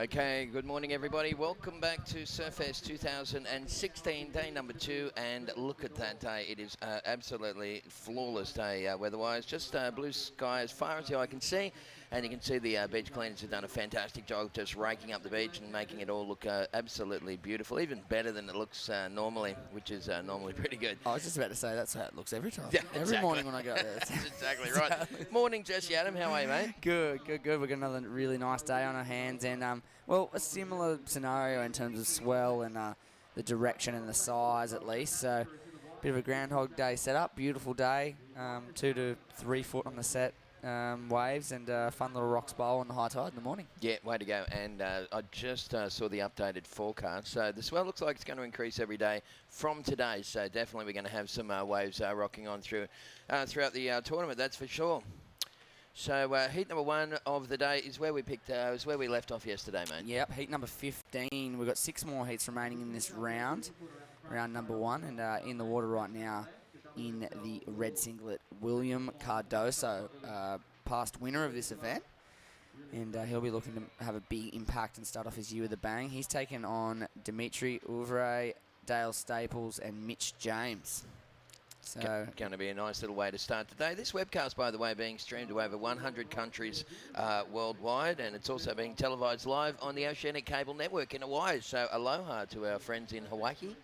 Okay, good morning everybody. Welcome back to Surfest 2016, day number 2, and look at that day. It is absolutely flawless day weather-wise. Just blue sky as far as the eye can see, and you can see the beach cleaners have done a fantastic job just raking up the beach and making it all look absolutely beautiful, even better than it looks normally, which is normally pretty good. I was just about to say that's how it looks every time. Yeah, Every exactly. morning when I go there. That's exactly right. Morning, Jesse Adam. How are you, mate? Good. We've got another really nice day on our hands, and well, a similar scenario in terms of swell and the direction and the size at least. So, bit of a Groundhog Day setup. Beautiful day. 2 to 3 foot on the set. Waves and fun little rocks bowl on the high tide in the morning. Yeah, way to go. And I just saw the updated forecast. So the swell looks like it's going to increase every day from today. So definitely we're going to have some waves rocking on through throughout the tournament, that's for sure. So heat number 1 of the day is where we is where we left off yesterday, mate. Yep, heat number 15. We've got 6 more heats remaining in this round number 1, and in the water right now in the red singlet, William Cardoso, past winner of this event, and he'll be looking to have a big impact and start off his year with a bang. He's taken on Dimitri Ouvray, Dale Staples, and Mitch James. So going to be a nice little way to start today. This webcast, by the way, being streamed to over 100 countries worldwide, and it's also being televised live on the Oceanic Cable Network in Hawaii. So aloha to our friends in Hawaii.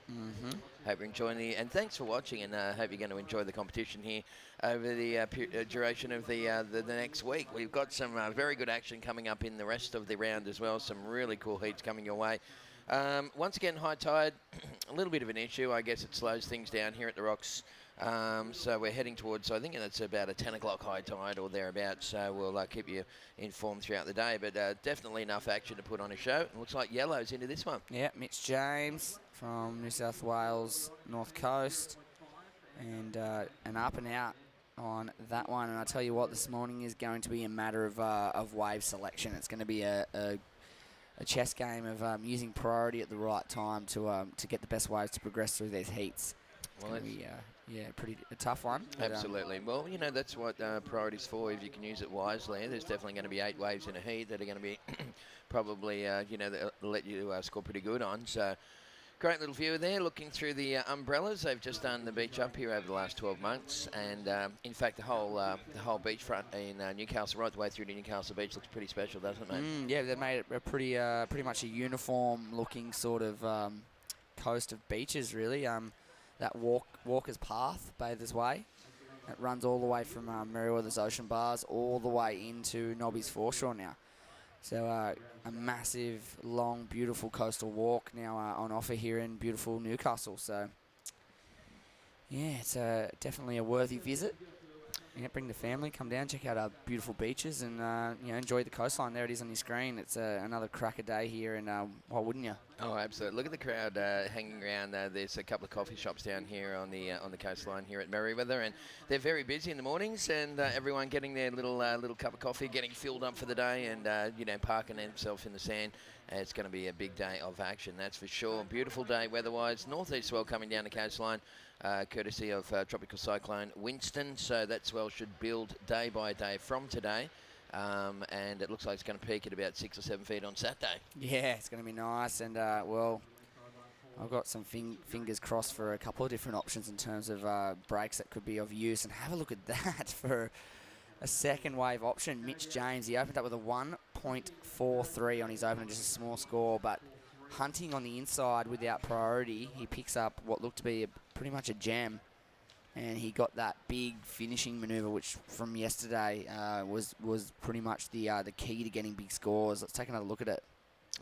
Hope you're enjoying and thanks for watching, and hope you're going to enjoy the competition here over the duration of the next week. We've got some very good action coming up in the rest of the round as well. Some really cool heats coming your way. Once again, high tide, a little bit of an issue. I guess it slows things down here at the Rocks. So we're heading towards, I think it's about a 10 o'clock high tide or thereabouts. So we'll keep you informed throughout the day. But definitely enough action to put on a show. It looks like Yellow's into this one. Yeah, Mitch James from New South Wales, North Coast. And an up and out on that one. And I tell you what, this morning is going to be a matter of wave selection. It's going to be a chess game of using priority at the right time to get the best waves to progress through these heats. It's going to be a tough one. But, absolutely. Well, that's what priority's for. If you can use it wisely, there's definitely going to be 8 waves in a heat that are going to be probably that'll let you score pretty good on. So great little view there, looking through the umbrellas. They've just done the beach up here over the last 12 months, and in fact, the whole beachfront in Newcastle, right the way through to Newcastle Beach, looks pretty special, doesn't it, mate? Yeah, they've made it a pretty much a uniform-looking sort of coast of beaches, really. That Walker's Path, Bather's Way, it runs all the way from Merewether's Ocean Bars all the way into Nobby's Foreshore now. So a massive, long, beautiful coastal walk now on offer here in beautiful Newcastle. So, yeah, it's definitely a worthy visit. Yeah, bring the family, come down, check out our beautiful beaches, and enjoy the coastline. There it is on your screen. It's another cracker day here, and why wouldn't you? Oh, absolutely! Look at the crowd hanging around. There's a couple of coffee shops down here on the coastline here at Merewether, and they're very busy in the mornings, and everyone getting their little cup of coffee, getting filled up for the day, and parking themselves in the sand. It's going to be a big day of action, that's for sure. Beautiful day weather-wise. Northeast swell coming down the coastline, courtesy of Tropical Cyclone Winston. So that swell should build day by day from today. And it looks like it's going to peak at about 6 or 7 feet on Saturday. Yeah, it's going to be nice. And, well, I've got some fingers crossed for a couple of different options in terms of breaks that could be of use. And have a look at that for a second wave option. Mitch James, he opened up with a 1.43 on his opener, just a small score. But hunting on the inside without priority, he picks up what looked to be pretty much a gem. And he got that big finishing manoeuvre, which from yesterday was pretty much the key to getting big scores. Let's take another look at it.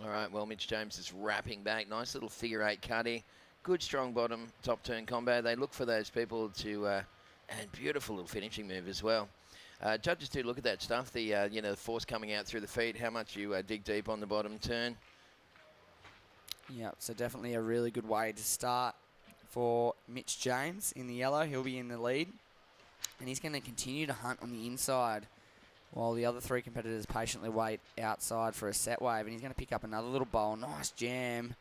All right, well, Mitch James is wrapping back. Nice little figure 8 cutty. Good strong bottom, top turn combo. They look for those people to... and beautiful little finishing move as well. Judges do look at that stuff, the force coming out through the feet, how much you dig deep on the bottom turn. Yeah, so definitely a really good way to start for Mitch James in the yellow. He'll be in the lead, and he's going to continue to hunt on the inside while the other 3 competitors patiently wait outside for a set wave, and he's going to pick up another little bowl. Nice jam.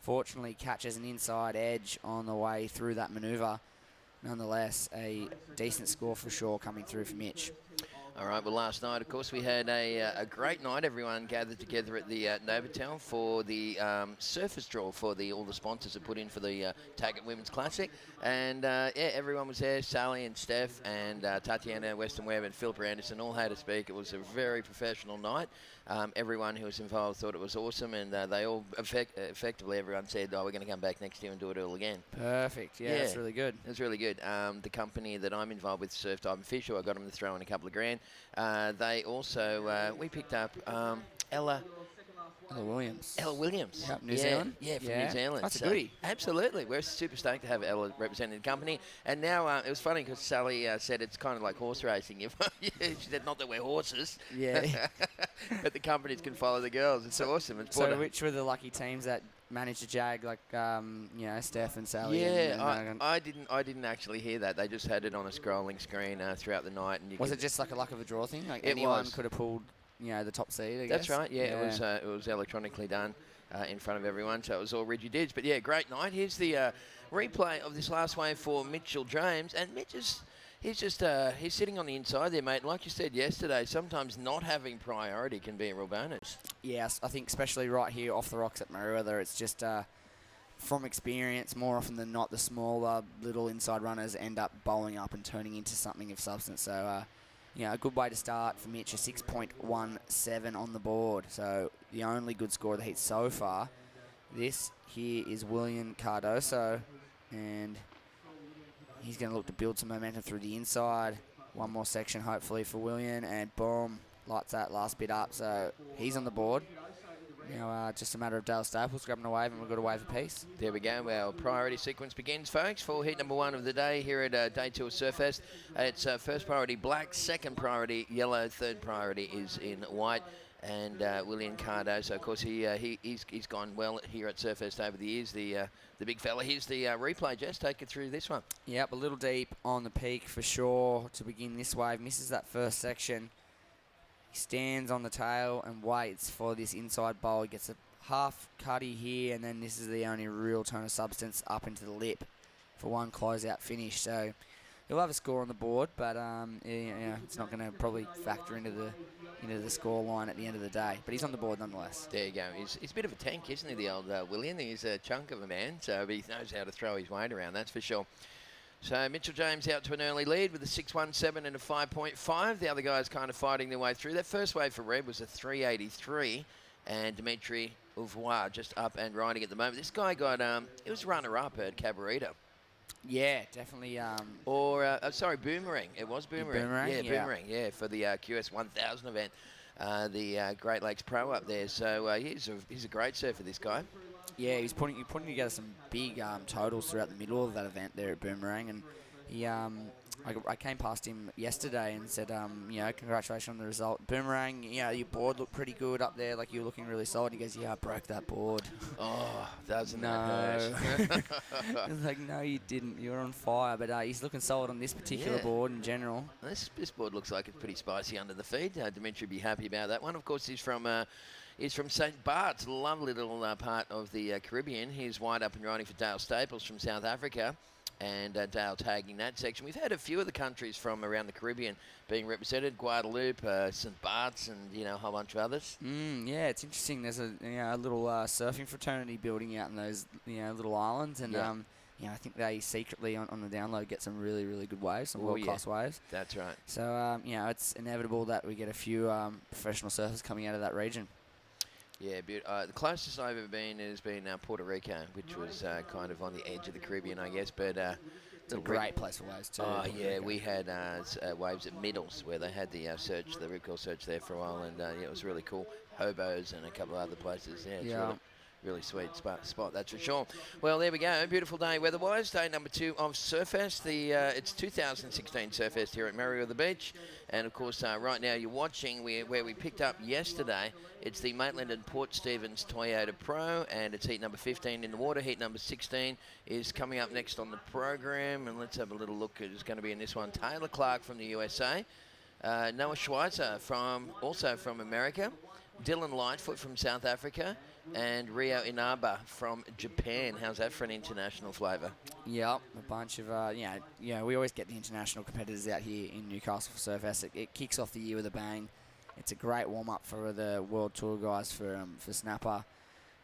Fortunately, catches an inside edge on the way through that manoeuvre. Nonetheless, a decent score for sure coming through for Mitch. All right, well, last night, of course, we had a great night. Everyone gathered together at the Novotel for the surface draw for all the sponsors that put in for the Taggart Women's Classic. And, yeah, everyone was there. Sally and Steph and Tatiana Weston Webb and Philippa Anderson all had to speak. It was a very professional night. Everyone who was involved thought it was awesome, and they all, effectively, everyone said, oh, we're going to come back next year and do it all again. Perfect. Yeah, that's really good. It was really good. The company that I'm involved with, Surf Dive and Fish, I got them to throw in a couple of grand. They also, we picked up Ella Williams. Ella Williams. Yep, New Zealand? Yeah, from New Zealand. That's a goodie. Absolutely. We're super stoked to have Ella representing the company. And now, it was funny because Sally said it's kind of like horse racing. She said, not that we're horses. Yeah. But the companies can follow the girls. It's awesome. It's so which were the lucky teams that managed to jag, like, Steph and Sally? Yeah, I didn't actually hear that. They just had it on a scrolling screen throughout the night. And was it just like a luck of a draw thing? Like it anyone was. could have pulled, the top seed, I guess? That's right, yeah. It was electronically done in front of everyone, so it was all Reggie Dids. But, yeah, great night. Here's the replay of this last wave for Mitchell James. And Mitch he's sitting on the inside there, mate. Like you said yesterday, sometimes not having priority can be a real bonus. Yes, I think especially right here off the rocks at Merewether, it's just from experience, more often than not, the smaller little inside runners end up bowling up and turning into something of substance. So, a good way to start for Mitch, a 6.17 on the board. So the only good score of the heat so far. This here is William Cardoso, and he's going to look to build some momentum through the inside. One more section, hopefully, for William, and boom, lights that last bit up. So he's on the board. Just a matter of Dale Staples grabbing a wave, and we've got a wave apiece. There we go. Our priority sequence begins, folks, for heat number 1 of the day here at Day 2 of Surfest. It's first priority black, second priority yellow, third priority is in white. And William Cardoso, of course, he's gone well here at Surfest over the years. The big fella. Here's the replay. Jess, take it through this one. Yep, a little deep on the peak for sure to begin this wave. Misses that first section. He stands on the tail and waits for this inside bowl. He gets a half cutty here, and then this is the only real turn of substance up into the lip for one closeout finish. So he'll have a score on the board, but it's not going to probably factor into the score line at the end of the day. But he's on the board nonetheless. There you go. He's a bit of a tank, isn't he, the old William? He's a chunk of a man, so he knows how to throw his weight around, that's for sure. So Mitchell James out to an early lead with a 6.17 and a 5.5. The other guys kind of fighting their way through. That first wave for Red was a 3.83, and Dimitri Uvois just up and riding at the moment. This guy got, it was runner-up at Cabarita. Yeah, definitely. Boomerang. It was Boomerang. Boomerang, yeah, for the QS 1000 event. The Great Lakes Pro up there. So he's a great surfer, this guy. Yeah, he's putting together some big totals throughout the middle of that event there at Boomerang, and he I came past him yesterday and said, congratulations on the result. Boomerang, your board looked pretty good up there, like you were looking really solid. He goes, yeah, I broke that board. Oh, doesn't that hurt? I was like, no, you didn't. You were on fire. But he's looking solid on this particular board in general. This board looks like it's pretty spicy under the feet. Dimitri would be happy about that one. Of course, he's from St. Bart's, a lovely little part of the Caribbean. He's wide up and riding for Dale Staples from South Africa, and Dale tagging that section. We've had a few of the countries from around the Caribbean being represented, Guadeloupe, St. Bart's, and a whole bunch of others. Yeah, it's interesting. There's a little surfing fraternity building out in those little islands, and I think they secretly on the download get some really, really good waves, some world-class waves. That's right. So, it's inevitable that we get a few professional surfers coming out of that region. Yeah, the closest I've ever been has been Puerto Rico, which was kind of on the edge of the Caribbean, I guess. But it's a great place for waves too. Oh yeah, we had waves at Middles where they had the rip curl search there for a while, and it was really cool. Hobos and a couple of other places. Yeah, really sweet spot, that's for sure. Well, there we go. Beautiful day weather-wise. Day number 2 of Surfest. It's 2016 Surfest here at Merewether Beach. And, of course, right now you're watching where we picked up yesterday. It's the Maitland and Port Stephens Toyota Pro, and it's heat number 15 in the water. Heat number 16 is coming up next on the program. And let's have a little look who's going to be in this one. Taylor Clark from the USA. Noah Schweitzer also from America. Dylan Lightfoot from South Africa. and Rio Inaba from Japan. How's that for an international flavour? Yep, a bunch of, we always get the international competitors out here in Newcastle for Surfest. It kicks off the year with a bang. It's a great warm-up for the World Tour guys for Snapper.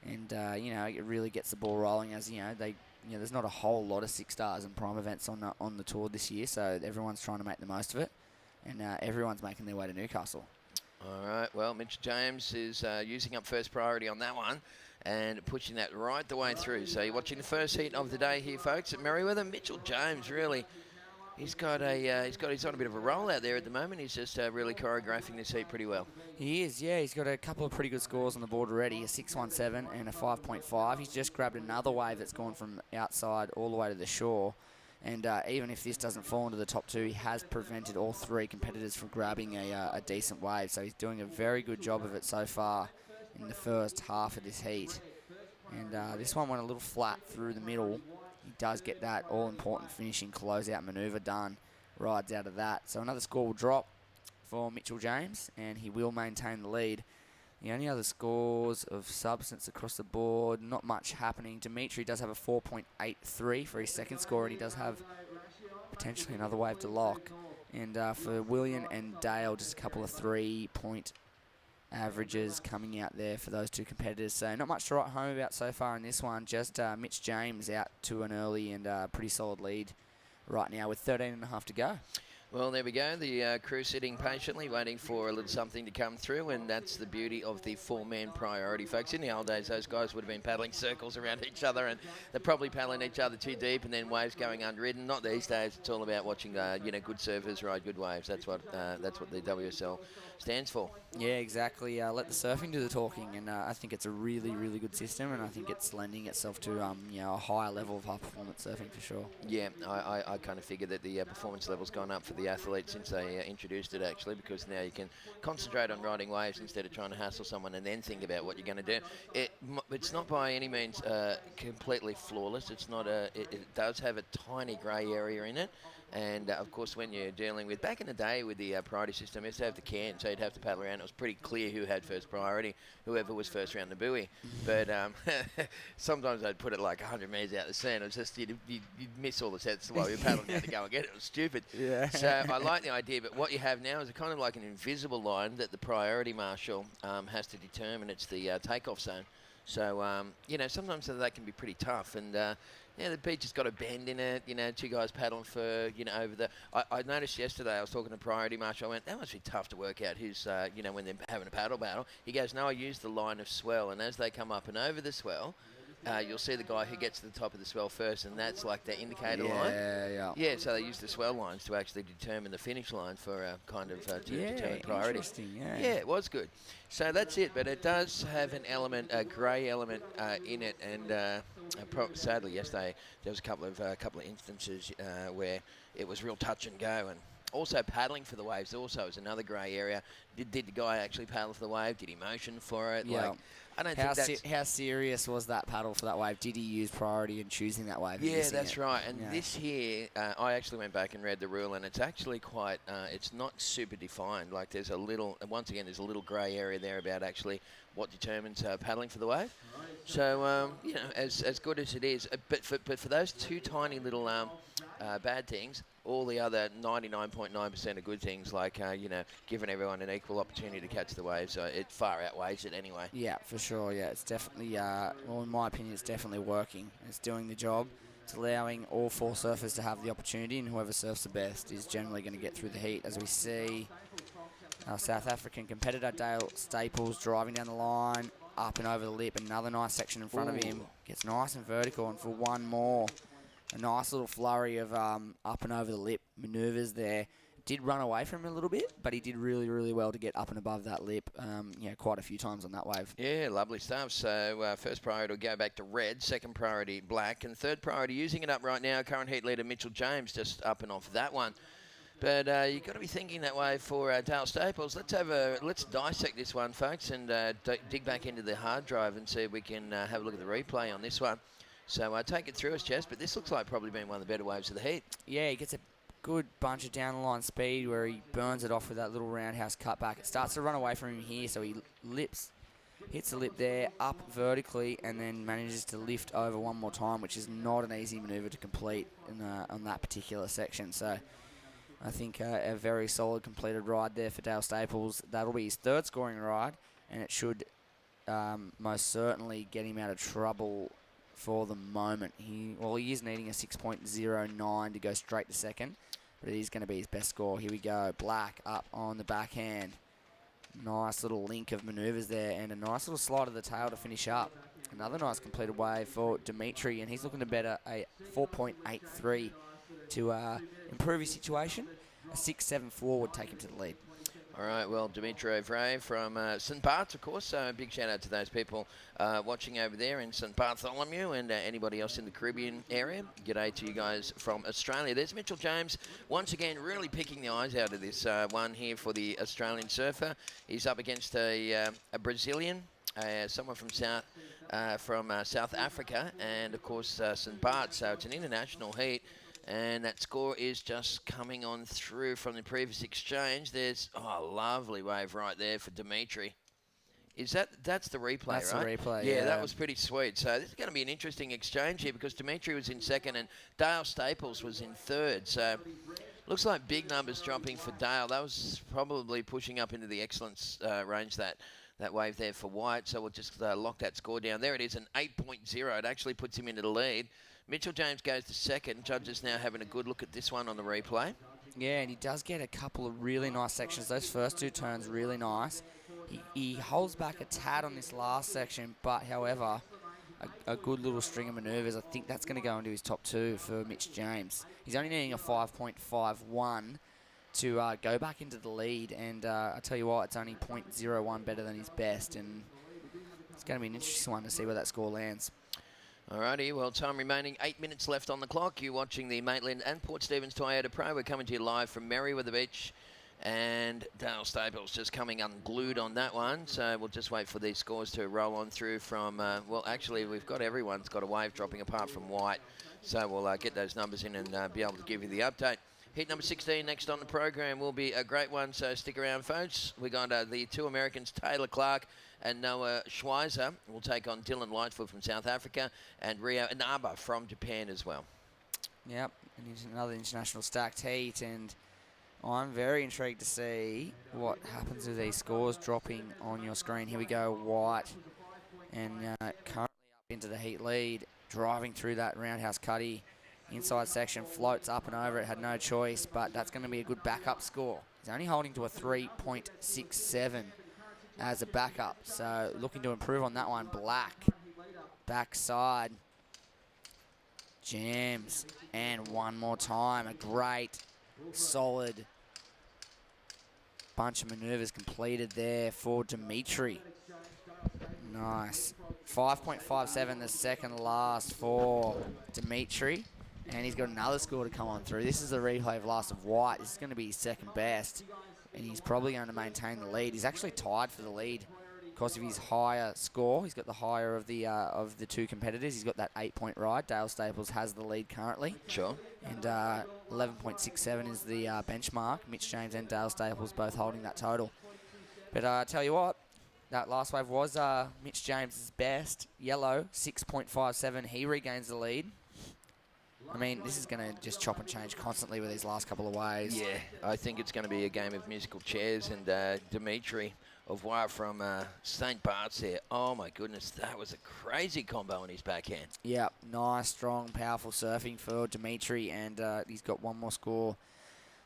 And, it really gets the ball rolling as, there's not a whole lot of 6 stars and prime events on the tour this year, so everyone's trying to make the most of it. And everyone's making their way to Newcastle. All right, well, Mitch James is using up first priority on that one and pushing that right the way through. So you're watching the first heat of the day here, folks, at Merewether. Mitchell James, really, he's on a bit of a roll out there at the moment. He's just really choreographing this heat pretty well. He is, yeah. He's got a couple of pretty good scores on the board already, a 6.17 and a 5.5. He's just grabbed another wave that's gone from outside all the way to the shore. And even if this doesn't fall into the top 2, he has prevented all 3 competitors from grabbing a decent wave. So he's doing a very good job of it so far in the first half of this heat. And this one went a little flat through the middle. He does get that all-important finishing closeout manoeuvre done, rides out of that. So another score will drop for Mitchell James, and he will maintain the lead. The only other scores of substance across the board, not much happening. Dimitri does have a 4.83 for his second score, and he does have potentially another wave to lock. And for William and Dale, just a couple of 3-point averages coming out there for those 2 competitors. So not much to write home about so far in this one. Just Mitch James out to an early and pretty solid lead right now with 13.5 to go. Well, there we go. The crew sitting patiently, waiting for a little something to come through, and that's the beauty of the 4-man priority, folks. In the old days, those guys would have been paddling circles around each other, and they're probably paddling each other too deep, and then waves going unridden. Not these days. It's all about watching, good surfers ride good waves. That's what the WSL stands for. Yeah, exactly. Let the surfing do the talking, and I think it's a really, really good system, and I think it's lending itself to a higher level of high-performance surfing for sure. Yeah, I kind of figured that the performance level's gone up for the athletes since they introduced it, actually, because now you can concentrate on riding waves instead of trying to hassle someone and then think about what you're going to do. It's not by any means completely flawless. It's not it does have a tiny grey area in it. And, of course, when you're dealing with, back in the day with the priority system, you used to have the can, so you'd have to paddle around. It was pretty clear who had first priority, whoever was first around the buoy. But sometimes I'd put it like 100 metres out the sea, and it was just, you'd miss all the sets while you're paddling out to go and get it. It was stupid. Yeah. So I like the idea, but what you have now is a kind of like an invisible line that the priority marshal has to determine. It's the takeoff zone. So, sometimes that can be pretty tough. And, the beach has got a bend in it. 2 guys paddling for, over the... I noticed yesterday, I was talking to Priority Marshal. I went, that must be tough to work out who's, when they're having a paddle battle. He goes, no, I use the line of swell. And as they come up and over the swell, you'll see the guy who gets to the top of the swell first, and that's like the indicator line. Yeah, so they use the swell lines to actually determine the finish line for to determine priority. Interesting, Yeah, it was good. So that's it, but it does have an element, a grey element in it, and sadly yesterday there was a couple of instances where it was real touch and go, and also paddling for the waves also is another grey area. Did the guy actually paddle for the wave? Did he motion for it? Yeah. I don't think that's... How serious was that paddle for that wave? Did he use priority in choosing that wave? Yeah, that's right. And this here, I actually went back and read the rule, and it's actually quite, it's not super defined. Like there's once again, there's a little grey area there about actually what determines paddling for the wave. So, as good as it is, but for those 2 tiny little bad things, all the other 99.9% of good things, like, giving everyone an equal opportunity to catch the waves, it far outweighs it anyway. Yeah, for sure. Yeah, it's definitely, in my opinion, it's definitely working. It's doing the job. It's allowing all 4 surfers to have the opportunity, and whoever surfs the best is generally going to get through the heat. As we see our South African competitor, Dale Staples, driving down the line, up and over the lip. Another nice section in front of him. Gets nice and vertical, and for one more, a nice little flurry of up and over the lip manoeuvres there. Did run away from him a little bit, but he did really, really well to get up and above that lip quite a few times on that wave. Yeah, lovely stuff. So first priority will go back to red, second priority black, and third priority using it up right now, current heat leader Mitchell James just up and off that one. But you've got to be thinking that way for Dale Staples. Let's dissect this one, folks, and dig back into the hard drive and see if we can have a look at the replay on this one. So take it through us, Jess, but this looks like probably been one of the better waves of the heat. Yeah, he gets a good bunch of down the line speed where he burns it off with that little roundhouse cutback. It starts to run away from him here, so he lips hits the lip there, up vertically, and then manages to lift over one more time, which is not an easy manoeuvre to complete on that particular section. So I think a very solid completed ride there for Dale Staples. That'll be his third scoring ride, and it should most certainly get him out of trouble for the moment. He is needing a 6.09 to go straight to second, but it is going to be his best score. Here we go. Black up on the backhand. Nice little link of manoeuvres there, and a nice little slide of the tail to finish up. Another nice completed wave for Dimitri, and he's looking to better a 4.83 to improve his situation. A 6.74 would take him to the lead. All right, well, Dimitri Vray from St. Bart's, of course, so a big shout-out to those people watching over there in St. Bartholomew and anybody else in the Caribbean area. G'day to you guys from Australia. There's Mitchell James, once again, really picking the eyes out of this one here for the Australian surfer. He's up against a Brazilian, someone from South Africa, and, of course, St. Bart's, so it's an international heat. And that score is just coming on through from the previous exchange. There's a lovely wave right there for Dimitri. That's the replay, That's right? the replay, Yeah, that was pretty sweet. So this is going to be an interesting exchange here because Dimitri was in second and Dale Staples was in third. So looks like big numbers dropping for Dale. That was probably pushing up into the excellence range, that wave there for White. So we'll just lock that score down. There it is, an 8.0. It actually puts him into the lead. Mitchell James goes to second. Judges now having a good look at this one on the replay. Yeah, and he does get a couple of really nice sections. Those first two turns really nice. He holds back a tad on this last section, but however, a good little string of manoeuvres. I think that's going to go into his top two for Mitch James. He's only needing a 5.51 to go back into the lead, and I tell you what, it's only 0.01 better than his best, and it's going to be an interesting one to see where that score lands. Alrighty, well, time remaining, 8 minutes left on the clock. You're watching the Maitland and Port Stephens Toyota Pro. We're coming to you live from Merewether Beach, and Dale Staples just coming unglued on that one. So we'll just wait for these scores to roll on through from, well, actually, we've got everyone's got a wave dropping apart from White. So we'll get those numbers in and be able to give you the update. Heat number 16 next on the program will be a great one, so stick around, folks. We got the two Americans, Taylor Clark and Noah Schweizer, will take on Dylan Lightfoot from South Africa and Rio Inaba from Japan as well. Yep, and another international stacked heat, and I'm very intrigued to see what happens with these scores dropping on your screen. Here we go, White, and currently up into the heat lead, driving through that roundhouse cutty. Inside section floats up and over. It had no choice, but that's going to be a good backup score. He's only holding to a 3.67 as a backup, so looking to improve on that one. Black, backside, jams, and one more time. A great, solid bunch of manoeuvres completed there for Dimitri. Nice. 5.57, the second last for Dimitri. And he's got another score to come on through. This is the replay of last of White. This is going to be his second best. And he's probably going to maintain the lead. He's actually tied for the lead because of his higher score. He's got the higher of the two competitors. He's got that 8-point ride. Dale Staples has the lead currently. Sure. And 11.67 is the benchmark. Mitch James and Dale Staples both holding that total. But I tell you what, that last wave was Mitch James' best. Yellow, 6.57. He regains the lead. I mean, this is going to just chop and change constantly with these last couple of waves. Yeah, I think it's going to be a game of musical chairs, and Dimitri of Wire from St. Bart's there. Oh, my goodness, that was a crazy combo on his backhand. Yeah, nice, strong, powerful surfing for Dimitri, and he's got one more score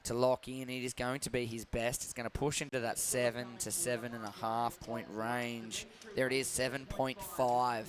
to lock in. It is going to be his best. It's going to push into that 7 to 7.5 point range. There it is, 7.5.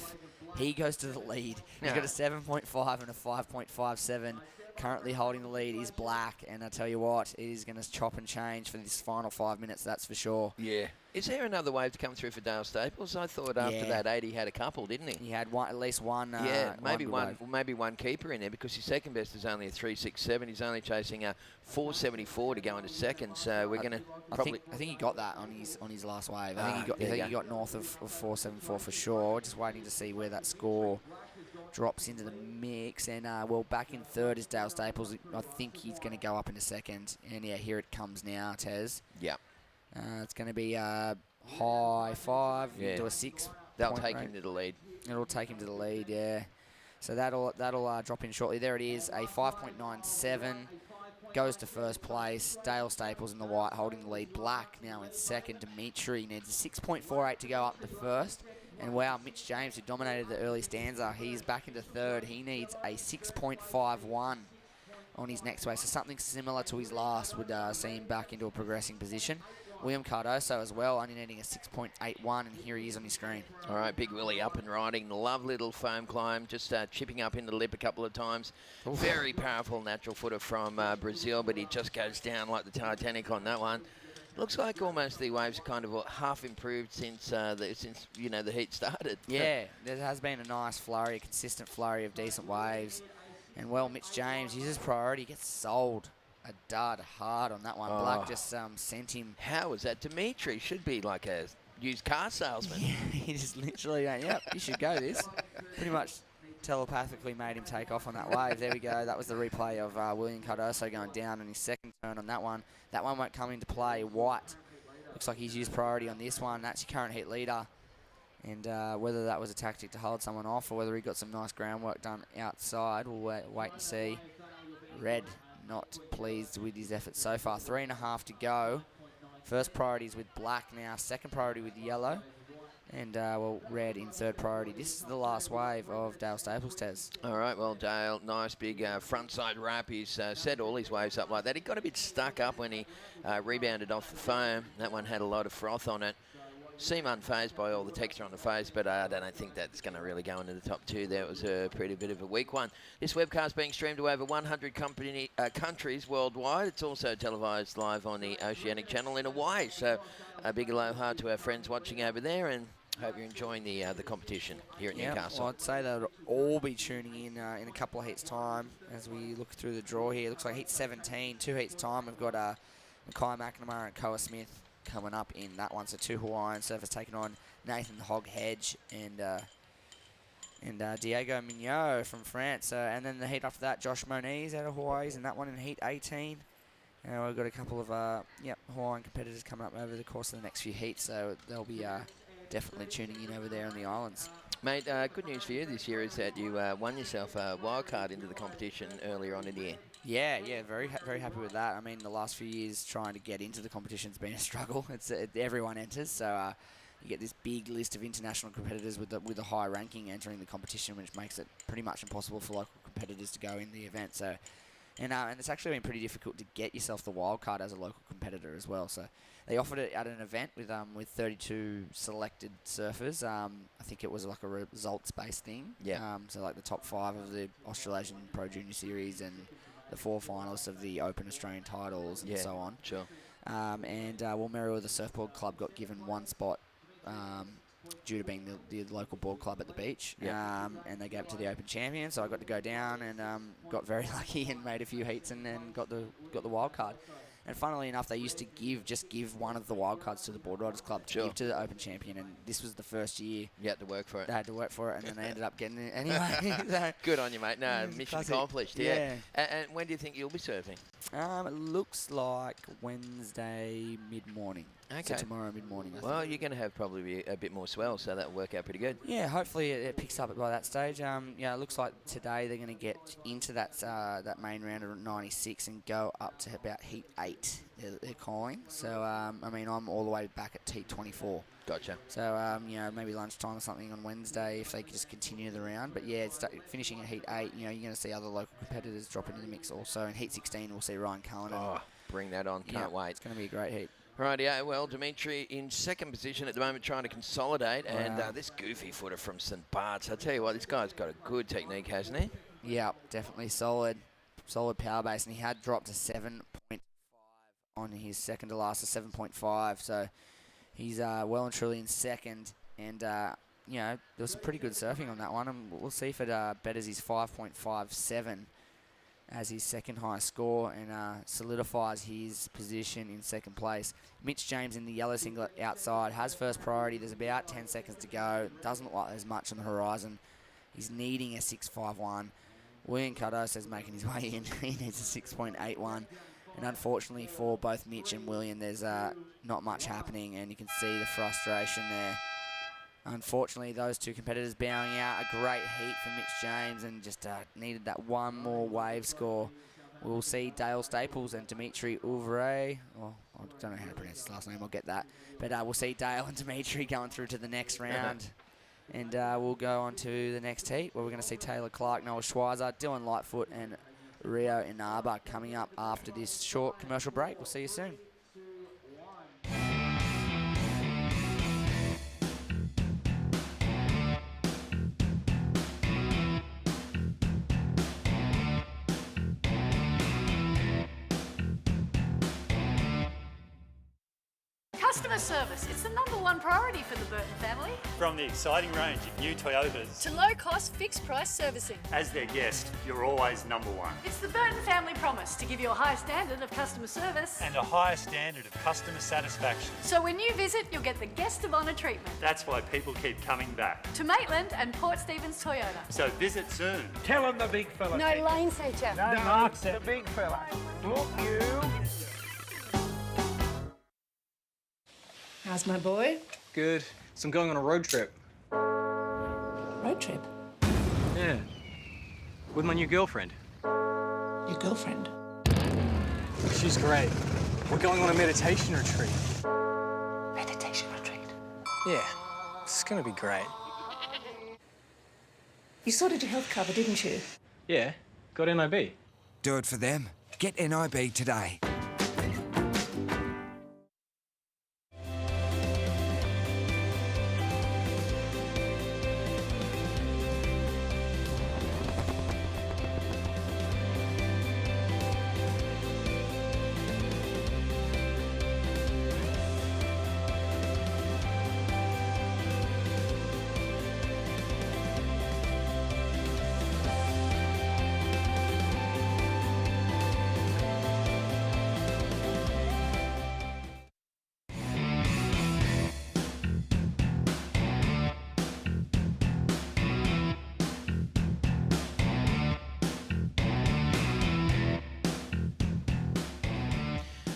He goes to the lead. He's got a 7.5 and a 5.57. Currently holding the lead is Black, and I tell you what, it is going to chop and change for this final 5 minutes, that's for sure. Yeah. Is there another wave to come through for Dale Staples? I thought after that 8 he had a couple, didn't he? He had at least one. Maybe one keeper in there because his second best is only a 3.67. He's only chasing a 4.74 to go into second. So we're going to probably. I think he got that on his last wave. I think he got north of 4.74 for sure. Just waiting to see where that score drops into the mix. And well, back in third is Dale Staples. I think he's going to go up into second. And yeah, here it comes now, Tez. Yeah. It's going to be, I high 5, you Yeah. can do a 6. They'll take him to the lead. It'll take him to the lead, yeah. So that'll drop in shortly. There it is, a 5.97. Goes to first place. Dale Staples in the white holding the lead. Black now in second. Dimitri needs a 6.48 to go up to first. And wow, Mitch James, who dominated the early stanza, he's back into third. He needs a 6.51 on his next race. So something similar to his last would see him back into a progressing position. William Cardoso as well, only needing a 6.81, and here he is on your screen. All right, Big Willie up and riding. Lovely little foam climb, just chipping up in the lip a couple of times. Oof. Very powerful natural footer from Brazil, but he just goes down like the Titanic on that one. Looks like almost the waves are kind of half improved since the heat started. Yeah, there has been a nice flurry, a consistent flurry of decent waves. And well, Mitch James uses priority, gets sold a dud hard on that one. Black just sent him. How was that? Dimitri should be like a used car salesman. Yeah, he just literally went, yep, you should go this. Pretty much telepathically made him take off on that wave. There we go. That was the replay of William Cardoso going down in his second turn on that one. That one won't come into play. White looks like he's used priority on this one. That's your current heat leader. And whether that was a tactic to hold someone off or whether he got some nice groundwork done outside, we'll wait and see. Red not pleased with his efforts so far. 3.5 to go. First priority is with black now. Second priority with yellow. And, red in third priority. This is the last wave of Dale Staples' Tez. All right, well, Dale, nice big frontside wrap. He's set all his waves up like that. He got a bit stuck up when he rebounded off the foam. That one had a lot of froth on it. Seem unfazed by all the texture on the face, but I don't think that's going to really go into the top two there. It was a pretty bit of a weak one. This webcast being streamed to over 100 countries worldwide. It's also televised live on the Oceanic Channel in Hawaii. So a big aloha to our friends watching over there, and hope you're enjoying the competition here at Newcastle. Well, I'd say they'll all be tuning in a couple of heats' time as we look through the draw here. It looks like heat 17, 2 heats' time. We've got Mackay McNamara and Koa Smith coming up in that one. So 2 Hawaiian surfers taking on Nathan the Hog Hedge and Diego Mignot from France. And then the heat after that, Josh Moniz out of Hawaii's in that one in heat 18. And we've got a couple of Hawaiian competitors coming up over the course of the next few heats. So they'll be definitely tuning in over there on the islands. Mate, good news for you this year is that you won yourself a wild card into the competition earlier on in the year. Yeah, very happy with that. I mean, the last few years trying to get into the competition's been a struggle. Everyone enters, so you get this big list of international competitors with a high ranking entering the competition, which makes it pretty much impossible for local competitors to go in the event. So, and it's actually been pretty difficult to get yourself the wild card as a local competitor as well. So they offered it at an event with 32 selected surfers. I think it was like a results-based thing. Yeah. So like the top 5 of the Australasian Pro Junior Series and the 4 finalists of the Open Australian titles and so on. Sure. Merewether Surfboard Club got given one spot due to being the local board club at the beach. Yeah. And they gave it to the Open champion, so I got to go down and got very lucky and made a few heats and then got the wild card. And funnily enough, they used to give one of the wild cards to the Board Riders Club to give to the Open champion, and this was the first year. You had to work for it. They had to work for it, and then they ended up getting it anyway. So good on you, mate. No, mission accomplished. Yeah. And when do you think you'll be surfing? It looks like Wednesday mid-morning. Okay. So tomorrow mid-morning. Well, you're going to have probably a bit more swell, so that'll work out pretty good. Yeah, hopefully it picks up by that stage. It looks like today they're going to get into that main round of 96 and go up to about heat 8. They're calling. So I'm all the way back at heat 24. Gotcha. So maybe lunchtime or something on Wednesday if they could just continue the round. But yeah, finishing at heat 8. You're going to see other local competitors drop into the mix also. In heat 16, we'll see Ryan Cullen. Oh, bring that on! Can't wait. It's going to be a great heat. Right, yeah, well, Dimitri in second position at the moment trying to consolidate, and this goofy footer from St. Bart's, I tell you what, this guy's got a good technique, hasn't he? Yeah, definitely solid power base, and he had dropped to 7.5 on his second to last, to 7.5, so he's well and truly in second, and there was some pretty good surfing on that one, and we'll see if it betters his 5.57 as his second highest score and solidifies his position in second place. Mitch James in the yellow singlet outside has first priority. There's about 10 seconds to go. Doesn't look like there's much on the horizon. He's needing a 6.51. William Cardoso is making his way in. He needs a 6.81. And unfortunately for both Mitch and William, there's not much happening, and you can see the frustration there. Unfortunately, those two competitors bowing out. A great heat for Mitch James, and just needed that one more wave score. We'll see Dale Staples and Dimitri Ouvray. Oh, I don't know how to pronounce his last name. I'll get that. But we'll see Dale and Dimitri going through to the next round. And we'll go on to the next heat, where we're going to see Taylor Clark, Noah Schweizer, Dylan Lightfoot, and Rio Inaba coming up after this short commercial break. We'll see you soon. Customer service, it's the #1 priority for the Burton family. From the exciting range of new Toyotas To low-cost, fixed-price servicing. as their guest, you're always #1. It's the Burton family promise to give you a high standard of customer service. And a higher standard of customer satisfaction. So when you visit, you'll get the guest of honour treatment. That's why people keep coming back. To Maitland and Port Stephens Toyota. So visit soon. Tell him the big fella. No lane feature. No, Mark the big fella. Look, you. How's my boy? Good. So I'm going on a road trip. Road trip. Yeah. With my new girlfriend. Your girlfriend? She's great. We're going on a meditation retreat. Meditation retreat. Yeah. It's gonna be great. You sorted your health cover, didn't you? Yeah. Got NIB. Do it for them. Get NIB today.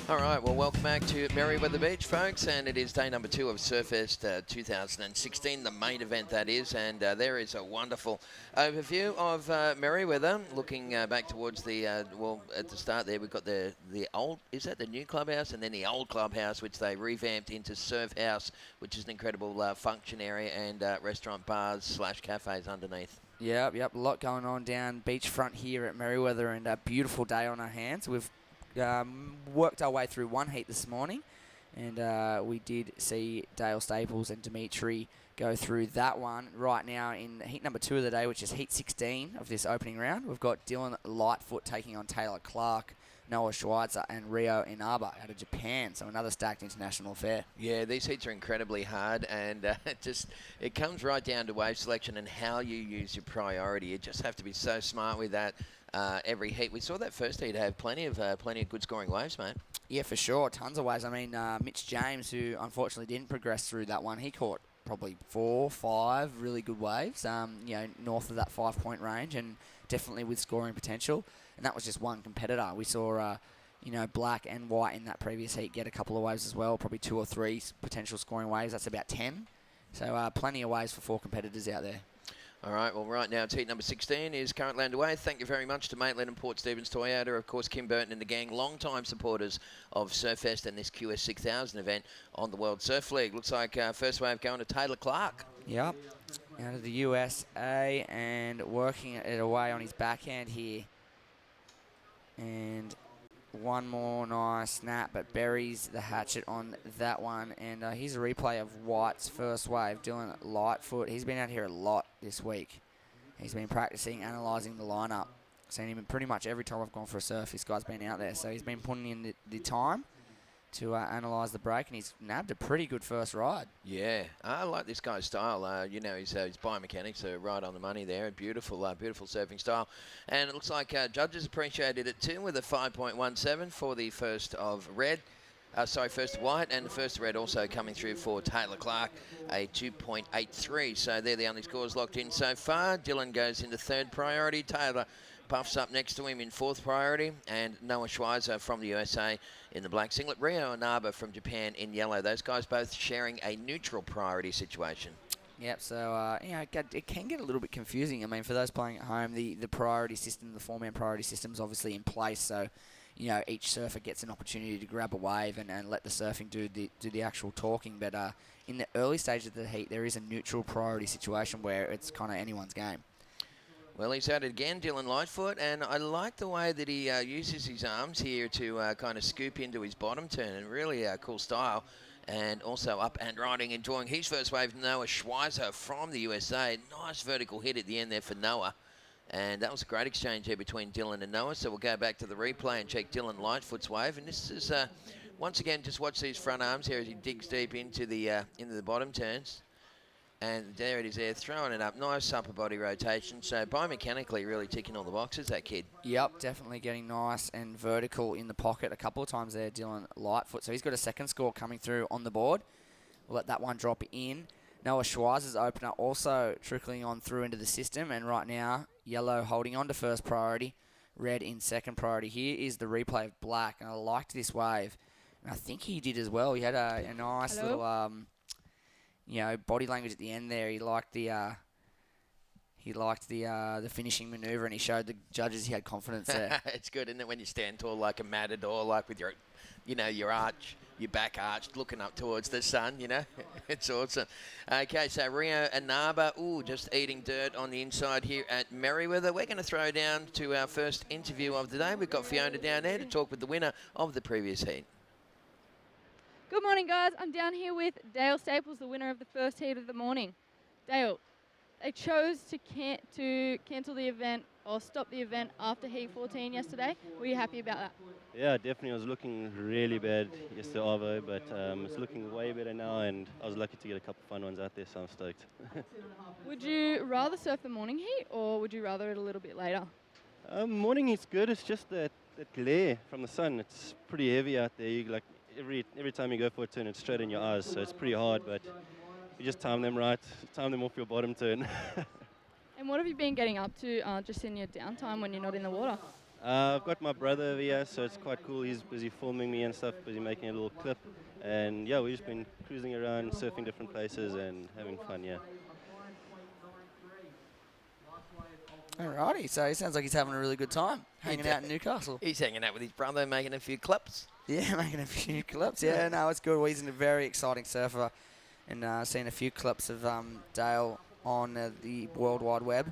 All right, well, welcome back to Merewether Beach, folks, and it is day number 2 of Surfest 2016, the main event that is, and there is a wonderful overview of Merewether, looking back towards the, well, at the start there, we've got the old, is that the new clubhouse, and then the old clubhouse, which they revamped into Surf House, which is an incredible function area and restaurant bars / cafes underneath. Yep, a lot going on down beachfront here at Merewether, and a beautiful day on our hands. We've worked our way through one heat this morning, and we did see Dale Staples and Dimitri go through that one. Right now in heat number 2 of the day, which is heat 16 of this opening round, we've got Dylan Lightfoot taking on Taylor Clark, Noah Schweizer, and Rio Inaba out of Japan. So another stacked international affair. Yeah, these heats are incredibly hard, and it comes right down to wave selection and how you use your priority. You just have to be so smart with that. Every heat, we saw that first heat have plenty of good scoring waves, mate. Yeah, for sure, tons of waves. I mean, Mitch James, who unfortunately didn't progress through that one, he caught probably 4, 5 really good waves. North of that 5-point range, and definitely with scoring potential. And that was just one competitor. We saw, black and white in that previous heat get a couple of waves as well, probably 2 or 3 potential scoring waves. That's about 10. So plenty of waves for 4 competitors out there. All right, well, right now, heat number 16 is currently underway. Thank you very much to Maitland and Port Stephens Toyota, of course, Kim Burton and the gang, long-time supporters of Surfest and this QS 6000 event on the World Surf League. Looks like first wave going to Taylor Clark. Yep, out of the USA and working it away on his backhand here. And one more nice snap, but buries the hatchet on that one. And here's a replay of White's first wave, Dylan Lightfoot. He's been out here a lot this week. He's been practicing, analysing the lineup. Seen him pretty much every time I've gone for a surf, this guy's been out there. So he's been putting in the time to analyse the break, and he's nabbed a pretty good first ride. Yeah, I like this guy's style. His biomechanics are right on the money there. Beautiful surfing style. And it looks like judges appreciated it too, with a 5.17 for the first of red. First of white, and the first of red also coming through for Taylor Clark, a 2.83. So they're the only scores locked in so far. Dylan goes into third priority. Taylor Buffs up next to him in 4th priority, and Noah Schweizer from the USA in the black singlet. Rio Inaba from Japan in yellow. Those guys both sharing a neutral priority situation. Yep, so, it can get a little bit confusing. I mean, for those playing at home, the priority system, the 4-man priority system is obviously in place, so, each surfer gets an opportunity to grab a wave and let the surfing do the actual talking. But in the early stage of the heat, there is a neutral priority situation where it's kind of anyone's game. Well, he's at it again, Dylan Lightfoot, and I like the way that he uses his arms here to kind of scoop into his bottom turn, and really cool style. And also up and riding, enjoying his first wave, Noah Schweizer from the USA. Nice vertical hit at the end there for Noah. And that was a great exchange here between Dylan and Noah. So we'll go back to the replay and check Dylan Lightfoot's wave. And this is, once again, just watch these front arms here as he digs deep into the bottom turns. And there it is there, throwing it up. Nice upper body rotation. So biomechanically really ticking all the boxes, that kid. Yep, definitely getting nice and vertical in the pocket a couple of times there, Dylan Lightfoot. So he's got a second score coming through on the board. We'll let that one drop in. Noah Schweizer's opener also trickling on through into the system. And right now, yellow holding on to first priority, red in second priority. Here is the replay of black. And I liked this wave. And I think he did as well. He had a nice little... body language at the end there. He liked the finishing maneuver, and he showed the judges he had confidence there. It's good, isn't it, when you stand tall like a matador, like with your back arched, looking up towards the sun, It's awesome. Okay, so Rio Inaba, just eating dirt on the inside here at Merewether. We're going to throw down to our first interview of the day. We've got Fiona down there to talk with the winner of the previous heat. Good morning, guys. I'm down here with Dale Staples, the winner of the first heat of the morning. Dale, they chose to cancel the event or stop the event after heat 14 yesterday. Were you happy about that? Yeah, definitely. I was looking really bad yesterday, Arvo, but it's looking way better now, and I was lucky to get a couple of fun ones out there, so I'm stoked. Would you rather surf the morning heat, or would you rather it a little bit later? Morning heat's good. It's just that glare from the sun. It's pretty heavy out there. Every time you go for a turn, it's straight in your eyes, so it's pretty hard, but you just time them right, time them off your bottom turn. And what have you been getting up to just in your downtime when you're not in the water? I've got my brother over here, so it's quite cool. He's busy filming me and stuff, busy making a little clip. And yeah, we've just been cruising around, surfing different places and having fun, yeah. Alrighty, so he sounds like he's having a really good time hanging out in Newcastle. He's hanging out with his brother, making a few clips. Yeah, making a few clips. Yeah, no, it's good. Well, he's a very exciting surfer, and seen a few clips of Dale on the World Wide Web,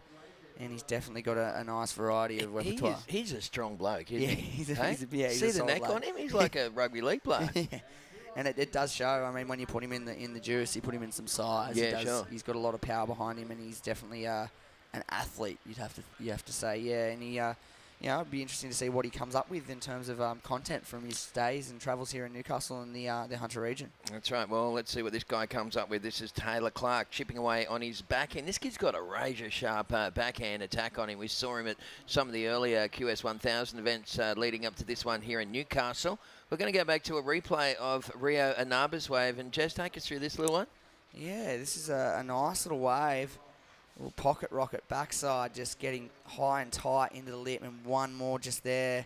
and he's definitely got a nice variety of repertoire. He's a strong bloke, isn't he? He's See the neck on him? He's like a rugby league player. Yeah. And it does show. I mean, when you put him in the juice, you put him in some size. Yeah, sure. He's got a lot of power behind him, and he's definitely an athlete. You have to say, yeah. And he, it'd be interesting to see what he comes up with in terms of content from his stays and travels here in Newcastle and the Hunter region. That's right. Well, let's see what this guy comes up with. This is Taylor Clark chipping away on his backhand. This kid's got a razor-sharp backhand attack on him. We saw him at some of the earlier QS 1000 events leading up to this one here in Newcastle. We're going to go back to a replay of Rio Inaba's wave. And Jess, take us through this little one. Yeah, this is a nice little wave. Little pocket rocket backside, just getting high and tight into the lip, and one more just there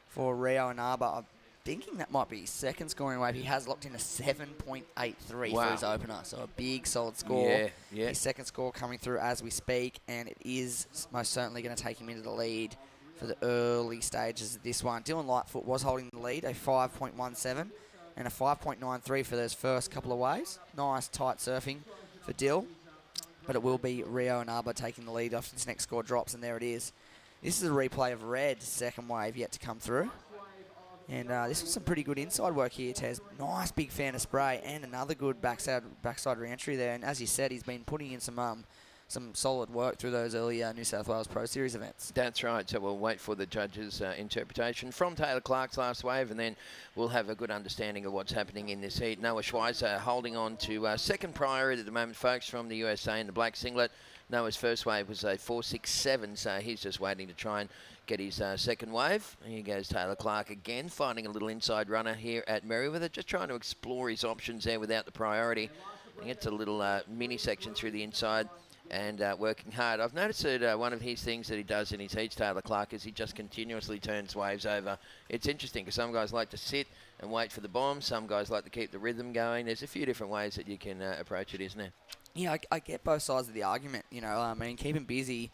for Rio Inaba. I'm thinking that might be his second scoring wave. He has locked in a 7.83 for his opener, so a big solid score. Yeah. His second score coming through as we speak, and it is most certainly going to take him into the lead for the early stages of this one. Dylan Lightfoot was holding the lead, a 5.17 and a 5.93 for those first couple of waves. Nice tight surfing for Dill. But it will be Rio Inaba taking the lead after this next score drops, and there it is. This is a replay of Red's second wave yet to come through. And this was some pretty good inside work here, Tez. Nice big fan of spray and another good backside re-entry there. And as you said, he's been putting in some solid work through those earlier New South Wales Pro Series events. That's right. So we'll wait for the judges' interpretation from Taylor Clark's last wave, and then we'll have a good understanding of what's happening in this heat. Noah Schweizer holding on to second priority at the moment, folks, from the USA in the black singlet. Noah's first wave was a 4.67, so he's just waiting to try and get his second wave. Here goes Taylor Clark again, finding a little inside runner here at Merewether, just trying to explore his options there without the priority. He gets a little mini section through the inside. and working hard. I've noticed that one of his things that he does in his heats, Taylor Clark, is he just continuously turns waves over. It's interesting because some guys like to sit and wait for the bomb. Some guys like to keep the rhythm going. There's a few different ways that you can approach it, isn't there? Yeah, I get both sides of the argument. I mean, keep him busy.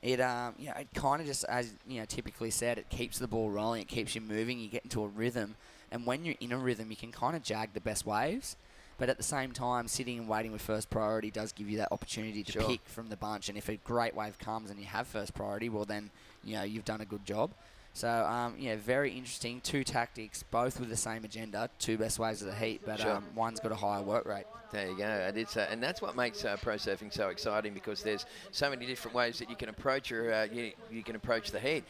It it kind of just, as typically said, it keeps the ball rolling. It keeps you moving. You get into a rhythm, and when you're in a rhythm, you can kind of jag the best waves. But at the same time, sitting and waiting with first priority does give you that opportunity to pick from the bunch. And if a great wave comes and you have first priority, well then, you've done a good job. So, very interesting. Two tactics, both with the same agenda. Two best waves of the heat, but one's got a higher work rate. There you go. And that's what makes pro surfing so exciting, because there's so many different ways that you can approach you can approach the heat.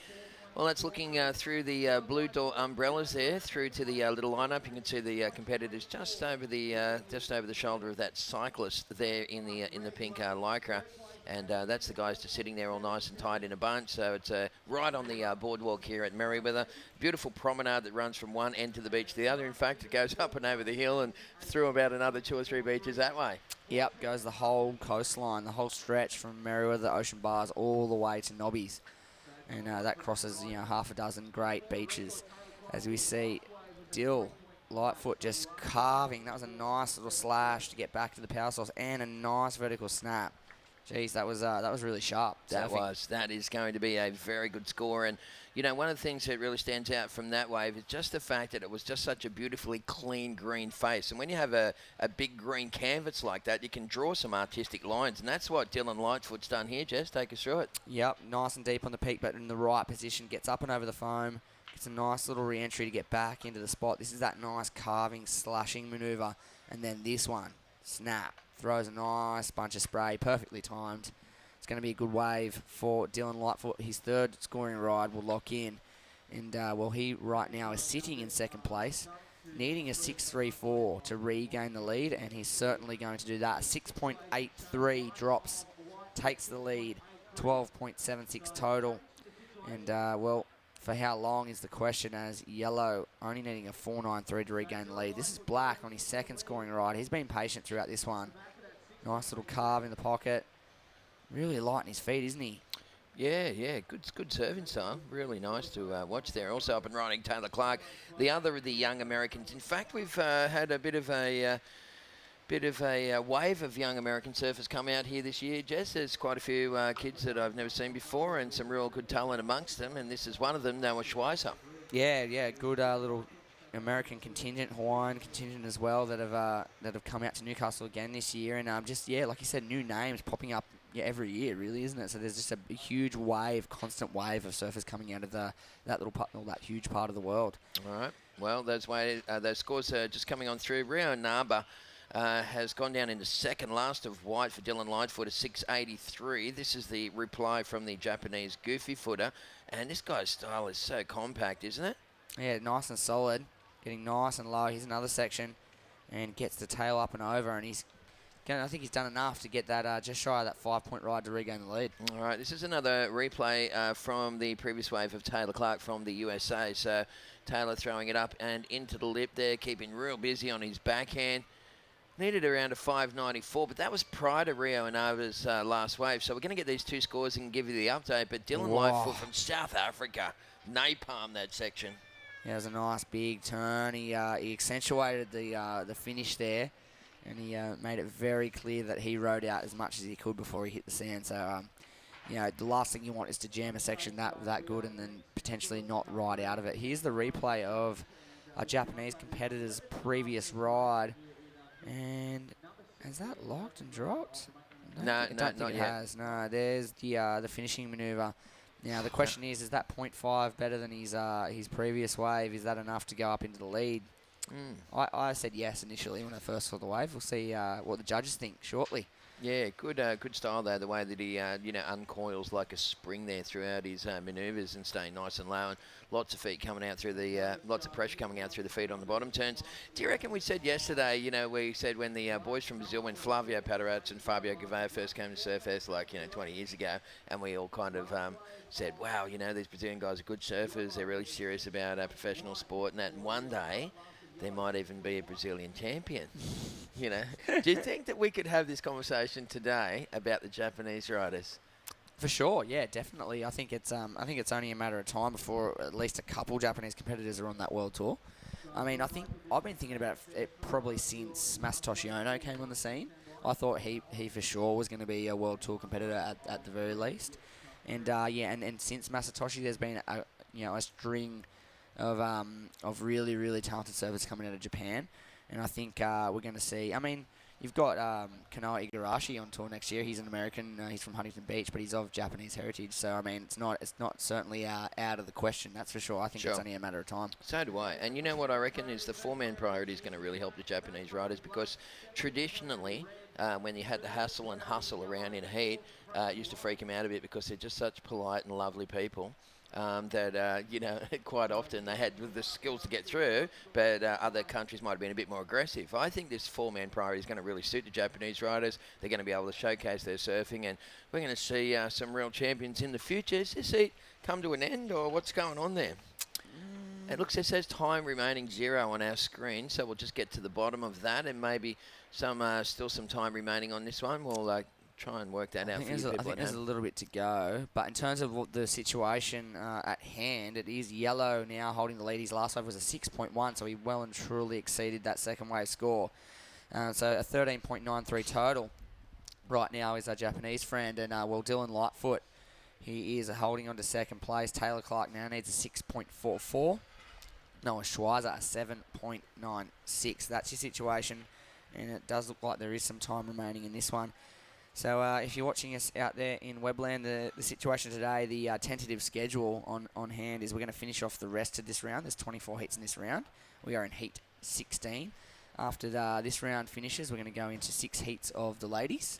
Well, that's looking through the blue door umbrellas there, through to the little lineup. You can see the competitors just over the shoulder of that cyclist there in the pink lycra, and that's the guys just sitting there all nice and tight in a bunch. So it's right on the boardwalk here at Merewether. Beautiful promenade that runs from one end to the beach to the other. In fact, it goes up and over the hill and through about another 2 or 3 beaches that way. Yep, goes the whole coastline, the whole stretch from Merewether Ocean Bars all the way to Nobbies. And that crosses, half a dozen great beaches. As we see, Dill, Lightfoot just carving. That was a nice little slash to get back to the power source, and a nice vertical snap. Jeez, that was really sharp. That is going to be a very good score. And, one of the things that really stands out from that wave is just the fact that it was just such a beautifully clean green face. And when you have a big green canvas like that, you can draw some artistic lines. And that's what Dylan Lightfoot's done here. Jess, take us through it. Yep, nice and deep on the peak, but in the right position. Gets up and over the foam. Gets a nice little re-entry to get back into the spot. This is that nice carving, slashing manoeuvre. And then this one, snap. Throws a nice bunch of spray, perfectly timed. It's going to be a good wave for Dylan Lightfoot. His third scoring ride will lock in. And, he right now is sitting in second place, needing a 6.34 to regain the lead, and he's certainly going to do that. 6.83 drops, takes the lead, 12.76 total. And, for how long is the question, as Yellow only needing a 4.93 to regain the lead. This is Black on his second scoring ride. He's been patient throughout this one. Nice little carve in the pocket. Really light in his feet, isn't he? Yeah, good serving style. Really nice to watch there. Also up and running, Taylor Clark, the other of the young Americans. In fact, we've had a bit of a wave of young American surfers come out here this year, Jess. There's quite a few kids that I've never seen before, and some real good talent amongst them, and this is one of them, Noah Schweizer. Yeah, good little American contingent, Hawaiian contingent as well, that have come out to Newcastle again this year, and like you said, new names popping up every year, really, isn't it? So there's just a huge constant wave of surfers coming out of that huge part of the world. All right. Well, those scores are just coming on through. Rio Naba has gone down into second, last of white for Dylan Lightfoot at 6.83. This is the reply from the Japanese goofy footer, and this guy's style is so compact, isn't it? Yeah, nice and solid, getting nice and low. Here's another section, and gets the tail up and over, and I think he's done enough to get that just shy of that 5-point ride to regain the lead. All right, this is another replay from the previous wave of Taylor Clark from the USA. So Taylor throwing it up and into the lip there, keeping real busy on his backhand. Needed around a 5.94, but that was prior to Rio Nava's last wave. So we're going to get these two scores and give you the update. But Dylan Lightfoot from South Africa, napalm that section. Yeah, it was a nice big turn. He accentuated the finish there, and he made it very clear that he rode out as much as he could before he hit the sand. So, the last thing you want is to jam a section that good and then potentially not ride out of it. Here's the replay of a Japanese competitor's previous ride. And has that locked and dropped? No, I don't think it has. No, there's the finishing manoeuvre. Now the question is that 0.5 better than his previous wave? Is that enough to go up into the lead? I said yes initially when I first saw the wave. We'll see what the judges think shortly. Yeah, good style though. The way that he uncoils like a spring there throughout his manoeuvres and staying nice and low, and lots of feet coming out through the lots of pressure coming out through the feet on the bottom turns. Do you reckon we said yesterday? We said when the boys from Brazil, when Flavio Padarats and Fabio Gouveia first came to Surfest 20 years ago, and we all kind of said, wow, these Brazilian guys are good surfers. They're really serious about professional sport and that. And one day there might even be a Brazilian champion. You know, do you think that we could have this conversation today about the Japanese riders? For sure, yeah, definitely. I think it's only a matter of time before at least a couple Japanese competitors are on that world tour. I mean, I think I've been thinking about it probably since Masatoshi Ono came on the scene. I thought he for sure was going to be a world tour competitor at the very least. And and since Masatoshi, there's been a string of really talented surfers coming out of Japan, and I think we're going to see. I mean, you've got Kanoa Igarashi on tour next year. He's an American. He's from Huntington Beach, but he's of Japanese heritage. So I mean, it's not certainly out of the question. That's for sure. I think it's only a matter of time. So do I. And you know what I reckon is the 4-man priority is going to really help the Japanese riders, because traditionally, when you had the hassle and hustle around in a heat, it used to freak them out a bit, because they're just such polite and lovely people. That quite often they had the skills to get through, but other countries might have been a bit more aggressive. I think this 4-man priority is going to really suit the Japanese riders. They're going to be able to showcase their surfing, and we're going to see some real champions in the future. Is this heat come to an end, or what's going on there? It looks, it says time remaining 0 on our screen, so we'll just get to the bottom of that, and maybe still some time remaining on this one. We'll try and work that out for you people. I think there's a little bit to go, but in terms of what the situation at hand, it is yellow now holding the lead. His last wave was a 6.1, so he well and truly exceeded that second wave score. So a 13.93 total right now is our Japanese friend, and Dylan Lightfoot, he is holding on to second place. Taylor Clark now needs a 6.44. Noah Schweizer a 7.96. That's your situation, and it does look like there is some time remaining in this one. So if you're watching us out there in Webland, the situation today, the tentative schedule on hand is we're going to finish off the rest of this round. There's 24 heats in this round. We are in heat 16. After this round finishes, we're going to go into 6 heats of the ladies.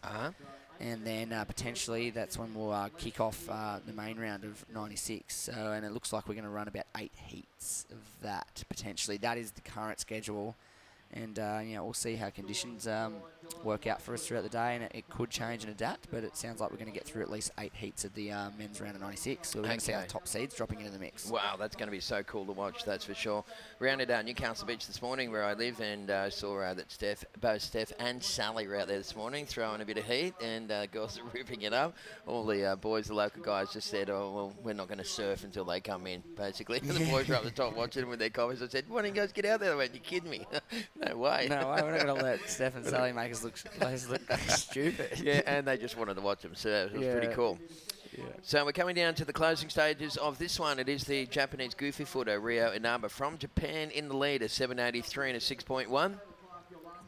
And then potentially that's when we'll kick off the main round of 96. So, and it looks like we're going to run about 8 heats of that, potentially. That is the current schedule. And, we'll see how conditions work out for us throughout the day, and it could change and adapt, but it sounds like we're going to get through at least 8 heats of the men's round of 96. So we're going to see our top seeds dropping into the mix. Wow, that's going to be so cool to watch, that's for sure. Rounded out Newcastle Beach this morning, where I live, and saw that both Steph and Sally were out there this morning throwing a bit of heat, and girls are ripping it up. All the boys, the local guys, just said, oh, well, we're not going to surf until they come in, basically. The boys were up the top watching them with their coffees. I said, why don't you guys get out there? They went, you kidding me? No way. No way, we're not going to let Steph and Sally make us look stupid. Yeah, and they just wanted to watch them surf. It was pretty cool. Yeah. So we're coming down to the closing stages of this one. It is the Japanese goofy footer, Ryo Inaba, from Japan in the lead, a 7.83 and a 6.1.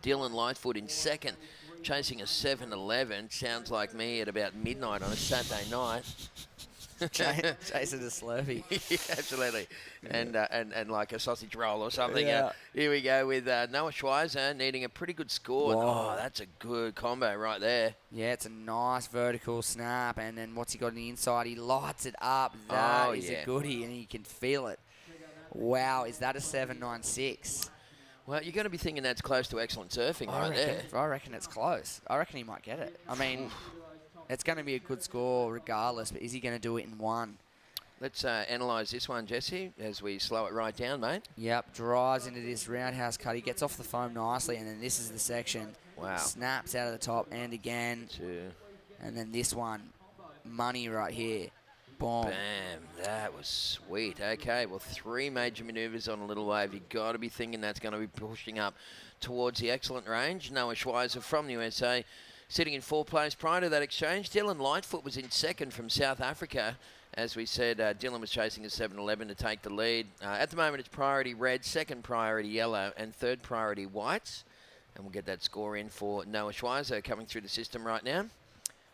Dylan Lightfoot in second, chasing a 7.11. Sounds like me at about midnight on a Saturday night. Chasing a Slurpee. Yeah, absolutely. And like a sausage roll or something. Yeah. Here we go with Noah Schweizer needing a pretty good score. Whoa. Oh, that's a good combo right there. Yeah, it's a nice vertical snap, and then what's he got on the inside? He lights it up. That is a goodie, and you can feel it. Wow, is that a 7.96? Well, you're going to be thinking that's close to excellent surfing there. I reckon it's close. I reckon he might get it. I mean, it's going to be a good score regardless, but is he going to do it in one? Let's analyse this one, Jesse, as we slow it right down, mate. Yep, drives into this roundhouse cut. He gets off the foam nicely, and then this is the section. Wow. Snaps out of the top, and again. 2. And then this one, money right here. Boom. Bam. That was sweet. Okay, well, 3 major manoeuvres on a little wave. You've got to be thinking that's going to be pushing up towards the excellent range. Noah Schweizer from the USA, sitting in 4th place prior to that exchange. Dylan Lightfoot was in second from South Africa. As we said, Dylan was chasing a 7.11 to take the lead. At the moment, it's priority red, second priority yellow, and third priority whites. And we'll get that score in for Noah Schweizer coming through the system right now.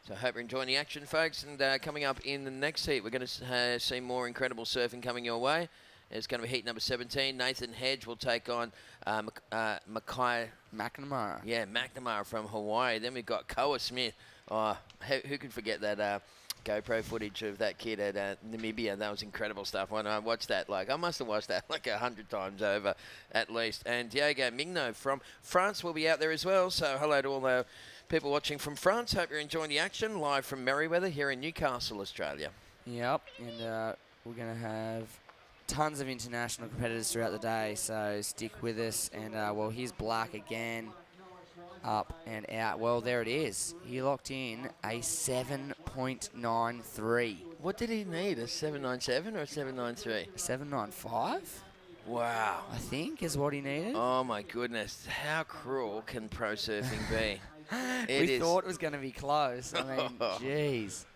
So I hope you're enjoying the action, folks. And coming up in the next heat, we're going to see more incredible surfing coming your way. It's going to be heat number 17. Nathan Hedge will take on Mackay McNamara. Yeah, McNamara from Hawaii. Then we've got Koa Smith. Oh, who could forget that GoPro footage of that kid at Namibia? That was incredible stuff. When I watched that, I must have watched that 100 times over at least. And Diego Migno from France will be out there as well. So hello to all the people watching from France. Hope you're enjoying the action live from Merewether here in Newcastle, Australia. Yep, and we're going to have tons of international competitors throughout the day, so stick with us. And, well, here's Black again, up and out. Well, there it is. He locked in a 7.93. What did he need? A 797 or a 793? 795, Wow. I think, is what he needed. Oh my goodness! How cruel can pro surfing be? We thought it was going to be close. I mean, jeez,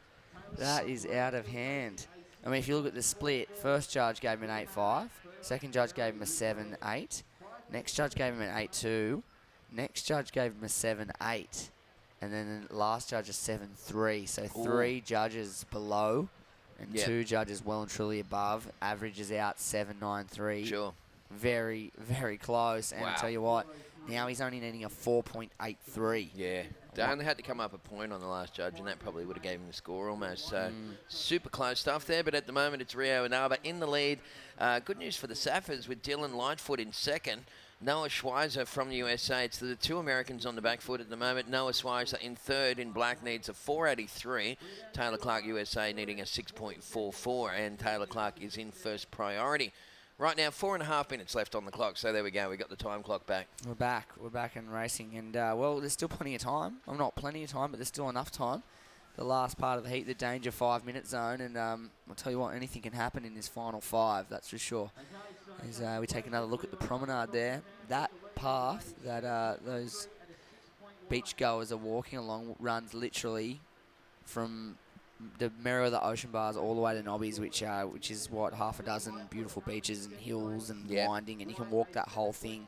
that is out of hand. I mean, if you look at the split, first judge gave him an 8.5, second judge gave him a 7.8, next judge gave him an 8.2, next judge gave him a 7.8, and then the last judge a 7.3. So 3 judges below and 2 judges well and truly above. Averages out 7.93. Sure. Very, very close. And Wow. I tell you what, now he's only needing a 4.83. Yeah. Darren had to come up a point on the last judge, and that probably would have gave him the score almost. So super close stuff there. But at the moment, it's Rio and Arba in the lead. Good news for the Saffers with Dylan Lightfoot in second. Noah Schweizer from the USA. It's the 2 Americans on the back foot at the moment. Noah Schweizer in third. In black needs a 4.83. Taylor Clark USA needing a 6.44. And Taylor Clark is in first priority. Right now, 4.5 minutes left on the clock. So there we go. We got the time clock back. We're back. We're back and racing. And, well, there's still plenty of time. Well, not plenty of time, but there's still enough time. The last part of the heat, the danger 5-minute zone. And I'll tell you what, anything can happen in this final 5, that's for sure. As we take another look at the promenade there. That path that those beachgoers are walking along runs literally from the Merewether Ocean Bars all the way to Nobby's, which is what, half a dozen beautiful beaches and hills and winding, and you can walk that whole thing.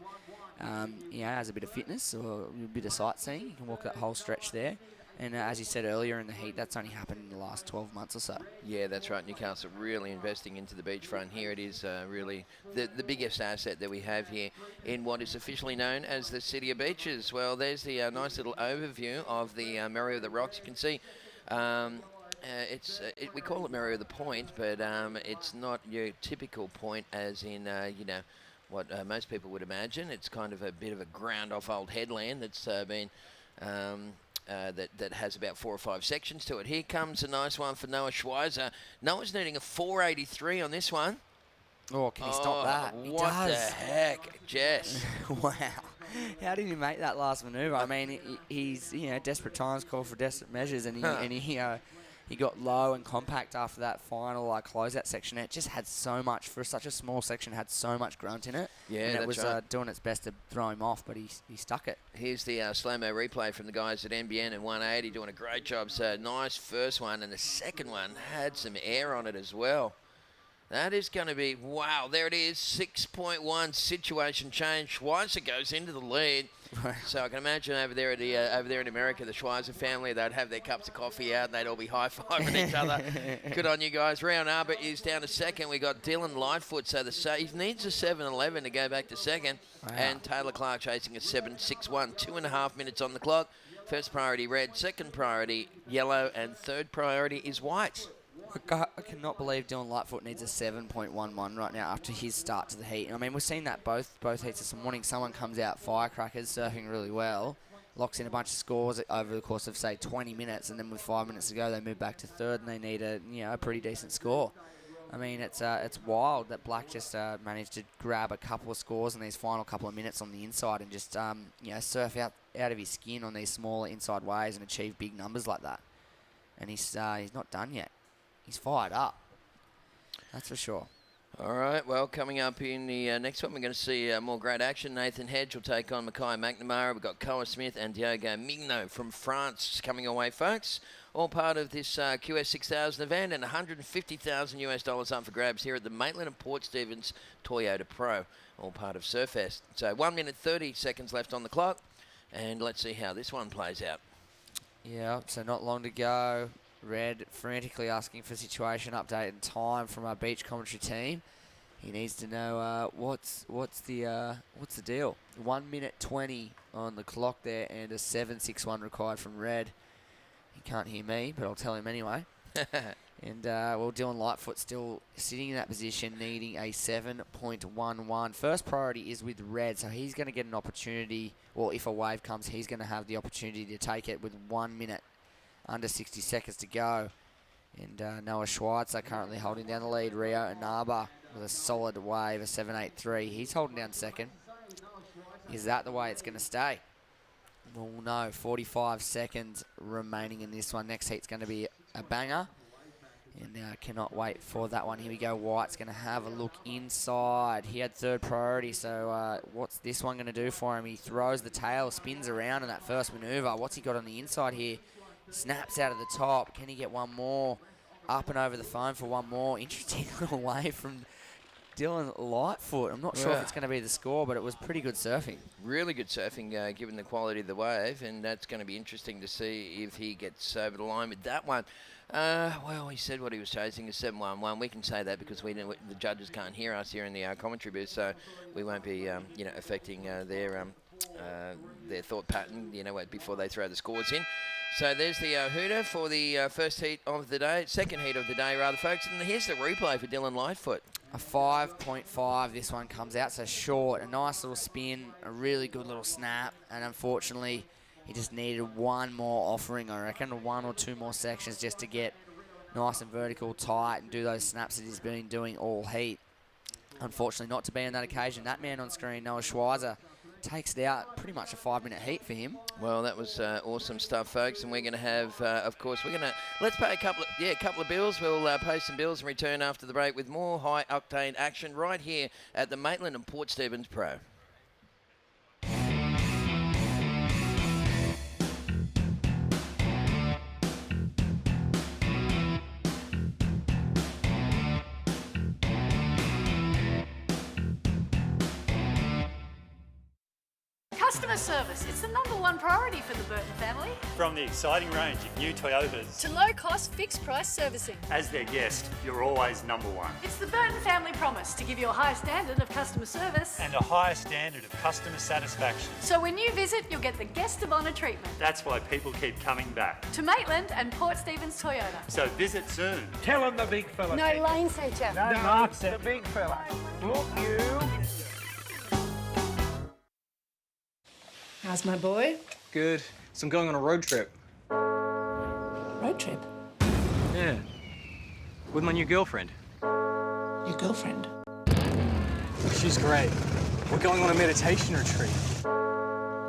As a bit of fitness or a bit of sightseeing, you can walk that whole stretch there. And as you said earlier in the heat, that's only happened in the last 12 months or so. Yeah, that's right. Newcastle really investing into the beachfront here. It is really the biggest asset that we have here in what is officially known as the City of Beaches. Well, there's the nice little overview of the Merewether Rocks. You can see we call it Merewether Point, but it's not your typical point as in, what most people would imagine. It's kind of a bit of a ground-off old headland that's been... that has about 4 or 5 sections to it. Here comes a nice one for Noah Schweizer. Noah's needing a 4.83 on this one. Oh, can he stop that? He What does. the heck, Jess? Wow. How did he make that last manoeuvre? I mean, he's, desperate times call for desperate measures, and he got low and compact after that final closeout section. It just had so much, for such a small section, had so much grunt in it. Yeah, and it was right. doing its best to throw him off, but he stuck it. Here's the slow-mo replay from the guys at NBN and 180 doing a great job. So nice first one, and the second one had some air on it as well. That is going to be, wow, there it is, 6.1 situation change. Schweizer goes into the lead. So I can imagine over there in America, the Schweizer family, they'd have their cups of coffee out and they'd all be high-fiving each other. Good on you guys. Rio Arba is down to second. We got Dylan Lightfoot. So he needs a 7.11 to go back to second. Wow. And Taylor Clark chasing a 7.61. 2.5 minutes on the clock. First priority red, second priority yellow, and third priority is white. I cannot believe Dylan Lightfoot needs a 7.11 right now after his start to the heat. I mean, we've seen that both heats this morning. Someone comes out firecrackers, surfing really well, locks in a bunch of scores over the course of, say, 20 minutes, and then with 5 minutes to go, they move back to third, and they need a pretty decent score. I mean, it's wild that Black just managed to grab a couple of scores in these final couple of minutes on the inside and just surf out of his skin on these smaller inside waves and achieve big numbers like that. And he's not done yet. He's fired up. That's for sure. All right, well, coming up in the next one, we're going to see more great action. Nathan Hedge will take on Mackay McNamara. We've got Koa Smith and Diogo Migno from France coming away, folks. All part of this QS 6000 event, and $150,000 up for grabs here at the Maitland and Port Stephens Toyota Pro. All part of Surfest. So 1 minute 30 seconds left on the clock, and let's see how this one plays out. Yeah, so not long to go. Red frantically asking for situation update and time from our beach commentary team. He needs to know what's the deal. 1 minute 20 on the clock there, and a 7.61 required from Red. He can't hear me, but I'll tell him anyway. And Dylan Lightfoot still sitting in that position, needing a 7.11. First priority is with Red, so he's going to get an opportunity. Well, if a wave comes, he's going to have the opportunity to take it with 1 minute. Under 60 seconds to go. And Noah Schweitzer currently holding down the lead. Rio and Arba with a solid wave, a 7.83. He's holding down second. Is that the way it's going to stay? Well, no. 45 seconds remaining in this one. Next heat's going to be a banger. And cannot wait for that one. Here we go. White's going to have a look inside. He had third priority, so what's this one going to do for him? He throws the tail, spins around in that first maneuver. What's he got on the inside here? Snaps out of the top. Can he get one more? Up and over the phone for one more. Interesting little wave from Dylan Lightfoot. I'm not sure if it's going to be the score, but it was pretty good surfing. Really good surfing, given the quality of the wave, and that's going to be interesting to see if he gets over the line with that one. Well, he said what he was chasing is 7.11. We can say that because the judges can't hear us here in the commentary booth, so we won't be, affecting their thought pattern, before they throw the scores in. So there's the hooter for the first heat of the day, second heat of the day, rather, folks. And here's the replay for Dylan Lightfoot. A 5.5, this one comes out, so short. A nice little spin, a really good little snap, and unfortunately, he just needed one more offering, I reckon, one or two more sections just to get nice and vertical, tight, and do those snaps that he's been doing all heat. Unfortunately, not to be on that occasion. That man on screen, Noah Schweizer, takes it out. Pretty much a 5-minute heat for him. Well, that was awesome stuff, folks. And we're going to have, of course, let's pay a couple of bills. We'll pay some bills and return after the break with more high-octane action right here at the Maitland and Port Stephens Pro. Customer service, it's the #1 priority for the Burton family. From the exciting range of new Toyotas, To low-cost, fixed-price servicing. as their guest, you're always #1. It's the Burton family promise to give you a high standard of customer service. And a higher standard of customer satisfaction. So when you visit, you'll get the guest of honour treatment. That's why people keep coming back. To Maitland and Port Stephens Toyota. So visit soon. Tell him the big fella. No lane centre. No, Mark the big fella. Look, you. How's my boy? Good. So I'm going on a road trip. Road trip. Yeah. With my new girlfriend. Your girlfriend? She's great. We're going on a meditation retreat.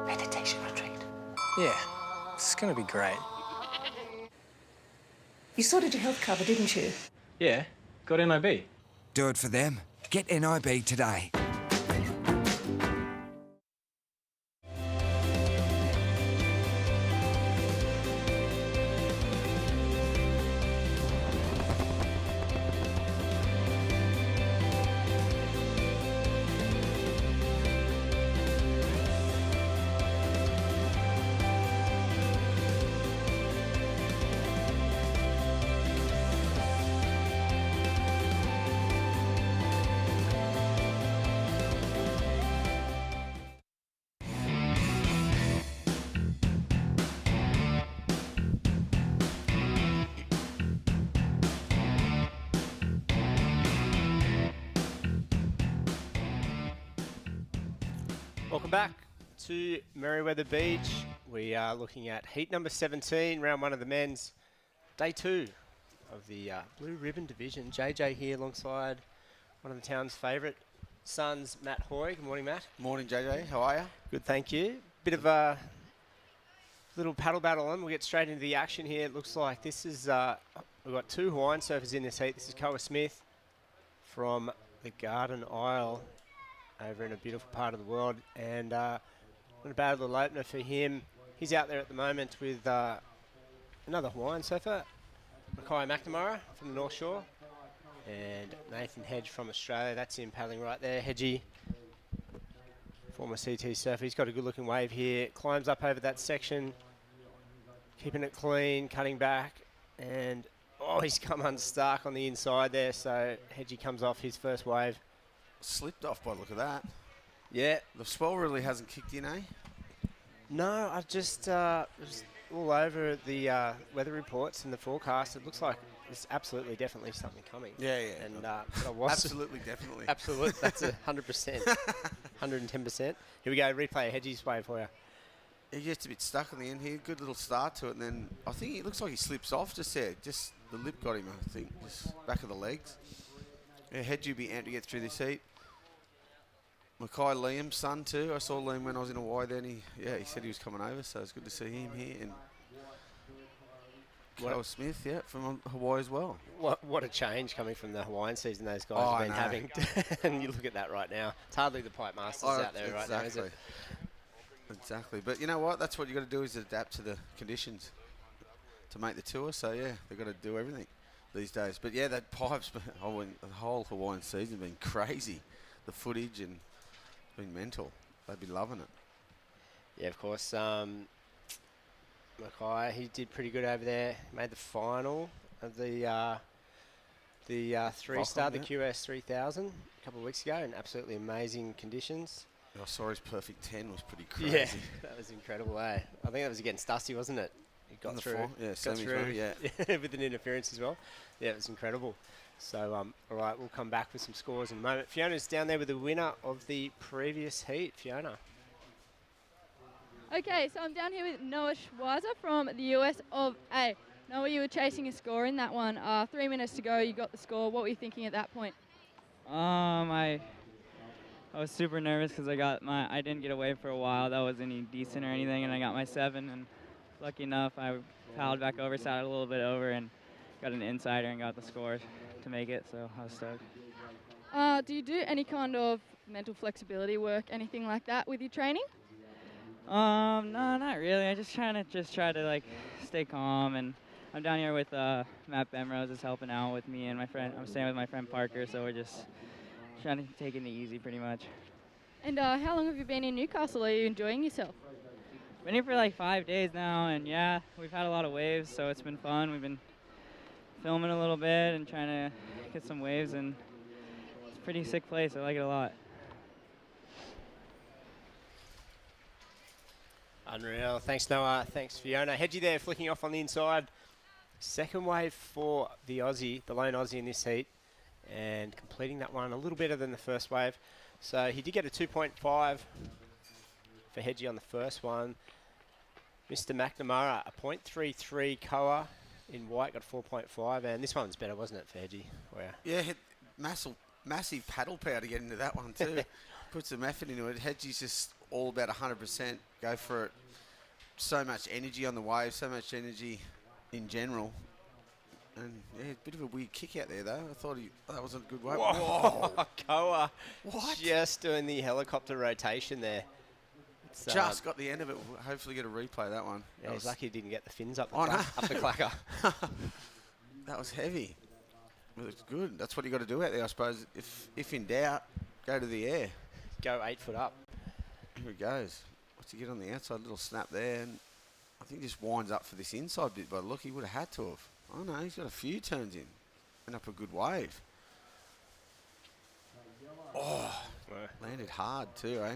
Meditation retreat. Yeah. It's gonna be great. You sorted your health cover, didn't you? Yeah. Got NIB. Do it for them. Get NIB today. Welcome back to Merewether Beach. We are looking at heat number 17, round one of the men's, day 2 of the Blue Ribbon Division. JJ here alongside one of the town's favourite sons, Matt Hoy. Good morning, Matt. Morning, JJ. How are you? Good, thank you. Bit of a little paddle battle on. We'll get straight into the action here. It looks like this is, we've got 2 Hawaiian surfers in this heat. This is Koa Smith from the Garden Isle over in a beautiful part of the world, and a bad little opener for him. He's out there at the moment with another Hawaiian surfer, Mackay McNamara from the North Shore, and Nathan Hedge from Australia. That's him paddling right there. Hedgie, former CT surfer. He's got a good looking wave here. Climbs up over that section, keeping it clean, cutting back, and he's come unstuck on the inside there, so Hedgie comes off his first wave. Slipped off by the look of that. Yeah. The swell really hasn't kicked in, eh? No, I've just was all over the weather reports and the forecast. It looks like there's absolutely, definitely something coming. Yeah. And but I was absolutely, definitely. Absolutely, that's 100%, 110%. Here we go. Replay Hedgie's wave for you. He gets a bit stuck on the end here. Good little start to it, and then I think it looks like he slips off just there. Just the lip got him, I think. Just back of the legs. Yeah, Hedgie be amped to get through this heat. Mackay Liam's son too. I saw Liam when I was in Hawaii then. He said he was coming over, so it's good to see him here. And Cole Smith, from Hawaii as well. What a change coming from the Hawaiian season those guys have been having. And you look at that right now. It's hardly the Pipe Masters out there right now, is it? Exactly. But you know what? That's what you got to do is adapt to the conditions to make the tour. So, yeah, they've got to do everything these days. But, yeah, that Pipe's been, the whole Hawaiian season has been crazy. The footage and been mental. They'd be loving it. Yeah, of course. Mackay, he did pretty good over there. Made the final of the three-star, the QS 3000 a couple of weeks ago in absolutely amazing conditions. I saw his perfect 10 was pretty crazy. Yeah, that was incredible, I think that was against Dusty, wasn't it? He got through. Got through with an interference as well. Yeah, it was incredible. So, all right, we'll come back with some scores in a moment. Fiona's down there with the winner of the previous heat. Fiona. Okay, so I'm down here with Noah Schweizer from the US of A. Noah, you were chasing a score in that one. 3 minutes to go, you got the score. What were you thinking at that point? I was super nervous because I didn't get a wave for a while. That wasn't any decent or anything, and I got my 7. And lucky enough, I paddled back over, sat a little bit over, and got an insider and got the score to make it. So I was stoked. Do you do any kind of mental flexibility work, anything like that, with your training? No, not really. I just try to like stay calm, and I'm down here with Matt Bemrose is helping out with me and my friend. I'm staying with my friend Parker, so we're just trying to take it easy pretty much. And how long have you been in Newcastle? Are you enjoying yourself? Been here for like 5 days now, and yeah, we've had a lot of waves, so it's been fun. We've been filming a little bit and trying to get some waves, and it's a pretty sick place. I like it a lot. Unreal. Thanks, Noah. Thanks, Fiona. Hedgie there flicking off on the inside. Second wave for the Aussie, the lone Aussie in this heat, and completing that one a little better than the first wave. So he did get a 2.5 for Hedgie on the first one. Mr. McNamara, a 0.33 Koa in white, got 4.5, and this one's better, wasn't it, for Hedgie? Wow. Yeah, massive paddle power to get into that one too. Put some effort into it. Hedgie's just all about 100%. Go for it. So much energy on the wave, so much energy in general. And yeah, a bit of a weird kick out there though. I thought that was a good wave. Whoa. Koa. What? Just doing the helicopter rotation there. Just got the end of it. We'll hopefully get a replay of that one. Yeah, he's lucky he didn't get the fins up the, up the clacker. That was heavy. Well, it's good. That's what you got to do out there, I suppose. If in doubt, go to the air. Go 8 foot up. Here he goes. What's he get on the outside? Little snap there. And I think he just winds up for this inside bit. But look, he would have had to have. Oh no, he's got a few turns in. And up a good wave. Oh, landed hard too, eh?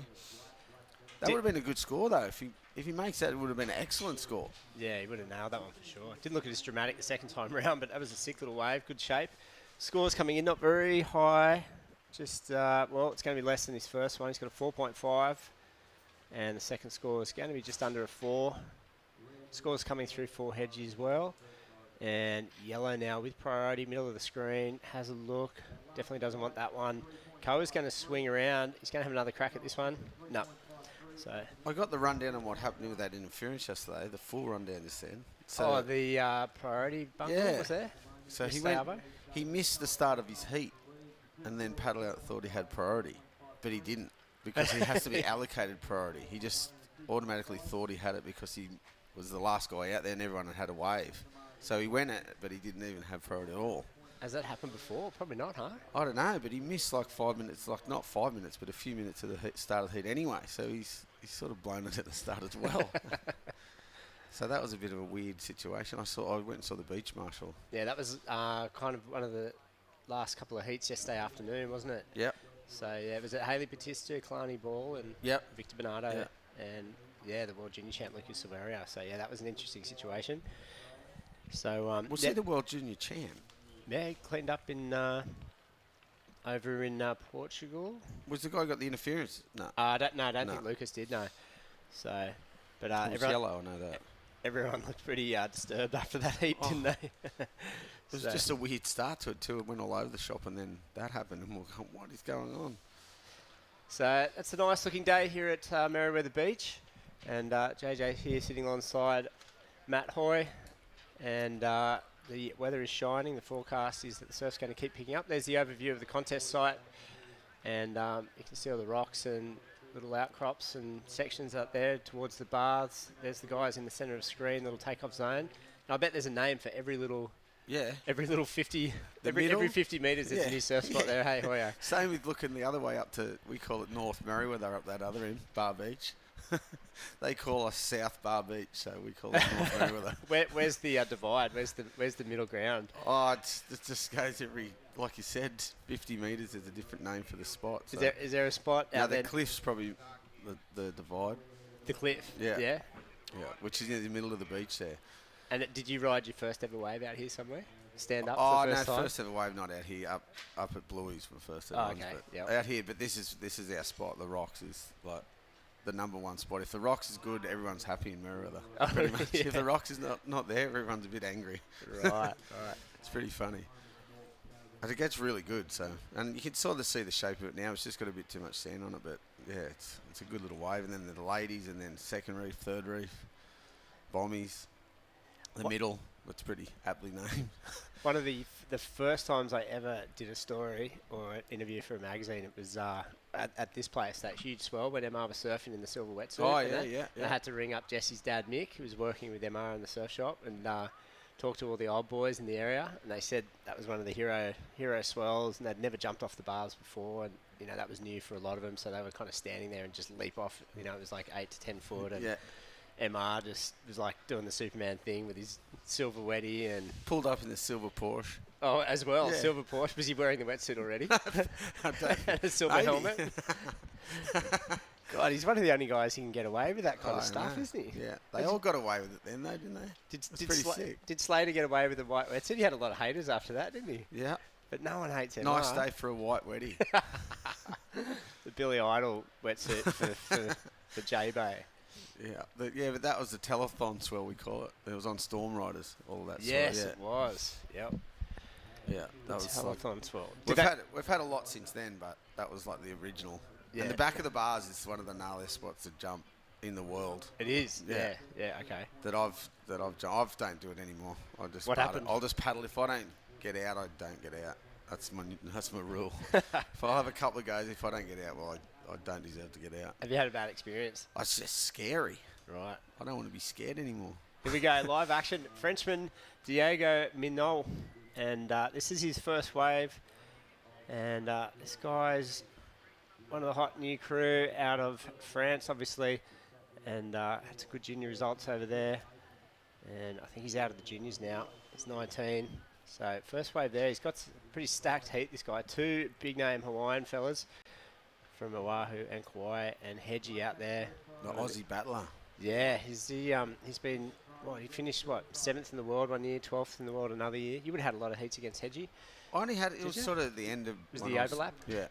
That would have been a good score though. If he makes that, it would have been an excellent score. Yeah, he would have nailed that one for sure. Didn't look as dramatic the second time round, but that was a sick little wave. Good shape. Scores coming in, not very high. Just, well, it's going to be less than his first one. He's got a 4.5. And the second score is going to be just under a 4. Scores coming through for Hedgie as well. And yellow now with priority, middle of the screen. Has a look. Definitely doesn't want that one. Koa's going to swing around. He's going to have another crack at this one. No. So I got the rundown on what happened with that interference yesterday, the full rundown just then. So the priority bunker was there? So he missed the start of his heat and then paddle out thought he had priority, but he didn't because he has to be allocated priority. He just automatically thought he had it because he was the last guy out there and everyone had a wave. So he went at it, but he didn't even have priority at all. Has that happened before? Probably not, huh? I don't know, but he missed like 5 minutes, like not 5 minutes, but a few minutes of the start of the heat anyway. So he's sort of blown it at the start as well. So that was a bit of a weird situation. I went and saw the beach marshal. Yeah, that was kind of one of the last couple of heats yesterday afternoon, wasn't it? Yep. So yeah, it was Haley Batista, Kalani Ball, and Victor Bernardo, and the World Junior Champ Lucas Silverio. So yeah, that was an interesting situation. So was he the World Junior Champ? Yeah, he cleaned up in over in Portugal. Was the guy who got the interference? No. I don't think Lucas did. No. So, but it was yellow. I know that. Everyone looked pretty disturbed after that heat, didn't they? It was So- just a weird start to it too. It went all over the shop, and then that happened, and we're going, what is going on? So it's a nice looking day here at Merewether Beach, and JJ here sitting alongside Matt Hoy, and the weather is shining. The forecast is that the surf's going to keep picking up. There's the overview of the contest site, and you can see all the rocks and little outcrops and sections out there towards the baths. There's the guys in the centre of the screen, little takeoff zone. And I bet there's a name for every little 50, every 50 metres there's a new surf spot there. Hey, Hoya. Same with looking the other way up to, we call it North Merewether up that other end, Bar Beach. They call us South Bar Beach, so we call it North Merewether. Where's the divide? Where's the middle ground? Oh, it just goes every, like you said, 50 metres is a different name for the spot. So. Is there a spot Now out there? the cliff's probably the divide. The cliff? Yeah. Yeah? Yeah, which is in the middle of the beach there. And did you ride your first ever wave out here somewhere? Stand up Oh for the no, first time? first ever wave not out here. Up at Bluey's for the first ever Oh, ones, okay, but yep. out here. But this is our spot. The Rocks is like the #1 spot. If the Rocks is good, everyone's happy in Merewether. Oh, Pretty much. yeah. If the Rocks is not there, everyone's a bit angry. Right. It's pretty funny. But it gets really good. So, and you can sort of see the shape of it now. It's just got a bit too much sand on it, but yeah, it's a good little wave. And then the ladies, and then second reef, third reef, bombies, the middle. That's pretty aptly named. One of the first times I ever did a story or an interview for a magazine, it was at this place, that huge swell when MR was surfing in the silver wetsuit. Oh, and yeah, that. yeah, And I had to ring up Jesse's dad, Mick, who was working with MR in the surf shop, and talk to all the old boys in the area, and they said that was one of the hero swells, and they'd never jumped off the bars before, and that was new for a lot of them, so they were kind of standing there and just leap off. It was like 8 to 10 foot, and MR just was like doing the Superman thing with his silver wetty and pulled up in the silver Porsche. Oh, as well, Yeah. silver Porsche. Was he wearing the wetsuit already? And a silver helmet. God, he's one of the only guys who can get away with that kind of stuff, isn't he? Yeah, they all got away with it then, though, didn't they? It's pretty sick. Did Slater get away with the white wetsuit? He had a lot of haters after that, didn't he? Yeah. But no one hates him. Nice day for a white wetty. The Billy Idol wetsuit for J-Bay. Yeah, but that was the telethon swell, we call it. It was on Storm Riders, all of that Yes, sort of, it was. Yep. Yeah, that was telethon swell. We've had a lot since then, but that was like the original. Yeah. And the back of the bars is one of the gnarliest spots to jump in the world. It is. Yeah. Okay. That I've jumped. I don't do it anymore. I just What happened? I'll just paddle. If I don't get out, I don't get out. That's my rule. If I have a couple of goes, if I don't get out, well, I don't deserve to get out. Have you had a bad experience? It's just scary. Right. I don't want to be scared anymore. Here we go, live action. Frenchman Diego Minot, and this is his first wave. And this guy's one of the hot new crew out of France, obviously, and had some good junior results over there. And I think he's out of the juniors now. He's 19. So first wave there. He's got a pretty stacked heat, this guy. 2 big-name Hawaiian fellas from Oahu and Kauai, and Hedgie out there. The Aussie battler. Yeah, he's been, he finished, 7th in the world one year, 12th in the world another year. You would have had a lot of heats against Hedgie. I only had, it was sort of at the end of... Was the overlap? Yeah.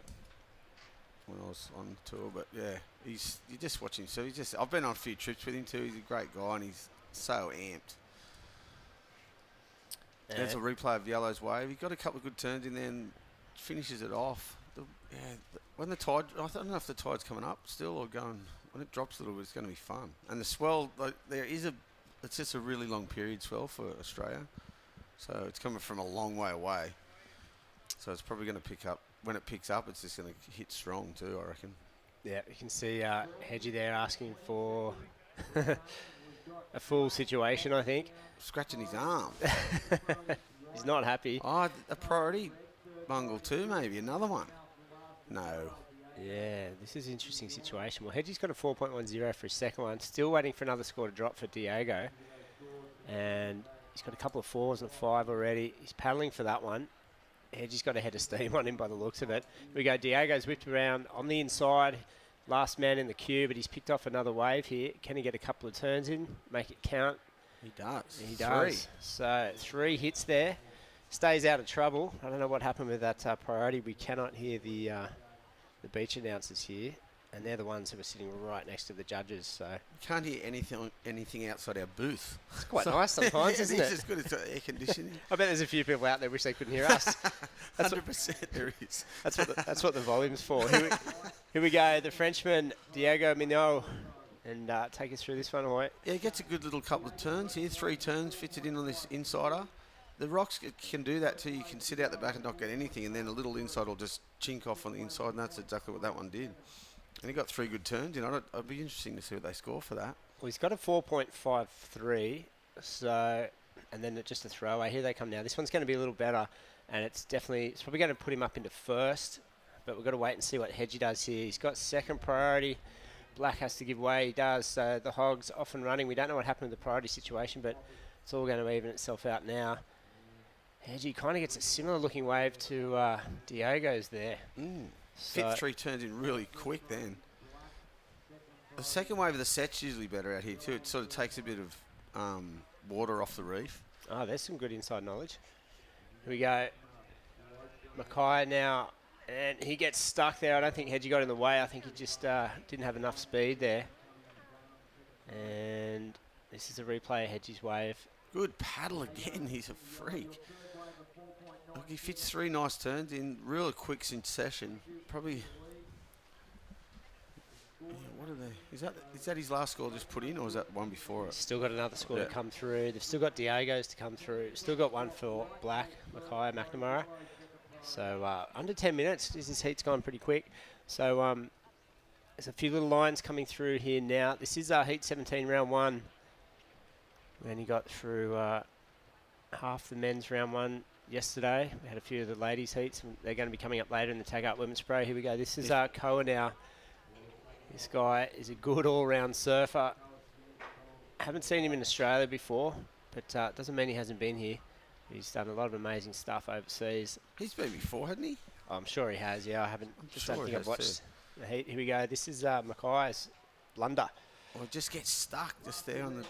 When I was on tour, but yeah, you just watch him. So I've been on a few trips with him too. He's a great guy, and he's so amped. There's a replay of Yellow's wave. He got a couple of good turns in there and finishes it off. When the tide, I don't know if the tide's coming up still or going. When it drops a little bit, it's going to be fun. And the swell, it's just a really long period swell for Australia. So it's coming from a long way away. So it's probably going to pick up. When it picks up, it's just going to hit strong too, I reckon. Yeah, you can see Hedgie there asking for a full situation, I think. Scratching his arm. He's not happy. Oh, a priority bungle too, maybe. Another one. No. Yeah, this is an interesting situation. Well, Hedgie's got a 4.10 for his second one. Still waiting for another score to drop for Diego. And he's got a couple of 4s and a 5 already. He's paddling for that one. Hedgie's got a head of steam on him by the looks of it. Here we go. Diego's whipped around on the inside. Last man in the queue, but he's picked off another wave here. Can he get a couple of turns in? Make it count? He does. He does. 3. So 3 hits there. Stays out of trouble. I don't know what happened with that priority. We cannot hear the beach announcers here. And they're the ones who are sitting right next to the judges. So You can't hear anything outside our booth. it's quite nice sometimes, isn't it? It's as good as air conditioning. I bet there's a few people out there wish they couldn't hear us. 100% there is. That's what the volume's for. Here we go. The Frenchman, Diego Minot. And take us through this one, Hoy. Yeah, he gets a good little couple of turns here. 3 turns, fits it in on this insider. The rocks can do that too. You can sit out the back and not get anything, and then a little inside will just chink off on the inside, and that's exactly what that one did. And he got 3 good turns in. I'd be interesting to see what they score for that. Well, he's got a 4.53, so, and then just a throwaway. Here they come now. This one's going to be a little better, and it's probably going to put him up into first, but we've got to wait and see what Hedgie does here. He's got second priority. Black has to give way. He does. So the Hog's off and running. We don't know what happened with the priority situation, but it's all going to even itself out now. Hedgie kind of gets a similar looking wave to Diego's there. Fit 3 turns in really quick then. The second wave of the set's usually better out here too. It sort of takes a bit of water off the reef. Oh, there's some good inside knowledge. Here we go. Mackay now, and he gets stuck there. I don't think Hedgie got in the way. I think he just didn't have enough speed there. And this is a replay of Hedgie's wave. Good paddle again. He's a freak. Look, he fits 3 nice turns in real quick succession. Probably. Yeah, what are they? Is that his last score just put in, or is that one before it? Still got another score to come through. They've still got Diego's to come through. Still got one for Black, Mackay, McNamara. So under 10 minutes. This heat's gone pretty quick. So there's a few little lines coming through here now. This is Heat 17, round 1. And he got through half the men's round 1 yesterday. We had a few of the ladies' heats, and they're going to be coming up later in the Taggart Women's Pro. Here we go. This is Koa now. This guy is a good all-round surfer. Haven't seen him in Australia before, but doesn't mean he hasn't been here. He's done a lot of amazing stuff overseas. He's been before, hasn't he? I'm sure he has, yeah. I haven't. Sure don't think I've watched the heat. Here we go. This is Mackay's blunder. Well, it just gets stuck just there on the,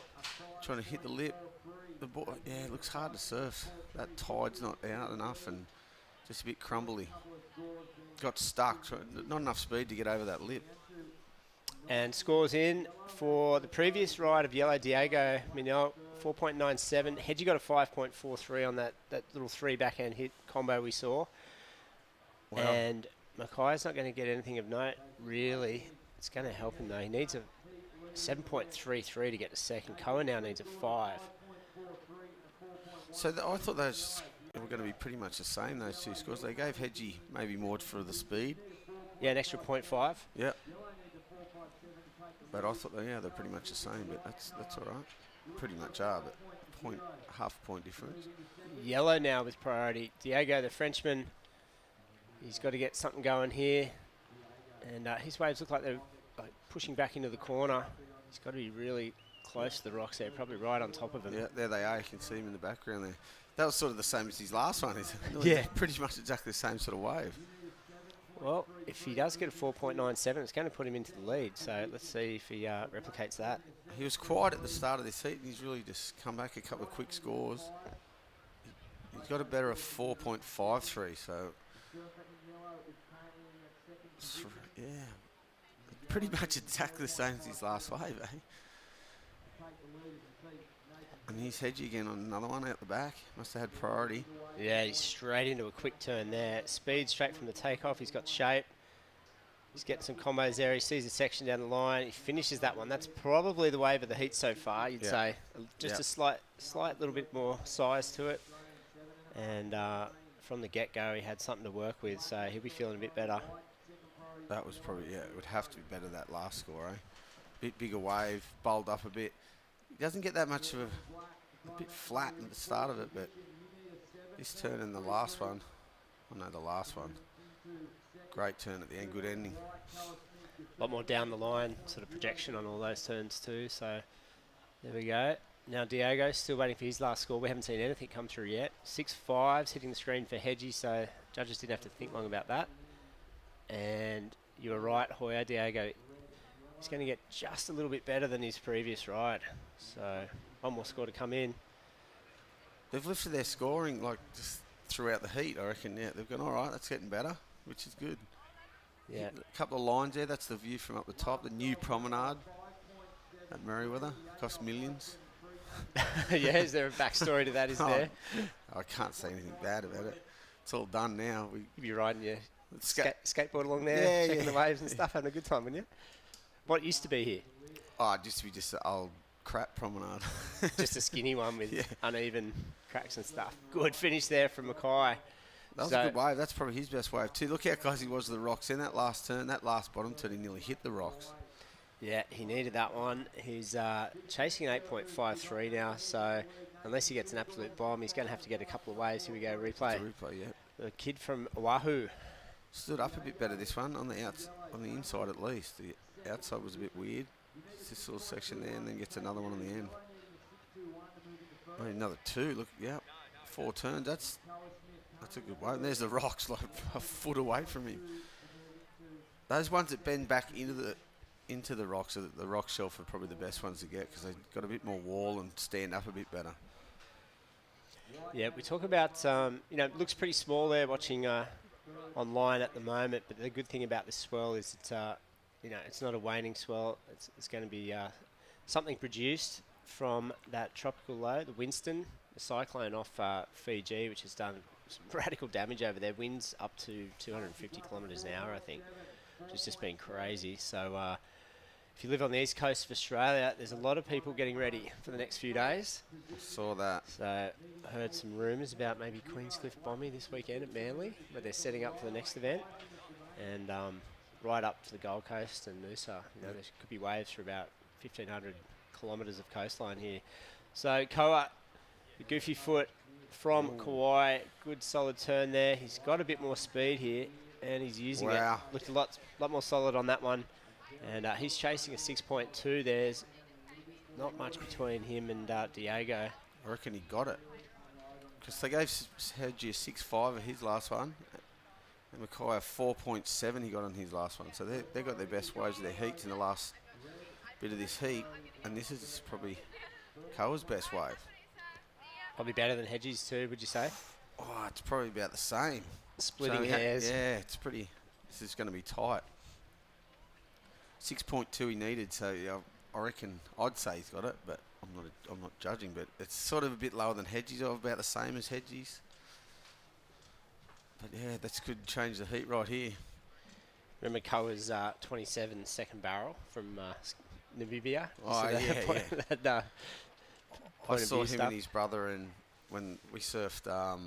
trying to hit the lip. The ball, yeah, it looks hard to surf. That tide's not out enough and just a bit crumbly. Got stuck, not enough speed to get over that lip. And scores in for the previous ride of Yellow Diego Minot, 4.97. Hedgie got a 5.43 on that little 3 backhand hit combo we saw. Wow. And Mackay's not going to get anything of note, really. It's going to help him, though. He needs a 7.33 to get to second. Koa now needs a 5. So I thought those were going to be pretty much the same, those 2 scores. They gave Hedgie maybe more for the speed. Yeah, an extra 0.5. Yeah. But I thought, they're pretty much the same, but that's all right. Pretty much are, but half a point difference. Yellow now with priority. Diego, the Frenchman, he's got to get something going here. And his waves look like they're pushing back into the corner. He's got to be really close to the rocks there, probably right on top of him. Yeah, there they are. You can see him in the background there. That was sort of the same as his last one, isn't it? Yeah. Pretty much exactly the same sort of wave. Well, if he does get a 4.97, it's going to put him into the lead. So let's see if he replicates that. He was quiet at the start of this heat, and he's really just come back a couple of quick scores. He's got a better of 4.53, so yeah, pretty much exactly the same as his last wave, eh? And he's Hedgie again on another one out the back. Must have had priority. Yeah, he's straight into a quick turn there. Speed straight from the takeoff. He's got shape. He's getting some combos there. He sees the section down the line. He finishes that one. That's probably the wave of the heat so far, you'd say. Just a slight little bit more size to it. And from the get-go, he had something to work with, so he'll be feeling a bit better. That was probably, it would have to be better that last score, eh? Bit bigger wave, bowled up a bit. He doesn't get that much of a bit flat at the start of it, but this turn and the last one, the last one, great turn at the end, good ending. A lot more down the line, sort of projection on all those turns too, so there we go. Now Diego still waiting for his last score. We haven't seen anything come through yet. 6.5s hitting the screen for Hedgie, so judges didn't have to think long about that. And you were right, Hoya, Diego, he's going to get just a little bit better than his previous ride. So one more score to come in. They've lifted their scoring just throughout the heat, I reckon. Yeah, they've gone, all right, that's getting better, which is good. Yeah. A couple of lines there. That's the view from up the top. The new promenade at Merewether. Cost millions. Yeah, is there a backstory to that, is there? I can't say anything bad about it. It's all done now. You'd be riding your skateboard along there, checking the waves and stuff, having a good time, wouldn't you? What used to be here? Oh, it used to be just an old crap promenade. Just a skinny one with uneven cracks and stuff. Good finish there from Mackay. That was a good wave. That's probably his best wave too. Look how close he was to the rocks in that last turn. That last bottom turn, he nearly hit the rocks. Yeah, he needed that one. He's chasing an 8.53 now, so unless he gets an absolute bomb, he's going to have to get a couple of waves. Here we go, replay. The kid from Oahu. Stood up a bit better this one on the inside at least. The outside was a bit weird. It's this little section there, and then gets another one on the end. Oh, another two. Look, yeah, 4 turns. That's a good one. And there's the rocks, like a foot away from him. Those ones that bend back into the rocks, the rock shelf are probably the best ones to get because they've got a bit more wall and stand up a bit better. Yeah, we talk about, it looks pretty small there watching online at the moment, but the good thing about this swell is it's not a waning swell. It's going to be something produced from that tropical low, the Winston, the cyclone off Fiji, which has done some radical damage over there. Winds up to 250 kilometres an hour, I think, which has just been crazy. So if you live on the east coast of Australia, there's a lot of people getting ready for the next few days. I saw that. So I heard some rumours about maybe Queenscliff Bombing this weekend at Manly, where they're setting up for the next event. And right up to the Gold Coast and Noosa, there could be waves for about 1,500 kilometres of coastline here. So Koa, the goofy foot from Kauai, good solid turn there. He's got a bit more speed here, and he's using it. Looked a lot more solid on that one. And he's chasing a 6.2. There's not much between him and Diego. I reckon he got it. Because they gave Hedgie a 6.5 of his last one. And Mackay a 4.7 he got on his last one. So they got their best waves of their heats in the last bit of this heat. And this is probably Koa's best wave. Probably better than Hedgie's too, would you say? Oh, it's probably about the same. Splitting hairs. Yeah, it's pretty. This is going to be tight. 6.2 he needed, so yeah, I reckon I'd say he's got it, but I'm not judging. But it's sort of a bit lower than Hedgie's, or about the same as Hedgie's. But yeah, that could change the heat right here. Remember Koa's 27 second barrel from Namibia? Oh yeah. I saw him stuff. and his brother, and when we surfed, I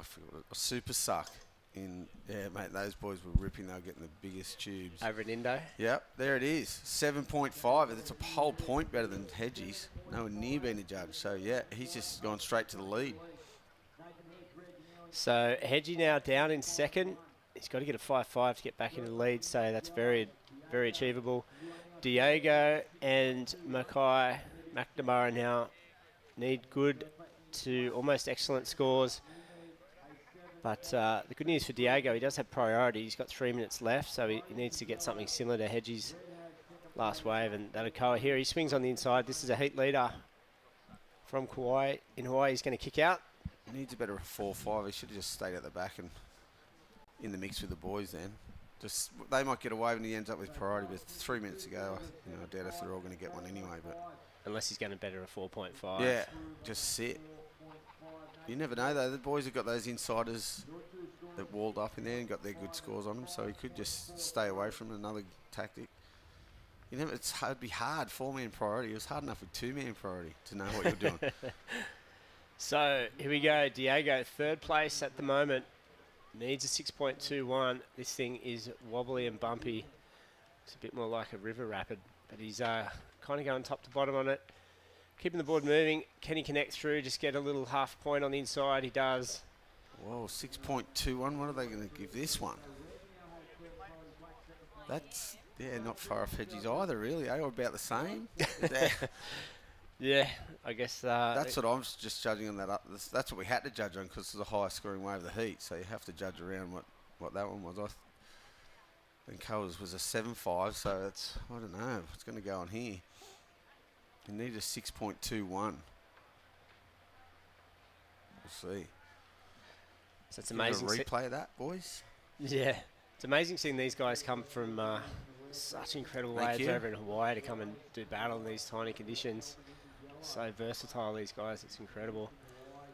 forgot a super suck. Mate, those boys were ripping. They were getting the biggest tubes. Over in Indo? Yep, there it is. 7.5. That's a whole point better than Hedgie's. Nowhere near being a judge. So, yeah, he's just gone straight to the lead. So, Hedgie now down in second. He's got to get a 5.5 to get back into the lead, so that's very, very achievable. Diego and Mackay McNamara now need good to almost excellent scores. But the good news for Diego, he does have priority. He's got 3 minutes left, so he needs to get something similar to Hedgie's last wave. And that'll Koa here. He swings on the inside. This is a heat leader from Kauai. In Hawaii, he's going to kick out. He needs a better 4.5. He should have just stayed at the back and in the mix with the boys then. They might get a wave and he ends up with priority, but 3 minutes to go. I doubt if they're all going to get one anyway. But unless he's going to better a 4.5. Yeah, just sit. You never know, though. The boys have got those insiders that walled up in there and got their good scores on them, so he could just stay away from another tactic. It'd be hard, 4-man priority. It was hard enough with 2-man priority to know what you're doing. So, here we go. Diego, third place at the moment. Needs a 6.21. This thing is wobbly and bumpy. It's a bit more like a river rapid, but he's kind of going top to bottom on it. Keeping the board moving. Can he connect through? Just get a little half point on the inside. He does. Whoa, 6.21. What are they going to give this one? That's, not far off Hedgie's either, really. Or about the same. Yeah, I guess. That's what I'm just judging on that. That's what we had to judge on because it's the highest scoring wave of the heat. So you have to judge around what that one was. I think Koa's was a 7.5, so it's, I don't know. It's going to go on here. You need a 6.21. We'll see. So it's amazing. Replay that, boys. Yeah, It's amazing seeing these guys come from such incredible waves over in Hawaii to come and do battle in these tiny conditions. So versatile, these guys. It's incredible.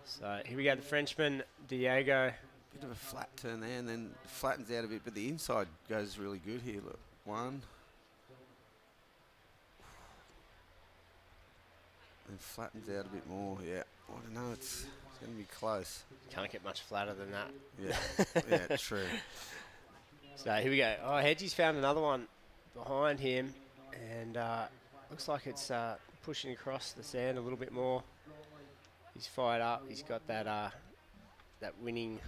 So here we go, the Frenchman, Diego. Bit of a flat turn there, and then flattens out a bit, but the inside goes really good here. Look, 1. And flattens out a bit more, yeah. I don't know, it's going to be close. Can't get much flatter than that. Yeah, yeah, true. So here we go. Oh, Hedgie's found another one behind him, and looks like it's pushing across the sand a little bit more. He's fired up. He's got that that winning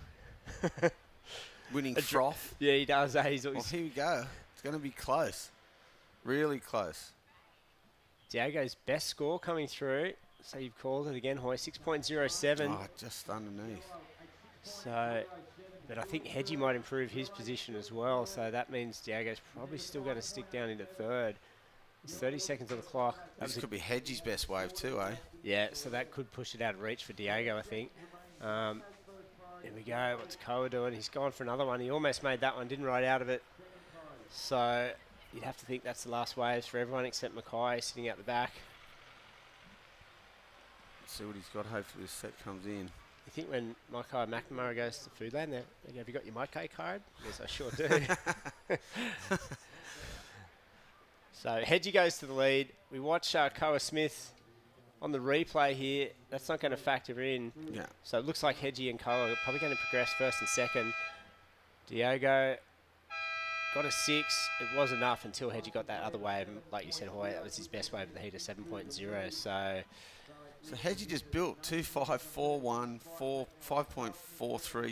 winning froth. Yeah, he does. Well, here we go. It's going to be close. Really close. Diego's best score coming through. So you've called it again, Hoy. 6.07. Oh, just underneath. So, but I think Hedgie might improve his position as well. So that means Diego's probably still going to stick down into third. It's 30 seconds on the clock. This could be Hedgie's best wave too, eh? Yeah, so that could push it out of reach for Diego, I think. Here we go. What's Koa doing? He's gone for another one. He almost made that one, didn't ride out of it. So you'd have to think that's the last waves for everyone except Mackay sitting out the back. Let's see what he's got. Hopefully this set comes in. You think when Mackay McNamara goes to Foodland, they go, have you got your Mackay card? Yes, I sure do. So Hedgie goes to the lead. We watch Koa Smith on the replay here. That's not going to factor in. Yeah. So it looks like Hedgie and Koa are probably going to progress first and second. Diego got a 6. It was enough until Hedgie got that other wave. And like you said, Hoy, that was his best wave of the heat of 7.0. So Hedgie just built 2.541, 5.43,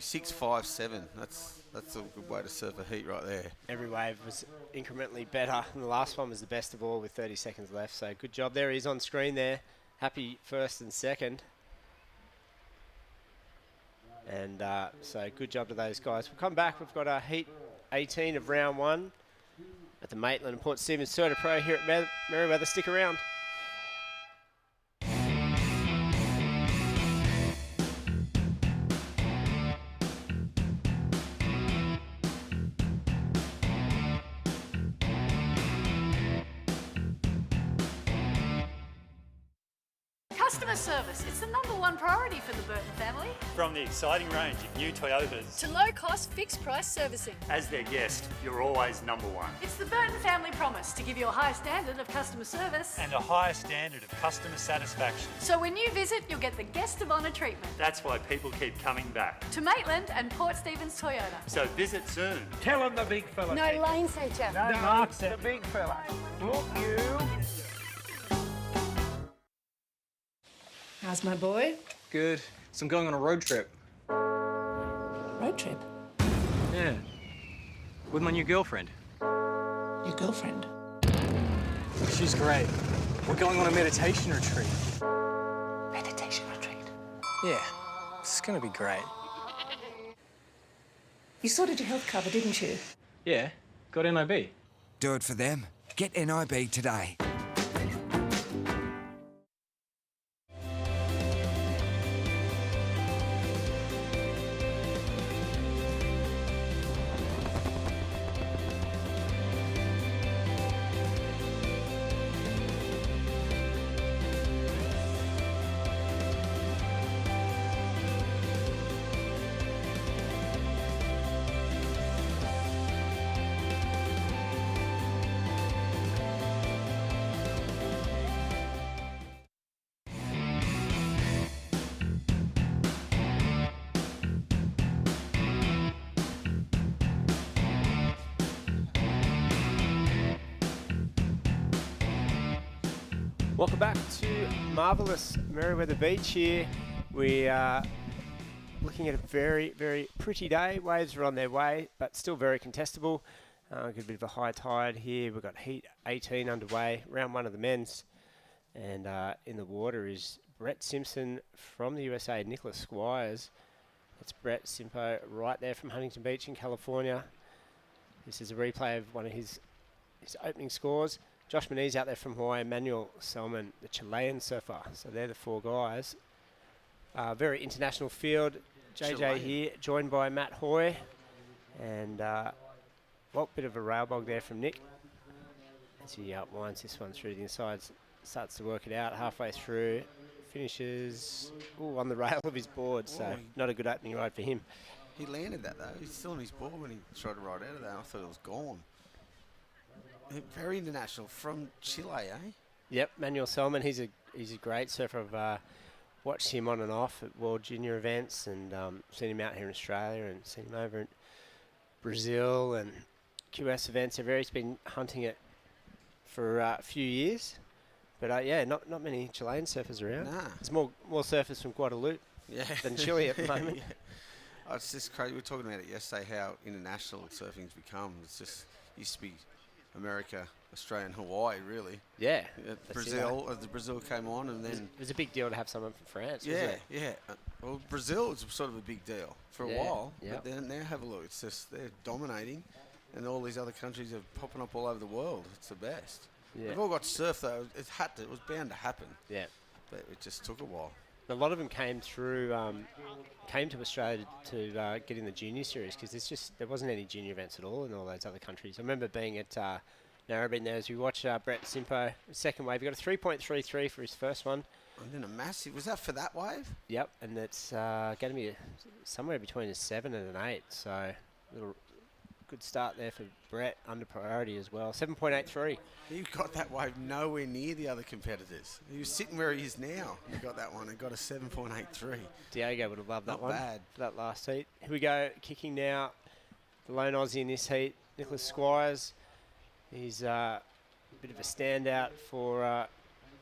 6.57. That's a good way to surf a heat right there. Every wave was incrementally better, and the last one was the best of all with 30 seconds left. So good job there. He's on screen there. Happy first and second. And so good job to those guys. We'll come back. We've got our heat 18 of round 1 at the Maitland and Port Stephens Serta Pro here at Merewether. Stick around. Customer service, it's the #1 priority for the Burton family. From the exciting range of new Toyotas To low-cost, fixed-price servicing. as their guest, you're always #1. It's the Burton family promise to give you a high standard of customer service. And a higher standard of customer satisfaction. So when you visit, you'll get the guest of honour treatment. That's why people keep coming back. To Maitland and Port Stephens Toyota. So visit soon. Tell him the big fella. No lane feature. No, Mark the big fella. Look, you. How's my boy? Good. So I'm going on a road trip. Road trip? Yeah. With my new girlfriend. Your girlfriend? She's great. We're going on a meditation retreat. Meditation retreat? Yeah. It's gonna be great. You sorted your health cover, didn't you? Yeah. Got NIB. Do it for them. Get NIB today. Welcome back to marvellous Merewether Beach here. We are looking at a very, very pretty day. Waves are on their way, but still very contestable. Got a bit of a high tide here. We've got heat 18 underway, round 1 of the men's. And in the water is Brett Simpson from the USA, Nicholas Squires. That's Brett Simpo right there from Huntington Beach in California. This is a replay of one of his opening scores. Josh Manise out there from Hawaii, Manuel Selman, the Chilean surfer. So they're the 4 guys. Very international field. JJ Chilean. here, joined by Matt Hoy. And Well, bit of a rail bog there from Nick. As he winds this one through the inside, starts to work it out halfway through, finishes on the rail of his board, so not a good opening ride for him. He landed that though. He's still on his board when he tried to ride out of that. I thought it was gone. Very international from Chile, eh? Yep, Manuel Selman. He's a great surfer. I've watched him on and off at World Junior events, and seen him out here in Australia, and seen him over in Brazil and QS events. He's been hunting it for a few years, but yeah, not many Chilean surfers around. Nah. There's more surfers from Guadeloupe than Chile at the moment. Yeah. Oh, it's just crazy. We were talking about it yesterday, how international surfing's become. It's just used to be America, Australia, and Hawaii, really. Yeah. Brazil, as the Brazil came on, and then it was a big deal to have someone from France. Yeah, wasn't it? yeah. Well, Brazil was sort of a big deal for a while, but then now have a look. It's just they're dominating, and all these other countries are popping up all over the world. It's the best. Yeah. They've all got surf though. It was bound to happen. Yeah. But it just took a while. A lot of them came through, came to Australia to get in the junior series, because there wasn't any junior events at all in all those other countries. I remember being at Narrabeen there as we watched Brett Simpo, second wave. He got a 3.33 for his first one. And then a massive, was that for that wave? Yep, and it's going to be somewhere between a 7 and an 8, so little good start there for Brett, under priority as well. 7.83. He got that wave nowhere near the other competitors. He was sitting where he is now. He got that one and got a 7.83. Diego would have loved that one. Not bad. For that last heat. Here we go, kicking now. The lone Aussie in this heat, Nicholas Squires. He's a bit of a standout for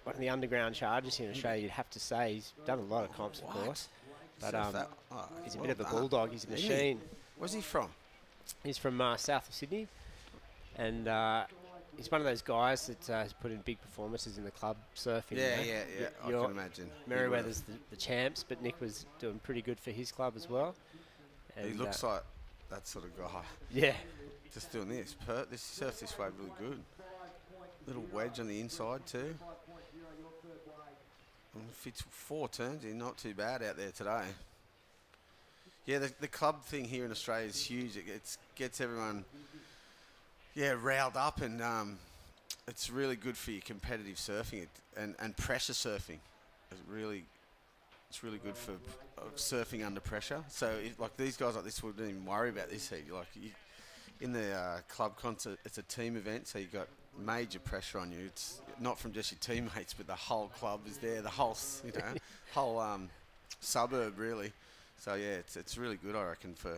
one of the underground charges here in Australia, you'd have to say. He's done a lot of comps, of course. But he's a bit of a bulldog. He's a machine. Where's he from? He's from south of Sydney. And he's one of those guys that has put in big performances in the club surfing. Yeah. I can imagine. Merewether's the champs, but Nick was doing pretty good for his club as well. And he looks like that sort of guy. Yeah. Just doing this. This surf this way really good. Little wedge on the inside too. And fits 4 turns in, not too bad out there today. Yeah, the club thing here in Australia is huge. It gets everyone, riled up, and it's really good for your competitive surfing and pressure surfing. It's really good for surfing under pressure. So like these guys like this wouldn't even worry about this heat. In the club concert, it's a team event, so you got major pressure on you. It's not from just your teammates, but the whole club is there, the whole whole suburb really. So yeah, it's really good, I reckon, for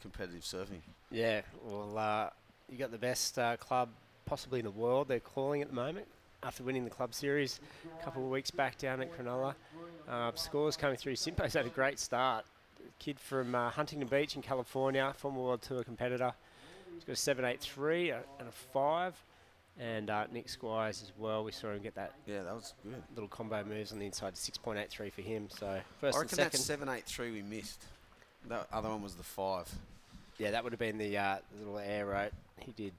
competitive surfing. Yeah, well, you got the best club possibly in the world, they're calling at the moment, after winning the club series a couple of weeks back down at Cronulla. Scores coming through. Simpo's had a great start. Kid from Huntington Beach in California, former World Tour competitor. He's got a 7.83 and a 5. And Nick Squires as well. We saw him get that. Yeah, that was good. Little combo moves on the inside. 6.83 for him. So first I reckon and second. that 7.83 we missed. That other one was the 5. Yeah, that would have been the little air rote he did.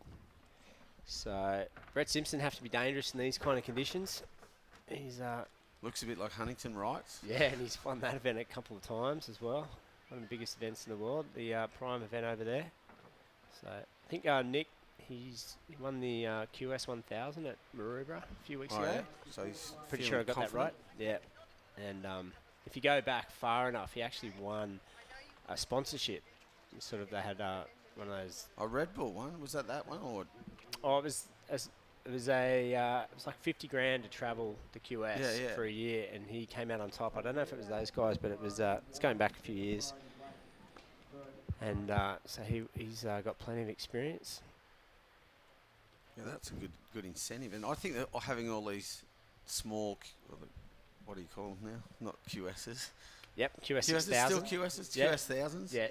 So Brett Simpson have to be dangerous in these kind of conditions. He's looks a bit like Huntington Wrights. Yeah, and he's won that event a couple of times as well. One of the biggest events in the world, the Prime event over there. So I think Nick. He won the QS 1000 at Merewether a few weeks ago. Yeah. So he's pretty sure I got confident. that right. Yeah, and if you go back far enough, he actually won a sponsorship. They had one of those. A Red Bull one, was that one or? Oh, it was like 50 grand to travel the QS for a year, and he came out on top. I don't know if it was those guys, but it was. It's going back a few years, and so he's got plenty of experience. Yeah, that's a good incentive. And I think that having all these small, what do you call them now? Not QSs. Yep, QS 6000. Still QSs? Yep. QS thousands? Yeah.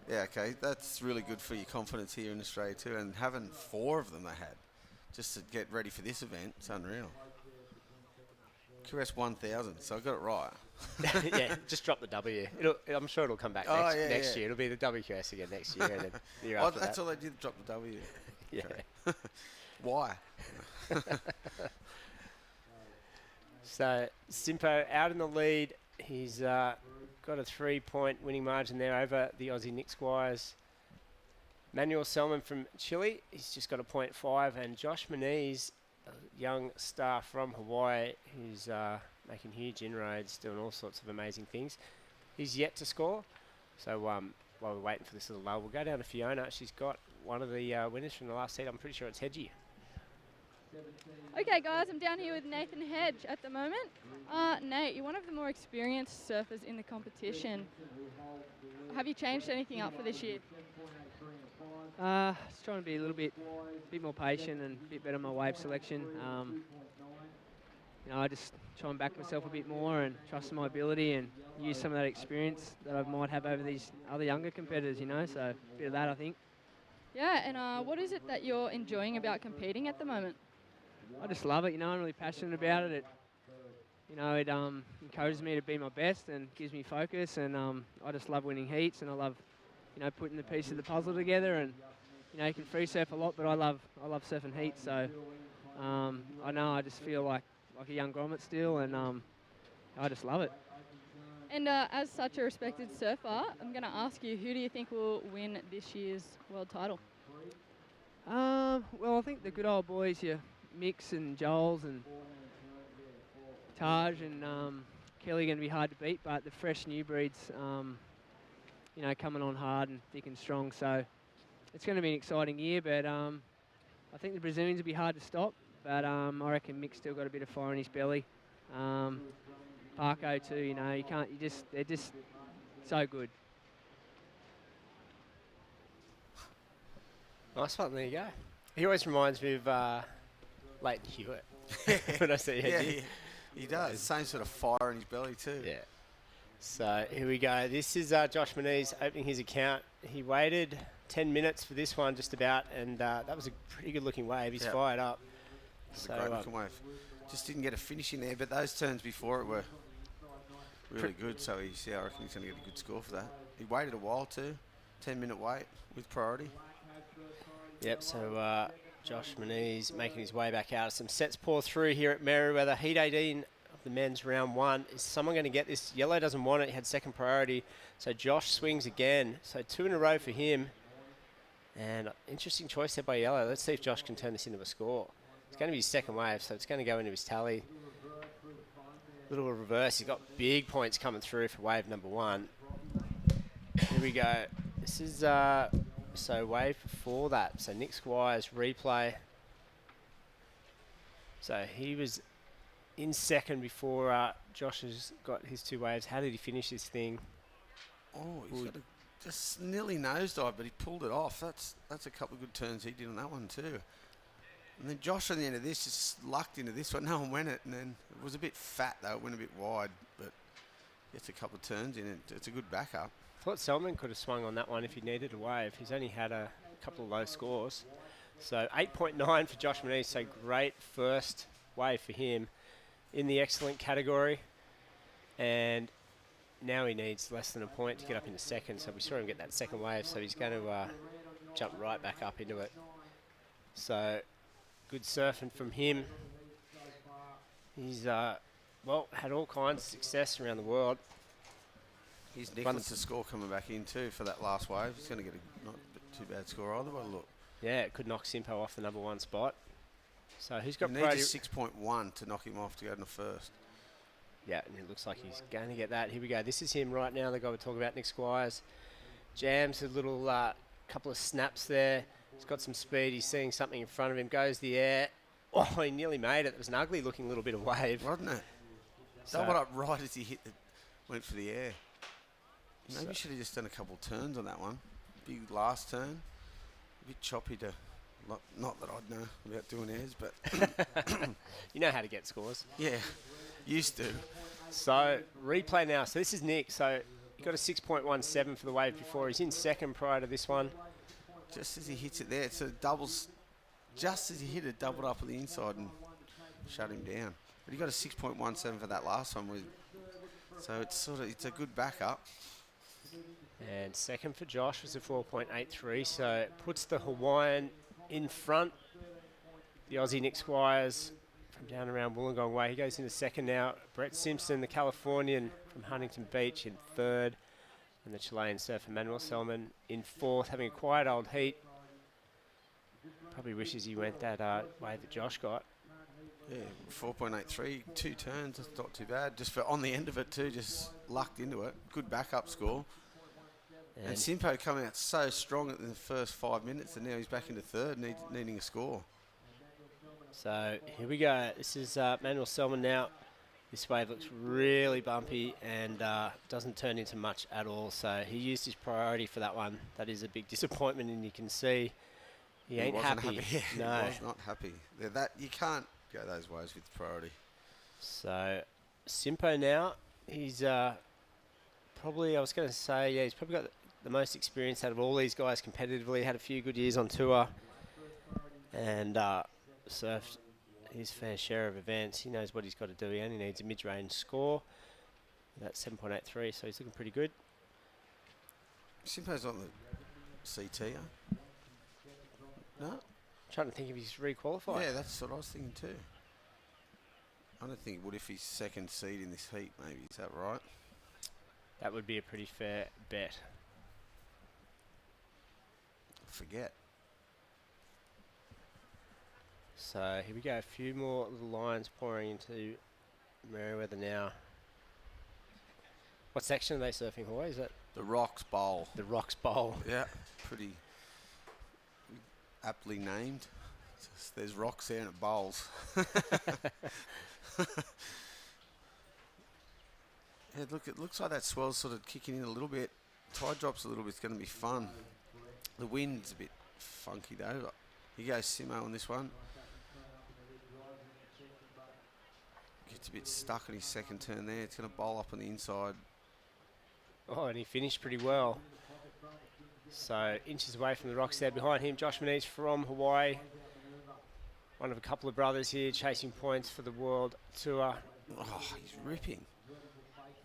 Yeah, okay. That's really good for your confidence here in Australia too. And having 4 of them they had, just to get ready for this event, it's unreal. QS 1000, so I got it right. Yeah, just drop the W. I'm sure it'll come back next year. It'll be the WQS again next year. And then the year after that's all they did, drop the W. Yeah. Okay. Why? So Simpo out in the lead. He's got a 3-point winning margin there over the Aussie Nick Squires. Manuel Selman from Chile, he's just got a 0.5, and Josh Moniz, a young star from Hawaii, who's making huge inroads, doing all sorts of amazing things. He's yet to score, so while we're waiting for this little lull, we'll go down to Fiona. She's got one of the winners from the last heat. I'm pretty sure it's Hedgie. Okay, guys, I'm down here with Nathan Hedge at the moment. Nate, you're one of the more experienced surfers in the competition. Have you changed anything up for this year? Just trying to be a little bit more patient and a bit better on my wave selection. I just try and back myself a bit more and trust in my ability and use some of that experience that I might have over these other younger competitors, So a bit of that, I think. Yeah, and what is it that you're enjoying about competing at the moment? I just love it, I'm really passionate about it. It encourages me to be my best and gives me focus, and I just love winning heats, and I love, putting the piece of the puzzle together. And you can free surf a lot, but I love surfing heats. So I know I just feel like a young grommet still, and I just love it. And as such a respected surfer, I'm going to ask you, who do you think will win this year's world title? Well, I think the good old boys, Mix and Joels and Taj and Kelly are going to be hard to beat, but the fresh new breeds, coming on hard and thick and strong. So it's going to be an exciting year, but I think the Brazilians will be hard to stop, but I reckon Mick's still got a bit of fire in his belly. Parko too, they're just so good. Nice one, there you go. He always reminds me of Leighton Hewitt. When I see Hedgie. He does. Same sort of fire in his belly too. Yeah. So here we go. This is Josh Moniz opening his account. He waited 10 minutes for this one just about, and that was a pretty good looking wave. He's fired up. It's a great looking wave. Just didn't get a finish in there, but those turns before it were really good. So I reckon he's going to get a good score for that. He waited a while too. 10-minute wait with priority. Yep, so Josh Moniz making his way back out. Some sets pour through here at Merewether. Heat 18 of the men's round 1. Is someone going to get this? Yellow doesn't want it. He had second priority. So Josh swings again. So 2 in a row for him. And interesting choice there by Yellow. Let's see if Josh can turn this into a score. It's going to be his second wave, so it's going to go into his tally. Little reverse. He's got big points coming through for wave number 1. Here we go. This is... So wave before that, so Nick Squire's replay. So he was in second before Josh has got his 2 waves. How did he finish this thing? Oh, he's got just nearly nosedive, but he pulled it off. That's a couple of good turns he did on that one too. And then Josh on the end of this just lucked into this one. No one went it, and then it was a bit fat though. It went a bit wide, but gets a couple of turns in it. It's a good backup. I thought Selman could have swung on that one if he needed a wave. He's only had a couple of low scores. So 8.9 for Josh Moniz, so great first wave for him in the excellent category. And now he needs less than a point to get up into second. So we saw him get that second wave, so he's going to jump right back up into it. So good surfing from him. He's, had all kinds of success around the world. He's Nicholas' score coming back in too for that last wave. He's going to get not too bad score either, but look. Yeah, it could knock Simpo off the number 1 spot. So who's got priority? Needs 6.1 to knock him off to go in the first. Yeah, and it looks like he's going to get that. Here we go. This is him right now, the guy we're talking about, Nick Squires. Jams a little couple of snaps there. He's got some speed. He's seeing something in front of him. Goes the air. Oh, he nearly made it. It was an ugly looking little bit of wave. Wasn't it? Doubled up right as he went for the air. Maybe should have just done a couple turns on that one. Big last turn. A bit choppy to... Not that I'd know about doing airs, but... You know how to get scores. Yeah, used to. So, replay now. So this is Nick. So he got a 6.17 for the wave before. He's in second prior to this one. Just as he hits it there, it sort of doubles... Just as he hit it, doubled up on the inside and shut him down. But he got a 6.17 for that last one. So it's a good backup. And second for Josh was a 4.83, so it puts the Hawaiian in front. The Aussie Nick Squires from down around Wollongong Way. He goes into second now. Brett Simpson, the Californian from Huntington Beach, in third. And the Chilean surfer Manuel Selman in 4th, having a quiet old heat. Probably wishes he went that way that Josh got. Yeah, 4.83, 2 turns, that's not too bad. Just for on the end of it too, just lucked into it. Good backup score. And Simpo coming out so strong in the first 5 minutes, and now he's back into 3rd, needing a score. So here we go. This is Manuel Selman now. This wave looks really bumpy and doesn't turn into much at all. So he used his priority for that one. That is a big disappointment, and you can see he ain't happy. No, He was not happy. You can't go those ways with priority. So Simpo now, he's probably, I was going to say, yeah, he's probably got the most experience out of all these guys competitively. Had a few good years on tour and surfed his fair share of events. He knows what he's got to do. He only needs a mid-range score. That's 7.83, so he's looking pretty good. Simpo's on the CT, huh? No? Trying to think if he's re-qualified. Yeah, that's what I was thinking too. I don't think he would if he's 2nd seed in this heat, maybe. Is that right? That would be a pretty fair bet. I forget. So here we go. A few more little lines pouring into Merewether now. What section are they surfing, Hawaii? Is that the Rocks Bowl? The Rocks Bowl. Yeah, pretty aptly named. There's rocks there and it bowls. Yeah, look, it looks like that swell's sort of kicking in a little bit. Tide drops a little bit. It's going to be fun. The wind's a bit funky though. Here goes Simo on this one. Gets a bit stuck on his 2nd turn there. It's going to bowl up on the inside. Oh, and he finished pretty well. So inches away from the rocks there. Behind him, Josh Manise from Hawaii. One of a couple of brothers here chasing points for the World Tour. Oh, he's ripping.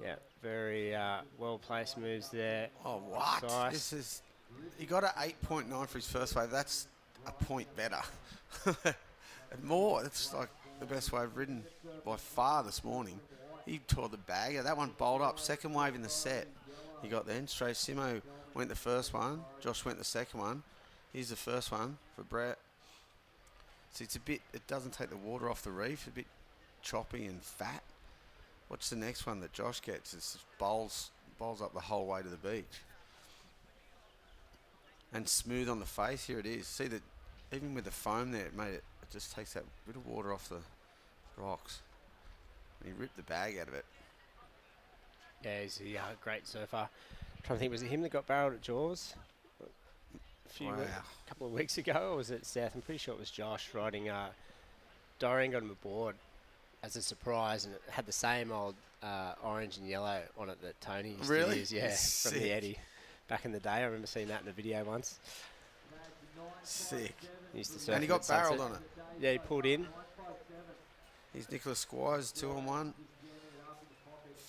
Yeah, very well-placed moves there. Oh, what? Nice. This is... He got an 8.9 for his first wave. That's a point better. And more, it's like the best wave ridden by far this morning. He tore the bag. That one bowled up. 2nd wave in the set. He got then. Straight Simo went the first one. Josh went the 2nd one. Here's the first one for Brett. So it's a bit, it doesn't take the water off the reef. A bit choppy and fat. What's the next one that Josh gets? It's just bowls up the whole way to the beach. And smooth on the face. Here it is. See that even with the foam there, it just takes that bit of water off the rocks. And he ripped the bag out of it. Yeah, he's a great surfer. I'm trying to think, was it him that got barreled at Jaws a couple of weeks ago, or was it Seth? I'm pretty sure it was Josh riding. Dorian got him aboard as a surprise, and it had the same old orange and yellow on it that Tony used to use, yeah, from the Eddie back in the day. I remember seeing that in a video once. Sick. He used to surf and he got barreled on it. Yeah, he pulled in. Here's Nicholas Squires, 2 on 1.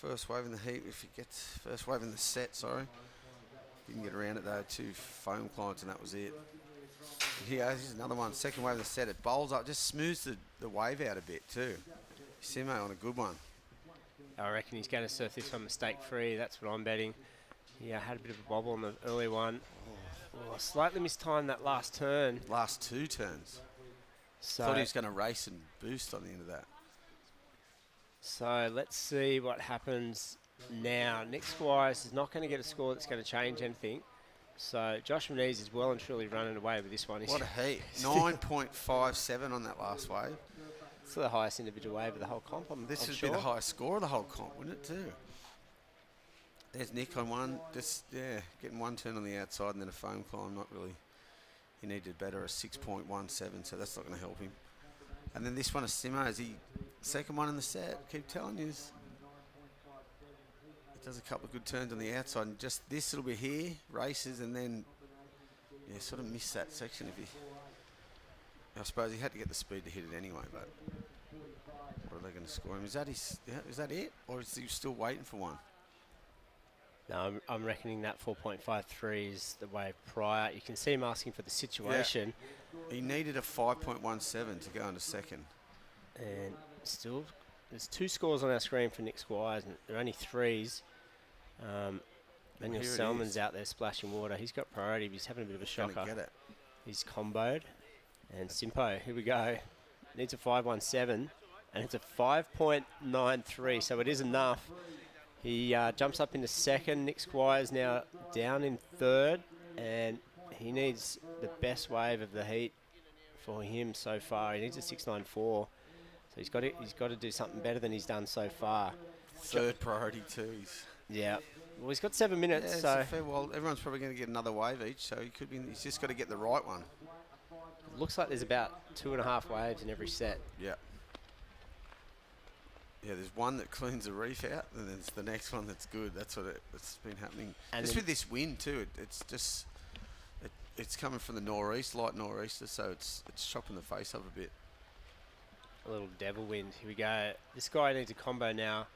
First wave in the heat, if he gets first wave in the set, sorry. Didn't get around it though, 2 foam clients and that was it. And here goes, here's another one, 2nd wave in the set. It bowls up, just smooths the wave out a bit too. Simo on a good one. I reckon he's going to surf this one mistake-free. That's what I'm betting. Yeah, had a bit of a bobble on the early one. Oh, slightly mistimed that last turn. Last 2 turns. So thought he was going to race and boost on the end of that. So let's see what happens now. Nick Squires is not going to get a score that's going to change anything. So Josh Manise is well and truly running away with this one. What a heat. 9.57 on that last wave. It's the highest individual wave of the whole comp. This would be the highest score of the whole comp, wouldn't it too? There's Nick on one. Just, yeah, getting 1 turn on the outside and then a foam climb. Not really. He needed better, a 6.17, so that's not going to help him. And then this one is Simo. Is he 2nd one in the set? Keep telling you. He does a couple of good turns on the outside. And just this little bit here, races, and then, yeah, sort of missed that section. I suppose he had to get the speed to hit it anyway, but what are they going to score him? Is that it? Or is he still waiting for one? No, I'm reckoning that 4.53 is the wave prior. You can see him asking for the situation. Yeah. He needed a 5.17 to go into 2nd. And still, there's 2 scores on our screen for Nick Squires, and they're only 3s. Daniel Here it Selman's is. out there splashing water. He's got priority, but he's having a bit of a He's gonna shocker. get it. He's comboed. And Simpo, here we go. Needs a 5.17, and it's a 5.93, so it is enough. He jumps up into second. Nick Squire's now down in third, and he needs the best wave of the heat for him so far. He needs a 6.94, so he's got to do something better than he's done so far. Third priority too. Yeah. Well, he's got 7 minutes, Yeah, it's so a fair, well, everyone's probably going to get another wave each, so he could be. He's just got to get the right one. it looks like there's about 2.5 waves in every set. Yeah. Yeah, there's one that cleans the reef out, and there's the next one that's good. That's what it's been happening. And Just then- with this wind too, it's coming from the northeast, light nor'easter, so it's chopping the face up a bit. A little devil wind. Here we go. This guy needs a combo now.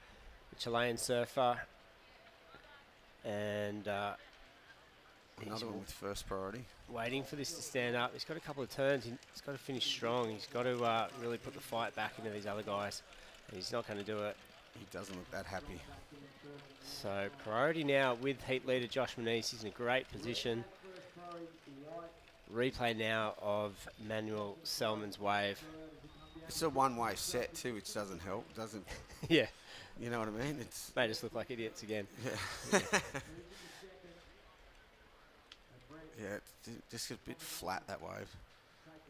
A Chilean surfer. And he's Another one with first priority. waiting for this to stand up. He's got a couple of turns. He's got to finish strong. He's got to really put the fight back into these other guys. And he's not going to do it. He doesn't look that happy. So priority now with heat leader Josh Manise. He's in a great position. Replay now of Manuel Selman's wave. It's a one-way set too, which doesn't help. Doesn't. Yeah. You know what I mean? It's made us look like idiots again. Yeah. Yeah, it's just a bit flat, that wave.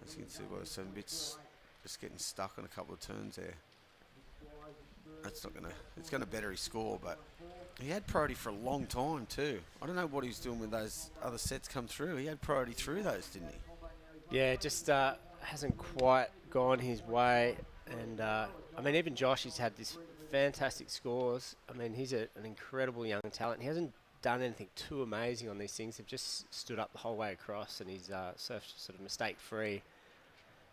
As you can see, well, some bits just getting stuck on a couple of turns there. That's not gonna. It's gonna better his score, but he had priority for a long time too. I don't know what he was doing when those other sets come through. He had priority through those, didn't he? Yeah, just hasn't quite gone his way. And I mean, even Josh, he's had this fantastic scores. I mean, he's an incredible young talent. He hasn't done anything too amazing on these things. They've just stood up the whole way across, and he's surfed sort of mistake-free.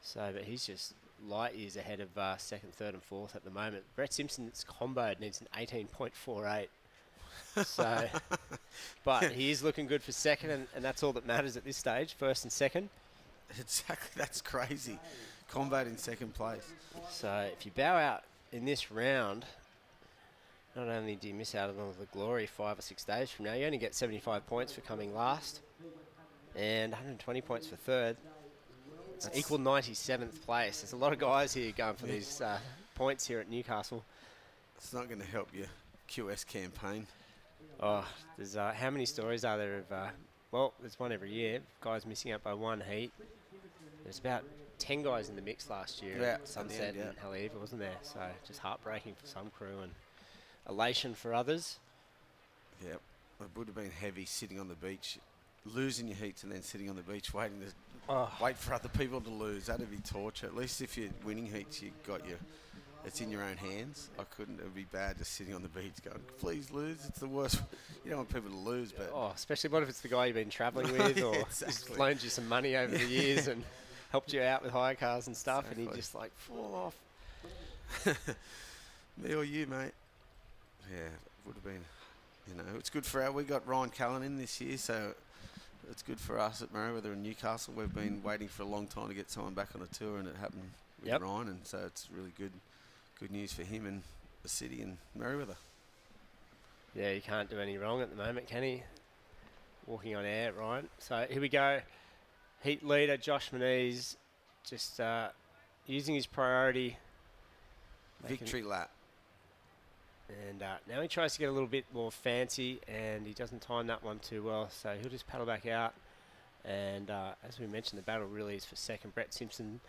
So, but he's just light years ahead of second, third, and fourth at the moment. Brett Simpson's comboed needs an 18.48. So, but he is looking good for second, and that's all that matters at this stage, first and second. Exactly, that's crazy. Combat in second place. So if you bow out in this round, not only do you miss out on all the glory 5 or 6 days from now, you only get 75 points for coming last and 120 points for third. It's equal 97th place. There's a lot of guys here going for these points here at Newcastle. It's not going to help your QS campaign. Oh, there's how many stories are there of, well, there's one every year, guys missing out by one heat. There's about 10 guys in the mix last year. Yeah, at Sunset end, yeah. and Haliva, wasn't there? So just heartbreaking for some crew and elation for others. Yep. It would have been heavy sitting on the beach, losing your heats and then sitting on the beach waiting to wait for other people to lose. That'd be torture. At least if you're winning heats, you got it's in your own hands. I couldn't. It would be bad just sitting on the beach going, please lose. It's the worst. You don't want people to lose, but Especially what if it's the guy you've been travelling with or exactly. he's loaned you some money over the years and helped you out with hire cars and stuff, and he just like fall off. Me or you, mate. Yeah, it would have been. It's good for we got Ryan Callan in this year, so it's good for us at Merewether and Newcastle. We've been waiting for a long time to get someone back on a tour, and it happened with Ryan, and so it's really good news for him and the city and Merewether. Yeah, you can't do any wrong at the moment, can he? Walking on air, Ryan. So here we go. Heat leader Josh Manise just using his priority. Victory lap. And now he tries to get a little bit more fancy, and he doesn't time that one too well. So he'll just paddle back out. And as we mentioned, the battle really is for second. Brett Simpson.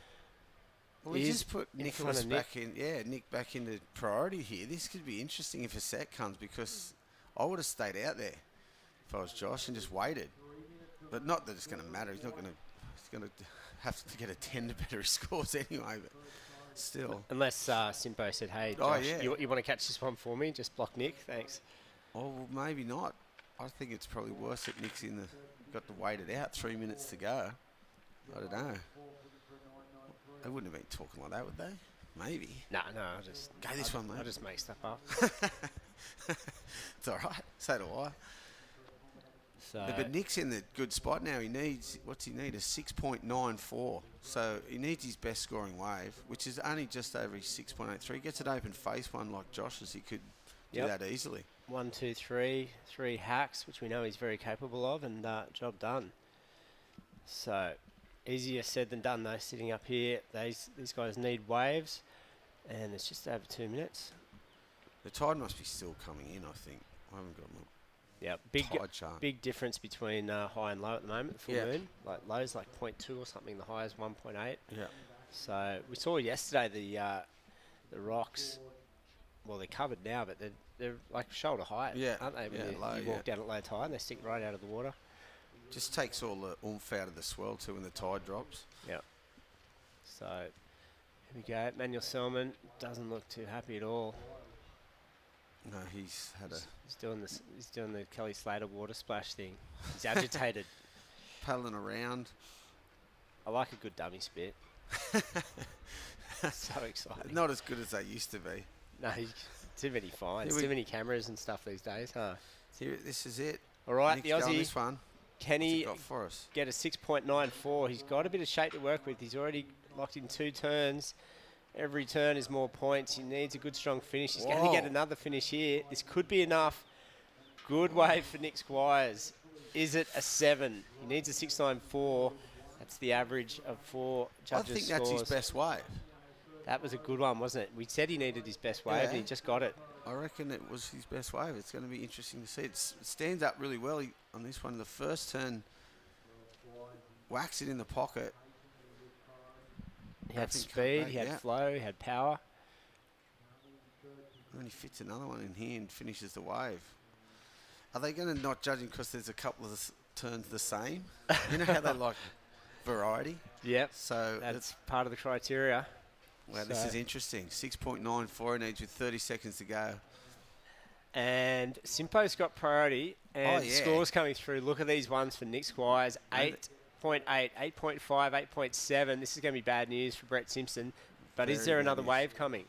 Well, we just put in Nicholas front of back in. Yeah, Nick back into priority here. This could be interesting if a set comes, because I would have stayed out there if I was Josh and just waited. But not that it's going to matter. He's going to have to get a 10 to better his scores anyway. But still, Unless Simpo said, "Hey, Josh, yeah. you want to catch this one for me? Just block Nick, thanks." Oh, well, maybe not. I think it's probably worse that Nick's got to wait it out. 3 minutes to go. I don't know. They wouldn't have been talking like that, would they? Maybe. No, I'll just go this one, mate. I'll just make stuff up. It's all right. So do I. So, But Nick's in the good spot now. He needs, what's he need? A 6.94. So he needs his best scoring wave, which is only just over his 6.83. Gets an open face one like Josh's, he could do that easily. 1, 2, 3, 3 hacks, which we know he's very capable of, and job done. So easier said than done though, sitting up here. These guys need waves, and it's just over 2 minutes. The tide must be still coming in, I think. I haven't got my tide chart. Big difference between high and low at the moment, full moon. Like low's like 0.2 or something, the high is 1.8. Yeah. So we saw yesterday the rocks, well, they're covered now, but they're like shoulder height, aren't they? When you walk down at low tide and they stick right out of the water. Just takes all the oomph out of the swell too when the tide drops. Yeah. So here we go. Manuel Selman doesn't look too happy at all. No, he's had a... He's doing the Kelly Slater water splash thing. He's agitated. Paddling around. I like a good dummy spit. So exciting. Not as good as they used to be. No, too many fines, too many cameras and stuff these days, huh? Here, this is it. All right, Nick's the Aussie. This one. Can he for us? Get a 6.94? He's got a bit of shape to work with. He's already locked in 2 turns. Every turn is more points. He needs a good, strong finish. He's going to get another finish here. This could be enough. Good wave for Nick Squires. Is it a 7? He needs a 6.94. That's the average of 4 judges' I think that's his best wave. That was a good one, wasn't it? We said he needed his best wave, and he just got it. I reckon it was his best wave. It's going to be interesting to see. It stands up really well on this one. The first turn, whacks it in the pocket. He had speed, he had flow, he had power. And then he fits another one in here and finishes the wave. Are they going to not judge him because there's a couple of turns the same? You know how they like variety? Yep. So that's part of the criteria. Wow, this is interesting. 6.94 needs with 30 seconds to go. And Simpo's got priority, and scores coming through. Look at these ones for Nick Squires. 8.8, 8.5, 8.7. This is going to be bad news for Brett Simpson. But is there another wave coming?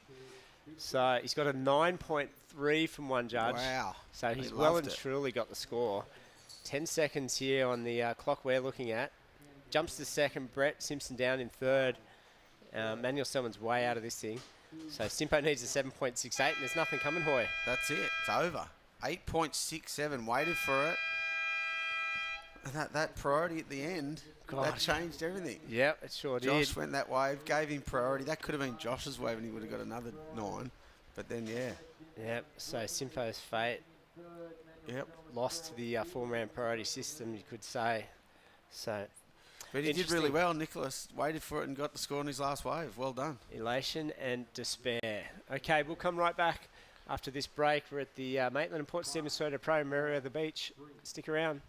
So he's got a 9.3 from one judge. Wow. So he's well and truly got the score. 10 seconds here on the clock we're looking at. Jumps to second. Brett Simpson down in third. Manuel Selman's way out of this thing. So Simpo needs a 7.68, and there's nothing coming, Hoy. That's it. It's over. 8.67. Waited for it. And that priority at the end, that changed everything. Yep, it sure did. Josh went that wave, gave him priority. That could have been Josh's wave, and he would have got another 9. But then, Yep, so Simpo's fate. Yep. Lost to the four-man priority system, you could say. So... But he did really well. Nicholas waited for it and got the score on his last wave. Well done. Elation and despair. Okay, we'll come right back after this break. We're at the Maitland and Port Stephens Soda Pro Merewether Beach. Stick around.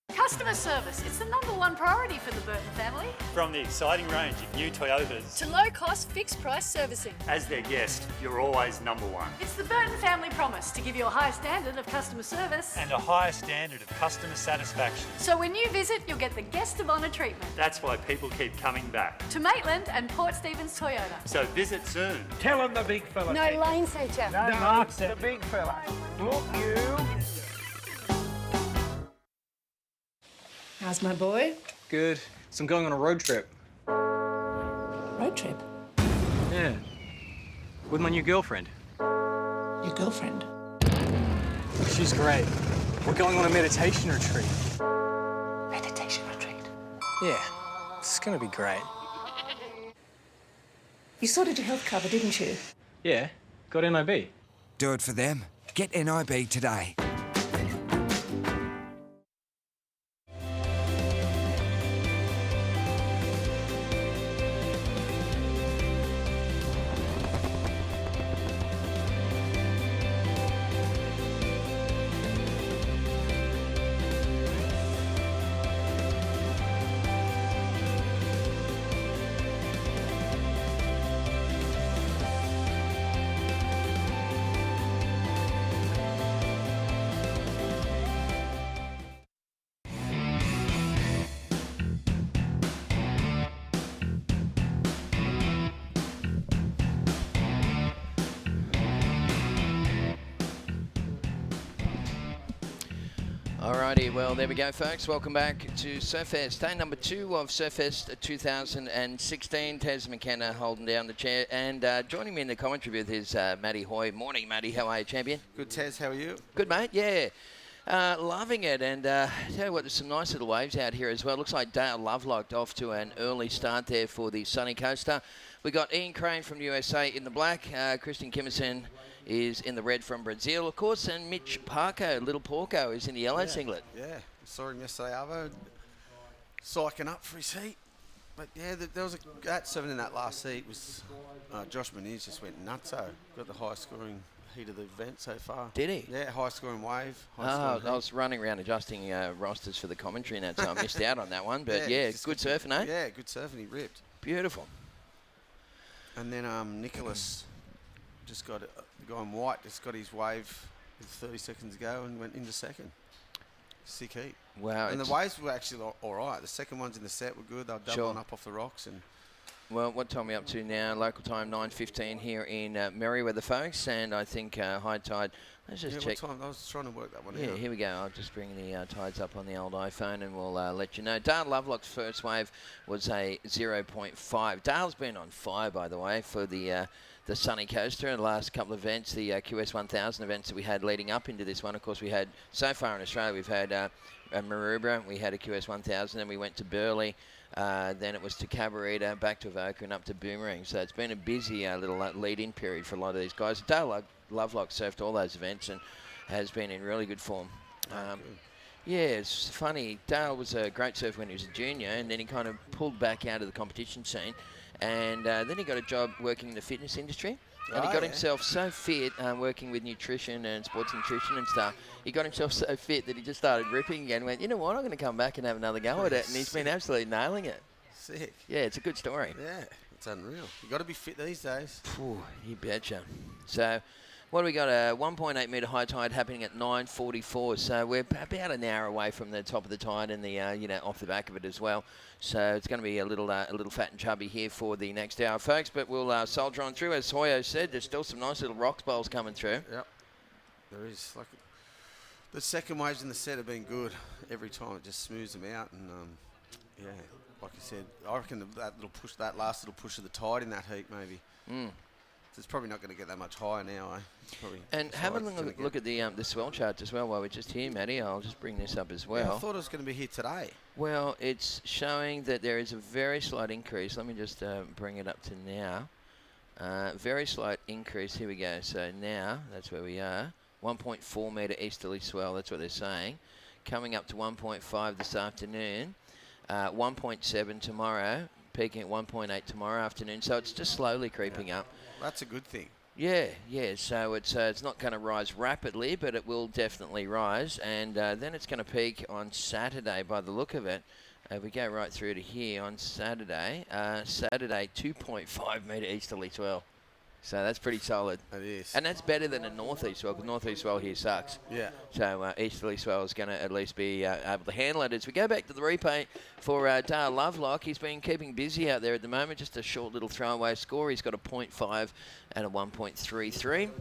Customer service, it's the #1 priority for the Burton family. From the exciting range of new Toyotas To low-cost, fixed-price servicing. as their guest, you're always #1. It's the Burton family promise to give you a high standard of customer service. And a higher standard of customer satisfaction. So when you visit, you'll get the guest of honour treatment. That's why people keep coming back. To Maitland and Port Stephens Toyota. So visit soon. Tell him the big fella. No lane teacher. No, Mark said the big fella. Look, you. How's my boy? Good. So I'm going on a road trip. Road trip? Yeah. With my new girlfriend. Your girlfriend? She's great. We're going on a meditation retreat. Meditation retreat? Yeah. It's gonna be great. You sorted your health cover, didn't you? Yeah. Got NIB. Do it for them. Get NIB today. Alrighty, well, there we go, folks. Welcome back to Surfest. Day number 2 of Surfest 2016. Tez McKenna holding down the chair. And joining me in the commentary booth is Matty Hoy. Morning, Matty. How are you, champion? Good, Tez. How are you? Good, mate. Yeah. Loving it. And tell you what, there's some nice little waves out here as well. Looks like Dale Lovelock off to an early start there for the Sunny Coaster. We got Ian Crane from the USA in the black. Christian Kimmerson is in the red from Brazil, of course, and Mitch Parko, Little Porco, is in the yellow singlet. Yeah, I saw him yesterday, Arvo, psyching up for his heat. But yeah, there was that 7 in that last heat was Josh Moniz just went nutso. Got the highest scoring heat of the event so far. Did he? Yeah, highest scoring wave. I was running around adjusting rosters for the commentary and that, so I missed out on that one. But yeah, good surfing, eh? Yeah, good surfing. He ripped. Beautiful. And then Nicholas just got the guy in white. Just got his wave with 30 seconds to go and went into second. Sick heat. Wow. And the waves were actually all right. The second ones in the set were good. They were doubling up off the rocks. And well, what time are we up to now? Local time 9:15 here in Merewether, folks. And I think high tide. Let's just check. What time? I was trying to work that one out. Yeah, here we go. I'll just bring the tides up on the old iPhone and we'll let you know. Dale Lovelock's first wave was a 0.5. Dale's been on fire, by the way, for the Sunny Coaster in the last couple of events, the QS 1000 events that we had leading up into this one. Of course, we had, so far in Australia, we've had Merewether, we had a QS 1000, then we went to Burleigh, then it was to Cabarita, back to Avoca, and up to Boomerang. So it's been a busy little lead-in period for a lot of these guys. Dale Lovelock surfed all those events and has been in really good form. Yeah, it's funny. Dale was a great surfer when he was a junior, and then he kind of pulled back out of the competition scene. And then he got a job working in the fitness industry. And he got himself so fit, working with nutrition and sports nutrition and stuff. He got himself so fit that he just started ripping again and went, you know what, I'm going to come back and have another go at it. And he's been absolutely nailing it. Sick. Yeah, it's a good story. Yeah, it's unreal. You got to be fit these days. Phew, you betcha. So, what do we got? A 1.8 metre high tide happening at 9:44. So we're about an hour away from the top of the tide and the off the back of it as well. So it's going to be a little fat and chubby here for the next hour, folks. But we'll soldier on through. As Hoyo said, there's still some nice little rocks bowls coming through. Yep, there is. Like the second waves in the set have been good every time. It just smooths them out, and yeah, like you said, I reckon that last little push of the tide in that heat maybe. So it's probably not going to get that much higher now, eh? It's probably and have a look at the swell charts as well while we're just here, Matty. I'll just bring this up as well. Yeah, I thought it was going to be here today. Well, it's showing that there is a very slight increase. Let me just bring it up to now. Very slight increase. Here we go. So now, that's where we are. 1.4 metre easterly swell. That's what they're saying. Coming up to 1.5 this afternoon. 1.7 tomorrow. Peaking at 1.8 tomorrow afternoon. So it's just slowly creeping up. That's a good thing. Yeah. So it's not going to rise rapidly, but it will definitely rise. And then it's going to peak on Saturday by the look of it. We go right through to here on Saturday. Saturday, 2.5 metre easterly swell. So that's pretty solid. It is. And that's better than a northeast swell, because northeast swell here sucks. Yeah. So easterly swell is going to at least be able to handle it. As we go back to the replay for Dale Lovelock, he's been keeping busy out there at the moment. Just a short little throwaway score. He's got a 0.5 and a 1.33.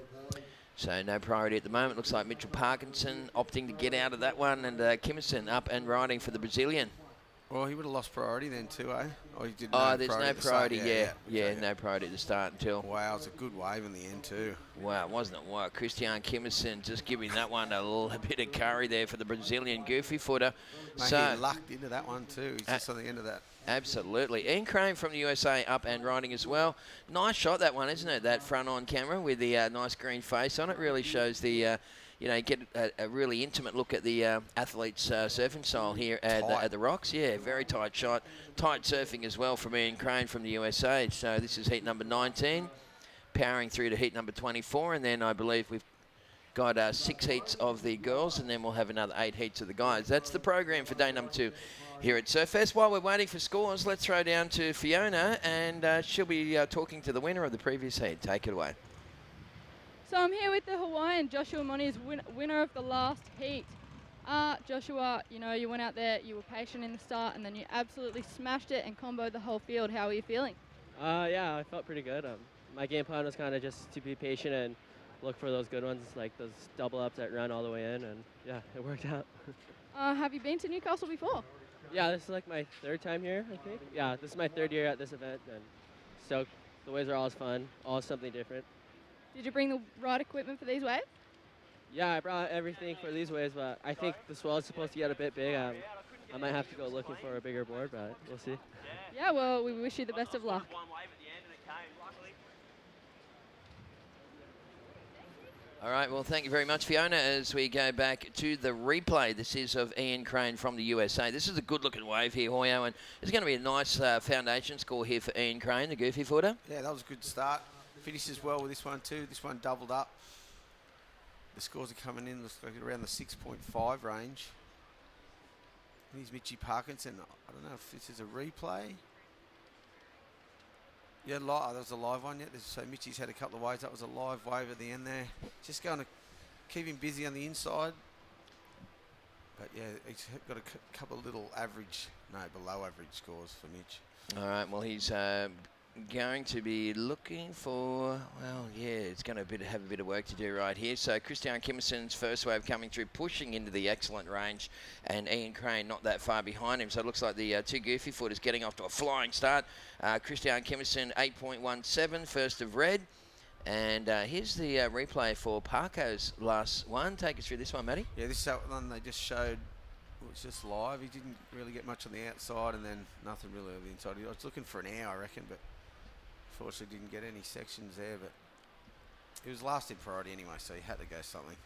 So no priority at the moment. Looks like Mitchell Parkinson opting to get out of that one, and Kimmerson up and riding for the Brazilian. Well, he would have lost priority then too, eh? Or he did there's no priority, yeah, no priority at the start until... Wow, it's a good wave in the end too. Wow, wasn't it? Wow, Christian Kimmerson just giving that one a little bit of curry there for the Brazilian goofy footer. Mate, so he lucked into that one too. He's just on the end of that. Absolutely. Ian Crane from the USA up and riding as well. Nice shot, that one, isn't it? That front on camera with the nice green face on it. Really shows the... get a really intimate look at the athlete's surfing style here at the Rocks. Yeah, very tight shot. Tight surfing as well from Ian Crane from the USA. So this is heat number 19, powering through to heat number 24. And then I believe we've got 6 heats of the girls, and then we'll have another 8 heats of the guys. That's the program for day number 2 here at Surfest. While we're waiting for scores, let's throw down to Fiona, and she'll be talking to the winner of the previous heat. Take it away. So I'm here with the Hawaiian, Joshua Moniz, winner of the last heat. Joshua, you went out there, you were patient in the start, and then you absolutely smashed it and comboed the whole field. How are you feeling? Yeah, I felt pretty good. My game plan was kind of just to be patient and look for those good ones, like those double ups that run all the way in, and yeah, it worked out. Have you been to Newcastle before? Yeah, this is like my 3rd time here, I think. Yeah, this is my 3rd year at this event, and so the waves are always fun, always something different. Did you bring the right equipment for these waves? Yeah, I brought everything for these waves, but I think the swell is supposed to get a bit big. I might have to go looking for a bigger board, but we'll see. Yeah, well, we wish you the best of luck. All right, well, thank you very much, Fiona, as we go back to the replay. This is of Ian Crane from the USA. This is a good-looking wave here, Hoyo, and it's going to be a nice foundation score here for Ian Crane, the goofy footer. Yeah, that was a good start. Finishes well with this one too. This one doubled up. The scores are coming in, looks like around the 6.5 range. Here's Mitchie Parkinson. I don't know if this is a replay. Yeah, that was a live one. Yeah, so Mitchie's had a couple of waves. That was a live wave at the end there. Just going to keep him busy on the inside. But yeah, he's got a couple of little below average scores for Mitch. All right, well, he's going to be looking for, well, yeah, it's going to have a bit of work to do right here. So Christian Kimmerson's first wave coming through, pushing into the excellent range, and Ian Crane not that far behind him. So it looks like the two goofy footers getting off to a flying start. Christian Kimmerson, 8.17, first of red. And here's the replay for Parko's last one. Take us through this one, Matty. Yeah, this one they just showed. It was just live. He didn't really get much on the outside, and then nothing really on the inside. I was looking for an air, I reckon, but unfortunately didn't get any sections there. But he was last in priority anyway, so he had to go something.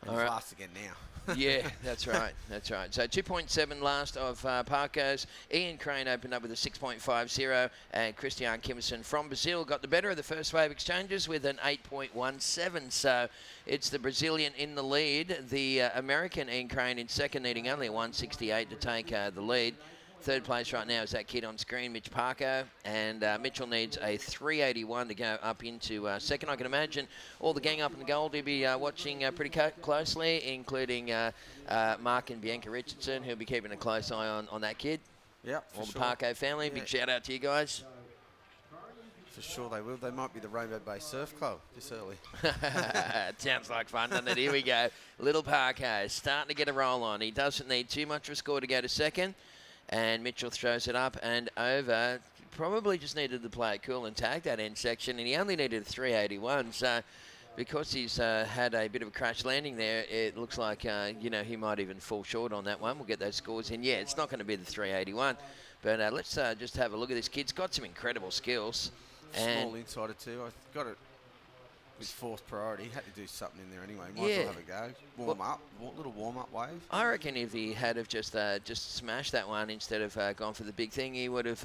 And he's last again now. Yeah, that's right. That's right. So 2.7 last of Parko's. Ian Crane opened up with a 6.50, and Christian Kimmerson from Brazil got the better of the first wave exchanges with an 8.17. So it's the Brazilian in the lead. The American Ian Crane in second, needing only a 168 to take the lead. Third place right now is that kid on screen, Mitch Parko, and Mitchell needs a 381 to go up into second. I can imagine all the gang up in the gold will be watching pretty closely, including Mark and Bianca Richardson, who'll be keeping a close eye on that kid. Yep, all the Parko family. Yeah. Big shout out to you guys. For sure they will. They might be the Rainbow Bay Surf Club this early. It sounds like fun, doesn't it? Here we go. Little Parko starting to get a roll on. He doesn't need too much of a score to go to second. And Mitchell throws it up and over. Probably just needed to play it cool and tag that end section, and he only needed a 381. So because he's had a bit of a crash landing there, it looks like, he might even fall short on that one. We'll get those scores in. Yeah, it's not going to be the 381. But let's just have a look at this. Kid's got some incredible skills. Small insider too. I got it. His fourth priority. He had to do something in there anyway. Might as well have a go. Warm up. Little warm-up wave. I reckon if he had have just smashed that one instead of gone for the big thing, he would have.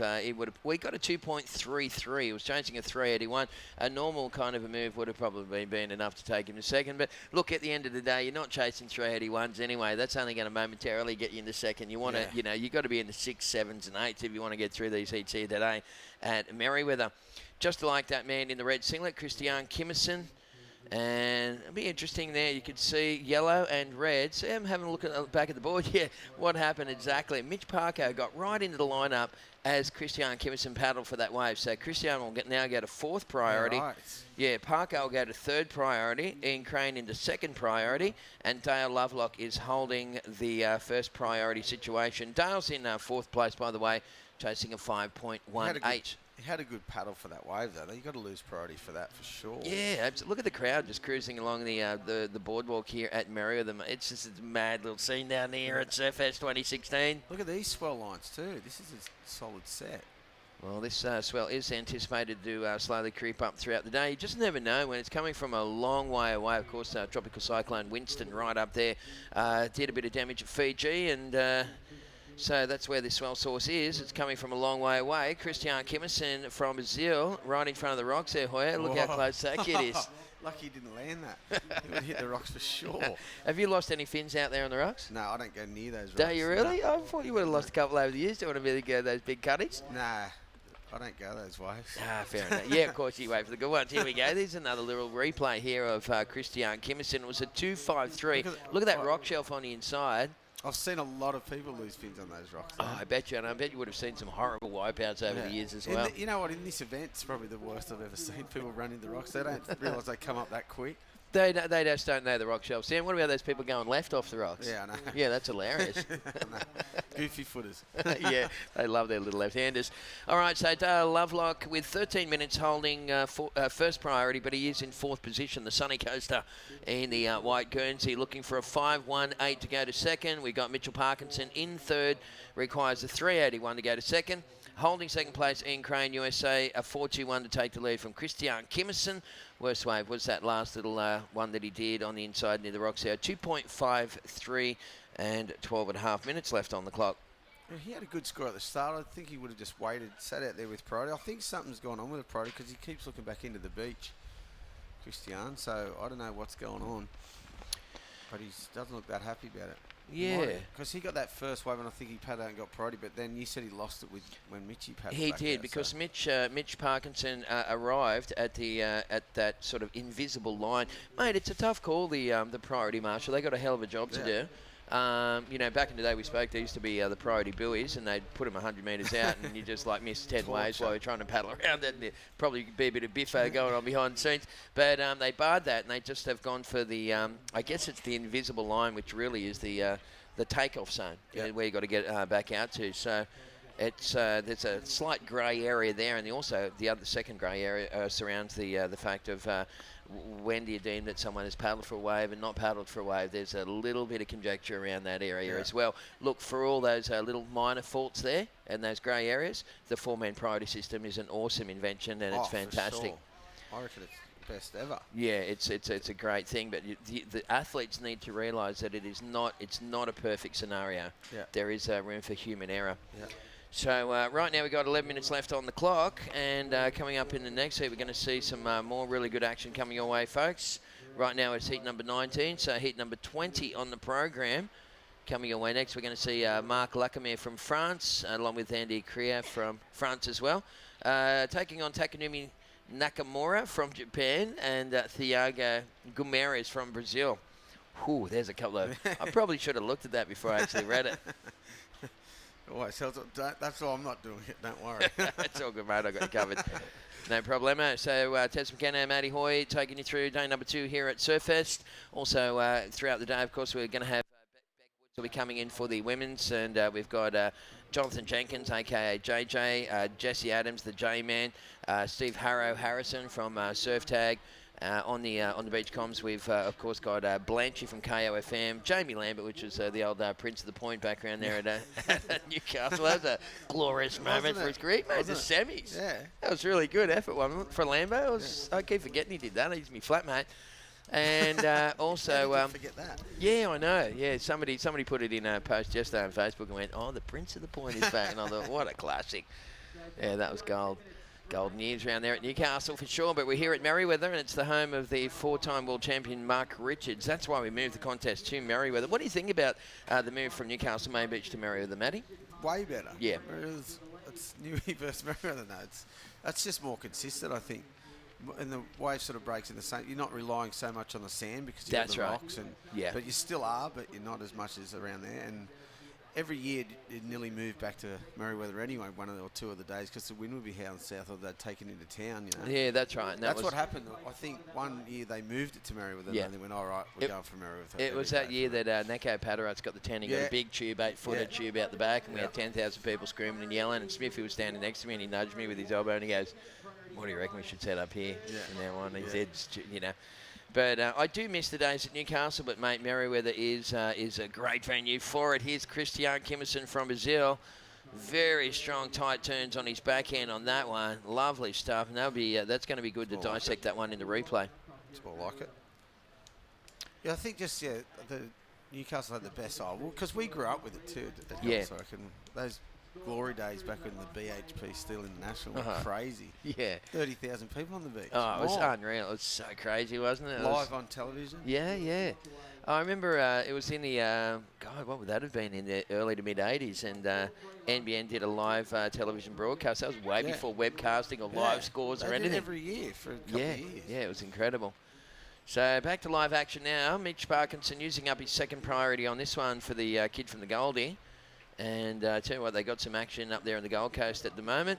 We got a 2.33. He was chasing a 381. A normal kind of a move would have probably been enough to take him to second. But look, at the end of the day, you're not chasing 381s anyway. That's only going to momentarily get you into second. You want to, you got to be in the 6s, 7s, and 8s if you want to get through these heats here today at Merewether. Just like that man in the red singlet, Christian Kimmerson. And it'll be interesting there. You could see yellow and red. So I'm having a look at the back of the board. Yeah, what happened exactly? Mitch Parko got right into the lineup as Christian Kimmerson paddled for that wave. So Christian will now go to fourth priority. Right. Yeah, Parko will go to third priority. Ian Crane into second priority. And Dale Lovelock is holding the first priority situation. Dale's in fourth place, by the way, chasing a 5.18. He had a good paddle for that wave, though. You got to lose priority for that for sure. Yeah, look at the crowd just cruising along the boardwalk here at Merewether. It's just a mad little scene down there at Surfest 2016. Look at these swell lines too. This is a solid set. Well, this swell is anticipated to slowly creep up throughout the day. You just never know when it's coming from a long way away. Of course, Tropical Cyclone Winston right up there did a bit of damage at Fiji, and so that's where this swell source is. It's coming from a long way away. Christian Kimmerson from Brazil, right in front of the rocks there, Hoya. Look how close that kid is. Lucky he didn't land that. He would hit the rocks for sure. Have you lost any fins out there on the rocks? No, I don't go near those rocks. Don't you really? No. I thought you would have lost a couple over the years. Don't want to really go those big cutties? Nah, I don't go those waves. Ah, fair enough. Yeah, of course you wait for the good ones. Here we go. There's another little replay here of Christian Kimmerson. It was a 2.53. Look at that rock shelf on the inside. I've seen a lot of people lose fins on those rocks. Oh, I bet you. And I bet you would have seen some horrible wipeouts over the years as well. You know what? In this event, it's probably the worst I've ever seen. People run into rocks. They don't realise they come up that quick. They just don't know the rock shelf. Sam, what about those people going left off the rocks? Yeah, I know. Yeah, that's hilarious. Goofy footers. Yeah, they love their little left-handers. All right, so Dale Lovelock with 13 minutes holding first priority, but he is in fourth position. The Sunny Coaster in the white Guernsey looking for a 5.18 to go to second. We got Mitchell Parkinson in third, requires a 3.81 to go to second. Holding second place, Ian Crane, USA, a 4.21 to take the lead from Christian Kimmerson. Worst wave was that last little one that he did on the inside near the rocks there. 2.53 and 12.5 minutes left on the clock. Yeah, he had a good score at the start. I think he would have just waited, sat out there with priority. I think something's gone on with the priority because he keeps looking back into the beach, Christian. So I don't know what's going on, but he doesn't look that happy about it. Yeah. Because he got that first wave and I think he paddled out and got priority, but then you said he lost it when Mitchie paddled He back did, out, because so. Mitch Parkinson arrived at the at that sort of invisible line. Mate, it's a tough call, the priority marshal. They got a hell of a job to do. You know, back in the day we spoke, there used to be the priority buoys, and they'd put them 100 metres out, and you just like miss 10 waves while you're trying to paddle around it, and there'd probably be a bit of biffo going on behind the scenes. But they barred that, and they just have gone for the, I guess it's the invisible line, which really is the takeoff zone, where you got to get back out to. So it's there's a slight grey area there, and also the other second grey area surrounds the fact of when do you deem that someone has paddled for a wave and not paddled for a wave. There's a little bit of conjecture around that area as well. Look, for all those little minor faults there and those grey areas, the four-man priority system is an awesome invention, and it's fantastic. For sure. I reckon it's best ever. Yeah, it's a great thing, but the athletes need to realise that it's not a perfect scenario. Yeah. There is room for human error. Yeah. So right now we've got 11 minutes left on the clock, and coming up in the next heat we're going to see some more really good action coming your way, folks. Right now it's heat number 19, so heat number 20 on the program. Coming your way next, we're going to see Marc Lacamere from France, along with Andy Kriya from France as well. Taking on Takanumi Nakamura from Japan and Thiago Guimarães from Brazil. Whew, there's a couple of... I probably should have looked at that before I actually read it. Right, so that's all. I'm not doing it. Don't worry. It's all good, mate. I got you covered. No problemo. So Tess McKenna, Matty Hoy taking you through day number 2 here at Surfest. Also, throughout the day, of course, we're going to have Beck Woods will be coming in for the women's, and we've got Jonathan Jenkins, a.k.a. JJ, Jesse Adams, the J-Man, Steve Harrison from Surf Tag. On the beach comms, we've of course got Blanchy from KOFM, Jamie Lambert, which is the old Prince of the Point background there at Newcastle. That was a glorious moment for his career. Made the semis. Yeah. That was really good effort one for Lambo. I keep forgetting he did that. He's me flatmate. And also, forget that. Yeah, I know. Yeah, somebody put it in a post yesterday on Facebook and went, "Oh, the Prince of the Point is back," and I thought, what a classic. Yeah, that was gold. Golden years around there at Newcastle for sure, but we're here at Merewether, and it's the home of the 4-time world champion Mark Richards. That's why we moved the contest to Merewether. What do you think about the move from Newcastle Main Beach to Merewether, Matty? Way better. Yeah. Whereas it's Newey versus Merewether. No, that's just more consistent, I think. And the wave sort of breaks in the same. You're not relying so much on the sand because you've got the rocks, but you still are, but you're not as much as around there. And every year it nearly moved back to Merewether anyway, one or two of the days, because the wind would be howling south, or they'd taken into town, you know. Yeah, that's right. And that's what happened. I think one year they moved it to Merewether, and they went, all right, we're going for Merewether. It was that year that Neko Padarat's got the 10. He got a big tube, 8-footed tube out the back, and we had 10,000 people screaming and yelling, and Smithy was standing next to me, and he nudged me with his elbow, and he goes, "What do you reckon we should set up here?" And now on his edge, you know. But I do miss the days at Newcastle, but, mate, Merewether is a great venue for it. Here's Christian Kimmerson from Brazil. Very strong, tight turns on his backhand on that one. Lovely stuff. And that's going to be good to dissect that one in the replay. It's more like it. Yeah, I think just, the Newcastle had the best eye. Well, because we grew up with it too. Yeah. I reckon those glory days back when the BHP Steel International were crazy. Yeah. 30,000 people on the beach. Oh, it was unreal. It was so crazy, wasn't it? Live on television. Yeah, yeah. I remember it was in the, God, what would that have been, in the early to mid-'80s, and NBN did a live television broadcast. That was way before webcasting or live scores or anything. Every year for a couple of years. Yeah, it was incredible. So back to live action now. Mitch Parkinson using up his second priority on this one for the kid from the Goldie. And tell you what, they got some action up there on the Gold Coast at the moment.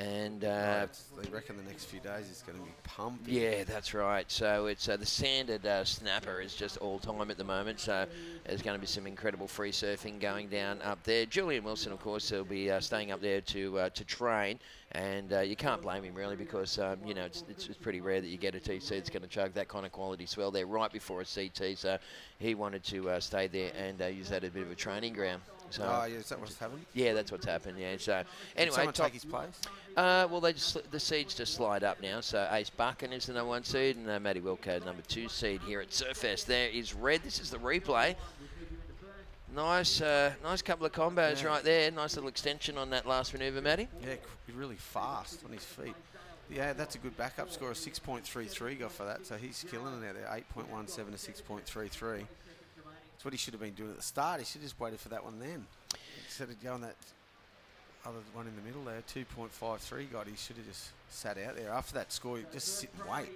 And They reckon the next few days it's going to be pumping. yeah, that's right. So it's the standard snapper is just all time at the moment. So there's going to be some incredible free surfing going down up there. Julian Wilson, of course, will be staying up there to train. And you can't blame him really because you know it's pretty rare that you get a TC that's going to chug that kind of quality swell there right before a CT. So he wanted to stay there and use that as a bit of a training ground. So, yeah, is that what's happened? Yeah, that's what's happened. Yeah. So anyway, Did someone take his place? well, the seeds just slide up now. So Ace Buchan is the number 1 seed, and Matty Wilco, number 2 seed here at Surfest. There is Red. This is the replay. Nice, nice couple of combos right there. Nice little extension on that last manoeuvre, Matty. Yeah, really fast on his feet. Yeah, that's a good backup score. A 6.33 got for that, so he's killing it out there. 8.17 to 6.33. That's what he should have been doing at the start. He should have just waited for that one then. Instead of going that other one in the middle there, 2.53 got. He should have just sat out there. After that score, you just sit and wait.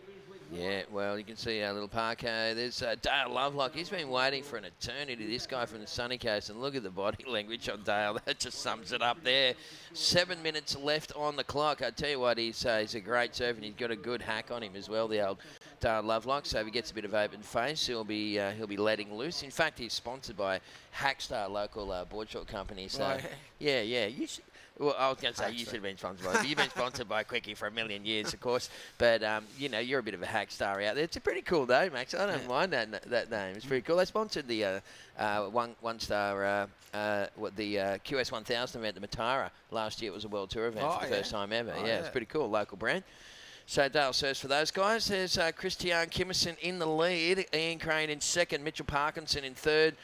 Yeah, well, you can see our little Parko. There's Dale Lovelock. He's been waiting for an eternity, this guy from the sunny coast. And look at the body language on Dale. That just sums it up there. 7 minutes left on the clock. I tell you what, he's a great surfer, and he's got a good hack on him as well, the old Dale Lovelock. So if he gets a bit of open face, he'll be letting loose. In fact, he's sponsored by Hackstar, local board short company. So, Right. yeah. You should, well, I was going to say you should have been sponsored by it, but you've been sponsored by Quickie for a million years, of course. But, you know, you're a bit of a hack star out there. It's a pretty cool name, Max. I don't mind that name. It's pretty cool. They sponsored the one star, the QS 1000 event, the Matara. Last year it was a World Tour event for the first time ever. Yeah, it's pretty cool. Local brand. So Dale surfs for those guys. There's Christian Kimmerson in the lead. Ian Crane in second. Mitchell Parkinson in third.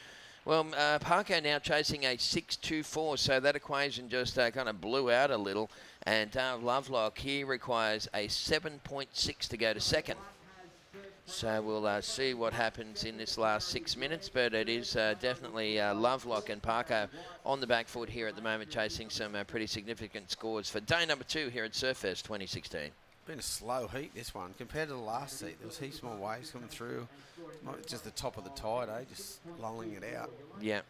Well, Parko now chasing a 6.24, so that equation just kind of blew out a little. And Dale Lovelock, he requires a 7.6 to go to second. So we'll see what happens in this last 6 minutes, but it is definitely Lovelock and Parko on the back foot here at the moment, chasing some pretty significant scores for day number 2 here at Surfest 2016. Been a slow heat, this one. Compared to the last heat, there was heaps more waves coming through. Just the top of the tide, just lulling it out. Yeah.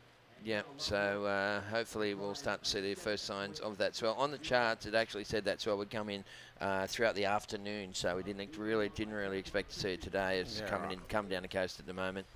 So hopefully we'll start to see the first signs of that swell. On the charts, it actually said that swell would come in throughout the afternoon, so we didn't really expect to see it today. It's coming down the coast at the moment.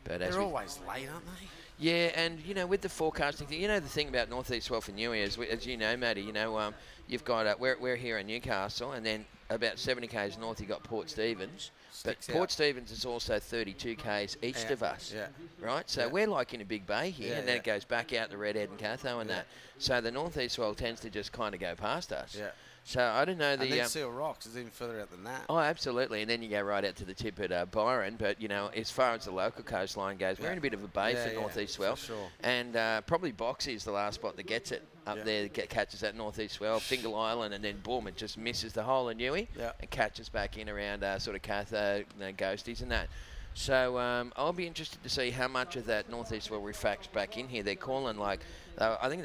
But they're always late, aren't they? Yeah, and you know, with the forecasting thing, you know, the thing about northeast swell for New Year's, as you know, Matty, you know, you've got we're here in Newcastle, and then about 70 k's north you've got Port Stephens. But Port Stephens is also 32 k's east of us, right? So we're like in a big bay here, and then it goes back out to Redhead and Catho and that. So the northeast swell tends to just kind of go past us. Yeah. So I don't know. And then Seal Rocks is even further out than that. Oh, absolutely. And then you go right out to the tip at Byron. But, you know, as far as the local coastline goes, we're in a bit of a bay for northeast swell. For sure. And probably Boxy is the last spot that gets it up there, catches that northeast swell, Fingal Island, and then boom, it just misses the hole in Newey and catches back in around sort of Catho, Ghosties and that. So I'll be interested to see how much of that northeast swell refracts back in here. They're calling like, I think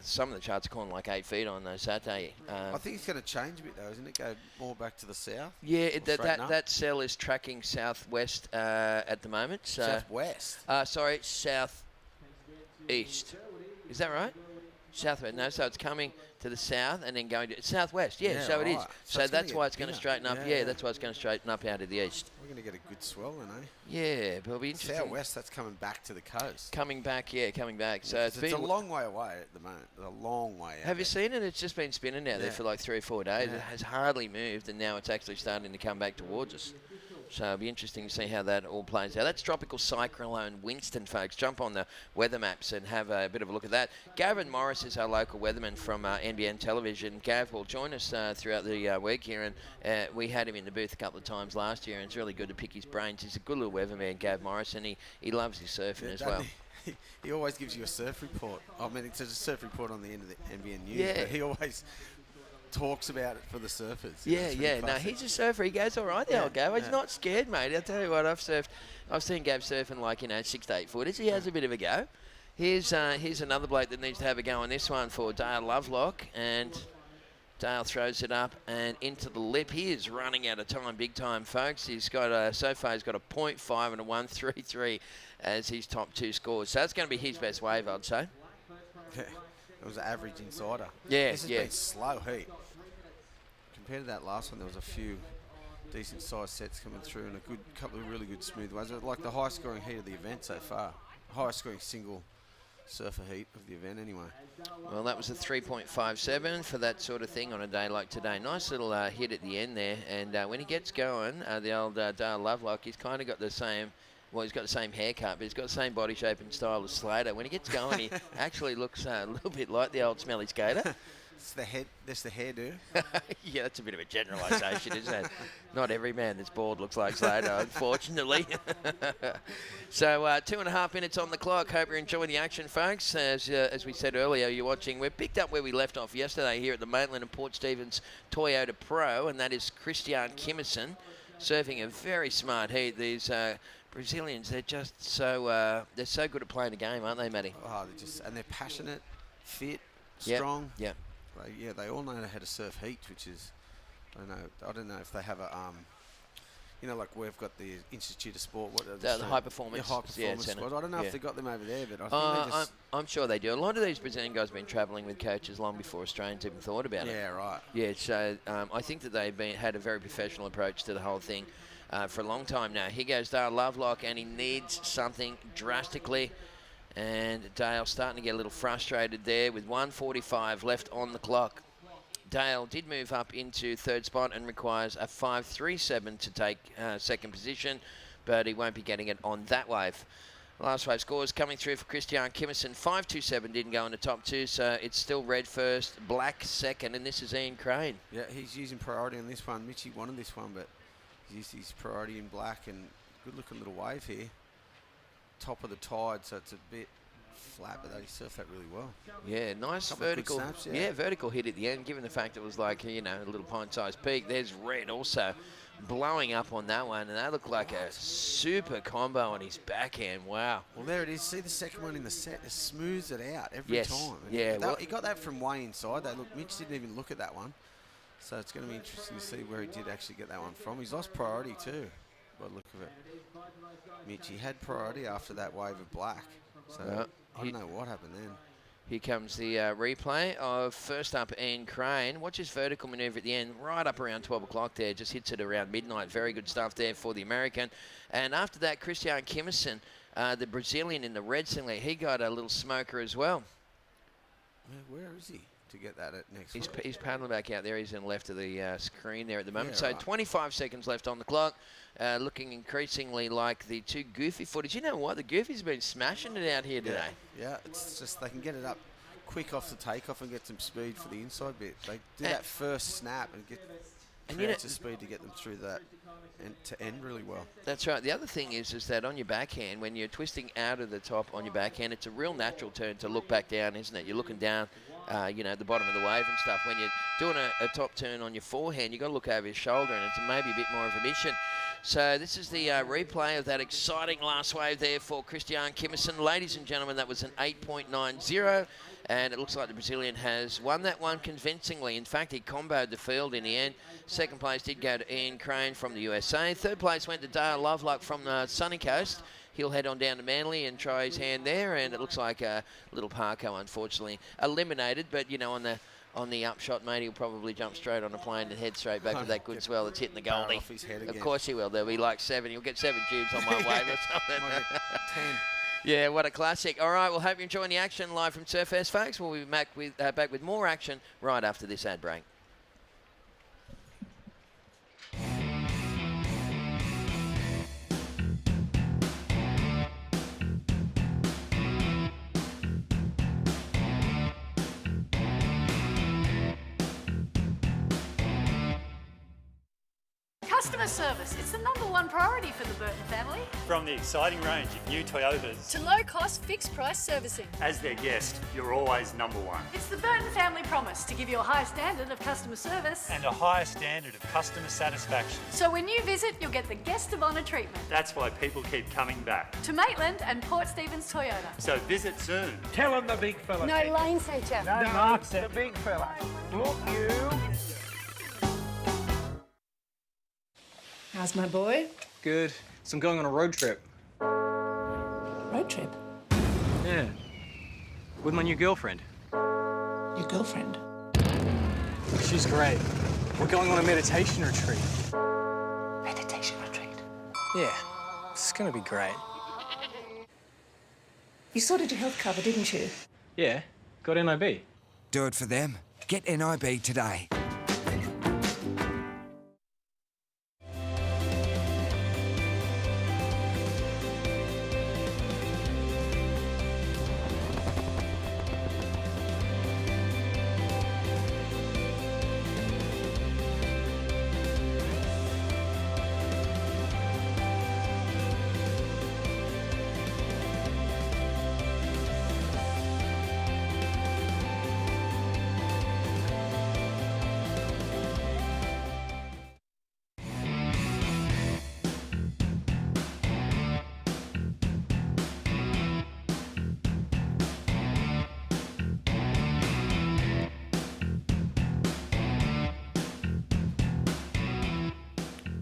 some of the charts are calling like 8 feet on Saturday. I think it's going to change a bit though, isn't it? Go more back to the south? Yeah, that cell is tracking southwest at the moment. So southwest? Sorry, southeast. Is that right? Southwest. No, so it's coming to the south and then going to southwest. Yeah, so it is. So that's why it's going to straighten up. Yeah, that's why it's going to straighten up out of the east. We're going to get a good swell then, eh? Yeah, but it'll be interesting. Southwest, that's coming back to the coast. Coming back. So it's a long way away at the moment. A long way. Have you seen it? It's just been spinning out there for like 3 or 4 days. It has hardly moved, and now it's actually starting to come back towards us. So it'll be interesting to see how that all plays out. That's Tropical Cyclone Winston, folks. Jump on the weather maps and have a bit of a look at that. Gavin Morris is our local weatherman from NBN Television. Gav will join us throughout the week here, and we had him in the booth a couple of times last year, and it's really good to pick his brains. He's a good little weatherman, Gav Morris, and he loves his surfing as well. He always gives you a surf report. I mean, it's a surf report on the end of the NBN News, Yeah. but he always talks about it for the surfers. Yeah. No, he's a surfer. He goes all right, the old Gav. He's not scared, mate. I'll tell you what, I've seen Gav surfing like, 6 to 8 footers. He has a bit of a go. Here's another bloke that needs to have a go on this one for Dale Lovelock, and Dale throws it up and into the lip. He is running out of time, big time, folks. He's got so far he's got a 0.5 and a 1.33 as his top 2 scores. So that's going to be his best wave, I'd say. Yeah. It was an average insider. Yeah, This has been slow heat. compared to that last one, there was a few decent sized sets coming through and a couple of really good smooth ones. Like the highest scoring heat of the event so far. Highest scoring single surfer heat of the event anyway. Well, that was a 3.57 for that sort of thing on a day like today. Nice little hit at the end there. And when he gets going, the old Dale Lovelock, he's kind of got the same... Well, he's got the same haircut, but he's got the same body shape and style as Slater. When he gets going, he actually looks a little bit like the old smelly skater. It's the head. That's the hairdo. Yeah, that's a bit of a generalisation, isn't it? Not every man that's bald looks like Slater, unfortunately. So 2.5 minutes on the clock. Hope you're enjoying the action, folks. As we said earlier, you're watching. We've picked up where we left off yesterday here at the Maitland and Port Stephens Toyota Pro, and that is Christian Kimmerson surfing a very smart heat. These Brazilians, they're just so they're so good at playing the game, aren't they, Matty? Oh, they're passionate, fit, strong. Yeah. Yeah, they all know how to surf heat, which is, I don't know if they have a, like we've got the Institute of Sport. The high performance. High performance squad. I don't know if they've got them over there, but I think I'm sure they do. A lot of these Brazilian guys have been travelling with coaches long before Australians even thought about it. Yeah, right. Yeah, so I think that they've had a very professional approach to the whole thing for a long time now. Here goes Dale Lovelock, and he needs something drastically. And Dale starting to get a little frustrated there with 1:45 left on the clock. Dale did move up into third spot and requires a 5.37 to take second position, but he won't be getting it on that wave. Last wave scores coming through for Christian Kimmerson. 5.27 didn't go in the top two, so it's still red first, black second, and this is Ian Crane. Yeah, he's using priority on this one. Mitchie wanted this one, but he's used his priority in black, and good looking little wave here. Top of the tide, so it's a bit flat, but they surfed that really well. Yeah, nice vertical. Snaps, vertical hit at the end, given the fact it was like, a little pint-sized peak. There's red also blowing up on that one, and that looked like a super combo on his backhand. Wow. Well, there it is. See the second one in the set. It smooths it out every time. And he got that from way inside. Mitch didn't even look at that one. So it's going to be interesting to see where he did actually get that one from. He's lost priority too, by the look of it. Mitch, he had priority after that wave of black. So I don't know what happened then. Here comes the replay of first up Ian Crane. Watch his vertical manoeuvre at the end, right up around 12 o'clock there. Just hits it around midnight. Very good stuff there for the American. And after that, Christian Kimmerson, the Brazilian in the red singlet, he got a little smoker as well. Where is he to get that at next? He's paddling back out there. He's in left of the screen there at the moment. So 25 seconds left on the clock. Looking increasingly like the two Goofy footage. You know what? The Goofy's been smashing it out here today. Yeah, it's just they can get it up quick off the takeoff and get some speed for the inside bit. They do that first snap and create the speed to get them through that and to end really well. That's right. The other thing is that on your backhand, when you're twisting out of the top on your backhand, it's a real natural turn to look back down, isn't it? You're looking down, at the bottom of the wave and stuff. When you're doing a top turn on your forehand, you've got to look over your shoulder, and it's maybe a bit more of a mission. So this is the replay of that exciting last wave there for Christian Kimmerson. Ladies and gentlemen, that was an 8.90, and it looks like the Brazilian has won that one convincingly. In fact, he comboed the field in the end. Second place did go to Ian Crane from the USA. Third place went to Dale Lovelock from the sunny coast. He'll head on down to Manly and try his hand there, and it looks like little Parko, unfortunately, eliminated. But, on the upshot, mate, he'll probably jump straight on a plane and head straight back with that good swell that's hitting the Goldie. Off his head again. Of course he will. There'll be like 7. He'll get 7 tubes on one wave or something. 10. Yeah, what a classic. All right, well, hope you're enjoying the action live from Surfest, folks. We'll be back with more action right after this ad break. Customer service, it's the #1 priority for the Burton family. From the exciting range of new Toyotas To low-cost, fixed-price servicing. as their guest, you're always #1. It's the Burton family promise to give you a high standard of customer service. And a higher standard of customer satisfaction. So when you visit, you'll get the guest of honour treatment. That's why people keep coming back. To Maitland and Port Stephens Toyota. So visit soon. Tell him the big fella. No lane centre. No, Mark said the big fella. Look, you. How's my boy? Good. So I'm going on a road trip. Road trip? Yeah. With my new girlfriend. Your girlfriend? She's great. We're going on a meditation retreat. Meditation retreat. Yeah, it's going to be great. You sorted your health cover, didn't you? Yeah, got NIB. Do it for them. Get NIB today.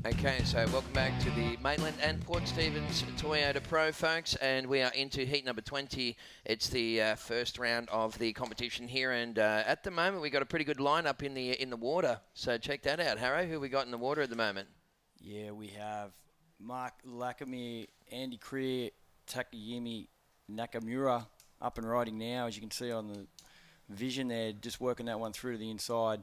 Okay, so welcome back to the Maitland and Port Stephens Toyota Pro, folks, and we are into heat number 20. It's the first round of the competition here, and at the moment we got a pretty good lineup in the water. So check that out, Harrow. Who we got in the water at the moment? Yeah, we have Mark Lackamere, Andy Creer, Takayumi Nakamura up and riding now, as you can see on the vision there, just working that one through to the inside.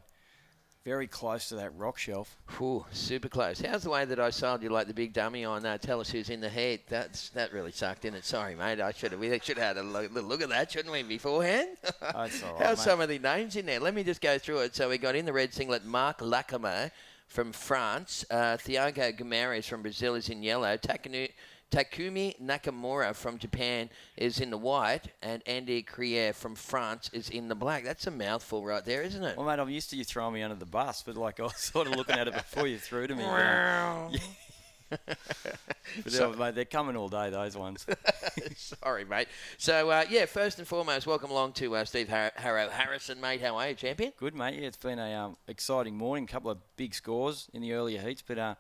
Very close to that rock shelf. Ooh, super close. How's the way that I sold you like the big dummy on Tell Us Who's in the Heat? That really sucked, didn't it? Sorry, mate. We should have had a little look at that, shouldn't we, beforehand? That's all right, How's mate. some of the names in there? Let me just go through it. So we got in the red singlet Mark Lackamere from France. Thiago Guimarães from Brazil is in yellow. Takumi Nakamura from Japan is in the white, and Andy Creer from France is in the black. That's a mouthful right there, isn't it? Well, mate, I'm used to you throwing me under the bus, but like I was sort of looking at it before you threw to me. But mate, they're coming all day, those ones. Sorry, mate. So, first and foremost, welcome along to Steve Harrow Harrison, mate. How are you, champion? Good, mate. Yeah, it's been a exciting morning. A couple of big scores in the earlier heats, but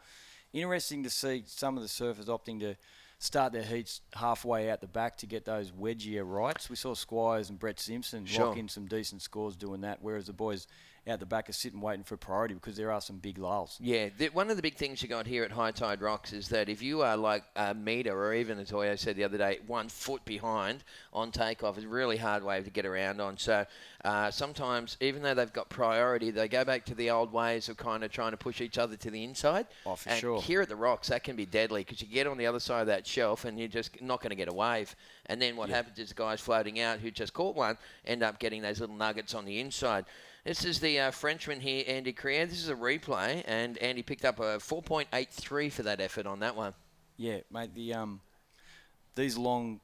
interesting to see some of the surfers opting to start their heats halfway out the back to get those wedgier rights. We saw Squires and Brett Simpson lock in some decent scores doing that, whereas the boys out the back are sitting waiting for priority because there are some big lulls. Yeah, one of the big things you got here at High Tide Rocks is that if you are like a metre or even, as Toyo said the other day, 1 foot behind on takeoff, is a really hard way to get around on. So sometimes, even though they've got priority, they go back to the old ways of kind of trying to push each other to the inside. Oh, for and sure. Here at the Rocks, that can be deadly because you get on the other side of that shelf and you're just not going to get a wave. And then what happens is the guys floating out who just caught one end up getting those little nuggets on the inside. This is the Frenchman here, Andy Creer. This is a replay, and Andy picked up a 4.83 for that effort on that one. Yeah, mate, these long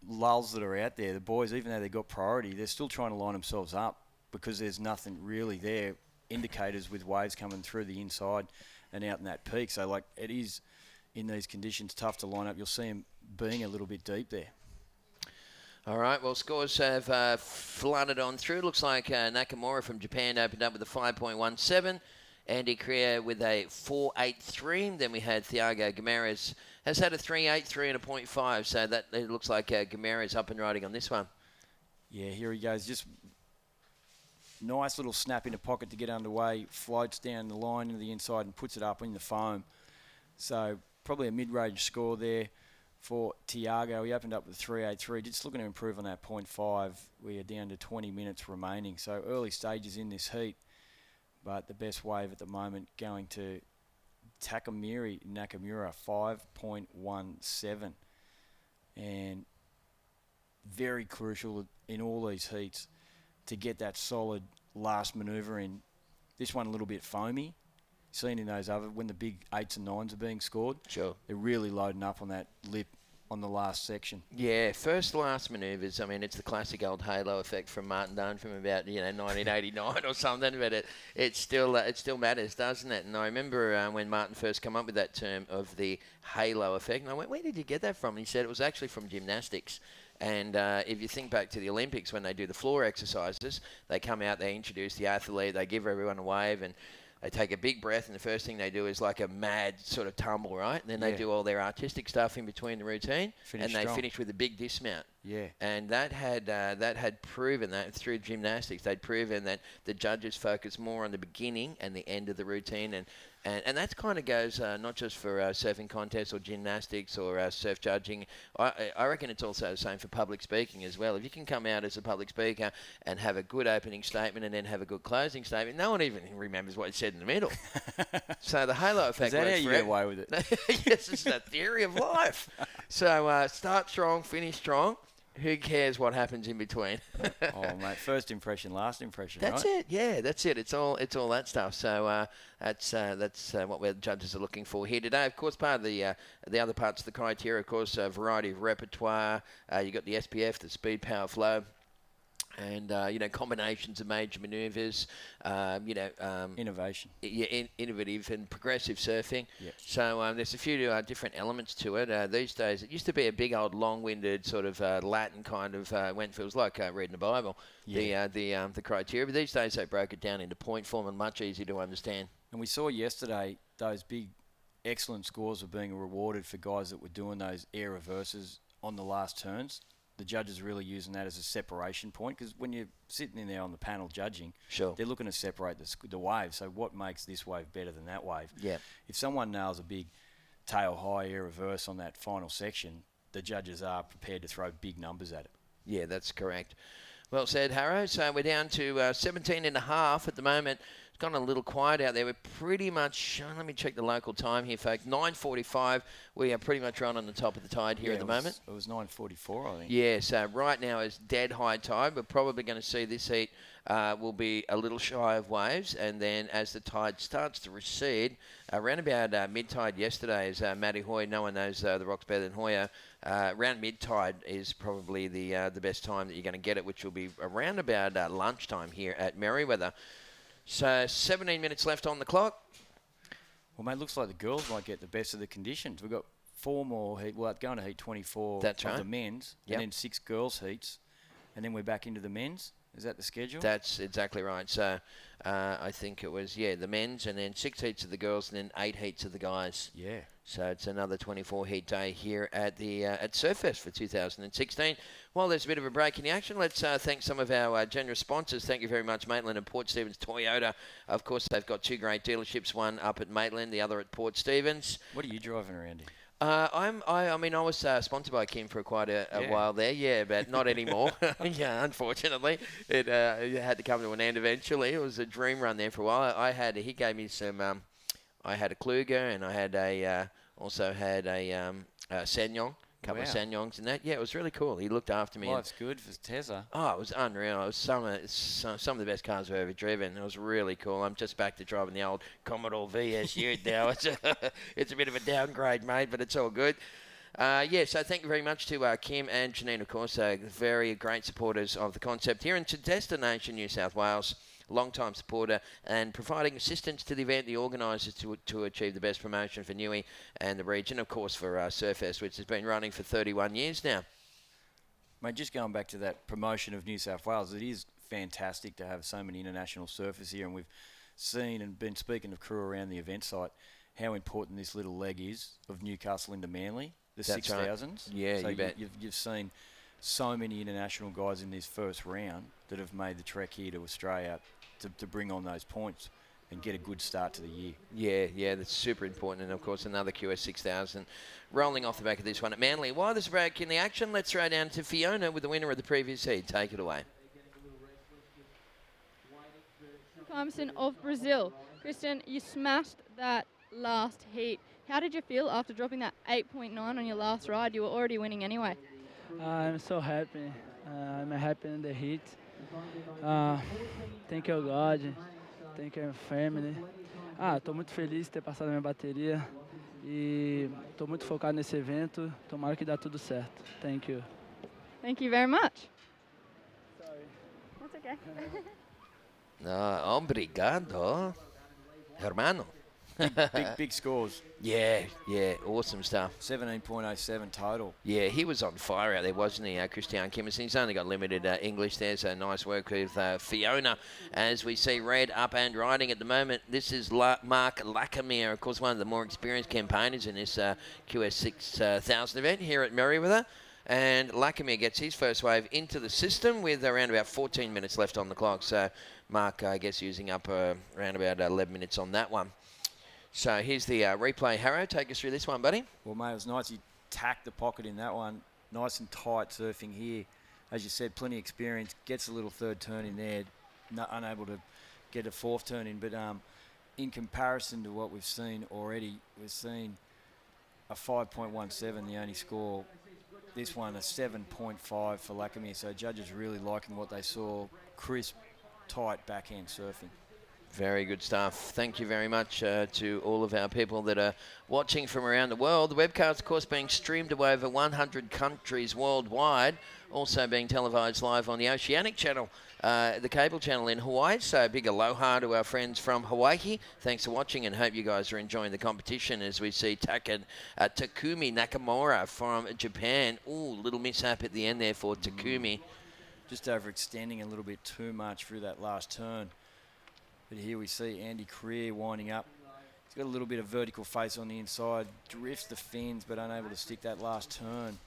lulls that are out there, the boys, even though they've got priority, they're still trying to line themselves up because there's nothing really there, indicators with waves coming through the inside and out in that peak. So, like, it is, in these conditions, tough to line up. You'll see them being a little bit deep there. All right, well, scores have flooded on through. Looks like Nakamura from Japan opened up with a 5.17. Andy Creer with a 4.83. Then we had Thiago Guimarães has had a 3.83 and a 0.5. So that it looks like Guimarães up and riding on this one. Yeah, here he goes. Just nice little snap in the pocket to get underway. Floats down the line into the inside and puts it up in the foam. So probably a mid-range score there for Thiago. He opened up with 3.83, just looking to improve on that 0.5. We are down to 20 minutes remaining, so early stages in this heat, but the best wave at the moment going to Takayumi Nakamura, 5.17, and very crucial in all these heats to get that solid last manoeuvre in. This one a little bit foamy. Seen in those other, when the big 8s and 9s are being scored, sure, they're really loading up on that lip on the last section. Yeah, first last manoeuvres. I mean, it's the classic old halo effect from Martin Dunn from about 1989 or something. But it still matters, doesn't it? And I remember when Martin first came up with that term of the halo effect, and I went, "Where did you get that from?" And he said it was actually from gymnastics. And if you think back to the Olympics when they do the floor exercises, they come out, they introduce the athlete, they give everyone a wave, and they take a big breath, and the first thing they do is like a mad sort of tumble, right? And then they do all their artistic stuff in between the routine, and they finish with a big dismount. Yeah. And that had proven that through gymnastics, they'd proven that the judges focus more on the beginning and the end of the routine, and that kind of goes not just for surfing contests or gymnastics or surf judging. I reckon it's also the same for public speaking as well. If you can come out as a public speaker and have a good opening statement and then have a good closing statement, no one even remembers what you said in the middle. So the halo effect. Is that how you get away with it? Yes, it's the theory of life. So start strong, finish strong. Who cares what happens in between? Oh, mate, first impression, last impression, That's right? it. Yeah, that's it. It's all that stuff. So that's what the judges are looking for here today. Of course, part of the other parts of the criteria, of course, a variety of repertoire. You got the SPF, the speed, power, flow. And, combinations of major manoeuvres, innovation. Yeah, innovative and progressive surfing. Yep. So there's a few different elements to it. These days, it used to be a big old long-winded sort of Latin kind of, when it feels like reading the Bible, the criteria. But these days, they broke it down into point form and much easier to understand. And we saw yesterday those big, excellent scores were being rewarded for guys that were doing those air reverses on the last turns. The judges are really using that as a separation point, because when you're sitting in there on the panel judging, sure, they're looking to separate the wave. So what makes this wave better than that wave? Yeah. If someone nails a big tail high air reverse on that final section, the judges are prepared to throw big numbers at it. Yeah, that's correct. Well said, Harrow. So we're down to 17 and a half at the moment. It's gone a little quiet out there. We're pretty much, let me check the local time here, folks. 9:45. We are pretty much right on the top of the tide here at the moment. It was 9:44, I think. Yeah, so right now is dead high tide. We're probably going to see this heat will be a little shy of waves, and then as the tide starts to recede, around about mid-tide yesterday, as Matty Hoy, no one knows the rocks better than Hoyer, around mid-tide is probably the best time that you're going to get it, which will be around about lunchtime here at Merewether. So 17 minutes left on the clock. Well, mate, looks like the girls might get the best of the conditions. We've got 4 more heat. Well, going to heat 24 That's of right. the men's, Yep. and then 6 girls' heats, and then we're back into the men's. Is that the schedule? That's exactly right. So I think it was, the men's, and then 6 heats of the girls, and then 8 heats of the guys. Yeah. So it's another 24-heat day here at the at Surfest for 2016. While there's a bit of a break in the action, let's thank some of our generous sponsors. Thank you very much, Maitland and Port Stephens Toyota. Of course, they've got 2 great dealerships, one up at Maitland, the other at Port Stephens. What are you driving around in? I was sponsored by Kim for quite a while there, but not anymore. Unfortunately, it had to come to an end eventually. It was a dream run there for a while. He gave me some. I had a Kluger, and I had also had a Sanyong, a couple of Sanyongs and that. Yeah, it was really cool. He looked after me. Life's good for Tezza. Oh, it was unreal. It was some of the best cars I've ever driven. It was really cool. I'm just back to driving the old Commodore VS now. It's a bit of a downgrade, mate, but it's all good. So thank you very much to Kim and Janine, of course, very great supporters of the concept here, and to Destination New South Wales, long-time supporter and providing assistance to the event, the organisers to achieve the best promotion for Newey and the region, of course, for Surfest, which has been running for 31 years now. Mate, just going back to that promotion of New South Wales, it is fantastic to have so many international surfers here, and we've seen and been speaking of crew around the event site how important this little leg is of Newcastle into Manly, the 6,000s. Right. Yeah, so you bet. You've seen so many international guys in this first round that have made the trek here to Australia to bring on those points and get a good start to the year. Yeah, that's super important. And, of course, another QS 6000 rolling off the back of this one at Manly. While there's a break in the action, let's throw down to Fiona with the winner of the previous heat. Take it away. Carmson of Brazil. Kristen, you smashed that last heat. How did you feel after dropping that 8.9 on your last ride? You were already winning anyway. I'm so happy. I'm happy in the heat. Thank you, God. Thank you, family. Estou muito feliz de ter passado a minha bateria e estou muito focado nesse evento. Tomara que dá tudo certo. Thank you. Thank you very much. Sorry. That's okay. Obrigado, hermano. Big scores. Yeah, awesome stuff. 17.07 total. Yeah, he was on fire out there, wasn't he, Christian Kimmerson? He's only got limited English there, so nice work with Fiona. As we see Red up and riding at the moment, this is Mark Lackamere, of course, one of the more experienced campaigners in this QS 6000 event here at Merewether. And Lackamere gets his first wave into the system with around about 14 minutes left on the clock. So Mark, I guess, using up around about 11 minutes on that one. So here's the replay. Harrow, take us through this one, buddy. Well, mate, it was nice. He tacked the pocket in that one. Nice and tight surfing here. As you said, plenty of experience. Gets a little third turn in there. Unable to get a fourth turn in. But in comparison to what we've seen already, we've seen a 5.17, the only score. This one, a 7.5 for Lackamere. So judges really liking what they saw. Crisp, tight backhand surfing. Very good stuff. Thank you very much to all of our people that are watching from around the world. The webcast, of course, being streamed to over 100 countries worldwide, also being televised live on the Oceanic channel, the cable channel in Hawaii. So big aloha to our friends from Hawaii. Thanks for watching and hope you guys are enjoying the competition as we see Takumi Nakamura from Japan. Ooh, little mishap at the end there for Takumi. Just overextending a little bit too much through that last turn. But here we see Andy Creer winding up. He's got a little bit of vertical face on the inside, drifts the fins, but unable to stick that last turn.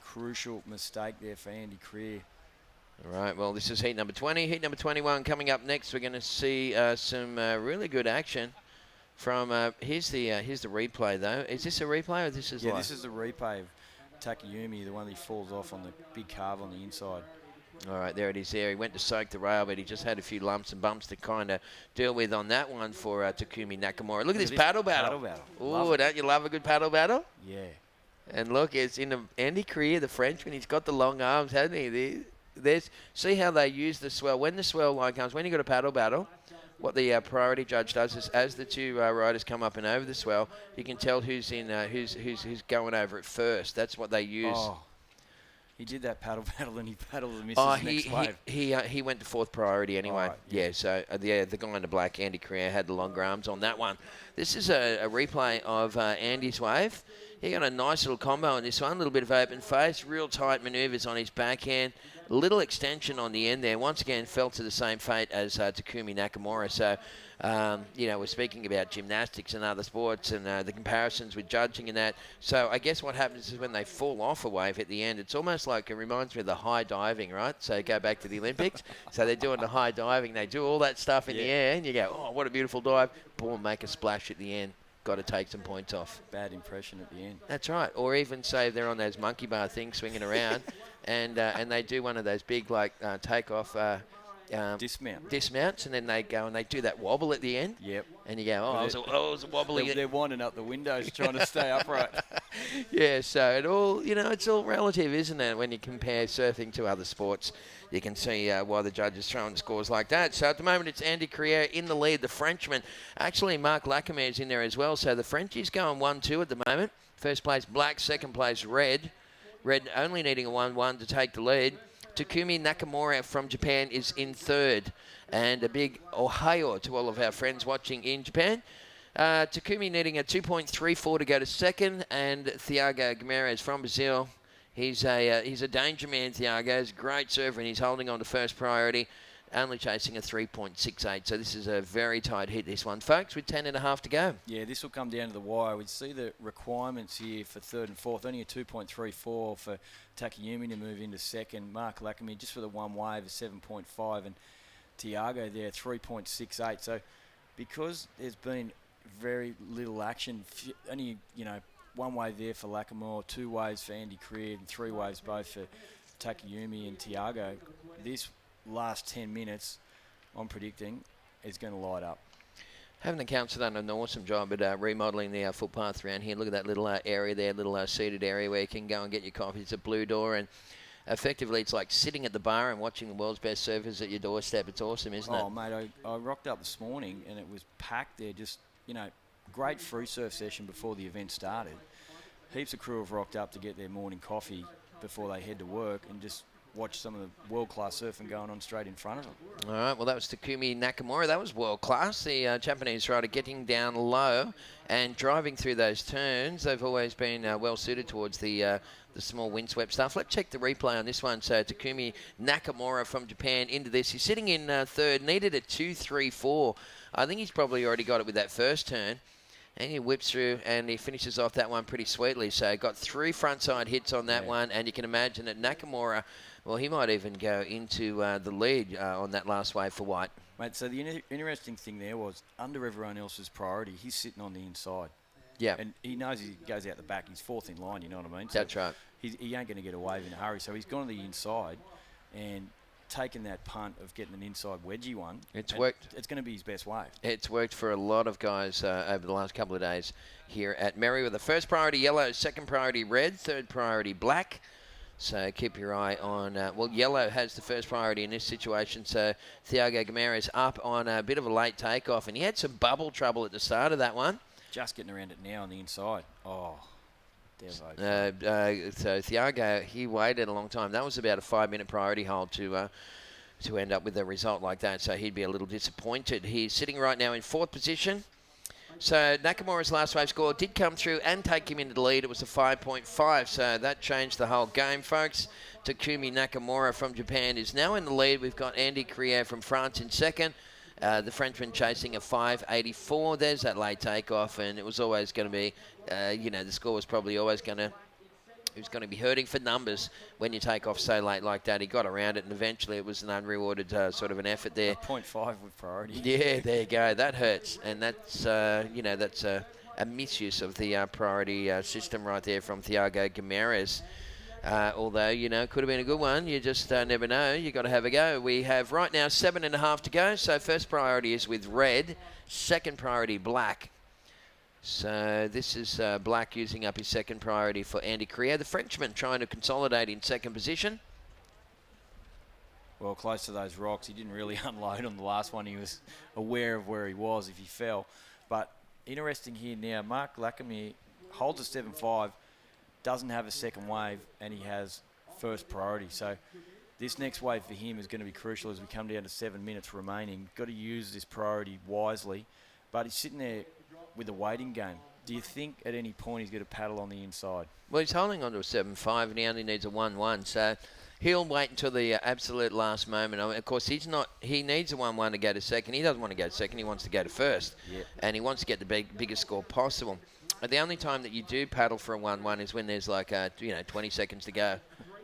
Crucial mistake there for Andy Creer. All right, well, this is heat number 20. Heat number 21 coming up next. We're going to see some really good action from... here's the replay, though. Is this a replay or this is live? This is the replay of Takayumi, the one that falls off on the big carve on the inside. All right, there it is there. He went to soak the rail, but he just had a few lumps and bumps to kind of deal with on that one for Takumi Nakamura. Look at this paddle battle. Oh, don't you love a good paddle battle? Yeah. And look, it's in Andy Creer, the Frenchman. He's got the long arms, hasn't he? See how they use the swell. When the swell line comes, when you've got a paddle battle, what the priority judge does is as the two riders come up and over the swell, you can tell who's going over it first. That's what they use. Oh. He did that paddle battle and he paddled and missed his next wave. He went to fourth priority anyway. Right, yeah, so the guy in the black, Andy Creer, had the longer arms on that one. This is a replay of Andy's wave. He got a nice little combo on this one, a little bit of open face, real tight manoeuvres on his backhand, little extension on the end there. Once again, fell to the same fate as Takumi Nakamura. So, we're speaking about gymnastics and other sports and the comparisons with judging and that. So I guess what happens is when they fall off a wave at the end, it's almost like, it reminds me of the high diving, right? So go back to the Olympics. So they're doing the high diving. They do all that stuff in the air and you go, oh, what a beautiful dive. Boom, make a splash at the end. Got to take some points off. Bad impression at the end. That's right. Or even say they're on those monkey bar things swinging around and they do one of those big takeoff dismounts, and then they go and they do that wobble at the end. Yep. And you go, it was a wobbly. They're winding up the windows trying to stay upright. Yeah, so it's all relative, isn't it? When you compare surfing to other sports, you can see why the judges throwing scores like that. So at the moment, it's Andy Creer in the lead, the Frenchman. Actually, Mark Lackamere is in there as well. So the Frenchie's going 1-2 at the moment. First place, black. Second place, red. Red only needing a 1-1 to take the lead. Takumi Nakamura from Japan is in third. And a big ohayo to all of our friends watching in Japan. Takumi needing a 2.34 to go to second. And Thiago Guimarães from Brazil. He's a danger man, Thiago. He's a great surfer and he's holding on to first priority. Only chasing a 3.68. So this is a very tight hit, this one, folks, with 10.5 to go. Yeah, this will come down to the wire. We see the requirements here for third and fourth. Only a 2.34 for Takayumi to move into second. Mark Lackamere just for the one wave is 7.5. And Thiago there, 3.68. So because there's been very little action, only, one wave there for Lackamere, two waves for Andy Creer, and three waves both for Takayumi and Thiago. This last 10 minutes, I'm predicting, is going to light up. Haven't the council done an awesome job at remodelling the footpath around here? Look at that little area there, little seated area where you can go and get your coffee. It's a blue door, and effectively it's like sitting at the bar and watching the world's best surfers at your doorstep. It's awesome, isn't it? Oh, mate, I rocked up this morning and it was packed there. Just, great free surf session before the event started. Heaps of crew have rocked up to get their morning coffee before they head to work and just watch some of the world-class surfing going on straight in front of them. All right, well, that was Takumi Nakamura. That was world-class. The Japanese rider getting down low and driving through those turns. They've always been well-suited towards the small windswept stuff. Let's check the replay on this one. So Takumi Nakamura from Japan into this. He's sitting in third, needed a 2.34. I think he's probably already got it with that first turn. And he whips through and he finishes off that one pretty sweetly. So got 3 frontside hits on that one, and you can imagine that Nakamura, well, he might even go into the lead on that last wave for white. Mate, so the interesting thing there was, under everyone else's priority, he's sitting on the inside. Yeah. And he knows he goes out the back. He's 4th in line, you know what I mean? So That's right. He ain't going to get a wave in a hurry. So he's gone to the inside and taken that punt of getting an inside wedgie one. It's worked. It's going to be his best wave. It's worked for a lot of guys over the last couple of days here at Merewether. First priority yellow, second priority red, third priority black. So keep your eye on, well, yellow has the first priority in this situation. So Thiago Guimarães up on a bit of a late takeoff, and he had some bubble trouble at the start of that one. Just getting around it now on the inside. Oh, so Thiago, he waited a long time. That was about a 5-minute priority hold to end up with a result like that. So he'd be a little disappointed. He's sitting right now in 4th position. So Nakamura's last wave score did come through and take him into the lead. It was a 5.5, so that changed the whole game, folks. Takumi Nakamura from Japan is now in the lead. We've got Andy Crier from France in second. The Frenchman chasing a 5.84. There's that late takeoff, and it was always going to be, the score was probably always going to... It was going to be hurting for numbers when you take off so late like that. He got around it, and eventually it was an unrewarded sort of an effort there. 0.5 with priority. Yeah, there you go. That hurts, and that's that's a misuse of the priority system right there from Thiago Guimarães. Although could have been a good one. You just never know. You got to have a go. We have right now 7.5 to go. So first priority is with red, second priority black. So this is Black using up his second priority for Andy Crier. The Frenchman trying to consolidate in second position. Well, close to those rocks. He didn't really unload on the last one. He was aware of where he was if he fell. But interesting here now, Mark Lacomere holds a 7.5, doesn't have a second wave, and he has first priority. So this next wave for him is going to be crucial as we come down to 7 minutes remaining. Got to use this priority wisely. But he's sitting there with a waiting game. Do you think at any point he's going to paddle on the inside? Well, he's holding on to a 7.5 and he only needs a 1.1, so he'll wait until the absolute last moment. I mean, of course, he needs a 1.1 to go to second. He doesn't want to go to second. He wants to go to first. Yep. And he wants to get the biggest score possible. And the only time that you do paddle for a 1.1 is when there's like 20 seconds to go.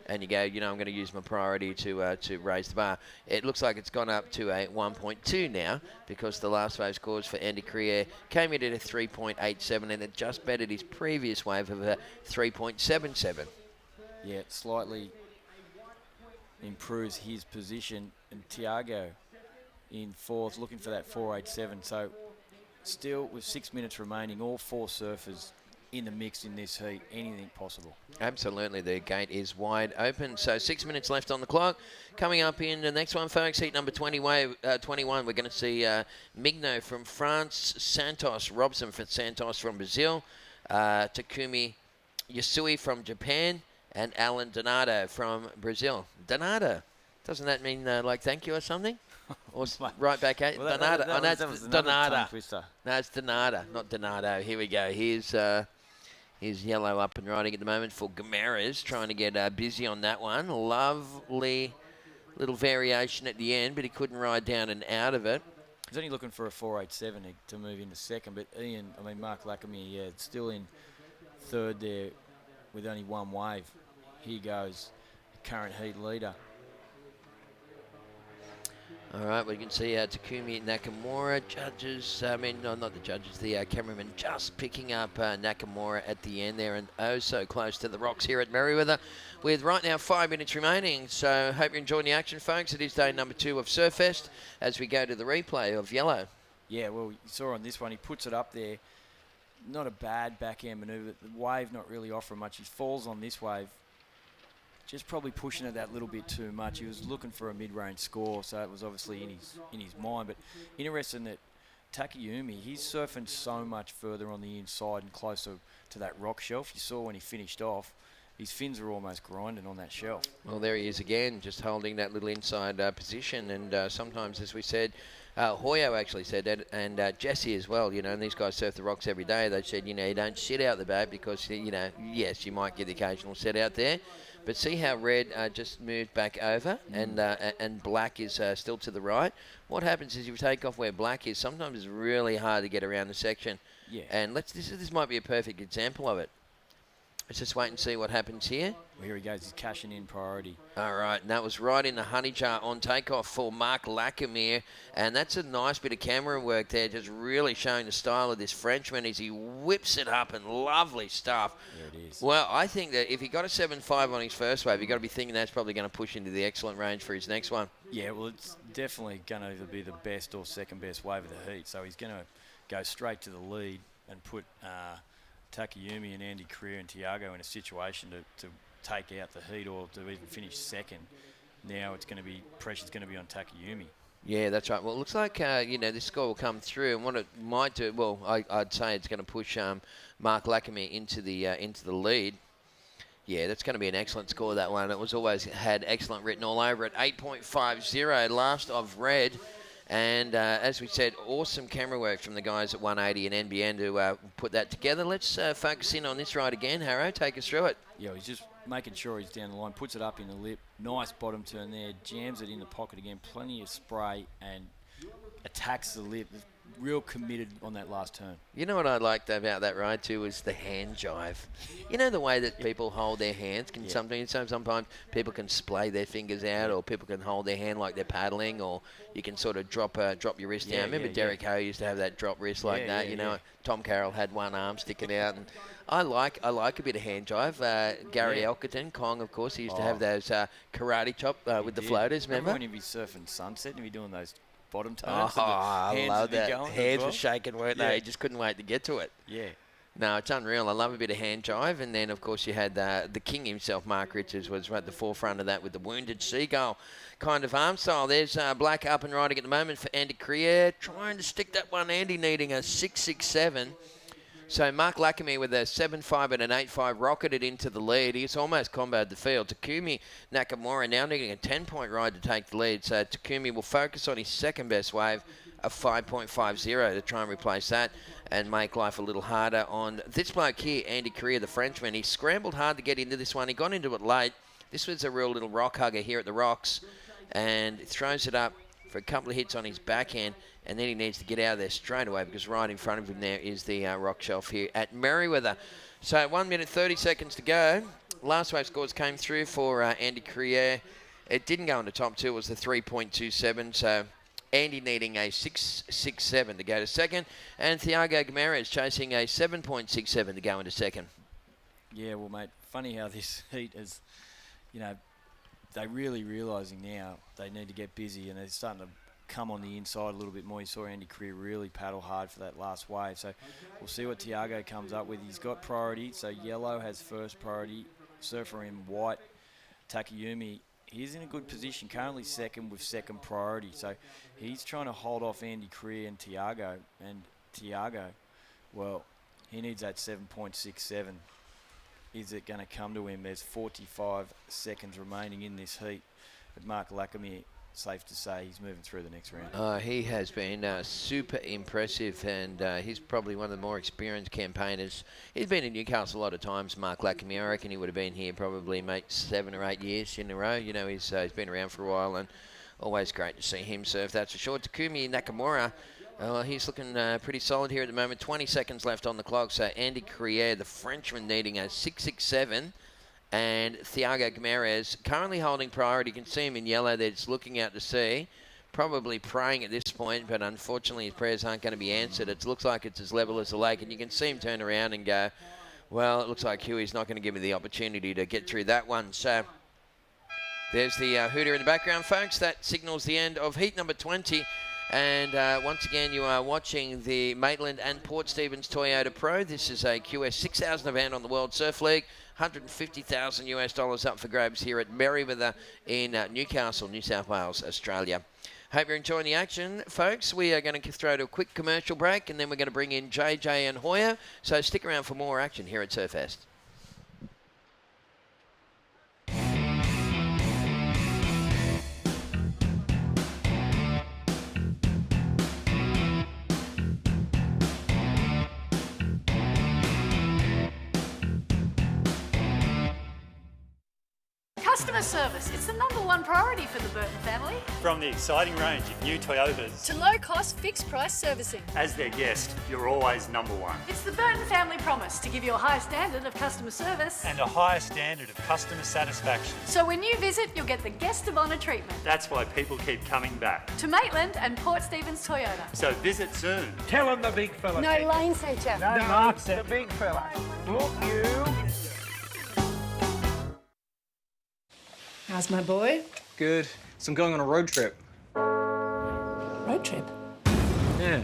And you go, I'm going to use my priority to raise the bar. It looks like it's gone up to a 1.2 now because the last wave scores for Andy Crier came in at a 3.87 and it just bettered his previous wave of a 3.77. Yeah, it slightly improves his position. And Thiago in 4th, looking for that 4.87. So still with 6 minutes remaining, all 4 surfers in the mix in this heat, anything possible. Absolutely, the gate is wide open. So 6 minutes left on the clock. Coming up in the next one, folks, heat number 21, we're going to see Migno from France, Santos Robson from Santos from Brazil, Takumi Yasui from Japan, and Alan Donato from Brazil. Donato, doesn't that mean like thank you or something? Or right back at well, Donato. That was Donato. No, it's Donato, not Donato. Here we go. Here's yellow up and riding at the moment for Guimarães, trying to get busy on that one. Lovely little variation at the end, but he couldn't ride down and out of it. He's only looking for a 4.87 to move into second, but Mark Lacomere, still in 3rd there with only 1 wave. Here goes the current heat leader. All right, we can see Takumi Nakamura, not the judges, the cameraman just picking up Nakamura at the end there and so close to the rocks here at Merewether with right now 5 minutes remaining. So hope you're enjoying the action, folks. It is day number 2 of Surfest as we go to the replay of yellow. Yeah, well, you saw on this one, he puts it up there. Not a bad backhand manoeuvre. The wave not really offering much. He falls on this wave. Just probably pushing it that little bit too much. He was looking for a mid-range score, so it was obviously in his mind. But interesting that Takayumi, he's surfing so much further on the inside and closer to that rock shelf. You saw when he finished off, his fins are almost grinding on that shelf. Well, there he is again, just holding that little inside position. And sometimes, as we said, Hoyo actually said that, and Jesse as well, and these guys surf the rocks every day. They said, you don't sit out the boat because, yes, you might get the occasional set out there. But see how red just moved back over and black is still to the right? What happens is you take off where black is, sometimes it's really hard to get around the section. Yeah. And this might be a perfect example of it. Let's just wait and see what happens here. Well, here he goes. He's cashing in priority. All right, and that was right in the honey jar on takeoff for Mark Lacomere. And that's a nice bit of camera work there, just really showing the style of this Frenchman as he whips it up, and lovely stuff. There it is. Well, I think that if he got a 7.5 on his first wave, you've got to be thinking that's probably going to push into the excellent range for his next one. Yeah, well, it's definitely going to either be the best or second best wave of the heat. So he's going to go straight to the lead and put Takayumi and Andy Career and Tiago in a situation to take out the heat or to even finish second. Now it's going to be, pressure's going to be on Takayumi. Yeah, that's right. Well, it looks like, this score will come through, and what it might do, well, I'd say it's going to push Mark Lacomere into the lead. Yeah, that's going to be an excellent score, that one. It was always had excellent written all over it. 8.50, last of red. And as we said, awesome camera work from the guys at 180 and NBN to put that together. Let's focus in on this ride again. Harrow, take us through it. Yeah, he's just making sure he's down the line, puts it up in the lip. Nice bottom turn there, jams it in the pocket again. Plenty of spray and attacks the lip. Real committed on that last turn. You know what I liked about that ride too was the hand jive. You know the way that people hold their hands can sometimes people can splay their fingers out, or people can hold their hand like they're paddling, or you can sort of drop your wrist down. Remember Derek Ho used to have that drop wrist like that. You know, Tom Carroll had one arm sticking out, and I like a bit of hand jive. Gary Elkerton, Kong, of course, he used to have those karate chop with the floaters. Remember when he'd be surfing Sunset and he'd be doing those bottom turns? I love that. Hands were shaking, weren't they? He just couldn't wait to get to it. Yeah. No, it's unreal. I love a bit of hand jive. And then, of course, you had the king himself, Mark Richards, was right at the forefront of that with the wounded seagull kind of arm style. There's black up and riding at the moment for Andy Crier. Trying to stick that one, Andy, needing a 6.67. So Mark Lacomere with a 7.5 and an 8.5 rocketed into the lead. He's almost comboed the field. Takumi Nakamura now needing a 10-point ride to take the lead. So Takumi will focus on his second best wave of 5.50 to try and replace that and make life a little harder on this bloke here, Andy Career, the Frenchman. He scrambled hard to get into this one. He got into it late. This was a real little rock hugger here at the rocks, and throws it up for a couple of hits on his backhand. And then he needs to get out of there straight away, because right in front of him there is the rock shelf here at Merewether. So 1 minute 30 seconds to go. Last wave scores came through for Andy Crier. It didn't go into top two. It was the 3.27. So Andy needing a 6.67 to go to second. And Thiago Gamarez chasing a 7.67 to go into second. Yeah, well, mate, funny how this heat is, they're really realising now they need to get busy, and they're starting to come on the inside a little bit more. You saw Andy Career really paddle hard for that last wave, so we'll see what Tiago comes up with. He's got priority, so yellow has first priority, surfer in white. Takayumi, he's in a good position, currently second with second priority, so he's trying to hold off Andy Career and Tiago, well, he needs that 7.67. Is it going to come to him? There's 45 seconds remaining in this heat, but Mark Lacomere, safe to say he's moving through the next round. He has been super impressive, and he's probably one of the more experienced campaigners. He's been in Newcastle a lot of times, Mark Lacomere. I reckon he would have been here probably, mate, 7 or 8 years in a row. He's been around for a while, and always great to see him surf, that's for sure. Takumi Nakamura, he's looking pretty solid here at the moment. 20 seconds left on the clock, so Andy Crier, the Frenchman, needing a 6.67. And Thiago Gamarez currently holding priority. You can see him in yellow there, just looking out to sea. Probably praying at this point, but unfortunately his prayers aren't going to be answered. It looks like it's as level as the lake, and you can see him turn around and go, well, it looks like Huey's not going to give me the opportunity to get through that one. So there's the hooter in the background, folks. That signals the end of heat number 20. And once again, you are watching the Maitland and Port Stephens Toyota Pro. This is a QS 6000 event on the World Surf League. $150,000 up for grabs here at Merewether in Newcastle, New South Wales, Australia. Hope you're enjoying the action, folks. We are going to throw to a quick commercial break, and then we're going to bring in JJ and Hoya. So stick around for more action here at Surfest. Customer service, it's the #1 priority for the Burton family. From the exciting range of new Toyotas, To low-cost, fixed-price servicing. as their guest, you're always #1. It's the Burton family promise to give you a high standard of customer service. And a higher standard of customer satisfaction. So when you visit, you'll get the guest of honour treatment. That's why people keep coming back. To Maitland and Port Stephens Toyota. So visit soon. Tell him the big fella. No lane centre. No, Mark said the big fella. Look, you. How's my boy? Good. So I'm going on a road trip. Road trip? Yeah.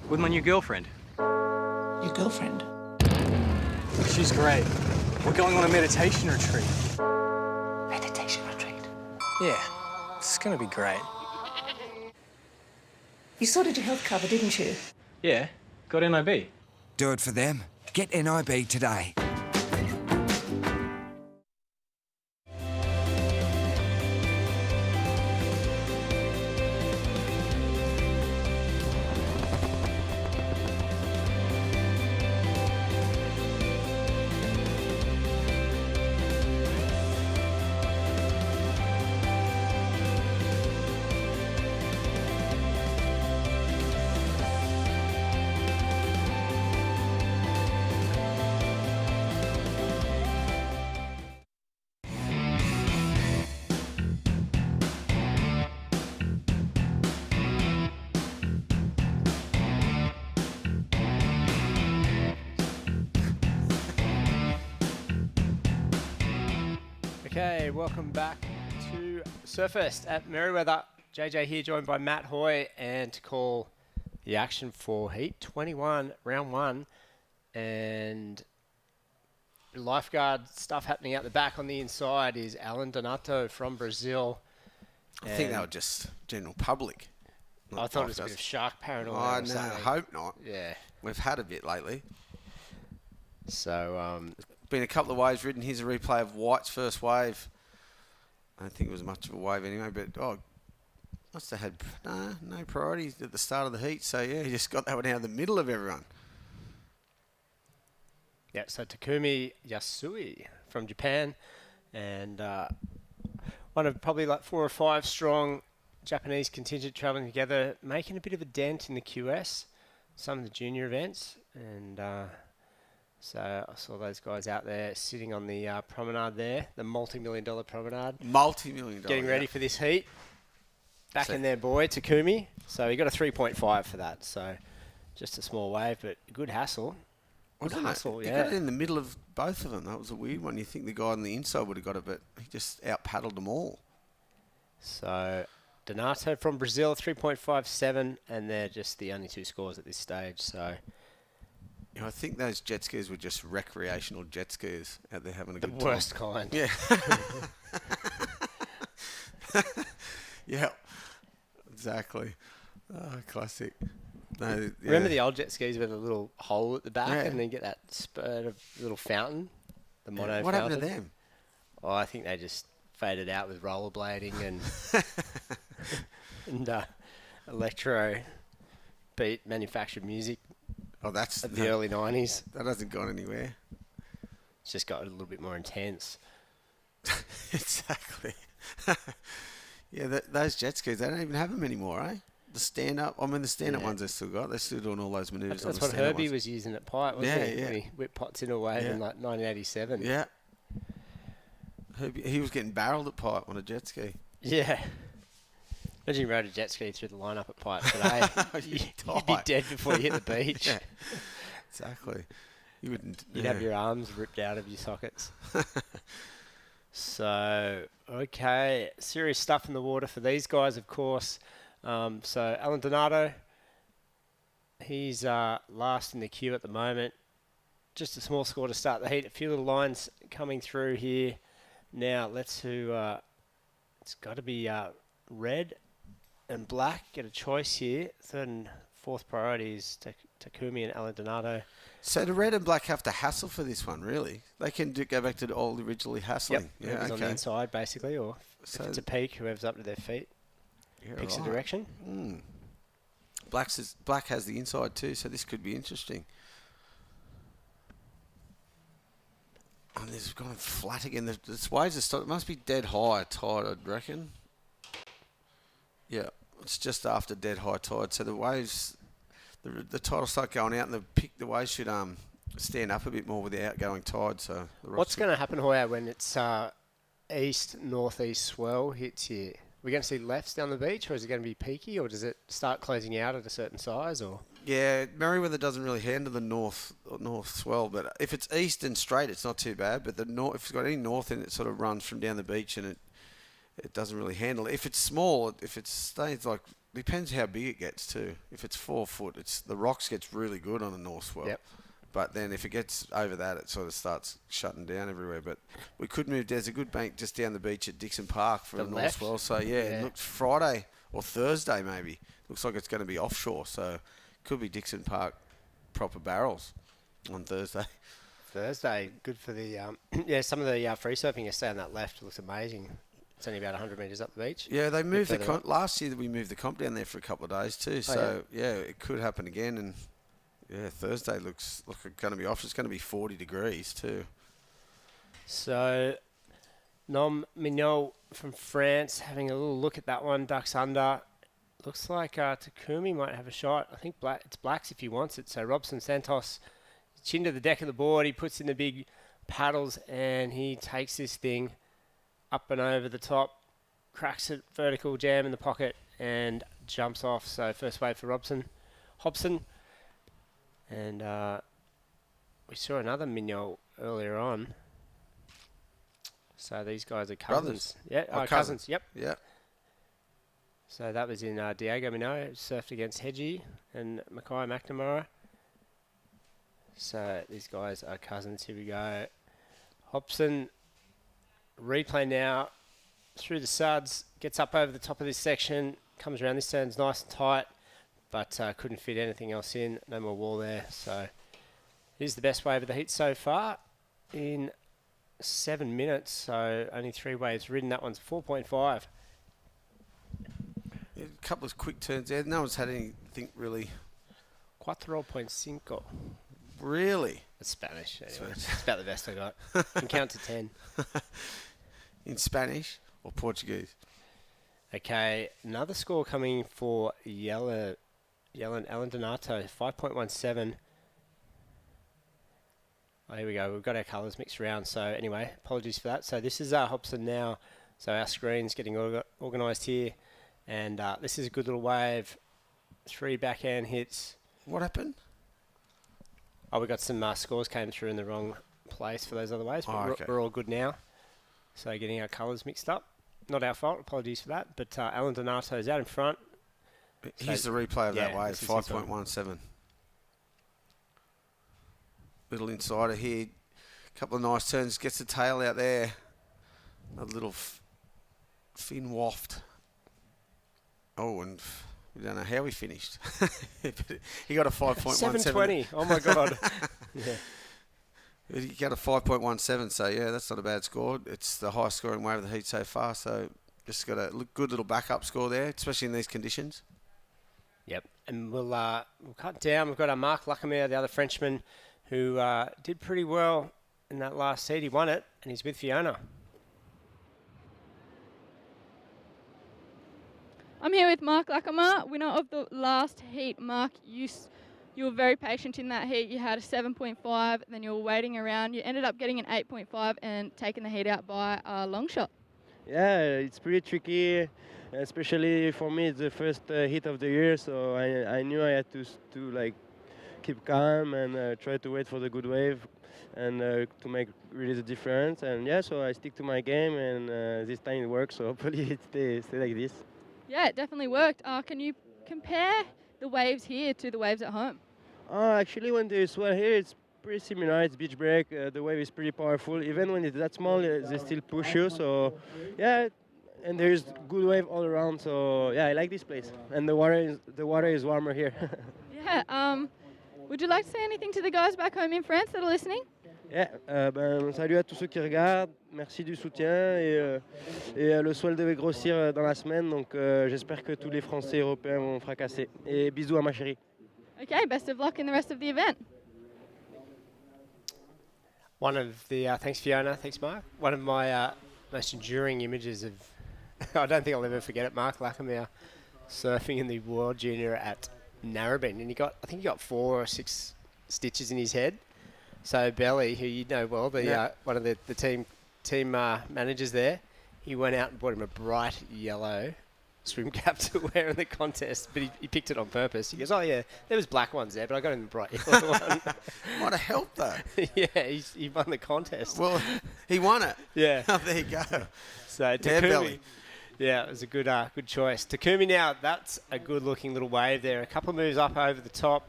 With my new girlfriend. Your girlfriend? She's great. We're going on a meditation retreat. Meditation retreat? Yeah. It's gonna be great. You sorted your health cover, didn't you? Yeah. Got NIB. Do it for them. Get NIB today. Okay, welcome back to Surfest at Merewether. JJ here, joined by Matt Hoy, and to call the action for Heat 21, Round 1. And lifeguard stuff happening out the back. On the inside is Alan Donato from Brazil. I think they were just general public. I thought it was a bit of shark paranoia. Oh, or no, something. I hope not. Yeah. We've had a bit lately. So, been a couple of waves ridden. Here's a replay of White's first wave. I don't think it was much of a wave anyway, but must have had no priorities at the start of the heat. So yeah, he just got that one out of the middle of everyone. Yeah, so Takumi Yasui from Japan, and one of probably like 4 or 5 strong Japanese contingent travelling together, making a bit of a dent in the QS, some of the junior events, and so I saw those guys out there sitting on the promenade there, the multi-million-dollar promenade. Multi-million-dollar. Getting ready for this heat. Back in there, boy, Takumi. So he got a 3.5 for that. So just a small wave, but good hassle. Good hassle, He yeah. got it in the middle of both of them. That was a weird one. You think the guy on the inside would have got it, but he just out-paddled them all. So Donato from Brazil, 3.57, and they're just the only 2 scores at this stage. So I think those jet skis were just recreational jet skis out there having a the good time. worst kind. Yeah. Yeah. Exactly. Oh, classic. No, yeah. Remember the old jet skis with a little hole at the back, Yeah. and then get that spurt of little fountain, the mono fountain? What happened to them? Oh, I think they just faded out with rollerblading and and electro beat manufactured music. Oh, that's of the early 90s. That hasn't gone anywhere. It's just got a little bit more intense. Exactly. Yeah, those jet skis, they don't even have them anymore, eh? The stand-up, the stand-up ones they still got. They're still doing all those manoeuvres. That's what Herbie was using at Pite, wasn't he? Yeah. When he whipped Potts into a wave in like 1987. Yeah. He was getting barreled at Pite on a jet ski. Yeah. Imagine you rode a jet ski through the lineup at Pite today. You'd be dead before you hit the beach. Yeah. Exactly. You wouldn't. You'd have your arms ripped out of your sockets. So, okay. Serious stuff in the water for these guys, of course. So, Alan Donato, he's last in the queue at the moment. Just a small score to start the heat. A few little lines coming through here. Now, let's it's got to be red and black. Get a choice here. Third and fourth priorities, Takumi and Alan Donato. So the red and black have to hassle for this one, really? They can go back to the old originally hassling. Yep. Whoever's on the inside, basically, or if it's a peak, whoever's up to their feet picks the direction. Black has the inside too, so this could be interesting. And it's gone flat again. The waves are it must be dead high tide, I'd reckon. Yeah, it's just after dead high tide. So the waves, the tide will start going out, and the waves should stand up a bit more with the outgoing tide. So what's going to happen, Hoya, when it's east-northeast swell hits here? We're going to see lefts down the beach, or is it going to be peaky, or does it start closing out at a certain size? Or yeah, Merewether doesn't really handle the north swell, but if it's east and straight, it's not too bad. But if it's got any north in it, sort of runs from down the beach, and it doesn't really handle it. If it's small, if it stays depends how big it gets too. If it's 4 foot, the rocks gets really good on the north swell. Yep. But then if it gets over that, it sort of starts shutting down everywhere. But we could move. There's a good bank just down the beach at Dixon Park for the north swell. So it looks Friday or Thursday maybe. Looks like it's going to be offshore. So could be Dixon Park proper barrels on Thursday. Thursday, good for the some of the free surfing yesterday on that left. It looks amazing. It's only about 100 metres up the beach. Yeah, they moved the comp. Last year we moved the comp down there for a couple of days too. So it could happen again. And yeah, Thursday looks going to be off. It's going to be 40 degrees too. So, Nom Mignol from France having a little look at that one. Ducks under. Looks like Takumi might have a shot. I think it's Blacks if he wants it. So Robson Santos, chin to the deck of the board. He puts in the big paddles and he takes this thing up and over the top, cracks it, vertical jam in the pocket and jumps off. So first wave for Hobson. And we saw another Mignol earlier on. So these guys are cousins. Brothers. Yeah, cousins. Yep. Yeah. So that was in Diego Minot, surfed against Hedgie and Mackay McNamara. So these guys are cousins. Here we go. Hobson, replay now through the suds, gets up over the top of this section, comes around. This turn's nice and tight, but couldn't fit anything else in. No more wall there. So here's the best wave of the heat so far in 7 minutes. So only 3 waves ridden. That one's 4.5. A couple of quick turns there. No one's had anything really. 4.5. Really? It's Spanish. Anyway. It's about the best I got. Can count to 10. In Spanish or Portuguese? Okay, another score coming for Alan Donato, 5.17. Oh, here we go. We've got our colours mixed around. So anyway, apologies for that. So this is Hobson now. So our screen's getting organised here. And this is a good little wave. 3 backhand hits. What happened? Oh, we got some scores came through in the wrong place for those other waves. But we're all good now. So getting our colours mixed up. Not our fault. Apologies for that. But Alan Donato's out in front. Here's the replay of that wave. 5.17. Little insider here. Couple of nice turns. Gets the tail out there. A little fin waft. Oh, and we don't know how we finished. He got a 5.17. 720. Oh, my God. Yeah. He got a 5.17, so yeah, that's not a bad score. It's the highest scoring wave of the heat so far, so just got a good little backup score there, especially in these conditions. Yep, and we'll cut down. We've got our Mark Lacamere, the other Frenchman, who did pretty well in that last heat. He won it, and he's with Fiona. I'm here with Mark Lacamere, winner of the last heat. Mark, you were very patient in that heat. You had a 7.5, then you were waiting around. You ended up getting an 8.5 and taking the heat out by a long shot. Yeah, it's pretty tricky, especially for me. It's the first heat of the year, so I knew I had to like keep calm and try to wait for the good wave and to make really the difference. And yeah, so I stick to my game, and this time it works. So hopefully it stays like this. Yeah, it definitely worked. Can you compare the waves here to the waves at home? Actually, when there's swell here, it's pretty similar. It's beach break. The wave is pretty powerful. Even when it's that small, they still push you. So, yeah, and there's good wave all around. So, yeah, I like this place. And the water is warmer here. Yeah. Would you like to say anything to the guys back home in France that are listening? Yeah, salut à tous ceux qui regardent. Merci du soutien. Et le swell devait grossir dans la semaine. Donc, j'espère que tous les Français et Européens vont fracasser. Et bisous à ma chérie. Okay, best of luck in the rest of the event. One of the, thanks Fiona, thanks Mark. One of my most enduring images of, I don't think I'll ever forget it, Mark Lackamere surfing in the World Junior at Narrabeen. And I think he got 4 or 6 stitches in his head. So Belly, who you know well, one of the team managers there, he went out and bought him a bright yellow swim cap to wear in the contest, but he picked it on purpose. He goes, oh yeah, there was black ones there, but I got him the bright yellow one. Might have helped though. Yeah, he won the contest. Well, he won it. Yeah. Oh, there you go. So Bear Takumi, belly. yeah, it was a good choice. Takumi now, that's a good looking little wave there. A couple of moves up over the top.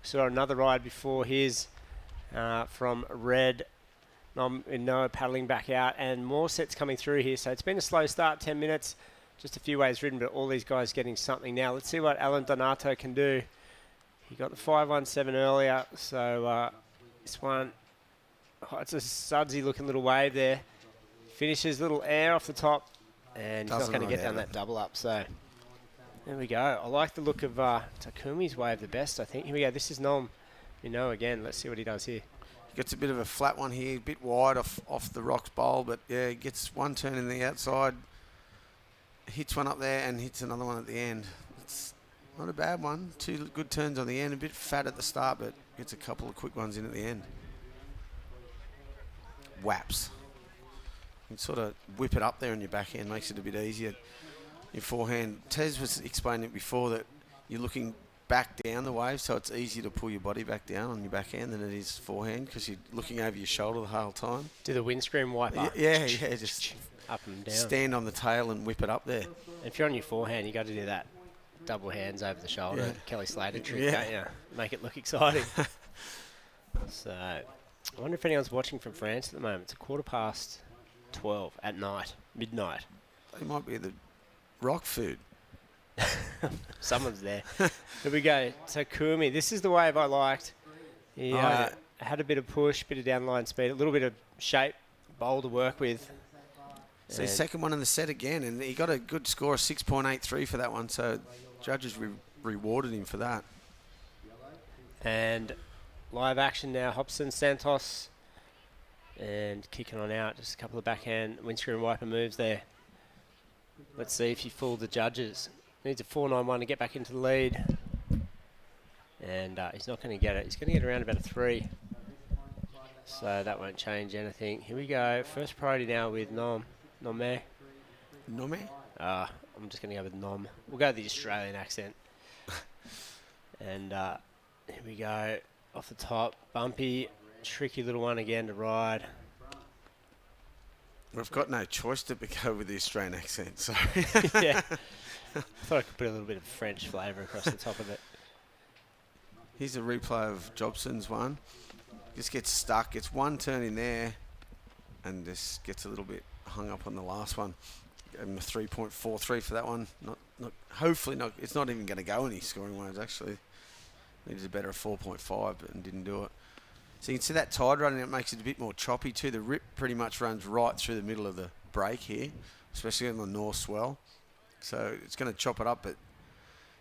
Saw another ride before his from Red. Noah paddling back out, and more sets coming through here. So it's been a slow start, 10 minutes. Just a few waves ridden, but all these guys getting something now. Let's see what Alan Donato can do. He got the 517 earlier, so this one, it's a sudsy looking little wave there. Finishes little air off the top, and he's not going to get down that double up. So there we go. I like the look of Takumi's wave the best, I think. Here we go. This is Nom. Again. Let's see what he does here. He gets a bit of a flat one here, a bit wide off the rocks bowl, but yeah, he gets one turn in the outside. Hits one up there and hits another one at the end. It's not a bad one. 2 good turns on the end. A bit fat at the start, but gets a couple of quick ones in at the end. Whaps. You can sort of whip it up there on your backhand, makes it a bit easier. Your forehand, Tez was explaining it before that you're looking back down the wave, so it's easier to pull your body back down on your backhand than it is forehand because you're looking over your shoulder the whole time. Do the windscreen wiper. Yeah, just up and down. Stand on the tail and whip it up there. If you're on your forehand, you got to do that double hands over the shoulder, Kelly Slater trick, don't you? Make it look exciting. So, I wonder if anyone's watching from France at the moment. It's 12:15 at night, midnight. They might be the rock food. Someone's there. Here we go. Takumi. This is the wave I liked. He had a bit of push, bit of downline speed, a little bit of shape, bowl to work with. So his second one in the set again, and he got a good score of 6.83 for that one, so judges rewarded him for that. And live action now, Hobson, Santos, and kicking on out. Just a couple of backhand windscreen wiper moves there. Let's see if he fooled the judges. Needs a 4.91 to get back into the lead. And he's not going to get it. He's going to get around about a 3. So that won't change anything. Here we go. First priority now with Nome. Nome? I'm just going to go with Nom. We'll go with the Australian accent. And here we go. Off the top. Bumpy. Tricky little one again to ride. We've got no choice to go with the Australian accent, so. Yeah. I thought I could put a little bit of French flavour across the top of it. Here's a replay of Jobson's one. Just gets stuck. Gets one turn in there and just gets a little bit hung up on the last one. Gave him a 3.43 for that one. Hopefully not. It's not even going to go any scoring waves, actually. Needed a better 4.5 and didn't do it. So you can see that tide running, it makes it a bit more choppy too. The rip pretty much runs right through the middle of the break here, especially on the north swell. So it's going to chop it up, but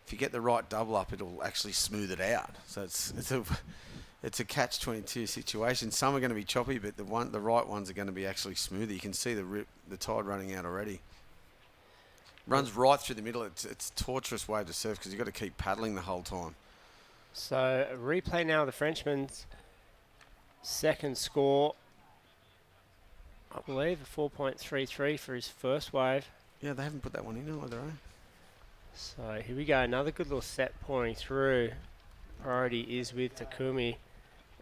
if you get the right double up, it'll actually smooth it out. So it's a catch-22 situation. Some are going to be choppy, but the right ones are going to be actually smoother. You can see the tide running out already. Runs right through the middle. It's a torturous way to surf because you've got to keep paddling the whole time. So a replay now of the Frenchman's second score. I believe a 4.33 for his first wave. Yeah, they haven't put that one in either, eh? So here we go. Another good little set pouring through. Priority is with Takumi.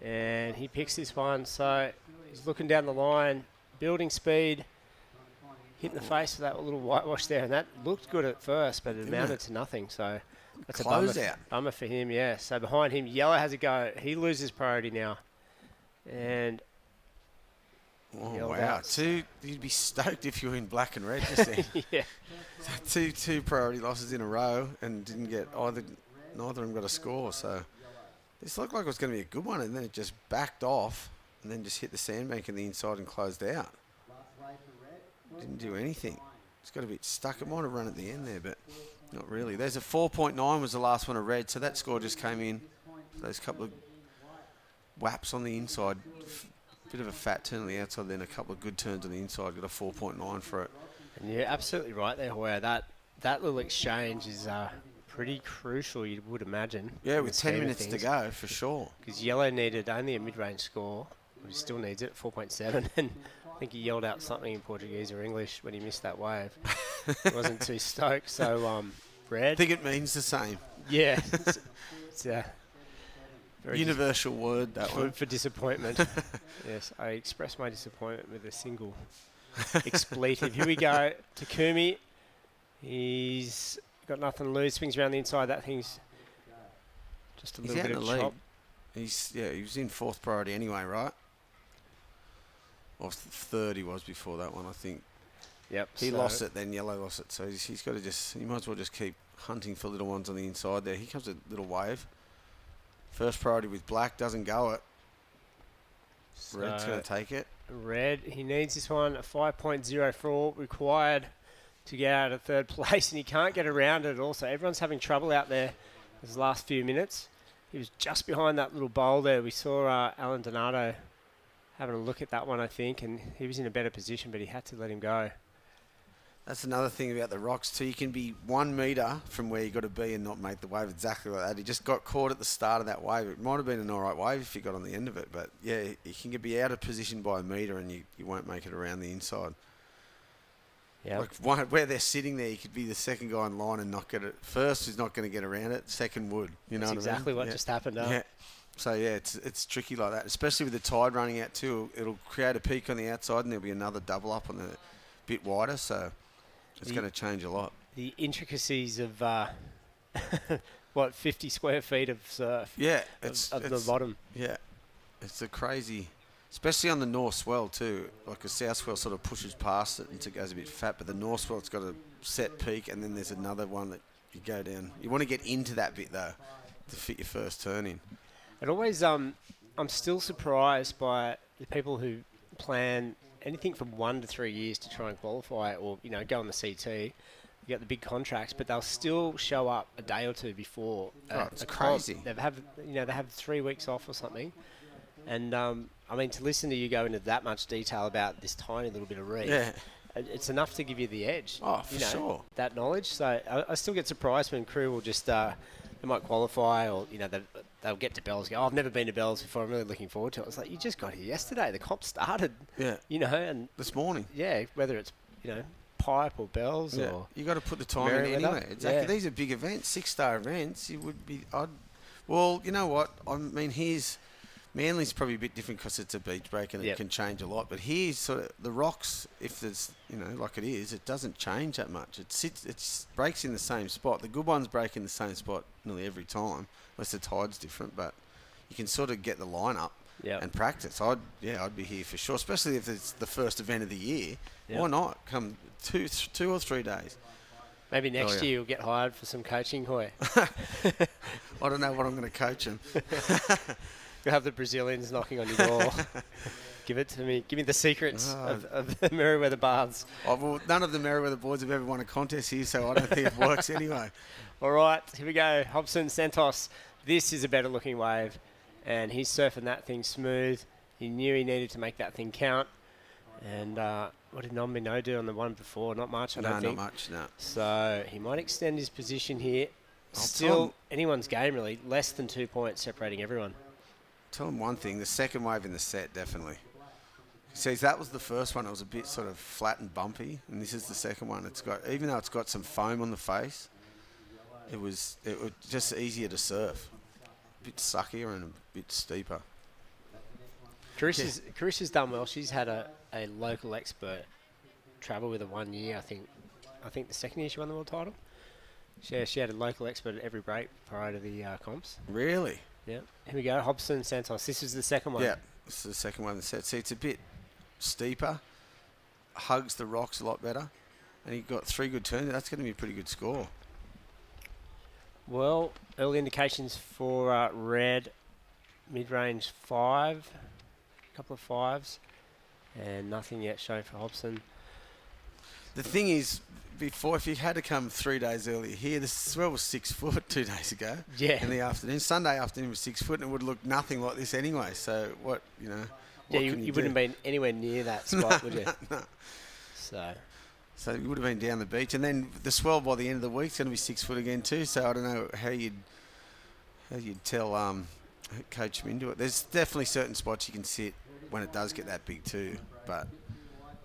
And he picks this one. So he's looking down the line, building speed, hitting the face of that little whitewash there. And that looked good at first, but it amounted to nothing. So that's a bummer for him, yeah. So behind him, Yellow has a go. He loses priority now. And oh, wow. You'd be stoked if you were in black and red just then. Yeah. So two priority losses in a row and didn't get neither of them got a score. So this looked like it was going to be a good one, and then it just backed off and then just hit the sandbank in the inside and closed out. Didn't do anything. It's got a bit stuck. It might have run at the end there, but not really. There's a 4.9 was the last one of red, so that score just came in. Those couple of whaps on the inside Bit of a fat turn on the outside, then a couple of good turns on the inside. Got a 4.9 for it. And you're absolutely right there, Hoya. That little exchange is pretty crucial, you would imagine. Yeah, with 10 minutes to go, for sure. Because Yellow needed only a mid-range score. He still needs it, 4.7. And I think he yelled out something in Portuguese or English when he missed that wave. He wasn't too stoked. So, Red. I think it means the same. Yeah. It's very universal word, that one. For disappointment. Yes, I express my disappointment with a single expletive. Here we go. Takumi. He's got nothing to lose. Swings around the inside. That thing's just a little bit of chop. He was in 4th priority anyway, right? Or 3rd he was before that one, I think. Yep. He lost it, then Yellow lost it. So he's got to he might as well just keep hunting for little ones on the inside there. Here comes a little wave. First priority with Black, doesn't go it. Red's going to take it. Red, he needs this one, a 5.04 required to get out of 3rd place, and he can't get around it at all. So everyone's having trouble out there these last few minutes. He was just behind that little bowl there. We saw Alan Donato having a look at that one, I think, and he was in a better position, but he had to let him go. That's another thing about the rocks too. You can be 1 metre from where you got to be and not make the wave exactly like that. He just got caught at the start of that wave. It might have been an all right wave if he got on the end of it, but yeah, you can be out of position by a metre and you won't make it around the inside. Yeah, like where they're sitting there, you could be the second guy in line and not get it. First is not going to get around it. Second would. You know That's what exactly I mean? what just happened. Yeah. So yeah, it's tricky like that, especially with the tide running out too. It'll create a peak on the outside, and there'll be another double up on the bit wider. So it's going to change a lot. The intricacies of 50 square feet of surf. Yeah, it's the bottom. Yeah, it's a crazy, especially on the north swell too. Like the south swell sort of pushes past it and it goes a bit fat, but the north swell's got a set peak, and then there's another one that you go down. You want to get into that bit though to fit your first turn in. It always, I'm still surprised by the people who plan anything from 1 to 3 years to try and qualify, or go on the CT. You get the big contracts, but they'll still show up a day or two before. It's crazy. They have 3 weeks off or something, and to listen to you go into that much detail about this tiny little bit of reef. Yeah. It's enough to give you the edge. Oh, for sure. That knowledge. So I still get surprised when crew will just they might qualify, or they'll get to Bells. Go, I've never been to Bells before. I'm really looking forward to it. It's like, you just got here yesterday. The comp started. Yeah. And this morning. Yeah, whether it's Pipe or Bells or you got to put the time in anyway. Exactly. Yeah. These are big events, 6-star events. You would be. Well, you know what? I mean, Manly's probably a bit different because it's a beach break and it can change a lot. But here's sort of the rocks. If there's like it is, it doesn't change that much. It breaks in the same spot. The good ones break in the same spot nearly every time, unless the tide's different. But you can sort of get the lineup and practice. I'd be here for sure, especially if it's the first event of the year. Why not come 2 or 3 days? Maybe next year you'll get hired for some coaching, Hoy. I don't know what I'm going to coach him. You'll have the Brazilians knocking on your door. Give it to me. Give me the secrets of the Merewether baths. Well, none of the Merewether boys have ever won a contest here, so I don't think it works anyway. All right, here we go. Hobson Santos. This is a better looking wave, and he's surfing that thing smooth. He knew he needed to make that thing count. And what did Nombino do on the one before? Not much, I don't think. Not much, no. So he might extend his position here. Still, anyone's game, really. Less than 2 points separating everyone. Tell him one thing, the second wave in the set, definitely. See, that was the first one. It was a bit sort of flat and bumpy, and this is the second one. Even though it's got some foam on the face, it was just easier to surf. A bit suckier and a bit steeper. Carisha's done well. She's had a local expert travel with her 1 year, I think. I think the second year she won the world title. She had a local expert at every break prior to the comps. Really? Yeah. Here we go. Hobson Santos. This is the second one. Yeah, this is the second one in the set. See, it's a bit steeper, hugs the rocks a lot better, and he got 3 good turns. That's going to be a pretty good score. Well, early indications for Red, mid-range 5, a couple of 5s, and nothing yet shown for Hobson. The thing is, before, if you had to come 3 days earlier here, the swell was 6 foot 2 days ago. Yeah. In the afternoon. Sunday afternoon was 6 foot, and it would look nothing like this anyway. So Yeah, what you can you wouldn't do? have been anywhere near that spot, would you? No. So you would have been down the beach, and then the swell by the end of the week is going to be 6 foot again too. So I don't know how you'd tell coach him into it. There's definitely certain spots you can sit when it does get that big too, but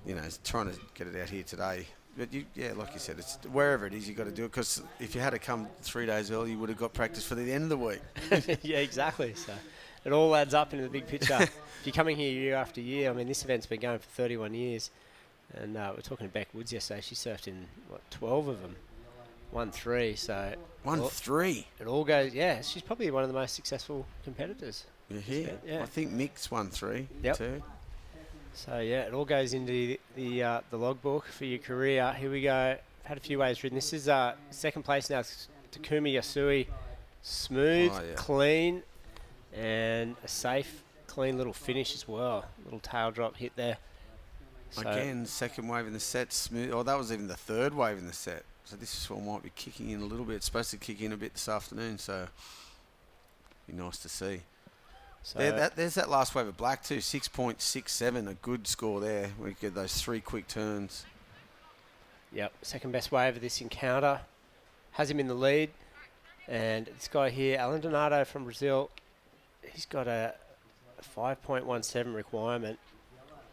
you know, trying to get it out here today. But like you said, it's wherever it is, you got to do it, because if you had to come 3 days early, you would have got practice for the end of the week. yeah, exactly. So it all adds up into the big picture. If you're coming here year after year, I mean, this event's been going for 31 years. And we're talking to Beck Woods yesterday. She surfed in, 12 of them. 1-3, so... 1-3? It all goes... Yeah, she's probably one of the most successful competitors. Yeah. I think Mick's 1-3 too. So, yeah, it all goes into the logbook for your career. Here we go. I've had a few waves written. This is second place now. Takumi Yasui. Smooth, clean, and a safe, clean little finish as well. Little tail drop hit there. So Again, second wave in the set, smooth. Oh, that was even the third wave in the set. So this one might be kicking in a little bit. It's supposed to kick in a bit this afternoon, so be nice to see. So There's that last wave of black too, 6.67, a good score there. We get those 3 quick turns. Yep, second best wave of this encounter. Has him in the lead. And this guy here, Alan Donato from Brazil, he's got a 5.17 requirement.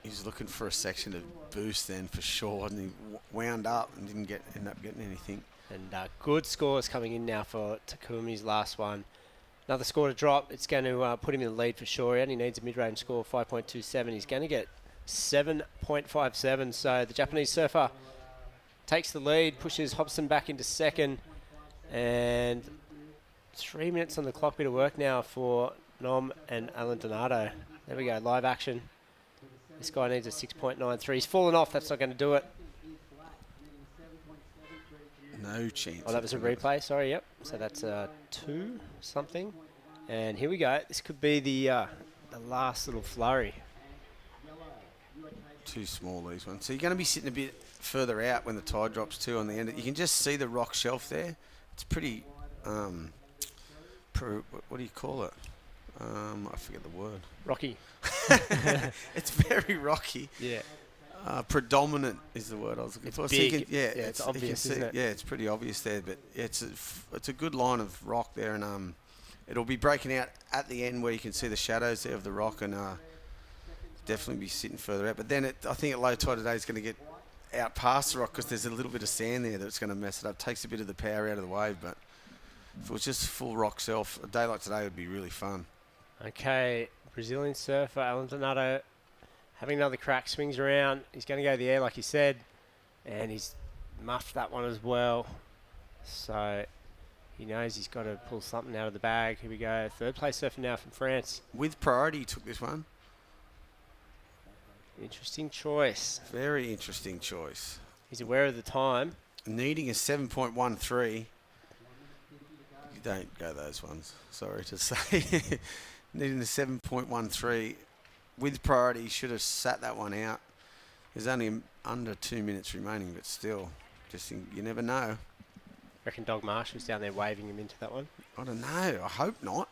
He's looking for a section of boost then for sure, and he wound up and didn't end up getting anything. And good scores coming in now for Takumi's last one. Another score to drop. It's going to put him in the lead for sure. He only needs a mid-range score of 5.27. He's going to get 7.57. So the Japanese surfer takes the lead, pushes Hobson back into second, and 3 minutes on the clock. Bit of work now for Nom and Alan Donato. There we go, live action. This guy needs a 6.93. He's fallen off. That's not going to do it. No chance. Oh, that was a replay. Sorry, yep. So that's 2 something. And here we go. This could be the last little flurry. Too small, these ones. So you're going to be sitting a bit further out when the tide drops too on the end. You can just see the rock shelf there. It's pretty, what do you call it? I forget the word. Rocky. It's very rocky. Yeah. Predominant is the word I was looking for. Big. So you can, It's obvious, isn't it? Yeah, it's pretty obvious there, but it's a good line of rock there, and it'll be breaking out at the end where you can see the shadows there of the rock, and definitely be sitting further out. But then I think at low tide today it's going to get out past the rock because there's a little bit of sand there that's going to mess it up. Takes a bit of the power out of the wave, but if it was just full rock shelf, a day like today would be really fun. Okay, Brazilian surfer Alan Donato having another crack, swings around. He's going to go the air like he said, and he's muffed that one as well. So he knows he's got to pull something out of the bag. Here we go, third place surfer now from France. With priority, he took this one. Interesting choice. Very interesting choice. He's aware of the time. Needing a 7.13. You don't go those ones, sorry to say. Needing a 7.13 with priority, should have sat that one out. There's only under 2 minutes remaining, but still, you never know. Reckon Dog Marsh was down there waving him into that one? I don't know. I hope not.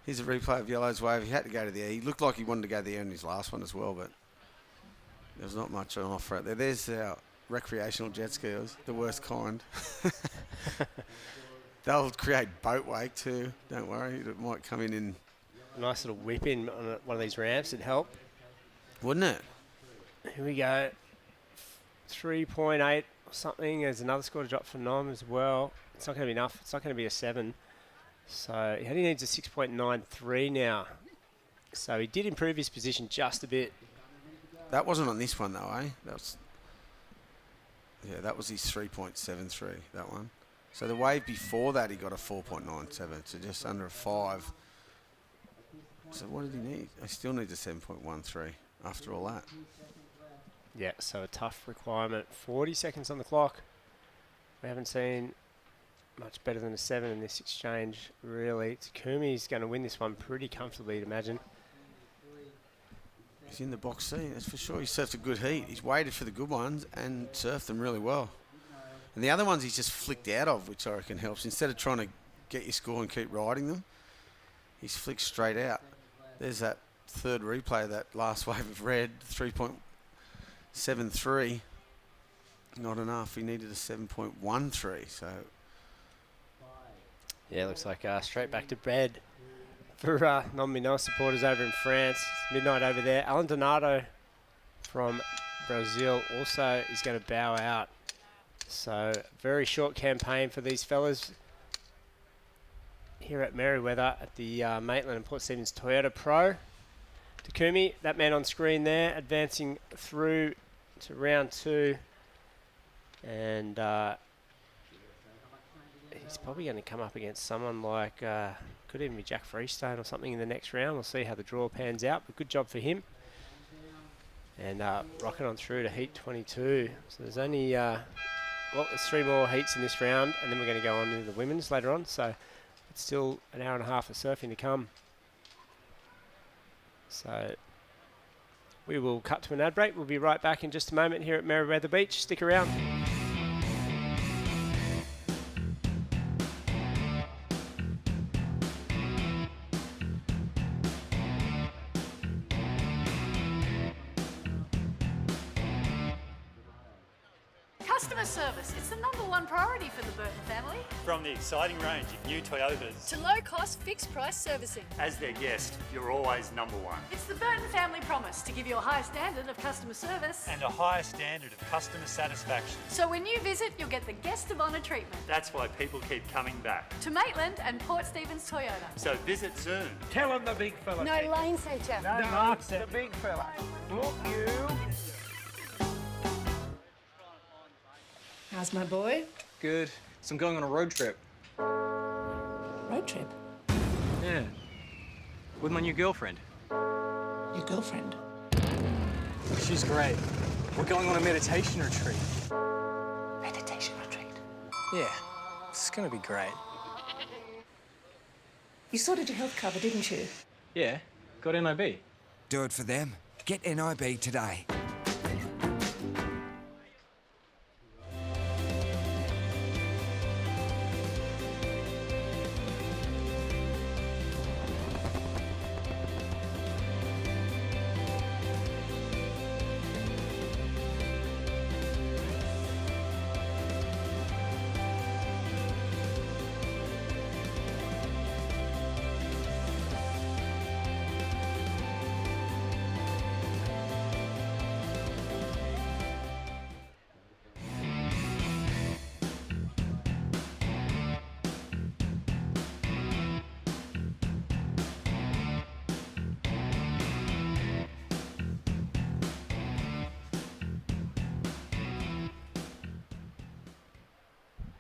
Here's a replay of Yellow's wave. He had to go to the air. He looked like he wanted to go to the air in his last one as well, but there's not much on offer out there. There's our recreational jet skiers, the worst kind. They'll create boat wake too. Don't worry. It might come in. A nice little whip in on one of these ramps would help. Wouldn't it? Here we go. 3.8 or something. There's another score to drop for Nom as well. It's not going to be enough. It's not going to be a 7. So he only needs a 6.93 now. So he did improve his position just a bit. That wasn't on this one though, eh? That was his 3.73, that one. So the wave before that he got a 4.97, so just under a 5. So what did he need? He still needs a 7.13 after all that. Yeah, so a tough requirement. 40 seconds on the clock. We haven't seen much better than a 7 in this exchange, really. Takumi's going to win this one pretty comfortably, I'd imagine. He's in the box scene, that's for sure. He surfed a good heat. He's waited for the good ones and surfed them really well. And the other ones he's just flicked out of, which I reckon helps. Instead of trying to get your score and keep riding them, he's flicked straight out. There's that third replay of that last wave of red, 3.73. Not enough. He needed a 7.13. So yeah, looks like straight back to bed for non-Minot supporters over in France. It's midnight over there. Alan Donato from Brazil also is going to bow out. So very short campaign for these fellas here at Merewether at the Maitland and Port Stephens Toyota Pro. Takumi, that man on screen there, advancing through to round 2. And he's probably going to come up against someone like, could even be Jack Freestone or something in the next round. We'll see how the draw pans out, but good job for him. And rocking on through to heat 22. So there's only, there's 3 more heats in this round, and then we're going to go on to the women's later on. So it's still an hour and a half of surfing to come. So we will cut to an ad break. We'll be right back in just a moment here at Merewether Beach. Stick around. Customer service, it's the #1 priority for the Burton family. From the exciting range of new Toyotas, To low-cost, fixed-price servicing. as their guest, you're always #1. It's the Burton family promise to give you a high standard of customer service. And a higher standard of customer satisfaction. So when you visit, you'll get the guest of honour treatment. That's why people keep coming back. To Maitland and Port Stephens Toyota. So visit soon. Tell him the big fella. No lane teacher. No, Mark's the big fella. Look, you. How's my boy? Good. So I'm going on a road trip. Road trip? Yeah. With my new girlfriend. Your girlfriend? She's great. We're going on a meditation retreat. Meditation retreat? Yeah. It's gonna be great. You sorted your health cover, didn't you? Yeah. Got NIB. Do it for them. Get NIB today.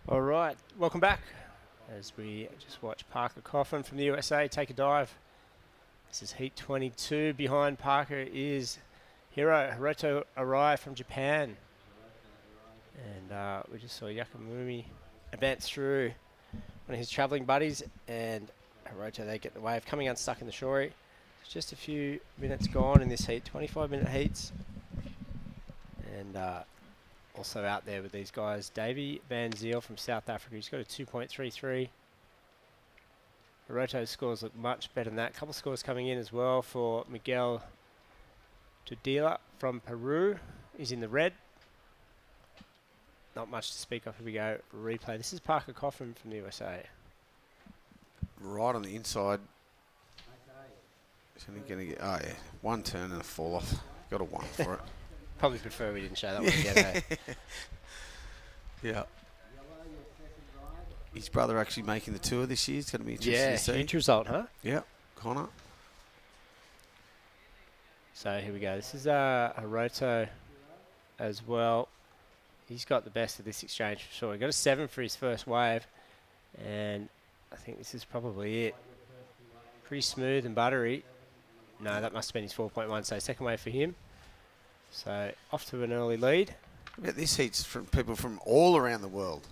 All right, welcome back as we just watch Parker Coffin from the USA take a dive. This is heat 22. Behind Parker is Hiroto Arai from Japan. And we just saw Yakamumi advance through one of his travelling buddies, and Hiroto, they get the wave coming unstuck in the shorey. It's just a few minutes gone in this heat, 25-minute heats. And also out there with these guys, Davy Van Ziel from South Africa. He's got a 2.33. Hiroto's scores look much better than that. A couple of scores coming in as well for Miguel Tudela from Peru. He's in the red. Not much to speak of. Here we go. Replay. This is Parker Coffin from the USA. right on the inside. He's only going to get, oh yeah, one turn and a fall off. Got a 1 for it. Probably prefer we didn't show that one again, eh? Yeah. His brother actually making the tour this year. It's going to be interesting to see. Huge result, huh? Yeah, Connor. So here we go. This is Hiroto as well. He's got the best of this exchange for sure. He got a 7 for his first wave, and I think this is probably it. Pretty smooth and buttery. No, that must have been his 4.1, so second wave for him. So off to an early lead. Yeah, this heat's from people from all around the world.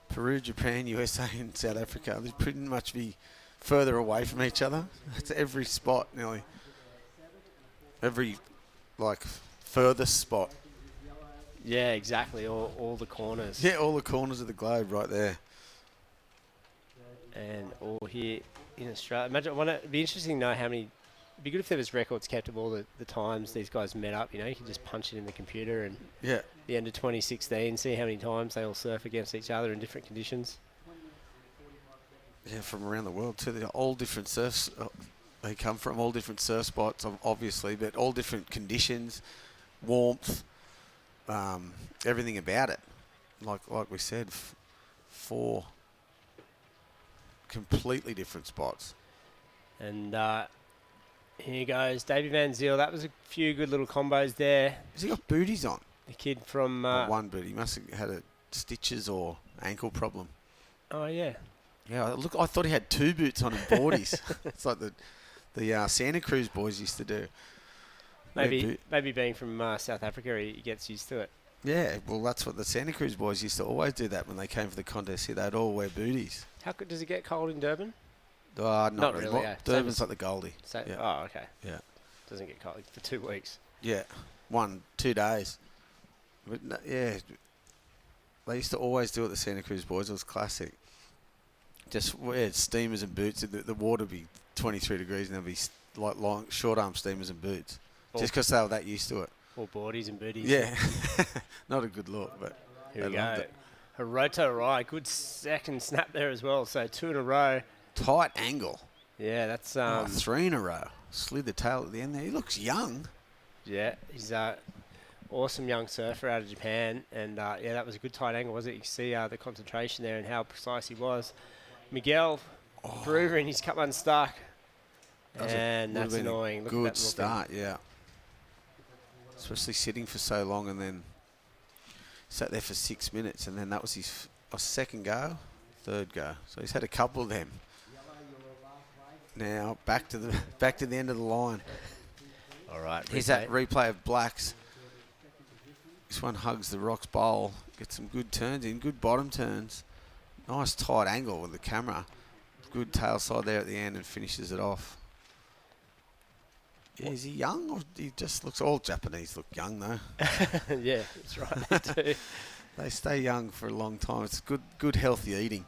Peru, Japan, USA and South Africa. They pretty much be further away from each other. It's every spot nearly. Every, like, furthest spot. Yeah, exactly. All the corners. Yeah, all the corners of the globe right there. And all here in Australia. Imagine, it'd be interesting to know how many It'd be good if there was records kept of all the times these guys met up. You know, you can just punch it in the computer and the end of 2016, see how many times they all surf against each other in different conditions. Yeah, from around the world too. They're all different surfs. They come from all different surf spots, obviously, but all different conditions, warmth, everything about it. Like we said, 4 completely different spots. And here goes Davey Van Zyl. That was a few good little combos there. Has he got booties on? The kid from... one booty. He must have had stitches or ankle problem. Oh, yeah. Yeah, look, I thought he had 2 boots on and boardies. It's like the Santa Cruz boys used to do. Maybe being from South Africa, he gets used to it. Yeah, well, that's what the Santa Cruz boys used to always do that when they came for the contest here. They'd all wear booties. How good does it get cold in Durban? Not really. Well, yeah. Durban's like the Goldie. Yeah. Oh, okay. Yeah. Doesn't get cold for 2 weeks. Yeah. 2 days. But yeah. They used to always do it, the Santa Cruz boys. It was classic. Just wear steamers and boots. The water would be 23 degrees and there'd be like long, short arm steamers and boots. Just because they were that used to it. All boardies and booties. Yeah. Not a good look, but here we go. Hiroto Rai, good second snap there as well. So 2 in a row. Tight angle. Yeah, that's 3 in a row. Slid the tail at the end there. He looks young. Yeah, he's awesome young surfer out of Japan, and yeah, that was a good tight angle, was it? You see the concentration there and how precise he was. Miguel Brewer in his cup unstuck, and that's annoying. Look Good at that start, yeah. Especially sitting for so long and then sat there for 6 minutes, and then that was his second go, third go. So he's had a couple of them. Now back to the end of the line. All right. Here's that replay of Blacks. This one hugs the rocks bowl. Gets some good turns in, good bottom turns. Nice tight angle with the camera. Good tail side there at the end and finishes it off. Yeah, is he young or he just looks... All Japanese look young though. Yeah, that's right. They do. They stay young for a long time. It's good healthy eating.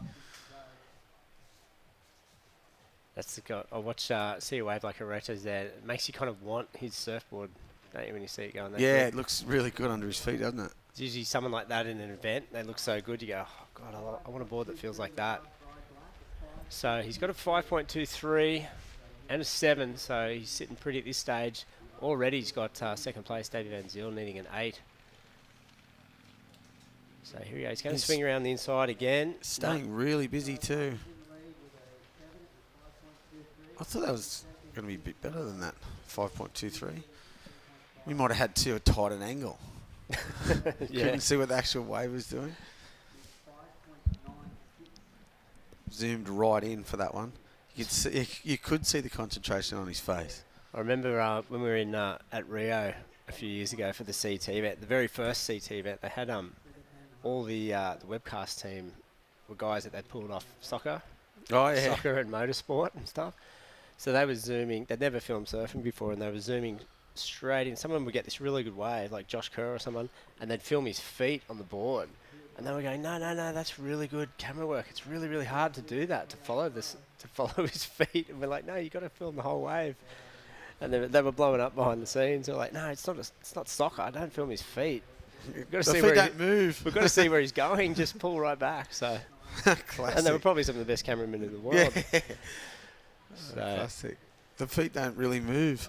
That's the guy. I watch see a wave like Hiroto's there. It makes you kind of want his surfboard, don't you, when you see it going there? Yeah, it looks really good under his feet, doesn't it? It's usually someone like that in an event. They look so good. You go, oh, God, I want a board that feels like that. So he's got a 5.23 and a 7, so he's sitting pretty at this stage. Already he's got second place, David Van Zyl, needing an 8. So here he goes. He's going to swing around the inside again. Staying really busy too. I thought that was going to be a bit better than that, 5.23. We might have had too tight an angle. Yeah. Couldn't see what the actual wave was doing. Zoomed right in for that one. You could see the concentration on his face. I remember when we were in at Rio a few years ago for the CT event, the very first CT event, they had all the webcast team were guys that they'd pulled off soccer. Oh, yeah. Soccer and motorsport and stuff. So they were zooming. They'd never filmed surfing before, and they were zooming straight in. Some of them would get this really good wave, like Josh Kerr or someone, and they'd film his feet on the board. And they were going, no, that's really good camera work. It's really, really hard to do that, to follow his feet. And we're like, no, you got to film the whole wave. And they were blowing up behind the scenes. They're like, no, it's not soccer. I don't film his feet. We've got to see where don't move. We've got to see where he's going. Just pull right back. So, and they were probably some of the best cameramen in the world. Yeah. So. Classic. The feet don't really move.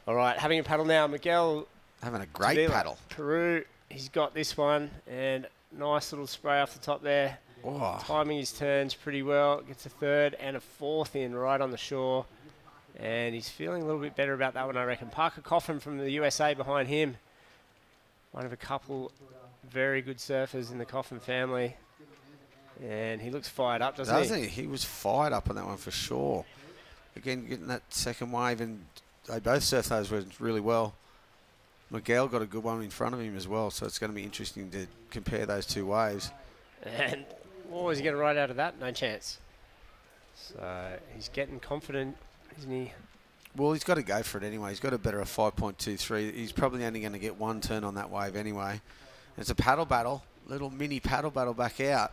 All right, having a paddle now. Miguel having a great paddle. Peru, he's got this one, and nice little spray off the top there. Oh. Timing his turns pretty well. Gets a third and a fourth in right on the shore. And he's feeling a little bit better about that one, I reckon. Parker Coffin from the USA behind him. One of a couple very good surfers in the Coffin family. And he looks fired up, doesn't he? He was fired up on that one for sure. Again, getting that second wave, and they both surfed those ones really well. Miguel got a good one in front of him as well, so it's going to be interesting to compare those two waves. And is he going to ride out of that? No chance. So he's getting confident, isn't he? Well, he's got to go for it anyway. He's got a better 5.23. He's probably only going to get one turn on that wave anyway. And it's a paddle battle, little mini paddle battle back out.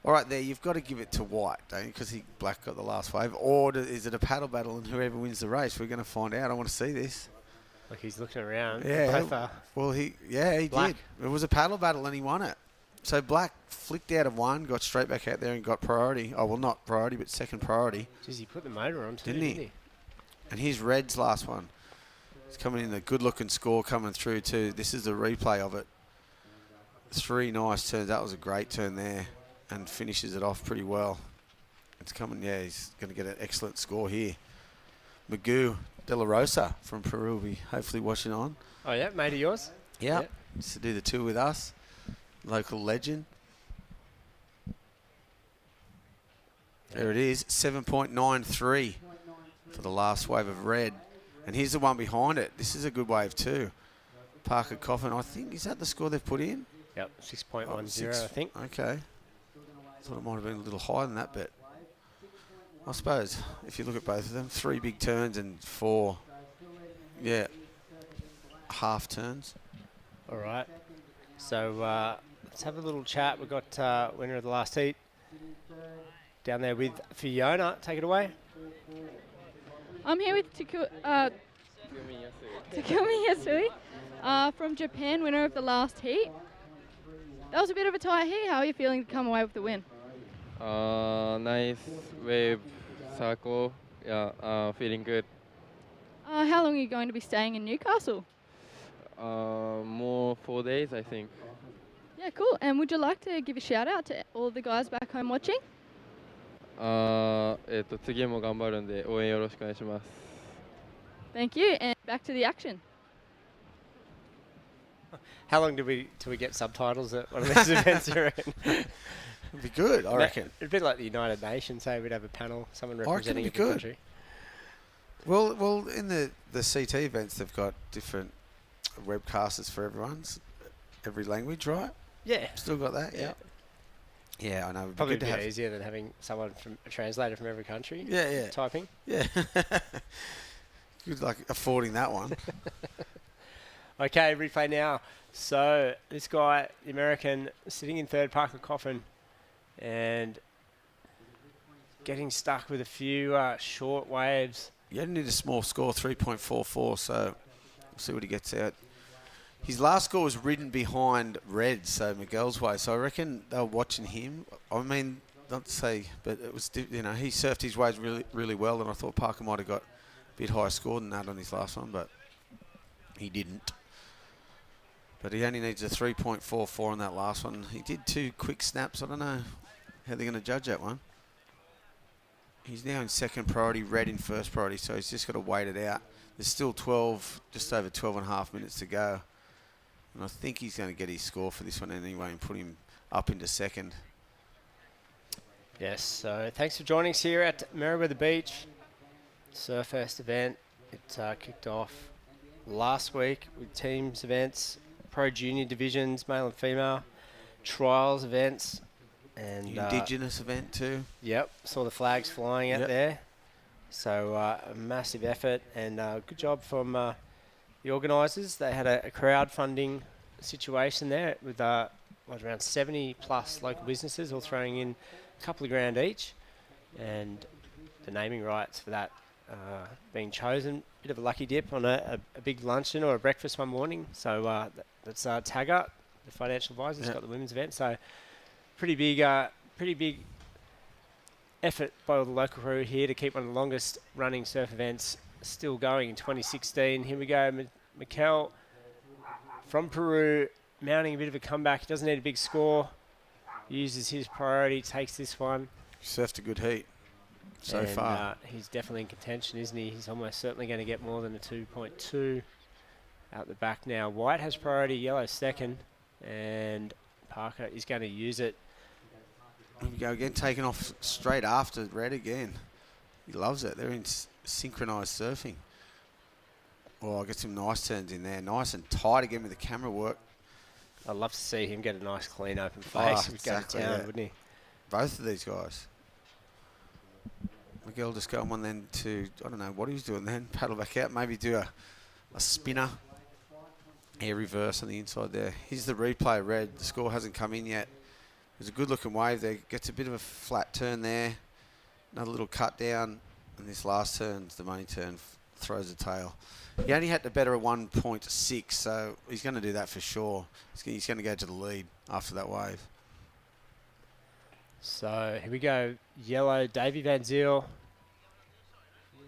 All right, there, you've got to give it to White, don't you? Because Black got the last wave. Or is it a paddle battle and whoever wins the race? We're going to find out. I want to see this. Like he's looking around. Yeah. Both are Well, he Black. did. It was a paddle battle and he won it. So Black flicked out of one, got straight back out there and got priority. Oh, well, not priority, but second priority. Jeez, he put the motor on too, Didn't he? And here's Red's last one. It's coming in a good-looking score coming through too. This is the replay of it. 3 nice turns. That was a great turn there, and finishes it off pretty well. It's coming. Yeah, he's going to get an excellent score here. Magoo De La Rosa from Peru will be hopefully watching on. Oh yeah, mate of yours. Yeah, used to do the tour with us. Local legend. There it is, 7.93 for the last wave of Red. And here's the one behind it. This is a good wave too. Parker Coffin, I think, is that the score they've put in? Yep, 6.10, I think. Okay. Thought it might have been a little higher than that, but I suppose if you look at both of them, 3 big turns and 4, half turns. All right. So let's have a little chat. We've got winner of the last heat down there with Fiona. Take it away. I'm here with Takumi Yasui from Japan, winner of the last heat. That was a bit of a tight heat. How are you feeling to come away with the win? Nice wave circle. Yeah, feeling good. How long are you going to be staying in Newcastle? More 4 days, I think. Yeah, cool. And would you like to give a shout out to all the guys back home watching? 次も頑張るんで応援よろしくお願いします。Thank you, and back to the action. How long till we get subtitles at one of these events you're in? It'd be good, I reckon. It'd be like the United Nations, say we'd have a panel, someone representing it'd every be country. Well, in the CT events, they've got different webcasters for every language, right? Yeah. Still got that, yeah. Yeah, I know. Probably good a to bit have easier than having someone a translator from every country. Yeah. Typing. Yeah. Good luck affording that one. Okay, replay now. So this guy, the American, sitting in third, Parker Coffin, and getting stuck with a few short waves. You only need a small score, 3.44, so we'll see what he gets out. His last score was ridden behind Red, so Miguel's way. So I reckon they were watching him. I mean, not to say, but it was, he surfed his waves really, really well, and I thought Parker might have got a bit higher score than that on his last one, but he didn't. But he only needs a 3.44 on that last one. He did 2 quick snaps. I don't know how they're going to judge that one. He's now in second priority, Red in first priority, so he's just got to wait it out. There's still just over 12 and a half minutes to go. And I think he's going to get his score for this one anyway and put him up into second. Yes, so thanks for joining us here at Merewether Beach. Surfest event. It kicked off last week with teams events, pro junior divisions, male and female, trials events. And Indigenous event too. Yep, saw the flags flying out there. So a massive effort and good job from the organisers. They had a crowdfunding situation there with around 70 plus local businesses all throwing in a couple of grand each, and the naming rights for that being chosen. Bit of a lucky dip on a big luncheon or a breakfast one morning. So that's Taggart, the financial advisor, has got the women's event. So pretty big effort by all the local crew here to keep one of the longest running surf events still going in 2016. Here we go, Mikel from Peru, mounting a bit of a comeback. He doesn't need a big score. Uses his priority, takes this one. Surfed a good heat so far. He's definitely in contention, isn't he? He's almost certainly going to get more than a 2.2 out the back now. White has priority, yellow second, and Parker is going to use it. Here we go again, taking off straight after Red again. He loves it. They're in synchronised surfing. Oh, I'll get some nice turns in there. Nice and tight again with the camera work. I'd love to see him get a nice clean open face. He'd go to town, wouldn't he? Both of these guys. Miguel just going one then to, I don't know what he was doing then. Paddle back out, maybe do a spinner. Air reverse on the inside there. Here's the replay, Red. The score hasn't come in yet. There's a good looking wave there. Gets a bit of a flat turn there. Another little cut down. And this last turn's the money turn. Throws the tail. He only had to better a 1.6, so he's going to do that for sure. He's going to go to the lead after that wave. So here we go. Yellow, Davy Van Zyl.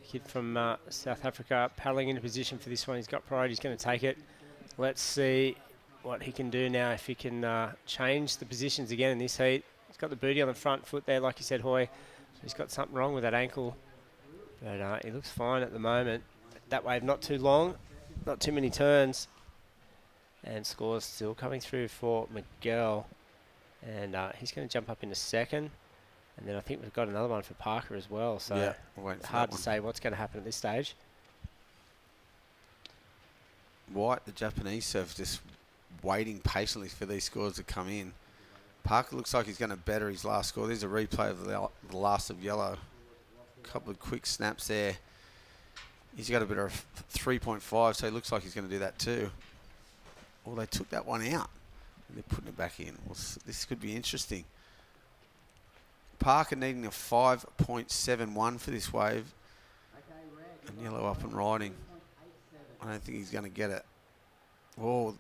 Kid from South Africa, paddling into position for this one. He's got priority. He's going to take it. Let's see what he can do now, if he can change the positions again in this heat. He's got the booty on the front foot there, like you said, Hoy. So he's got something wrong with that ankle. But he looks fine at the moment. That wave not too long, not too many turns. And scores still coming through for Miguel. And he's going to jump up into second. And then I think we've got another one for Parker as well. So yeah, we're waiting for hard that to say what's going to happen at this stage. White, the Japanese surf, just waiting patiently for these scores to come in. Parker looks like he's going to better his last score. There's a replay of the last of yellow. A couple of quick snaps there. He's got a bit of 3.5, so he looks like he's going to do that too. Well, they took that one out and they're putting it back in. Well, this could be interesting. Parker needing a 5.71 for this wave. And yellow up and riding. I don't think he's going to get it. Oh,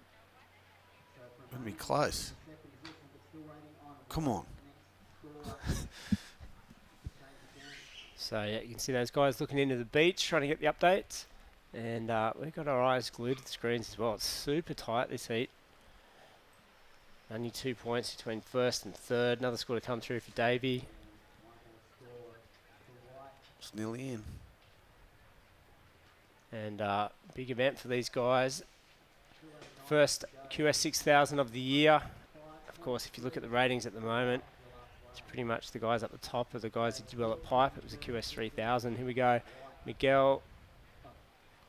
going to be close. Come on. So yeah, you can see those guys looking into the beach, trying to get the updates. And we've got our eyes glued to the screens as well. It's super tight this heat. Only 2 points between first and third. Another score to come through for Davey. It's nearly in. And big event for these guys. First QS 6000 of the year. Of course, if you look at the ratings at the moment, it's pretty much the guys up the top are the guys that did well at Pipe. It was a QS 3000. Here we go. Miguel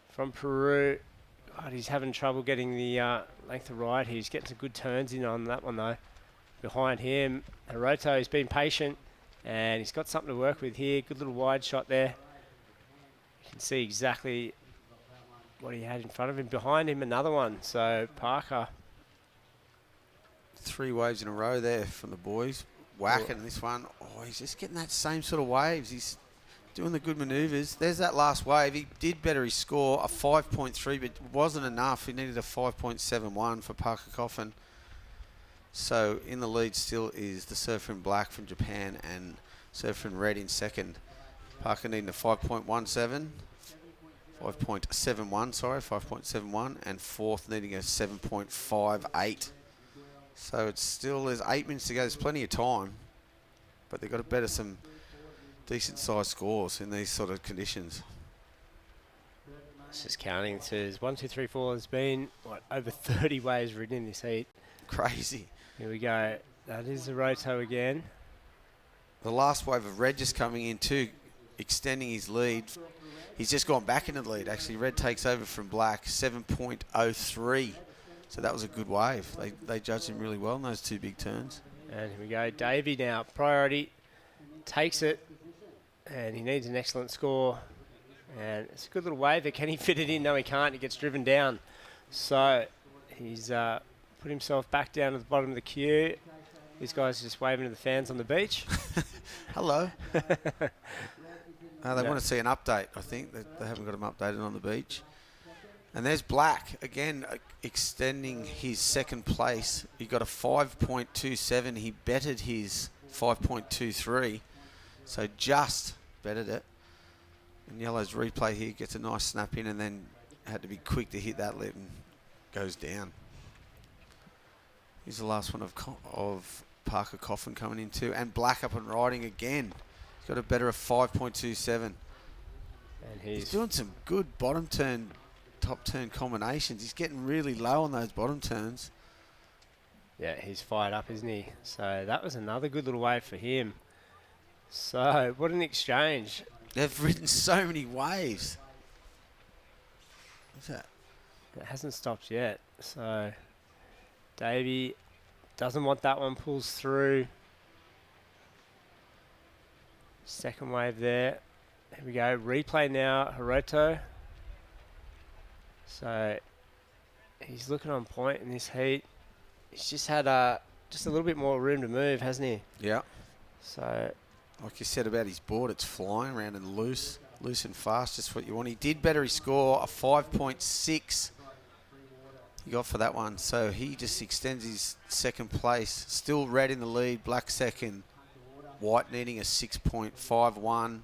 from Peru. God, he's having trouble getting the length of ride here. He's getting some good turns in on that one, though. Behind him, Hiroto, he's been patient, and he's got something to work with here. Good little wide shot there. You can see exactly what he had in front of him. Behind him, another one. So, Parker. 3 waves in a row there from the boys. Whacking this one. Oh, he's just getting that same sort of waves. He's doing the good manoeuvres. There's that last wave. He did better his score, a 5.3, but it wasn't enough. He needed a 5.71 for Parker Coffin. So in the lead still is the Surfer in Black from Japan and Surfer in Red in second. Parker needing a 5.17, 5.71, and fourth needing a 7.58. So it's still, there's 8 minutes to go. There's plenty of time, but they've got to better some decent sized scores in these sort of conditions. It's just counting. So there's 1, 2, 3, 4. There's been, over 30 waves ridden in this heat. Crazy. Here we go. That is the Roto again. The last wave of Red just coming in too, extending his lead. He's just gone back into the lead. Actually, Red takes over from Black, 7.03. So that was a good wave. They judged him really well in those 2 big turns. And here we go. Davey now, priority, takes it, and he needs an excellent score. And it's a good little wave there. Can he fit it in? No, he can't. He gets driven down. So he's put himself back down to the bottom of the queue. These guys are just waving to the fans on the beach. Hello. They want to see an update, I think. They haven't got him updated on the beach. And there's Black, again, extending his second place. He got a 5.27. He bettered his 5.23. So just bettered it. And Yellow's replay here gets a nice snap in and then had to be quick to hit that lip and goes down. Here's the last one of Parker Coffin coming in too. And Black up and riding again. He's got a better of 5.27. And he's doing some good bottom turn, top turn combinations. He's getting really low on those bottom turns. Yeah, he's fired up, isn't he? So that was another good little wave for him. So what an exchange. They've ridden so many waves. What's that? It hasn't stopped yet. So Davey doesn't want that one, pulls through. Second wave there. Here we go. Replay now, Hiroto. So he's looking on point in this heat. He's just had a just a little bit more room to move, hasn't he? Yeah. So, like you said about his board, it's flying around and loose and fast, just what you want. He did better. He scored a 5.6. He got for that one, so he just extends his second place. Still red in the lead, black second. White needing a 6.51.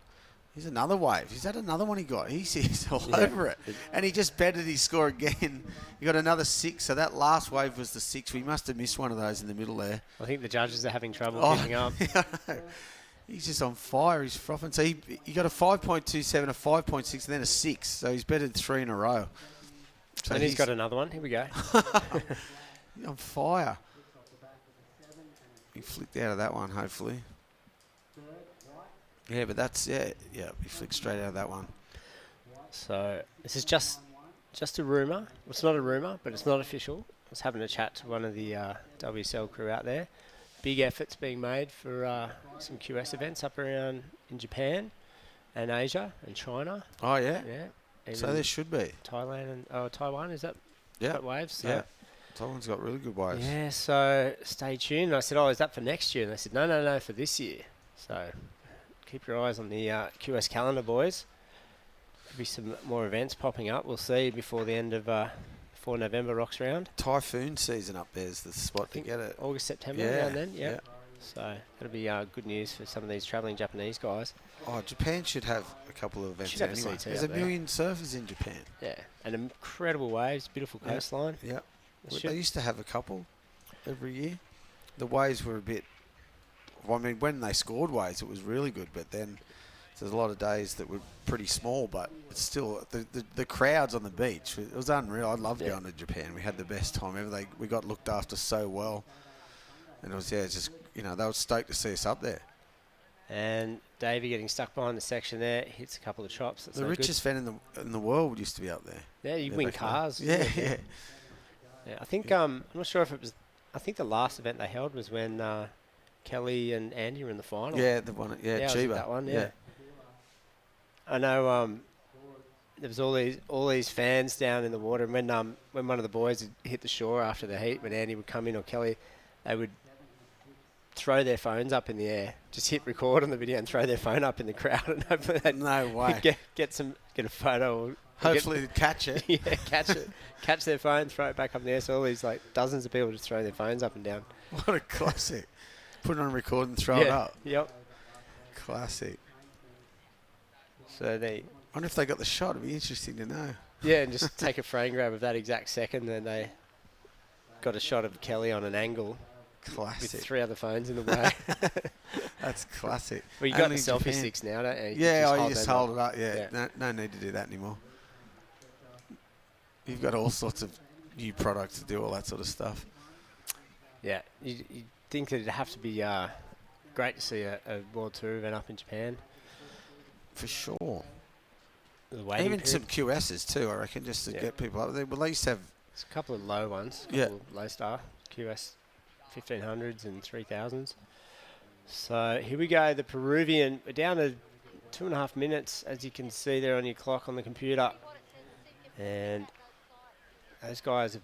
Here's another wave. Is that another one he got? He's all over it. And he just bettered his score again. He got another 6, so that last wave was the 6. We must have missed one of those in the middle there. I think the judges are having trouble picking up. He's just on fire. He's frothing. So he got a 5.27, a 5.6, and then a 6. So he's bettered 3 in a row. So and he's got another one. Here we go. He's on fire. He flicked out of that one, hopefully. Yeah, but that's, yeah, he flicked straight out of that one. So this is just a rumour. Well, it's not a rumour, but it's not official. I was having a chat to one of the WSL crew out there. Big efforts being made for some QS events up around in Japan and Asia and China. Oh, yeah? Yeah. So there should be. Thailand and Taiwan, is that? Yeah. Got waves? So yeah. Taiwan's got really good waves. Yeah, so stay tuned. I said, is that for next year? And they said, no, for this year. So keep your eyes on the QS calendar, boys. There'll be some more events popping up. We'll see before the end of before November rocks around. Typhoon season up there's the spot to get it. August, September around then, yeah. So that'll be good news for some of these travelling Japanese guys. Oh, Japan should have a couple of events Should have anyway. a CT There's up a there. million surfers in Japan. Yeah, and incredible waves, beautiful coastline. Yeah. They They used to have a couple every year. The waves were a bit... Well, I mean, when they scored waves, it was really good, but then there's a lot of days that were pretty small, but it's still... The crowds on the beach, it was unreal. I loved going to Japan. We had the best time ever. We got looked after so well. And it was, it's just, they were stoked to see us up there. And Davey getting stuck behind the section there, hits a couple of chops. That's the no richest fan in the world used to be up there. Yeah, you win cars. Yeah. I think, I'm not sure if it was, I think the last event they held was when Kelly and Andy were in the final. Yeah, the one, I was at Chiba. that one, yeah. I know there was all these fans down in the water, and when one of the boys had hit the shore after the heat, when Andy would come in or Kelly, they would throw their phones up in the air, just hit record on the video and throw their phone up in the crowd, and hopefully they'd get a photo. Or hopefully they'd catch it. Yeah, catch their phone, throw it back up in the air. So all these dozens of people just throw their phones up and down. What a classic! Put it on record and throw it up. Yep. Classic. So they. I wonder if they got the shot. It'd be interesting to know. Yeah, and just take a frame grab of that exact second, and they got a shot of Kelly on an angle. Classic. With 3 other phones in the way. That's classic. Well, you got the selfie sticks now, don't you? You just hold it up. Yeah. No need to do that anymore. You've got all sorts of new products to do all that sort of stuff. Yeah, you think that it'd have to be great to see a World Tour event up in Japan. For sure. Even some QSs too, I reckon, just to get people up there. Well, they used to have... It's a couple of low ones. Low star QS 1500s and 3000s. So here we go, the Peruvian. We're down to 2.5 minutes, as you can see there on your clock on the computer. And those guys have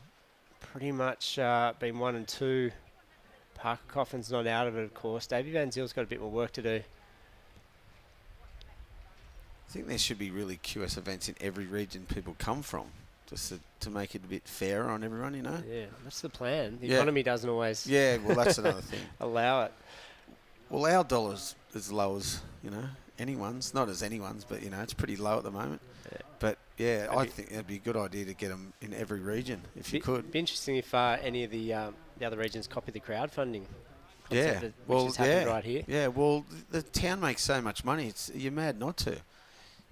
pretty much been 1 and 2. Parker Coffin's not out of it, of course. Davey Van Ziel's got a bit more work to do. I think there should be really QS events in every region people come from, just to make it a bit fairer on everyone, Yeah, that's the plan. The economy doesn't always well, that's another thing. Allow it. Well, our dollar's as low as, anyone's. Not as anyone's, but, it's pretty low at the moment. Yeah. But, I think it'd be a good idea to get them in every region, if you could. It'd be interesting if any of the other regions copy the crowdfunding concept, which has happened right here. Yeah, well, the town makes so much money, you're mad not to.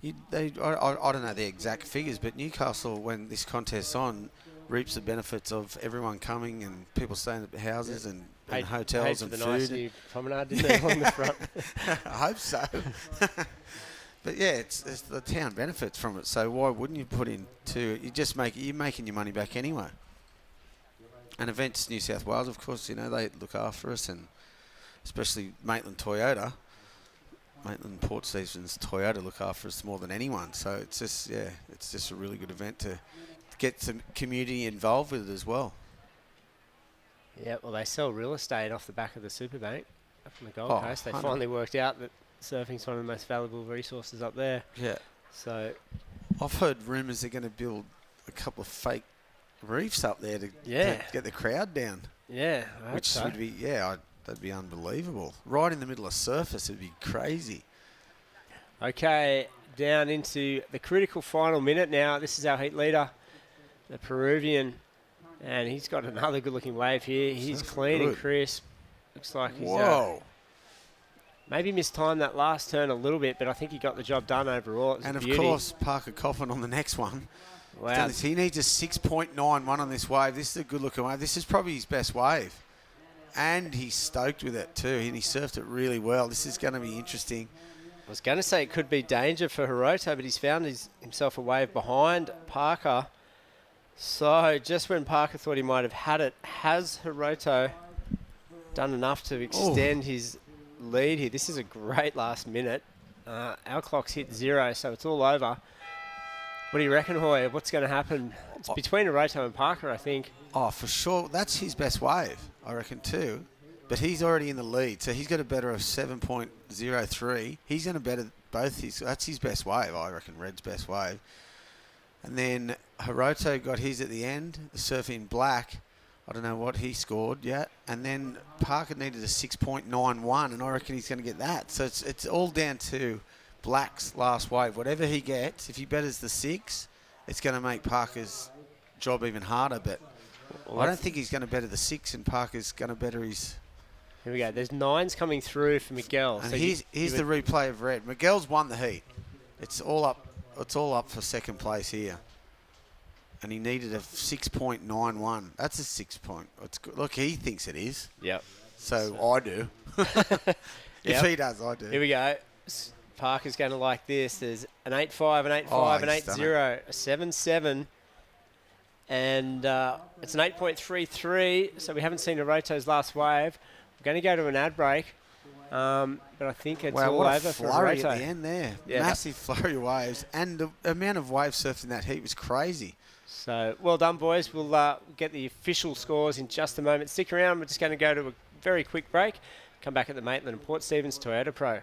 I don't know the exact figures, but Newcastle, when this contest's on, reaps the benefits of everyone coming and people staying at houses and hotels and the food. nice new promenade, didn't they, along the front? I hope so. But yeah, it's the town benefits from it. So why wouldn't you put into it? You're making your money back anyway. And Events New South Wales, of course, they look after us, and especially Maitland Toyota. Maitland Port Stevens Toyota look after us more than anyone. So it's just a really good event to get some community involved with it as well. Yeah, well, they sell real estate off the back of the Superbank up on the Gold Oh, Coast. They 100. finally worked out that surfing's one of the most valuable resources up there. Yeah. So I've heard rumours they're going to build a couple of fake reefs up there to get the crowd down. Yeah, I hope which so. would be that'd be unbelievable. Right in the middle of Surfest, it'd be crazy. Okay, down into the critical final minute now. This is our heat leader, the Peruvian, and he's got another good-looking wave here. He's clean and crisp. Looks like he's maybe mistimed that last turn a little bit, but I think he got the job done overall. It was And a of beauty. course, Parker Coffin on the next one. Wow. He needs a 6.91 on this wave. This is a good-looking wave. This is probably his best wave. And he's stoked with it too, and he surfed it really well. This is going to be interesting. I was going to say it could be danger for Hiroto, but he's found himself a wave behind Parker. So just when Parker thought he might have had it, has Hiroto done enough to extend his lead here? This is a great last minute. Our clock's hit 0, so it's all over. What do you reckon, Hoy? What's going to happen? It's between Hiroto and Parker, I think. Oh, for sure. That's his best wave, I reckon, too. But he's already in the lead, so he's got a better of 7.03. He's going to better both his. That's his best wave, I reckon, Red's best wave. And then Hiroto got his at the end, the surf in black. I don't know what he scored yet. And then Parker needed a 6.91, and I reckon he's going to get that. So it's all down to Black's last wave. Whatever he gets, if he betters the 6, it's going to make Parker's job even harder. But I don't think he's going to better the 6, and Parker's going to better his... Here we go. There's 9s coming through for Miguel. And so here's the replay of Red. Miguel's won the heat. It's all up for second place here. And he needed a 6.91. That's a 6 point. It's good. Look, he thinks it is. Yep. So I do. If he does, I do. Here we go. Parker's going to like this. There's an 8.5, an 8.5, an 8.0, a 7.7. And it's an 8.33, so we haven't seen Hiroto's last wave. We're going to go to an ad break, but I think it's all what over a for flurry Hiroto. at the end there. Yeah, Massive flurry of waves. And the amount of waves surfed in that heat was crazy. So, well done, boys. We'll get the official scores in just a moment. Stick around. We're just going to go to a very quick break. Come back at the Maitland and Port Stephens Toyota Pro.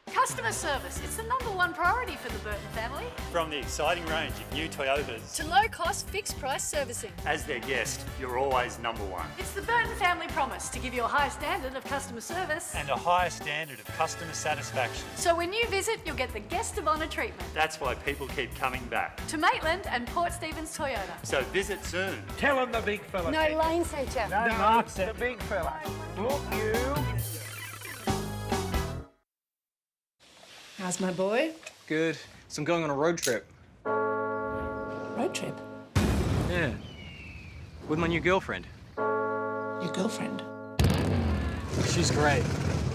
Customer service, it's the #1 priority for the Burton family. From the exciting range of new Toyotas, To low-cost, fixed-price servicing. as their guest, you're always #1. It's the Burton family promise to give you a high standard of customer service. And a higher standard of customer satisfaction. So when you visit, you'll get the guest of honour treatment. That's why people keep coming back. To Maitland and Port Stephens Toyota. So visit soon. Tell him the big fella. No lane centre. No, the big fella. Look, you. How's my boy? Good. So I'm going on a road trip. Road trip? Yeah. With my new girlfriend. Your girlfriend? She's great.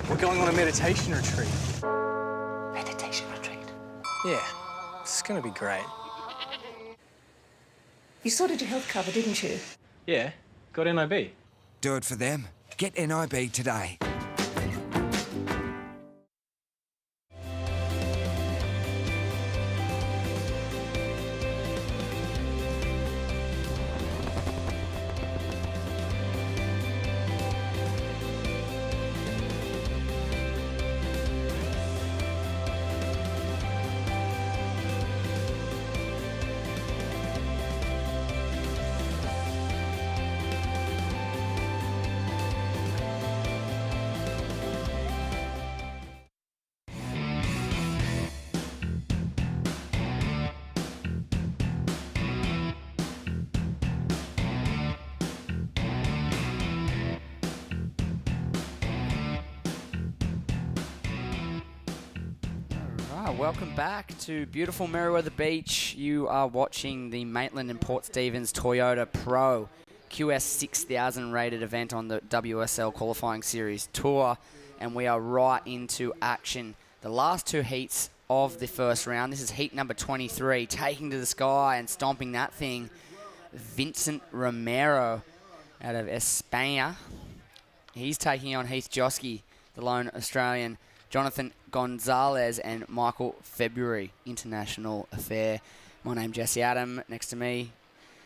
We're going on a meditation retreat. Meditation retreat? Yeah. It's gonna be great. You sorted your health cover, didn't you? Yeah. Got NIB. Do it for them. Get NIB today. Welcome back to beautiful Merewether Beach. You are watching the Maitland and Port Stephens Toyota Pro QS 6000 rated event on the WSL Qualifying Series Tour, and we are right into action. The last two heats of the first round. This is heat number 23, taking to the sky and stomping that thing. Vincent Romero out of España. He's taking on Heath Joski, the lone Australian, Jonathan Gonzalez and Michael February, international affair. My name's Jesse Adam. Next to me,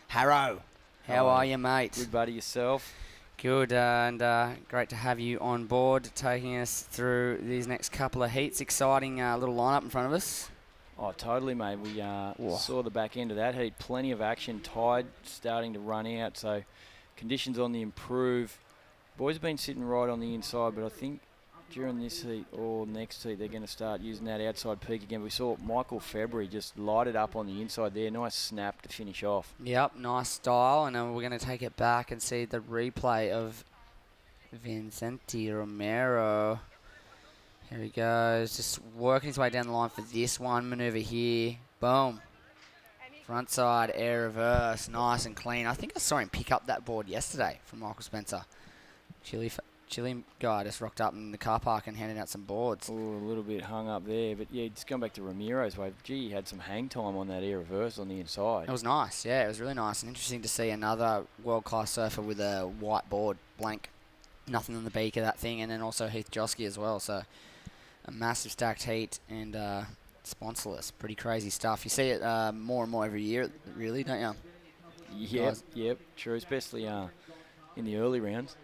Harrow. How are you, mate? Good, buddy. Yourself? Good, and great to have you on board, taking us through these next couple of heats. Exciting little lineup in front of us. Oh, totally, mate. We saw the back end of that heat. Plenty of action. Tide starting to run out, so conditions on the improve. Boys have been sitting right on the inside, but I think during this heat or next heat, they're going to start using that outside peak again. We saw Michael February just light it up on the inside there. Nice snap to finish off. Yep, nice style. And then we're going to take it back and see the replay of Vincente Romero. Here he goes, just working his way down the line for this one maneuver here. Boom. Front side air reverse, nice and clean. I think I saw him pick up that board yesterday from Michael Spencer. Chile guy just rocked up in the car park and handed out some boards. Oh, a little bit hung up there. But, yeah, just going back to Ramiro's wave, gee, he had some hang time on that air reverse on the inside. It was nice, yeah. It was really nice and interesting to see another world-class surfer with a white board, blank. Nothing on the beak of that thing. And then also Heath Joski as well. So a massive stacked heat and sponsorless. Pretty crazy stuff. You see it more and more every year, really, don't you? Yep, true. Especially in the early rounds.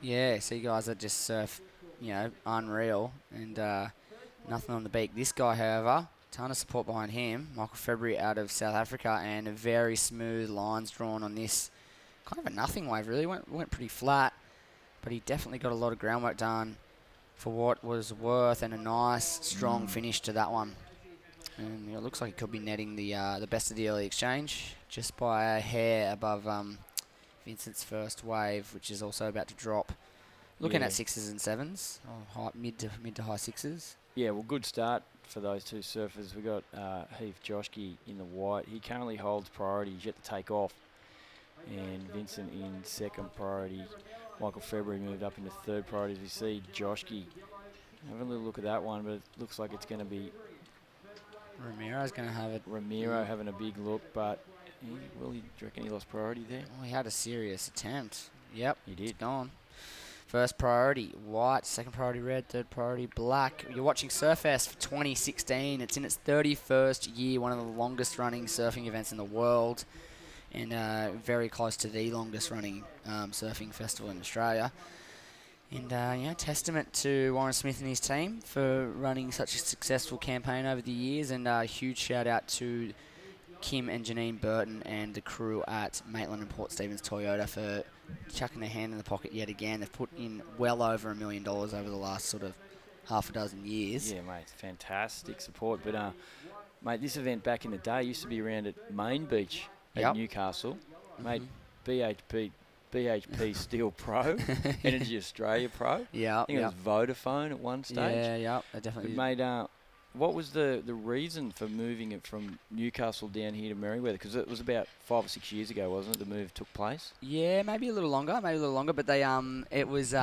Yeah, see guys that just surf, unreal and nothing on the beak. This guy, however, ton of support behind him. Michael February out of South Africa and very smooth lines drawn on this. Kind of a nothing wave, really. Went pretty flat, but he definitely got a lot of groundwork done for what was worth and a nice, strong finish to that one. And it looks like he could be netting the best of the early exchange just by a hair above Vincent's first wave, which is also about to drop. Looking at 6s and 7s, mid to high 6s. Yeah, well, good start for those two surfers. We got Heath Joski in the white. He currently holds priority. He's yet to take off. And Vincent in second priority. Michael February moved up into third priority. As we see Joski have a little look at that one, but it looks like it's going to be Ramiro's going to have it. Ramiro having a big look, but do you reckon he lost priority there? Well, he had a serious attempt. Yep, he did. It's gone. First priority, white. Second priority, red. Third priority, black. You're watching Surfest for 2016. It's in its 31st year, one of the longest running surfing events in the world, and very close to the longest running surfing festival in Australia. And, testament to Warren Smith and his team for running such a successful campaign over the years, and a huge shout out to Kim and Janine Burton and the crew at Maitland and Port Stephens Toyota for chucking their hand in the pocket yet again. They've put in well over $1 million over the last sort of half a dozen years. Yeah, mate, fantastic support. But, mate, this event back in the day used to be around at Main Beach at Newcastle. Mate, BHP Steel Pro, Energy Australia Pro. Yeah, I think it was Vodafone at one stage. Yeah, they definitely did. Mate, what was the reason for moving it from Newcastle down here to Merewether? Because it was about 5 or 6 years ago, wasn't it? The move took place. Yeah, maybe a little longer. But they it was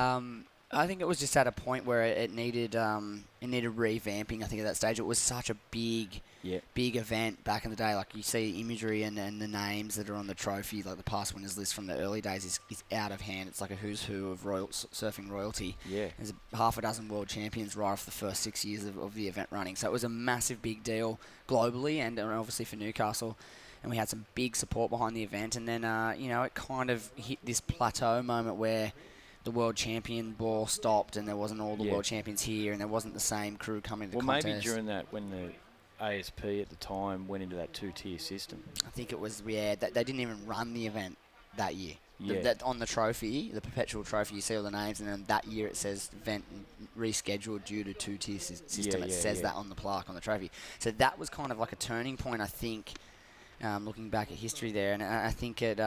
I think it was just at a point where it needed revamping. I think at that stage it was such a big event back in the day. Like you see imagery and the names that are on the trophy, like the past winners list from the early days is out of hand. It's like a who's who of surfing royalty. Yeah, there's half a dozen world champions right off the first 6 years of the event running. So it was a massive big deal globally and obviously for Newcastle. And we had some big support behind the event. And then it kind of hit this plateau moment where the world champion ball stopped and there wasn't all the world champions here and there wasn't the same crew coming to the contest. Well, maybe during that, when the ASP at the time went into that two-tier system. I think it was, they didn't even run the event that year. Yeah. That on the trophy, the perpetual trophy, you see all the names, and then that year it says event rescheduled due to two-tier system. It says that on the plaque on the trophy. So that was kind of like a turning point, I think, looking back at history there. And I think it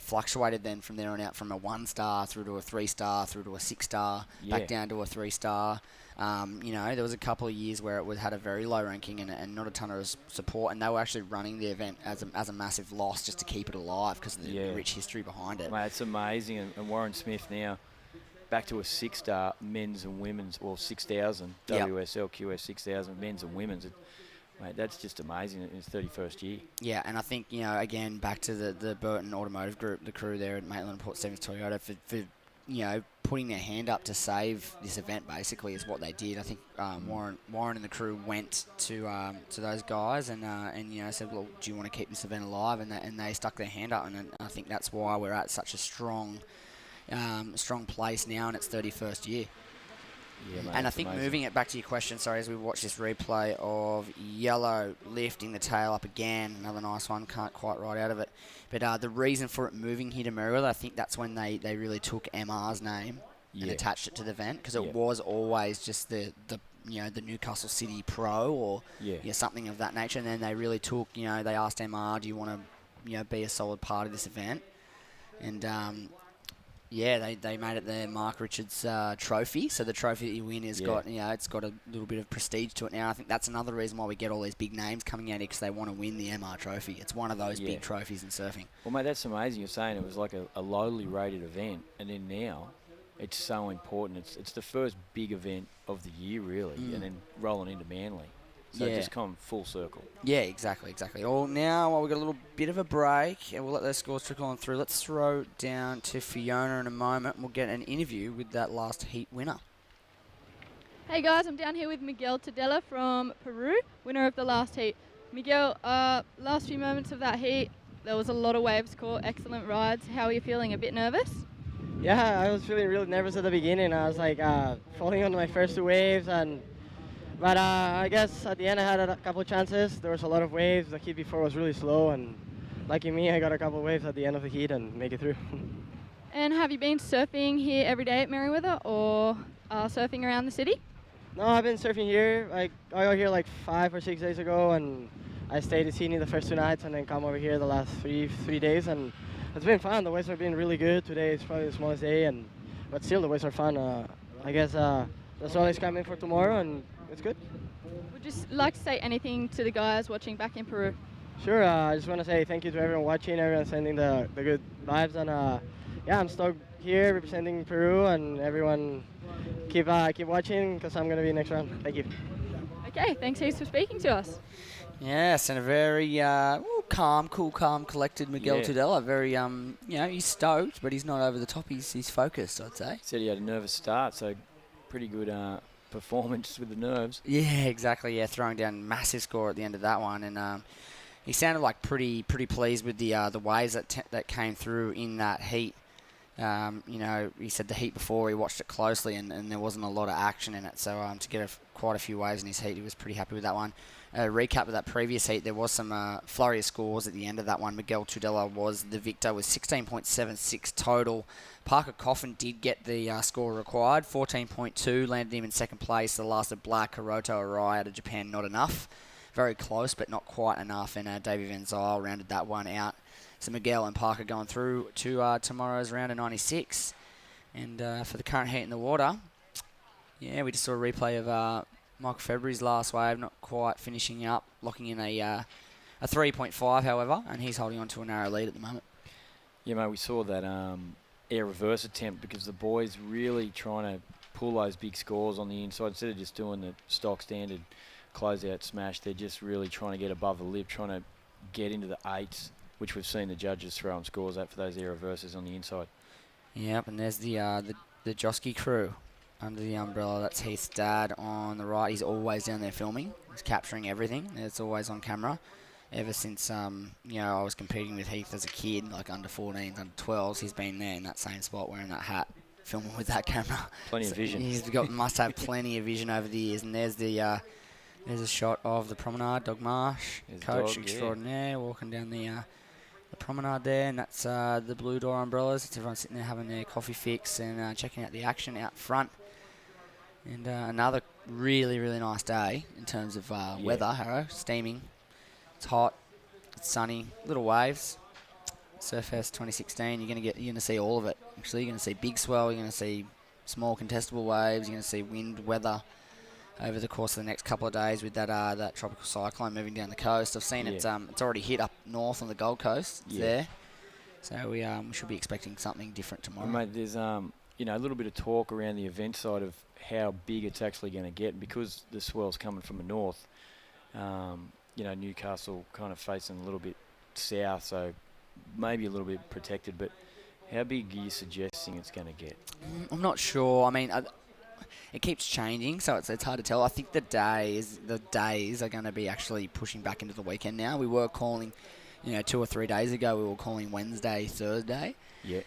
fluctuated then from there on out, from a 1-star through to a 3-star through to a 6-star, back down to a 3-star. There was a couple of years where it had a very low ranking and not a ton of support, and they were actually running the event as a massive loss just to keep it alive because of the rich history behind it. Mate, it's amazing. And Warren Smith now back to a 6-star men's and women's, 6,000 WSL QS 6,000 men's and women's. Mate, that's just amazing in his 31st year. Yeah, and I think, again, back to the Burton Automotive Group, the crew there at Maitland Port Stevens Toyota, for putting their hand up to save this event, basically, is what they did. I think Warren and the crew went to those guys and said, well, do you want to keep this event alive? And they stuck their hand up, and I think that's why we're at such a strong place now in its 31st year. Yeah, mate, and I think amazing. moving it back to your question, sorry, as we watch this replay of Yellow lifting the tail up again, another nice one, can't quite ride out of it. But the reason for it moving here to Merewether, I think that's when they really took MR's name and attached it to the event, because it was always just the Newcastle City Pro or something of that nature, and then they really took, they asked MR, do you want to be a solid part of this event? And they made it the Mark Richards trophy. So the trophy that you win has got, it's got a little bit of prestige to it now. I think that's another reason why we get all these big names coming out here, because they want to win the MR trophy. It's one of those big trophies in surfing. Well, mate, that's amazing. You're saying it was like a lowly rated event, and then now it's so important. It's the first big event of the year, really, and then rolling into Manly. So just come full circle. Yeah, exactly. Well, now while we've got a little bit of a break, and we'll let those scores trickle on through, let's throw down to Fiona in a moment, and we'll get an interview with that last heat winner. Hey guys, I'm down here with Miguel Tadella from Peru, winner of the last heat. Miguel, last few moments of that heat, there was a lot of waves caught, excellent rides. How are you feeling? A bit nervous? Yeah, I was feeling really nervous at the beginning. I was like falling on my first two waves, but I guess at the end I had a couple of chances. There was a lot of waves. The heat before was really slow, and lucky me, I got a couple of waves at the end of the heat and make it through. And have you been surfing here every day at Merewether, or surfing around the city? No, I've been surfing here. I got here like 5 or 6 days ago, and I stayed in Sydney the first 2 nights, and then come over here the last three days, and it's been fun. The waves have been really good. Today is probably the smallest day, but still the waves are fun. I guess the sun is coming for tomorrow, and it's good. Would you like to say anything to the guys watching back in Peru? Sure. I just want to say thank you to everyone watching, everyone sending the good vibes, and I'm stoked here representing Peru, and everyone keep watching, because I'm going to be next round. Thank you. Okay, thanks heaps for speaking to us. Yes, and a very calm, collected Miguel Tudela. Very, he's stoked, but he's not over the top. He's focused, I'd say. He said he had a nervous start, so pretty good performance with the nerves. Yeah, exactly. Yeah, throwing down massive score at the end of that one, and he sounded like pretty pleased with the waves that came through in that heat. He said the heat before he watched it closely, and there wasn't a lot of action in it. So to get quite a few waves in his heat, he was pretty happy with that one. Recap of that previous heat, there was some flurry of scores at the end of that one. Miguel Tudela was the victor with 16.76 total. Parker Coffin did get the score required, 14.2, landed him in second place. The last of Black, Hiroto Arai out of Japan, not enough. Very close, but not quite enough, and Davey Van Zyl rounded that one out. So Miguel and Parker going through to tomorrow's round of 96. And for the current heat in the water, we just saw a replay of Michael February's last wave, not quite finishing up, locking in a 3.5, however, and he's holding on to a narrow lead at the moment. Yeah, mate, we saw that air reverse attempt, because the boys really trying to pull those big scores on the inside instead of just doing the stock standard closeout smash. They're just really trying to get above the lip, trying to get into the 8s, which we've seen the judges throwing scores at for those air reverses on the inside. Yep, and there's the Josky crew under the umbrella. That's Heath's dad on the right. He's always down there filming. He's capturing everything. It's always on camera. Ever since I was competing with Heath as a kid, like under 14s, under 12s, he's been there in that same spot wearing that hat, filming with that camera. Plenty of vision. He's must have plenty of vision over the years. And there's a shot of the promenade, Dog Marsh, coach extraordinaire, walking down the promenade there, and that's the Blue Door umbrellas. It's everyone sitting there having their coffee fix and checking out the action out front. And another really, really nice day in terms of weather, Harrow. Steaming. It's hot. It's sunny. Little waves. Surfest 2016. You're going to see all of it. Actually, you're going to see big swell. You're going to see small contestable waves. You're going to see wind, weather over the course of the next couple of days with that tropical cyclone moving down the coast. I've seen it's already hit up north on the Gold Coast. It's there. So we should be expecting something different tomorrow. Well, mate, there's a little bit of talk around the event side of how big it's actually going to get, because the swell's coming from the north. Newcastle kind of facing a little bit south, so maybe a little bit protected. But how big are you suggesting it's going to get? I'm not sure. I mean, it keeps changing, so it's hard to tell. I think the days are going to be actually pushing back into the weekend now. We were calling, 2 or 3 days ago, we were calling Wednesday, Thursday. Yeah.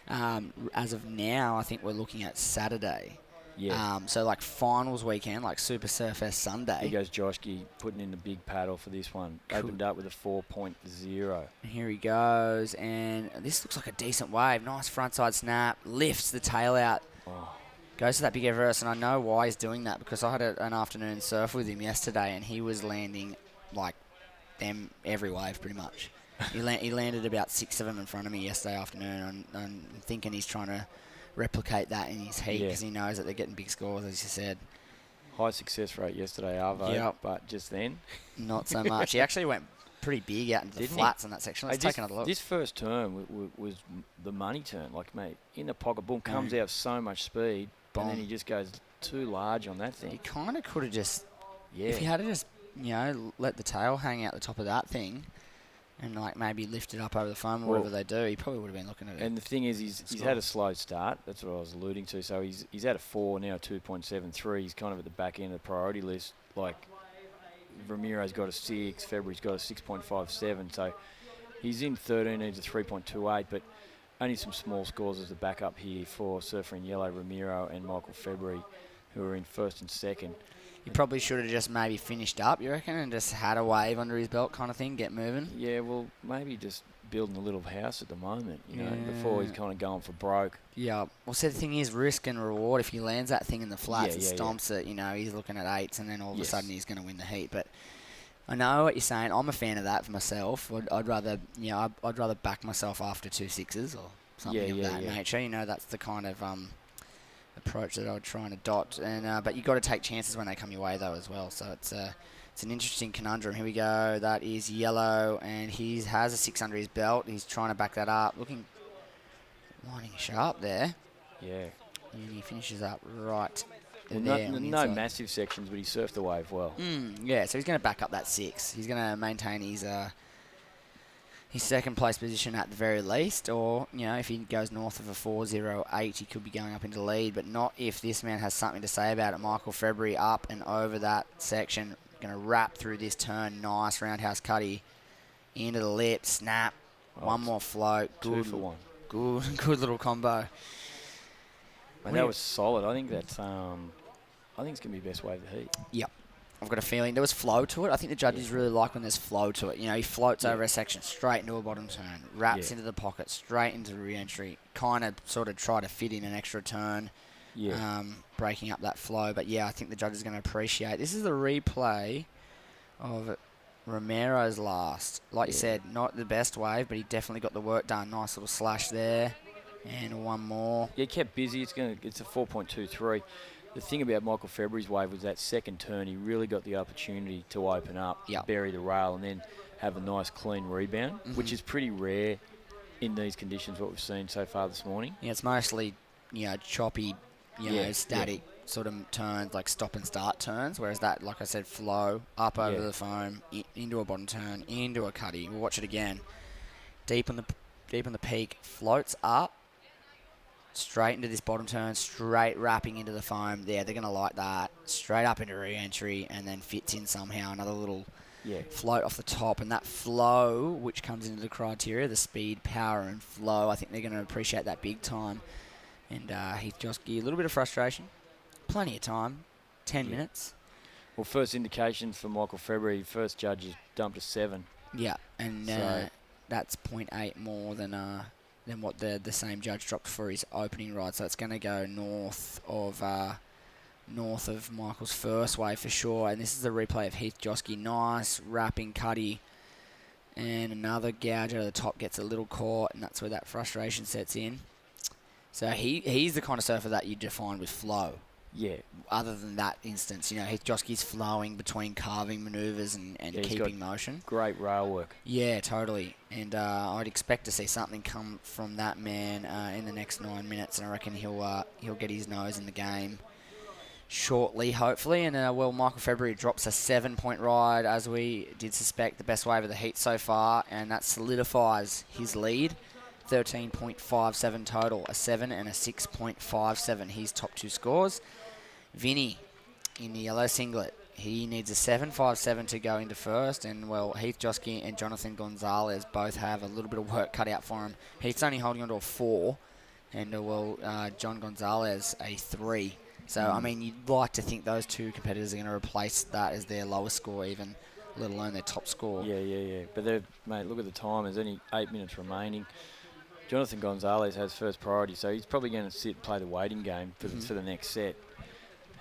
As of now, I think we're looking at Saturday. Yeah. So like finals weekend, like Super Surfest Sunday. Here goes Joshki putting in the big paddle for this one. Cool. Opened up with a 4.0. Here he goes, and this looks like a decent wave. Nice frontside snap, lifts the tail out. Oh. Goes to that big reverse, and I know why he's doing that because I had an afternoon surf with him yesterday, and he was landing like them every wave pretty much. he landed about 6 of them in front of me yesterday afternoon, and I'm thinking he's trying to replicate that in his heat because he knows that they're getting big scores, as you said. High success rate yesterday, Arvo, but just then? Not so much. He actually went pretty big out into the flats in that section. Let's take another look. This first turn was the money turn. Like, mate, in the pocket, boom, comes out so much speed, and then he just goes too large on that thing. He kind of could have just, if he had to just, let the tail hang out the top of that thing and, like, maybe lift it up over the foam or whatever they do, he probably would have been looking at it. And the thing is, he's had a slow start. That's what I was alluding to. So he's at a 4, now 2.73. He's kind of at the back end of the priority list. Like, Ramiro's got a 6, February's got a 6.57. So he's in 13 into 3.28, but only some small scores as the backup here for Surfer in Yellow, Ramiro and Michael February, who are in first and second. He probably should have just maybe finished up, you reckon, and just had a wave under his belt kind of thing, get moving? Yeah, well, maybe just building a little house at the moment, before he's kind of going for broke. Yeah. Well, so the thing is, risk and reward. If he lands that thing in the flats and stomps it, he's looking at 8s, and then all of a sudden he's going to win the heat. But I know what you're saying. I'm a fan of that for myself. I'd rather, I'd rather back myself after 2 6s or something of that nature. That's the kind of approach that I would try and adopt. And but you got to take chances when they come your way though as well. So it's an interesting conundrum. Here we go. That is Yellow, and he has a 6 under his belt. He's trying to back that up, lining sharp there. Yeah. And he finishes up right. Well, no massive sections, but he surfed the wave well. Yeah, so he's going to back up that 6. He's going to maintain his second place position at the very least, or if he goes north of a 4.08, he could be going up into the lead, but not if this man has something to say about it. Michael February up and over that section, going to wrap through this turn. Nice roundhouse cutty into the lip, snap, one more float. Good 2 for 1. Good little combo. And that was solid. I think that's I think it's going to be best wave of the heat. Yep. I've got a feeling there was flow to it. I think the judges really like when there's flow to it. He floats over a section straight into a bottom turn, wraps into the pocket, straight into the re-entry, kind of sort of try to fit in an extra turn, breaking up that flow. But, I think the judges are going to appreciate. This is the replay of Romero's last. Like you said, not the best wave, but he definitely got the work done. Nice little slash there. And one more. Yeah, kept busy. It's a 4.23. The thing about Michael February's wave was that second turn, he really got the opportunity to open up, bury the rail, and then have a nice clean rebound, which is pretty rare in these conditions, what we've seen so far this morning. Yeah, it's mostly, choppy, static sort of turns, like stop and start turns, whereas that, like I said, flow up over the foam, into a bottom turn, into a cutty. We'll watch it again. Deep on the peak, floats up, straight into this bottom turn, straight wrapping into the foam. Yeah, they're going to like that. Straight up into re-entry, and then fits in somehow. Another little float off the top. And that flow, which comes into the criteria, the speed, power, and flow, I think they're going to appreciate that big time. And Heath Joski, a little bit of frustration. Plenty of time. 10 minutes. Well, first indication for Michael February, first judge has dumped a 7. Yeah, and that's 0.8 more than what the same judge dropped for his opening ride. So it's going to go north of Michael's first wave for sure. And this is the replay of Heath Joski. Nice wrapping cutty. And another gouge out of the top gets a little caught, and that's where that frustration sets in. So he's the kind of surfer that you define with flow. Yeah. Other than that instance, Heath Joski's flowing between carving manoeuvres and keeping motion. Great rail work. Yeah, totally. And I'd expect to see something come from that man in the next 9 minutes, and I reckon he'll get his nose in the game shortly, hopefully. And, Michael February drops a 7-point ride, as we did suspect, the best wave of the heat so far, and that solidifies his lead. 13.57 total, a 7 and a 6.57, his top 2 scores. Vinny in the yellow singlet, he needs a 7.57 to go into first, and, Heath Josky and Jonathan Gonzalez both have a little bit of work cut out for him. Heath's only holding on to a 4, and, John Gonzalez a 3. So, I mean, you'd like to think those two competitors are going to replace that as their lowest score even, let alone their top score. Yeah. But, mate, look at the time. There's only 8 minutes remaining. Jonathan Gonzalez has first priority, so he's probably going to sit and play the waiting game for the next set.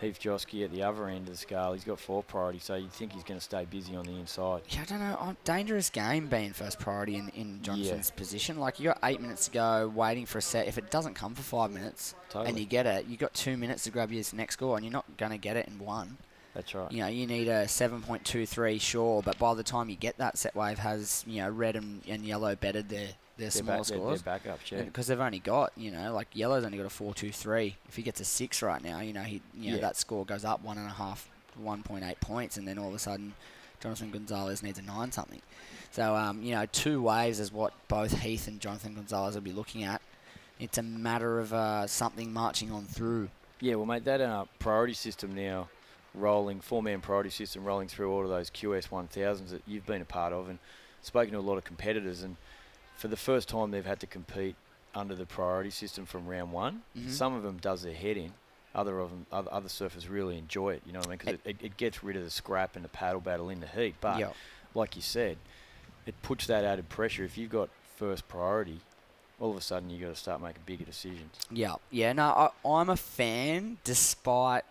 Heath Josky at the other end of the scale, he's got 4 priority, so you'd think he's going to stay busy on the inside. Yeah, I don't know. Dangerous game being first priority in Johnson's position. Like, you got 8 minutes to go, waiting for a set. If it doesn't come for 5 minutes and you get it, you got 2 minutes to grab your next score, and you're not going to get it in 1. That's right. You know, you need a 7.23, sure, but by the time you get that, set wave has, red and yellow bettered their smaller scores. Their backups, yeah. Because they've only got, like yellow's only got a 4.23. If he gets a 6 right now, that score goes up 1.8 points, and then all of a sudden, Jonathan Gonzalez needs a 9 something. So, 2 waves is what both Heath and Jonathan Gonzalez will be looking at. It's a matter of something marching on through. Yeah, well, mate, that priority system now rolling, 4-man priority system rolling through all of those QS 1000s that you've been a part of and spoken to a lot of competitors, and for the first time they've had to compete under the priority system from round 1. Some of them does their head in, other surfers really enjoy it, you know what I mean, because it gets rid of the scrap and the paddle battle in the heat, but like you said, it puts that added pressure. If you've got first priority, all of a sudden you've got to start making bigger decisions. I'm a fan despite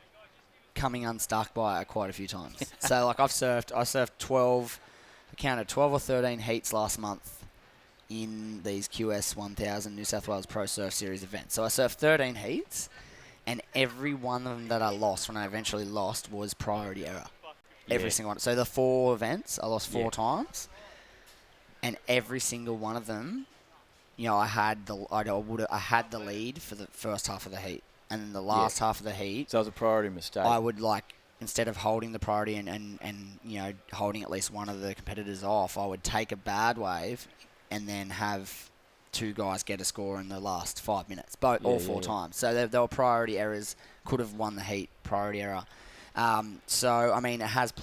coming unstuck by it quite a few times. So, like, I surfed 12, I counted 12 or 13 heats last month in these QS 1000 New South Wales Pro Surf Series events. So I surfed 13 heats, and every one of them that I lost, when I eventually lost, was priority error. Every single one. So the 4 events, I lost 4 times, and every single one of them, I had the lead for the first half of the heat. And then the last half of the heat... So it was a priority mistake. I would, instead of holding the priority and holding at least one of the competitors off, I would take a bad wave and then have 2 guys get a score in the last 5 minutes, all 4 times. So they were priority errors, could have won the heat, priority error. So, I mean, it has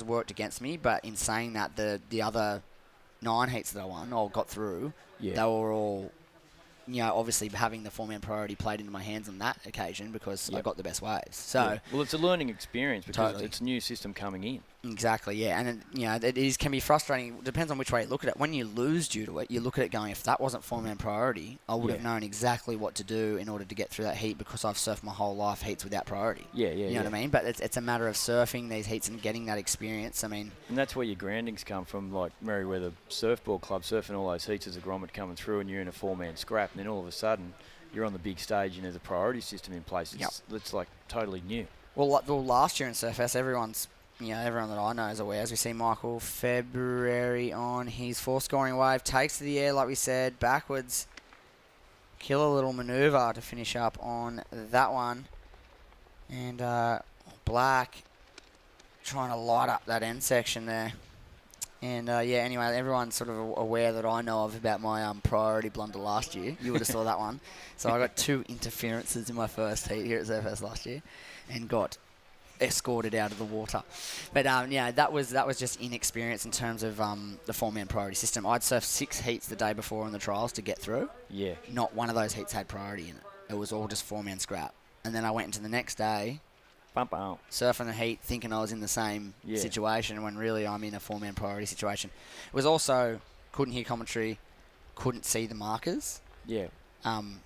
worked against me, but in saying that, the other 9 heats that I won, or got through, they were all... obviously having the 4-man priority played into my hands on that occasion because I got the best waves. So, well, it's a learning experience because it's a new system coming in. Exactly, yeah, and it can be frustrating. It depends on which way you look at it. When you lose due to it, you look at it going, if that wasn't 4-man priority, I would have known exactly what to do in order to get through that heat because I've surfed my whole life heats without priority. You know what I mean? But it's a matter of surfing these heats and getting that experience. I mean, and that's where your groundings come from, like Merewether Surfboard Club, surfing all those heats as a grommet coming through, and you're in a 4-man scrap, and then all of a sudden you're on the big stage and there's a priority system in place. It's like totally new. Well, last year in Surfest, everyone that I know is aware, as we see Michael February on his 4-scoring wave, takes to the air, like we said, backwards, killer little manoeuvre to finish up on that one. And Black trying to light up that end section there. And, anyway, everyone's sort of aware that I know of about my priority blunder last year. You would have saw that one. So I got 2 interferences in my first heat here at Surfest last year and got escorted out of the water. But, that was just inexperience in terms of the 4-man priority system. I'd surfed 6 heats the day before in the trials to get through. Yeah. Not one of those heats had priority in it. It was all just 4-man scrap. And then I went into the next day... surfing the heat, thinking I was in the same situation when really I'm in a 4-man priority situation. It was also, couldn't hear commentary, couldn't see the markers. Yeah.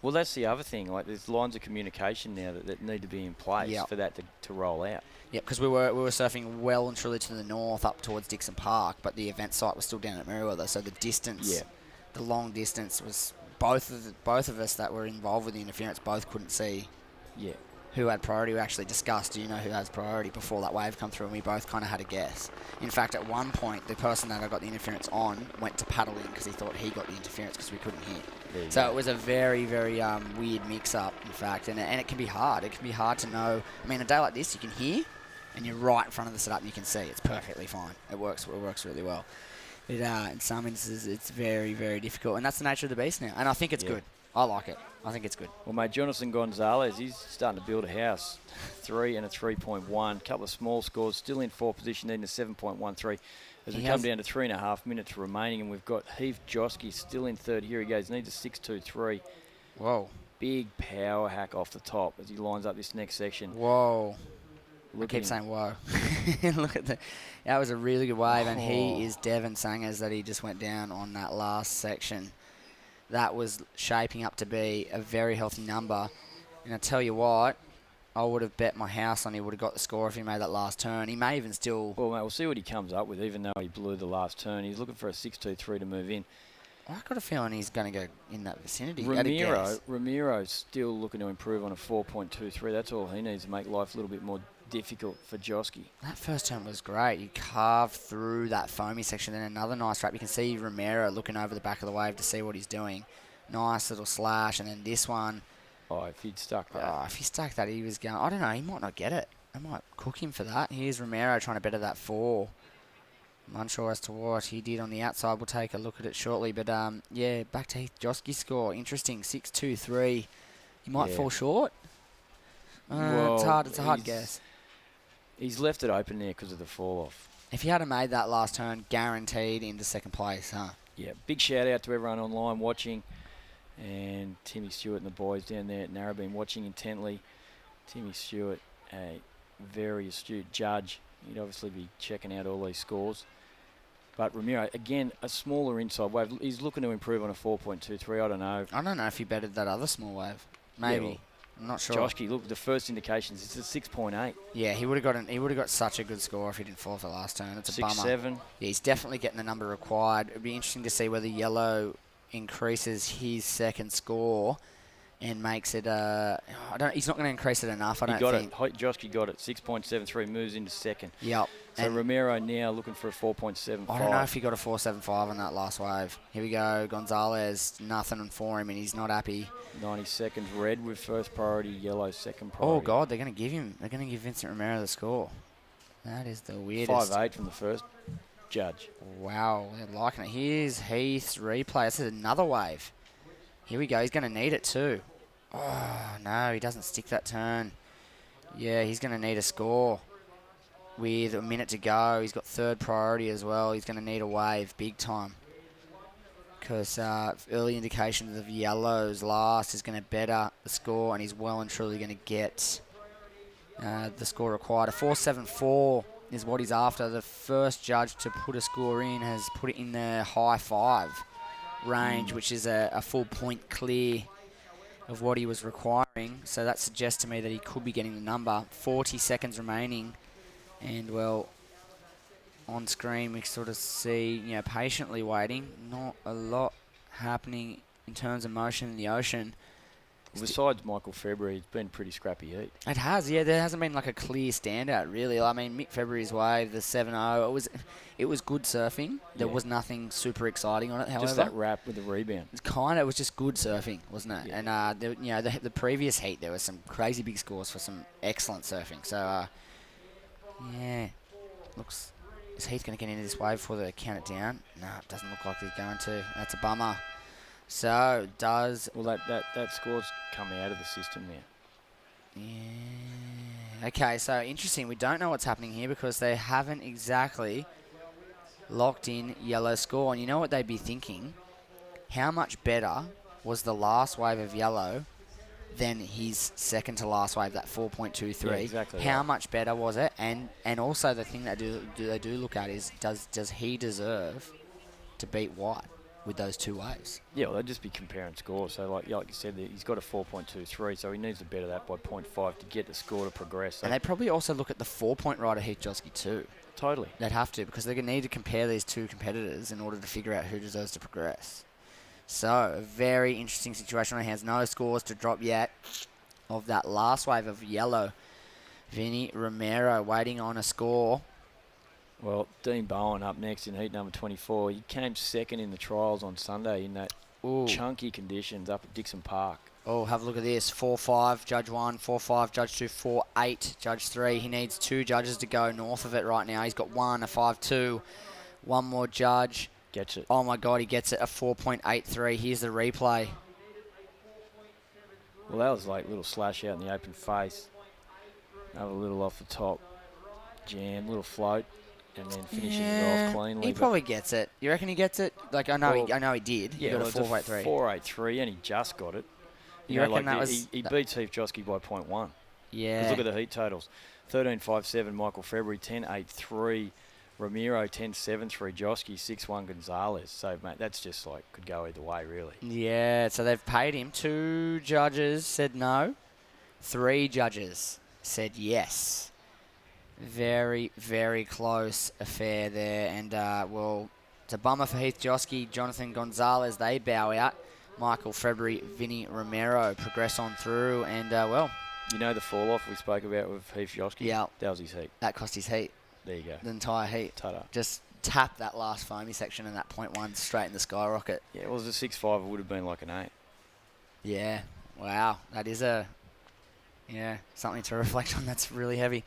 Well, that's the other thing. Like, there's lines of communication now that need to be in place for that to roll out. Yeah, because we were surfing well and truly to the north up towards Dixon Park, but the event site was still down at Merewether, so the distance, the long distance was both of us that were involved with the interference both couldn't see. Yeah. who had priority. We actually discussed, do you know who has priority before that wave come through, and we both kind of had a guess. In fact, at one point, the person that I got the interference on went to paddle in because he thought he got the interference because we couldn't hit. So it was a very, very weird mix-up, in fact, and it can be hard. It can be hard to know. I mean, a day like this, you can hear, and you're right in front of the setup, and you can see. It's perfectly fine. It works really well. But in some instances, it's very, very difficult, and that's the nature of the beast now. And I think it's good. I like it. I think it's good. Well, mate, Jonathan Gonzalez, he's starting to build a house. 3 and a 3.1. Couple of small scores, still in 4th position, needing a 7.13. As we come down to 3.5 minutes remaining, and we've got Heath Josky still in 3rd. Here he goes, needs a 6.23. Whoa. Big power hack off the top as he lines up this next section. Whoa. I keep saying whoa. Look at that was a really good wave, and he is Devon Sangers that he just went down on that last section. That was shaping up to be a very healthy number. And I tell you what, I would have bet my house on he would have got the score if he made that last turn. He may even still... Well, mate, we'll see what he comes up with, even though he blew the last turn. He's looking for a 6.23 to move in. I've got a feeling he's going to go in that vicinity. Ramiro's still looking to improve on a 4.23. That's all he needs to make life a little bit more difficult for Josky. That first turn was great. He carved through that foamy section, then another nice wrap. You can see Romero looking over the back of the wave to see what he's doing. Nice little slash, and then this one. Oh, if he'd stuck that. Oh, if he stuck that, he was going... I don't know, he might not get it. I might cook him for that. Here's Romero trying to better that 4. I'm unsure as to what he did on the outside. We'll take a look at it shortly. But, yeah, back to Heath Josky's score. Interesting, 6.23. He might fall short. It's a hard guess. He's left it open there because of the fall-off. If he had made that last turn, guaranteed into 2nd place, huh? Yeah, big shout-out to everyone online watching. And Timmy Stewart and the boys down there at Narrabeen watching intently. Timmy Stewart, a very astute judge. He'd obviously be checking out all these scores. But Ramiro, again, a smaller inside wave. He's looking to improve on a 4.23. I don't know. I don't know if he bettered that other small wave. Maybe. Yeah, well, I'm not sure. Josky, look, the first indications, it's a 6.8. Yeah, he would have got such a good score if he didn't fall off the last turn. It's a bummer. 6.7. Yeah, he's definitely getting the number required. It'd be interesting to see whether Yellow increases his 2nd score and makes it he's not going to increase it enough, I don't think. Josky got it. 6.73, moves into 2nd. Yep. So and Romero now looking for a 4.75. I don't know if he got a 4.75 on that last wave. Here we go. Gonzalez, nothing for him, and he's not happy. 90 seconds. Red with first priority, Yellow 2nd priority. Oh God, they're going to give Vincent Romero the score. That is the weirdest. 5.8 from the first judge. Wow, they're liking it. Here's Heath's replay. This is another wave. Here we go. He's going to need it too. Oh, no, he doesn't stick that turn. Yeah, he's going to need a score. With a minute to go, he's got 3rd priority as well. He's going to need a wave big time. Because early indications of Yellow's last is going to better the score, and he's well and truly going to get the score required. A 4.74 is what he's after. The first judge to put a score in has put it in the high 5 range, which is a full point clear of what he was requiring. So that suggests to me that he could be getting the number. 40 seconds remaining. And, well, on screen we sort of see, patiently waiting. Not a lot happening in terms of motion in the ocean. Well, besides Michael February, it's been pretty scrappy heat. It has, yeah. There hasn't been like a clear standout, really. I mean, Mick February's wave, the 7.0, it was good surfing. There was nothing super exciting on it, however. Just that wrap with the rebound. It was just good surfing, wasn't it? Yeah. And, the previous heat, there was some crazy big scores for some excellent surfing. So, yeah, is Heath going to get into this wave before they count it down? No, it doesn't look like he's going to. That's a bummer. So, that score's come out of the system now. Yeah. Okay, so interesting. We don't know what's happening here because they haven't exactly locked in Yellow score. And you know what they'd be thinking? How much better was the last wave of Yellow than his second to last wave, that 4.23? Yeah, exactly. How much better was it? And also the thing that they do look at is does he deserve to beat White with those 2 waves? Yeah, well, they'd just be comparing scores. So, like you said, he's got a 4.23, so he needs to better that by 0.5 to get the score to progress. So and they'd probably also look at the 4-point rider, Heath Josky, too. Totally. They'd have to, because they're going to need to compare these 2 competitors in order to figure out who deserves to progress. So, a very interesting situation on our hands. No scores to drop yet. of that last wave of yellow. Vinny Romero waiting on a score. Well, Dean Bowen up next in heat number 24. He came second in the trials on Sunday in that chunky conditions up at Dixon Park. Oh, have a look at this. 4-5, Judge 1, 4-5, Judge 2, 4-8, Judge 3. He needs 2 judges to go north of it right now. He's got 1, a 5-2. One more judge. Gets it. Oh, my God, he gets it, a 4.83. Here's the replay. Well, that was like a little slash out in the open face. Another little off the top. Jam, little float. And then finishes it off cleanly. He probably gets it. You reckon he gets it? Like, I know he did. Yeah, he got a 4.83. 4.83, and he just got it. You reckon that was... He beat Heath Josky by 0.1. Yeah. 'Cause look at the heat totals. 13.57, Michael February, 10.83, Ramiro, 10.73, Josky, 6.1, Gonzalez. So, mate, that's just like, could go either way, really. Yeah, so they've paid him. 2 judges said no. 3 judges said yes. Very, very close affair there. And, well, it's a bummer for Heath Josky, Jonathan Gonzalez. They bow out. Michael February, Vinny Romero progress on through. And, well... You know the fall-off we spoke about with Heath Josky? Yeah. That was his heat. That cost his heat. There you go. The entire heat. Ta-da. Just tap that last foamy section and that 0.1 straight in the skyrocket. Yeah, it was a 6.5. It would have been like an 8. Yeah. Wow. That is something to reflect on. That's really heavy.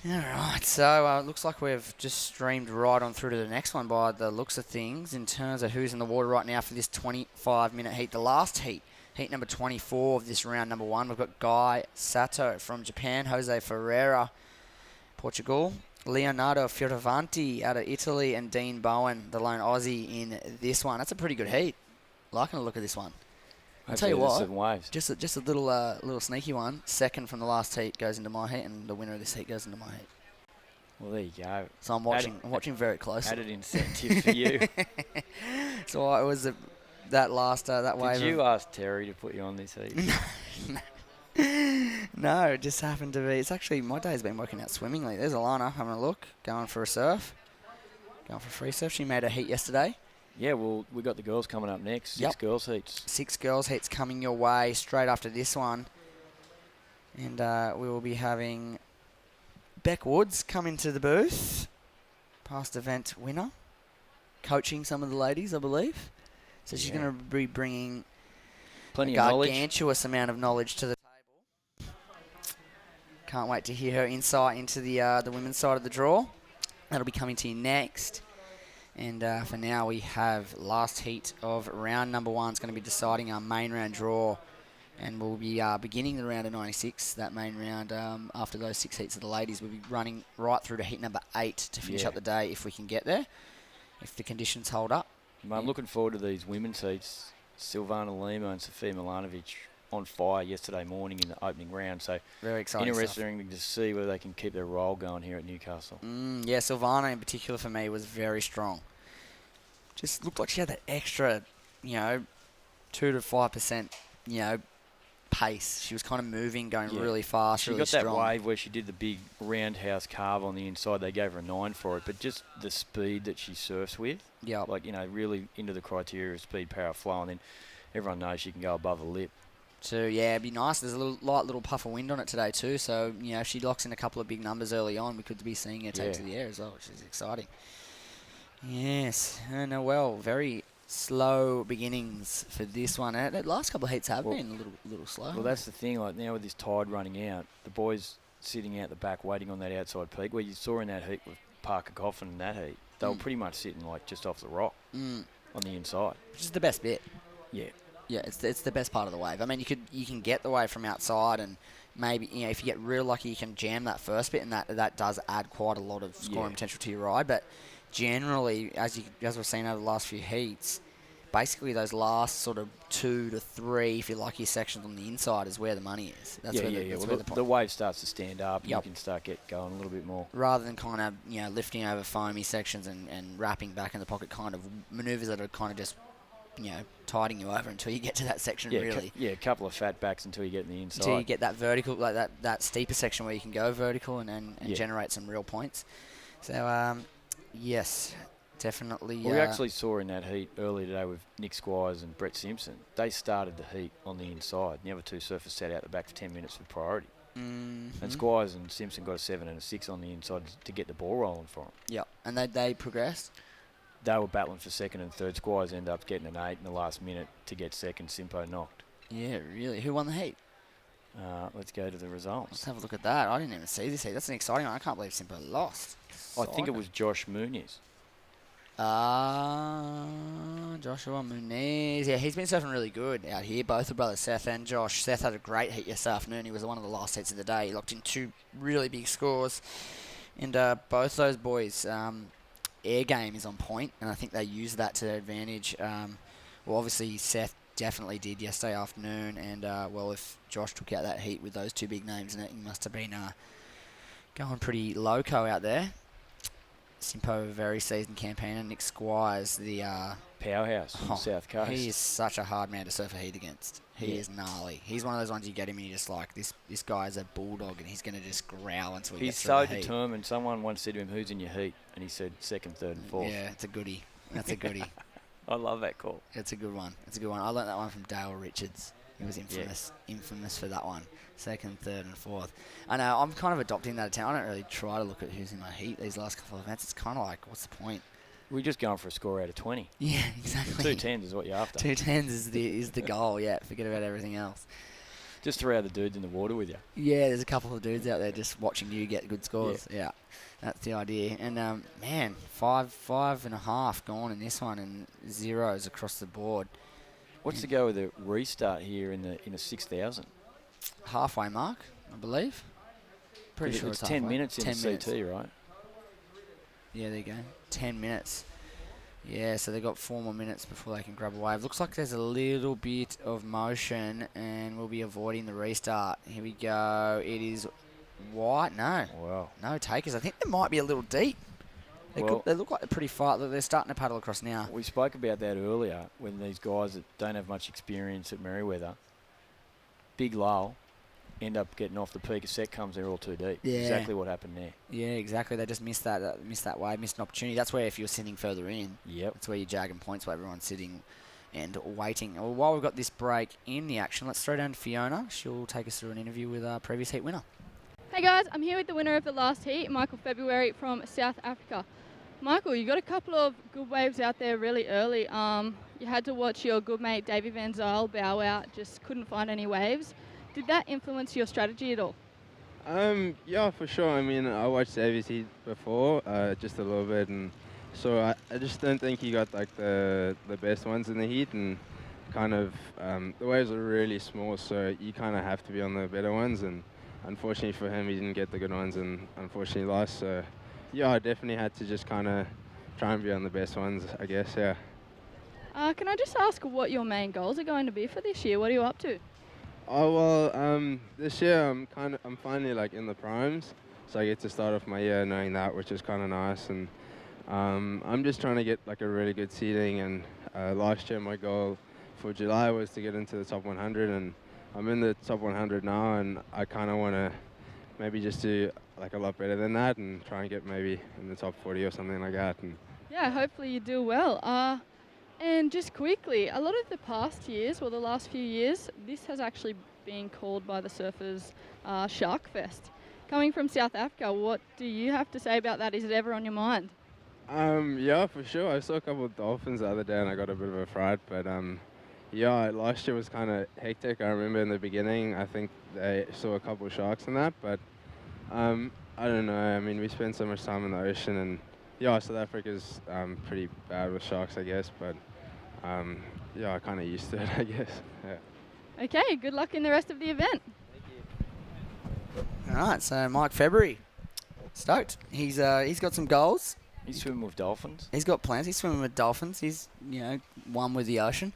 All right, so it looks like we've just streamed right on through to the next one by the looks of things in terms of who's in the water right now for this 25-minute heat. The last heat, heat number 24 of this round number 1. We've got Guy Sato from Japan, Jose Ferreira, Portugal, Leonardo Fioravanti out of Italy, and Dean Bowen, the lone Aussie in this one. That's a pretty good heat. Liking the look of this one. I'll tell you what, just a little sneaky one. Second from the last heat goes into my heat, and the winner of this heat goes into my heat. Well, there you go. So I'm watching very closely. Added incentive for you. So it was that wave. Did you ask Terry to put you on this heat? No, it just happened to be. It's actually, my day's been working out swimmingly. There's Alana having a look, going for a surf, going for free surf. She made a heat yesterday. Yeah, well, we got the girls coming up next. 6 girls heats. 6 girls heats coming your way straight after this one. And we will be having Beck Woods come into the booth. Past event winner. Coaching some of the ladies, I believe. So she's going to be bringing plenty a of knowledge. gargantuous amount of knowledge to the table. Can't wait to hear her insight into the women's side of the draw. That'll be coming to you next. And for now, we have last heat of round number 1. It's going to be deciding our main round draw. And we'll be beginning the round of 96, that main round. After those 6 heats of the ladies, we'll be running right through to heat number 8 to finish up the day if we can get there, if the conditions hold up. I'm looking forward to these women's heats. Silvana Lima and Sofia Milanovic on fire yesterday morning in the opening round. So very exciting interesting to see whether they can keep their role going here at Newcastle. Yeah, Silvana in particular for me was very strong. Just looked like she had that extra, 2 to 5%, pace. She was kind of moving, going really fast, she really got strong. That wave where she did the big roundhouse carve on the inside. They gave her a 9 for it, but just the speed that she surfs with, really into the criteria of speed, power, flow, and then everyone knows she can go above the lip. So, yeah, it'd be nice. There's a light little puff of wind on it today too, so, if she locks in a couple of big numbers early on, we could be seeing her take to the air as well, which is exciting. Yes, and very slow beginnings for this one. The last couple of heats have been a little slow. Well, that's the thing. Like now with this tide running out, the boys sitting out the back waiting on that outside peak. Where you saw in that heat with Parker Coffin in that heat, they were pretty much sitting like just off the rock on the inside, which is the best bit. Yeah, it's the best part of the wave. I mean, you can get the wave from outside, and maybe if you get real lucky, you can jam that first bit, and that does add quite a lot of scoring potential to your ride, but. Generally, as we've seen over the last few heats, basically those last sort of 2 to 3, if you like, your sections on the inside is where the money is. That's where the wave starts to stand up. You can start going a little bit more. Rather than kind of lifting over foamy sections and wrapping back in the pocket kind of manoeuvres that are kind of just tiding you over until you get to that section really. A couple of fat backs until you get in the inside. Until you get that vertical, like that steeper section where you can go vertical and generate some real points. So, yes, definitely. Well, we actually saw in that heat earlier today with Nick Squires and Brett Simpson. They started the heat on the inside. The other two surfers sat out the back for 10 minutes with priority. And Squires and Simpson got a 7 and a 6 on the inside to get the ball rolling for them. Yeah, and they progressed. They were battling for second and third. Squires ended up getting an 8 in the last minute to get second. Simpo knocked. Yeah, really. Who won the heat? Let's go to the results. Let's have a look at that. I didn't even see this heat. That's an exciting one. I can't believe Simpo lost. I think it was Josh Muniz. Joshua Muniz. Yeah, he's been surfing really good out here. Both the brothers, Seth and Josh. Seth had a great heat yesterday afternoon. He was one of the last heats of the day. He locked in 2 really big scores. And both those boys, air game is on point, and I think they use that to their advantage. Well, obviously, Seth definitely did yesterday afternoon. And, well, if Josh took out that heat with those 2 big names in it, he must have been going pretty loco out there. Simpo, very seasoned campaigner. Nick Squires, the powerhouse from South Coast. He is such a hard man to surf a heat against. He is gnarly. He's one of those ones you get him and you're just like, this guy's a bulldog and he's going to just growl until he gets through the heat. He's so determined. Someone once said to him, "Who's in your heat?" And he said, "Second, third, and fourth." Yeah, it's a goodie. That's a goodie. I love that call. It's a good one. It's a good one. I learnt that one from Dale Richards. He was infamous for that one. Second, third, and fourth. I know, I'm kind of adopting that attempt. I don't really try to look at who's in my heat these last couple of events. It's kind of like, what's the point? We're just going for a score out of 20. Yeah, exactly. 2 10s is what you're after. 2 10s is the goal, yeah. Forget about everything else. Just throw the dudes in the water with you. Yeah, there's a couple of dudes out there just watching you get good scores. Yeah, that's the idea. And, man, 5.5 gone in this one and zeros across the board. What's the go with the restart here in the 6,000? Halfway mark, I believe. Pretty sure it's 10 minutes in the CT, right? Yeah, there you go. 10 minutes. Yeah, so they've got 4 more minutes before they can grab a wave. Looks like there's a little bit of motion and we'll be avoiding the restart. Here we go. It is white. No. Wow. No takers. I think they might be a little deep. They look like they're pretty far. They're starting to paddle across now. We spoke about that earlier when these guys that don't have much experience at Merewether, big lull, end up getting off the peak. A set comes, they're all too deep. Yeah. Exactly what happened there. Yeah, exactly. They just missed that wave, missed an opportunity. That's where if you're sitting further in, that's where you're jagging points where everyone's sitting and waiting. Well, while we've got this break in the action, let's throw down to Fiona. She'll take us through an interview with our previous heat winner. Hey guys, I'm here with the winner of the last heat, Michael February from South Africa. Michael, you got a couple of good waves out there really early. You had to watch your good mate Davey Van Zyl bow out, just couldn't find any waves. Did that influence your strategy at all? Yeah, for sure. I mean, I watched Davey's heat before, just a little bit, and so I just don't think he got like the best ones in the heat, and kind of the waves are really small, so you kind of have to be on the better ones, and unfortunately for him, he didn't get the good ones, and unfortunately lost. So yeah, I definitely had to just kind of try and be on the best ones, I guess. Yeah. Can I just ask what your main goals are going to be for this year? What are you up to? Oh well, this year I'm finally like in the primes, so I get to start off my year knowing that, which is kind of nice. And I'm just trying to get like a really good seeding. And last year my goal for July was to get into the top 100, and I'm in the top 100 now, and I kind of want to maybe just do like a lot better than that and try and get maybe in the top 40 or something like that. And yeah, hopefully you do well. And just quickly, a lot of the past years, or the last few years, this has actually been called by the surfers Shark Fest. Coming from South Africa, what do you have to say about that? Is it ever on your mind? Yeah, for sure. I saw a couple of dolphins the other day and I got a bit of a fright, but yeah, last year was kind of hectic. I remember in the beginning, I think they saw a couple of sharks and that, but I don't know. I mean, we spend so much time in the ocean, and yeah, South Africa's pretty bad with sharks, I guess, but yeah, I kind of used to it, I guess. Yeah. Okay, good luck in the rest of the event. All right, so Mike February, stoked. He's got some goals. He's swimming with dolphins. He's got plans. He's swimming with dolphins. He's one with the ocean,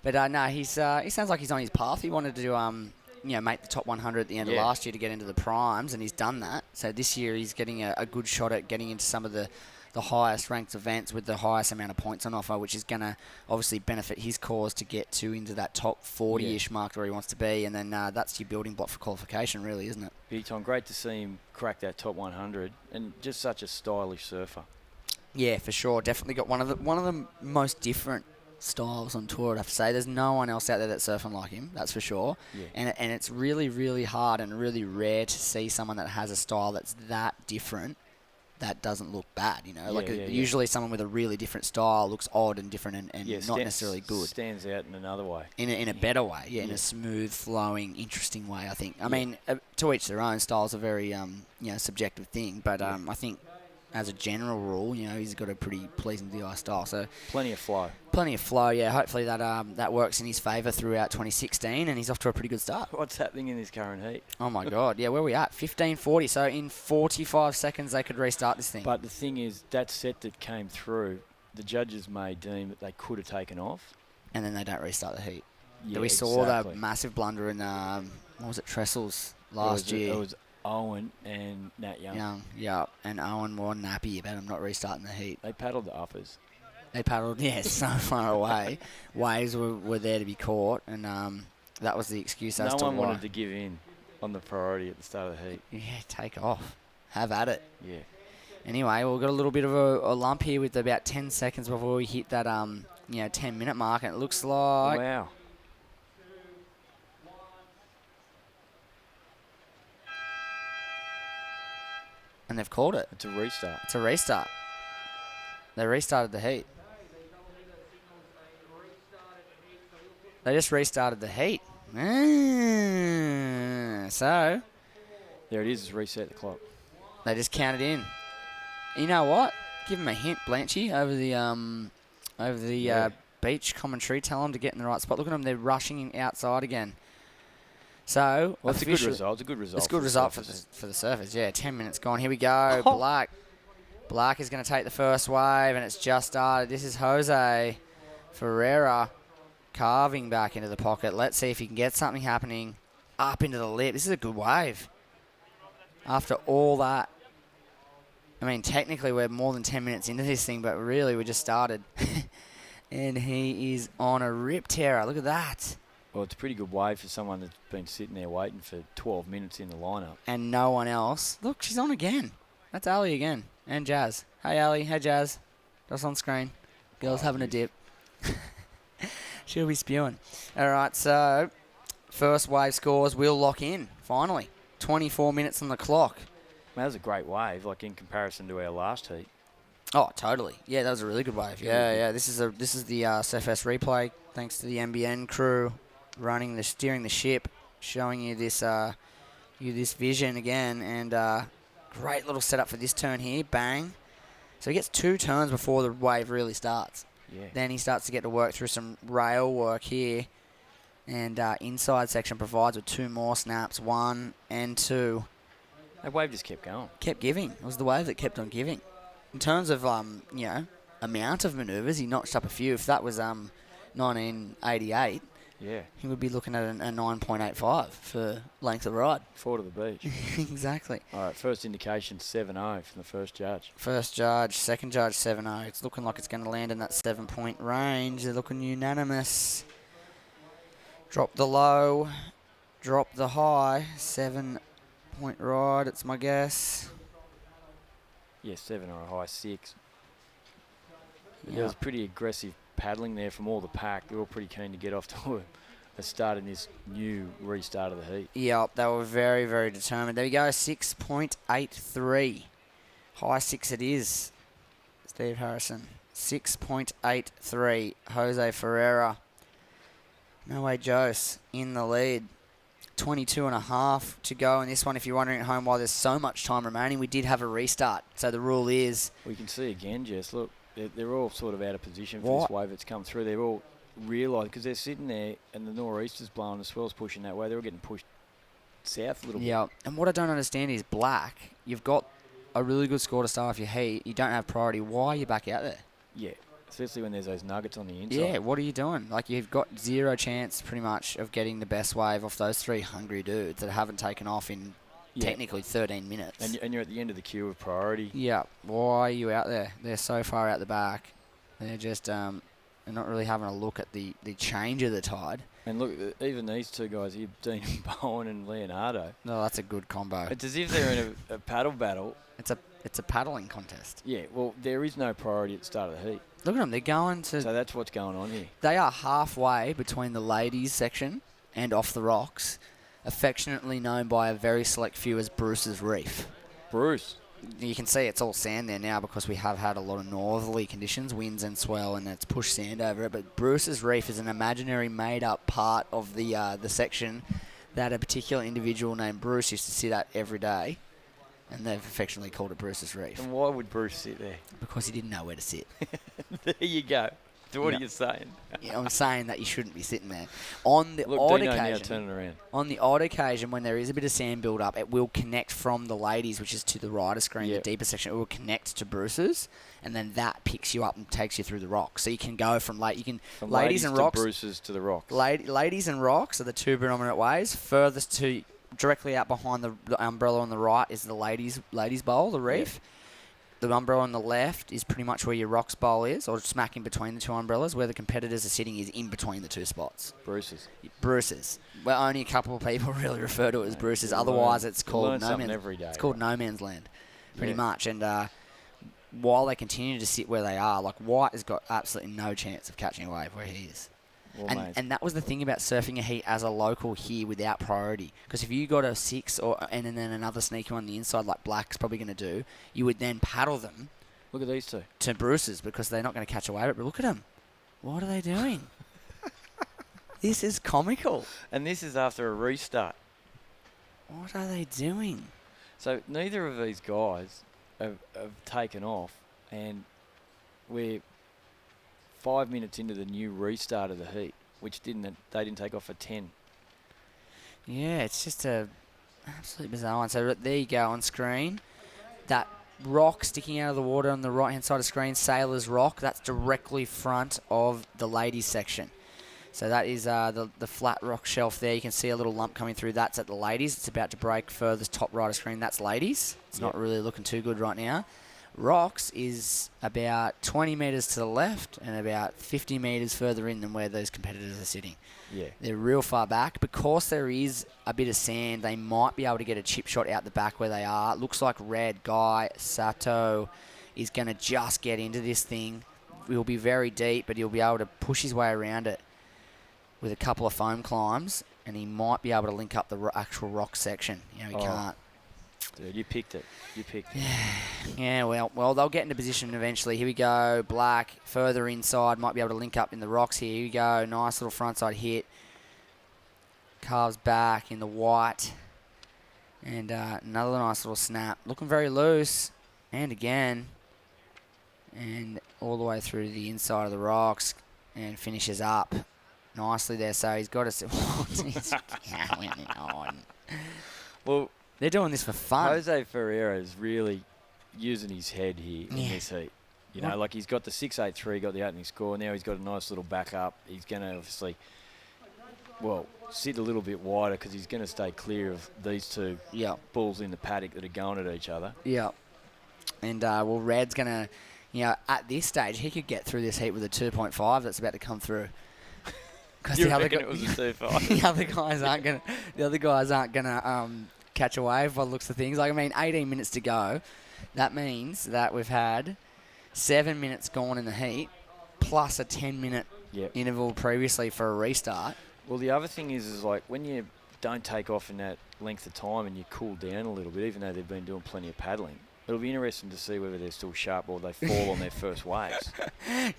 but no, he sounds like he's on his path. He wanted to make the top 100 at the end of last year to get into the primes, and he's done that. So this year he's getting a good shot at getting into some of the highest ranked events with the highest amount of points on offer, which is going to obviously benefit his cause to get into that top 40-ish mark where he wants to be, and then that's your building block for qualification, really, isn't it? Big time. Great to see him crack that top 100, and just such a stylish surfer. Yeah, for sure. Definitely got one of the most different styles on tour, I'd have to say. There's no one else out there that's surfing like him, that's for sure. Yeah. And it's really, really hard and really rare to see someone that has a style that's that different that doesn't look bad, you know. Usually someone with a really different style looks odd and different and not necessarily good. Stands out in another way. In a better way, in a smooth, flowing, interesting way, I think. I mean, to each their own. Style's a very, subjective thing, but I think as a general rule, he's got a pretty pleasing DI style. So Plenty of flow. Yeah. Hopefully that works in his favour throughout 2016, and he's off to a pretty good start. What's happening in this current heat? Oh, my God. Yeah, where are we at? 15:40. So in 45 seconds, they could restart this thing. But the thing is, that set that came through, the judges may deem that they could have taken off. And then they don't restart the heat. Yeah, we saw that massive blunder in, Trestles last year. It was Owen and Nat Young. And Owen were nappy about him not restarting the heat. They paddled the uppers. They paddled, so far away. Waves were there to be caught, and that was the excuse as to No one why. wanted to give in on the priority at the start of the heat. Yeah, take off. Have at it. Yeah. Anyway, we've got a little bit of a lump here with about 10 seconds before we hit that 10-minute mark, and it looks like... Wow. And they've called it. It's a restart. It's a restart. They restarted the heat. They just restarted the heat. So... There it is. It's reset the clock. They just counted in. You know what? Give him a hint, Blanchy, over the beach commentary. Tell them to get in the right spot. Look at them. They're rushing him outside again. So, well, it's a good result. It's a good result. It's a good result for the Surfers. Yeah, 10 minutes gone. Here we go. Black. Black is going to take the first wave, and it's just started. This is Jose Ferreira carving back into the pocket. Let's see if he can get something happening up into the lip. This is a good wave. After all that, I mean, technically we're more than 10 minutes into this thing, but really we just started. And he is on a rip terror. Look at that. Well, it's a pretty good wave for someone that's been sitting there waiting for 12 minutes in the lineup. And no one else. Look, she's on again. That's Ali again. And Jazz. Hey, Ali. Hey, Jazz. That's on screen. Girl's having a dip. She'll be spewing. All right, so first wave scores will lock in, finally. 24 minutes on the clock. That was a great wave, like in comparison to our last heat. Oh, totally. Yeah, that was a really good wave. Yeah. This is the Surfest replay, thanks to the NBN crew steering the ship, showing you this vision again, and great little setup for this turn here. Bang. So he gets 2 turns before the wave really starts. Yeah. Then he starts to get to work through some rail work here. And inside section provides with 2 more snaps, 1 and 2. That wave just kept going. Kept giving. It was the wave that kept on giving. In terms of, amount of manoeuvres, he notched up a few. If that was 1988, he would be looking at a 9.85 for length of ride. 4 to the beach. Exactly. All right, first indication 7-0 from the first judge. First judge, second judge 7-0. It's looking like it's going to land in that 7-point range. They're looking unanimous. Drop the low, drop the high. 7-point ride, it's my guess. Yeah, 7 or a high 6. Yeah. There was pretty aggressive paddling there from all the pack. They were all pretty keen to get off to a start in this new restart of the heat. Yep, they were very, very determined. There we go, 6.83. High 6 it is, Steve Harrison. 6.83, Jose Ferreira. No way, Jose in the lead. 22.5 to go in this one. If you're wondering at home why there's so much time remaining, we did have a restart. So the rule is... We can see again, Jess, look, they're all sort of out of position for this wave that's come through. They're all realised, because they're sitting there and the nor'easter's blowing, the swell's pushing that way. They're all getting pushed south a little bit. Yeah, and what I don't understand is Black, you've got a really good score to start off your heat. You don't have priority. Why are you back out there? Yeah. Especially when there's those nuggets on the inside. Yeah, what are you doing? Like, you've got 0 chance, pretty much, of getting the best wave off those 3 hungry dudes that haven't taken off in technically 13 minutes. And you're at the end of the queue of priority. Yeah, why are you out there? They're so far out the back. They're just they're not really having a look at the change of the tide. And look, even these 2 guys here, Dean Bowen and Leonardo. No, that's a good combo. It's as if they're in a paddle battle. It's a It's a paddling contest. Yeah, well, there is no priority at the start of the heat. Look at them. They're going to... So that's what's going on here. They are halfway between the ladies section and off the rocks, affectionately known by a very select few as Bruce's Reef. Bruce. You can see it's all sand there now because we have had a lot of northerly conditions, winds and swell, and it's pushed sand over it. But Bruce's Reef is an imaginary made-up part of the section that a particular individual named Bruce used to sit at every day, and they've affectionately called it Bruce's Reef. And why would Bruce sit there? Because he didn't know where to sit. There you go. So what are you saying? Yeah, I'm saying that you shouldn't be sitting there. On the Look, odd Dino occasion, now turning around. On the odd occasion, when there is a bit of sand build up, it will connect from the ladies, which is to the rider screen, the deeper section. It will connect to Bruce's, and then that picks you up and takes you through the rocks. So you can go from From ladies and rocks to Bruce's to the rocks. Ladies and rocks are the two predominant ways. Furthest to directly out behind the umbrella on the right is the ladies bowl, the reef. Yeah. The umbrella on the left is pretty much where your rocks bowl is, or smack in between the two umbrellas. Where the competitors are sitting is in between the two spots. Bruce's. Well, only a couple of people really refer to it as Bruce's. Otherwise, it's called no man's. Every day, it's called no man's land, pretty much. And while they continue to sit where they are, like White has got absolutely no chance of catching a wave where he is. Well, and that was the thing about surfing a heat as a local here without priority. Because if you got a 6 and then another sneaker on the inside like Black's probably going to do, you would then paddle them. Look at these two. To Bruce's because they're not going to catch a wave. But look at them. What are they doing? This is comical. And this is after a restart. What are they doing? So neither of these guys have taken off, and we're 5 minutes into the new restart of the heat, which they didn't take off for 10. Yeah, it's just a absolute bizarre one. So there you go on screen. That rock sticking out of the water on the right-hand side of the screen, Sailor's Rock, that's directly front of the ladies section. So that is the flat rock shelf there. You can see a little lump coming through. That's at the ladies. It's about to break furthest top right of screen. That's ladies. It's not really looking too good right now. Rocks is about 20 metres to the left and about 50 metres further in than where those competitors are sitting. Yeah. They're real far back. Because there is a bit of sand, they might be able to get a chip shot out the back where they are. Looks like Red Guy Sato is going to just get into this thing. He'll be very deep, but he'll be able to push his way around it with a couple of foam climbs, and he might be able to link up the actual rock section. You know, he can't. Dude, you picked it. Yeah, well, they'll get into position eventually. Here we go. Black, further inside. Might be able to link up in the rocks here. Here we go. Nice little frontside hit. Carves back in the White. And another nice little snap. Looking very loose. And again. And all the way through the inside of the rocks. And finishes up nicely there. So he's got to... What's going on? Well... They're doing this for fun. Jose Ferreira is really using his head here in this heat. You know, like he's got the 6.83, got the opening score. Now he's got a nice little backup. He's going to obviously, sit a little bit wider because he's going to stay clear of these two bulls in the paddock that are going at each other. Yeah. And, Red's going to, at this stage, he could get through this heat with a 2.5 that's about to come through. Because the other it was a 2.5. The other guys aren't going to catch a wave by the looks of things. 18 minutes to go. That means that we've had 7 minutes gone in the heat, plus a 10-minute interval previously for a restart. Well, the other thing is like when you don't take off in that length of time and you cool down a little bit, even though they've been doing plenty of paddling, it'll be interesting to see whether they're still sharp or they fall on their first waves.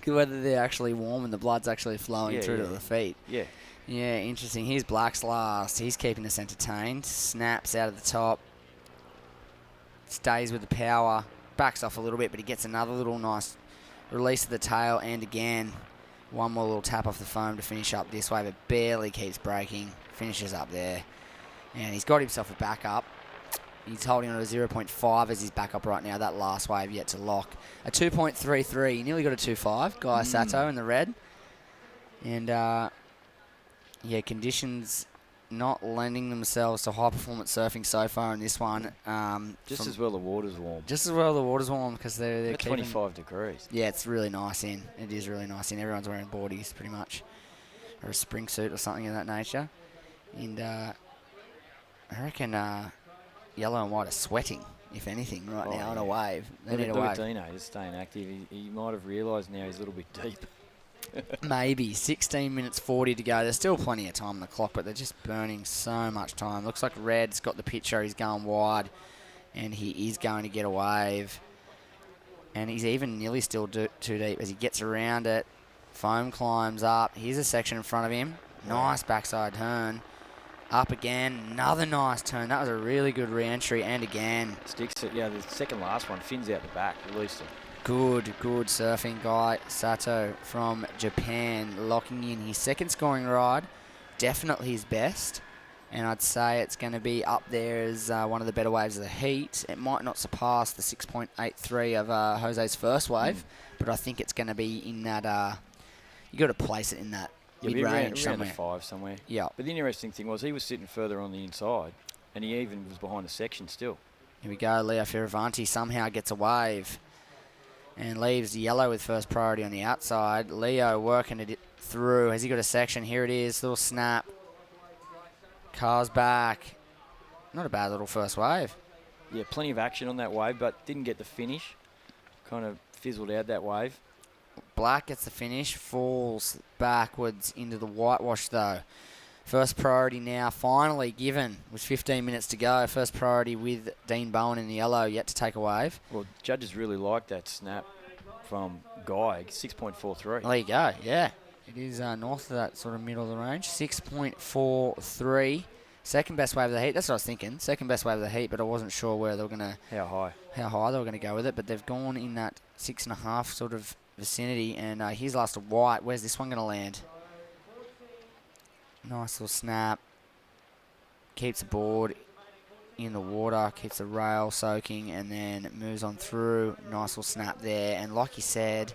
Whether they're actually warm and the blood's actually flowing through to the feet. Yeah. Yeah, interesting. Here's Black's last. He's keeping us entertained. Snaps out of the top. Stays with the power. Backs off a little bit, but he gets another little nice release of the tail. And again, one more little tap off the foam to finish up this way, but barely keeps breaking. Finishes up there. And he's got himself a backup. He's holding on to a 0.5 as his backup right now. That last wave yet to lock. A 2.33. He nearly got a 2.5. Guy Sato in the red. And... conditions not lending themselves to high-performance surfing so far in this one. Just as well the water's warm. Just as well the water's warm because they're at 25 degrees. Yeah, it's really nice in. It is really nice in. Everyone's wearing boardies pretty much. Or a spring suit or something of that nature. And I reckon Yellow and White are sweating. if anything, right now on a wave. They need a Look wave. at Dino just staying active. He might have realised now he's a little bit deep. Maybe 16 minutes 40 to go. There's still plenty of time on the clock, but they're just burning so much time. Looks like Red's got the picture. He's going wide, and he is going to get a wave. And he's even nearly still too deep as he gets around it. Foam climbs up. Here's a section in front of him. Nice backside turn. Up again. Another nice turn. That was a really good re-entry. And again. Sticks it. Yeah, the second last one. Fins out the back. Released it. Good surfing guy. Sato from Japan locking in his second scoring ride. Definitely his best. And I'd say it's going to be up there as one of the better waves of the heat. It might not surpass the 6.83 of Jose's first wave, but I think it's going to be in that... you got to place it in that mid-range around the somewhere. 5 somewhere. Yeah. But the interesting thing was he was sitting further on the inside, and he even was behind the section still. Here we go. Leo Fioravanti somehow gets a wave and leaves the yellow with first priority on the outside. Leo working it through. Has he got a section? Here it is. Little snap. Car's back. Not a bad little first wave. Yeah, plenty of action on that wave, but didn't get the finish. Kind of fizzled out that wave. Black gets the finish, falls backwards into the whitewash though. First priority now finally given with 15 minutes to go. First priority with Dean Bowen in the yellow, yet to take a wave. Well, judges really like that snap from Guy, 6.43. There you go, yeah. It is north of that sort of middle of the range. 6.43. Second best wave of the heat. That's what I was thinking. Second best wave of the heat, but I wasn't sure where they were going to... How high they were going to go with it, but they've gone in that 6.5 sort of vicinity, and here's last a white. Where's this one going to land? Nice little snap. Keeps the board in the water, keeps the rail soaking, and then moves on through. Nice little snap there, and like you said,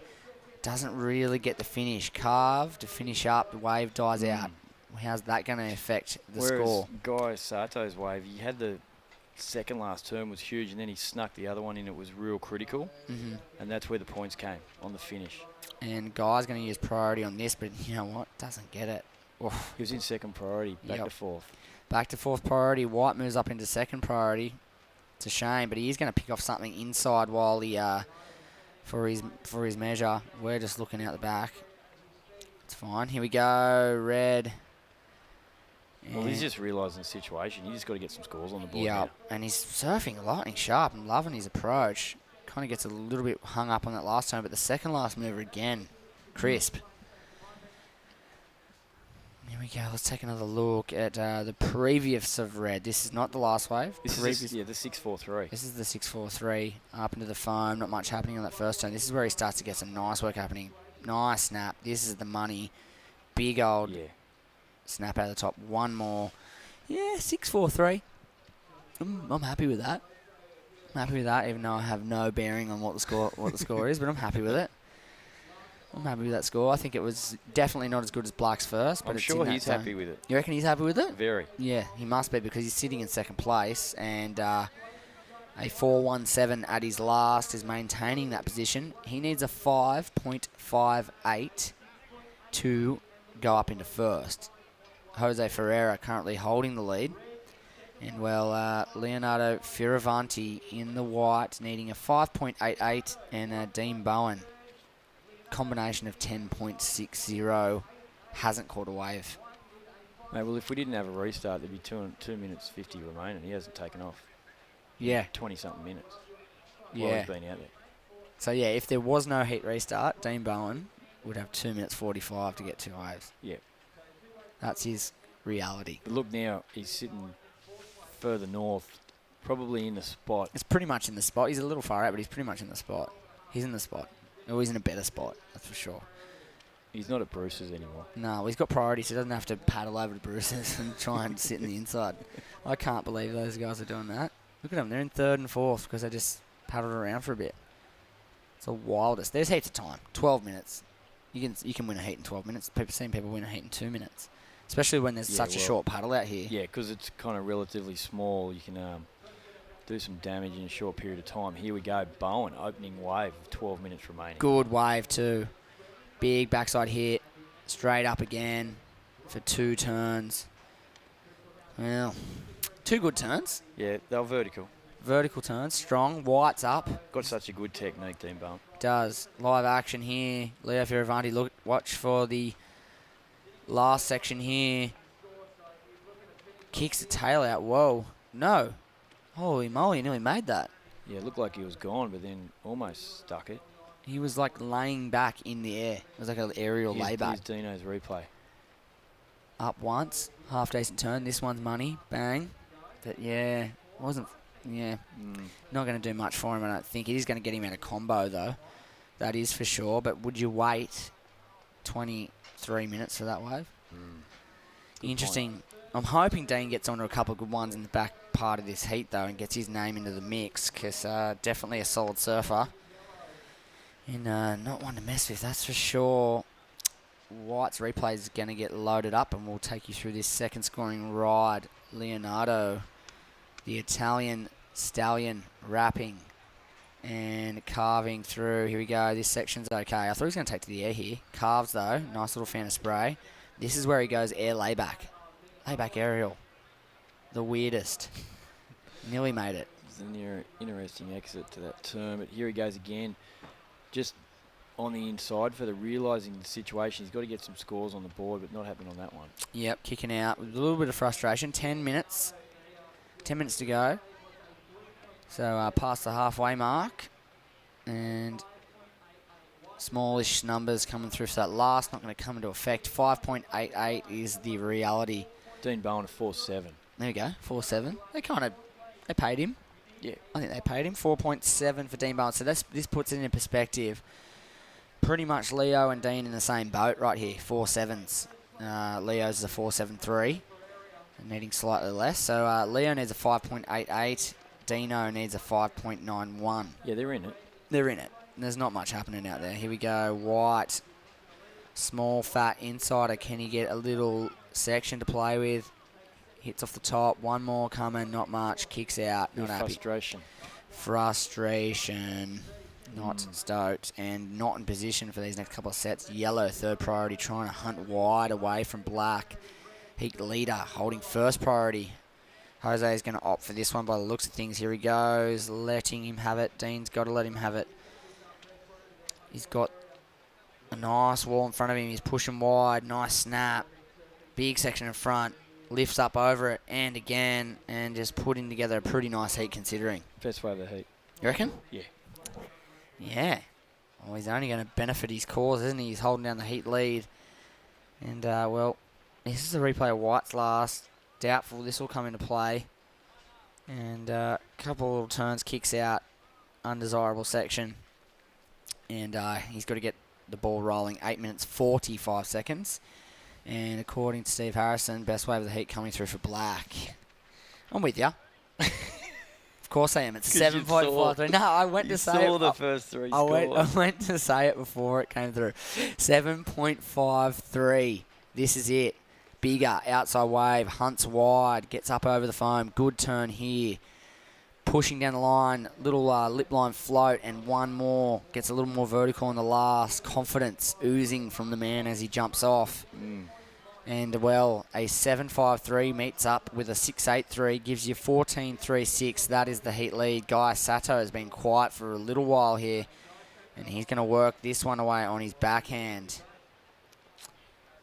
doesn't really get the finish. Carve to finish up, the wave dies out. How's that going to affect the score? Guy Sato's wave, he had the second last turn was huge, and then he snuck the other one in. It was real critical, and that's where the points came on the finish. And Guy's going to use priority on this, but you know what? Doesn't get it. Oof. He was in second priority, back to fourth. Back to fourth priority. White moves up into second priority. It's a shame, but he is going to pick off something inside while he for his measure. We're just looking out the back. It's fine. Here we go. Red. Well, he's just realising the situation. You just got to get some scores on the board. Yeah, and he's surfing lightning sharp and loving his approach. Kind of gets a little bit hung up on that last turn, but the second last mover again, crisp. Here we go. Let's take another look at the previous of Red. This is not the last wave. This is the 6.43. This is the 6.43 up into the foam. Not much happening on that first turn. This is where he starts to get some nice work happening. Nice snap. This is the money. Big old snap out of the top. One more. Yeah, 6.43. I'm happy with that. I'm happy with that, even though I have no bearing on what the score is, but I'm happy with it. I'm happy with that score. I think it was definitely not as good as Black's first. But I'm sure he's happy with it. You reckon he's happy with it? Very. Yeah, he must be because he's sitting in second place, and a 4.17 at his last is maintaining that position. He needs a 5.58 to go up into first. Jose Ferreira currently holding the lead. And, well, Leonardo Fioravanti in the white, needing a 5.88, and Dean Bowen, combination of 10.60, hasn't caught a wave. Mate, well, if we didn't have a restart, there'd be 2 minutes 50 remaining. He hasn't taken off. Yeah. 20-something minutes. Yeah. While he's been out there. So, yeah, if there was no heat restart, Dean Bowen would have 2 minutes 45 to get 2 waves. Yeah. That's his reality. But look now, he's sitting further north, probably in the spot. It's pretty much in the spot. He's a little far out, but he's pretty much in the spot. He's in the spot. Or he's in a better spot, that's for sure. He's not at Bruce's anymore. No, he's got priority, so he doesn't have to paddle over to Bruce's and try and sit in the inside. I can't believe those guys are doing that. Look at them. They're in third and fourth because they just paddled around for a bit. It's the wildest. There's heaps of time. 12 minutes. You can win a heat in 12 minutes. I've seen people win a heat in 2 minutes. Especially when there's such a short paddle out here. Yeah, because it's kind of relatively small. You can do some damage in a short period of time. Here we go. Bowen, opening wave with 12 minutes remaining. Good wave too. Big backside hit. Straight up again for 2 turns. Well, 2 good turns. Yeah, they were vertical. vertical turn, strong. White's up. Got such a good technique, Dean Bowen. Does. Live action here. Leo Fioravanti, watch for the last section here. Kicks the tail out. Whoa. No. Holy moly, he nearly made that. Yeah, it looked like he was gone, but then almost stuck it. He was like laying back in the air. It was like an aerial layback. Here's Dino's replay. Up once. Half decent turn. This one's money. Bang. But yeah, wasn't. Yeah. Not going to do much for him, I don't think. It is going to get him out of combo, though. That is for sure. But would you wait 23 minutes for that wave? Interesting. Point. I'm hoping Dean gets onto a couple of good ones in the back part of this heat, though, and gets his name into the mix, because definitely a solid surfer. And not one to mess with, that's for sure. White's replay is going to get loaded up, and we'll take you through this second scoring ride. Leonardo, the Italian stallion, wrapping and carving through. Here we go. This section's okay. I thought he was going to take to the air here. Carves, though. Nice little fan of spray. This is where he goes air layback. Layback aerial. The weirdest. Nearly made it. It's an interesting exit to that turn, but here he goes again. Just on the inside for the realising the situation. He's got to get some scores on the board, but not happening on that one. Yep, kicking out with a little bit of frustration. 10 minutes. 10 minutes to go. So past the halfway mark. And smallish numbers coming through for that last. Not going to come into effect. 5.88 is the reality. Dean Bowen at 4.7. There we go, 4.7. They paid him. Yeah. I think they paid him. 4.7 for Dean Bowen. So this puts it in perspective. Pretty much Leo and Dean in the same boat right here. 4.7s. Leo's a 4.73. Needing slightly less. So Leo needs a 5.88. Dino needs a 5.91. Yeah, they're in it. They're in it. There's not much happening out there. Here we go. White. Small, fat insider. Can he get a little section to play with? Hits off the top. One more coming. Not much. Kicks out. Not happy. Frustration. Not stoked. And not in position for these next couple of sets. Yellow, third priority. Trying to hunt wide away from black. Heat leader. Holding first priority. Jose is going to opt for this one by the looks of things. Here he goes. Letting him have it. Dean's got to let him have it. He's got a nice wall in front of him. He's pushing wide. Nice snap. Big section in front. Lifts up over it and again, and just putting together a pretty nice heat considering. Best way of the heat. You reckon? Yeah. Yeah. Well, he's only going to benefit his cause, isn't he? He's holding down the heat lead. And, well, this is the replay of White's last. Doubtful this will come into play. And a couple of little turns, kicks out. Undesirable section. And he's got to get the ball rolling. 8 minutes, 45 seconds. And according to Steve Harrison, best wave of the heat coming through for black. I'm with ya. Of course I am. It's 7.53. No, I went to say it. You saw the first three scores. I went to say it before it came through. 7.53. This is it. Bigger, outside wave, hunts wide, gets up over the foam. Good turn here. Pushing down the line, little lip line float, and one more. Gets a little more vertical in the last. Confidence oozing from the man as he jumps off. And, well, a 7.53 meets up with a 6.83, gives you 14.36. That is the heat lead. Guy Sato has been quiet for a little while here, and he's going to work this one away on his backhand.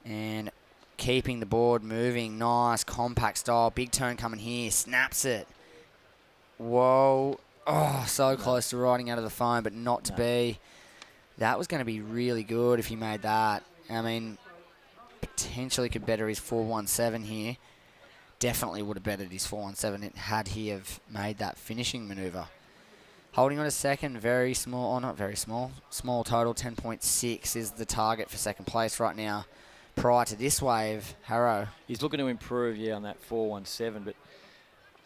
And keeping the board moving. Nice, compact style. Big turn coming here. Snaps it. Whoa. Oh, so close to riding out of the foam, but not to be. That was going to be really good if he made that. I mean, potentially could better his 4.17 here. Definitely would have bettered his 4.17 had he have made that finishing manoeuvre. Holding on a second, very small, not very small, small total, 10.6 is the target for second place right now. Prior to this wave, Harrow. He's looking to improve, on that 4.17, but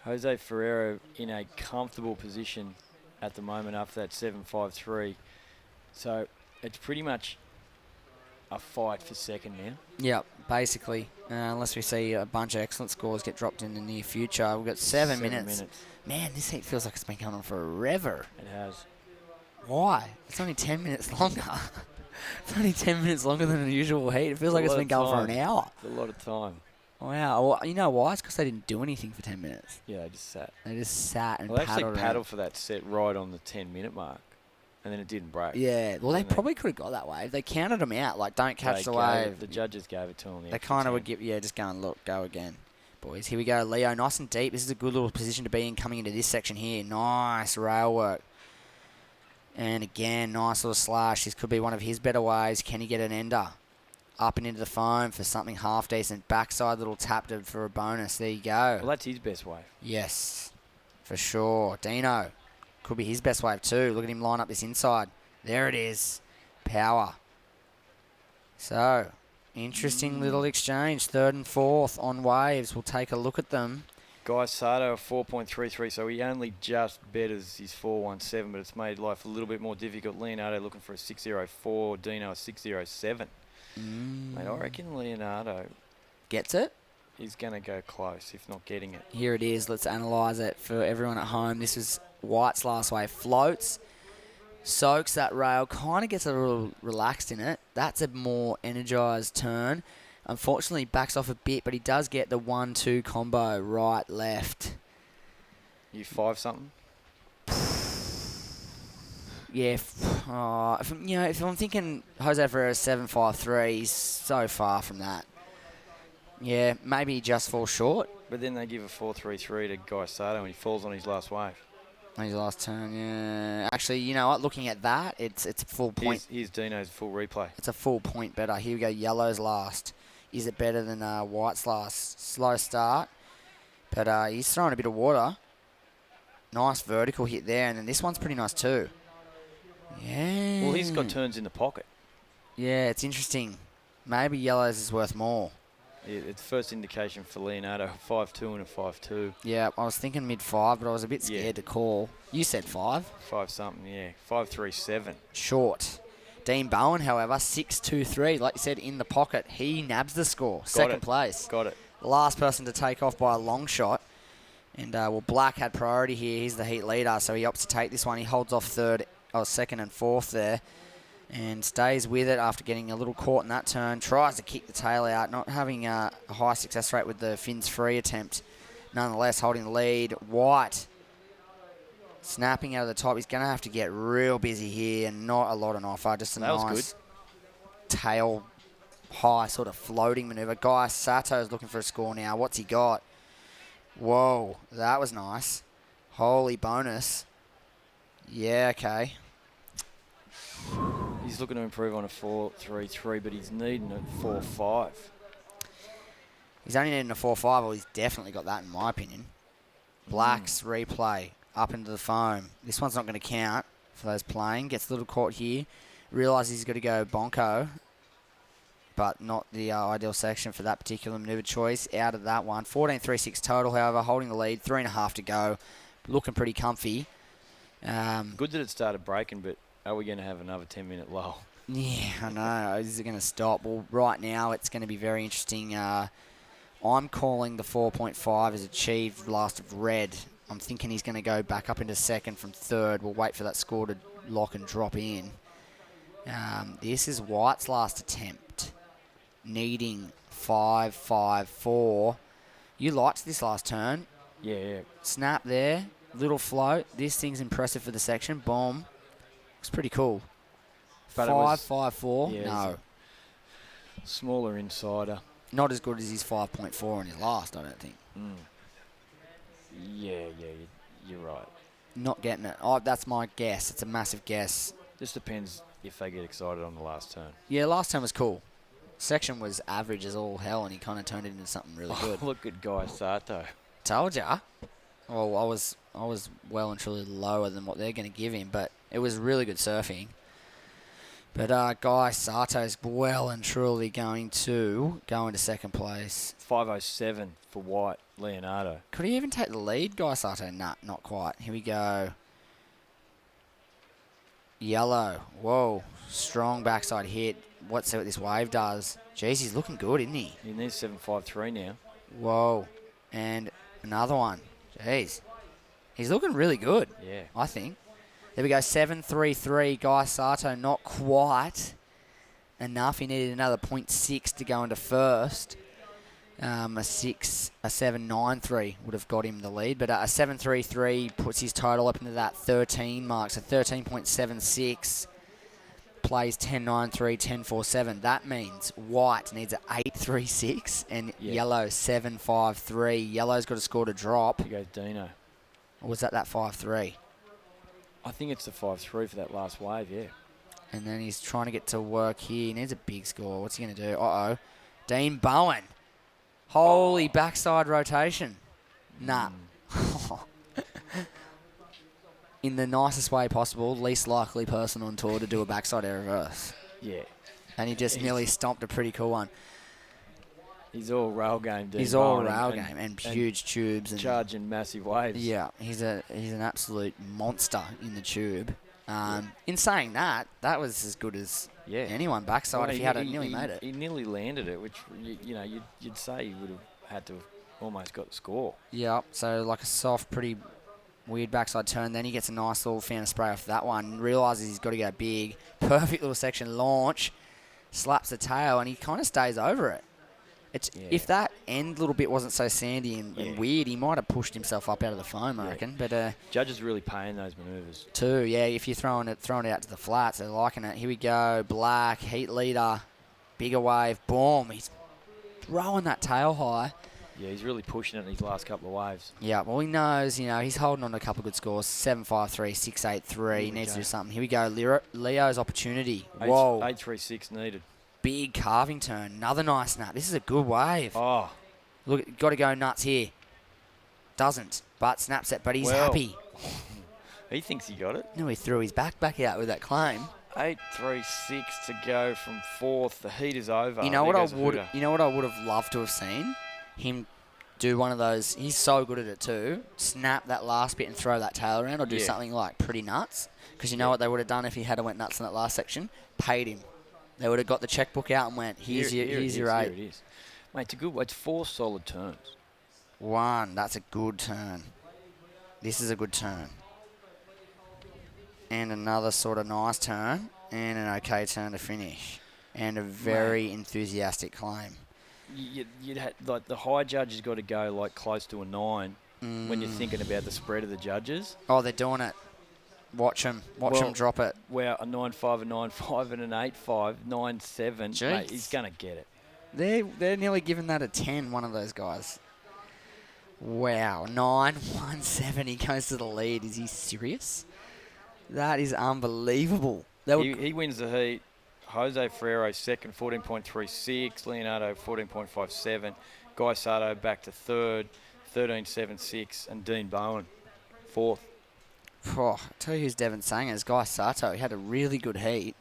Jose Ferreiro in a comfortable position at the moment after that 7.53. So it's pretty much a fight for second now. Yep, basically. Unless we see a bunch of excellent scores get dropped in the near future. We've got 7 minutes. Man, this heat feels like it's been going on forever. It has. Why? It's only 10 minutes longer. It's only 10 minutes longer than the usual heat. It feels like it's been going for an hour. It's a lot of time. Wow. Well, you know why? It's because they didn't do anything for 10 minutes. Yeah, they just sat. They just sat and Well, they paddled actually around. paddled for that set right on the 10-minute mark, and then it didn't break. Yeah, well, they And probably could have got that wave. They counted them out, like, don't catch the wave. The judges gave it to them. They kind of would give, just go and look, go again. Boys, here we go. Leo, nice and deep. This is a good little position to be in coming into this section here. Nice rail work. And again, nice little slash. This could be one of his better waves. Can he get an ender? Up and into the foam for something half decent. Backside little tap for a bonus. There you go. Well, that's his best wave. Yes, for sure. Dino, could be his best wave too. Look at him line up this inside. There it is. Power. So, interesting little exchange. 3rd and 4th on waves. We'll take a look at them. Guy Sato, 4.33, so he only just betters his 4.17, but it's made life a little bit more difficult. Leonardo looking for a 6.04, Dino a 6.07. Mate, I reckon Leonardo gets it. He's going to go close, if not getting it. Here it is. Let's analyse it for everyone at home. This was White's last wave. Floats, soaks that rail, kind of gets a little relaxed in it. That's a more energised turn. Unfortunately, backs off a bit, but he does get the 1-2 combo, right, left. You 5 something? Yeah, if I'm thinking Jose Ferreira 7.53, he's so far from that. Yeah, maybe he just falls short. But then they give a 4.33 to Guy Sato and he falls on his last wave. On his last turn, yeah. Actually, you know what? Looking at that, it's a full point. Here's Dino's full replay. It's a full point better. Here we go. Yellow's last. Is it better than White's last? Slow start, but he's throwing a bit of water. Nice vertical hit there, and then this one's pretty nice too. Yeah. Well, he's got turns in the pocket. Yeah, it's interesting. Maybe Yellow's is worth more. Yeah, it's first indication for Leonardo, 5.2 and a 5.2. Yeah, I was thinking mid-5, but I was a bit scared to call. You said 5? 5 something, yeah. 5.37. Short. Dean Bowen, however, 6.23. Like you said, in the pocket. He nabs the score. Second place. Got it. Last person to take off by a long shot. And, Black had priority here. He's the heat leader, so he opts to take this one. He holds off 2nd and 4th there. And stays with it after getting a little caught in that turn. Tries to kick the tail out, not having a high success rate with the fins free attempt. Nonetheless, holding the lead. White snapping out of the top. He's going to have to get real busy here, and not a lot on offer. Just a nice tail high sort of floating maneuver. Guy Sato's looking for a score now. What's he got? Whoa, that was nice. Holy bonus. Yeah, okay. He's looking to improve on a 4.33, but he's needing a 4.5. He's only needing a 4.5. Well, he's definitely got that in my opinion. Black's replay up into the foam. This one's not going to count for those playing. Gets a little caught here. Realises he's got to go bonko, but not the ideal section for that particular manoeuvre choice. Out of that one. 14.36 total, however, holding the lead. 3.5 to go. Looking pretty comfy. Good that it started breaking, but are we going to have another 10-minute lull? Yeah, I know. Is it going to stop? Well, right now it's going to be very interesting. I'm calling the 4.5 as achieved last of red. I'm thinking he's going to go back up into second from third. We'll wait for that score to lock and drop in. This is White's last attempt, needing 5.54. You liked this last turn. Yeah. Snap there, little float. This thing's impressive for the section. Boom. Looks pretty cool. 5.54. Yeah, no. Smaller insider. Not as good as his 5.4 on his last, I don't think. Yeah, you're right. Not getting it. Oh, that's my guess. It's a massive guess. Just depends if they get excited on the last turn. Yeah, last turn was cool. Section was average as all hell, and he kind of turned it into something really good. Look at Guy Sato. Told ya. Well, I was well and truly lower than what they're going to give him, but it was really good surfing. But Guy Sato's well and truly going to go into second place. 5.07 for White, Leonardo. Could he even take the lead, Guy Sato? Nah, not quite. Here we go. Yellow. Whoa. Strong backside hit. Let's see what this wave does. Jeez, he's looking good, isn't he? He needs 7.53 now. Whoa. And another one. Jeez. He's looking really good. Yeah. I think. There we go. 7.33. Guy Sato not quite enough. He needed another 0.6 to go into first. A 7.93 would have got him the lead, but a 7.33 puts his total up into that 13 mark, so 13.76. Plays 10.93, 10.47. That means white needs an 8.36 and yellow 7.53. Yellow's got a score to drop. Here goes Dino. Or was that 5.3? I think it's the 5.3 for that last wave, yeah. And then he's trying to get to work here. He needs a big score. What's he going to do? Uh-oh. Dean Bowen. Holy backside rotation. Nah. In the nicest way possible, least likely person on tour to do a backside air reverse. Yeah. And he just nearly stomped a pretty cool one. He's all rail game, Dean He's all Bowen, rail game and huge tubes. And charging massive waves. Yeah, he's an absolute monster in the tube. In saying that, that was as good as anyone backside. Well, if he had nearly made it. He nearly landed it, which, you'd say he would have had to have almost got the score. Yeah, so like a soft, pretty weird backside turn. Then he gets a nice little fan of spray off that one. Realises he's got to go big. Perfect little section launch. Slaps the tail, and he kind of stays over it. If that end little bit wasn't so sandy and weird, he might have pushed himself up out of the foam, I reckon. But judges really paying those manoeuvres. Too, yeah. If you're throwing it out to the flats, they're liking it. Here we go. Black, heat leader, bigger wave, boom. He's throwing that tail high. Yeah, he's really pushing it in these last couple of waves. Yeah, well, he knows, he's holding on to a couple of good scores. 7.53, 6.83. He needs to do something. Here we go. Leo's opportunity. Whoa. 8.36 needed. Big carving turn. Another nice nut. This is a good wave. Oh. Look, got to go nuts here. Doesn't, but snaps it, but he's happy. He thinks he got it. No, he threw his back out with that claim. 8.36 to go from fourth. The heat is over. You know what I would have loved to have seen? Him do one of those. He's so good at it too. Snap that last bit and throw that tail around, or do something like pretty nuts. Because you know what they would have done if he had went nuts in that last section? Paid him. They would have got the checkbook out and went, here's your 8. Here it is. Mate, it's a good. It's 4 solid turns. 1. That's a good turn. This is a good turn. And another sort of nice turn. And an okay turn to finish. And a very enthusiastic claim. You'd have, like, the high judge has got to go like close to a 9 when you're thinking about the spread of the judges. Oh, they're doing it. Watch him drop it. Wow, a 9.5, a 9.5, and an 8.5, 9.7. Mate, he's going to get it. They're nearly giving that a 10, one of those guys. Wow, 9.17. He goes to the lead. Is he serious? That is unbelievable. He wins the heat. Jose Ferrero second, 14.36. Leonardo, 14.57. Guy Sato back to third, 13.76. And Dean Bowen, fourth. Oh, I'll tell you who's Devon Sanger's. Guy Sato. He had a really good heat.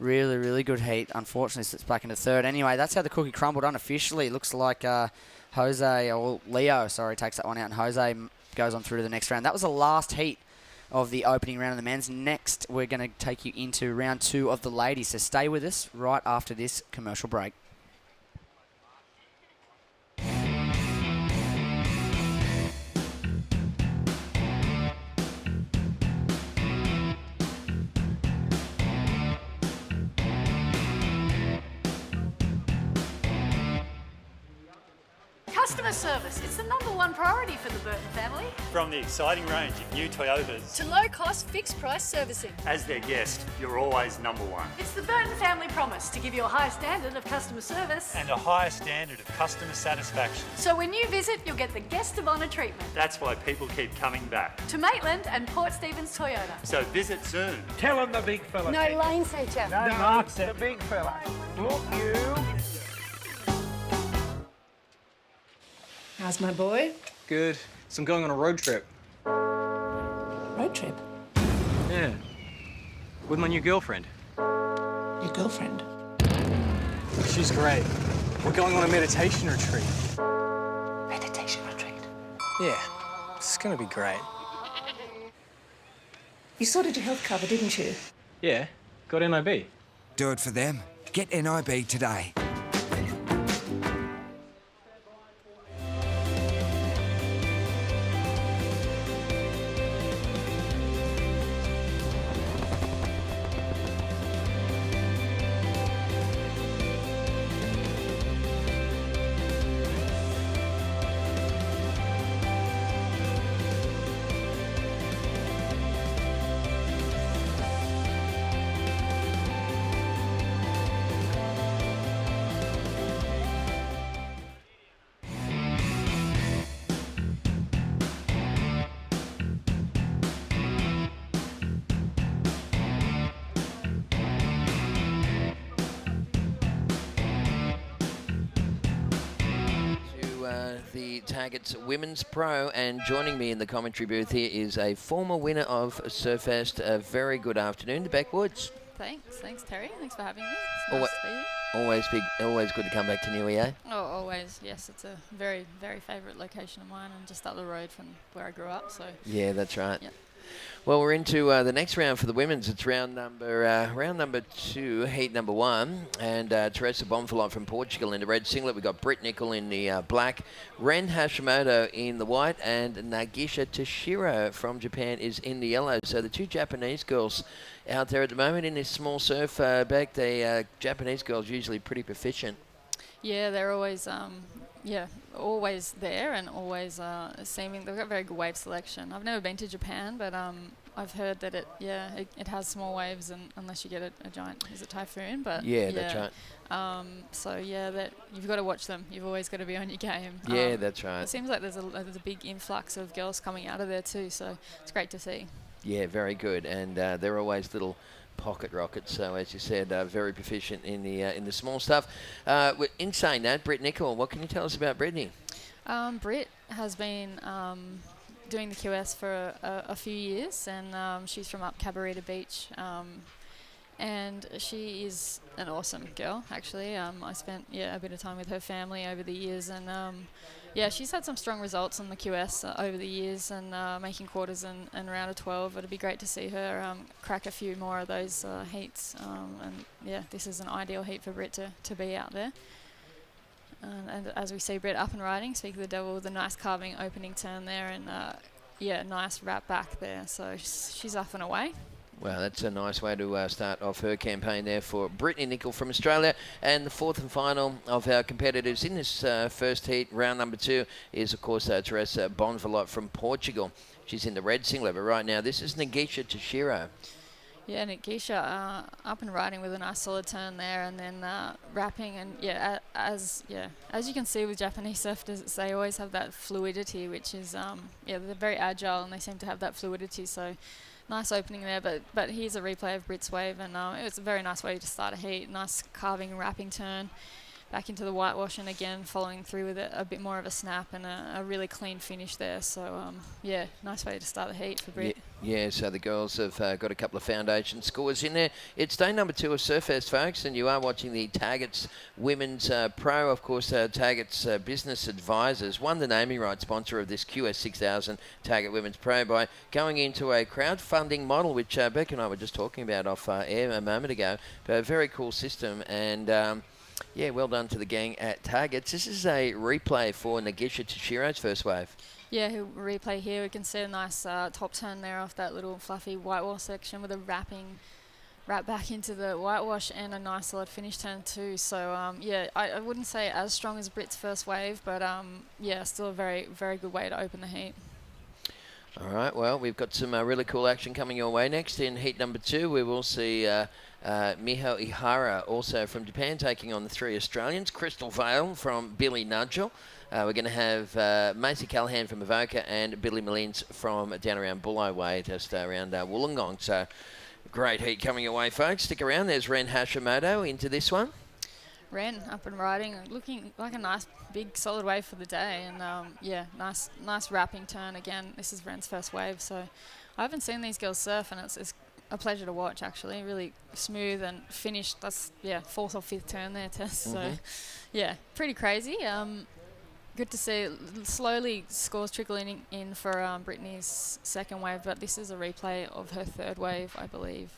Really, really good heat. Unfortunately, slips back into third. Anyway, that's how the cookie crumbled unofficially. Looks like Leo, takes that one out, and Jose goes on through to the next round. That was the last heat of the opening round of the men's. Next, we're going to take you into round 2 of the ladies. So stay with us right after this commercial break. Customer service, it's the #1 priority for the Burton family. From the exciting range of new Toyotas To low-cost, fixed-price servicing. as their guest, you're always #1. It's the Burton family promise to give you a high standard of customer service. And a higher standard of customer satisfaction. So when you visit, you'll get the guest of honour treatment. That's why people keep coming back. To Maitland and Port Stephens Toyota. So visit soon. Tell him the big fella. No lane feature. No, marks it. The big fella. Look, you. How's my boy? Good. So I'm going on a road trip. Road trip? Yeah. With my new girlfriend. Your girlfriend? She's great. We're going on a meditation retreat. Meditation retreat? Yeah. It's gonna be great. You sorted your health cover, didn't you? Yeah. Got NIB. Do it for them. Get NIB today. the Taggart's Women's Pro, and joining me in the commentary booth here is a former winner of Surfest. A very good afternoon to Beck Woods. Thanks Terry. Thanks for having me. It's Alwa- nice to be here. Always good to come back to Newey, eh? Oh, always. Yes, it's a very, very favourite location of mine, and just up the road from where I grew up. So. Yeah, that's right. Yep. Well, we're into the next round for the women's. It's round number 2, heat number 1, and Teresa Bonfilot from Portugal in the red singlet. We've got Britt Nickel in the black, Ren Hashimoto in the white, and Nagisha Toshiro from Japan is in the yellow. So the two Japanese girls out there at the moment in this small surf. Beck, the Japanese girls usually pretty proficient. Yeah, they're always always there and always seeming. They've got very good wave selection. I've never been to Japan, but I've heard that it has small waves, and unless you get a giant, is it typhoon? But yeah, that's right. That you've got to watch them. You've always got to be on your game. Yeah, that's right. It seems like there's a big influx of girls coming out of there too, so it's great to see. Yeah, very good, and they're always little pocket rockets. So as you said, very proficient in the small stuff. In saying that, Britt Nickel, what can you tell us about Brittany? Britt has been doing the QS for a few years, and she's from up Cabarita Beach, and she is an awesome girl. Actually, I spent a bit of time with her family over the years, and she's had some strong results on the QS over the years, and making quarters and round of 12. It'd be great to see her crack a few more of those heats, this is an ideal heat for Britt to be out there. And as we see Britt up and riding, Speak of the Devil with a nice carving opening turn there, and nice wrap back there. So she's off and away. Well, that's a nice way to start off her campaign there for Brittany Nickel from Australia. And the fourth and final of our competitors in this first heat, round number 2, is, of course, Teresa Bonfilot from Portugal. She's in the red singlet, but right now this is Nagisha Toshiro. Yeah, Nagisha up and riding with a nice solid turn there, and then wrapping, and as you can see with Japanese surfers, they always have that fluidity, which is they're very agile, and they seem to have that fluidity. So nice opening there, but here's a replay of Britt's wave, and it was a very nice way to start a heat. Nice carving and wrapping turn back into the whitewash, and again following through with a bit more of a snap and a really clean finish there. So nice way to start the heat for Britt. Yeah, so the girls have got a couple of foundation scores in there. It's day number 2 of Surfest, folks, and you are watching the Taggart's Women's Pro. Of course, Taggart's Business Advisors won the naming rights sponsor of this QS 6000 Taggart Women's Pro by going into a crowdfunding model, which Beck and I were just talking about off air a moment ago. But a very cool system, and well done to the gang at Taggart's. This is a replay for Nagisha Toshiro's first wave. Yeah, replay here. We can see a nice top turn there off that little fluffy whitewash section with a wrap back into the whitewash, and a nice solid finish turn too. So I wouldn't say as strong as Britt's first wave, but still a very, very good way to open the heat. All right, well, we've got some really cool action coming your way next. In heat number 2, we will see Miho Ihara, also from Japan, taking on the 3 Australians. Crystal Vale from Billy Nudgel. We're going to have Macy Callahan from Avoca and Billy Mullins from down around Bullo Way, just around Wollongong. So great heat coming your way, folks. Stick around. There's Ren Hashimoto into this one. Ren up and riding, looking like a nice big solid wave for the day, and nice wrapping turn again. This is Ren's first wave, so I haven't seen these girls surf, and it's a pleasure to watch, actually. Really smooth and finished. That's 4th or 5th turn there, Tess. So pretty crazy. Good to see. Slowly scores trickling in for Brittany's second wave, but this is a replay of her third wave, I believe,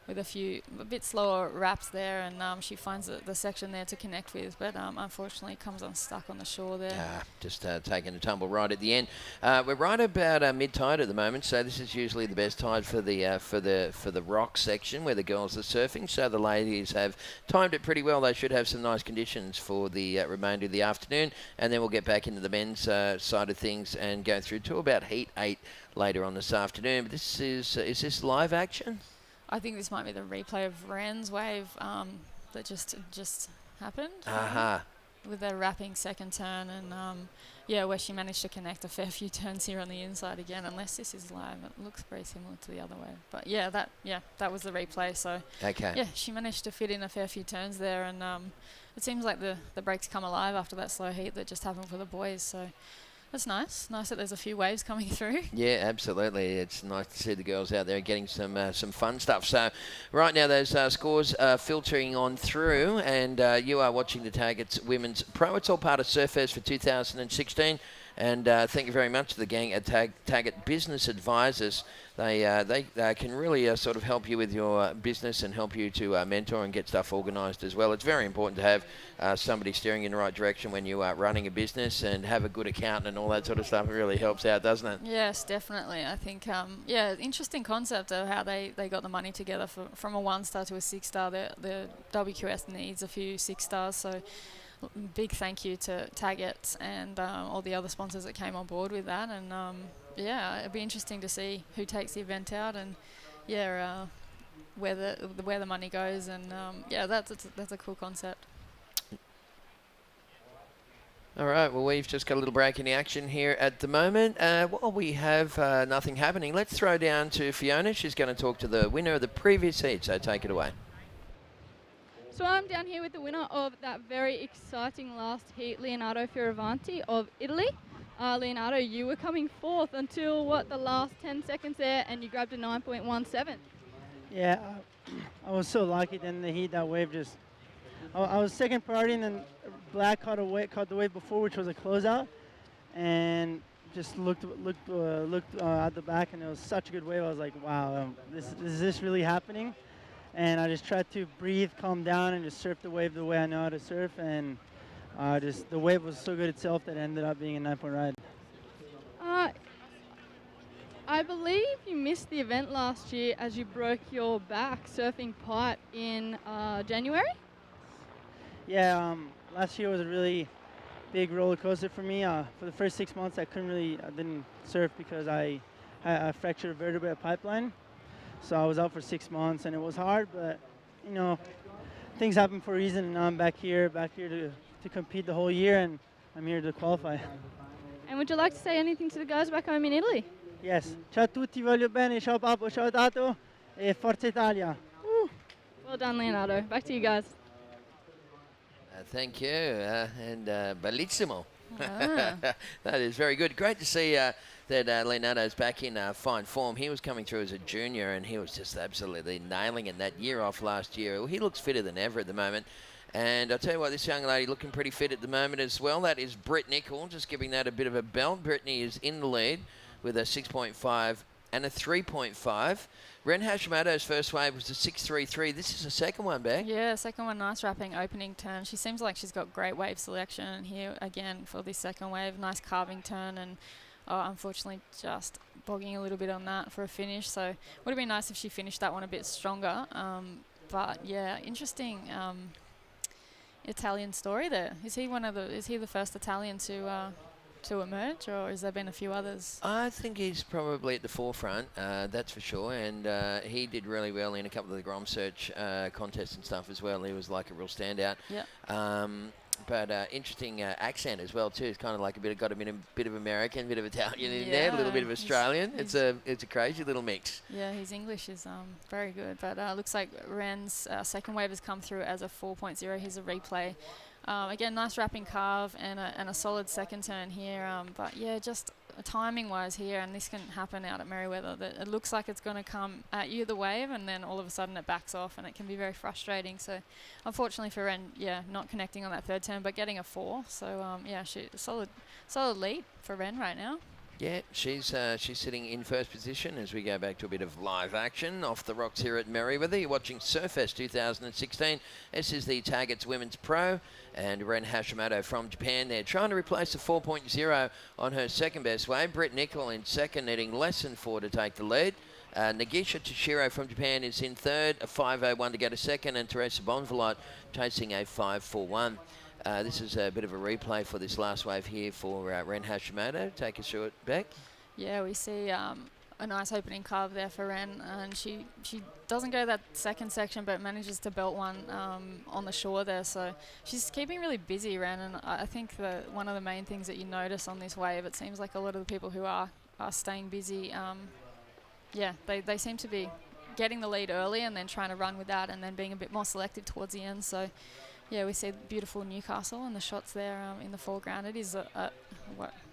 with a bit slower wraps there, and she finds the section there to connect with, but unfortunately comes unstuck on the shore there. Just taking a tumble right at the end. We're right about mid-tide at the moment, so this is usually the best tide for the rock section where the girls are surfing. So the ladies have timed it pretty well. They should have some nice conditions for the remainder of the afternoon, and then we'll get back into the men's side of things and go through to about heat 8 later on this afternoon. But this is this live action? I think this might be the replay of Ren's wave that just happened. With a wrapping second turn, and where she managed to connect a fair few turns here on the inside again. Unless this is live, it looks very similar to the other wave. But that was the replay. So she managed to fit in a fair few turns there, and it seems like the breaks come alive after that slow heat that just happened for the boys. So that's nice. Nice that there's a few waves coming through. Yeah, absolutely. It's nice to see the girls out there getting some fun stuff. So right now those scores are filtering on through, and you are watching the Taggart's Women's Pro. It's all part of Surfest for 2016. And thank you very much to the gang at Taggart Business Advisors. They can really sort of help you with your business and help you to mentor and get stuff organised as well. It's very important to have somebody steering you in the right direction when you are running a business, and have a good accountant and all that sort of stuff. It really helps out, doesn't it? Yes, definitely. I think, interesting concept of how they got the money together from a 1-star to a 6-star. The WQS needs a few 6-stars, so big thank you to Taggart and all the other sponsors that came on board with that. And it'd be interesting to see who takes the event out, and where the money goes. And that's a cool concept. All right, well, we've just got a little break in the action here at the moment. While we have nothing happening, let's throw down to Fiona. She's going to talk to the winner of the previous heat, so take it away. So I'm down here with the winner of that very exciting last heat, Leonardo Fioravanti of Italy. Leonardo, you were coming fourth until, the last 10 seconds there, and you grabbed a 9.17. Yeah, I was so lucky. Then the heat, that wave just... I was second priority, and then Black caught the wave before, which was a closeout, and just looked at the back, and it was such a good wave. I was like, wow, is this really happening? And I just tried to breathe, calm down, and just surf the wave the way I know how to surf. And the wave was so good itself that it ended up being a 9-point ride. I believe you missed the event last year as you broke your back surfing pipe in January? Yeah, last year was a really big roller coaster for me. For the first 6 months, I didn't surf because I fractured a vertebrae pipeline. So I was out for 6 months, and it was hard, but, things happen for a reason, and now I'm back here to compete the whole year, and I'm here to qualify. And would you like to say anything to the guys back home in Italy? Yes. Ciao a tutti, voglio bene, ciao Papo, ciao Tato, e Forza Italia. Well done, Leonardo. Back to you guys. Thank you, and bellissimo. Ah. That is very good. Great to see that Leonardo's back in fine form. He was coming through as a junior, and he was just absolutely nailing it that year off last year. Well, he looks fitter than ever at the moment. And I'll tell you what, this young lady looking pretty fit at the moment as well. That is Britt Nicol, just giving that a bit of a belt. Brittany is in the lead with a 6.5 and a 3.5. Ren Hashimoto's first wave was a 6.33. This is the second one, Beck. Yeah, second one, nice wrapping opening turn. She seems like she's got great wave selection here again for this second wave. Nice carving turn, and unfortunately just bogging a little bit on that for a finish. So would have been nice if she finished that one a bit stronger. But yeah, interesting Italian story there. Is he the first Italian to emerge, or has there been a few others? I think he's probably at the forefront, that's for sure, and he did really well in a couple of the Grom Search contests and stuff as well. He was like a real standout. Yeah. But interesting accent as well too. It's kind of like got a bit of American, bit of Italian in Yeah, there, a little bit of Australian. It's a crazy little mix. Yeah, his English is very good. But looks like Ren's second wave has come through as a 4.0. Here's a replay. Again, nice wrapping carve and a solid second turn here. But yeah, just timing-wise here, and this can happen out at Merewether, that it looks like it's going to come at you, the wave, and then all of a sudden it backs off, and it can be very frustrating. So unfortunately for Ren, not connecting on that third turn, but getting a 4. So solid lead for Ren right now. Yeah, she's sitting in first position as we go back to a bit of live action off the rocks here at Merewether. You're watching Surfest 2016. This is the Taggart's Women's Pro, and Ren Hashimoto from Japan. They're trying to replace the 4.0 on her second best wave. Britt Nicol in second, needing less than 4 to take the lead. Nagisha Toshiro from Japan is in third, a 5.01 to go to second, and Teresa Bonvalot chasing a 5.41. This is a bit of a replay for this last wave here for Ren Hashimoto. Take us through it, Beck. Yeah, we see a nice opening carve there for Ren, and she doesn't go that second section, but manages to belt one on the shore there. So she's keeping really busy, Ren, and I think that one of the main things that you notice on this wave, it seems like a lot of the people who are staying busy, they seem to be getting the lead early and then trying to run with that, and then being a bit more selective towards the end. So yeah, we see beautiful Newcastle and the shots there in the foreground. It is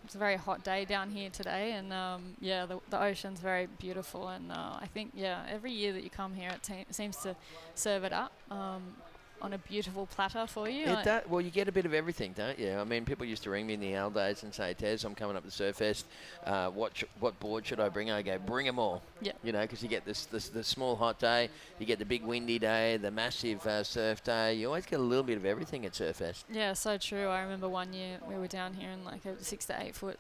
it's a very hot day down here today, and yeah, the ocean's very beautiful. And I think, yeah, every year that you come here, it seems to serve it up on a beautiful platter for you. It does. Well, you get a bit of everything, don't you? I mean, people used to ring me in the old days and say, Tez, I'm coming up to Surfest. What board should I bring? I go, bring them all. Yeah. You know, because you get the small hot day, you get the big windy day, the massive surf day. You always get a little bit of everything at Surfest. Yeah, so true. I remember one year we were down here and like a 6 to 8 foot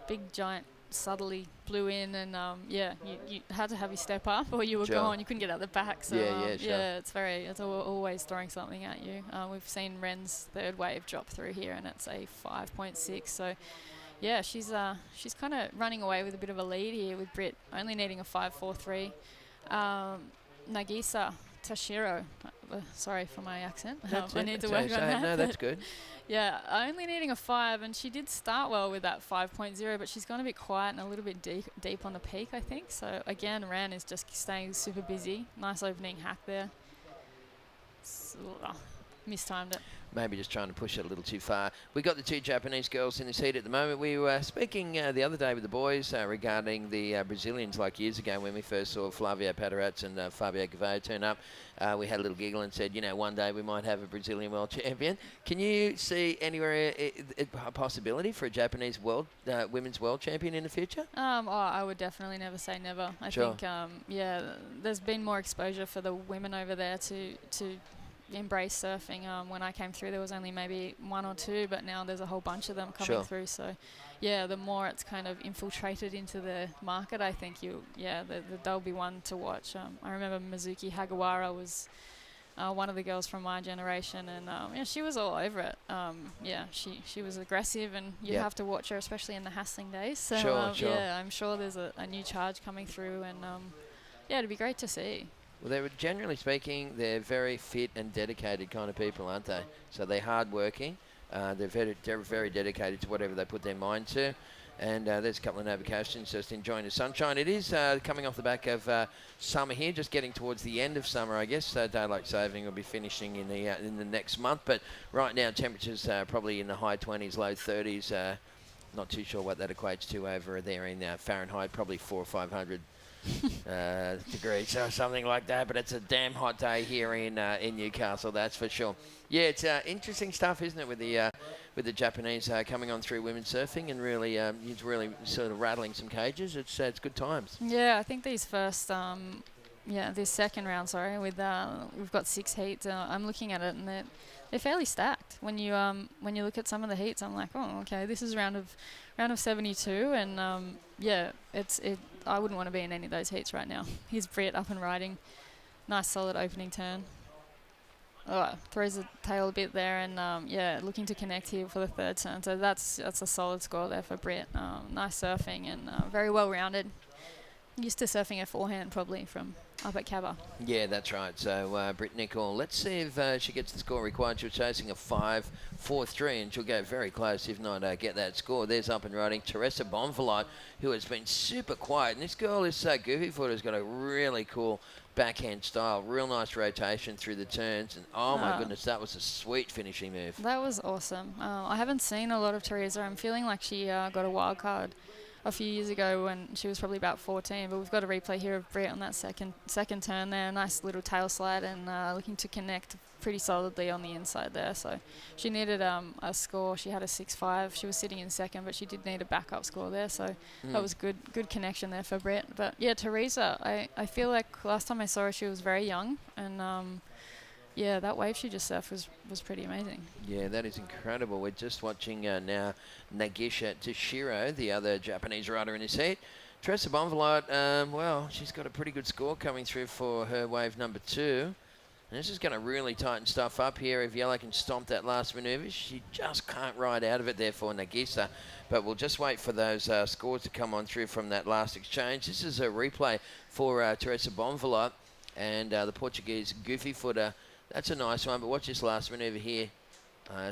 big giant suddenly blew in, and yeah, you had to have your step up or you were gone. You couldn't get out the back. So yeah, it's always throwing something at you. We've seen Ren's third wave drop through here, and it's a 5.6. So yeah, she's kind of running away with a bit of a lead here with Britt only needing a 5.43. Nagisa Tashiro, sorry for my accent. I need to work on that. No, that's good. Yeah, only needing a 5, and she did start well with that 5.0, but she's gone a bit quiet and a little bit deep on the peak, I think. So again, Ran is just staying super busy. Nice opening hack there. Mistimed it. Maybe just trying to push it a little too far. We got the two Japanese girls in this heat at the moment. We were speaking the other day with the boys regarding the Brazilians, like years ago when we first saw Flavio Paterats and Fabio Gavot turn up. We had a little giggle and said, you know, one day we might have a Brazilian world champion. Can you see anywhere a possibility for a Japanese women's world champion in the future? I would definitely never say never. I think, yeah, there's been more exposure for the women over there to embrace surfing. When I came through, there was only maybe 1 or 2, but now there's a whole bunch of them coming through. So yeah, the more it's kind of infiltrated into the market, I think they'll be one to watch. I remember Mizuki Hagawara was one of the girls from my generation, and yeah, she was all over it. Yeah, she was aggressive, and you have to watch her, especially in the hassling days. So yeah, I'm sure there's a new charge coming through, and yeah, it'd be great to see. Well, they're generally speaking, they're very fit and dedicated kind of people, aren't they? So they're hard-working. They're very dedicated to whatever they put their mind to. And there's a couple of Nova Coastans just enjoying the sunshine. It is coming off the back of summer here, just getting towards the end of summer, I guess. Daylight saving will be finishing in the next month. But right now, temperatures probably in the high 20s, low 30s. Not too sure what that equates to over there in Fahrenheit, probably 400 or 500 degrees or something like that, but it's a damn hot day here in Newcastle, that's for sure. Yeah, it's interesting stuff, isn't it, with the Japanese coming on through women's surfing and really it's really sort of rattling some cages. It's good times. Yeah, I think these first this second round, with we've got 6 heats. I'm looking at it, and they're fairly stacked. When you look at some of the heats, I'm like, oh, okay, this is round of 72, and yeah, I wouldn't want to be in any of those heats right now. Here's Britt up and riding. Nice solid opening turn. Throws the tail a bit there, and yeah, looking to connect here for the third turn. So that's a solid score there for Britt. Nice surfing and very well rounded. Used to surfing a forehand probably from up at Cabba. Yeah, that's right. So Britt Nichol, let's see if she gets the score required. She's chasing a 5.43, and she'll go very close if not get that score. There's up and riding Teresa Bonvalot, who has been super quiet. And this girl is so goofy foot, has got a really cool backhand style, real nice rotation through the turns, and oh my goodness, that was a sweet finishing move. That was awesome. I haven't seen a lot of Teresa. I'm feeling like she got a wild card a few years ago when she was probably about 14, but we've got a replay here of Britt on that second turn there. Nice little tail slide, and looking to connect pretty solidly on the inside there. So she needed a score. She had a 6.5. She was sitting in second, but she did need a backup score there. So that was good connection there for Britt. But yeah, Teresa, I feel like last time I saw her, she was very young, and yeah, that wave she just surfed was pretty amazing. Yeah, that is incredible. We're just watching now Nagisha Toshiro, the other Japanese rider in this heat. Teresa Bonvalot, well, she's got a pretty good score coming through for her wave number 2. And this is going to really tighten stuff up here. If Yellow can stomp that last manoeuvre, she just can't ride out of it there for Nagisa. But we'll just wait for those scores to come on through from that last exchange. This is a replay for Teresa Bonvalot and the Portuguese goofy footer. That's a nice one, but watch this last manoeuvre here.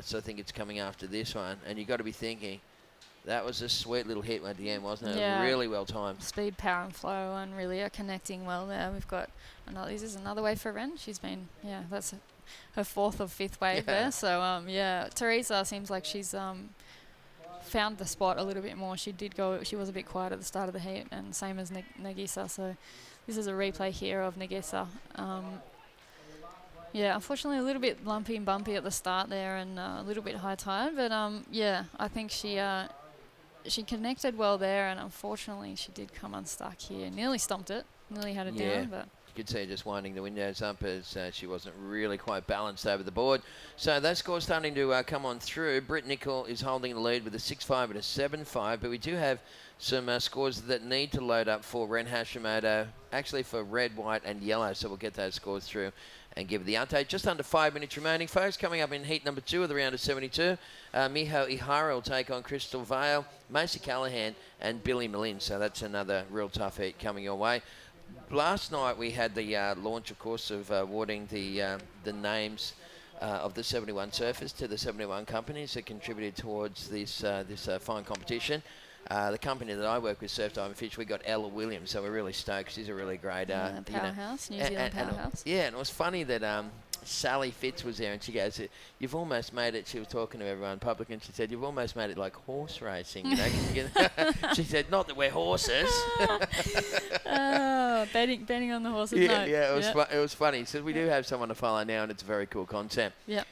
So I think it's coming after this one. And you've got to be thinking, that was a sweet little hit at the end, wasn't it? Yeah. Really well timed. Speed, power and flow, and really are connecting well there. We've got this is another wave for Ren. She's been, yeah, that's her fourth or fifth wave there. So yeah, Teresa seems like she's found the spot a little bit more. She was a bit quiet at the start of the heat, and same as Nagisa. So this is a replay here of Nagisa. Yeah, unfortunately a little bit lumpy and bumpy at the start there, and a little bit high tide. But yeah, I think she connected well there, and unfortunately she did come unstuck here. Nearly stomped it, nearly had it down, but. You could see her just winding the windows up as she wasn't really quite balanced over the board. So that score's starting to come on through. Britt Nicol is holding the lead with a 6-5 and a 7-5, but we do have some scores that need to load up for Ren Hashimoto, actually for red, white and yellow, so we'll get those scores through and give the update. Just under 5 minutes remaining, folks. Coming up in heat number 2 of the round of 72, Miho Ihara will take on Crystal Vale, Macy Callahan and Billy Malin. So that's another real tough heat coming your way. Last night we had the launch, of course, of awarding the names of the 71 surfers to the 71 companies that contributed towards this fine competition. The company that I work with, Surf Dive and Fish, we got Ella Williams, so we're really stoked. She's a really great powerhouse, New Zealand powerhouse. And it was funny that Sally Fitz was there, and she goes, "You've almost made it." She was talking to everyone in public, and she said, "You've almost made it like horse racing." You know? She said, "Not that we're horses." Betting on the horses. It was funny. So we do have someone to follow now, and it's a very cool concept. Yeah.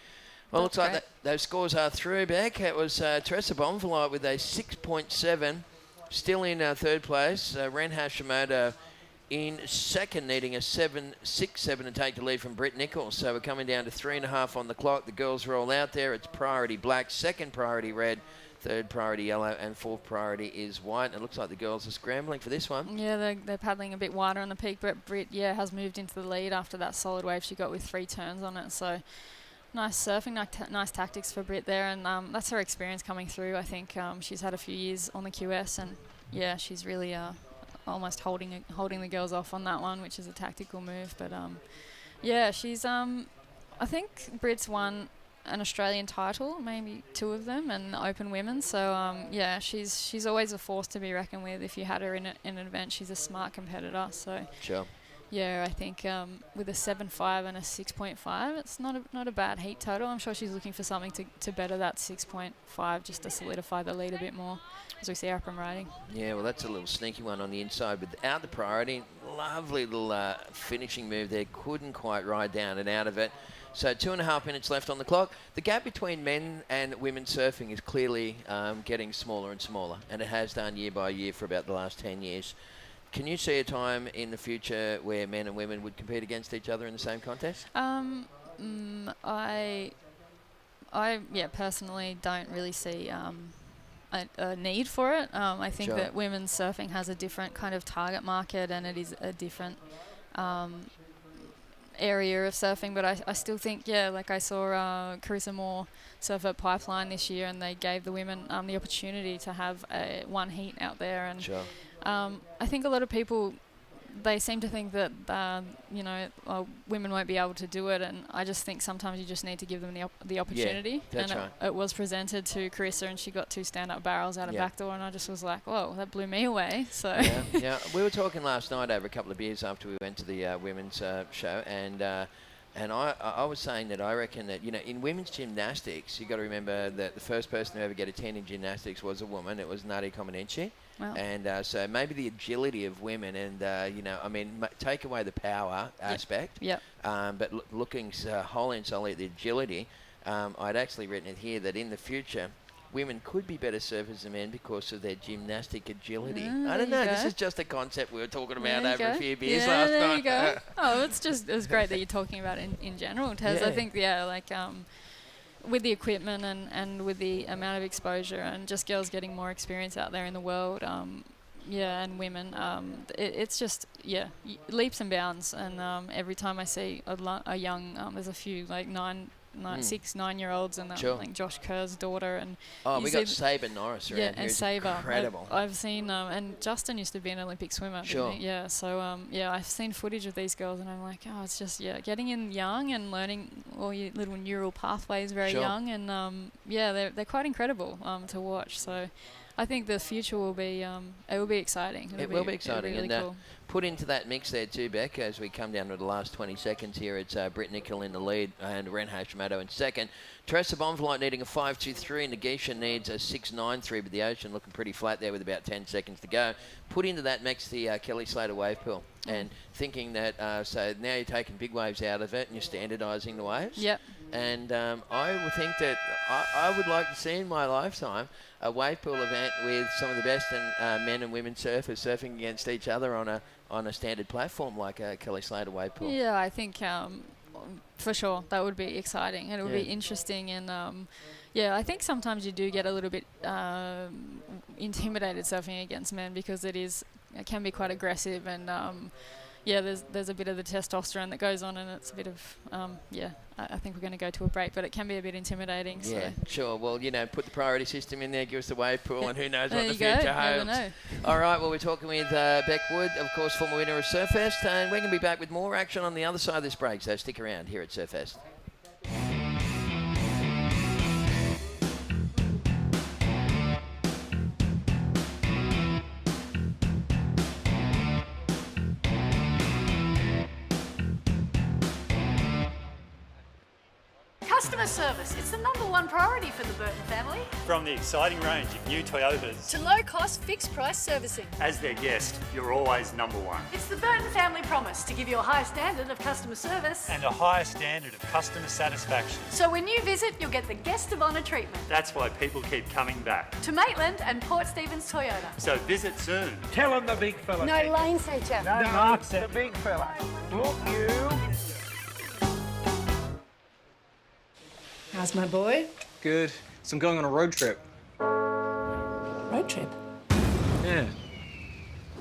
Well, looks like those scores are through, Beck. It was Teresa Bonfilite with a 6.7, still in third place. Ren Hashimoto in second, needing a 6-7 to take the lead from Britt Nicol. So we're coming down to 3.5 on the clock. The girls are all out there. It's priority black, second priority red, third priority yellow, and fourth priority is white. And it looks like the girls are scrambling for this one. Yeah, they're paddling a bit wider on the peak, but Britt, has moved into the lead after that solid wave she got with 3 turns on it. So nice surfing, nice tactics for Britt there, and that's her experience coming through. I think she's had a few years on the QS, and yeah, she's really almost holding the girls off on that one, which is a tactical move. But yeah, she's I think Britt's won an Australian title, maybe 2 of them, and the Open Women. So yeah, she's always a force to be reckoned with. If you had her in an event, she's a smart competitor. So sure. Yeah, I think with a 7.5 and a 6.5, it's not a bad heat total. I'm sure she's looking for something to better that 6.5 just to solidify the lead a bit more as we see her up and riding. Yeah, well, that's a little sneaky one on the inside without the priority. Lovely little finishing move there. Couldn't quite ride down and out of it. So 2.5 minutes left on the clock. The gap between men and women surfing is clearly getting smaller and smaller, and it has done year by year for about the last 10 years. Can you see a time in the future where men and women would compete against each other in the same contest? I personally don't really see a need for it. I think that women's surfing has a different kind of target market, and it is a different area of surfing. But I still think, like I saw Carissa Moore surf at Pipeline this year, and they gave the women the opportunity to have one heat out there. And I think a lot of people, they seem to think that women won't be able to do it, and I just think sometimes you just need to give them the opportunity. Yeah, that's right. It was presented to Carissa, and she got 2 stand-up barrels out of backdoor, and I just was like, whoa, that blew me away. So yeah, we were talking last night over a couple of beers after we went to the women's show, and I was saying that I reckon that, in women's gymnastics, you got to remember that the first person to ever get a 10 in gymnastics was a woman. It was Nadi Comaneci. Wow. And so maybe the agility of women and, take away the power aspect. Yep. But looking wholly and solely at the agility, I'd actually written it here that in the future, women could be better surfers than men because of their gymnastic agility. I don't know. This is just a concept we were talking about over a few beers last night. There you go. Oh, it's great that you're talking about it in general, Tez. I think, with the equipment and with the amount of exposure and just girls getting more experience out there in the world, and women, it's just, leaps and bounds. And every time I see a young, there's a few, 6, 9-year-olds, and like Josh Kerr's daughter. And we got Sabre Norris around here. And Sabre. Incredible. I've seen, and Justin used to be an Olympic swimmer. Sure. Didn't he? Yeah, so, I've seen footage of these girls, and I'm like, it's just, getting in young and learning all your little neural pathways very young. And, they're quite incredible to watch. So I think the future will be it will be exciting. It will be exciting, really and cool. put into that mix there too, Beck, as we come down to the last 20 seconds here. It's Britt Nicol in the lead and Ren Hashimoto in second. Teresa Bonflight needing a 5.23, Negation needs a 6.93, but the Ocean looking pretty flat there with about 10 seconds to go. Put into that mix the Kelly Slater wave pool, and thinking that, so now you're taking big waves out of it and you're standardising the waves. Yep. And I would think that I would like to see in my lifetime a wave pool event with some of the best men and women surfers surfing against each other on a standard platform like a Kelly Slater wave pool. Yeah, I think for sure that would be exciting and it would be interesting. And yeah, I think sometimes you do get a little bit intimidated surfing against men because it can be quite aggressive and yeah, there's a bit of the testosterone that goes on, and it's a bit of I think we're going to go to a break, but it can be a bit intimidating. Yeah, so. sure. Well, put the priority system in there, give us the wave pool, and who knows what the There you future go. holds. Never know. All right, well, we're talking with Beck Wood, of course, former winner of Surfest, and we're going to be back with more action on the other side of this break, so stick around here at Surfest. Customer service, it's the #1 priority for the Burton family. From the exciting range of new Toyotas, To low-cost, fixed-price servicing. as their guest, you're always #1. It's the Burton family promise to give you a high standard of customer service. And a higher standard of customer satisfaction. So when you visit, you'll get the guest of honour treatment. That's why people keep coming back. To Maitland and Port Stephens Toyota. So visit soon. Tell him the big fella. No lane feature. No, Mark's the big fella. Look, you. How's my boy? Good. So I'm going on a road trip. Road trip? Yeah.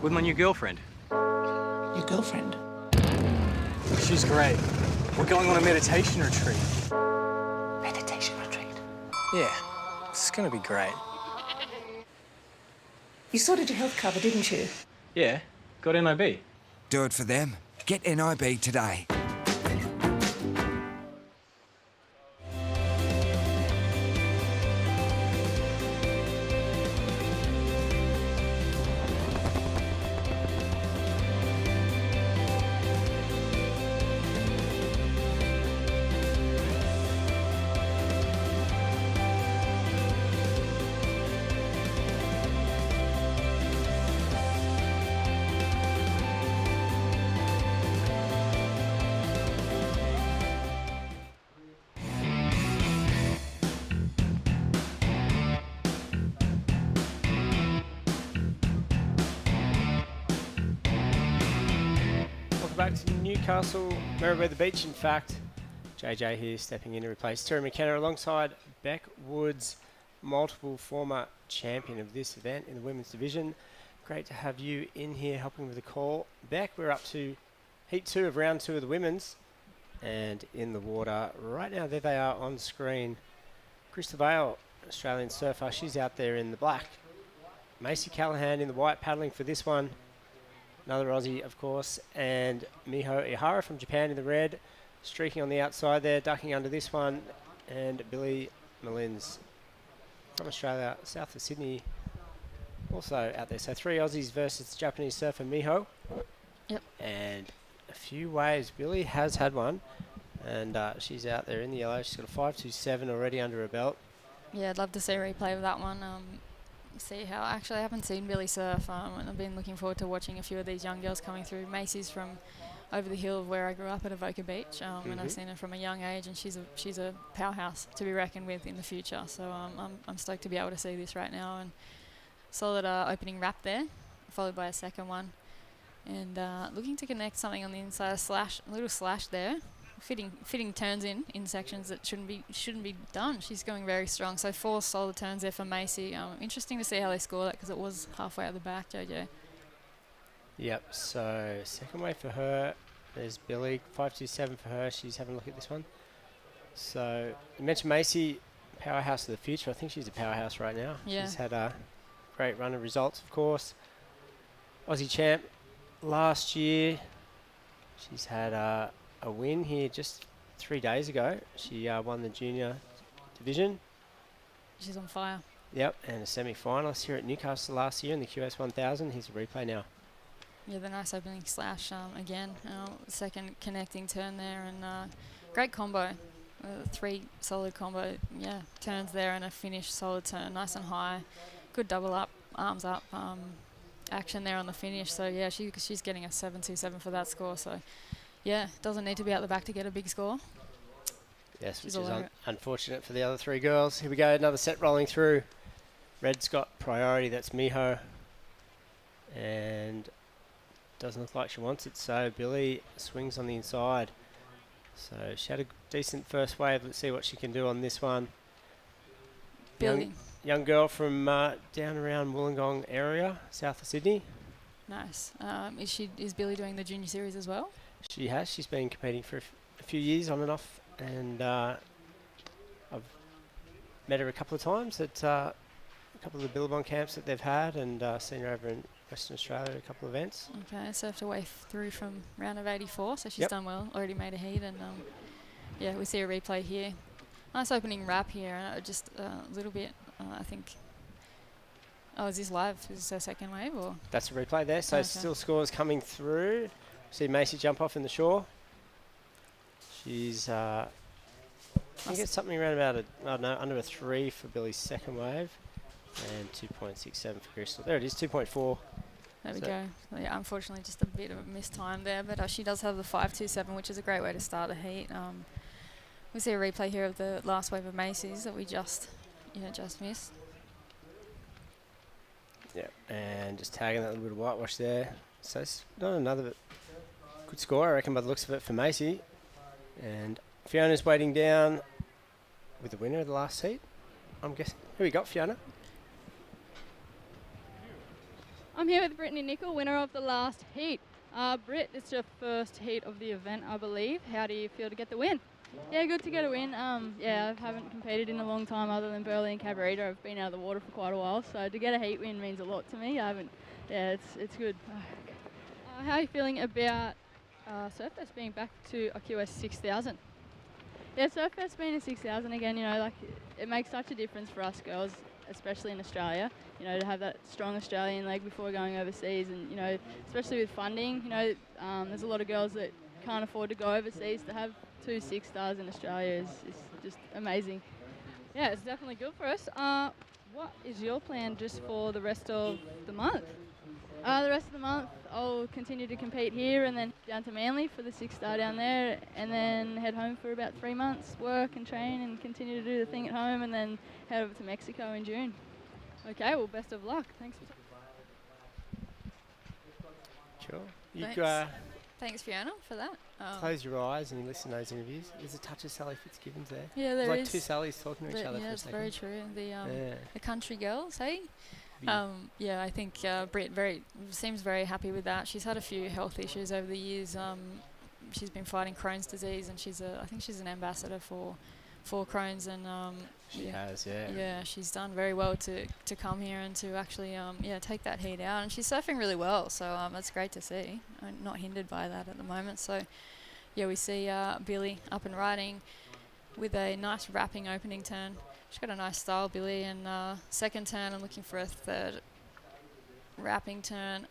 With my new girlfriend. Your girlfriend? She's great. We're going on a meditation retreat. Meditation retreat? Yeah. It's gonna be great. You sorted your health cover, didn't you? Yeah. Got NIB. Do it for them. Get NIB today. Back to Newcastle, Merewether Beach, in fact. JJ here stepping in to replace Terry McKenna alongside Beck Woods, multiple former champion of this event in the women's division. Great to have you in here helping with the call. Beck, we're up to heat 2 of round 2 of the women's and in the water. Right now, there they are on screen. Krista Vale, Australian surfer, she's out there in the black. Macy Callahan in the white paddling for this one. Another Aussie, of course, and Miho Ihara from Japan in the red, streaking on the outside there, ducking under this one, and Billy Mullins from Australia, south of Sydney, also out there. So 3 Aussies versus the Japanese surfer Miho. Yep. And a few waves. Billy has had one, and she's out there in the yellow. She's got a 5.27 already under her belt. Yeah, I'd love to see a replay of that one. See how I haven't seen Billy surf, and I've been looking forward to watching a few of these young girls coming through. Macy's from over the hill of where I grew up at Avoca Beach, and I've seen her from a young age, and she's a powerhouse to be reckoned with in the future. So I'm stoked to be able to see this right now. And solid opening wrap there, followed by a second one, and looking to connect something on the inside, a little slash there. Fitting turns in sections that shouldn't be done. She's going very strong. So 4 solid turns there for Macy. Interesting to see how they score that because it was halfway out the back, JJ. Yep. So second wave for her. There's Billy, 5.27 for her. She's having a look at this one. So you mentioned Macy, powerhouse of the future. I think she's a powerhouse right now. Yeah. She's had a great run of results, of course. Aussie champ last year. She's had a win here just 3 days ago. She won the junior division. She's on fire. Yep, and a semi-finalist here at Newcastle last year in the QS 1000. Here's a replay now. Yeah, the nice opening slash again. Second connecting turn there, and great combo. 3 solid combo, turns there and a finish solid turn, nice and high. Good double up, arms up action there on the finish. So yeah, she's getting a 7.27 for that score. So yeah, doesn't need to be out the back to get a big score. Yes, She's which is all over it. unfortunate for the other 3 girls. Here we go, another set rolling through. Red's got priority, that's Miho. And doesn't look like she wants it, so Billy swings on the inside. So she had a decent first wave. Let's see what she can do on this one. Billy. Young girl from down around Wollongong area, south of Sydney. Nice. Is Billy doing the junior series as well? She has. She's been competing for a few years on and off, and I've met her a couple of times at a couple of the Billabong camps that they've had, and seen her over in Western Australia at a couple of events. Okay, so have to wave through from round of 84, so she's done well, already made a heat, and yeah, we see a replay here. Nice opening wrap here, just a little bit, I think. Oh, is this live? Is this her second wave, or? That's a replay there, so still scores coming through. See Macy jump off in the shore. She's, I think it's something around about, under a 3 for Billy's second wave, and 2.67 for Crystal. There it is, 2.4. There we go. Yeah, unfortunately, just a bit of a missed time there, but she does have the 5.27, which is a great way to start a heat. We see a replay here of the last wave of Macy's that we just missed. Yeah, and just tagging that little bit of whitewash there. So it's not another good score, I reckon, by the looks of it for Macy. And Fiona's waiting down with the winner of the last heat, I'm guessing. Who we got, Fiona? I'm here with Brittany Nicol, winner of the last heat. Britt, it's your first heat of the event, I believe. How do you feel to get the win? Yeah, good to get a win. Yeah, I haven't competed in a long time other than Burleigh and Cabarita. I've been out of the water for quite a while, so to get a heat win means a lot to me. Yeah, it's good. How are you feeling about Surfest being back to a QS 6000? Yeah, Surfest being a 6000 again, it makes such a difference for us girls, especially in Australia, to have that strong Australian leg before going overseas, and, especially with funding, there's a lot of girls that can't afford to go overseas. To have 2 6 stars in Australia is just amazing. Yeah, it's definitely good for us. What is your plan just for the rest of the month? The rest of the month, I'll continue to compete here and then down to Manly for the 6 star down there, and then head home for about 3 months, work and train and continue to do the thing at home, and then head over to Mexico in June. Okay, well, best of luck. Thanks for Sure. Thanks, Fiona, for that. Close your eyes and you listen to those interviews. There's a touch of Sally Fitzgibbons there. Yeah, there it's like is. 2 Sallys talking to each other for a that's second. very true. The country girls, hey? Yeah. Yeah, I think Britt seems very happy with that. She's had a few health issues over the years. She's been fighting Crohn's disease, and I think she's an ambassador for Crohn's, and she has, yeah. Yeah, she's done very well to come here and to actually take that heat out, and she's surfing really well. So that's great to see. I'm not hindered by that at the moment. So yeah, we see Billy up and riding with a nice wrapping opening turn. She's got a nice style, Billy, and second turn, I'm looking for a third wrapping turn,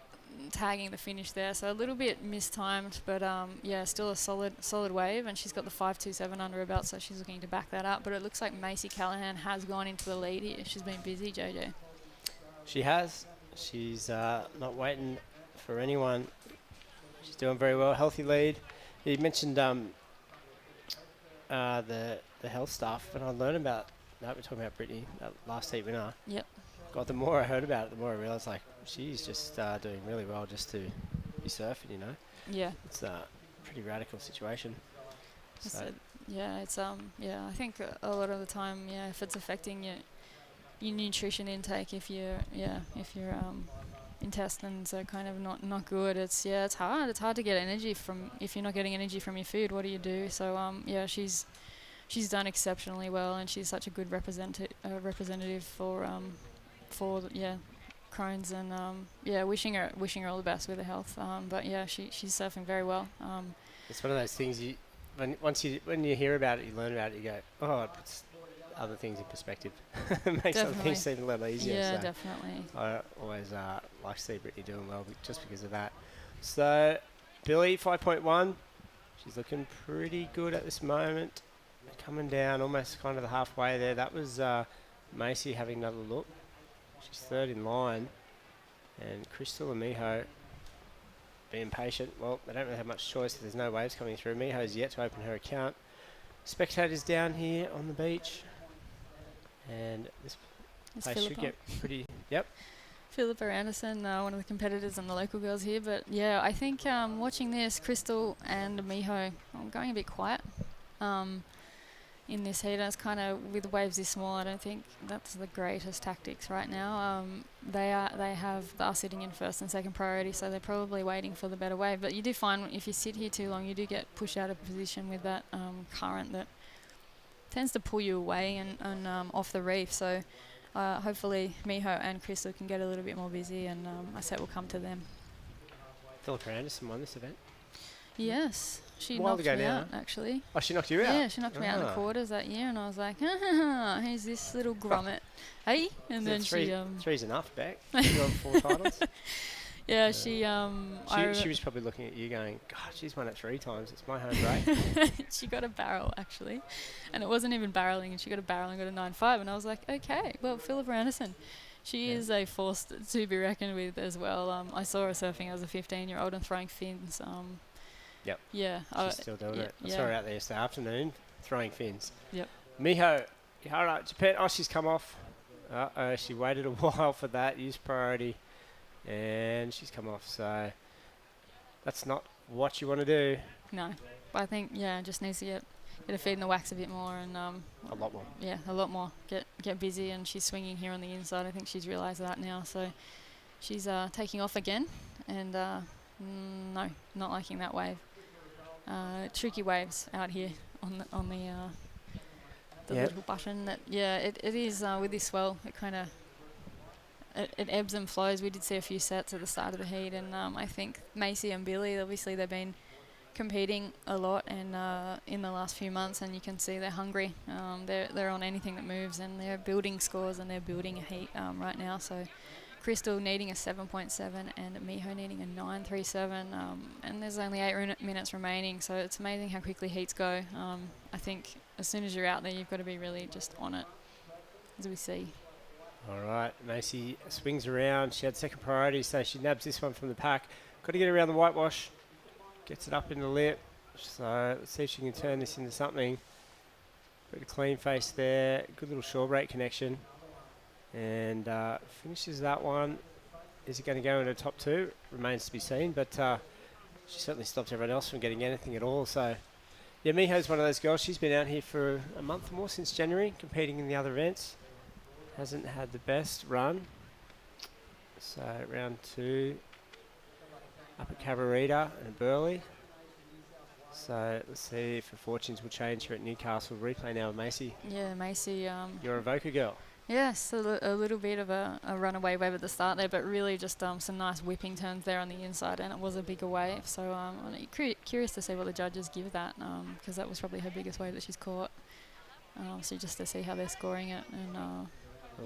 tagging the finish there. So a little bit mistimed, but yeah, still a solid wave, and she's got the 5.27 under her belt, so she's looking to back that up. But it looks like Macy Callahan has gone into the lead here. She's been busy, JJ. She has. She's not waiting for anyone. She's doing very well. Healthy lead. You mentioned the health stuff, and I learned about that. We're talking about Brittany, that last heat winner. Yep. God, the more I heard about it, the more I realised, she's just doing really well just to be surfing, Yeah. It's a pretty radical situation. So I think a lot of the time, if it's affecting your nutrition intake, if your intestines are kind of not good, it's hard. It's hard to get energy if you're not getting energy from your food. What do you do? So she's done exceptionally well, and she's such a good representative for Crohn's, and wishing her all the best with her health. But yeah, she's surfing very well. It's one of those things when you hear about it, you learn about it, you go, oh, it puts other things in perspective. Makes other things seem a little easier. Yeah, so definitely. I always like to see Brittany doing well just because of that. So, Billy, 5.1. She's looking pretty good at this moment. Coming down almost kind of the halfway there. That was Macy having another look. She's third in line. And Crystal and Miho being patient. Well, they don't really have much choice. There's no waves coming through. Miho's yet to open her account. Spectators down here on the beach. And this place should get pretty... Yep. Philippa Anderson, one of the competitors and the local girls here. But yeah, I think watching this, Crystal and Miho, I'm going a bit quiet in this heat. And it's kind of, with waves this small, I don't think that's the greatest tactics right now. They are sitting in first and second priority, so they're probably waiting for the better wave. But you do find if you sit here too long, you do get pushed out of position with that current that tends to pull you away and off the reef. So hopefully Miho and Crystal can get a little bit more busy, and a set will come to them. Philippa Anderson won this event. Yes, she knocked me out, actually. Oh, she knocked you out? Yeah, she knocked me out in the quarters that year, and I was like, who's this little grommet? Hey? And then three's enough, Beck. You got 4 titles. Yeah, she was probably looking at you going, God, she's won it 3 times. It's my home rate. She got a barrel, actually. And it wasn't even barreling, and she got a barrel and got a 9.5. And I was like, okay, well, Philippa Anderson, she is a force to be reckoned with as well. I saw her surfing as a 15-year-old and throwing fins. Yep. Yeah. She's still doing it. I saw her out there yesterday afternoon throwing fins. Yep. Miho, Japan. Oh, she's come off. She waited a while for that. Used priority. And she's come off. So that's not what you want to do. No. I think, just needs to get her feet in the wax a bit more. And a lot more. Yeah, a lot more. Get busy. And she's swinging here on the inside. I think she's realised that now. So she's taking off again. And no, not liking that wave. Tricky waves out here on the little button. That it is with this swell. It kind of it ebbs and flows. We did see a few sets at the start of the heat, and I think Macy and Billy, obviously they've been competing a lot and in the last few months, and you can see they're hungry. They're on anything that moves, and they're building scores and they're building a heat right now. So Crystal needing a 7.7 and Miho needing a 9.37, and there's only 8 minutes remaining, so it's amazing how quickly heats go. I think as soon as you're out there, you've got to be really just on it, as we see. All right, Macy swings around. She had second priority, so she nabs this one from the pack. Got to get around the whitewash. Gets it up in the lip. So let's see if she can turn this into something. Got a clean face there. Good little shore break connection. And finishes that one. Is it going to go into top 2? Remains to be seen, but she certainly stopped everyone else from getting anything at all. So, yeah, Miho's one of those girls. She's been out here for a month or more, since January, competing in the other events. Hasn't had the best run. So, round 2, up at Cabarita and Burleigh. So, let's see if her fortunes will change here at Newcastle. Replay now of Macy. Yeah, Macy. You're a Voca girl. Yes, a little bit of a runaway wave at the start there, but really just some nice whipping turns there on the inside, and it was a bigger wave. So I'm curious to see what the judges give that, because that was probably her biggest wave that she's caught. So just to see how they're scoring it. And well,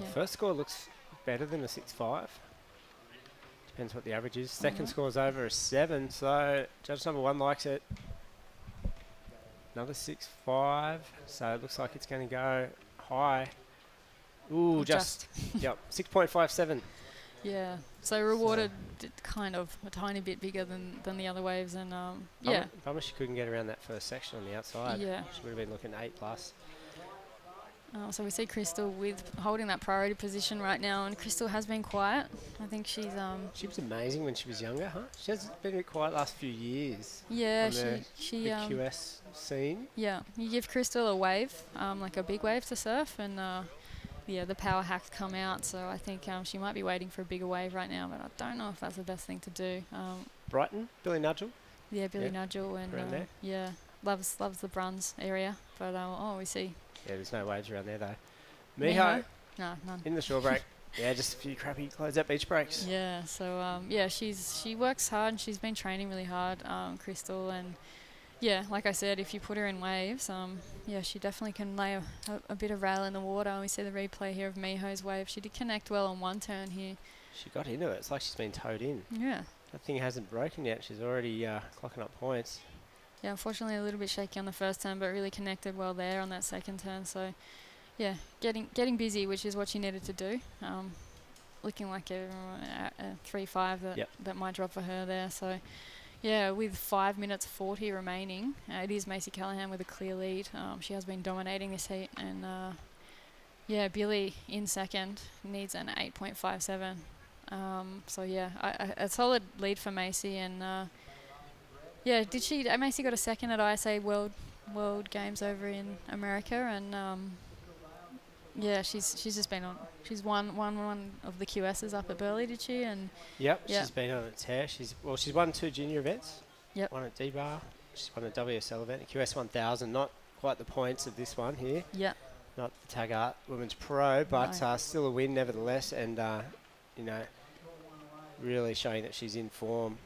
the first score looks better than a 6.5. Depends what the average is. Second score's over a 7, so judge number 1 likes it. Another 6.5, so it looks like it's going to go high. Ooh, just yep, 6.57. Yeah, so rewarded kind of a tiny bit bigger than the other waves, and yeah. Bummer she couldn't get around that first section on the outside. Yeah. She would have been looking 8+. So we see Crystal holding that priority position right now, and Crystal has been quiet. I think she's She was amazing when she was younger, huh? She has been a bit quiet last few years. Yeah, on she the QS scene. Yeah, you give Crystal a wave, like a big wave to surf, and the power hacks come out. So I think she might be waiting for a bigger wave right now, but I don't know if that's the best thing to do. Brighton, Billy Nudgel. Yeah, Billy Nudgel, and yeah, loves the Bruns area. But we see. Yeah, there's no waves around there though. Miho? No, none. In the shore break. Yeah, just a few crappy close-out beach breaks. Yeah, so she works hard, and she's been training really hard, Crystal, and yeah, like I said, if you put her in waves, yeah, she definitely can lay a bit of rail in the water. And we see the replay here of Miho's wave. She did connect well on one turn here. She got into it. It's like she's been towed in. Yeah. That thing hasn't broken yet. She's already clocking up points. Yeah, unfortunately a little bit shaky on the first turn, but really connected well there on that second turn. So, yeah, getting busy, which is what she needed to do. Looking like a 3-5 that might drop for her there. So, yeah, with 5 minutes 40 remaining, it is Macy Callahan with a clear lead. She has been dominating this heat, and yeah, Billy in second needs an 8.57. So yeah, a solid lead for Macy, and yeah, Macy got a second at ISA World Games over in America, and yeah, she's just been on. She's won one of the QSs up at Burleigh, did she? And yep, she's been on a tear. She's won 2 junior events. Yep. One at D-Bar. She's won a WSL event, a QS 1000. Not quite the points of this one here. Yeah. Not the Taggart Women's Pro, but still a win nevertheless, and you know, really showing that she's in form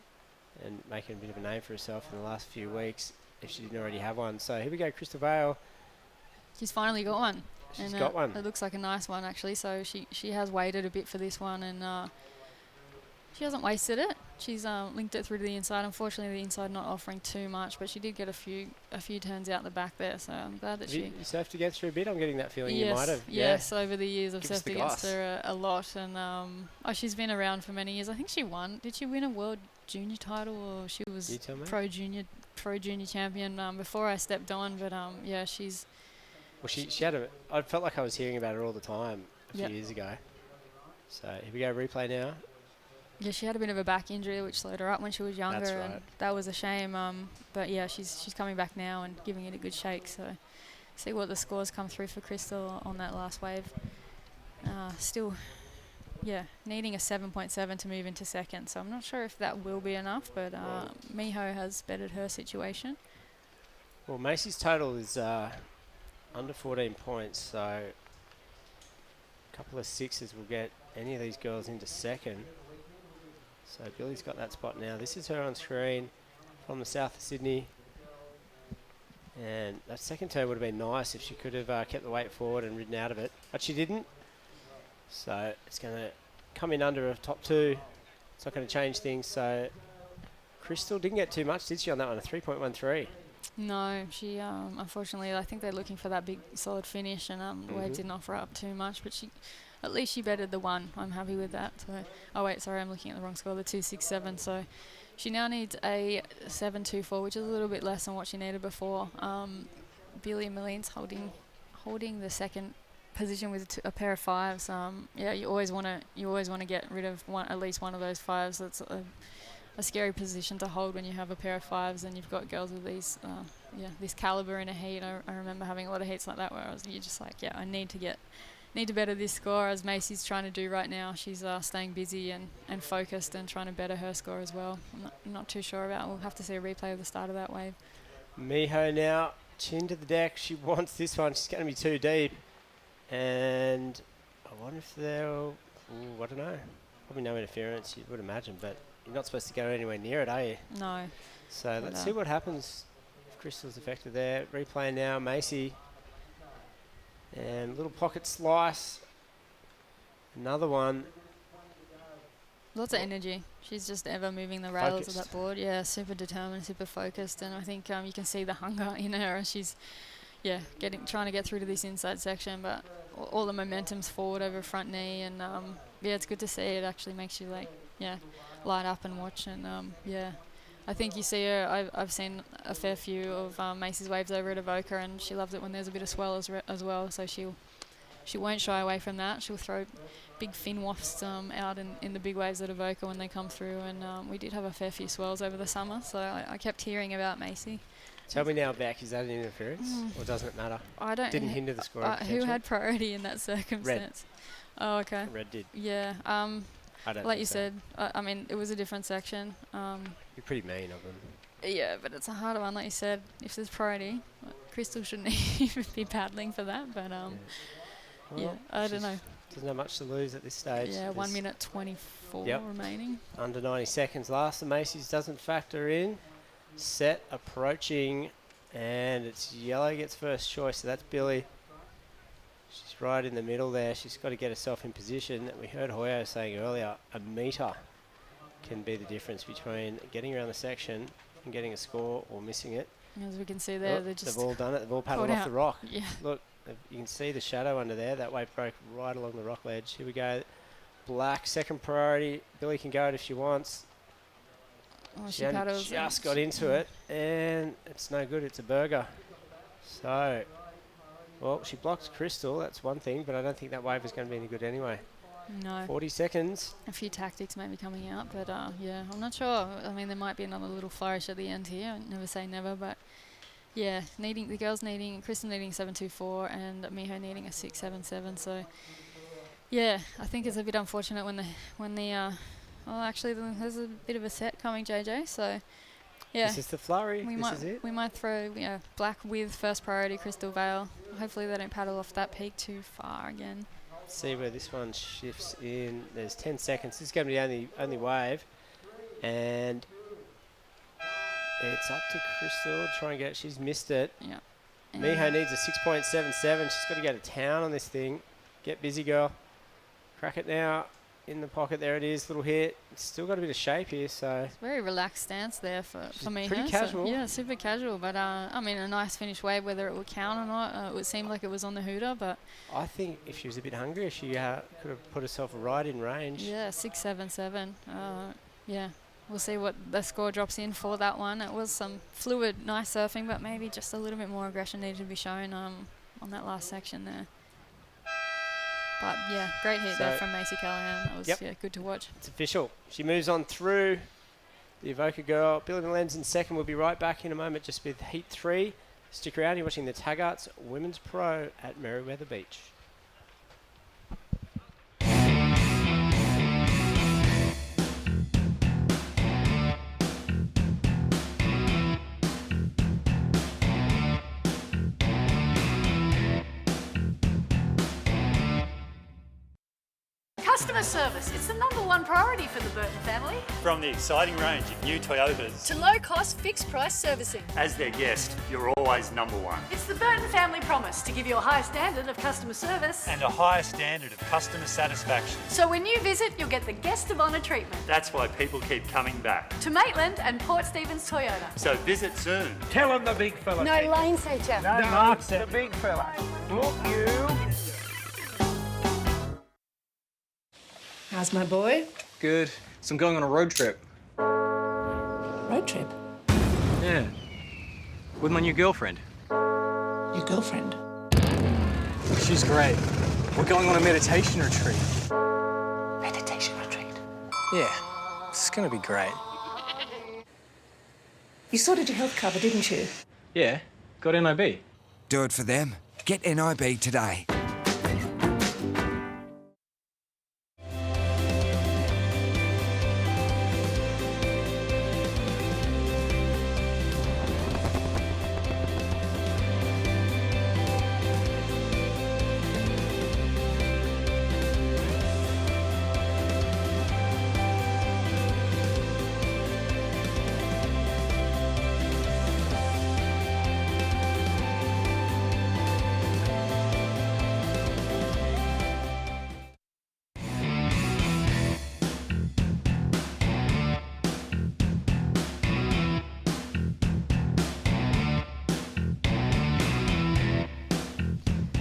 and making a bit of a name for herself in the last few weeks, if she didn't already have one. So here we go, Crystal Vale. She's finally got one. She's got one. It looks like a nice one, actually. So she has waited a bit for this one, and she hasn't wasted it. She's linked it through to the inside. Unfortunately, the inside not offering too much, but she did get a few turns out the back there. So I'm glad that You surfed against her a bit. I'm getting that feeling you might have. Yes, over the years I've surfed against her a lot, and she's been around for many years. I think she won. Did she win a world junior title, or she was pro junior champion before I stepped on? But yeah, she's. Well, she had I felt like I was hearing about her all the time a few years ago. So here we go, replay now. Yeah, she had a bit of a back injury which slowed her up when she was younger. That's right. And that was a shame. But yeah, she's coming back now and giving it a good shake. So see what the scores come through for Crystal on that last wave. Still, yeah, needing a 7.7 to move into second. So I'm not sure if that will be enough, but Miho has bettered her situation. Well, Macy's total is under 14 points, so a couple of sixes will get any of these girls into second. So Billy's got that spot now. This is her on screen from the south of Sydney. And that second turn would have been nice if she could have kept the weight forward and ridden out of it. But she didn't. So it's going to come in under a top 2. It's not going to change things. So Crystal didn't get too much, did she, on that one? A 3.13. No, she unfortunately, I think they're looking for that big solid finish, and the wave didn't offer up too much, but at least she bettered the one. I'm happy with that. So, oh wait, sorry, I'm looking at the wrong score, the 2.67. So she now needs a 7.24, which is a little bit less than what she needed before. Billy Maline's holding the second position with a pair of 5s. Yeah, you always want to get rid of at least one of those 5s. That's a scary position to hold when you have a pair of 5s and you've got girls with these, this caliber in a heat. I remember having a lot of heats like that where you're just like, yeah, I need to better this score, as Macy's trying to do right now. She's staying busy and focused and trying to better her score as well. I'm not too sure about. We'll have to see a replay of the start of that wave. Miho now, chin to the deck. She wants this one. She's going to be too deep. And I wonder if they'll, I don't know. Probably no interference, you would imagine, but you're not supposed to go anywhere near it, are you? No. So let's see what happens if Crystal's affected there. Replay now, Macy. And little pocket slice. Another one. Lots of energy. She's just ever moving the rails of that board. Yeah, super determined, super focused. And I think you can see the hunger in her. She's, trying to get through to this inside section. But all the momentum's forward over front knee. And, it's good to see. It actually makes you, light up and watch. And, I think you see her. I've seen a fair few of Macy's waves over at Evoca, and she loves it when there's a bit of swell as well. So she won't shy away from that. She'll throw big fin wafts out in the big waves at Evoca when they come through. And we did have a fair few swells over the summer, so I kept hearing about Macy. Tell me now, Beck, is that an interference, or doesn't it matter? I don't. Didn't hinder the score. Who had priority in that circumstance? Red. Oh, okay. Red did. Yeah. I don't like you said, I mean, it was a different section. You're pretty mean of them. Yeah, but it's a harder one, like you said. If there's priority, Crystal shouldn't even be paddling for that. But I don't know. Doesn't have much to lose at this stage. Yeah, 1 minute 24 remaining. Under 90 seconds last. The Macy's doesn't factor in. set approaching, and it's yellow gets first choice, so that's Billy. She's right in the middle there. She's got to get herself in position. We heard Hoyo saying earlier, a metre can be the difference between getting around the section and getting a score or missing it. As we can see there, Look, they just they've all done it. They've all paddled pulled off out. the rock. Yeah. Look, you can see the shadow under there. That wave broke right along the rock ledge. Here we go. Black, second priority. Billy can go it if she wants. Oh, she she only paddles just and got into it, and it's no good. It's a burger. So, well, she blocked Crystal. That's one thing, but I don't think that wave is going to be any good anyway. No. 40 seconds. A few tactics may be coming out, but yeah, I'm not sure. I mean, there might be another little flourish at the end here. Never say never, but yeah, the girls needing, Crystal needing 7.24 and Miho needing a 6.77. So yeah, I think it's a bit unfortunate when the well, actually there's a bit of a set coming, JJ. So yeah, This is the flurry. we This is it. might throw black with first priority Crystal Vale. Hopefully they don't paddle off that peak too far again. See where this one shifts in. There's 10 seconds. This is going to be the only wave. And it's up to Crystal to try and get it. She's missed it. Yeah. Miho needs a 6.77. She's got to go to town on this thing. Get busy, girl. Crack it now. In the pocket. There it is. Little hit. It's still got a bit of shape here, so... Very relaxed stance there for me. pretty casual. So, yeah, super casual. But, I mean, a nice finish wave, whether it would count or not. It would seem like it was on the hooter, but... I think if she was a bit hungrier, she could have put herself right in range. Yeah, 6.77. Yeah, we'll see what the score drops in for that one. It was some fluid, nice surfing, but maybe just a little bit more aggression needed to be shown on that last section there. But, yeah, great hit there from Macy Callahan. That was good to watch. It's official. She moves on through the Evoca girl. Billy Maitland's in second. We'll be right back in a moment just with Heat 3. Stick around. You're watching the Taggart's Women's Pro at Merewether Beach. Customer service, it's the #1 priority for the Burton family. From the exciting range of new Toyotas, To low-cost, fixed-price servicing. as their guest, you're always #1. It's the Burton family promise to give you a high standard of customer service. And a higher standard of customer satisfaction. So when you visit, you'll get the guest of honour treatment. That's why people keep coming back. To Maitland and Port Stephens Toyota. So visit soon. Tell him the big fella. No lane searcher. No, Mark the big fella. Look, you. How's my boy? Good. So I'm going on a road trip. Road trip? Yeah. With my new girlfriend. Your girlfriend? She's great. We're going on a meditation retreat. Meditation retreat? Yeah. It's gonna be great. You sorted your health cover, didn't you? Yeah. Got NIB. Do it for them. Get NIB today.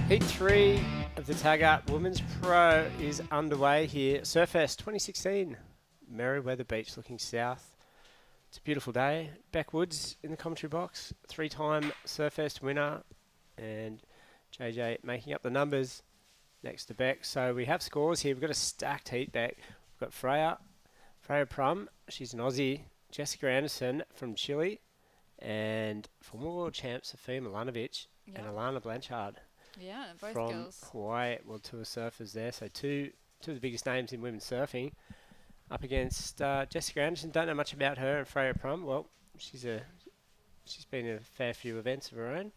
Heat 3 of the Taggart Women's Pro is underway here. Surfest 2016, Merewether Beach looking south. It's a beautiful day. Beck Woods in the commentary box, 3-time Surfest winner, and JJ making up the numbers next to Beck. So we have scores here. We've got a stacked heat, Beck. We've got Freya Prum, she's an Aussie. Jessica Anderson from Chile, and former world champ Sofia Milanovic and Alana Blanchard. Yeah, both from girls. Hawaii World Tour surfers there. So two of the biggest names in women's surfing. Up against Jessica Anderson. Don't know much about her. And Freya Prum. Well, she's been in a fair few events of her own.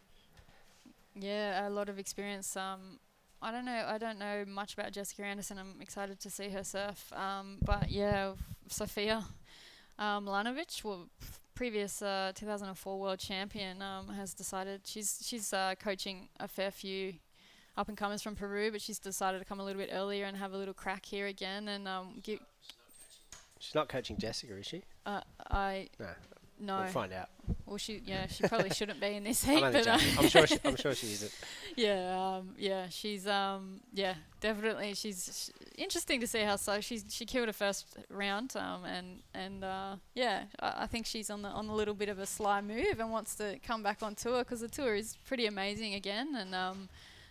Yeah, a lot of experience. I don't know much about Jessica Anderson. I'm excited to see her surf. But yeah, Sofia Milanovic. Well, previous 2004 world champion, has decided she's coaching a fair few up and comers from Peru, but she's decided to come a little bit earlier and have a little crack here again. And she's not coaching Jessica, is she? No. We'll find out. Well, she probably shouldn't be in this heat, I'm only but joking. I'm sure she isn't. She's definitely she's interesting to see how she killed her first round, I think she's on a little bit of a sly move and wants to come back on tour, because the tour is pretty amazing again, and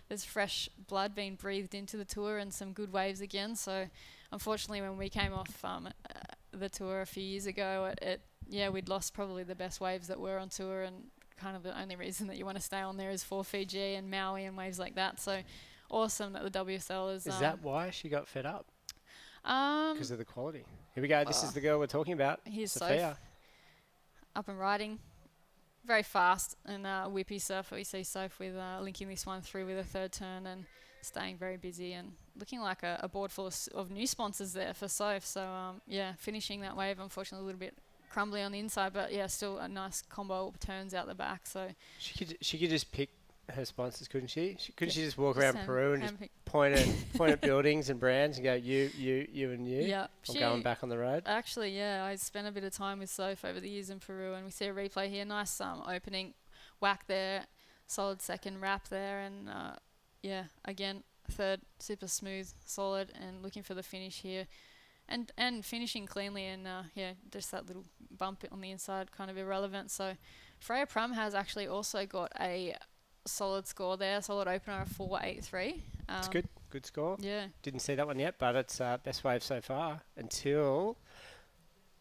there's fresh blood being breathed into the tour and some good waves again. So unfortunately, when we came off the tour a few years ago, we'd lost probably the best waves that were on tour, and kind of the only reason that you want to stay on there is for Fiji and Maui and waves like that. So awesome that the WSL is... Is that why she got fed up? Because of the quality. Here we go. This is the girl we're talking about. Here's Sophia. Soph. Up and riding. Very fast and whippy surfer. We see Soph with linking this one through with a third turn and staying very busy and looking like a board full of new sponsors there for Soph. So, finishing that wave, unfortunately, a little bit crumbly on the inside, but still a nice combo of turns out the back. So she could just pick her sponsors, couldn't she? Couldn't she just walk around Peru and just handpick. point at buildings and brands and go, you and you? Yeah, I'm going back on the road. Actually, I spent a bit of time with Soph over the years in Peru, and we see a replay here. Nice opening whack there, solid second wrap there, and again third super smooth, solid, and looking for the finish here. And finishing cleanly, and just that little bump on the inside, kind of irrelevant. So Freya Prum has actually also got a solid score there, solid opener of 4.83. It's good score. Yeah. Didn't see that one yet, but it's best wave so far until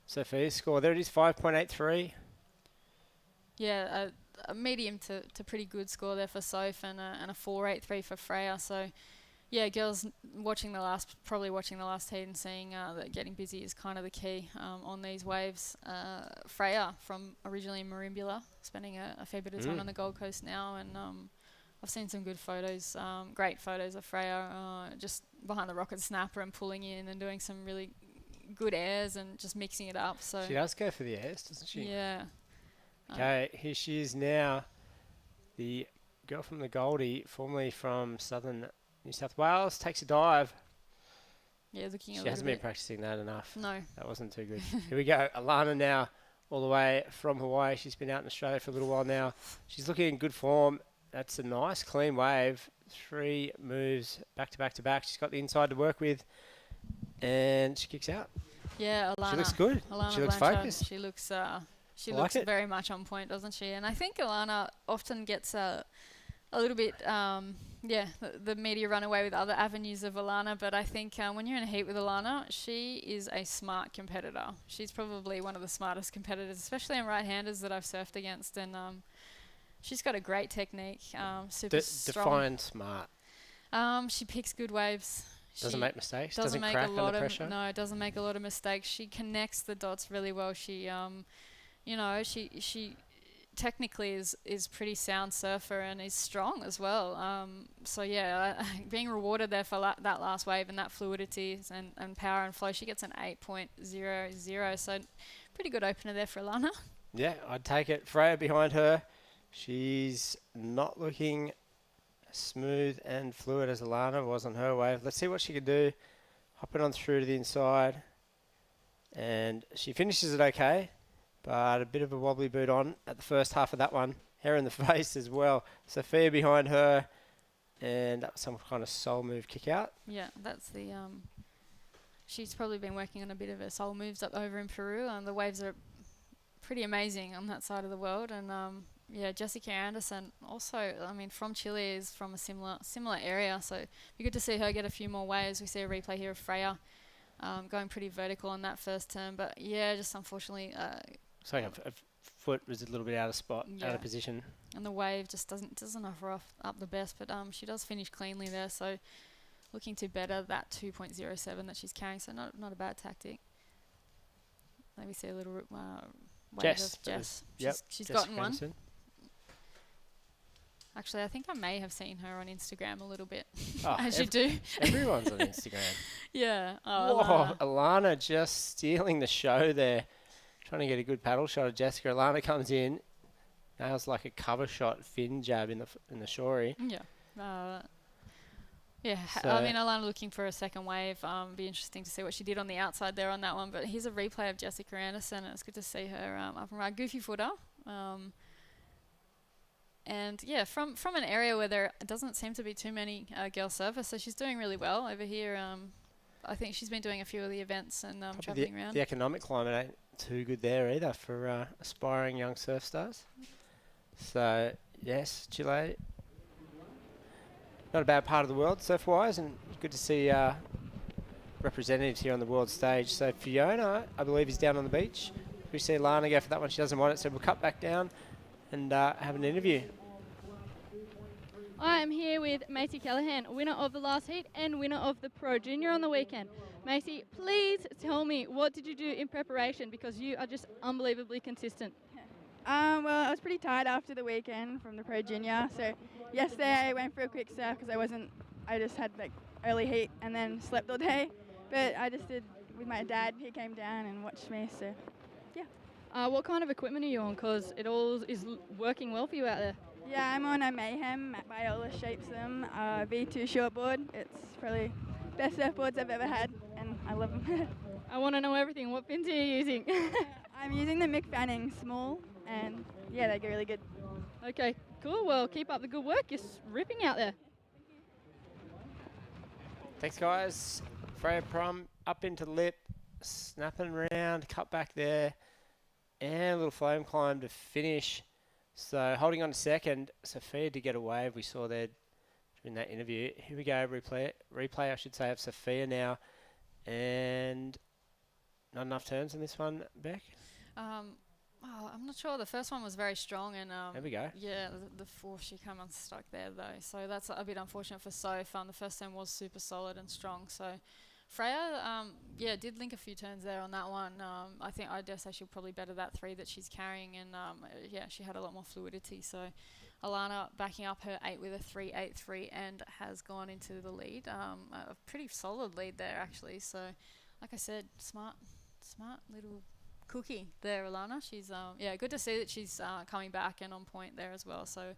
Sophia's score. There it is, 5.83. Yeah, a medium to pretty good score there for Soph, and a 4.83 for Freya. So. Yeah, girls probably watching the last heat and seeing that getting busy is kind of the key on these waves. Freya from originally Merimbula, spending a fair bit of time on the Gold Coast now, and I've seen some good photos, great photos of Freya just behind the rocket snapper and pulling in and doing some really good airs and just mixing it up. So she does go for the airs, doesn't she? Yeah. Okay, here she is now, the girl from the Goldie, formerly from Southern New South Wales, takes a dive. Yeah, looking She hasn't been practicing that enough. No. That wasn't too good. Here we go. Alana now, all the way from Hawaii. She's been out in Australia for a little while now. She's looking in good form. That's a nice, clean wave. 3 moves back to back to back. She's got the inside to work with. And she kicks out. Yeah, Alana. She looks good. Alana She looks Blanchard, focused. She looks it. very much on point, doesn't she? And I think Alana often gets a little bit... the media run away with other avenues of Alana, but I think when you're in a heat with Alana, she is a smart competitor. She's probably one of the smartest competitors, especially in right-handers that I've surfed against, and she's got a great technique, super strong. Define smart. She picks good waves. Doesn't make mistakes. Doesn't make crack a lot under pressure. No, doesn't make a lot of mistakes. She connects the dots really well. She, she technically is pretty sound surfer and is strong as well. Being rewarded there for that last wave and that fluidity and power and flow, she gets an 8.00. So pretty good opener there for Alana. Yeah, I'd take it. Freya behind her. She's not looking smooth and fluid as Alana was on her wave. Let's see what she can do. Hopping on through to the inside. And she finishes it okay. But a bit of a wobbly boot on at the first half of that one. Hair in the face as well. Sophia behind her. And that was some kind of soul move kick out. Yeah, that's the... she's probably been working on a bit of her soul moves up over in Peru. And the waves are pretty amazing on that side of the world. And Jessica Anderson also, from Chile, is from a similar area. So it'd be good to see her get a few more waves. We see a replay here of Freya going pretty vertical on that first turn. But just unfortunately... So a foot was a little bit out of spot, out of position. And the wave just doesn't offer up the best, but she does finish cleanly there, so looking to better that 2.07 that she's carrying, so not a bad tactic. Maybe see a little wave Jess. of Jess. She's Jessica gotten one. Anderson. Actually, I think I may have seen her on Instagram a little bit, Oh, as you do. Everyone's on Instagram. Yeah. Whoa, Alana just stealing the show there. Trying to get a good paddle shot of Jessica. Alana comes in. Nails like a cover shot fin jab in the shorey. Yeah. Yeah, So I mean, Alana looking for a second wave. Be interesting to see what she did on the outside there on that one. But here's a replay of Jessica Anderson, and it's good to see her up and right. Goofy footer. And yeah, from an area where there doesn't seem to be too many girl surfers, so she's doing really well over here. I think she's been doing a few of the events and travelling around. The economic climate ain't too good there either for aspiring young surf stars. So yes, Chile, not a bad part of the world surf-wise, and good to see representatives here on the world stage. So Fiona, I believe, is down on the beach. We see Lana go for that one. She doesn't want it, so we'll cut back down and have an interview. I am here with Macy Callahan, winner of the last heat and winner of the Pro Junior on the weekend. Macy, please tell me, what did you do in preparation? Because you are just unbelievably consistent. Well, I was pretty tired after the weekend from the Pro Junior, so yesterday I went for a quick surf because I just had like early heat and then slept all day. But I just did with my dad. He came down and watched me, so yeah. What kind of equipment are you on? Because it all is working well for you out there. Yeah, I'm on a Mayhem. Matt Viola shapes them. V2 shortboard. It's probably best surfboards I've ever had, and I love them. I want to know everything. What fins are you using? I'm using the Mick Fanning small, and yeah, they go really good. Okay, cool. Well, keep up the good work. You're ripping out there. Thanks, guys. Freya Prum up into the lip, snapping around, cut back there, and a little foam climb to finish. So holding on to second, Sophia did get a wave. We saw there during that interview. Here we go, replay I should say, of Sophia now. And not enough turns in this one, Beck? I'm not sure. The first one was very strong, and there we go. Yeah, the fourth she came unstuck there though, so that's a bit unfortunate for Soph. The first turn was super solid and strong, so Freya, did link a few turns there on that one. I dare say she'll probably better that 3 that she's carrying, and she had a lot more fluidity. So Alana backing up her 8 with a 3.83 and has gone into the lead. A pretty solid lead there actually. So, like I said, smart little cookie there, Alana. She's good to see that she's coming back and on point there as well. So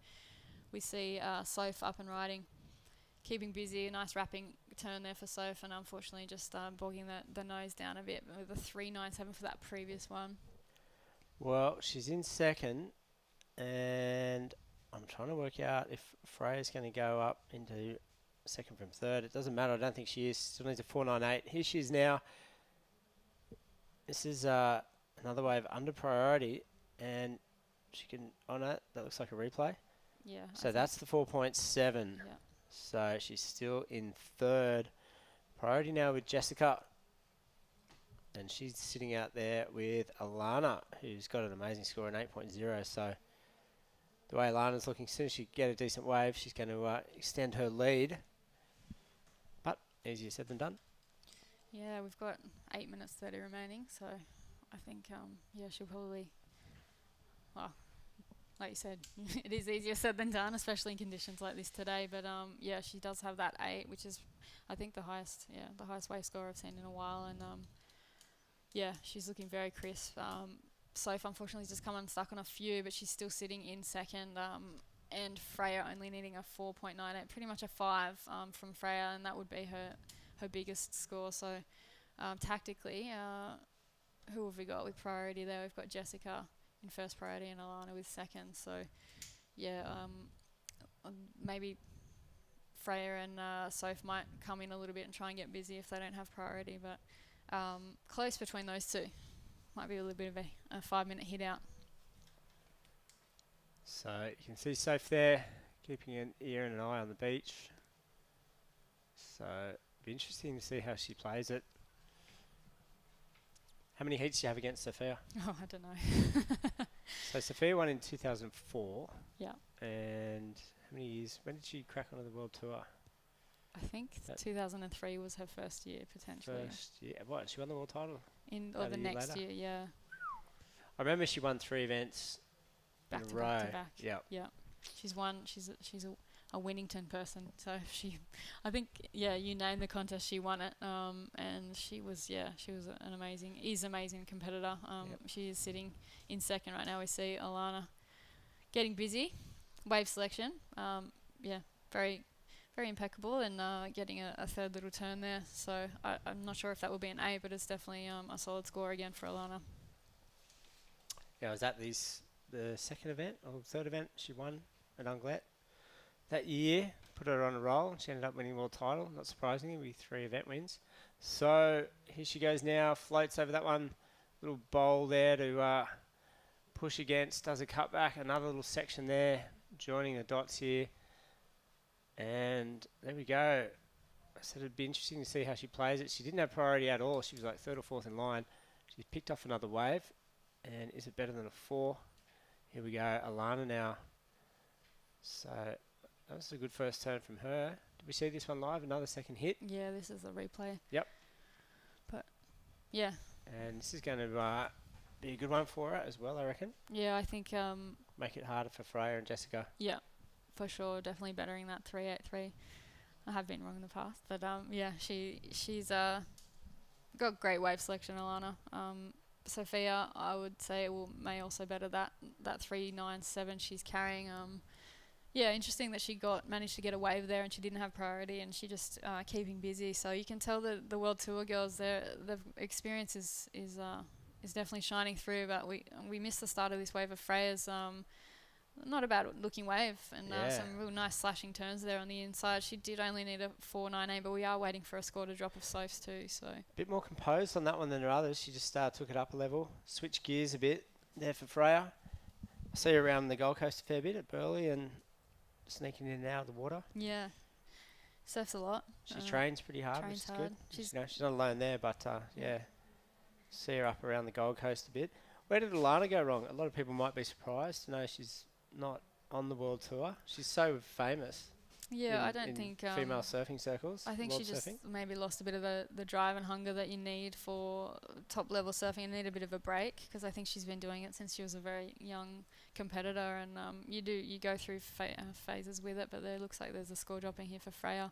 we see Soph up and riding, keeping busy. A nice wrapping turn there for Soph, and unfortunately just bogging the nose down a bit with a 3.97 for that previous one. Well, she's in second, and I'm trying to work out if Freya's going to go up into second from third. It doesn't matter. I don't think she is. Still needs a 4.98. Here she is now. This is another wave under priority, and she can on it. That looks like a replay. Yeah. So that's the 4.7. Yeah. So she's still in third. Priority now with Jessica. And she's sitting out there with Alana, who's got an amazing score, an 8.0. So the way Alana's looking, as soon as she get a decent wave, she's going to extend her lead. But easier said than done. Yeah, we've got 8 minutes 30 remaining. So I think, she'll probably, like you said, it is easier said than done, especially in conditions like this today. But she does have that 8, which is, I think, the highest wave score I've seen in a while. And she's looking very crisp. Soph unfortunately has just come unstuck on a few, but she's still sitting in second. And Freya only needing a 4.98, pretty much a 5 from Freya, and that would be her biggest score. So tactically, who have we got with priority there? We've got Jessica in first priority and Alana with second. So maybe Freya and Soph might come in a little bit and try and get busy if they don't have priority, but close between those two. Might be a little bit of a 5-minute hit out. So you can see Soph there, keeping an ear and an eye on the beach. So it'll be interesting to see how she plays it. How many heats do you have against Sophia? Oh, I don't know. So Sophia won in 2004. Yeah. And how many years? When did she crack onto the world tour? I think 2003 was her first year, potentially. First year. What? She won the world title? Or the next year, yeah. I remember she won 3 events back in to a row. back to back. Yeah. Yeah. She's a Winnington person. So I think you named the contest, she won it. And she was an amazing competitor. She is sitting in second right now. We see Alana getting busy. Wave selection, very, very impeccable, and getting a third little turn there. So I'm not sure if that will be an A, but it's definitely a solid score again for Alana. Yeah, was that the second event or third event she won at Unglet that year? Put her on a roll. She ended up winning world title, not surprisingly, with 3 event wins. So here she goes now, floats over that one, little bowl there to push against, does a cutback, another little section there, joining the dots here. And there we go. I said it'd be interesting to see how she plays it. She didn't have priority at all. She was like 3rd or 4th in line. She's picked off another wave. And is it better than a 4? Here we go, Alana now. So that was a good first turn from her. Did we see this one live? Another second hit? Yeah, this is a replay. Yep. But, yeah. And this is going to be a good one for her as well, I reckon. Yeah, I think... make it harder for Freya and Jessica. Yeah, for sure. Definitely bettering that 383. I have been wrong in the past. But, she's got great wave selection, Alana. Sophia, I would say, may also better that 397 she's carrying. Interesting that she managed to get a wave there, and she didn't have priority, and she just keeping busy. So you can tell that the World Tour girls, the experience is definitely shining through. But we missed the start of this wave of Freya's. Not a bad looking wave, and some real nice slashing turns there on the inside. She did only need a 498, but we are waiting for a score to drop of Soph's too. So a bit more composed on that one than her others. She just took it up a level, switched gears a bit there for Freya. I see her around the Gold Coast a fair bit at Burleigh and sneaking in and out of the water. Yeah, surfs a lot. She trains pretty hard, which is good. She's not alone there, but see her up around the Gold Coast a bit. Where did Alana go wrong? A lot of people might be surprised to know she's not on the World Tour. She's so famous. Yeah, I don't think... female surfing circles. I think she just maybe lost a bit of the drive and hunger that you need for top-level surfing. You need a bit of a break, because I think she's been doing it since she was a very young competitor, and you go through phases with it, but there looks like there's a score dropping here for Freya.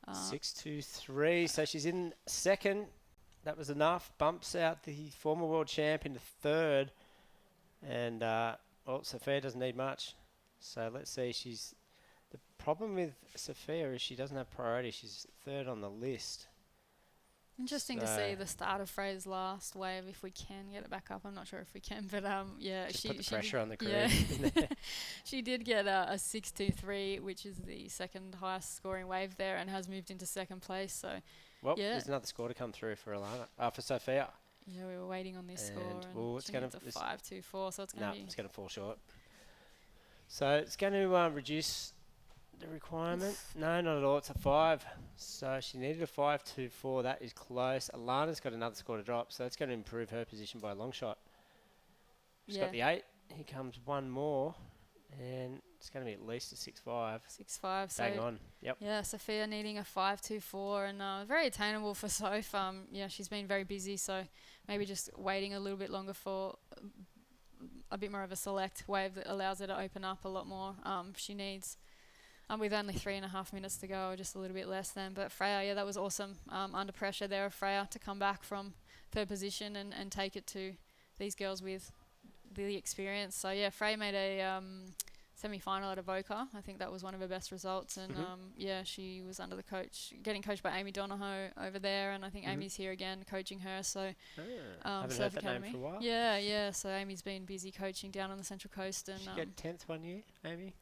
6-2-3, so she's in second. That was enough. Bumps out the former world champ into third, and Sophia doesn't need much. So let's see. The problem with Sophia is she doesn't have priority. She's third on the list. Interesting to see the start of Freya's last wave, if we can get it back up. I'm not sure if we can, but Just put the pressure on the crew. Yeah. She did get a 6-2-3, which is the second highest scoring wave there, and has moved into second place. So, there's another score to come through for Alana, for Sophia. Yeah, we were waiting on this score, and it's going to 5-2-4, so it's going to be... it's going to fall short. So it's going to reduce the requirement. No, not at all. It's a 5. So she needed a 5-2-4. That is close. Alana's got another score to drop, so it's going to improve her position by a long shot. She's got the 8. Here comes one more, and it's going to be at least a 6-5. 6-5. Bang on. Yep. Yeah, Sophia needing a 5-2-4, and very attainable for Soph. She's been very busy, so maybe just waiting a little bit longer for a bit more of a select wave that allows her to open up a lot more. She needs, with only 3.5 minutes to go, or just a little bit less than. But Freya, that was awesome. Under pressure there of Freya to come back from third position and take it to these girls with the experience. So Freya made a semi-final at Avoca. I think that was one of her best results, and she was under getting coached by Amy Donahoe over there, and I think Amy's here again coaching her. So haven't heard that name for a while. Yeah. So Amy's been busy coaching down on the Central Coast, and she got 10th one year, Amy.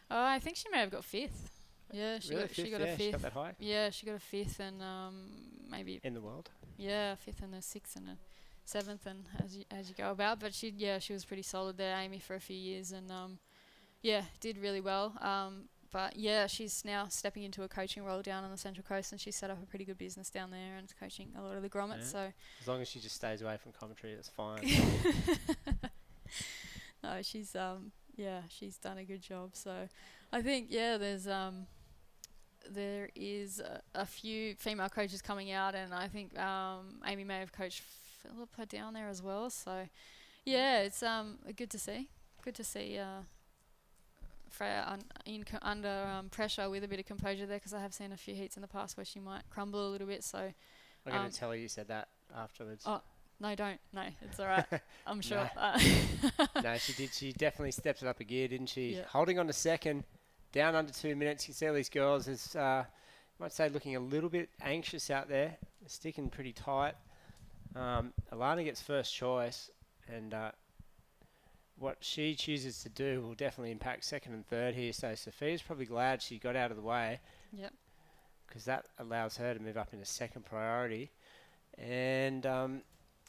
I think she may have got 5th. Yeah, she got a 5th. She got that high. Yeah, she got a 5th, and maybe in the world. Yeah, 5th and a 6th and a 7th, and as you go about. But she was pretty solid there, Amy, for a few years, and did really well. But she's now stepping into a coaching role down on the Central Coast, and she's set up a pretty good business down there and is coaching a lot of the grommets. So as long as she just stays away from commentary, that's fine. No, she's she's done a good job. So I think there is a few female coaches coming out, and I think Amy may have coached Philippa down there as well. So it's good to see. Good to see Freya under pressure with a bit of composure there, because I have seen a few heats in the past where she might crumble a little bit. So I'm going to tell her you said that afterwards. Oh, no, don't. No, it's all right. I'm sure. No, she did. She definitely stepped it up a gear, didn't she? Yeah. Holding on to second, down under 2 minutes. You can see all these girls is, might say, looking a little bit anxious out there, sticking pretty tight. Alana gets first choice, and what she chooses to do will definitely impact second and third here. So Sophia's probably glad she got out of the way. Yep. Because that allows her to move up into second priority. And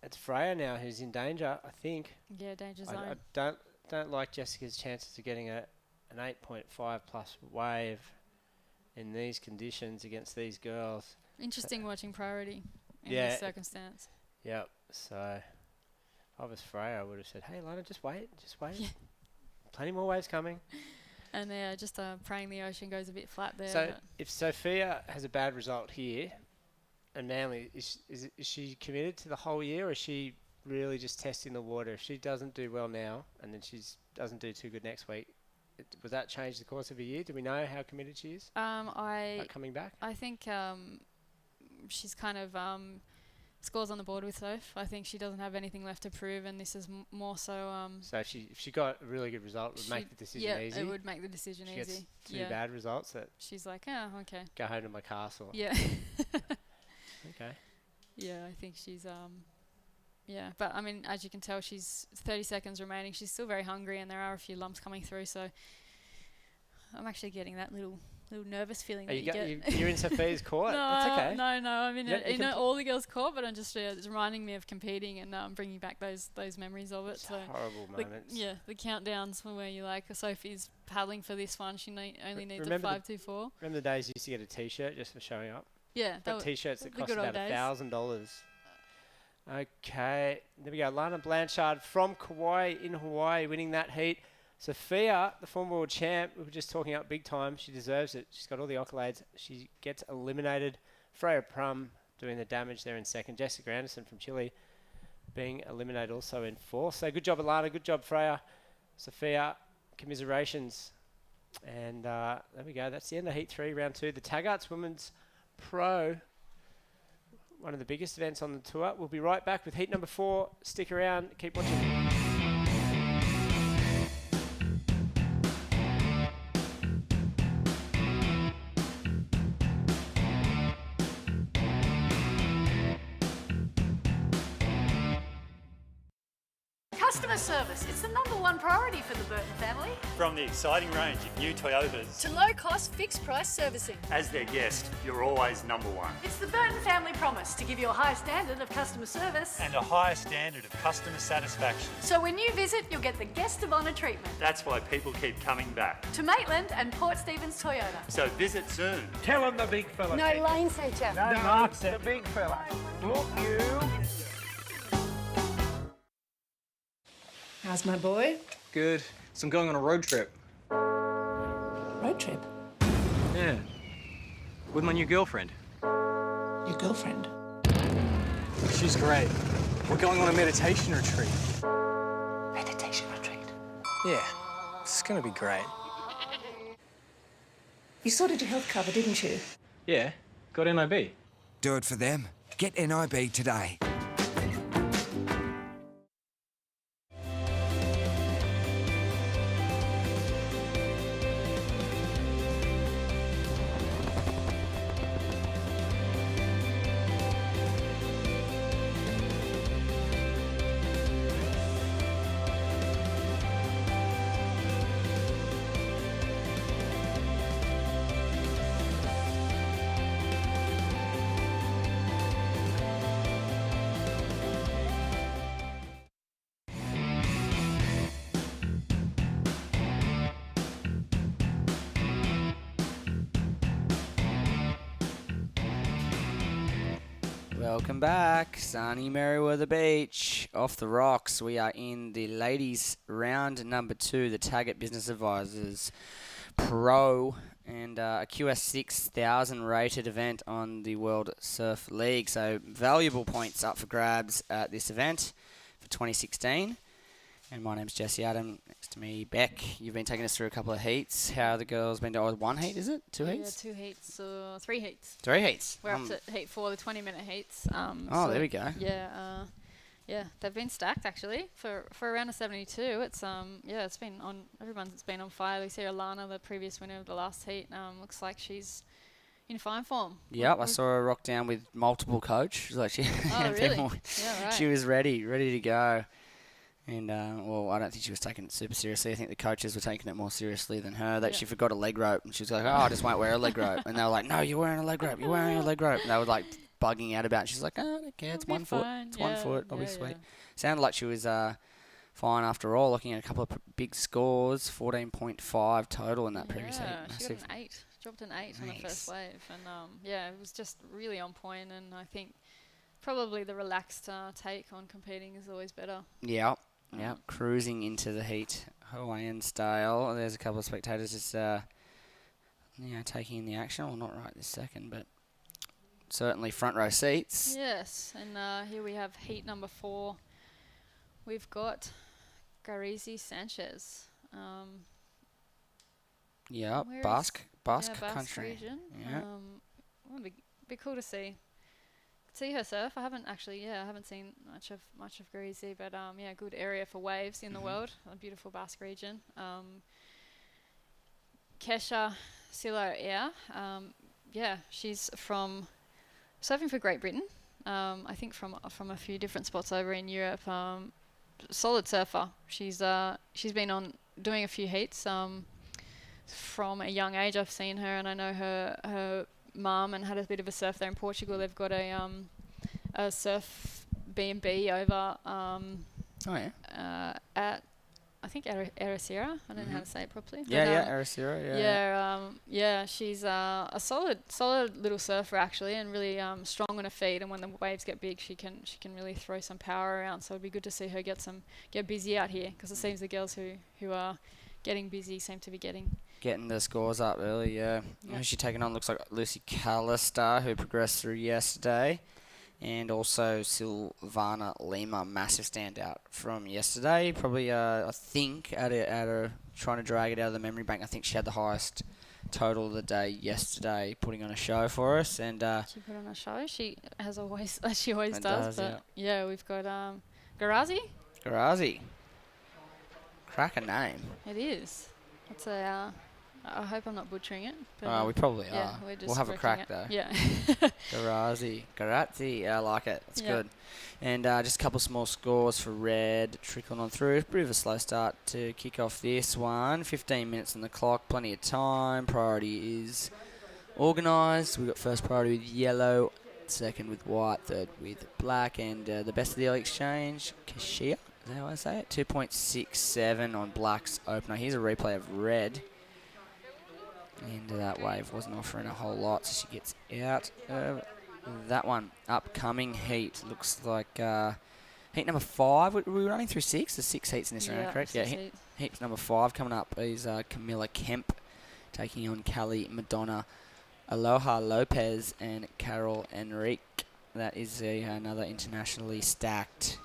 it's Freya now who's in danger, I think. Yeah, danger zone. I don't like Jessica's chances of getting an 8.5 plus wave in these conditions against these girls. Interesting watching priority in Yeah. this circumstance. Yep. So if I was Freya, I would have said, hey, Lana, just wait. Yeah. Plenty more waves coming. And just praying the ocean goes a bit flat there. So if Sophia has a bad result here, and Manly, is she committed to the whole year, or is she really just testing the water? If she doesn't do well now, and then she doesn't do too good next week, will that change the course of a year? Do we know how committed she is? About coming back? I think she's kind of scores on the board with Soph. I think she doesn't have anything left to prove, and this is more so. So if she got a really good result, it would make the decision easy. Yeah, it would make the decision she easy. Gets two bad results that she's like, oh, okay. Go home to my castle. Yeah. Okay. Yeah, I think she's yeah, but I mean, as you can tell, she's 30 seconds remaining. She's still very hungry, and there are a few lumps coming through. So I'm actually getting that little nervous feeling that you get. You're in Sophia's court. No, That's okay. No. I'm in all the girls' court, but I'm just it's reminding me of competing and bringing back those memories of it. So horrible moments. The countdowns where you're like, Sophie's paddling for this one. She only needs a 5.24. Remember the days you used to get a T-shirt just for showing up? Yeah, got T-shirts that cost about $1,000. Okay, there we go. Lana Blanchard from Kauai in Hawaii winning that heat. Sophia, the former world champ, we were just talking up big time. She deserves it. She's got all the accolades. She gets eliminated. Freya Prum doing the damage there in second. Jessica Anderson from Chile being eliminated also in fourth. So good job, Alana. Good job, Freya. Sophia, commiserations. And there we go. That's the end of Heat 3, Round 2. The Taggart's Women's Pro, one of the biggest events on the tour. We'll be right back with Heat number 4. Stick around. Keep watching. Customer service, it's the #1 priority for the Burton family. From the exciting range of new Toyotas To low-cost, fixed-price servicing. as their guest, you're always #1. It's the Burton family promise to give you a high standard of customer service. And a higher standard of customer satisfaction. So when you visit, you'll get the guest of honour treatment. That's why people keep coming back. To Maitland and Port Stephens Toyota. So visit soon. Tell him the big fella. No lane searcher. No, marks the big fella. Look, you. How's my boy? Good. So I'm going on a road trip. Road trip? Yeah. With my new girlfriend. Your girlfriend? She's great. We're going on a meditation retreat. Meditation retreat? Yeah. It's gonna be great. You sorted your health cover, didn't you? Yeah. Got NIB. Do it for them. Get NIB today. Welcome back, sunny Merewether Beach, off the rocks. We are in the ladies' round number 2, the Taggart Business Advisors Pro, and a QS 6000 rated event on the World Surf League. So valuable points up for grabs at this event for 2016. And my name's Jesse Adam. Next to me, Beck. You've been taking us through a couple of heats. How are the girls been doing? One heat, is it? Two heats? Yeah, 2 heats, 3 heats. 3 heats. We're up to heat 4, the 20-minute heats. There we go. Yeah, they've been stacked actually for around a 72. It's it's been on. Everyone's been on fire. We see Alana, the previous winner of the last heat. Looks like she's in fine form. Yep, I saw her rock down with multiple coach. She was like really? Yeah, right. She was ready to go. And, I don't think she was taking it super seriously. I think the coaches were taking it more seriously than her. That she forgot a leg rope. And she was like, I just won't wear a leg rope. And they were like, no, you're wearing a leg rope. You're wearing a leg rope. And they were, like, bugging out about it. She's like, I don't care. It's 1 foot. It's 1 foot. I'll be sweet. Sounded like she was fine after all, looking at a couple of big scores. 14.5 total in that previous heat. She got an 8. She dropped an 8 on the first wave. And, it was just really on point. And I think probably the relaxed take on competing is always better. Yep. Yep, cruising into the heat, Hawaiian style. There's a couple of spectators just, taking in the action. Well, not right this second, but certainly front row seats. Yes, and here we have heat number 4. We've got Garizi Sanchez. Basque country. Region. Yeah. Would be cool to see her surf. I haven't seen much of Garizi, but good area for waves in the world. A beautiful Basque region. Kesha Silo she's from surfing for Great Britain. I think from a few different spots over in Europe. Solid surfer. She's been on doing a few heats from a young age. I've seen her, and I know her mum, and had a bit of a surf there in Portugal. They've got a surf B&B over at I think Ericeira. I don't know how to say it properly. Ericeira. She's a solid little surfer actually, and really strong on her feet. And when the waves get big, she can really throw some power around. So it'd be good to see her get busy out here, because it seems the girls who are getting busy seem to be getting the scores up early. Who's she taking on? Looks like Lucy Callister, who progressed through yesterday. And also Silvana Lima, massive standout from yesterday. Probably, I think, at her trying to drag it out of the memory bank. I think she had the highest total of the day yesterday, putting on a show for us. And she put on a show. She has always, she always does. But we've got Garazi. Crack a name. It is. It's a. I hope I'm not butchering it. But we probably are. Yeah, we'll have a crack though. Yeah. Garazzi. I like it. It's good. And just a couple small scores for Red, trickling on through. A bit of a slow start to kick off this one. 15 minutes on the clock, plenty of time. Priority is organised. We've got first priority with yellow, second with white, third with black, and the best of the early exchange, Kashia. Is that how I say it? 2.67 on black's opener. Here's a replay of Red. And that wave wasn't offering a whole lot, so she gets out of that one. Upcoming heat looks like heat number 5. Were we running through 6? There's 6 heats in this round, correct? Yeah, heat number 5 coming up is Camilla Kemp taking on Callie Madonna, Aloha Lopez, and Carol Enrique. That is another internationally stacked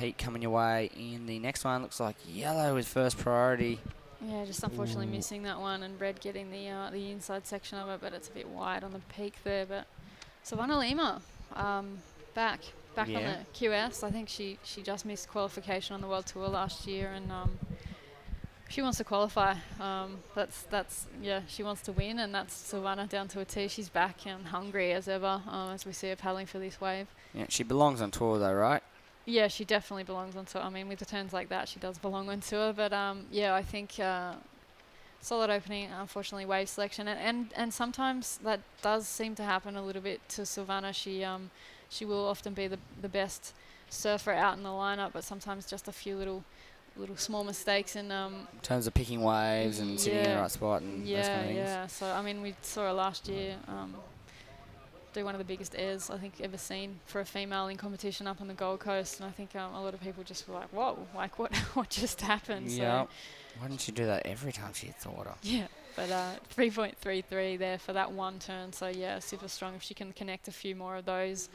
heat coming your way in the next one. Looks like yellow is first priority. Yeah, just unfortunately missing that one, and Red getting the inside section of it, but it's a bit wide on the peak there. But Savannah Lima, back on the QS. I think she just missed qualification on the World Tour last year, and she wants to qualify. She wants to win, and that's Savannah down to a T. She's back and hungry as ever, as we see her paddling for this wave. Yeah, she belongs on tour though, right? Yeah, she definitely belongs on tour. I mean, with the turns like that, she does belong on tour. But I think solid opening, unfortunately, wave selection, and sometimes that does seem to happen a little bit to Savannah. She will often be the best surfer out in the lineup, but sometimes just a few little small mistakes in terms of picking waves and sitting in the right spot and those kind of things. Yeah. So I mean, we saw her last year. Do one of the biggest airs I think ever seen for a female in competition up on the Gold Coast, and I think a lot of people just were like, whoa, like what just happened? Yeah. Why didn't she do that every time she thought of? Yeah, but 3.33 there for that one turn, so yeah, super strong. If she can connect a few more of those,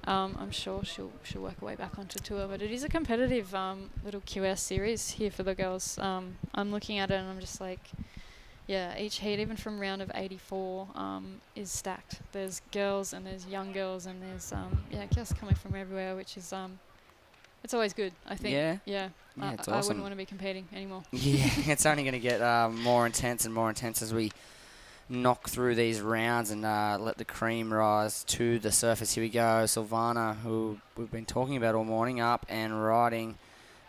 I'm sure she'll work her way back onto tour. But it is a competitive little QS series here for the girls. I'm looking at it and I'm just like, yeah, each heat, even from round of 84, is stacked. There's girls and there's young girls and there's girls coming from everywhere, which is it's always good, I think. Yeah. Yeah. It's I awesome. wouldn't want to be competing anymore. Yeah, it's only going to get more intense and more intense as we knock through these rounds and let the cream rise to the surface. Here we go. Silvana, who we've been talking about all morning, up and riding.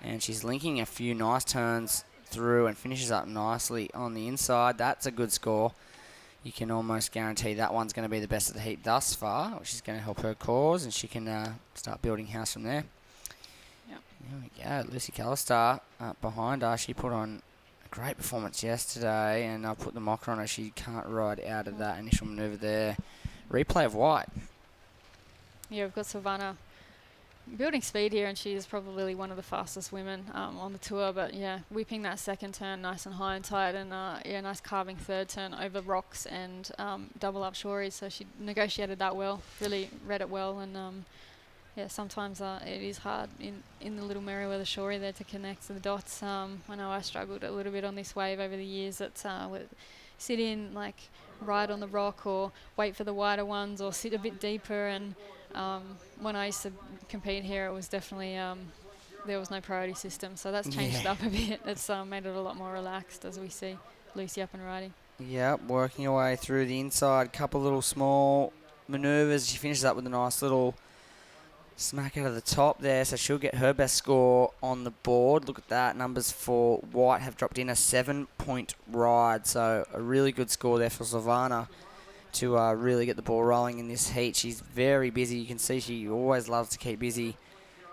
And she's linking a few nice turns through and finishes up nicely on the inside. That's a good score. You can almost guarantee that one's going to be the best of the heat thus far, which is going to help her cause, and she can start building house from there. Yep. There we go. Lucy Callistar behind her. She put on a great performance yesterday, and I'll put the mocker on her. She can't ride out of that initial manoeuvre there. Replay of white. Yeah, we've got Silvana building speed here, and she is probably one of the fastest women on the tour. But yeah, whipping that second turn nice and high and tight, and nice carving third turn over rocks and double up shories. So she negotiated that well, really read it well, and sometimes it is hard in the little Merewether shorey there to connect the dots. I know I struggled a little bit on this wave over the years. That sit in like right on the rock or wait for the wider ones or sit a bit deeper. And when I used to compete here, it was definitely there was no priority system, so that's changed it up a bit. It's made it a lot more relaxed as we see Lucy up and riding. Yep, working her way through the inside. Couple little small manoeuvres. She finishes up with a nice little smack out of the top there, so she'll get her best score on the board. Look at that. Numbers for white have dropped in, a 7-point ride, so a really good score there for Silvana to really get the ball rolling in this heat. She's very busy. You can see she always loves to keep busy.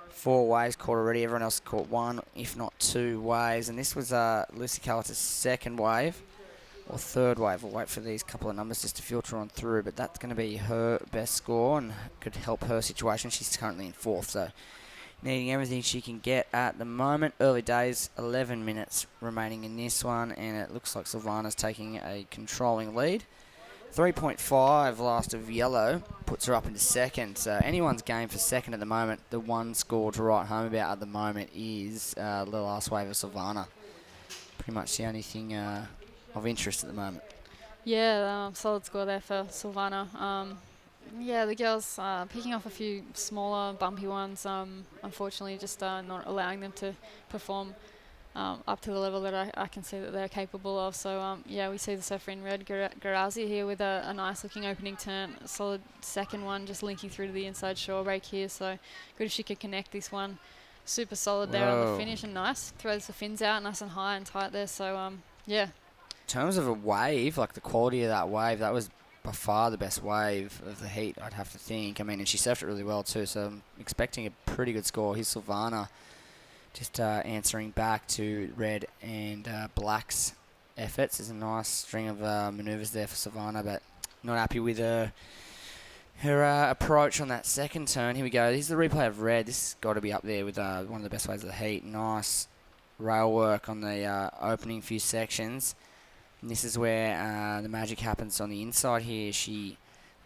4 waves caught already. Everyone else caught 1, if not 2 waves, and this was Lucy Callistar's second wave or third wave. We'll wait for these couple of numbers just to filter on through, but that's going to be her best score and could help her situation. She's currently in 4th, so needing everything she can get at the moment. Early days, 11 minutes remaining in this one, and it looks like Silvana's taking a controlling lead. 3.5 last of yellow puts her up into second, so anyone's game for second at the moment. The one score to write home about at the moment is the last wave of Silvana. Pretty much the only thing of interest at the moment. Yeah, solid score there for Silvana. The girls picking off a few smaller, bumpy ones. Unfortunately, just not allowing them to perform up to the level that I can see that they're capable of. So, we see the surfer in red, Garazi here with a nice-looking opening turn. A solid second one, just linking through to the inside shore break here. So, good if she could connect this one. Super solid there on the finish, and nice. Throws the fins out nice and high and tight there. So, In terms of a wave, like the quality of that wave, that was by far the best wave of the heat, I'd have to think. I mean, and she surfed it really well too, so I'm expecting a pretty good score. Here's Silvana just answering back to red and black's efforts. There's a nice string of manoeuvres there for Silvana, but not happy with her approach on that second turn. Here we go. This is the replay of red. This has got to be up there with one of the best waves of the heat. Nice rail work on the opening few sections. And this is where the magic happens on the inside here. She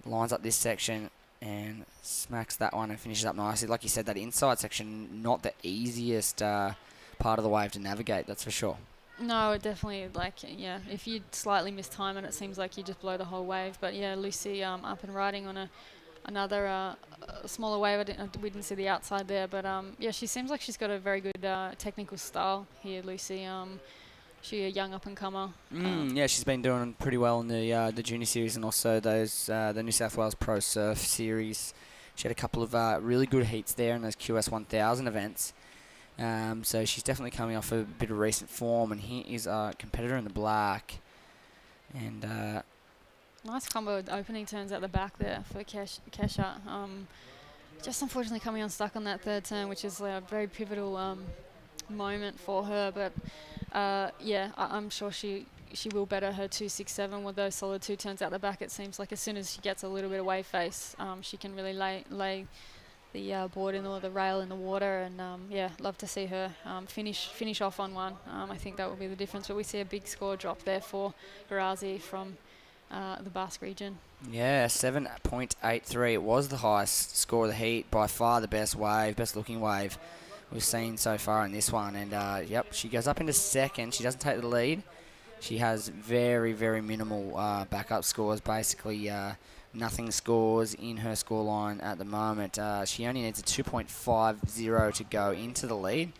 lines up this section and smacks that one and finishes up nicely. Like you said, that inside section, not the easiest part of the wave to navigate, that's for sure. no, it definitely, if you slightly miss time and it seems like you just blow the whole wave. But yeah, Lucy up and riding on another smaller wave. We didn't see the outside there, but she seems like she's got a very good technical style here, Lucy. She a young up-and-comer. She's been doing pretty well in the junior series and also the New South Wales Pro Surf series. She had a couple of really good heats there in those QS 1000 events. So she's definitely coming off a bit of recent form, and here is a competitor in the black. And nice combo of opening turns at the back there for Kesha. Just unfortunately coming unstuck on that third turn, which is a very pivotal moment for her, but I'm sure she will better her 267 with those solid 2 turns out the back. It seems like as soon as she gets a little bit of wave face, she can really lay the board or the rail in the water, and love to see her finish off on one. I think that will be the difference, but we see a big score drop there for Garazi from the Basque region. Yeah, 7.83. It was the highest score of the heat, by far the best looking wave we've seen so far in this one. And yep, she goes up into second. She doesn't take the lead. She has very, very minimal backup scores. Basically, nothing scores in her scoreline at the moment. She only needs a 2.50 to go into the lead.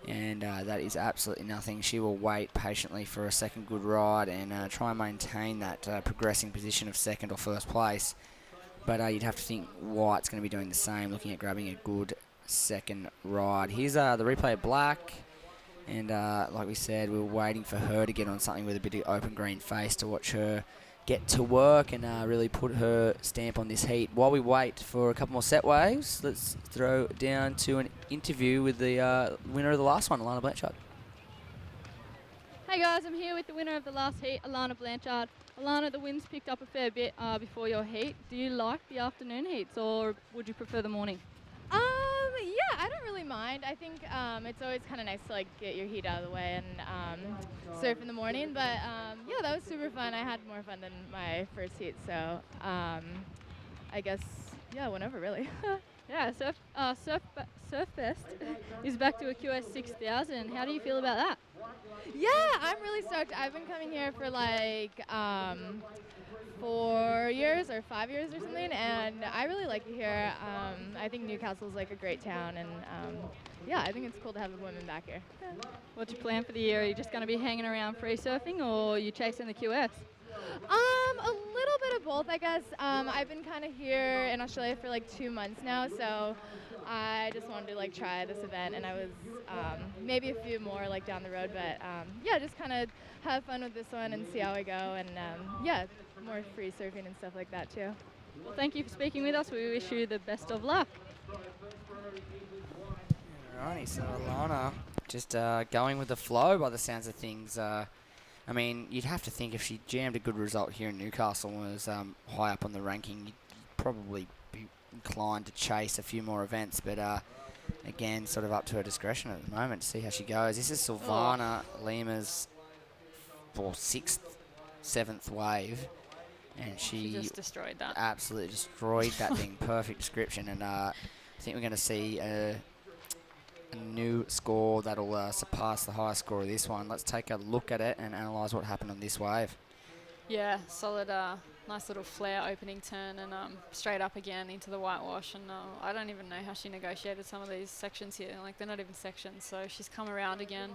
And that is absolutely nothing. She will wait patiently for a second good ride and try and maintain that progressing position of second or first place. But you'd have to think White's going to be doing the same, looking at grabbing a good second ride. Here's the replay of Black. And like we said, we were waiting for her to get on something with a bit of open green face to watch her get to work and really put her stamp on this heat. While we wait for a couple more set waves, let's throw down to an interview with the winner of the last one, Alana Blanchard. Hey guys, I'm here with the winner of the last heat, Alana Blanchard. Alana, the wind's picked up a fair bit before your heat. Do you like the afternoon heats or would you prefer the morning? Yeah, I don't really mind. I think it's always kind of nice to like get your heat out of the way and surf in the morning. But yeah, that was super fun. I had more fun than my first heat, so I guess yeah, whenever really. Yeah, Surfest is back to a QS 6000. How do you feel about that? Yeah, I'm really stoked. I've been coming here for like 4 years or 5 years or something, and I really like it here. I think Newcastle's like a great town, and yeah, I think it's cool to have women back here. What's your plan for the year? Are you just going to be hanging around free surfing or are you chasing the QS? A little bit of both, I guess. I've been kind of here in Australia for like 2 months now, so I just wanted to like try this event, and I was maybe a few more like down the road, but yeah, just kind of have fun with this one and see how I go, and yeah, more free surfing and stuff like that too. Well, thank you for speaking with us. We wish you the best of luck. Alrighty, so Alana just going with the flow by the sounds of things. I mean, you'd have to think if she jammed a good result here in Newcastle and was high up on the ranking, you'd probably be inclined to chase a few more events. But again, sort of up to her discretion at the moment to see how she goes. This is Silvana Lima's 6th, 7th wave. And she just destroyed that. Absolutely destroyed that thing. Perfect description. And I think we're going to see a new score that'll surpass the highest score of this one. Let's take a look at it and analyse what happened on this wave. Yeah, solid, nice little flare opening turn and straight up again into the whitewash. And I don't even know how she negotiated some of these sections here. Like, they're not even sections. So she's come around again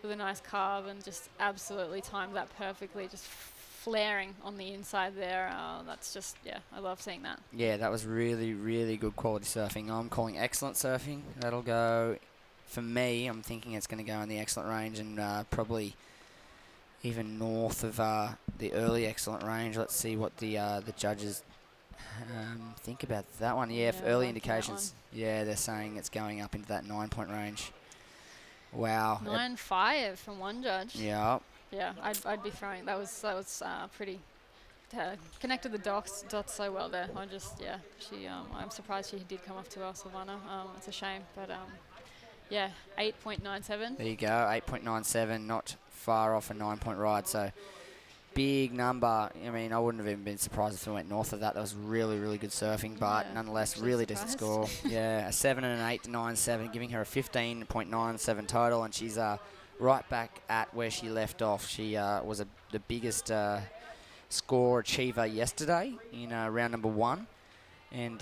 with a nice carve and just absolutely timed that perfectly, just flaring on the inside there. That's just, yeah, I love seeing that. Yeah, that was really, really good quality surfing. I'm calling excellent surfing. That'll go, for me, I'm thinking it's going to go in the excellent range and probably even north of the early excellent range. Let's see what the judges think about that one. Yeah, for early indications, yeah, they're saying it's going up into that 9-point range. Wow. 9.5 from one judge. Yeah. Yeah, I'd be throwing. That was pretty. Connected the dots so well there. I'm surprised she did come off too well, Silvana. It's a shame, but yeah, 8.97. There you go, 8.97, not far off a 9-point ride. So big number. I mean, I wouldn't have even been surprised if it went north of that. That was really, really good surfing, but nonetheless, really decent score. Yeah, a 7 and an 8.97, giving her a 15.97 total, and she's right back at where she left off. She was the biggest score achiever yesterday in round number 1, and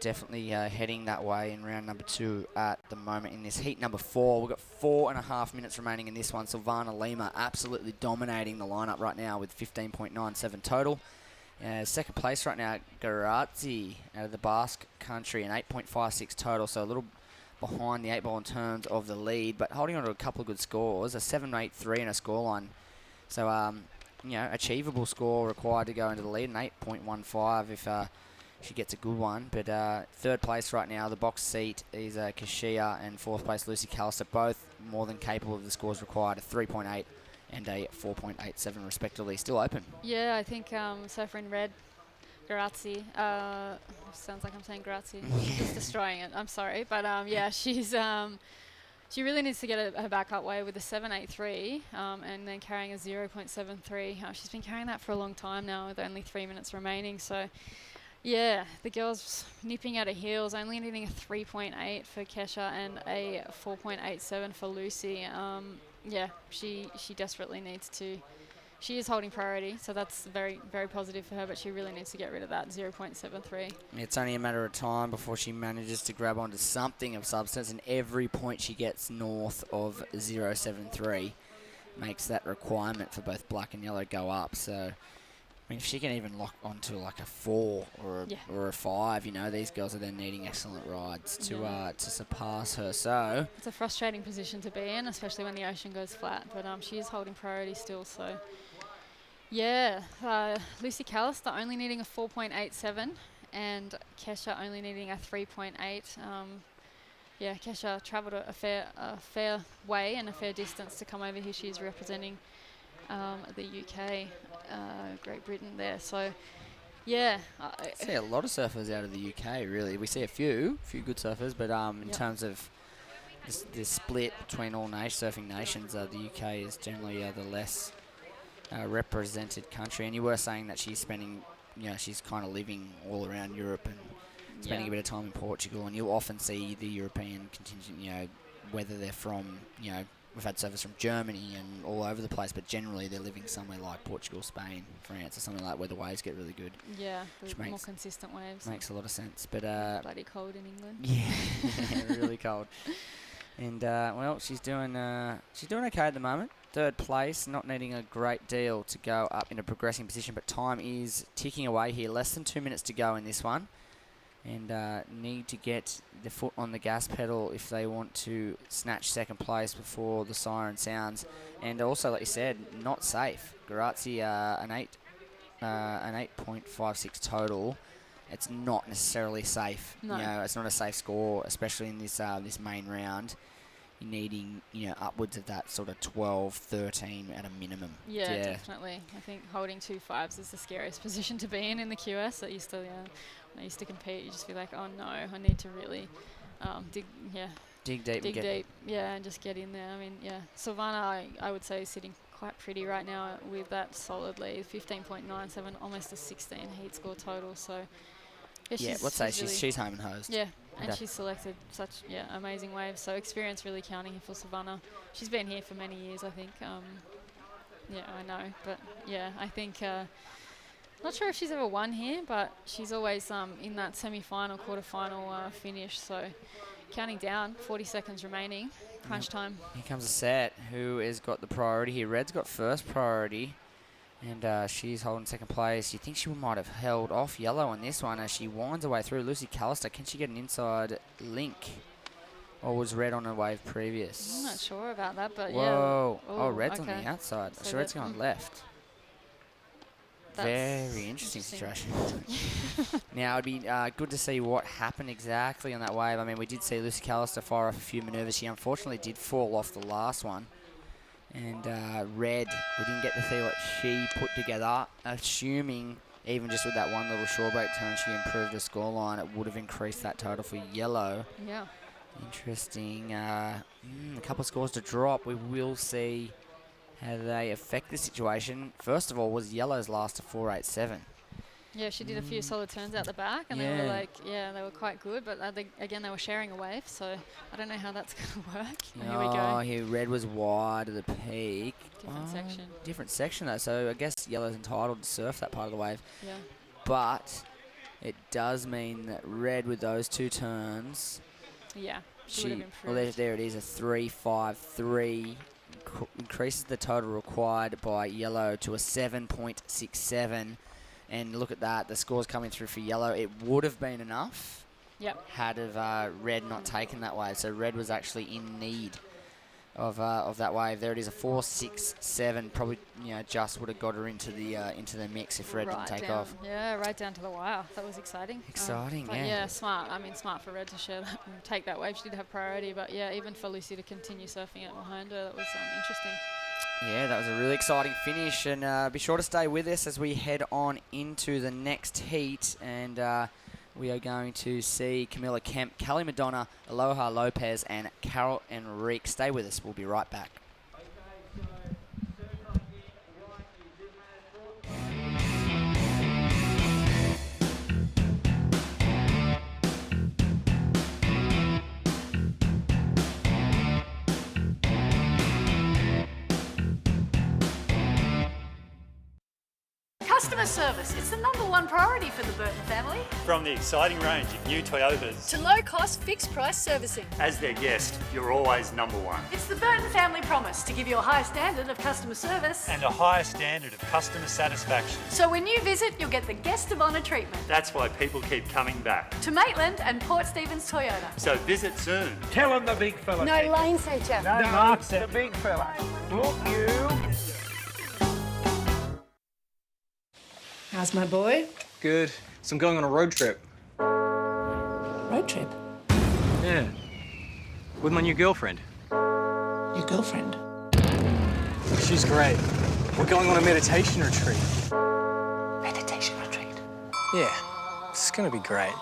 definitely heading that way in round number 2 at the moment in this heat number 4. We've got 4.5 minutes remaining in this one. Silvana Lima absolutely dominating the lineup right now with 15.97 total. Second place right now, Garazzi out of the Basque country, an 8.56 total, so a little behind the 8 ball in terms of the lead, but holding on to a couple of good scores, a 7.83 and a scoreline. So, achievable score required to go into the lead, an 8.15 if she gets a good one. But third place right now, the box seat is Kashia, and fourth place Lucy Callister, both more than capable of the scores required, a 3.8 and a 4.87 respectively. Still open. Yeah, I think surfer in red, Garazzi. Sounds like I'm saying Garazzi. Just destroying it. I'm sorry, but yeah, she's she really needs to get her back up wave with a 7.83 and then carrying a 0.73. She's been carrying that for a long time now with only 3 minutes remaining. So, yeah, the girl's nipping at her heels, only needing a 3.8 for Kesha and a 4.87 for Lucy. Yeah, she desperately needs to. She is holding priority, so that's very, very positive for her, but she really needs to get rid of that 0.73. It's only a matter of time before she manages to grab onto something of substance, and every point she gets north of 0.73 makes that requirement for both black and yellow go up. So, I mean, if she can even lock onto like a 4 or a 5, you know, these girls are then needing excellent rides to surpass her. So it's a frustrating position to be in, especially when the ocean goes flat, but she is holding priority still, so... Yeah, Lucy Callister only needing a 4.87 and Kesha only needing a 3.8. Yeah, Kesha travelled a fair way and a fair distance to come over here. She's representing the UK, Great Britain there. So, yeah. I see a lot of surfers out of the UK, really. We see a few good surfers, but in terms of the split between all surfing nations, the UK is generally the less... represented country. And you were saying that she's spending, she's kind of living all around Europe and spending a bit of time in Portugal, and you'll often see the European contingent, whether they're from, we've had surfers from Germany and all over the place, but generally they're living somewhere like Portugal, Spain, France, or something like where the waves get really good. Yeah, the more consistent waves. Makes a lot of sense. But bloody cold in England. Yeah, really cold. And well, she's doing okay at the moment. 3rd place, not needing a great deal to go up in a progressing position, but time is ticking away here. Less than 2 minutes to go in this one, and need to get the foot on the gas pedal if they want to snatch 2nd place before the siren sounds. And also, like you said, not safe. Garazzi an 8.56 total. It's not necessarily safe. No. It's not a safe score, especially in this this main round. You're needing, upwards of that sort of 12, 13 at a minimum. Yeah, definitely. I think holding 2 5s is the scariest position to be in the QS. When I used to compete, you just be like, oh no, I need to really dig deep. Yeah, and just get in there. I mean, yeah, Silvana, I would say, is sitting quite pretty right now with that solid lead, 15.97, almost a 16 heat score total. So she's home and hosed. Yeah. And she's selected such amazing waves. So experience really counting here for Silvana. She's been here for many years, I think. I know. But yeah, I think not sure if she's ever won here, but she's always in that semi-final, quarter-final finish. So counting down, 40 seconds remaining, crunch time. Here comes a set. Who has got the priority here? Red's got first priority. And she's holding 2nd place. You think she might have held off yellow on this one as she winds her way through. Lucy Callister, can she get an inside link? Or was red on her wave previous? I'm not sure about that, but Whoa. yeah. Oh, red's on the outside. So red's going left. Very interesting situation. Now, it'd be good to see what happened exactly on that wave. I mean, we did see Lucy Callister fire off a few manoeuvres. She unfortunately did fall off the last one. And Red, we didn't get to see what she put together. Assuming, even just with that one little shore break turn, she improved her scoreline, it would have increased that total for yellow. Yeah. Interesting. A couple of scores to drop. We will see how they affect the situation. First of all, was yellow's last to 4.87. Yeah, she did a few solid turns out the back, and they were quite good, but they were sharing a wave, so I don't know how that's going to work. Here we go. Here, red was wide of the peak. Different section, though, so I guess yellow's entitled to surf that part of the wave. Yeah. But it does mean that red with those 2 turns... Yeah, she would have improved. Well, there it is, a 3.53. Increases the total required by yellow to a 7.67. And look at that, the score's coming through for yellow. It would have been enough had red not taken that wave. So red was actually in need of that wave. There it is, a 4.67. Probably just would have got her into the mix if red didn't take off. Yeah, right down to the wire. That was exciting. Exciting, yeah. Yeah, smart. I mean, smart for red to share that and take that wave. She did have priority, but yeah, even for Lucy to continue surfing it behind her, that was interesting. Yeah, that was a really exciting finish, and be sure to stay with us as we head on into the next heat. And we are going to see Camilla Kemp, Callie Madonna, Aloha Lopez, and Carol Enrique. Stay with us. We'll be right back. Customer service, it's the number one priority for the Burton family. From the exciting range of new Toyotas, To low-cost, fixed-price servicing. as their guest, you're always number one. It's the Burton family promise to give you a high standard of customer service. And a higher standard of customer satisfaction. So when you visit, you'll get the guest of honour treatment. That's why people keep coming back. To Maitland and Port Stephens Toyota. So visit soon. Tell him the big fella. No lane centre. No, Mark the big fella. Look, you. How's my boy? Good. So I'm going on a road trip. Road trip? Yeah. With my new girlfriend. Your girlfriend? She's great. We're going on a meditation retreat. Meditation retreat? Yeah. It's gonna be great.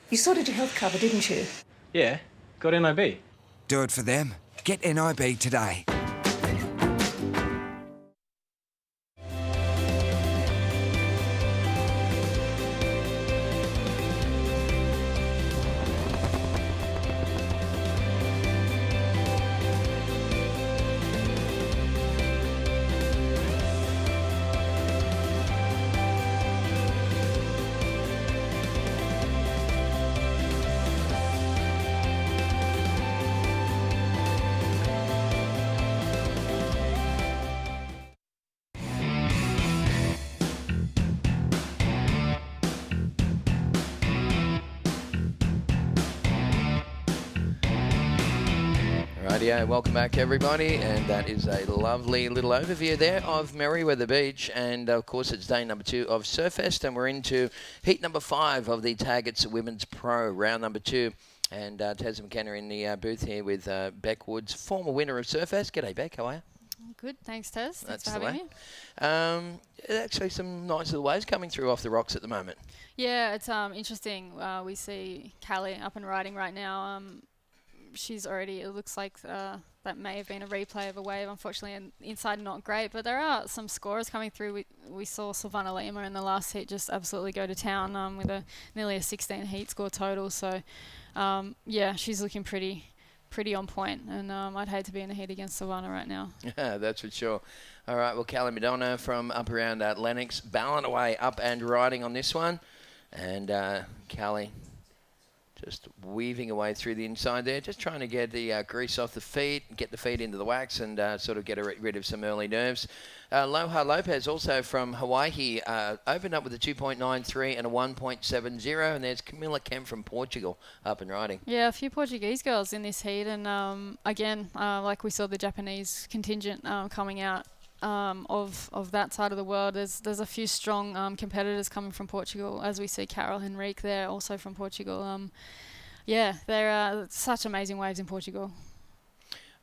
You sorted your health cover, didn't you? Yeah. Got NIB. Do it for them. Get NIB today. Rightio, welcome back everybody, and that is a lovely little overview there of Merewether Beach, and of course it's day number 2 of Surfest, and we're into heat number 5 of the Taggart Women's Pro, round number 2, and Taz McKenna in the booth here with Beck Woods, former winner of Surfest. G'day Beck, how are you? Good, thanks Tez. Thanks That's for the having way. me. Actually some nice little waves coming through off the rocks at the moment. Yeah, it's interesting. We see Callie up and riding right now. She's already, it looks like that may have been a replay of a wave, unfortunately, and inside not great, but there are some scorers coming through. We saw Silvana Lima in the last heat just absolutely go to town with nearly a 16 heat score total, so yeah, she's looking pretty on point, and I'd hate to be in a heat against Silvana right now. Yeah, that's for sure. All right, well, Callie Madonna from up around Lennox, balling away up and riding on this one, and Callie just weaving away through the inside there, just trying to get the grease off the feet, get the feet into the wax, and sort of get rid of some early nerves. Aloha Lopez, also from Hawaii, opened up with a 2.93 and a 1.70, and there's Camilla Kemp from Portugal up and riding. Yeah, a few Portuguese girls in this heat, and again, like we saw the Japanese contingent coming out of that side of the world. There's a few strong competitors coming from Portugal, as we see Carol Henrique there, also from Portugal. Yeah, there are such amazing waves in Portugal.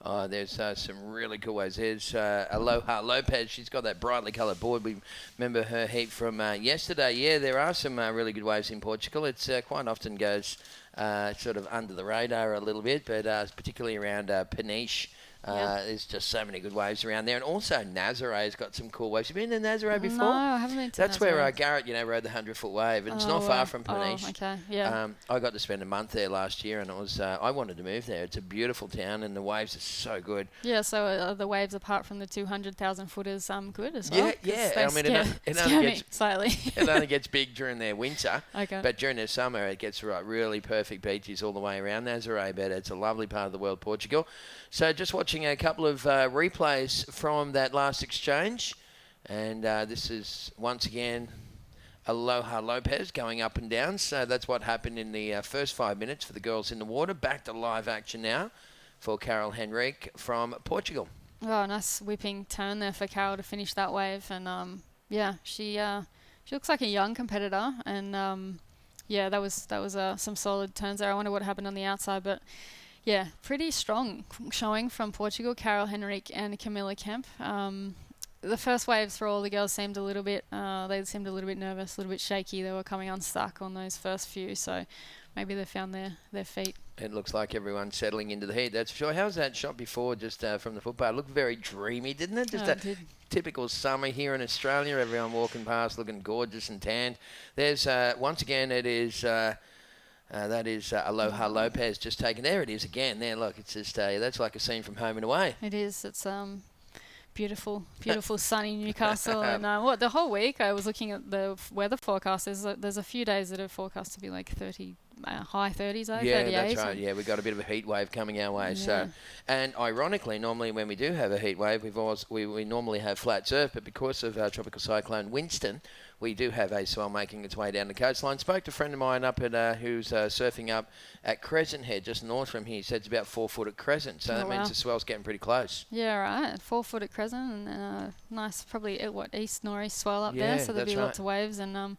Oh, there's some really cool waves. There's Aloha Lopez. She's got that brightly coloured board. We remember her heat from yesterday. Yeah, there are some really good waves in Portugal. It's quite often goes sort of under the radar a little bit, but particularly around Peniche. There's just so many good waves around there. And also Nazare's got some cool waves. Have you been to Nazare before? No, I haven't been to That's Nazare. where Garrett, rode the 100-foot wave. And it's not far from Peniche. Oh, okay, yeah. I got to spend a month there last year, and it was I wanted to move there. It's a beautiful town, and the waves are so good. Yeah, so the waves, apart from the 200,000 footers, good as well? Yeah. I mean, it only gets slightly. It only gets big during their winter. Okay. But during their summer, it gets really perfect beaches all the way around Nazare. But it's a lovely part of the world, Portugal. So just watching a couple of replays from that last exchange, and this is once again Aloha Lopez going up and down. So that's what happened in the first 5 minutes for the girls in the water. Back to live action now for Carol Henrique from Portugal. Oh, nice whipping turn there for Carol to finish that wave, and yeah, she looks like a young competitor, and yeah, that was some solid turns there. I wonder what happened on the outside, but yeah, pretty strong showing from Portugal, Carol Henrique and Camilla Kemp. the first waves for all the girls seemed a little bit, they seemed a little bit nervous, a little bit shaky. They were coming unstuck on those first few, so maybe they found their feet. It looks like everyone's settling into the heat, that's for sure. How was that shot before, just from the footpath? It looked very dreamy, didn't it? Just It did. typical summer here in Australia. Everyone walking past looking gorgeous and tanned. There's, once again, it is... that is Aloha Lopez just taken. There it is again. There, look, it's just that's like a scene from Home and Away. It is. It's beautiful, sunny Newcastle. And the whole week I was looking at the weather forecast. There's a few days that are forecast to be like 30, high 30s, Yeah, 38. that's right. Yeah, we've got a bit of a heat wave coming our way. So, and ironically, normally when we do have a heat wave, we normally have flat surf, but because of Tropical Cyclone Winston, we do have a swell making its way down the coastline. Spoke to a friend of mine up at who's surfing up at Crescent Head, just north from here. He said it's about 4 foot at Crescent, so that means the swell's getting pretty close. Yeah, right. 4 foot at Crescent, and nice, probably east northeast swell up there, so there'll be lots of waves, and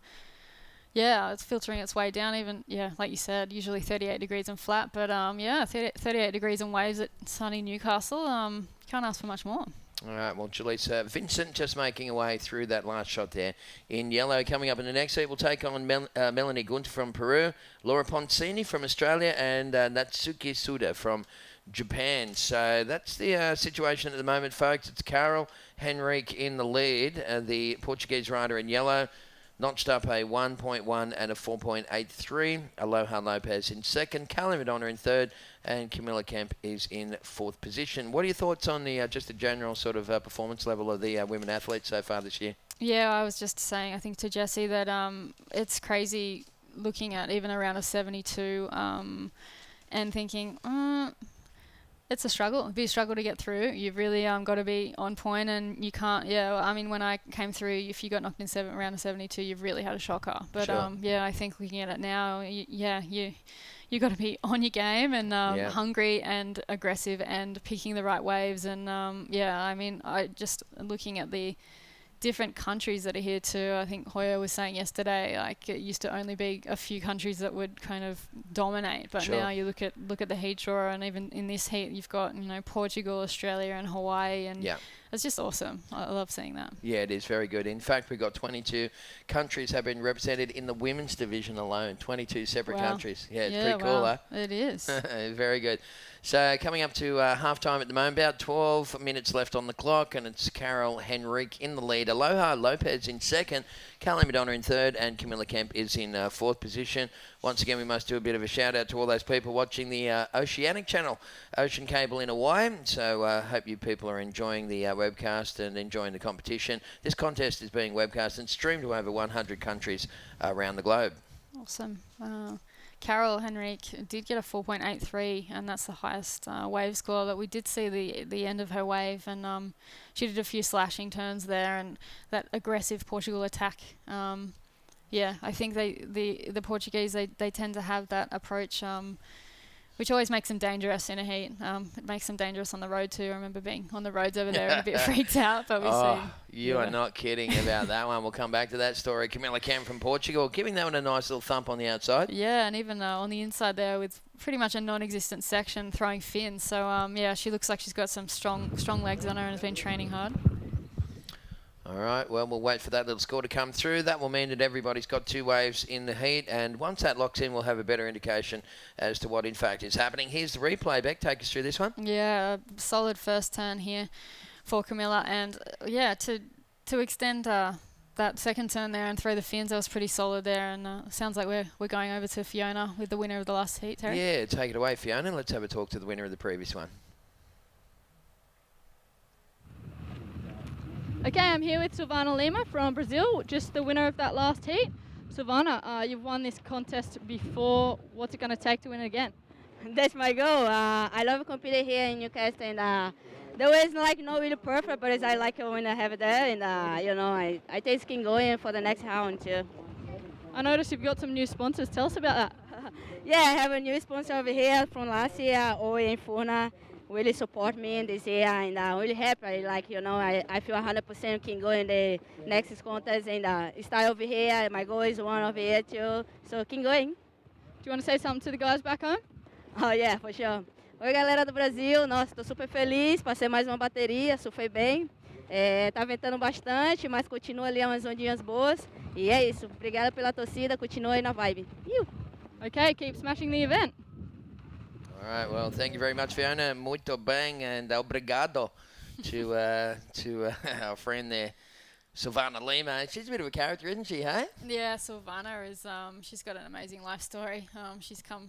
it's filtering its way down. Even like you said, usually 38 degrees and flat, but 38 degrees and waves at sunny Newcastle. Can't ask for much more. All right, well, Julissa Vincent just making her way through that last shot there. In yellow, coming up in the next heat, we'll take on Melanie Gunter from Peru, Laura Poncini from Australia, and Natsuki Suda from Japan. So that's the situation at the moment, folks. It's Carol Henrique in the lead, the Portuguese rider in yellow. Notched up a 1.1 and a 4.83. Aloha Lopez in second. Carly Madonna in third. And Camilla Kemp is in fourth position. What are your thoughts on the just the general sort of performance level of the women athletes so far this year? Yeah, I was just saying, I think to Jessie, that it's crazy looking at even around a 72 and thinking, it's a struggle. It'd be a struggle to get through. You've really got to be on point, and you can't. Yeah, I mean, when I came through, if you got knocked in around a 72, you've really had a shocker. But sure. I think looking at it now, you got to be on your game and hungry and aggressive and picking the right waves. And I mean, I just looking at the different countries that are here too. I think Hoya was saying yesterday, like it used to only be a few countries that would kind of dominate, but now you look at the heat draw, and even in this heat, you've got Portugal, Australia, and Hawaii, and it's just awesome. I love seeing that. Yeah, it is very good. In fact, we've got 22 countries have been represented in the women's division alone. 22 separate countries. Yeah, it's pretty cool, huh? It is. Very good. So coming up to half-time at the moment, about 12 minutes left on the clock, and it's Carol Henrique in the lead. Aloha Lopez in second, Carly Madonna in third, and Camilla Kemp is in fourth position. Once again, we must do a bit of a shout-out to all those people watching the Oceanic Channel, Ocean Cable in Hawaii. So hope you people are enjoying the webcast and enjoying the competition. This contest is being webcast and streamed to over 100 countries around the globe. Awesome. Carol Henrique did get a 4.83, and that's the highest wave score that we did see the end of her wave, and she did a few slashing turns there, and that aggressive Portugal attack. I think the Portuguese they tend to have that approach, which always makes them dangerous in a heat. It makes them dangerous on the road too. I remember being on the roads over there and a bit freaked out, but we see. You are not kidding about that one. We'll come back to that story. Camilla Kemp from Portugal, giving that one a nice little thump on the outside. Yeah, and even on the inside there with pretty much a non-existent section throwing fins. So, she looks like she's got some strong legs on her and has been training hard. All right, well, we'll wait for that little score to come through. That will mean that everybody's got two waves in the heat, and once that locks in, we'll have a better indication as to what, in fact, is happening. Here's the replay. Beck, take us through this one. Yeah, a solid first turn here for Camilla, and, to extend that second turn there and throw the fins, that was pretty solid there, and sounds like we're going over to Fiona with the winner of the last heat, Terry. Yeah, take it away, Fiona. Let's have a talk to the winner of the previous one. Okay, I'm here with Silvana Lima from Brazil, just the winner of that last heat. Silvana, you've won this contest before. What's it going to take to win it again? That's my goal. I love competing here in Newcastle, and the way is not really perfect, but I like it when I have it there, and I take skin going for the next round too. I noticed you've got some new sponsors. Tell us about that. Yeah, I have a new sponsor over here from last year, Oe and Funa. Really support me in this year, and I'm really happy. I feel 100% can go in the next contest and start over here. My goal is one over here too, so keep going. Do you want to say something to the guys back home? Oh yeah, for sure. Oi galera do Brasil, nossa, tô super feliz, passei mais uma bateria, surfei bem. Tá ventando bastante, mas continua ali umas ondinhas boas. E é isso. Obrigada pela torcida. Continua aí na vibe. Okay, keep smashing the event. All right, well, thank you very much, Fiona. Muito bem and obrigado to our friend there, Silvana Lima. She's a bit of a character, isn't she, hey? Yeah, Silvana is, she's got an amazing life story. I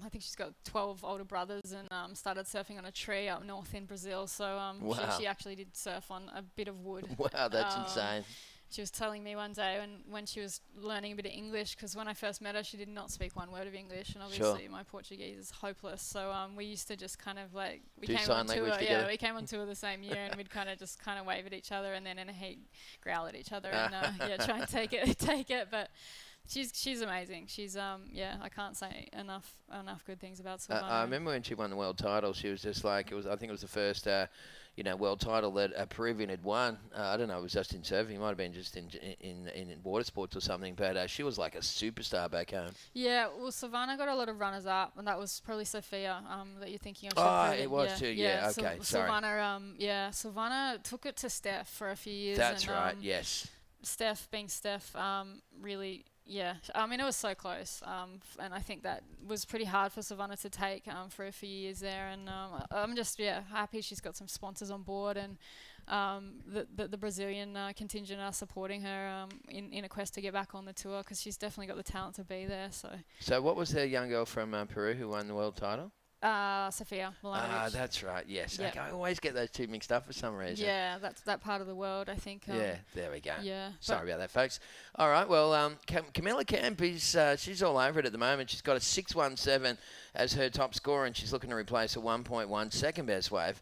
think she's got 12 older brothers and started surfing on a tree up north in Brazil. So Wow. she actually did surf on a bit of wood. Wow, that's insane. She was telling me one day when she was learning a bit of English, because when I first met her, she did not speak one word of English, and obviously my Portuguese is hopeless. So we used to just kind of like we Do came sign on tour. language Yeah, together. we came on tour the same year, and we'd kind of wave at each other, and then in a heat growl at each other, and try and take it. But she's amazing. She's I can't say enough good things about Silvana. I remember when she won the world title, she was just like I think it was the first world title that a Peruvian had won. I don't know, it was just in surfing. It might have been just in water sports or something. But she was like a superstar back home. Yeah, well, Silvana got a lot of runners up, and that was probably Sophia that you're thinking of. Oh, it was too. Yeah, okay, sorry. Silvana took it to Steph for a few years. That's and, right. Yes. Steph, being Steph, really. Yeah, I mean, it was so close, and I think that was pretty hard for Silvana to take for a few years there, and I'm just happy she's got some sponsors on board, and the Brazilian contingent are supporting her in a quest to get back on the tour, because she's definitely got the talent to be there. So what was the young girl from Peru who won the world title? Sophia Milanovic. Ah, that's right. Yes. Yep. Okay, I always get those two mixed up for some reason. Yeah, that's that part of the world, I think. Yeah, there we go. Yeah. Sorry about that, folks. All right, well, Camilla Camp is she's all over it at the moment. She's got a 6.17 as her top score, and she's looking to replace a 1.1 second best wave.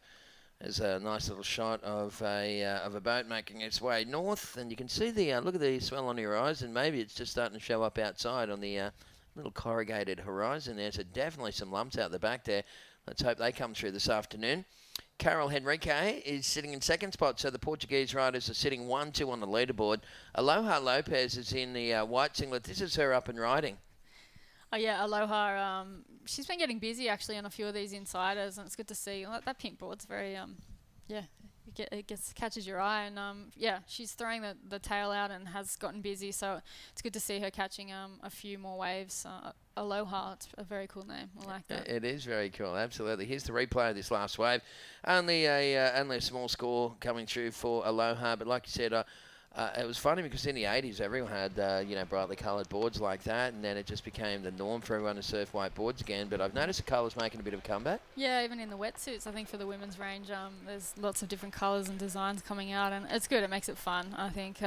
There's a nice little shot of a boat making its way north, and you can see the look at the swell on the horizon. Maybe it's just starting to show up outside on the little corrugated horizon there. So definitely some lumps out the back there. Let's hope they come through this afternoon. Carol Henrique is sitting in second spot, so the Portuguese riders are sitting 1-2 on the leaderboard. Aloha Lopez is in the white singlet. This is her up and riding. Oh yeah, Aloha. She's been getting busy actually on a few of these insiders, and it's good to see. That pink board's very catches your eye, and she's throwing the tail out and has gotten busy. So it's good to see her catching a few more waves. Aloha, it's a very cool name. I like that. It is very cool, absolutely. Here's the replay of this last wave. Only a small score coming through for Aloha, but like you said, it was funny because in the 80s everyone had brightly coloured boards like that, and then it just became the norm for everyone to surf white boards again. But I've noticed the colours making a bit of a comeback. Yeah, even in the wetsuits, I think for the women's range, there's lots of different colours and designs coming out, and it's good. It makes it fun. I think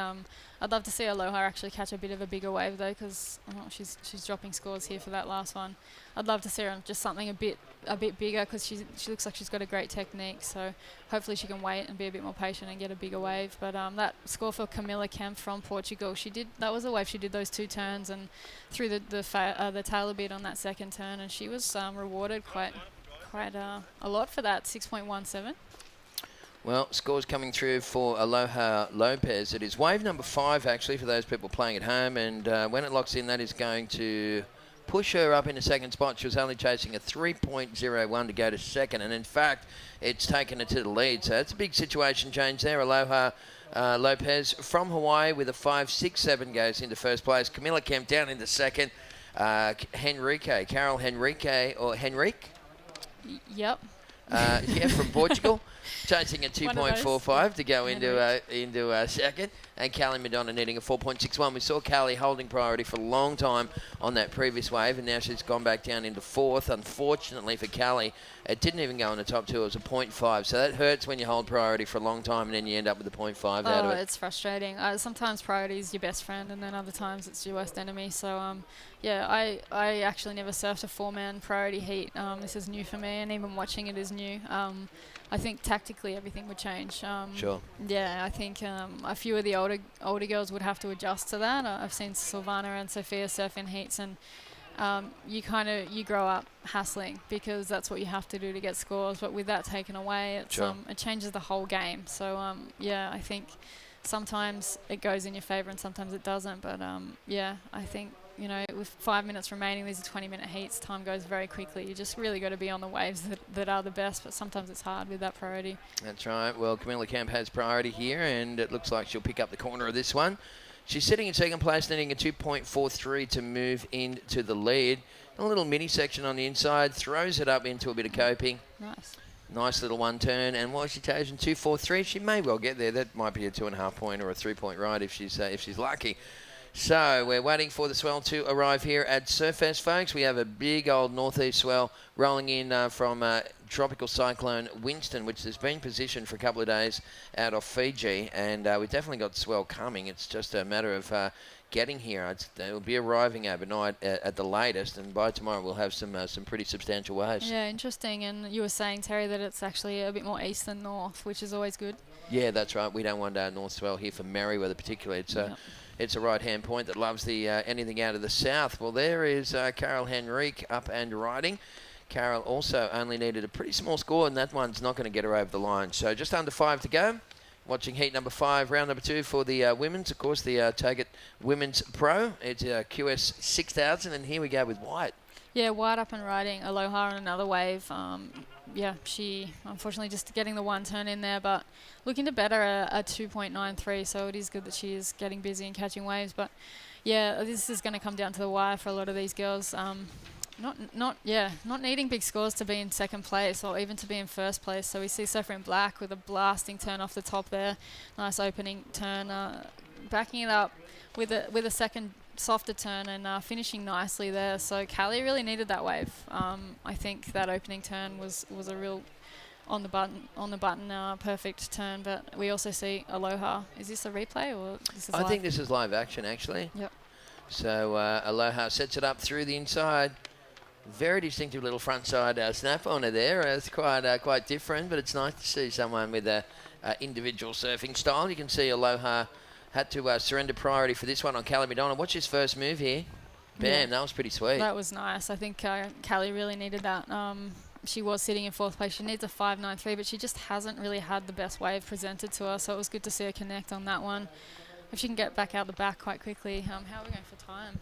I'd love to see Aloha actually catch a bit of a bigger wave though, because she's dropping scores here for that last one. I'd love to see her on just something a bit bigger, because she looks like she's got a great technique. So hopefully she can wait and be a bit more patient and get a bigger wave. But that score for Camila Kemp from Portugal, that was a wave. She did those two turns and threw the tail a bit on that second turn, and she was rewarded quite a lot for that 6.17. Well, scores coming through for Aloha Lopez. It is wave number 5 actually for those people playing at home, and when it locks in, that is going to push her up into second spot. She was only chasing a 3.01 to go to second, and in fact it's taken her to the lead, so that's a big situation change there. Aloha Lopez from Hawaii with a 5.67 goes into first place. Camilla Kemp down into second. Carol Henrique or Henrique? Yep. From Portugal, chasing a 2.45 to go into second, and Callie Madonna needing a 4.61. We saw Callie holding priority for a long time on that previous wave, and now she's gone back down into fourth. Unfortunately for Callie, it didn't even go in the top two. It was a 0.5, so that hurts when you hold priority for a long time and then you end up with a 0.5 out of it. It's frustrating. Sometimes priority is your best friend, and then other times it's your worst enemy. So I actually never surfed a 4-man priority heat. This is new for me, and even watching it is new. I think tactically everything would change. Sure. Yeah, I think a few of the older girls would have to adjust to that. I've seen Silvana and Sophia surf in heats, and you grow up hassling because that's what you have to do to get scores. But with that taken away, it changes the whole game. So I think sometimes it goes in your favour and sometimes it doesn't. But I think you know, with 5 minutes remaining, these are 20-minute heats. Time goes very quickly. You just really got to be on the waves that are the best, but sometimes it's hard with that priority. That's right. Well, Camilla Camp has priority here, and it looks like she'll pick up the corner of this one. She's sitting in second place, needing a 2.43 to move into the lead. A little mini section on the inside, throws it up into a bit of coping. Nice. Nice little one turn, and while she takes in 2.43, she may well get there. That might be a 2.5 point or a 3 point ride if she's lucky. So we're waiting for the swell to arrive here at Surfest, folks. We have a big old northeast swell rolling in from tropical cyclone Winston, which has been positioned for a couple of days out of Fiji, and we've definitely got swell coming. It's just a matter of getting here. It will be arriving overnight at the latest, and by tomorrow we'll have some pretty substantial waves. Yeah, interesting. And you were saying, Terry, that it's actually a bit more east than north, which is always good. Yeah, that's right. We don't want north swell here for Merewether particularly. It's a right-hand point that loves the anything out of the south. Well, there is Carol Henrique up and riding. Carol also only needed a pretty small score, and that one's not going to get her over the line. So just under 5 to go. Watching heat number 5, round number 2 for the women's. Of course, the Taggart Women's Pro. It's QS 6000, and here we go with White. Yeah, White up and riding. Aloha on another wave. Yeah, she unfortunately just getting the one turn in there, but looking to better a 2.93, so it is good that she is getting busy and catching waves. But yeah, this is going to come down to the wire for a lot of these girls. Not needing big scores to be in second place or even to be in first place. So we see Surfer in Black with a blasting turn off the top there. Nice opening turn, backing it up with a second softer turn and finishing nicely there. So Callie really needed that wave. I think that opening turn was a real on the button perfect turn. But we also see Aloha. Is this a replay or this is live? I think this is live action actually. Yep. So Aloha sets it up through the inside. Very distinctive little front side snap on her there. It's quite different, but it's nice to see someone with a individual surfing style. You can see Aloha had to surrender priority for this one on Callie Madonna. What's his first move here? Bam, Yeah. that was pretty sweet. That was nice. I think Callie really needed that. She was sitting in fourth place. She needs a 5.93, but she just hasn't really had the best wave presented to her, so it was good to see her connect on that one. If she can get back out the back quite quickly. How are we going for time?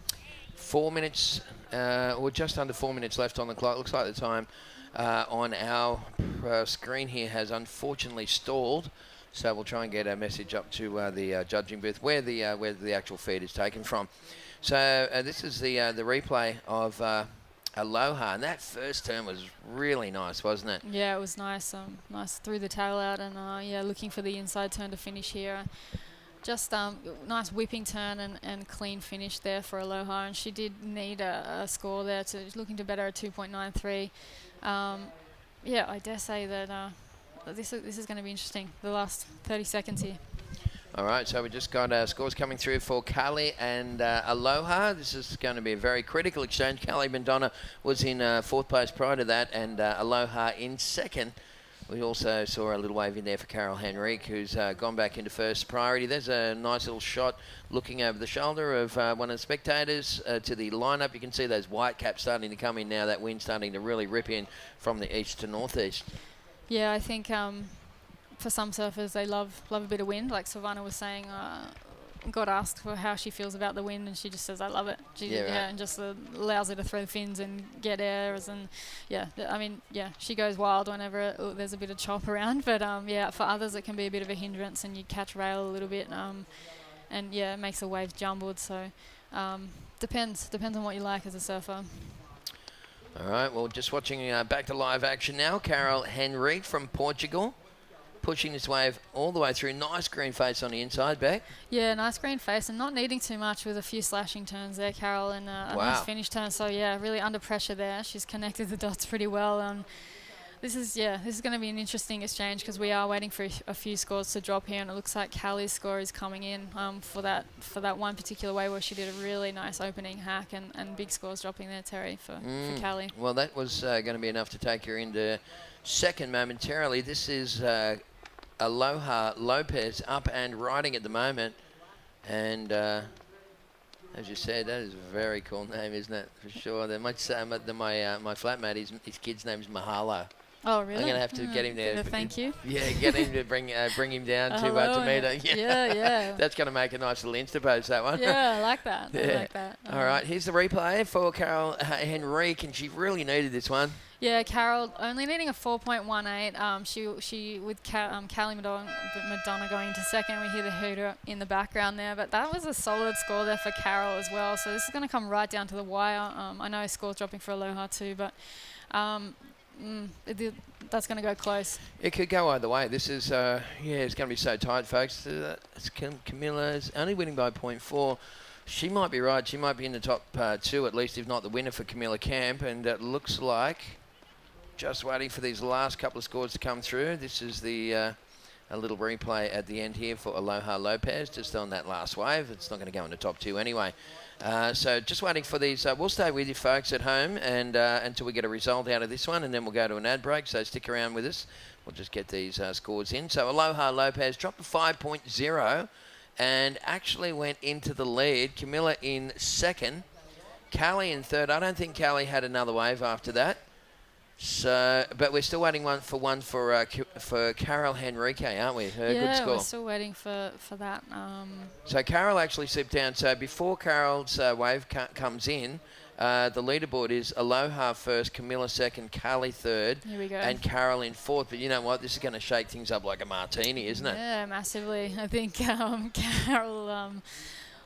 4 minutes, or just under 4 minutes left on the clock. Looks like the time on our screen here has unfortunately stalled. So we'll try and get a message up to the judging booth where the actual feed is taken from. So this is the replay of Aloha, and that first turn was really nice, wasn't it? Yeah, it was nice. Nice threw the tail out, and yeah, looking for the inside turn to finish here. Just nice whipping turn and clean finish there for Aloha, and she did need a score there looking to better a 2.93. Yeah, I dare say that this is going to be interesting. The last 30 seconds here. All right, so we just got scores coming through for Callie and Aloha. This is going to be a very critical exchange. Callie Madonna was in fourth place prior to that, and Aloha in second. We also saw a little wave in there for Carol Henrique, who's gone back into first priority. There's a nice little shot looking over the shoulder of one of the spectators to the lineup. You can see those white caps starting to come in now, that wind starting to really rip in from the east to northeast. Yeah, I think for some surfers, they love a bit of wind. Like Savannah was saying, got asked for how she feels about the wind, and she just says, I love it. And just allows her to throw the fins and get airs. And yeah, I mean, yeah, she goes wild whenever there's a bit of chop around. But yeah, for others, it can be a bit of a hindrance, and you catch rail a little bit. And yeah, it makes the waves jumbled. So depends on what you like as a surfer. All right, well, just watching back to live action now. Carol Henrique from Portugal, pushing this wave all the way through. Nice green face on the inside, Beck. Yeah, nice green face and not needing too much with a few slashing turns there, Carol, and a Wow. nice finish turn. So yeah, really under pressure there. She's connected the dots pretty well. This is going to be an interesting exchange because we are waiting for a few scores to drop here, and it looks like Callie's score is coming in for that one particular way where she did a really nice opening hack and big scores dropping there, Terry, for Callie. Well, that was going to be enough to take her into second momentarily. This is Aloha Lopez up and riding at the moment, and as you said, that is a very cool name, isn't it? For sure. They might say my flatmate, his kid's name is Mahalo. Oh, really? I'm going to have to get him there. Thank you. Yeah, get him to bring him down to hello, meet her. Yeah. That's going to make a nice little Insta post, that one. Yeah, I like that. Yeah. I like that. All right, here's the replay for Carol Henrique, and she really needed this one. Yeah, Carol only needing a 4.18. She with Callie Madonna going into second. We hear the hooter in the background there, but that was a solid score there for Carol as well. So this is going to come right down to the wire. I know score's dropping for Aloha too, but that's going to go close. It could go either way. This is it's going to be so tight, folks. Camilla's only winning by 0.4. She might be right. She might be in the top 2 at least, if not the winner for Camilla Camp, and it looks like. Just waiting for these last couple of scores to come through. This is the a little replay at the end here for Aloha Lopez, just on that last wave. It's not going to go in the top 2 anyway. So just waiting for these. We'll stay with you folks at home and until we get a result out of this one, and then we'll go to an ad break. So stick around with us. We'll just get these scores in. So Aloha Lopez dropped to 5.0 and actually went into the lead. Camilla in second. Callie in third. I don't think Callie had another wave after that. So, but we're still waiting for Carol Henrique, aren't we? Her good score. We're still waiting for that. So Carol actually slipped down. So before Carol's wave comes in, the leaderboard is Aloha first, Camilla second, Callie third, Here we go. and Carol in fourth. But you know what? This is going to shake things up like a martini, isn't it? Yeah, massively. I think Carol.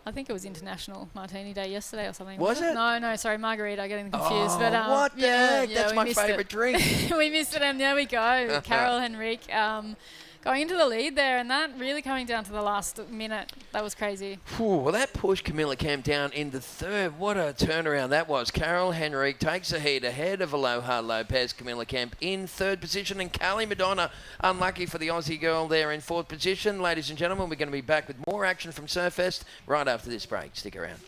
I think it was International Martini Day yesterday or something. Was it? No, sorry, margarita. Getting confused. Oh, but what the heck? That's my favourite drink. We missed it, and there we go. Carol Henrique going into the lead there, and that really coming down to the last minute. That was crazy. Well, that pushed Camilla Camp down into third. What a turnaround that was. Carol Henrique takes the heat ahead of Aloha Lopez. Camilla Camp in third position, and Callie Madonna, unlucky for the Aussie girl there in fourth position. Ladies and gentlemen, we're going to be back with more action from Surfest right after this break. Stick around.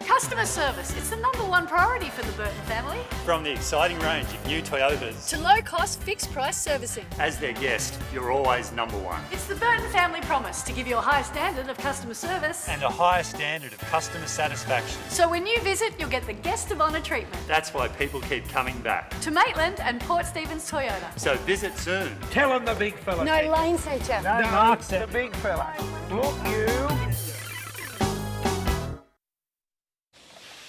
Customer service, it's the #1 priority for the Burton family. From the exciting range of new Toyotas, To low-cost, fixed-price servicing. as their guest, you're always #1. It's the Burton family promise to give you a high standard of customer service. And a higher standard of customer satisfaction. So when you visit, you'll get the guest of honour treatment. That's why people keep coming back. To Maitland and Port Stephens Toyota. So visit soon. Tell him the big fella. No lane feature. No, marks the big fella. Look, you.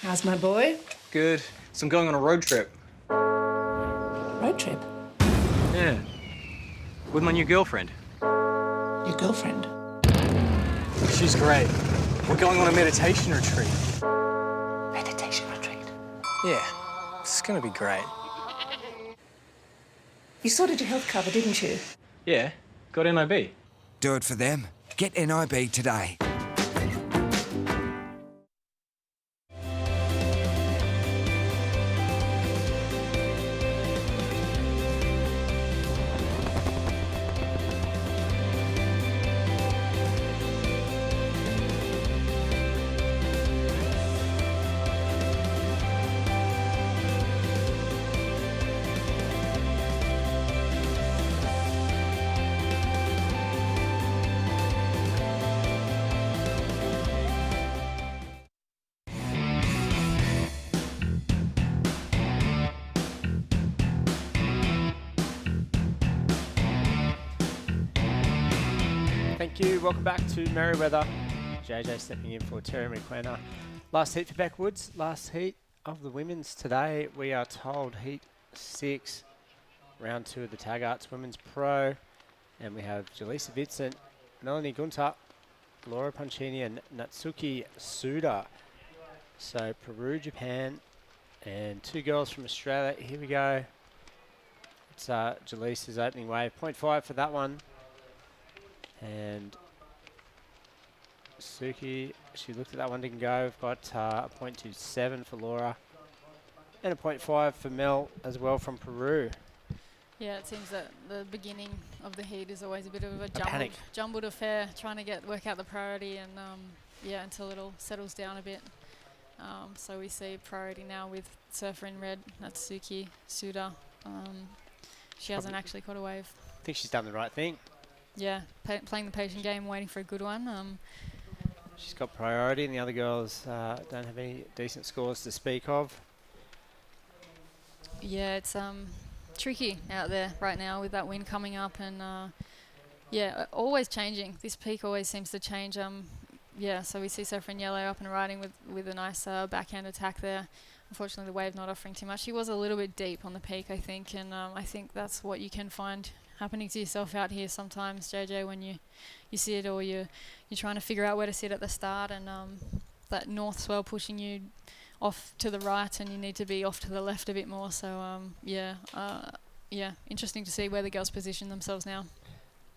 How's my boy? Good. So I'm going on a road trip. Road trip? Yeah. With my new girlfriend. Your girlfriend? She's great. We're going on a meditation retreat. Meditation retreat? Yeah. It's gonna be great. You sorted your health cover, didn't you? Yeah. Got NIB. Do it for them. Get NIB today. Thank you. Welcome back to Merewether. JJ stepping in for Terry McQuenna. Last heat for Backwoods. Last heat of the women's today. We are told heat 6, round 2 of the Taggart's Women's Pro. And we have Jaleesa Vincent, Melanie Gunter, Laura Pancini and Natsuki Suda. So Peru, Japan, and 2 girls from Australia. Here we go. It's Jaleesa's opening wave. 0.5 for that one. And Suki, she looked at that one, didn't go. We've got a 0.27 for Laura. And a 0.5 for Mel as well from Peru. Yeah, it seems that the beginning of the heat is always a bit of a panic. jumbled affair, trying to work out the priority, and until it all settles down a bit. So we see priority now with surfer in red, Natsuki Suda, She hasn't actually caught a wave. I think she's done the right thing. Yeah, playing the patient game, waiting for a good one. She's got priority, and the other girls don't have any decent scores to speak of. Yeah, it's tricky out there right now with that wind coming up, and yeah, always changing. This peak always seems to change. Yeah, so we see Surfer in yellow up and riding with a nice backhand attack there. Unfortunately, the wave not offering too much. She was a little bit deep on the peak, I think, and I think that's what you can find happening to yourself out here sometimes, JJ, when you see it, or you're trying to figure out where to sit at the start, and that north swell pushing you off to the right, and you need to be off to the left a bit more. So yeah, interesting to see where the girls position themselves now.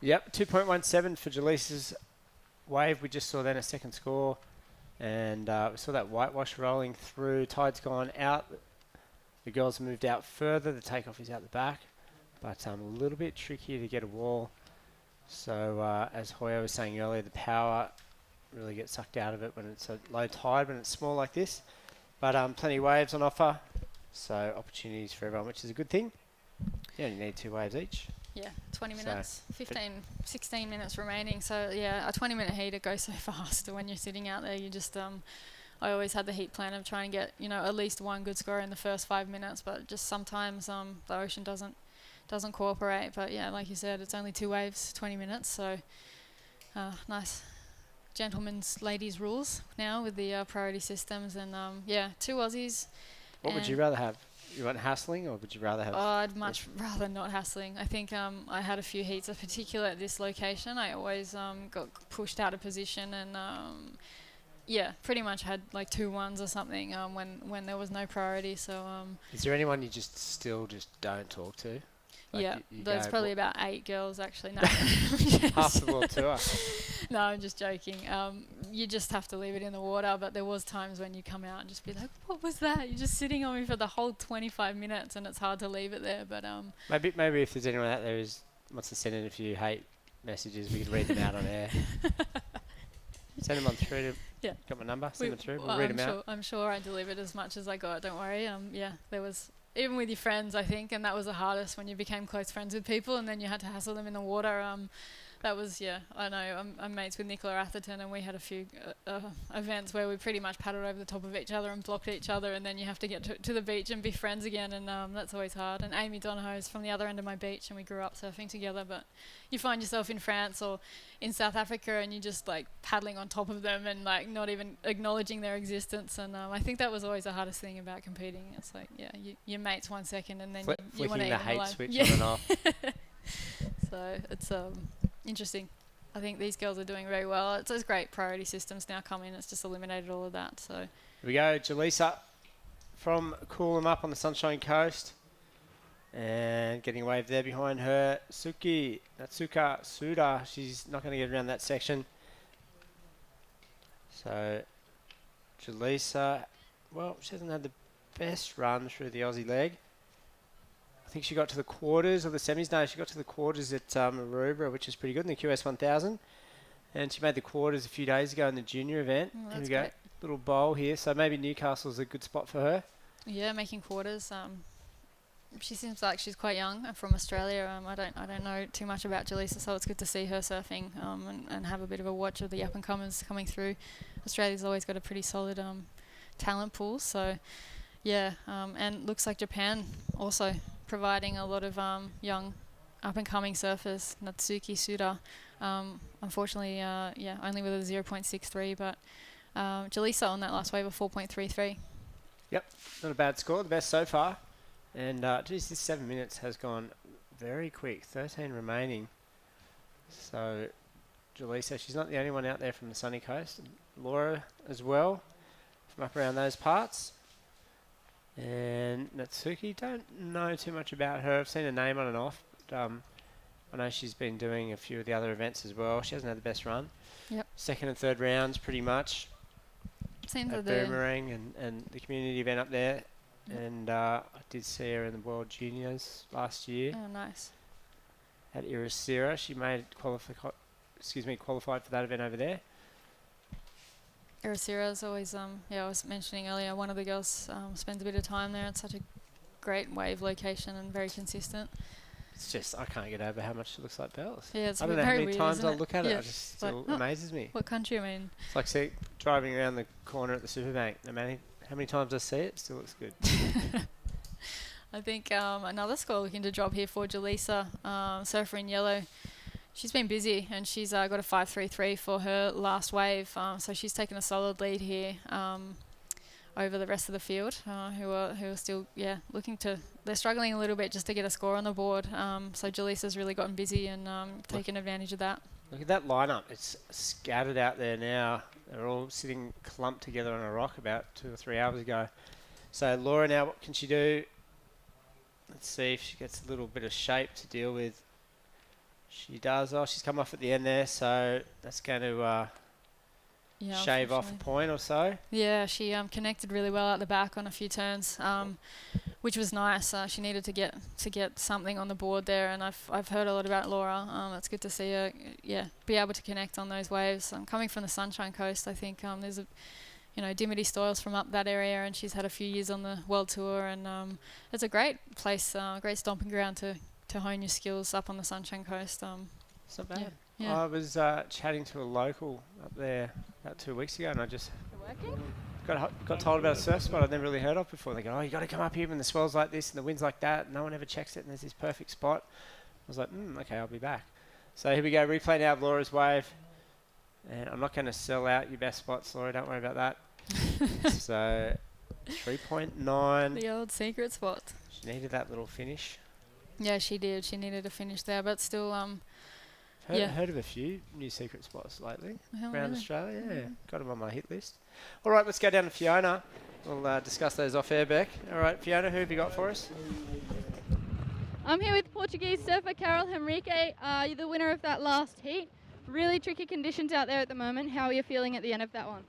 Yep, 2.17 for Jaleesa's wave. We just saw then a second score, and we saw that whitewash rolling through. Tide's gone out. The girls moved out further. The takeoff is out the back, but a little bit trickier to get a wall. So as Hoya was saying earlier, the power really gets sucked out of it when it's a low tide, when it's small like this. But plenty of waves on offer, so opportunities for everyone, which is a good thing. You only need 2 waves each. Yeah, 20 minutes, 16 minutes remaining. So yeah, a 20-minute heat, it goes so fast when you're sitting out there. You just, I always had the heat plan of trying to get, at least one good score in the first 5 minutes, but just sometimes the ocean doesn't cooperate. But yeah, like you said, it's only 2 waves, 20 minutes. So nice gentlemen's ladies rules now with the priority systems, and yeah, 2 Aussies. What would you rather have? You want hassling, or would you rather have? Oh, I'd much rather not hassling. I think I had a few heats, in particular at this location. I always got pushed out of position, and yeah, pretty much had like 2 ones or something when there was no priority. So is there anyone you still don't talk to? Like yeah, there's probably about 8 girls actually. No, half the world tour. No, I'm just joking. You just have to leave it in the water. But there was times when you come out and just be like, "What was that?" You're just sitting on me for the whole 25 minutes, and it's hard to leave it there. But maybe if there's anyone out there who wants to send in a few hate messages, we could read them out on air. Send them on through. Got my number. Send them through. We'll read them out. I'm sure I delivered as much as I got. Don't worry. Yeah, there was. Even with your friends, I think, and that was the hardest when you became close friends with people, and then you had to hassle them in the water. That was, yeah, I know. I'm mates with Nicola Atherton, and we had a few events where we pretty much paddled over the top of each other and blocked each other, and then you have to get to the beach and be friends again, and that's always hard. And Amy Donahoe's from the other end of my beach, and we grew up surfing together, but you find yourself in France or in South Africa, and you're just like paddling on top of them and like not even acknowledging their existence, and I think that was always the hardest thing about competing. It's like, yeah, your mates 1 second, and then you want to eat them alive. Flicking the hate switch on and off. So it's interesting. I think these girls are doing very well. It's those great priority systems now come in. It's just eliminated all of that. So here we go, Jaleesa from Coolum up on the Sunshine Coast, and getting a wave there behind her. Natsuka Suda. She's not going to get around that section. So Jaleesa, well, she hasn't had the best run through the Aussie leg. I think she got to the quarters of the semis. No, she got to the quarters at Merewether, which is pretty good in the QS 1000. And she made the quarters a few days ago in the junior event. Here we go. Great. Little bowl here. So maybe Newcastle's a good spot for her. Yeah, making quarters. She seems like she's quite young, from Australia. I don't know too much about Jaleesa, so it's good to see her surfing and have a bit of a watch of the up and comers coming through. Australia's always got a pretty solid talent pool. So yeah, and looks like Japan also providing a lot of young up-and-coming surfers. Natsuki Suda, unfortunately, only with a 0.63, but Jaleesa on that last wave of 4.33. Yep, not a bad score, the best so far. And geez, this 7 minutes has gone very quick, 13 remaining. So Jaleesa, she's not the only one out there from the sunny coast. Laura as well, from up around those parts. And Natsuki, don't know too much about her. I've seen her name on and off. But, I know she's been doing a few of the other events as well. She hasn't had the best run. Yep. Second and third rounds, pretty much. Seems at Boomerang and the community event up there. Yep. And I did see her in the World Juniors last year. Oh, nice. At Irasira. She made qualified for that event over there. Irasira is always, I was mentioning earlier, one of the girls spends a bit of time there. It's such a great wave location and very consistent. It's just, I can't get over how much it looks like Bells. Yeah, it's I don't know how very many weird, times isn't I'll it? look at it. Yeah. It just It's like, still amazes me. What country am I in? It's like driving around the corner at the Superbank. No matter how many times I see it, it still looks good. I think another score looking to drop here for Jaleesa, surfer in yellow. She's been busy and she's got a 5.33 for her last wave. So she's taken a solid lead here over the rest of the field, who are still looking to. They're struggling a little bit just to get a score on the board. So Jaleesa's really gotten busy and taken advantage of that. Look at that lineup. It's scattered out there now. They're all sitting clumped together on a rock about 2 or 3 hours ago. So Laura now, what can she do? Let's see if she gets a little bit of shape to deal with. She does. Oh, she's come off at the end there, so that's going to shave off a point or so. Yeah, she connected really well at the back on a few turns, which was nice. She needed to get something on the board there, and I've heard a lot about Laura. It's good to see her, be able to connect on those waves. Coming from the Sunshine Coast, I think there's Dimity Stoyles from up that area, and she's had a few years on the World Tour, and it's a great place, great stomping ground to hone your skills up on the Sunshine Coast. It's not bad. Yeah. I was chatting to a local up there about 2 weeks ago, and I just got told about a surf spot I'd never really heard of before. They go, oh, you got to come up here when the swell's like this and the wind's like that. No one ever checks it, and there's this perfect spot. I was like, okay, I'll be back. So here we go, replay now of Laura's wave. And I'm not going to sell out your best spots, Laura. Don't worry about that. So 3.9. The old secret spot. She needed that little finish. Yeah, she did. She needed a finish there, but still, Heard of a few new secret spots lately around really? Australia. Yeah, got them on my hit list. All right, let's go down to Fiona. We'll discuss those off air, Beck. All right, Fiona, who have you got for us? I'm here with Portuguese surfer Carol Henrique. You're the winner of that last heat. Really tricky conditions out there at the moment. How are you feeling at the end of that one?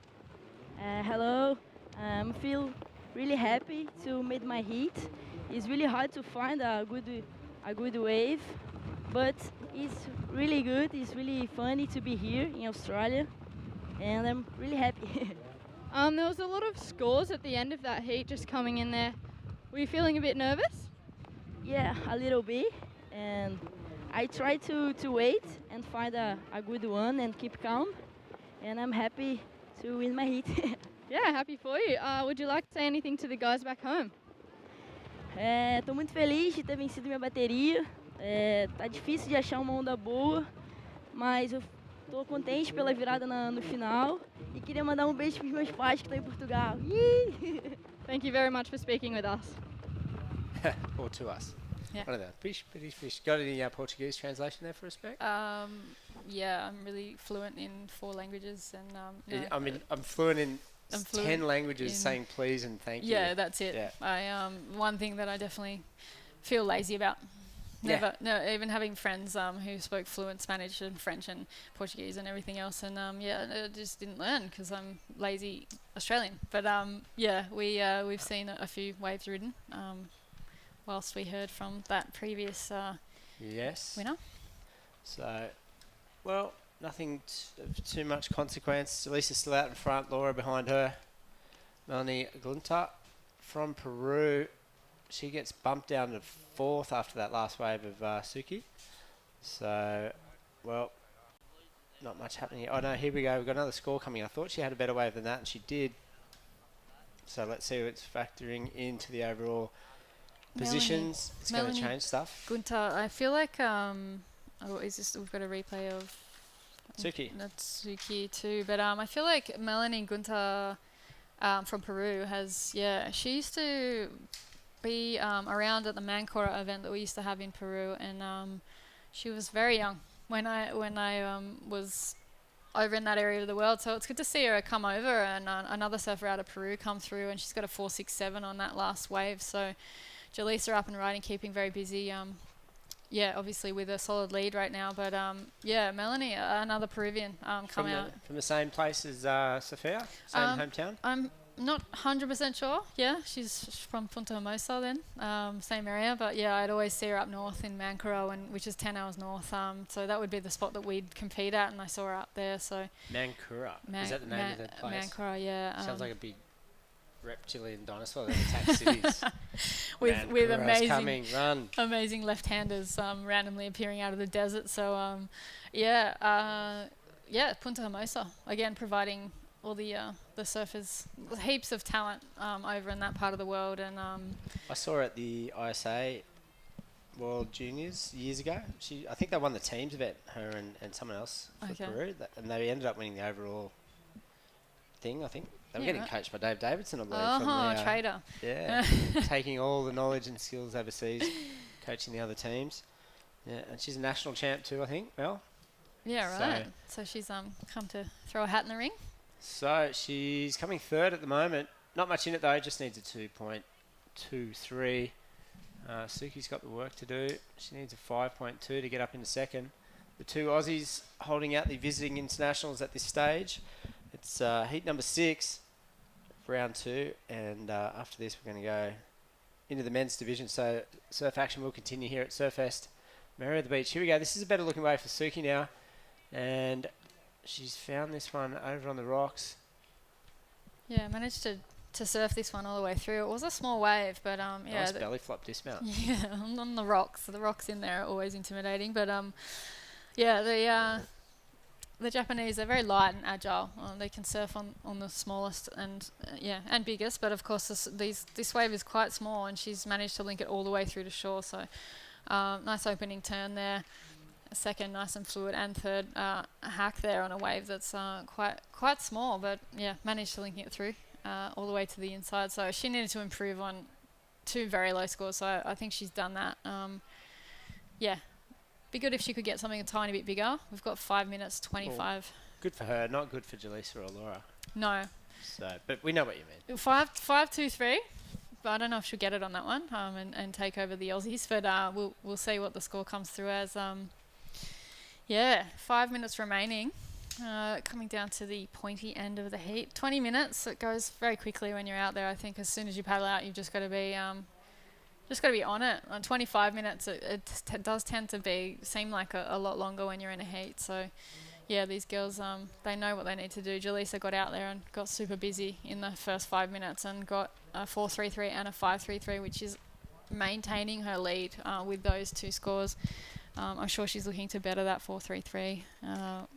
Hello. I feel really happy to make my heat. It's really hard to find a good wave, but it's really good. It's really funny to be here in Australia, and I'm really happy. There was a lot of scores at the end of that heat just coming in there. Were you feeling a bit nervous? Yeah, a little bit, and I try to wait and find a good one and keep calm, and I'm happy to win my heat. Yeah, happy for you. Would you like to say anything to the guys back home? Tô muito feliz de ter vencido minha bateria. Tá difícil de achar uma onda boa, mas eu tô contente pela virada no final e queria mandar beijo pros meus pais que estão em Portugal. Thank you very much for speaking with us. Or to us. Yeah. One of that. Fish. Got any Portuguese translation there for us, Beck? Yeah, I'm really fluent in 4 languages, and I mean, I'm fluent in 10 languages saying please and thank you. Yeah, that's it. Yeah. One thing that I definitely feel lazy about. Even having friends who spoke fluent Spanish and French and Portuguese and everything else, and I just didn't learn because I'm lazy Australian. But we've seen a few waves ridden whilst we heard from that previous winner. So, well, nothing of too much consequence. Jaleesa's still out in front, Laura behind her. Melanie Glunta from Peru. She gets bumped down to 4th after that last wave of Suki. So, well, not much happening here. Oh, no, here we go. We've got another score coming. I thought she had a better wave than that, and she did. So let's see what's factoring into the overall positions. It's going to change stuff. Gunta, I feel like, we've got a replay of Suki. That's Suki too, but I feel like Melanie Gunta from Peru she used to be around at the Mancora event that we used to have in Peru, and she was very young when I was over in that area of the world. So it's good to see her come over, and another surfer out of Peru come through, and she's got a 4.67 on that last wave. So Jaleesa up and riding, keeping very busy. Obviously with a solid lead right now, but Melanie, another Peruvian, come out from the same place as Sophia, same hometown. I'm not 100% sure. Yeah, she's from Punta Hermosa then, same area. But yeah, I'd always see her up north in Mancora, which is 10 hours north. So that would be the spot that we'd compete at, and I saw her up there. So Mancora, is that the name of the place? Mancora, yeah. Sounds like a big reptilian dinosaur that attacks cities. with run. amazing left-handers randomly appearing out of the desert. So yeah, Punta Hermosa again providing all the surfers heaps of talent over in that part of the world. And I saw her at the ISA World Juniors years ago. I think they won the teams event, her and someone else for Peru, and they ended up winning the overall thing. I think they were getting coached by Dave Davidson, I believe. from the trader. Yeah, taking all the knowledge and skills overseas, coaching the other teams. Yeah, and she's a national champ too, I think. Well. Yeah, right. So she's come to throw a hat in the ring. So she's coming third at the moment. Not much in it though. Just needs a 2.23. Suki's got the work to do. She needs a 5.2 to get up into second. The two Aussies holding out the visiting internationals at this stage. It's heat number 6, round 2, and after this we're going to go into the men's division. So surf action will continue here at Surfest Merewether Beach. Here we go. This is a better looking wave for Suki now, and she's found this one over on the rocks. Yeah, managed to surf this one all the way through. It was a small wave, but yeah. Nice belly flop dismount. Yeah, on the rocks. The rocks in there are always intimidating, but yeah, the Japanese, they're very light and agile. They can surf on the smallest and and biggest, but of course this wave is quite small, and she's managed to link it all the way through to shore. So nice opening turn there. Second, nice and fluid, and third, a hack there on a wave that's quite small, but yeah, managed to link it through all the way to the inside. So she needed to improve on 2 very low scores. So I think she's done that. Yeah, be good if she could get something a tiny bit bigger. We've got 5 minutes 25. Well, good for her, not good for Jaleesa or Laura. No. So, but we know what you mean. 5.23. But I don't know if she'll get it on that one and take over the Aussies. But we'll see what the score comes through as. 5 minutes remaining. Coming down to the pointy end of the heat. 20 minutes. It goes very quickly when you're out there. I think as soon as you paddle out, you've just got to be on it. 25 minutes. It does tend to seem like a lot longer when you're in a heat. So yeah, these girls they know what they need to do. Jaleesa got out there and got super busy in the first 5 minutes and got a 4.33 and a 5.33, which is maintaining her lead with those 2 scores. I'm sure she's looking to better that 4.33.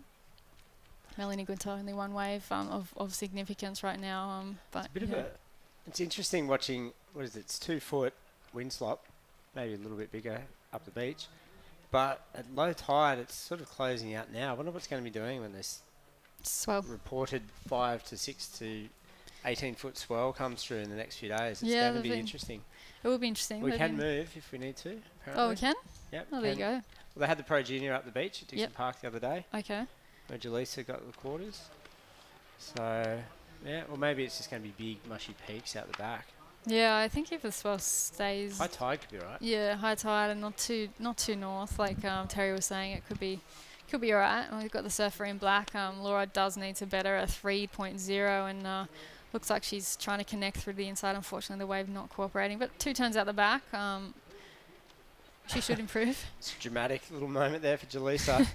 Melanie Gunter only one wave of significance right now. But it's interesting watching. What is it? It's 2 foot wind slop, maybe a little bit bigger up the beach, but at low tide it's sort of closing out now. I wonder what's going to be doing when this reported 5 to 6 to 18 foot swell comes through in the next few days. It's going to be interesting. It will be interesting. We can move if we need to. Apparently. Oh, we can? Yep. Oh, there you go. Well, they had the Pro Junior up the beach at Dixon Park the other day. Okay. Where Jaleesa got the quarters. So, yeah, well, maybe it's just going to be big, mushy peaks out the back. Yeah, I think if the swell stays... High tide could be right. Yeah, high tide and not too north, like Terry was saying, it could be all right. We've got the surfer in black. Laura does need to better a 3.0 and... looks like she's trying to connect through the inside. Unfortunately, the wave not cooperating. But 2 turns out the back. She should improve. It's a dramatic little moment there for Jaleesa.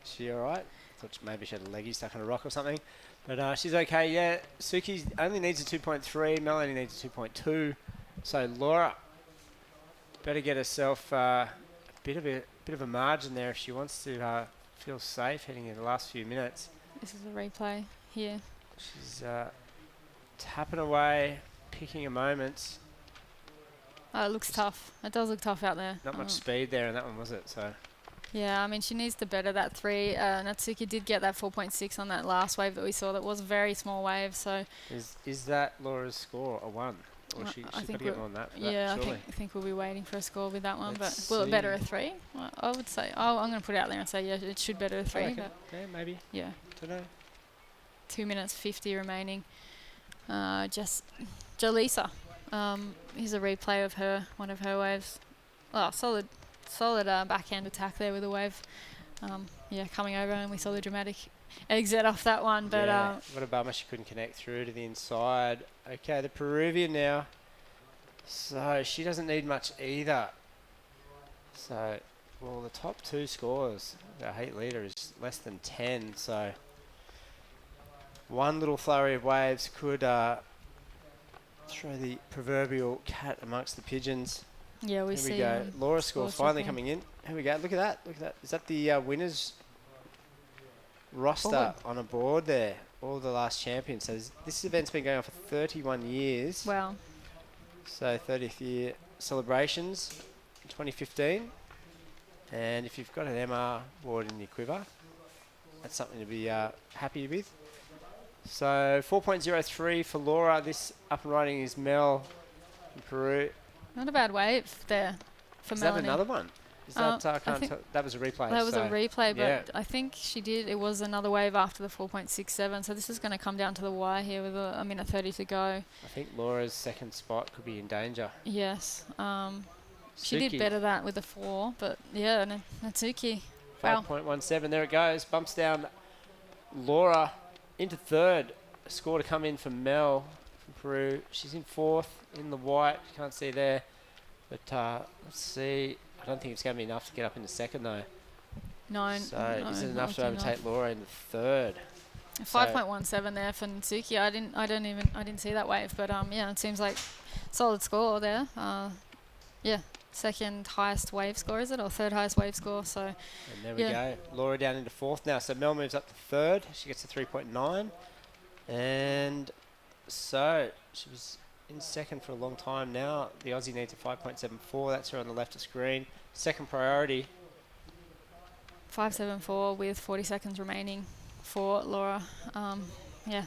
She all right? Thought maybe she had a leggy stuck on a rock or something. But she's okay, yeah. Suki only needs a 2.3. Melanie needs a 2.2. So Laura better get herself a bit of a margin there if she wants to feel safe heading in the last few minutes. This is a replay here. She's... tapping away, picking her moments. It looks tough. It does look tough out there. Not much speed there in that one, was it? So. Yeah, I mean, she needs to better that 3. Natsuki did get that 4.6 on that last wave that we saw. That was a very small wave. So. Is that Laura's score a 1? Or she's got to get more than that? Yeah, I think we'll be waiting for a score with that one. But will it better a 3? Well, I would say. I'm going to put it out there and say, yeah, it should better a 3. But yeah, maybe. Yeah. Don't know. 2 minutes 50 remaining. Just Jaleesa. Here's a replay of one of her waves. Oh, solid backhand attack there with a wave. Coming over, and we saw the dramatic exit off that one. But what a bummer she couldn't connect through to the inside. Okay, the Peruvian now. So she doesn't need much either. So, well, the top 2 scores, the heat leader is less than 10. So. One little flurry of waves could throw the proverbial cat amongst the pigeons. Yeah, we Here see. we go. Laura's score finally dropping. coming in. Here we go. Look at that. Look at that. Is that the winners roster on a board there? All the last champions. So this event's been going on for 31 years. Wow. So 30th year celebrations in 2015. And if you've got an MR board in your quiver, that's something to be happy with. So 4.03 for Laura. This up and running is Mel in Peru. Not a bad wave there for Is Melanie. that another one? Is that, I can't think tell, that was a replay. That was so a replay, but yeah. I think she did. It was another wave after the 4.67. So this is going to come down to the wire here with a minute 30 to go. I think Laura's second spot could be in danger. Yes. She did Suki. better that with a 4, but yeah, Natsuki. Wow. 5.17. There it goes. Bumps down Laura into third. A score to come in for Mel from Peru. She's in fourth in the white. You can't see there. But let's see. I don't think it's going to be enough to get up in the second though. No. So no, is it not enough to looking overtake Laura in the third? 5.17 there for Natsuki. I didn't see that wave, but yeah, it seems like solid score there. Yeah, second highest wave score, is it, or third highest wave score? So. And there we go. Laura down into fourth now. So Mel moves up to third. She gets to 3.9, and so she was in second for a long time now. The Aussie needs a 5.74. That's her on the left of screen. Second priority. 5.74 with 40 seconds remaining for Laura. Yeah.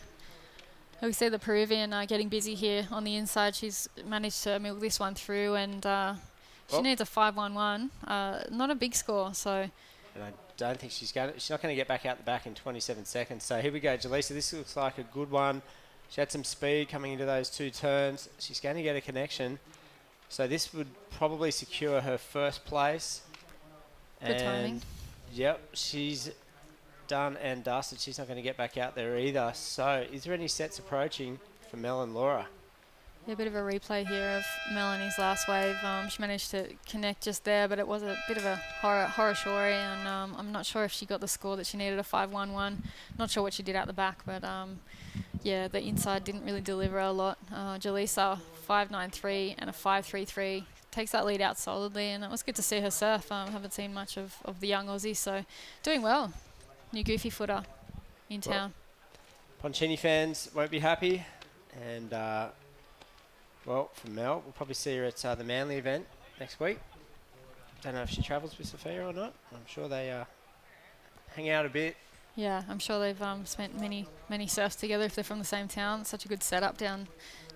We see the Peruvian getting busy here on the inside. She's managed to milk this one through, and she needs a 5.11. Not a big score, so. And I don't think she's not going to get back out the back in 27 seconds. So here we go, Jaleesa. This looks like a good one. She had some speed coming into those two turns. She's going to get a connection. So this would probably secure her first place. Good timing. Yep, she's done and dusted. She's not going to get back out there either. So is there any sets approaching for Mel and Laura? Yeah, a bit of a replay here of Melanie's last wave. She managed to connect just there, but it was a bit of a horror story, and I'm not sure if she got the score that she needed, a 5.11. Not sure what she did out the back, but yeah, the inside didn't really deliver a lot. Jaleesa, 5.93 and a 5.33. Takes that lead out solidly, and it was good to see her surf. Haven't seen much of the young Aussie, so doing well. New goofy footer in town. Poncini fans won't be happy, and well, for Mel, we'll probably see her at the Manly event next week. Don't know if she travels with Sophia or not. I'm sure they hang out a bit. Yeah, I'm sure they've spent many surfs together if they're from the same town. Such a good setup down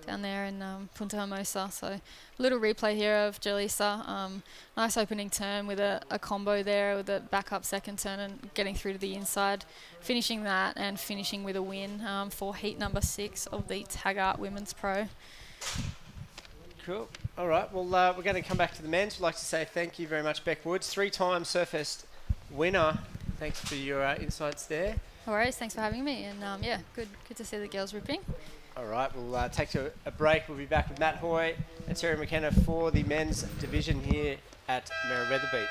there in Punta Hermosa. So a little replay here of Jaleesa. Nice opening turn with a combo there with a backup second turn and getting through to the inside. Finishing that and finishing with a win for heat number 6 of the Taggart Women's Pro. Cool. All right. Well, we're going to come back to the men's. We'd like to say thank you very much, Beck Woods, 3-time Surfest winner. Thanks for your insights there. No worries. Thanks for having me. And yeah, good to see the girls ripping. All right. We'll take a break. We'll be back with Matt Hoy and Terry McKenna for the men's division here at Merewether Beach.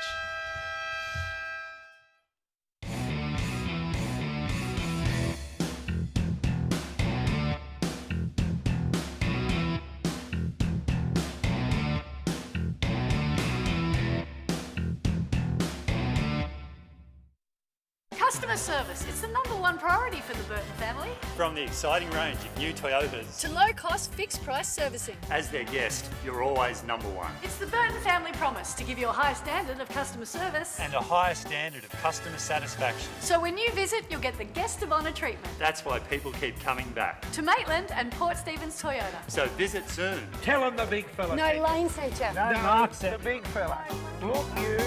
Customer service, it's the #1 priority for the Burton family. From the exciting range of new Toyotas To low-cost, fixed-price servicing. as their guest, you're always #1. It's the Burton family promise to give you a high standard of customer service. And a higher standard of customer satisfaction. So when you visit, you'll get the guest of honour treatment. That's why people keep coming back. To Maitland and Port Stephens Toyota. So visit soon. Tell him the big fella. No lane feature. No, marks it. The big fella. Look, you.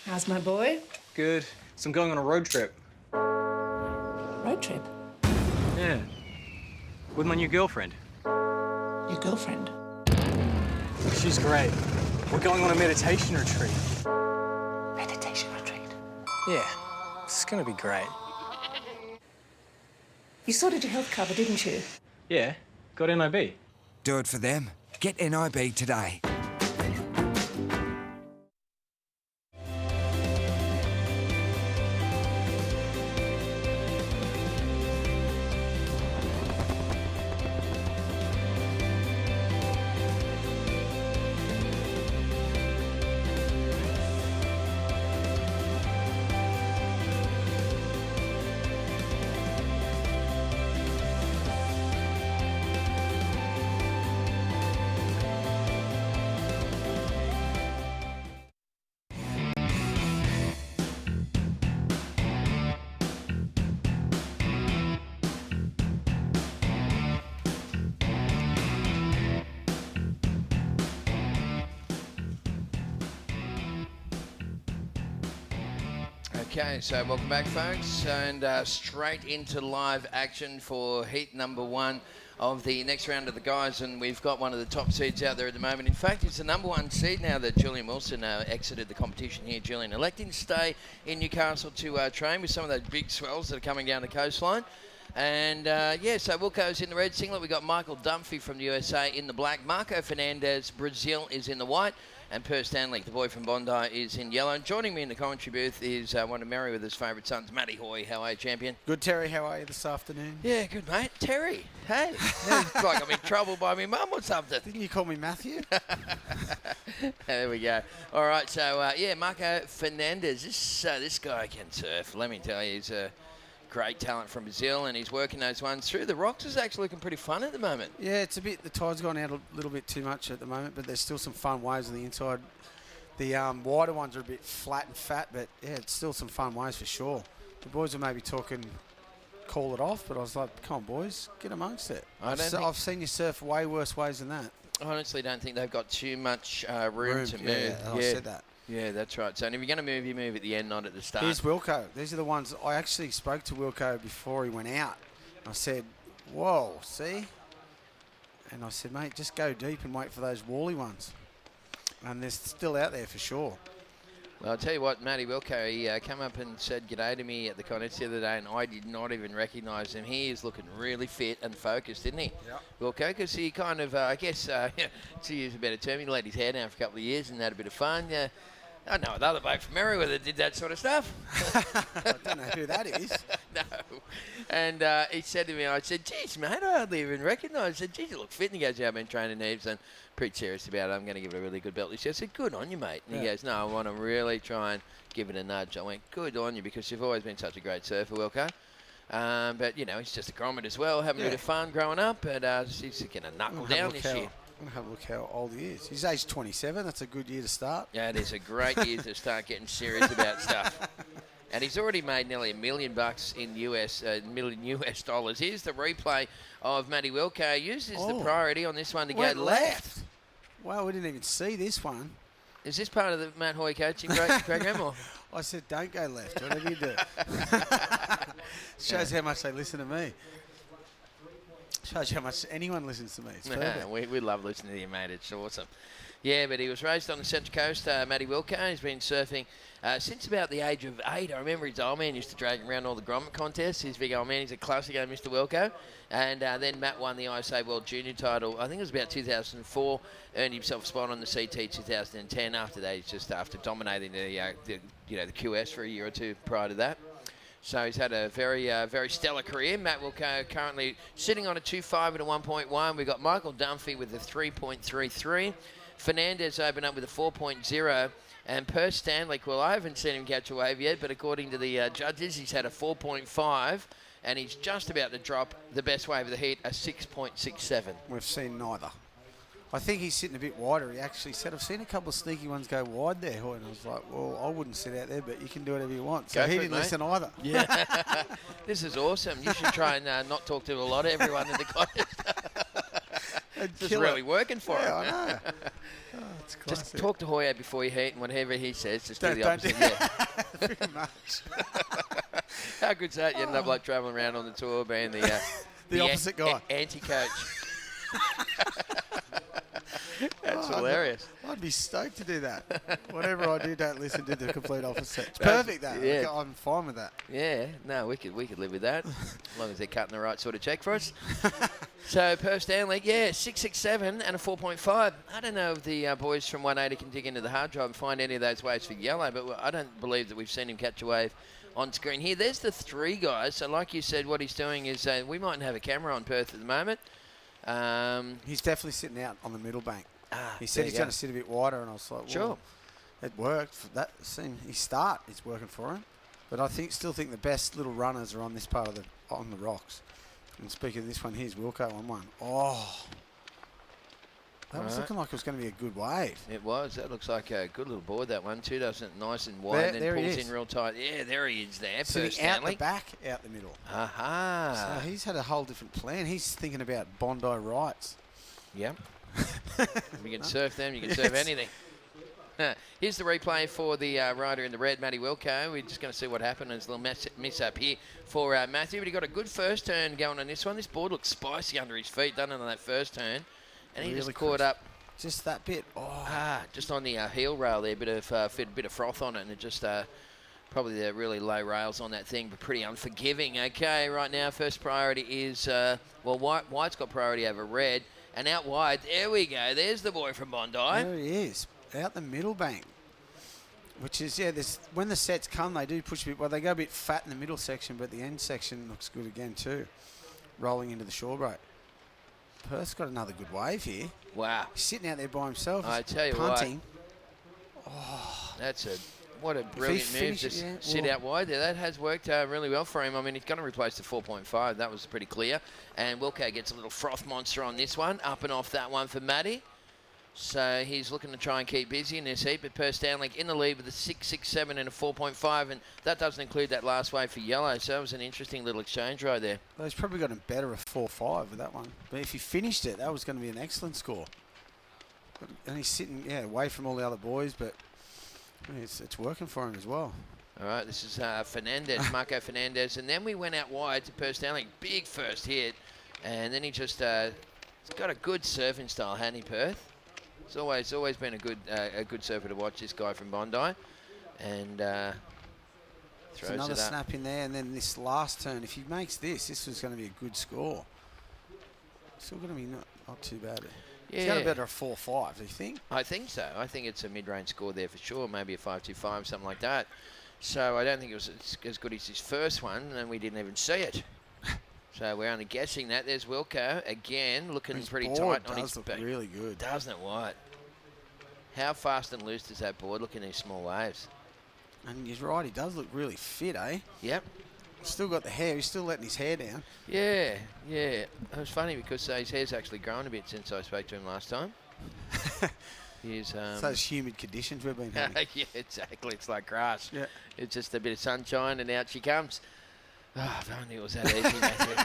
How's my boy? Good. So I'm going on a road trip. Road trip? Yeah. With my new girlfriend. Your girlfriend? She's great. We're going on a meditation retreat. Meditation retreat? Yeah. It's gonna be great. You sorted your health cover, didn't you? Yeah. Got NIB. Do it for them. Get NIB today. Okay, so welcome back, folks, and straight into live action for heat number 1 of the next round of the guys, and we've got one of the top seeds out there at the moment. In fact, it's the number 1 seed now that Julian Wilson exited the competition here. Julian electing to stay in Newcastle to train with some of those big swells that are coming down the coastline. And, so Wilco's in the red singlet. We've got Michael Dunphy from the USA in the black. Marco Fernandez, Brazil, is in the white. And Per Stanley, the boy from Bondi, is in yellow. And joining me in the commentary booth is one of Merewether's favourite sons, Matty Hoy. How are you, champion? Good, Terry. How are you this afternoon? Yeah, good, mate. Terry, hey. It's like I'm in trouble by my mum or something. Didn't you call me Matthew? There we go. All right, so, Marco Fernandez. This guy can surf. Let me tell you, he's a great talent from Brazil, and he's working those ones through. The rocks is actually looking pretty fun at the moment. Yeah, it's a bit, the tide's gone out a little bit too much at the moment, but there's still some fun waves on the inside. The wider ones are a bit flat and fat, but yeah, it's still some fun waves for sure. The boys are maybe talking, call it off, but I was like, come on, boys, get amongst it. I've seen you surf way worse waves than that. I honestly don't think they've got too much room to move. Yeah, I said that. Yeah, that's right. So, and if you're going to move, you move at the end, not at the start. Here's Wilco. These are the ones I actually spoke to Wilco before he went out. I said, whoa, see? And I said, mate, just go deep and wait for those wally ones. And they're still out there for sure. Well, I'll tell you what, Matty Wilco, he came up and said g'day to me at the contest the other day, and I did not even recognise him. He is looking really fit and focused, isn't he? Yep. Wilco, because he kind of, to use a better term, he let his hair down for a couple of years and had a bit of fun. I know another bloke from Merewether did that sort of stuff. I don't know who that is. No. And he said to me, I said, geez, mate, I hardly even recognise. I said, geez, you look fit. And he goes, yeah, I've been training heaps and pretty serious about it. I'm going to give it a really good belt this year. I said, good on you, mate. And he goes, no, I want to really try and give it a nudge. I went, good on you, because you've always been such a great surfer, Wilco. But, he's just a grommet as well, having a bit of fun growing up. But he's going to knuckle down this year. I'm going to have a look how old he is. He's age 27. That's a good year to start. Yeah, it is a great year to start getting serious about stuff. And he's already made nearly $1 million in US dollars. Here's the replay of Matty Wilco. Uses the priority on this one to go left. Wow, we didn't even see this one. Is this part of the Matt Hoy coaching program? Or? I said, don't go left. Whatever you do. Shows how much they listen to me. Shows you how much anyone listens to me. It's perfect. We love listening to you, mate. It's awesome. Yeah, but he was raised on the Central Coast, Matty Wilco. He's been surfing since about the age of 8. I remember his old man used to drag him around all the grommet contests. His big old man, he's a classic, Mr. Wilco. And then Matt won the ISA World Junior title, I think it was about 2004, earned himself a spot on the CT 2010. After that, he's just after dominating the QS for a year or two prior to that. So he's had a very, very stellar career. Matt Wilco currently sitting on a 2.5 and a 1.1. We've got Michael Dunphy with a 3.33. Fernandez opened up with a 4.0. And Per Stanley, well, I haven't seen him catch a wave yet, but according to the judges, he's had a 4.5. And he's just about to drop the best wave of the heat, a 6.67. We've seen neither. I think he's sitting a bit wider. He actually said, I've seen a couple of sneaky ones go wide there. And I was like, well, I wouldn't sit out there, but you can do whatever you want. So he didn't listen either. Yeah. This is awesome. You should try and not talk to a lot of everyone in the contest. It's just really working for him. I know. It's just talk to Hoyer before you heat, and whatever he says, just do the opposite. Pretty much. How good's that? You end up like travelling around on the tour being the opposite guy. Anti-coach. That's hilarious. I'd be stoked to do that. Whatever I do, don't listen to the complete opposite. It's perfect, though. Yeah. I'm fine with that. Yeah, no, we could live with that, as long as they're cutting the right sort of check for us. So, Per Stanley, 6.67 and a 4.5. I don't know if the boys from 180 can dig into the hard drive and find any of those waves for yellow, but I don't believe that we've seen him catch a wave on screen here. There's the 3 guys. So, like you said, what he's doing is we mightn't have a camera on Perth at the moment. He's definitely sitting out on the middle bank. He said he's going to sit a bit wider, and I was like, well, sure. It worked. That seemed his start is working for him. But I still think the best little runners are on this part of on the rocks. And speaking of this one, here's Wilco on one. Oh, that was looking like it was going to be a good wave. It was. That looks like a good little board, that one too. Doesn't it? Nice and wide, and then pulls in real tight. Yeah, there he is there. Sitting out the back, out the middle. Aha. So he's had a whole different plan. He's thinking about Bondi rights. Yep. You can surf them, you can surf anything. Here's the replay for the rider in the red, Matty Wilco. We're just going to see what happened. There's a little miss up here for Matthew, but he got a good first turn going on this one. This board looks spicy under his feet, doesn't it, on that first turn? And he Really just caught up. Just that bit. Just on the heel rail there, bit of froth on it, and it just probably the really low rails on that thing, but pretty unforgiving. Okay, right now first priority is White's got priority over red, and out wide. There we go. There's the boy from Bondi. There he is, out the middle bank. Which is when the sets come, they do push a bit. Well, they go a bit fat in the middle section, but the end section looks good again too. Rolling into the shore break. Perth's got another good wave here. Wow. He's sitting out there by himself. I tell you punting. What a brilliant move to sit out wide there. That has worked really well for him. I mean, he's going to replace the 4.5. That was pretty clear. And Wilco gets a little froth monster on this one. Up and off that one for Matty. So he's looking to try and keep busy in this heat, but Perth Stanley in the lead with a 6.67 and a 4.5, and that doesn't include that last wave for yellow, so that was an interesting little exchange right there. Well, he's probably got a better 4.5 with that one. But if he finished it, that was going to be an excellent score. And he's sitting, away from all the other boys, but it's working for him as well. All right, this is Fernandez, Marco Fernandez, and then we went out wide to Perth Stanley. Big first hit, and then he just he's got a good surfing style, hasn't he, Perth? It's always been a good surfer to watch, this guy from Bondi, and throws another it up. snap in there, and then this last turn, if he makes this was going to be a good score. Still going to be not too bad. Yeah. He's got a better 4.5, do you think? I think so. I think it's a mid-range score there for sure, maybe a 5.25, something like that. So I don't think it was as good as his first one, and we didn't even see it. So we're only guessing that. There's Wilco again, looking pretty tight on his back. Really good, doesn't it, White? How fast and loose does that board look in these small waves? And you're right, he does look really fit, eh? Yep. Still got the hair. He's still letting his hair down. Yeah. It was funny because his hair's actually grown a bit since I spoke to him last time. It's those humid conditions we've been having. Yeah, exactly. It's like grass. Yeah. It's just a bit of sunshine, and out she comes. Oh, if only it was that easy, Matthew.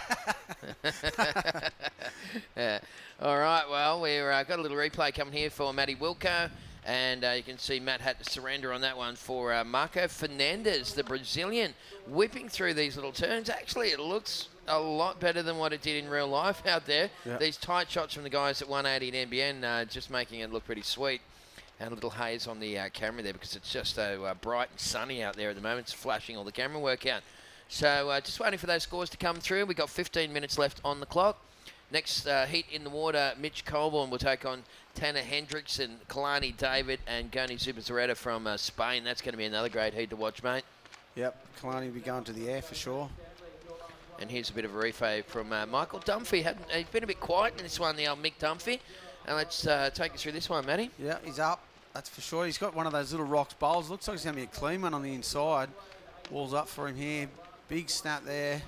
Yeah. All right, well, we've got a little replay coming here for Matty Wilco, and you can see Matt had to surrender on that one for Marco Fernandez, the Brazilian, whipping through these little turns. Actually, it looks a lot better than what it did in real life out there. Yep. These tight shots from the guys at 180 and NBN just making it look pretty sweet. And a little haze on the camera there because it's just so bright and sunny out there at the moment. It's flashing all the camera work out. So just waiting for those scores to come through. We've got 15 minutes left on the clock. Next heat in the water, Mitch Colborne will take on Tanner Hendricks and Kalani David and Goni Zubizarreta from Spain. That's going to be another great heat to watch, mate. Yep, Kalani will be going to the air for sure. And here's a bit of a replay from Michael Dunphy. He's been a bit quiet in this one, the old Mick Dunphy. And let's take us through this one, Matty. Yeah, he's up. That's for sure. He's got one of those little rocks bowls. Looks like it's going to be a clean one on the inside. Wall's up for him here. Big snap there.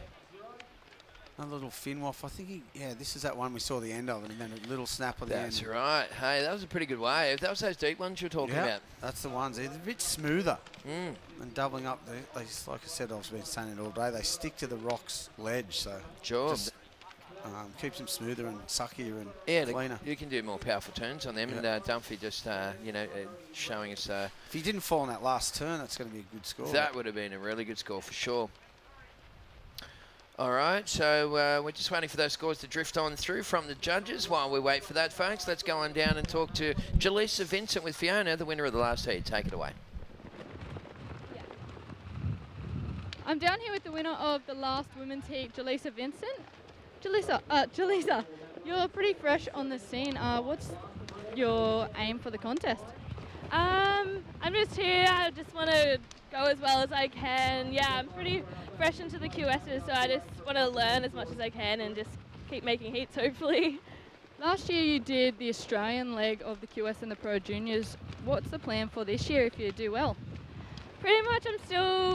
Another little fin waff. I think this is that one we saw the end of, and then a little snap on the end. That's right. Hey, that was a pretty good wave. That was those deep ones you were talking about. That's the ones. They're a bit smoother. And doubling up, they, like I said, I've been saying it all day, they stick to the rocks ledge, so just keeps them smoother and suckier and cleaner. You can do more powerful turns on them, and Dunphy just, showing us... if he didn't fall on that last turn, that's going to be a good score. That would have been a really good score for sure. All right, so we're just waiting for those scores to drift on through from the judges. While we wait for that, folks, let's go on down and talk to Jaleesa Vincent with Fiona, the winner of the last heat. Take it away. I'm down here with the winner of the last women's heat, Jaleesa Vincent. Jaleesa, you're pretty fresh on the scene. What's your aim for the contest? I'm just here. I just want to go as well as I can. Yeah, I'm pretty fresh into the QSs, so I just want to learn as much as I can and just keep making heats, hopefully. Last year you did the Australian leg of the QS and the Pro Juniors. What's the plan for this year if you do well? Pretty much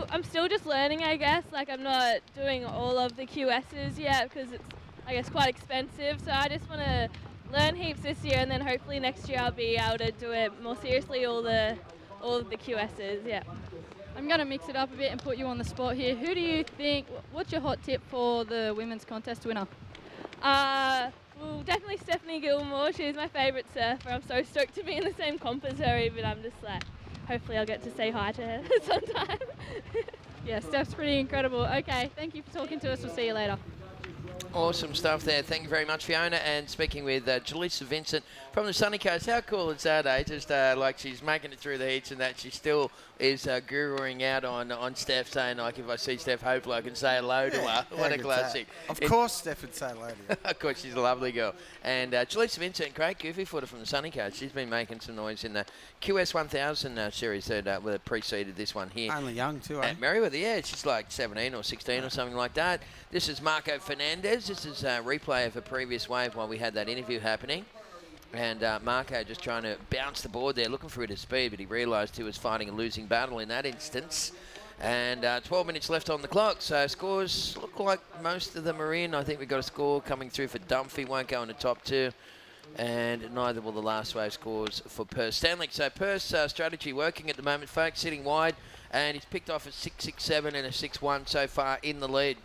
I'm still just learning, I guess. Like, I'm not doing all of the QSs yet because it's, I guess, quite expensive. So I just want to learn heaps this year, and then hopefully next year I'll be able to do it more seriously, all of the QSs, yeah. I'm going to mix it up a bit and put you on the spot here. Who do you think, what's your hot tip for the women's contest winner? I Well, definitely Stephanie Gilmore. She's my favourite surfer. I'm so stoked to be in the same comp as her, even I'm just like, hopefully I'll get to say hi to her sometime. Yeah, Steph's pretty incredible. Okay, thank you for talking to us. We'll see you later. Awesome stuff there. Thank you very much, Fiona. And speaking with Jaleesa Vincent from the sunny coast. How cool is that, eh? Just like she's making it through the heats and that she still is guruing out on Steph, saying, like, if I see Steph, hopefully I can say hello to her. What a classic. Of course Steph would say hello to you. Of course, she's a lovely girl. And Jaleesa Vincent, great goofy footer from the sunny coast. She's been making some noise in the QS 1000 series that preceded this one here. Only young too, eh? At Merewether, yeah. She's like 17 or 16 or something like that. This is Marco Fernandez. This is a replay of a previous wave while we had that interview happening. And Marco just trying to bounce the board there, looking for it at speed, but he realised he was fighting a losing battle in that instance. And 12 minutes left on the clock, so scores look like most of them are in. I think we've got a score coming through for Dunphy, won't go in the top two. And neither will the last wave scores for Perth Stanley. So Perth's strategy working at the moment, folks, sitting wide. And he's picked off a 6.67 and a 6.1 so far in the lead.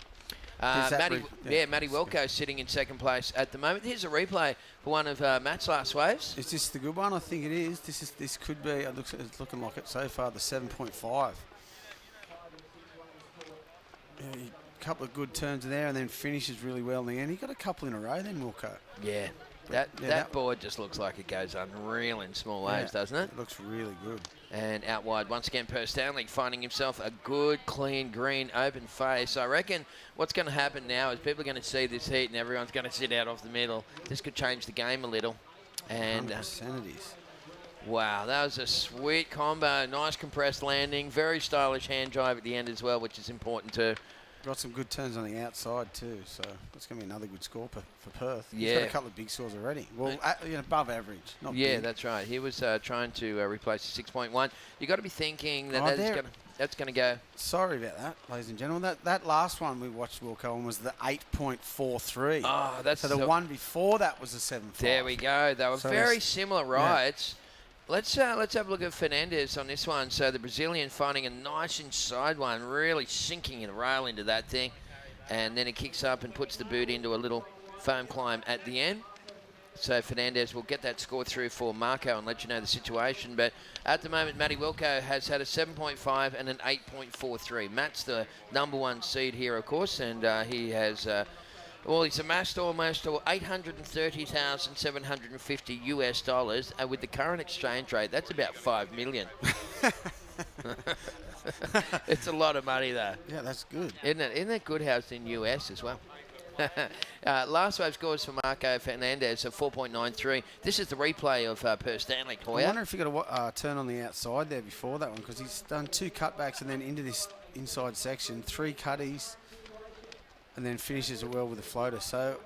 Matty Welko sitting in second place at the moment. Here's a replay for one of Matt's last waves. Is this the good one? I think it is. This could be. It's looking like it so far. The 7.5. Yeah, a couple of good turns there, and then finishes really well in the end. He got a couple in a row then, Wilco. Yeah. That board just looks like it goes unreal in small waves, doesn't it? It looks really good. And out wide, once again, Perth Stanley finding himself a good, clean, green, open face. I reckon what's going to happen now is people are going to see this heat and everyone's going to sit out off the middle. This could change the game a little. And 100% it is. Wow, that was a sweet combo. Nice compressed landing. Very stylish hand drive at the end as well, which is important too. Got some good turns on the outside too, so that's going to be another good score for Perth. Yeah. He's got a couple of big scores already. Well, above average, not big. That's right. He was trying to replace the 6.1. You've got to be thinking that that's going to go. Sorry about that, ladies and gentlemen. That last one we watched, Wilco, was the 8.43. Oh, that's so the one before that was a 7.5. There we go. They were very similar rides. Yeah. Let's have a look at Fernandez on this one. So the Brazilian finding a nice inside one, really sinking a rail into that thing. And then he kicks up and puts the boot into a little foam climb at the end. So Fernandez will get that score through for Marco and let you know the situation. But at the moment, Matty Wilco has had a 7.5 and an 8.43. Matt's the #1 seed here, of course, and he has... well, he's amassed almost $830,750 US, and with the current exchange rate, that's about $5 million. It's a lot of money, though. Yeah, that's good. Isn't it? Isn't that good how it's in US as well? Last wave scores for Marco Fernandez of 4.93. This is the replay of Perth Stanley. I wonder if he got a turn on the outside there before that one, because he's done 2 cutbacks and then into this inside section, 3 cutties, and then finishes it well with a floater. So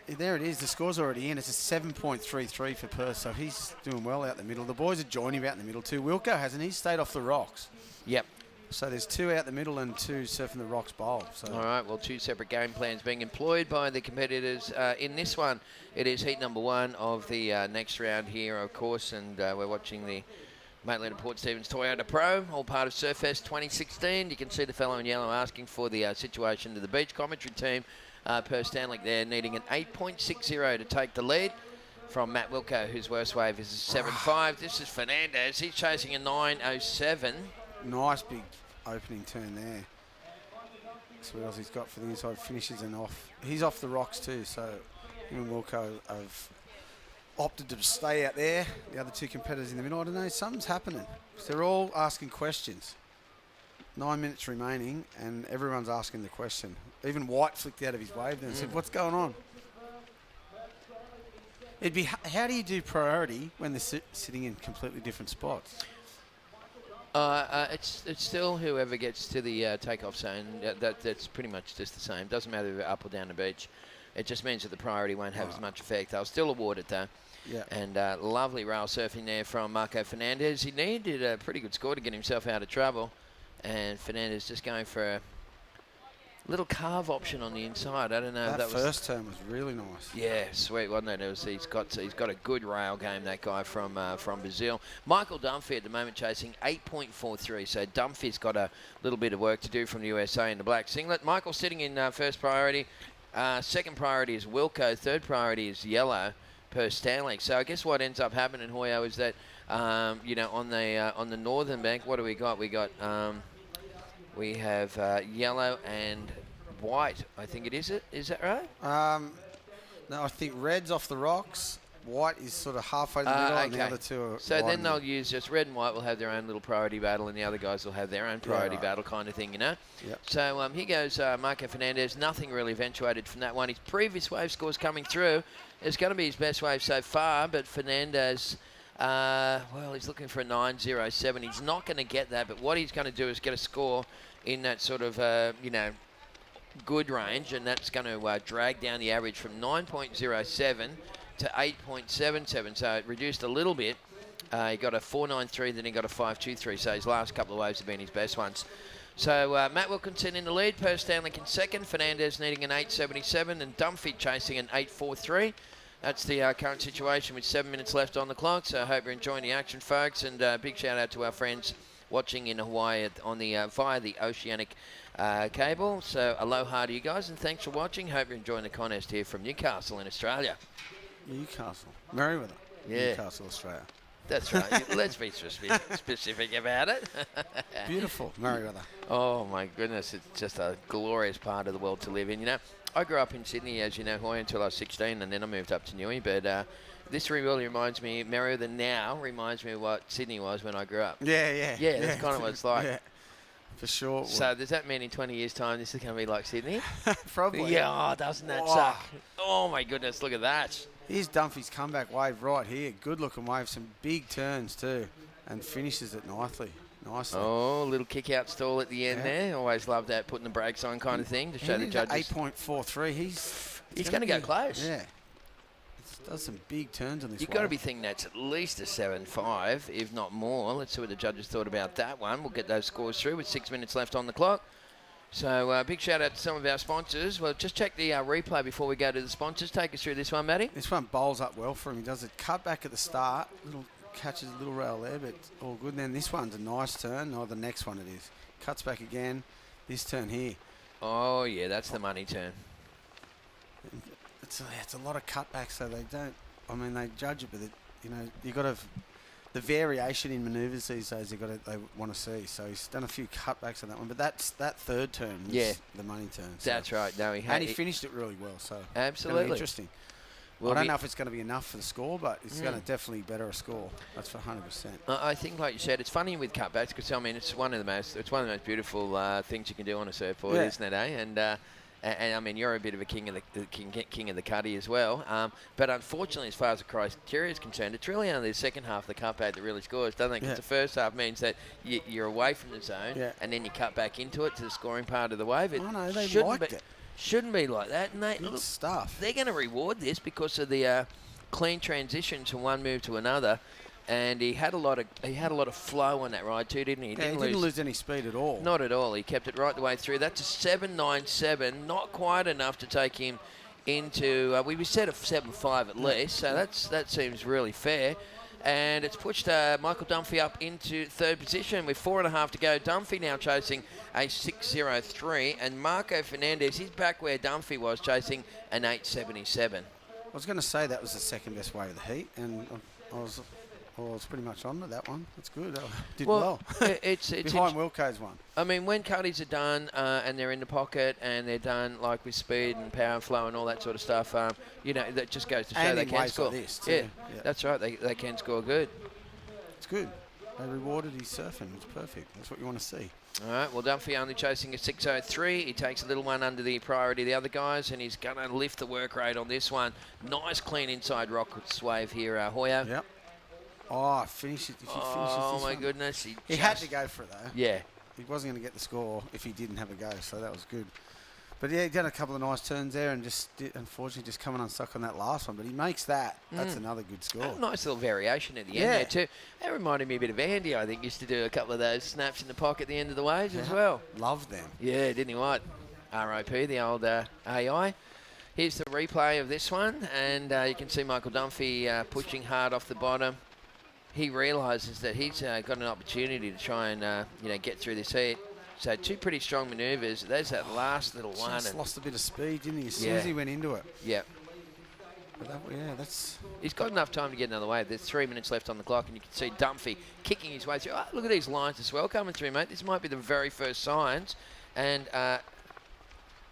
there it is. The score's already in. It's a 7.33 for Perth, so he's doing well out the middle. The boys are joining him out in the middle too. Wilco hasn't. He's stayed off the rocks. Yep. So there's 2 out the middle and 2 surfing the rocks bowl. So. All right, well, 2 separate game plans being employed by the competitors. In this one, it is heat #1 of the next round here, of course, and we're watching the Maitland and Port Stephens Toyota Pro, all part of Surfest 2016. You can see the fellow in yellow asking for the situation to the beach. Commentary team, Perth Stanley there, needing an 8.60 to take the lead from Matt Wilco, whose worst wave is a 7.5. This is Fernandez. He's chasing a 9.07. Nice big opening turn there. So what else he's got for the inside finishes and off. He's off the rocks too, so him and Wilco have opted to stay out there. The other 2 competitors in the middle. I don't know, something's happening. They're all asking questions. 9 minutes remaining, and everyone's asking the question. Even White flicked out of his wave then and said, "What's going on?" It'd be, how do you do priority when they're sitting in completely different spots? It's still whoever gets to the takeoff zone. That's pretty much just the same. Doesn't matter if you're up or down the beach. It just means that the priority won't have as much effect. They'll still award it though. Yeah. And lovely rail surfing there from Marco Fernandez. He needed a pretty good score to get himself out of trouble. And Fernandez just going for a little carve option on the inside. I don't know if that was... first turn was really nice. Yeah, sweet, wasn't it? He's got a good rail game, that guy from Brazil. Michael Dunphy at the moment chasing 8.43. So Dunphy's got a little bit of work to do from the USA in the black singlet. Michael sitting in first priority. Second priority is Wilco. Third priority is Yellow per Stanley. So I guess what ends up happening, Hoyo, is that on the northern bank, what do we got? We got we have Yellow and White. I think it is. Is that right? No, I think Red's off the rocks. White is sort of halfway in the middle, and the other two are So wide then in they'll use just Red and White will have their own little priority battle, and the other guys will have their own priority battle kind of thing, Yep. So here goes Marco Fernandez. Nothing really eventuated from that one. His previous wave scores coming through. It's going to be his best wave so far, but Fernandez, he's looking for a 9.07. He's not going to get that, but what he's going to do is get a score in that sort of, good range, and that's going to drag down the average from 9.07 to 8.77, so it reduced a little bit. He got a 4.93, then he got a 5.23, so his last couple of waves have been his best ones. So Matt Wilkinson in the lead, Per Stanley in second, Fernandez needing an 8.77, and Dunphy chasing an 8.43. That's the current situation with 7 minutes left on the clock, so I hope you're enjoying the action, folks, and big shout out to our friends watching in Hawaii on the via the Oceanic cable. So aloha to you guys, and thanks for watching. Hope you're enjoying the contest here from Newcastle in Australia. Newcastle. Merewether. Yeah. Newcastle, Australia. That's right. Let's be specific about it. Beautiful, Merewether. Oh, my goodness. It's just a glorious part of the world to live in. You know, I grew up in Sydney, as you know, until I was 16, and then I moved up to Newey. But this really reminds me, Merewether now reminds me of what Sydney was when I grew up. Yeah. Yeah, that's kind of what it's like. Yeah, for sure. So does that mean in 20 years' time this is going to be like Sydney? Probably. Yeah, doesn't that suck? Oh, my goodness, look at that. Here's Dunphy's comeback wave right here. Good looking wave, some big turns too, and finishes it nicely. Oh, little kick out stall at the end there. Always love that, putting the brakes on kind of thing to show the judges. 8.43. He's going to go close. Yeah. Does some big turns on this. You've got to be thinking that's at least a 7.5, if not more. Let's see what the judges thought about that one. We'll get those scores through with 6 minutes left on the clock. So big shout out to some of our sponsors. Well, just check the replay before we go to the sponsors. Take us through this one, Matty. This one bowls up well for him. He does a cut back at the start. Catches a little rail there, but all good. And then this one's a nice turn. The next one it is. Cuts back again. This turn here. Oh, yeah, that's the money turn. It's a lot of cutbacks, so they don't. I mean, they judge it, but you got to. The variation in manoeuvres these days, they want to see. So he's done a few cutbacks on that one, but that third turn was the money turn. So. That's right. No, he finished it really well. So absolutely interesting. Well, I don't know if it's going to be enough for the score, but it's going to definitely better a score. That's for 100%. I think, like you said, it's funny with cutbacks because I mean it's one of the most beautiful things you can do on a surfboard, isn't it? And I mean, you're a bit of a king of the cutty as well. But unfortunately, as far as the criteria is concerned, it's really only the second half of the cutback that really scores, doesn't it? Because the first half means that you're away from the zone, and then you cut back into it to the scoring part of the wave. They liked it. Shouldn't be like that. And Good stuff. They're going to reward this because of the clean transition from one move to another. And he had a lot of flow on that ride too, didn't he? He didn't lose any speed at all. Not at all. He kept it right the way through. That's a 7.97, not quite enough to take him into. We set a 7.5 at least, so that seems really fair. And it's pushed Michael Dunphy up into third position with 4.5 to go. Dunphy now chasing a 6.03, and Marco Fernandez, he's back where Dunphy was, chasing an 8.77. I was going to say that was the second best wave of the heat, and I was pretty much on to that one. That's good. Did well. It's behind Wilco's one. I mean, when cutties are done and they're in the pocket and they're done like with speed and power and flow and all that sort of stuff, that just goes to show and they can score. Like this too. Yeah, that's right. They can score good. It's good. They rewarded his surfing. It's perfect. That's what you want to see. All right, well, Dunphy only chasing a 6.03. He takes a little one under the priority of the other guys, and he's going to lift the work rate on this one. Nice, clean inside rocket wave here, Hoyo. Yep. Oh, finish it. If he finishes oh, this my one. goodness. He had to go for it, though. Yeah. He wasn't going to get the score if he didn't have a go, so that was good. But yeah, he done a couple of nice turns there and unfortunately just coming unstuck on that last one. But he makes that. That's another good score. A nice little variation at the end there too. That reminded me a bit of Andy, I think, used to do a couple of those snaps in the pocket at the end of the waves as well. Loved them. Yeah, didn't he what? ROP, the old AI. Here's the replay of this one, and you can see Michael Dunphy pushing hard off the bottom. He realises that he's got an opportunity to try and get through this heat. So 2 pretty strong manoeuvres. There's that last little one. Just and lost a bit of speed, didn't he? As soon as he went into it. Yeah. But that's... He's got enough time to get another wave. There's 3 minutes left on the clock, and you can see Dunphy kicking his way through. Oh, look at these lines as well coming through, mate. This might be the very first signs. And, well,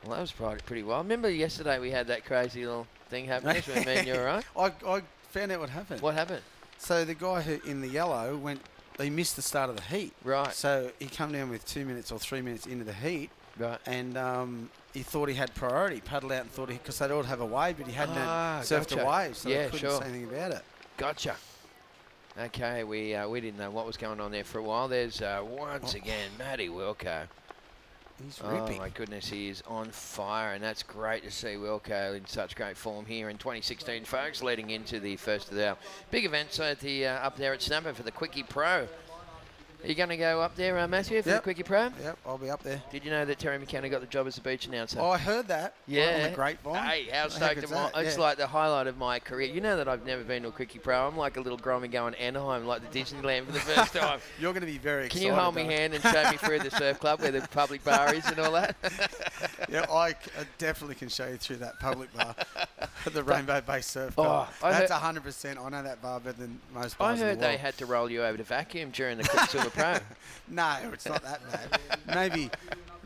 that was pretty wild. Remember yesterday we had that crazy little thing happening between me and you, all right? I found out what happened. What happened? So the guy who in the yellow they missed the start of the heat. Right. So he come down with 2 minutes or 3 minutes into the heat. Right. And he thought he had priority. Paddled out and thought because they'd all have a wave, but he hadn't surfed a wave, so they couldn't say anything about it. Gotcha. Okay, we didn't know what was going on there for a while. There's once again Matty Wilco. He's ripping. Oh my goodness, he is on fire, and that's great to see Wilco in such great form here in 2016, folks, leading into the first of our big events at the up there at Snapper for the Quickie Pro. Are you going to go up there, Matthew, for the Quickie Pro? Yep, I'll be up there. Did you know that Terry McKenna got the job as a beach announcer? Oh, I heard that. Yeah. On the grapevine. Hey, how stoked am I? It's like the highlight of my career. You know that I've never been to a Quickie Pro. I'm like a little grommy going Anaheim, like the Disneyland for the first time. You're going to be very excited. Can you hold my hand and show me through the surf club where the public bar is and all that? Yeah, I definitely can show you through that public bar. The Rainbow Bay Surf Club. That's 100%. I know that bar better than most bars I heard in the world. they had to roll you over to vacuum during the Quicksilver Pro. No, it's not that bad. Maybe,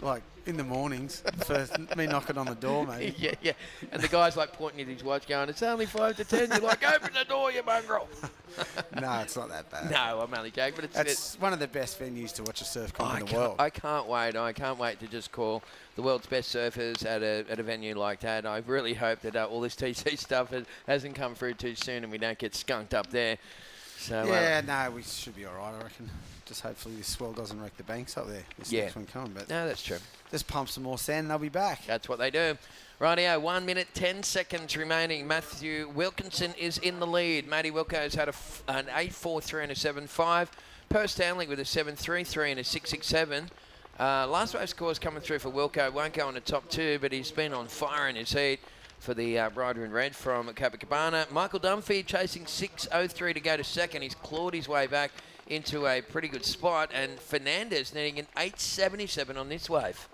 like, in the mornings, first me knocking on the door, maybe. Yeah. And the guy's, like, pointing at his watch going, it's only 5 to 10. You're like, open the door, you mongrel. No, it's not that bad. No, I'm only joking. But it's one of the best venues to watch a surf comp in the world. I can't wait. I can't wait to just call the world's best surfers at a venue like that. I really hope that all this TC stuff hasn't come through too soon and we don't get skunked up there. So, yeah, no, we should be all right, I reckon. Just hopefully this swell doesn't wreck the banks up there. This next one coming, but no, that's true. Just pump some more sand and they'll be back. That's what they do. Rightio, 1 minute, 10 seconds remaining. Matthew Wilkinson is in the lead. Matty Wilco's had an 8.43 and a 7.5. Per Stanley with a 7.33 and a 6.67. Last wave scores coming through for Wilco. Won't go on the top 2, but he's been on fire in his heat for the Rider in Red from Copacabana. Michael Dunphy chasing 6.03 to go to second. He's clawed his way back into a pretty good spot, and Fernandez needing an 8.77 on this wave.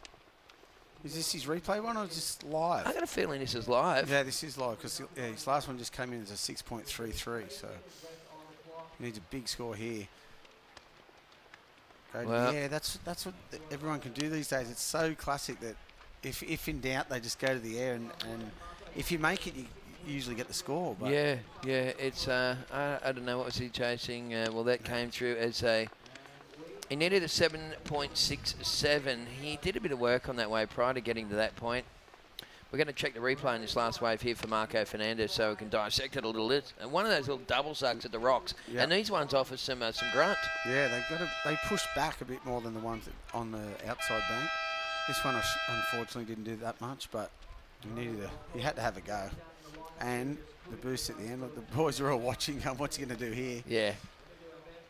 Is this his replay one or just live? I got a feeling this is live. Yeah, this is live because his last one just came in as a 6.33, so he needs a big score here. Well, yeah, that's what everyone can do these days. It's so classic that if in doubt, they just go to the air, and if you make it, you usually get the score. But yeah, it's I don't know, what was he chasing? Well, that came through as he needed a 7.67. He did a bit of work on that wave prior to getting to that point. We're going to check the replay on this last wave here for Marco Fernandez so we can dissect it a little bit. And one of those little double sucks at the rocks, and these ones offer some grunt. Yeah, they push back a bit more than the ones on the outside bank. This one unfortunately didn't do that much, but you had to have a go. And the boost at the end, the boys are all watching. What's he going to do here? Yeah,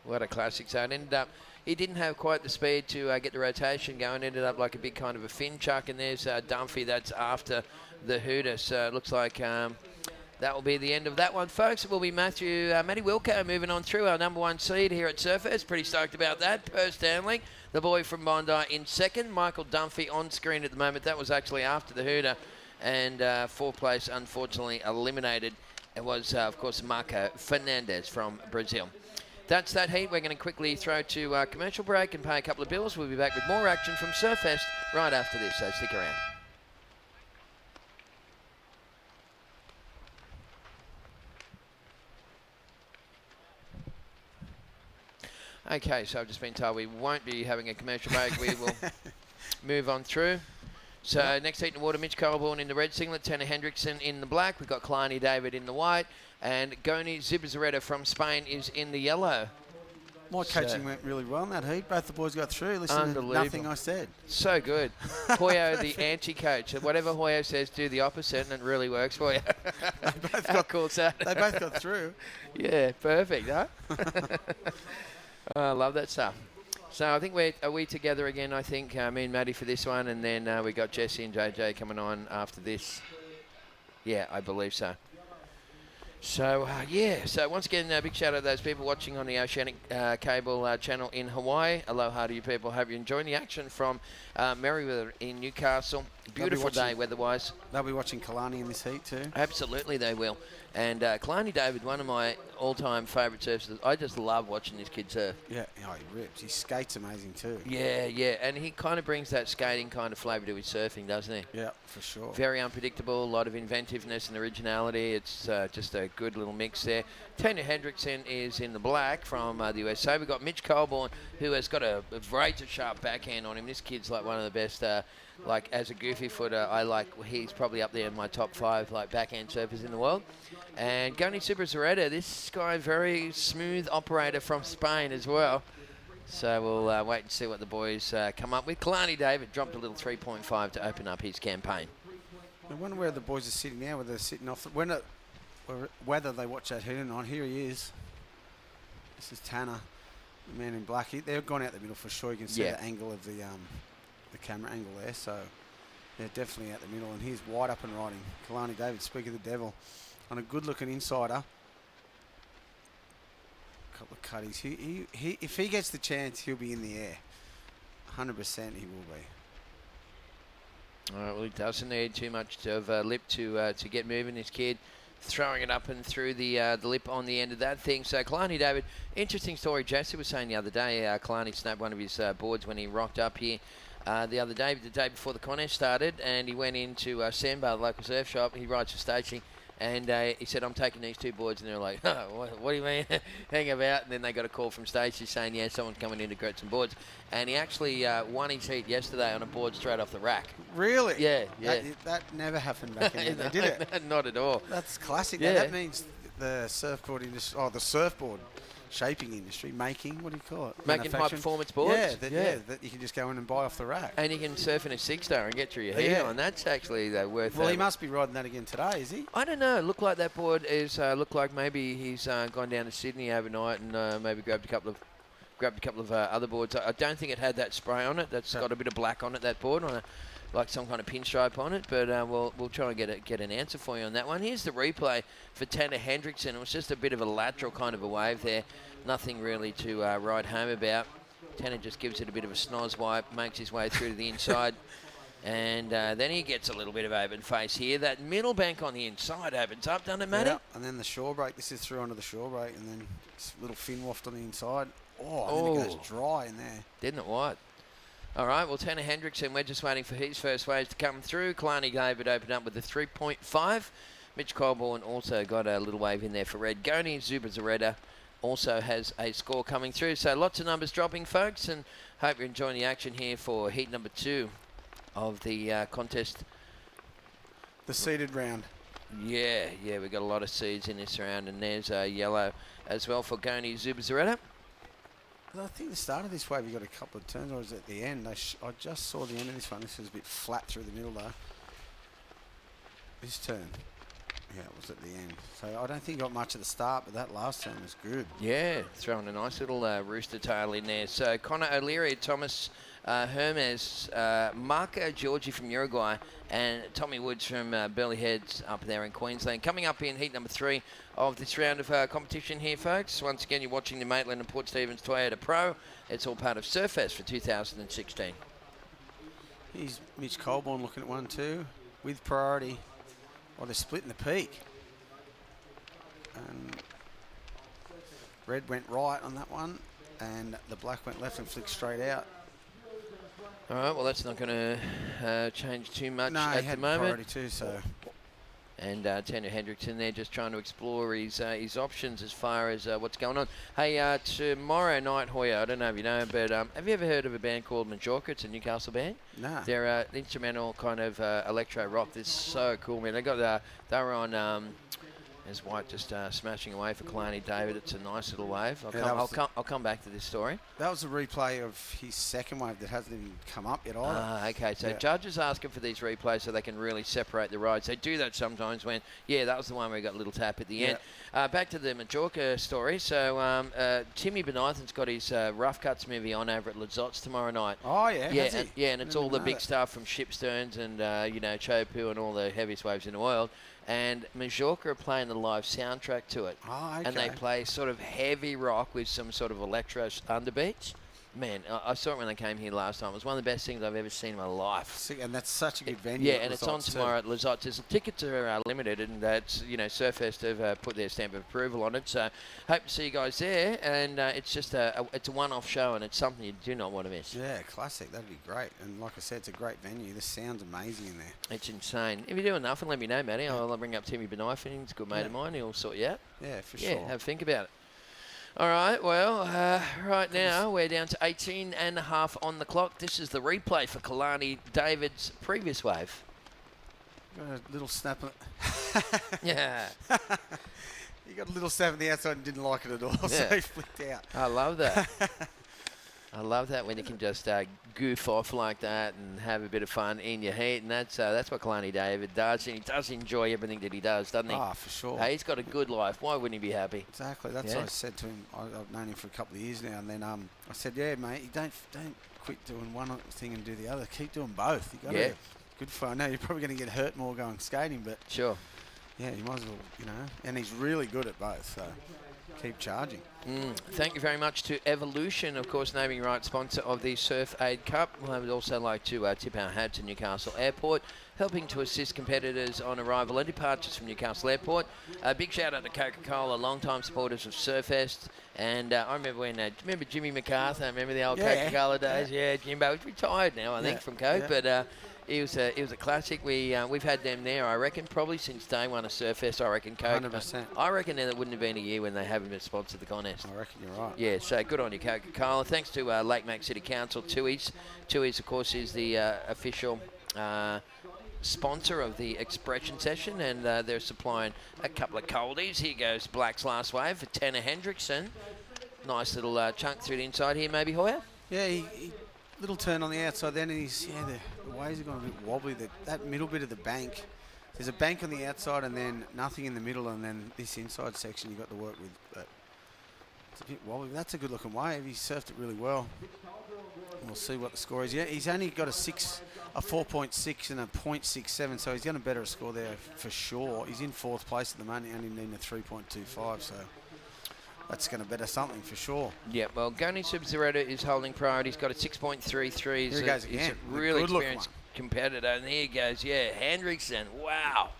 what a classic. So it ended up, he didn't have quite the speed to get the rotation going. Ended up like a big kind of a fin chuck, and there's Dunphy. That's after the Hooter. So it looks like that will be the end of that one, folks. It will be Matty Wilco moving on through, our #1 seed here at Surfest. Pretty stoked about that. Per Stanley, the boy from Bondi, in second. Michael Dunphy on screen at the moment. That was actually after the Hooter. And fourth place, unfortunately, eliminated. It was, of course, Marco Fernandez from Brazil. That's that heat. We're going to quickly throw to commercial break and pay a couple of bills. We'll be back with more action from Surfest right after this, so stick around. Okay, so I've just been told we won't be having a commercial break. We will move on through. So next heat in the water, Mitch Colborne in the red singlet, Tanner Hendrickson in the black. We've got Kleiny David in the white, and Goni Zibazarreta from Spain is in the yellow. My coaching went really well in that heat. Both the boys got through. Listen to nothing I said. So good. Hoyo, the anti-coach. Whatever Hoyo says, do the opposite, and it really works for you. How cool is that? They both got through. Yeah, perfect, huh? I love that stuff. So I think are we together again, I think, me and Maddie for this one, and then we got Jesse and JJ coming on after this. Yeah, I believe so. So, so once again, big shout out to those people watching on the Oceanic Cable channel in Hawaii. Aloha to you people. Hope you're enjoying the action from Merewether in Newcastle. Beautiful day weather-wise. They'll be watching Kalani in this heat too. Absolutely, they will. And Kalani David, one of my all-time favourite surfers. I just love watching this kid surf. Yeah, he rips. His skate's amazing too. Yeah, and he kind of brings that skating kind of flavour to his surfing, doesn't he? Yeah, for sure. Very unpredictable, a lot of inventiveness and originality. It's just a good little mix there. Tanya Hendrickson is in the black from the USA. We've got Mitch Colborne, who has got a razor-sharp backhand on him. This kid's like one of the best, like as a goofy footer, he's probably up there in my top 5 like backhand surfers in the world. And Goni Superzareta, this guy, very smooth operator from Spain as well. So we'll wait and see what the boys come up with. Kalani David dropped a little 3.5 to open up his campaign. I wonder where the boys are sitting now, whether they're sitting off, whether they watch that heat or not. Here he is. This is Tanner, the man in black. They've gone out the middle for sure. You can see the angle of the camera angle there. So they're definitely out the middle. And he's wide up and riding. Kalani David, speak of the devil, on a good-looking insider. Couple of cutties. He if he gets the chance, he'll be in the air. 100% he will be. All right, well, he doesn't need too much of lip to get moving, this kid. Throwing it up and through the lip on the end of that thing. So, Kalani David, interesting story. Jesse was saying the other day, Kalani snapped one of his boards when he rocked up here the other day, the day before the contest started, and he went into Sandbar, the local surf shop. He rides for Stacey. And he said, I'm taking these 2 boards. And they're like, oh, what do you mean? Hang about. And then they got a call from Stacey saying, yeah, someone's coming in to get some boards. And he actually won his heat yesterday on a board straight off the rack. Really? Yeah. That never happened back in the day, did it? Not at all. That's classic. Yeah. That means the surfboard industry, the surfboard shaping industry, what do you call it? Making high-performance boards? Yeah, that you can just go in and buy off the rack. And you can surf in a 6-star and get through your heat on. That's actually worth. Well, he must be riding that again today, is he? I don't know. Look like that board is. Look like maybe he's gone down to Sydney overnight and maybe grabbed a couple of other boards. I don't think it had that spray on it. That's got a bit of black on it. That board on like some kind of pinstripe on it, but we'll try and get an answer for you on that one. Here's the replay for Tanner Hendrickson. It was just a bit of a lateral kind of a wave there. Nothing really to ride home about. Tanner just gives it a bit of a snoz wipe, makes his way through to the inside, and then he gets a little bit of open face here. That middle bank on the inside opens up, doesn't it, Matty? Yeah, and then the shore break. This is through onto the shore break, and then this little fin waft on the inside. And then it goes dry in there. Didn't it, White? All right, well, Tanner Hendrickson, we're just waiting for his first waves to come through. Kalani David opened up with a 3.5. Mitch Colborne also got a little wave in there for red. Goni Zubazareta also has a score coming through. So lots of numbers dropping, folks, and hope you're enjoying the action here for heat number 2 of the contest. The seeded round. Yeah, we've got a lot of seeds in this round, and there's a yellow as well for Goni Zubazareta. I think the start of this wave, you got a couple of turns, or was it at the end? I just saw the end of this one. This was a bit flat through the middle, though. This turn, it was at the end. So I don't think got much at the start, but that last turn was good. Yeah, throwing a nice little rooster tail in there. So Connor O'Leary, Thomas Hermes, Marco Giorgi from Uruguay, and Tommy Woods from Burleigh Heads up there in Queensland. Coming up in heat number 3 of this round of competition here, folks. Once again, you're watching the Maitland and Port Stephens Toyota Pro. It's all part of Surfest for 2016. Here's Mitch Colborne looking at 1-2 with priority. Oh, they're splitting the peak. And red went right on that one, and the black went left and flicked straight out. All right, well, that's not going to change too much at the moment. Priority too, so. And Tanner Hendrickson there just trying to explore his options as far as what's going on. Hey, tomorrow night, Hoya, I don't know if you know, but have you ever heard of a band called Majorca? It's a Newcastle band. No. They're instrumental kind of electro rock. They're so cool, man. They were on. There's White just smashing away for Kalani David. It's a nice little wave. I'll come back to this story. That was a replay of his second wave that hasn't even come up yet either. Okay, so judges asking for these replays so they can really separate the rides. They do that sometimes when, that was the one where we got a little tap at the end. Back to the Majorca story. So Timmy Benithan's got his Rough Cuts movie on over at Lazot's tomorrow night. Oh, yeah? And it's all the big stuff from Ship Stearns and, Chopu and all the heaviest waves in the world. and Majorca are playing the live soundtrack to it. Oh, okay. And they play sort of heavy rock with some sort of electro underbeats. Man, I saw it when they came here last time. It was one of the best things I've ever seen in my life. And that's such a good venue. Yeah, and it's on tomorrow at Lizottes. The tickets are limited, and that's, you know, Surfest have put their stamp of approval on it. So hope to see you guys there. And it's just it's a one-off show, and it's something you do not want to miss. Yeah, classic. That'd be great. And like I said, it's a great venue. The sound's amazing in there. It's insane. If you're doing nothing, let me know, Matty. I'll bring up Timmy Benife. He's a good mate of mine. He'll sort you out. Yeah, for sure. Yeah, have a think about it. All right, well, right now we're down to 18.5 on the clock. This is the replay for Kalani David's previous wave. Got a little snap on it. Yeah. You got a little snap on the outside and didn't like it at all, so he flicked out. I love that. I love that when you can just goof off like that and have a bit of fun in your heat, and that's what Kalani David does, and he does enjoy everything that he does, doesn't he? Oh, for sure. Hey, he's got a good life. Why wouldn't he be happy? Exactly. That's what I said to him. I've known him for a couple of years now, and then I said, yeah, mate, you don't quit doing one thing and do the other. Keep doing both. You got to. Good for. I know you're probably going to get hurt more going skating, but sure. Yeah, you might as well, you know. And he's really good at both, so keep charging. Thank you very much to Evolution, of course, naming right sponsor of the Surf Aid Cup. I would also like to tip our hat to Newcastle Airport, helping to assist competitors on arrival and departures from Newcastle Airport. A big shout out to Coca-Cola, long-time supporters of Surfest. And I remember when, remember Jimmy MacArthur? Remember the old Coca-Cola days? Yeah, Jimbo. He's retired now, I think, from Coke, but it was a classic. We've had them there, I reckon, probably since day one of Surfest. I reckon Coke. 100%. I reckon there wouldn't have been a year when they haven't sponsored the contest. I reckon you're right. Yeah, so good on you, Coca-Cola. Thanks to Lake Mac City Council, Tui's. Tui's, of course, is the official sponsor of the expression session, and they're supplying a couple of coldies. Here goes Black's last wave for Tanner Hendrickson. Nice little chunk through the inside here, maybe, Hoyer? Yeah, he little turn on the outside then, and the waves are going a bit wobbly. That middle bit of the bank, there's a bank on the outside and then nothing in the middle, and then this inside section you got to work with. But it's a bit wobbly. That's a good looking wave. He surfed it really well. And we'll see what the score is. Yeah, he's only got a 4.6 and a 0.67, so he's going to better a score there for sure. He's in fourth place at the moment, only needing a 3.25, so that's going to better something for sure. Yeah, well, Goni Subzeretta is holding priority. He's got a 6.33. Here he goes again. He's a really experienced competitor. And here he goes, Hendrickson. Wow.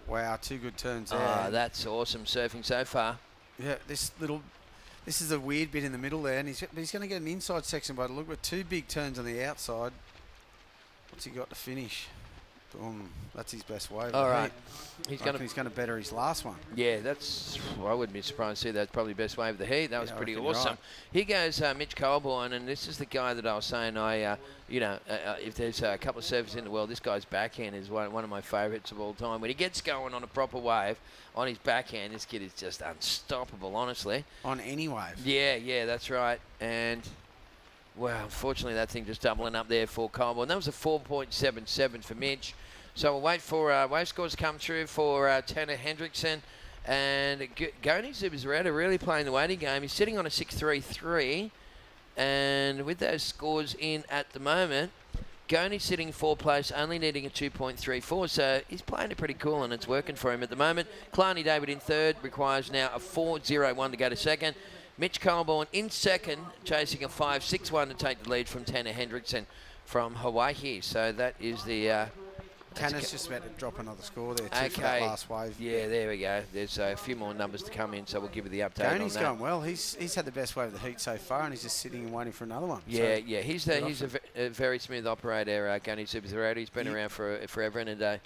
Wow, two good turns there. Oh, that's awesome surfing so far. Yeah, this is a weird bit in the middle there, and he's going to get an inside section by the look. With two big turns on the outside. What's he got to finish? Boom. That's his best wave. All right. He's going to better his last one. Yeah, I wouldn't be surprised to see that's probably the best wave of the heat. That was pretty awesome. Right. Here goes Mitch Colborne, and this is the guy that I was saying if there's a couple of surfers in the world, this guy's backhand is one of my favourites of all time. When he gets going on a proper wave, on his backhand, this kid is just unstoppable, honestly. On any wave. Yeah, that's right. And wow, unfortunately that thing just doubling up there for Colborne. That was a 4.77 for Mitch. So we'll wait for wave scores to come through for Tanner Hendrickson. And Goni Subzeretta really playing the waiting game. He's sitting on a 6.33. And with those scores in at the moment, Goni's sitting in fourth place, only needing a 2.34. So he's playing it pretty cool, and it's working for him at the moment. Kalani David in third, requires now a 4.01 to go to second. Mitch Colborne in second, chasing a 5.61 to take the lead from Tanner Hendrickson from Hawaii. So that is the... Tanner's just about to drop another score there too for that last wave. Yeah, there we go. There's a few more numbers to come in, so we'll give you the update on that. Goni's going well. He's had the best wave of the heat so far, and he's just sitting and waiting for another one. Yeah, he's a very smooth operator, Goni Subzeretta. He's been around for forever and a day.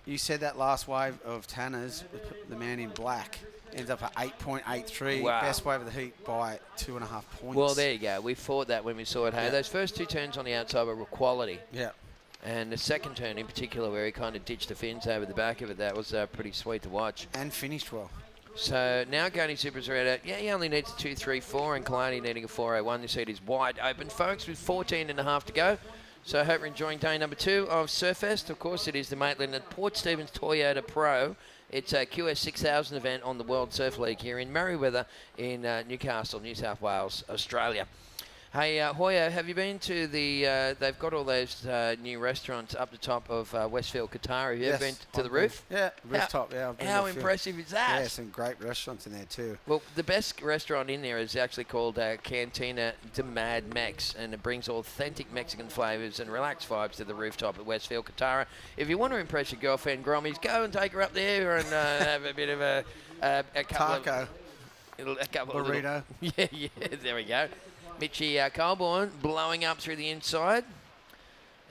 You said that last wave of Tanner's, the man in black, ends up at 8.83. Wow. Best wave of the heat by 2.5 points. Well, there you go. We thought that when we saw it. Hey, those first two turns on the outside were quality. Yeah. And the second turn in particular, where he kind of ditched the fins over the back of it, that was pretty sweet to watch. And finished well. So now Goni Subzeretta, he only needs a 2.34, and Kalani needing a 4.01. This heat is wide open, folks, with 14.5 to go. So I hope you're enjoying day number 2 of Surfest. Of course, it is the Maitland and Port Stephens Toyota Pro. It's a QS 6000 event on the World Surf League here in Merewether in Newcastle, New South Wales, Australia. Hey, Hoya, have you been to the, they've got all those new restaurants up the top of Westfield Qatar. Have you ever been to the roof? Yeah, rooftop, yeah. I've been How to a few. impressive is that? Yeah, some great restaurants in there too. Well, the best restaurant in there is actually called Cantina de Mad Mex, and it brings authentic Mexican flavours and relaxed vibes to the rooftop at Westfield Qatar. If you want to impress your girlfriend, Grommies, go and take her up there and have a bit of a couple Taco. a couple of Burrito. yeah, there we go. Mitchy Colborne blowing up through the inside.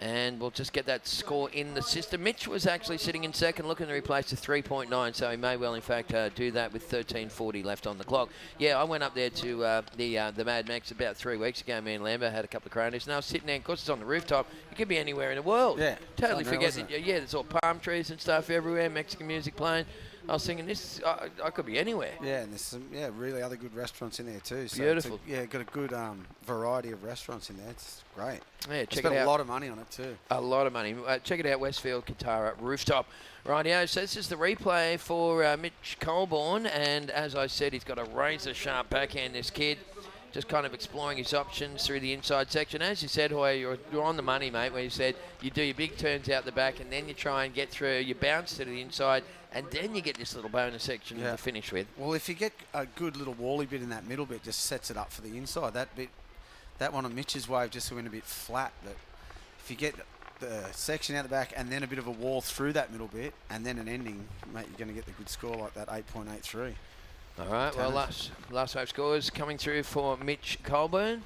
And we'll just get that score in the system. Mitch was actually sitting in second, looking to replace the 3.9, so he may well, in fact, do that with 13:40 left on the clock. Yeah, I went up there to the Mad Max about 3 weeks ago. Me and Lambert had a couple of cronies, and I was sitting there, of course, it's on the rooftop. It could be anywhere in the world. Yeah. Totally Unreal, forget isn't that. Yeah, there's all palm trees and stuff everywhere, Mexican music playing. I was thinking, this I could be anywhere. Yeah, and there's some really other good restaurants in there too. So Beautiful. Got a good variety of restaurants in there. It's great. Yeah, check Spent it out. a lot of money on it too. A lot of money. Check it out, Westfield Qatar Rooftop. Rightio, so this is the replay for Mitch Colborne, and as I said, he's got a razor-sharp backhand, this kid. Just kind of exploring his options through the inside section. As you said, Hoya, you're on the money, mate, where you said you do your big turns out the back and then you try and get through, you bounce to the inside, and then you get this little bonus section to finish with. Well, if you get a good little wally bit in that middle bit, just sets it up for the inside. That one on Mitch's wave just went a bit flat, but if you get the section out the back and then a bit of a wall through that middle bit and then an ending, mate, you're going to get the good score like that 8.83. All right, well, last wave scores coming through for Mitch Colborne.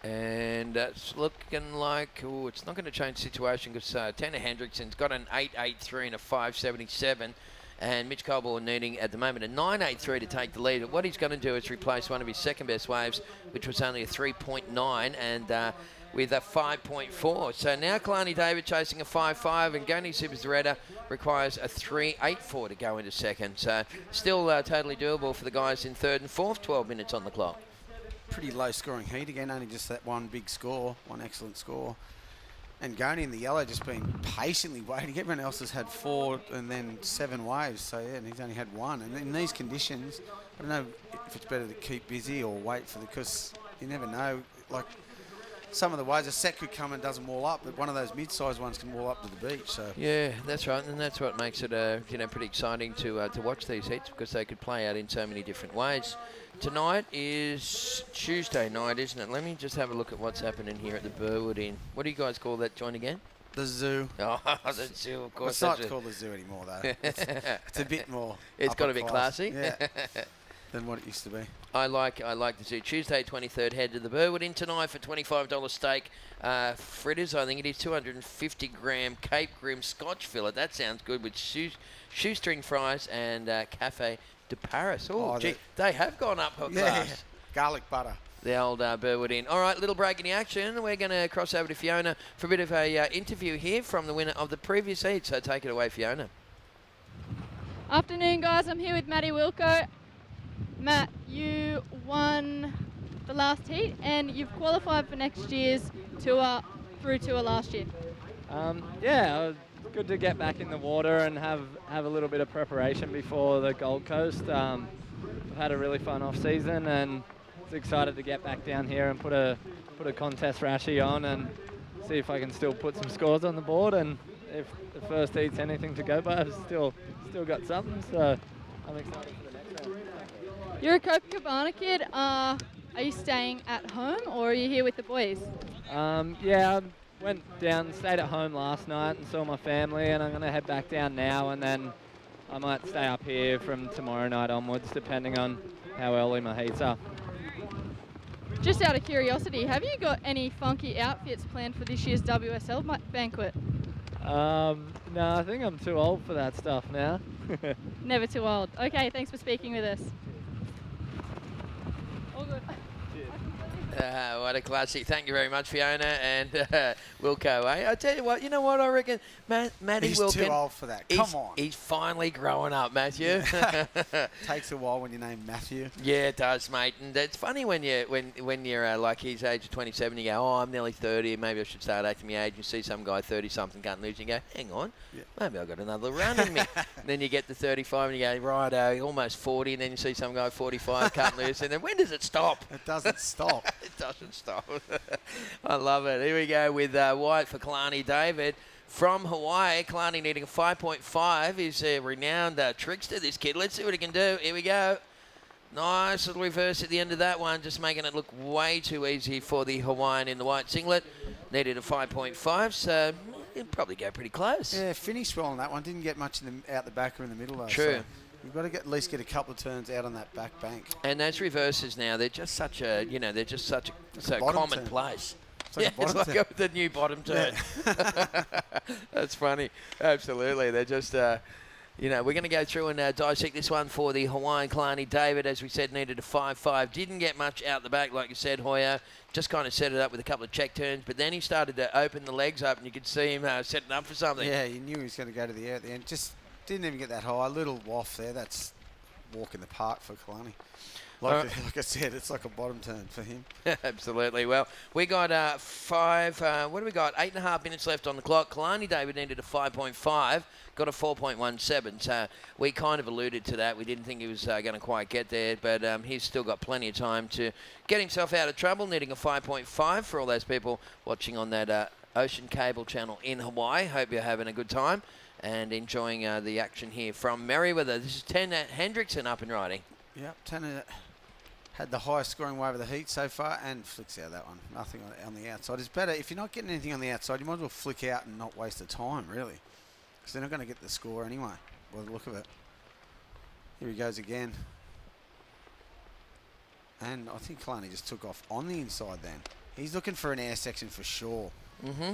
And that's looking like, it's not going to change the situation because Tanner Hendrickson's got an 8.83 and a 5.77. And Mitch Colborne needing, at the moment, a 9.83 to take the lead. But what he's going to do is replace one of his second best waves, which was only a 3.9, and with a 5.4. So now Kalani David chasing a 5.5, and Goni Superzaretta requires a 3.84 to go into second. So still totally doable for the guys in third and fourth, 12 minutes on the clock. Pretty low scoring heat again, only just that one big score, one excellent score. And Goni in the yellow just been patiently waiting. Everyone else has had 4 and then 7 waves, so yeah, and he's only had 1. And in these conditions, I don't know if it's better to keep busy or wait for because you never know. Like some of the waves, a set could come and doesn't wall up, but one of those mid-sized ones can wall up to the beach. So yeah, that's right, and that's what makes it pretty exciting to watch these heats because they could play out in so many different ways. Tonight is Tuesday night, isn't it? Let me just have a look at what's happening here at the Burwood Inn. What do you guys call that joint again? The zoo. Oh, the zoo, of course. It's not called the zoo anymore, though. It's a bit more. It's got a bit classy. Yeah. Than what it used to be. I like the zoo. Tuesday, 23rd, head to the Burwood Inn tonight for $25 steak fritters. I think it is 250-gram Cape Grim Scotch fillet. That sounds good with shoestring fries and Cafe de Paris. Oh, gee, they have gone up a class. Yeah. Garlic butter. The old Burwood Inn. All right, little break in the action. We're going to cross over to Fiona for a bit of a interview here from the winner of the previous heat. So take it away, Fiona. Afternoon, guys. I'm here with Matty Wilco. Matt, you won the last heat and you've qualified for next year's tour through tour last year. Yeah, good to get back in the water and have a little bit of preparation before the Gold Coast. I've had a really fun off season and it's excited to get back down here and put a contest rashi on and see if I can still put some scores on the board, and if the first heat's anything to go by, I've still got something, so I'm excited for the next one. You're a Copacabana kid. Are you staying at home or are you here with the boys? Yeah, I stayed at home last night and saw my family, and I'm going to head back down now, and then I might stay up here from tomorrow night onwards, depending on how early my heats are. Just out of curiosity, have you got any funky outfits planned for this year's WSL banquet? No, I think I'm too old for that stuff now. Never too old. Okay, thanks for speaking with us. All good. What a classic. Thank you very much, Fiona and Wilco. I tell you what, I reckon Matty He's Wilco. too old for that. Come on. He's finally growing up, Matthew. Takes a while when you name Matthew. Yeah, it does, mate. And it's funny when you're like his age of 27, you go, I'm nearly 30, maybe I should start acting my age. You see some guy 30-something can't lose, and you go, hang on, maybe I've got another run in me. And then you get to 35 and you go, righto, almost 40, and then you see some guy 45 can't lose, and then when does it stop? It doesn't. doesn't stop. It doesn't stop. I love it. Here we go with white for Kalani David. From Hawaii, Kalani needing a 5.5. He's a renowned trickster, this kid. Let's see what he can do. Here we go. Nice little reverse at the end of that one, just making it look way too easy for the Hawaiian in the white singlet. Needed a 5.5, so he'll probably go pretty close. Yeah, finished well on that one. Didn't get much out the back or in the middle, though. True. So you've got to at least get a couple of turns out on that back bank. And those reverses now, they're just such a, they're just such a so commonplace. It's like it's like the new bottom turn. Yeah. That's funny. Absolutely. They're just, we're going to go through and dissect this one for the Hawaiian Kalani David. As we said, needed a 5.5. Didn't get much out the back, like you said, Hoya. Just kind of set it up with a couple of check turns. But then he started to open the legs up, and you could see him setting up for something. Yeah, you knew he was going to go to the air at the end. Just didn't even get that high. A little waft there. That's walk in the park for Kalani. Like I said, it's like a bottom turn for him. Absolutely. Well, we got 8.5 minutes left on the clock. Kalani David needed a 5.5, got a 4.17. So we kind of alluded to that. We didn't think he was going to quite get there, but he's still got plenty of time to get himself out of trouble, needing a 5.5 for all those people watching on that Ocean Cable channel in Hawaii. Hope you're having a good time and enjoying the action here from Merewether. This is Tanner Hendrickson up and riding. Yep, Tanner had the highest scoring wave of the heat so far and flicks out that one. Nothing on the outside. It's better, if you're not getting anything on the outside, you might as well flick out and not waste the time, really. Because they're not going to get the score anyway, by the look of it. Here he goes again. And I think Kalani just took off on the inside then. He's looking for an air section for sure. Mm-hmm.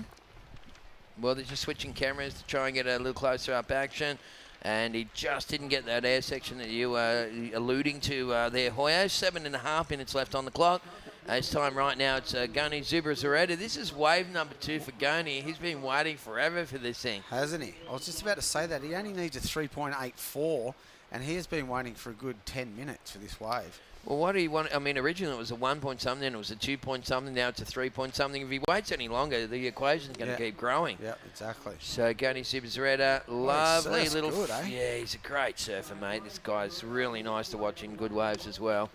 Well, they're just switching cameras to try and get a little closer up action. And he just didn't get that air section that you were alluding to there, Hoyo. 7.5 minutes left on the clock. It's time right now. It's Goni Zubizarreta. This is wave number 2 for Goni. He's been waiting forever for this thing. Hasn't he? I was just about to say that. He only needs a 3.84, and he has been waiting for a good 10 minutes for this wave. Well, what do you want? I mean, originally it was a 1 point something, then it was a 2 point something, now it's a 3 point something. If he waits any longer, the equation's going to keep growing. Yeah, exactly. So, Goni Zubizarreta, lovely little... good, eh? Yeah, he's a great surfer, mate. This guy's really nice to watch in good waves as well.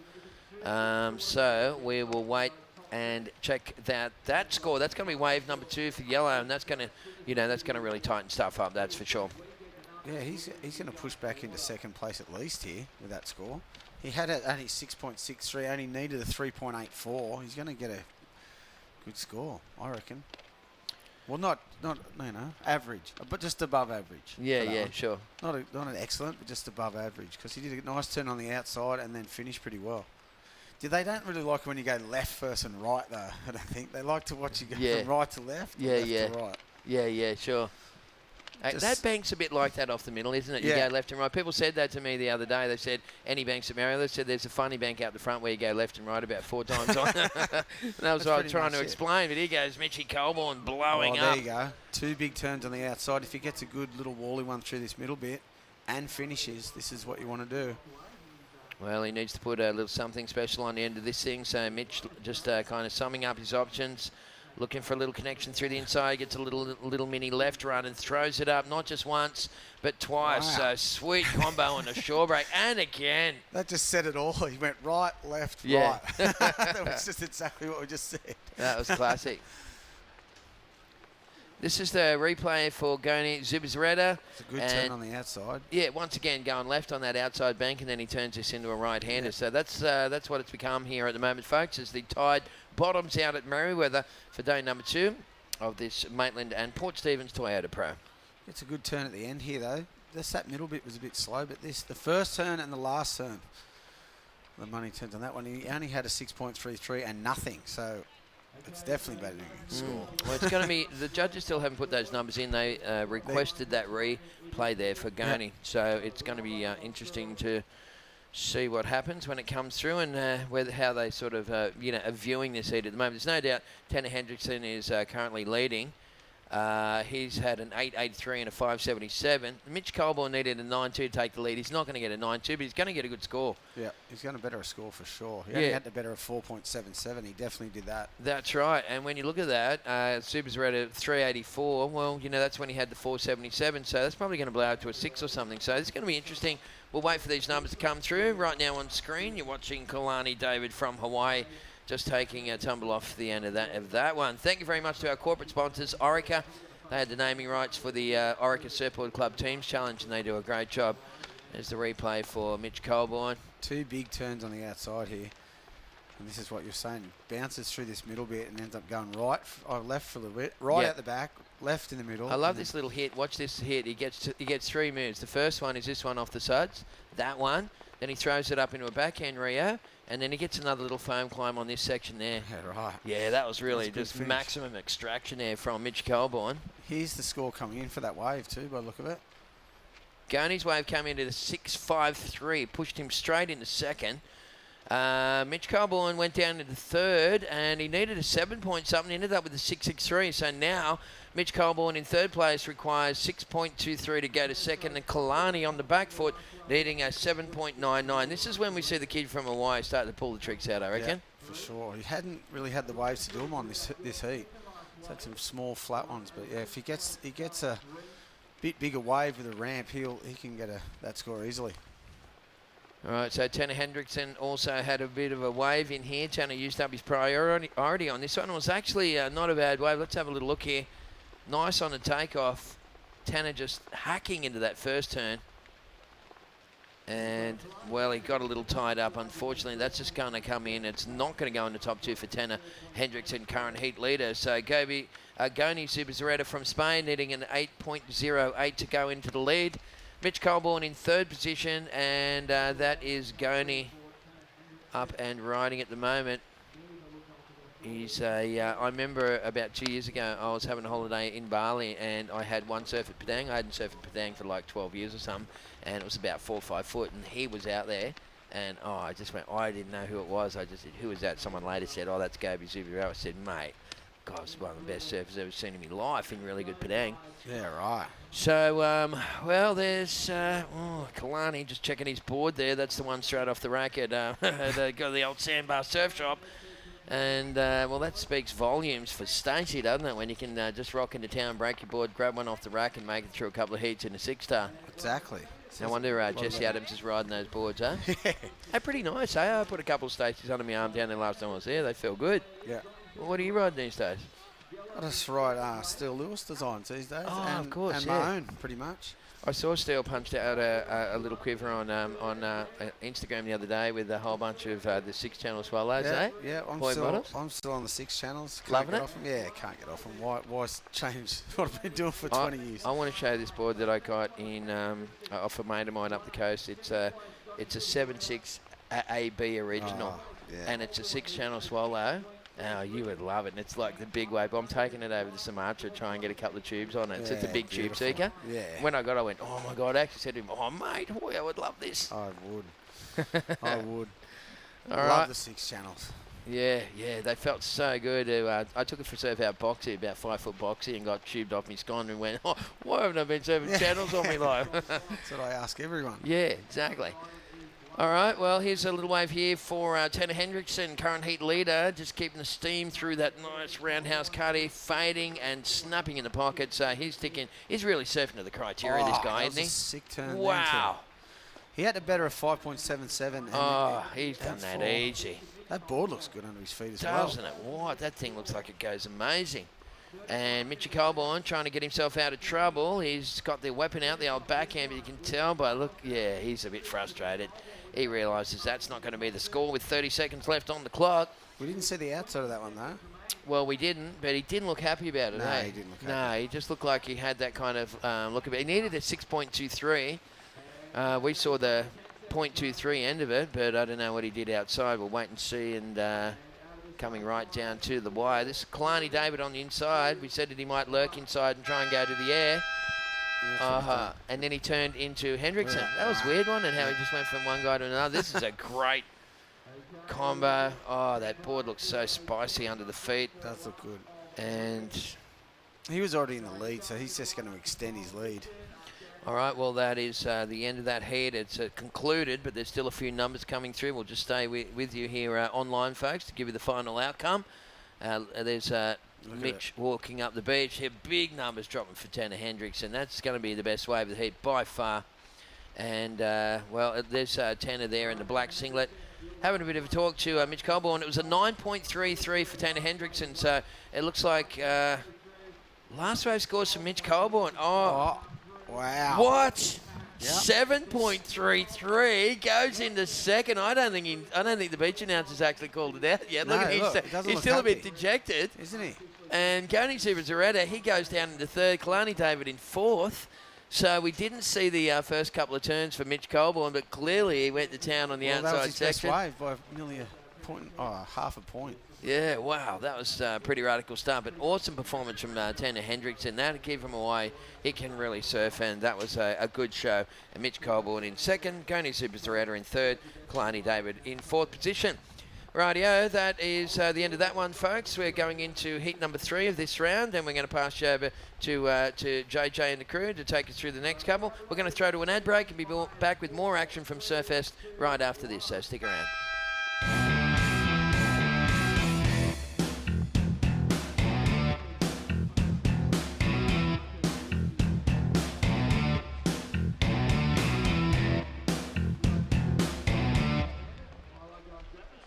So, we will wait and check that score. That's going to be wave number 2 for yellow, and that's going to, that's going to really tighten stuff up, that's for sure. Yeah, he's going to push back into second place at least here with that score. He had only 6.63, only needed a 3.84. He's going to get a good score, I reckon. Well, not average, but just above average. Yeah, sure. Not an excellent, but just above average, because he did a nice turn on the outside and then finished pretty well. They don't really like when you go left first and right, though, I don't think. They like to watch you go from right to left, left to right. Yeah, sure. That bank's a bit like that off the middle, isn't it? You go left and right. People said that to me the other day. They said, any banks at Merewether, said there's a funny bank out the front where you go left and right about 4 times on. And that was what I was trying to explain. But here goes Mitchie Colborne blowing up. There you go. 2 big turns on the outside. If he gets a good little wally one through this middle bit and finishes, this is what you want to do. Well, he needs to put a little something special on the end of this thing. So Mitch just kind of summing up his options. Looking for a little connection through the inside, gets a little mini left run and throws it up, not just once, but twice. Wow. So sweet combo on a shore break, and again. That just said it all. He went right, left, right. That was just exactly what we just said. That was classic. This is the replay for Goni Zubizarreta. It's a good turn on the outside. Yeah, once again going left on that outside bank, and then he turns this into a right-hander. So that's what it's become here at the moment, folks, as the tide bottoms out at Merewether for day number 2 of this Maitland and Port Stephens Toyota Pro. It's a good turn at the end here, though. That middle bit was a bit slow, but the first turn and the last turn, the money turns on that one. He only had a 6.33 and nothing, so it's definitely better than a score. Well, it's going to be, the judges still haven't put those numbers in. They requested that replay there for Goni, so it's going to be interesting to see what happens when it comes through and how they sort of, are viewing this heat at the moment. There's no doubt Tanner Hendrickson is currently leading. He's had an 8.83 and a 5.77. Mitch Colborne needed a 9.2 to take the lead. He's not going to get a 9.2, but he's going to get a good score. Yeah, he's going to better a score for sure. He only had to better a 4.77. He definitely did that. That's right. And when you look at that, Zubizarreta 3.84. Well, that's when he had the 4.77. So that's probably going to blow out to a 6 or something. So it's going to be interesting. We'll wait for these numbers to come through. Right now on screen, you're watching Kalani David from Hawaii just taking a tumble off the end of that one. Thank you very much to our corporate sponsors, Orica. They had the naming rights for the Orica Surfboard Club Teams Challenge, and they do a great job. There's the replay for Mitch Colborne. 2 big turns on the outside here. And this is what you're saying. Bounces through this middle bit and ends up going left for a little bit. Right out the back, left in the middle. I love this little hit. Watch this hit. He gets 3 moves. The first one is this one off the suds. That one. Then he throws it up into a backhand Rio. And then he gets another little foam climb on this section there. Yeah, right. Yeah, that was really just maximum extraction there from Mitch Colborne. Here's the score coming in for that wave too, by the look of it. Goni's wave came into the 6.53, pushed him straight into second. Mitch Colborne went down into third, and he needed a 7-point something, ended up with a 6.63. So now Mitch Colborne in third place requires 6.23 to go to second, and Kalani on the back foot needing a 7.99. This is when we see the kid from Hawaii start to pull the tricks out, I reckon. Yeah, for sure. He hadn't really had the waves to do him on this heat. He's had some small flat ones, but yeah, if he gets a bit bigger wave with a ramp, he can get that score easily. All right, so Tanner Hendrickson also had a bit of a wave in here. Tanner used up his priority on this one. It was actually not a bad wave. Let's have a little look here. Nice on the takeoff. Tanner just hacking into that first turn. And, well, he got a little tied up. Unfortunately, that's just going to come in. It's not going to go in the top 2 for Tanner Hendrickson, current heat leader. So Goni Zubizarreta from Spain needing an 8.08 to go into the lead. Mitch Colborne in third position, and that is Goni up and riding at the moment. He's I remember about 2 years ago, I was having a holiday in Bali, and I had one surf at Padang. I hadn't surfed at Padang for like 12 years or something, and it was about 4 or 5 foot, and he was out there, and I just went, I didn't know who it was. I just said, who is that? Someone later said, oh, that's Gobi Zubirao. I said, mate, God, it's one of the best surfers I've ever seen in my life in really good Padang. Yeah, right. So, well, there's Kalani just checking his board there. That's the one straight off the rack at the old Sandbar Surf Shop. And, well, that speaks volumes for Stacey, doesn't it? When you can just rock into town, break your board, grab one off the rack and make it through a couple of heats in a 6-star. Exactly. No wonder Jesse Adams is riding those boards, huh? They're pretty nice, eh? I put a couple of Stacey's under my arm down there last time I was there. They feel good. Yeah. Well, what are you riding these days? I just ride Steel Lewis designs these days. Oh, and, of course, and yeah. my own, pretty much. I saw Steel punched out a little quiver on Instagram the other day with a whole bunch of the 6-channel swallows, eh? Yeah, I'm still on the 6 channels. Loving it? Yeah, can't get off them. Why change what I've been doing for 20 years? I want to show this board that I got in off a mate of mine up the coast. It's a 7.6 AB original, and it's a 6-channel swallow. Oh, you would love it. And it's like the big wave. I'm taking it over to Sumatra, try and get a couple of tubes on it. So it's a big tube seeker. Yeah. When I got it, I went, oh my God. I actually said to him, oh mate, I would love this. I would. I would. All love right. the 6 channels. Yeah, they felt so good. I took it for surf out boxy, about 5 foot boxy, and got tubed off my scone and went, oh, why haven't I been surfing channels on me life? That's what I ask everyone. Yeah, exactly. All right, well, here's a little wave here for Tanner Hendrickson, current heat leader, just keeping the steam through that nice roundhouse cutty, fading and snapping in the pockets. He's really surfing to the criteria, this guy, that isn't he? was a sick turn. Wow. He had to better a 5.77. Oh, he's done that easy. That board looks good under his feet as well. Doesn't it? What? That thing looks like it goes amazing. And Mitchie Colborne trying to get himself out of trouble. He's got the weapon out, the old backhand, but you can tell by he's a bit frustrated. He realises that's not going to be the score with 30 seconds left on the clock. We didn't see the outside of that one, though. Well, we didn't, but he didn't look happy about it, No, eh? he didn't look happy. No, he just looked like he had that kind of look about it. He needed a 6.23. We saw the 0.23 end of it, but I don't know what he did outside. We'll wait and see. And coming right down to the wire. This is Kalani David on the inside. We said that he might lurk inside and try and go to the air. And then he turned into Hendrickson. That was weird, wasn't it? How he just went from one guy to another. This is a great combo. Oh, that board looks so spicy under the feet. Does look good. And he was already in the lead, so he's just going to extend his lead. All right, well, that is the end of that heat. It's concluded, but there's still a few numbers coming through. We'll just stay with you here online, folks, to give you the final outcome. There's Mitch walking up the beach here. Big numbers dropping for Tanner Hendrickson. That's going to be the best wave of the heat by far. And, well, there's Tanner there in the black singlet. having a bit of a talk to Mitch Colborne. It was a 9.33 for Tanner Hendrickson, so it looks like last wave scores for Mitch Colborne. Oh, wow. What? Yep. 7.33 goes into second. I don't think the beach announcer's actually called it out yet. No, Look, it doesn't he's look still a bit happy. dejected, isn't he? And Goni Zeretta, he goes down into third. Kalani David in fourth. So we didn't see the first couple of turns for Mitch Colborne, but clearly he went to town on the Well, that outside was his best section. wave by nearly a point, half a point. Yeah, wow, that was a pretty radical start, but awesome performance from Tanner Hendrickson. That'll give him away. He can really surf, and that was a good show. And Mitch Colborne in second, Goni Zeretta in third, Kalani David in fourth position. Rightio, that is the end of that one, folks. We're going into heat number 3 of this round, and we're going to pass you over to JJ and the crew to take us through the next couple. We're going to throw to an ad break and be back with more action from Surfest right after this, so stick around.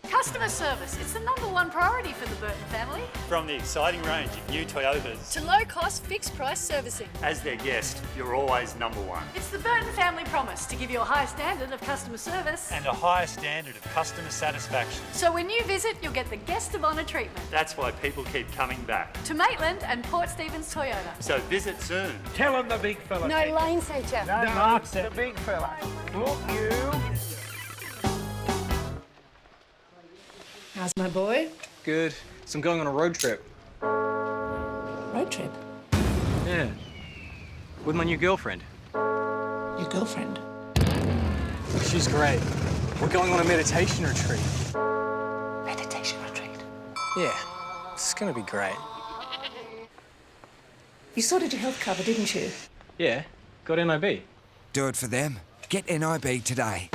Customer service, it's the #1 priority for the Burton family. From the exciting range of new Toyotas, To low-cost, fixed-price servicing. as their guest, you're always number one. It's the Burton family promise to give you a high standard of customer service. And a higher standard of customer satisfaction. So when you visit, you'll get the guest of honour treatment. That's why people keep coming back. To Maitland and Port Stephens Toyota. So visit soon. Tell him the big fella. No lane centre. No, Mark said the big fella. Look, you. How's my boy? Good. So I'm going on a road trip. Road trip? Yeah. With my new girlfriend. Your girlfriend? She's great. We're going on a meditation retreat. Meditation retreat? Yeah. It's gonna be great. You sorted your health cover, didn't you? Yeah. Got NIB. Do it for them. Get NIB today.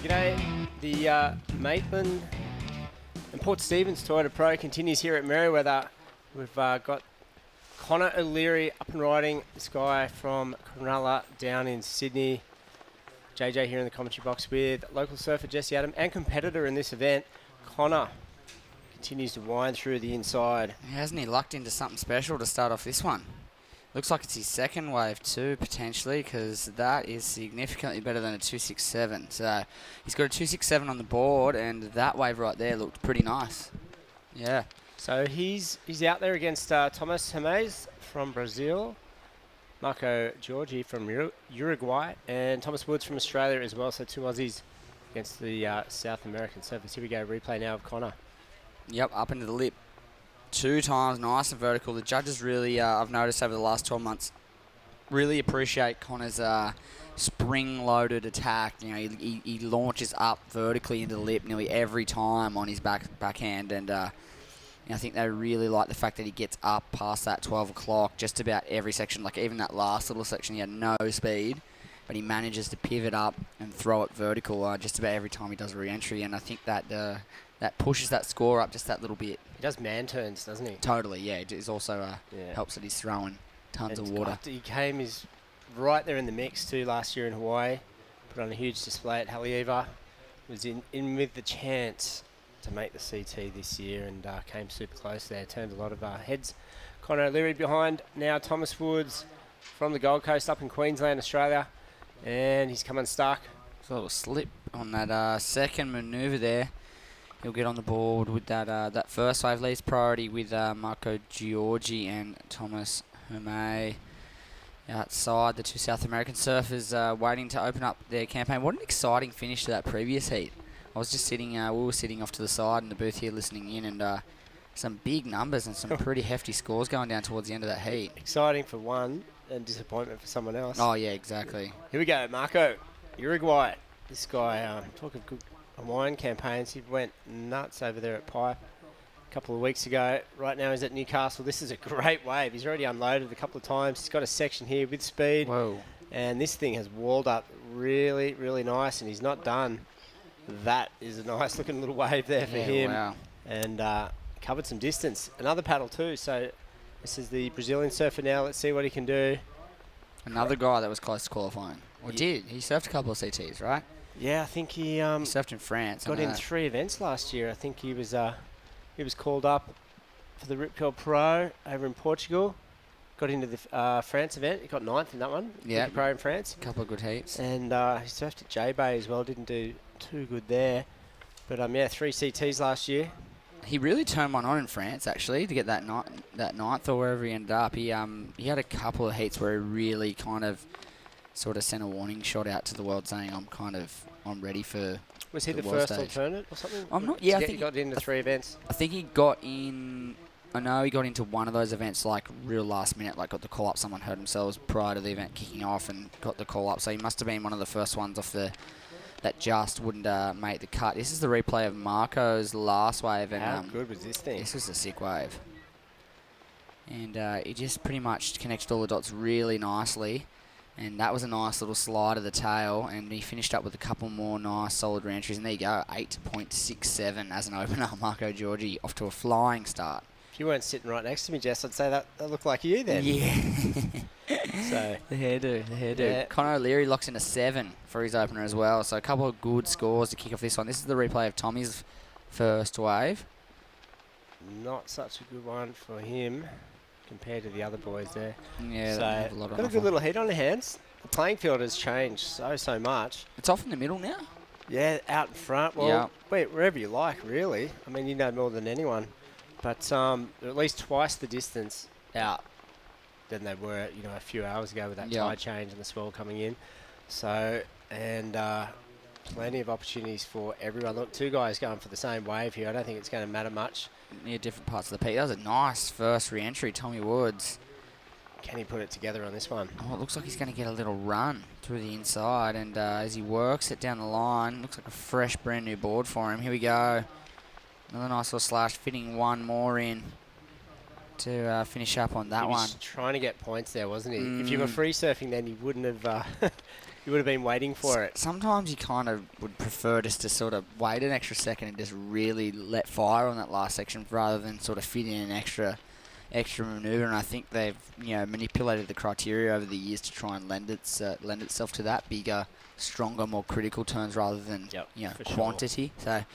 G'day. The Maitland and Port Stephens Toyota Pro continues here at Merewether. We've got Connor O'Leary up and riding. This guy from Cronulla down in Sydney. JJ here in the commentary box with local surfer Jesse Adam and competitor in this event, Connor. Continues to wind through the inside. Hasn't he lucked into something special to start off this one? Looks like it's his second wave too, potentially, because that is significantly better than a 267. So he's got a 267 on the board, and that wave right there looked pretty nice. Yeah. So he's out there against Thomas Hermes from Brazil, Marco Giorgi from Uruguay, and Thomas Woods from Australia as well. So two Aussies against the South American surfers. Here we go, replay now of Connor. Yep, up into the lip 2 times, nice and vertical. The judges really, I've noticed over the last 12 months, really appreciate Connor's spring-loaded attack. You know, he launches up vertically into the lip nearly every time on his backhand, and I think they really like the fact that he gets up past that 12 o'clock just about every section. Like even that last little section, he had no speed, but he manages to pivot up and throw it vertical just about every time he does a re-entry, and I think that that pushes that score up just that little bit. He does man turns, doesn't he? Totally, yeah. It is also helps that he's throwing tons of water. He came, he's right there in the mix too last year in Hawaii. Put on a huge display at Haleiwa. Was in with the chance to make the CT this year and came super close there. Turned a lot of heads. Connor O'Leary behind now. Thomas Woods from the Gold Coast up in Queensland, Australia. And he's come unstuck. So a little slip on that second manoeuvre there. He'll get on the board with that first wave. Leads priority with Marco Giorgi and Thomas Hermé. outside, the two South American surfers waiting to open up their campaign. What an exciting finish to that previous heat. I was just sitting, we were sitting off to the side in the booth here listening in, and some big numbers and some pretty hefty scores going down towards the end of that heat. Exciting for one and disappointment for someone else. Oh, yeah, exactly. Here we go, Marco, Uruguay. This guy, talk of good Hawaiian campaigns, he went nuts over there at Pipe a couple of weeks ago. Right now he's at Newcastle. This is a great wave. He's already unloaded a couple of times. He's got a section here with speed. Whoa. And this thing has walled up really, really nice, and he's not done. That is a nice looking little wave there for him. Wow. And covered some distance. Another paddle too. So this is the Brazilian surfer now. Let's see what he can do. Another guy that was close to qualifying. Or did. He surfed a couple of CTs, right? Yeah, I think he surfed in France. Got in 3 events last year. I think he was called up for the Rip Curl Pro over in Portugal. Got into the France event. He got 9th in that one. Yeah. Pro in France. A couple of good heats. And he surfed at J-Bay as well. Didn't do too good there. But 3 CTs last year. He really turned one on in France, actually, to get that 9th or wherever he ended up. He had a couple of heats where he really kind of sort of sent a warning shot out to the world saying, I'm ready for Was he the world first stage. alternate or something? I'm not. Yeah, I think he got into 3 events. I think he got in. I know he got into one of those events like real last minute, like got the call up. Someone hurt themselves prior to the event kicking off and got the call up. So he must have been one of the first ones off that just wouldn't make the cut. This is the replay of Marco's last wave. And, How good was this thing? This was a sick wave. And he just pretty much connected all the dots really nicely. And that was a nice little slide of the tail. And he finished up with a couple more nice solid re-entries. And there you go, 8.67 as an opener. Marco Giorgi off to a flying start. If you weren't sitting right next to me, Jess, I'd say that looked like you then. Yeah. So the hairdo. Yeah. Conor O'Leary locks in a 7 for his opener as well. So a couple of good scores to kick off this one. This is the replay of Tommy's first wave. Not such a good one for him compared to the other boys there. Yeah, so they have a lot on got a offer. good little heat on their hands. The playing field has changed so much. It's off in the middle now? Yeah, out in front. Well, Yeah. wait, wherever you like, really. I mean, you know more than anyone. But they're at least twice the distance out than they were, a few hours ago with that tide change and the swell coming in. So, and plenty of opportunities for everyone. Look, 2 guys going for the same wave here. I don't think it's going to matter much. Near different parts of the peak. That was a nice first re-entry, Tommy Woods. Can he put it together on this one? Oh, it looks like he's going to get a little run through the inside. And as he works it down the line, looks like a fresh, brand new board for him. Here we go. Another nice little slash, fitting one more in to finish up on that He one. was trying to get points there, wasn't he? If you were free surfing, then you wouldn't have. You would have been waiting for it. Sometimes you kind of would prefer just to sort of wait an extra second and just really let fire on that last section rather than sort of fit in an extra manoeuvre. And I think they've manipulated the criteria over the years to try and lend itself to that bigger, stronger, more critical turns rather than quantity. Sure. So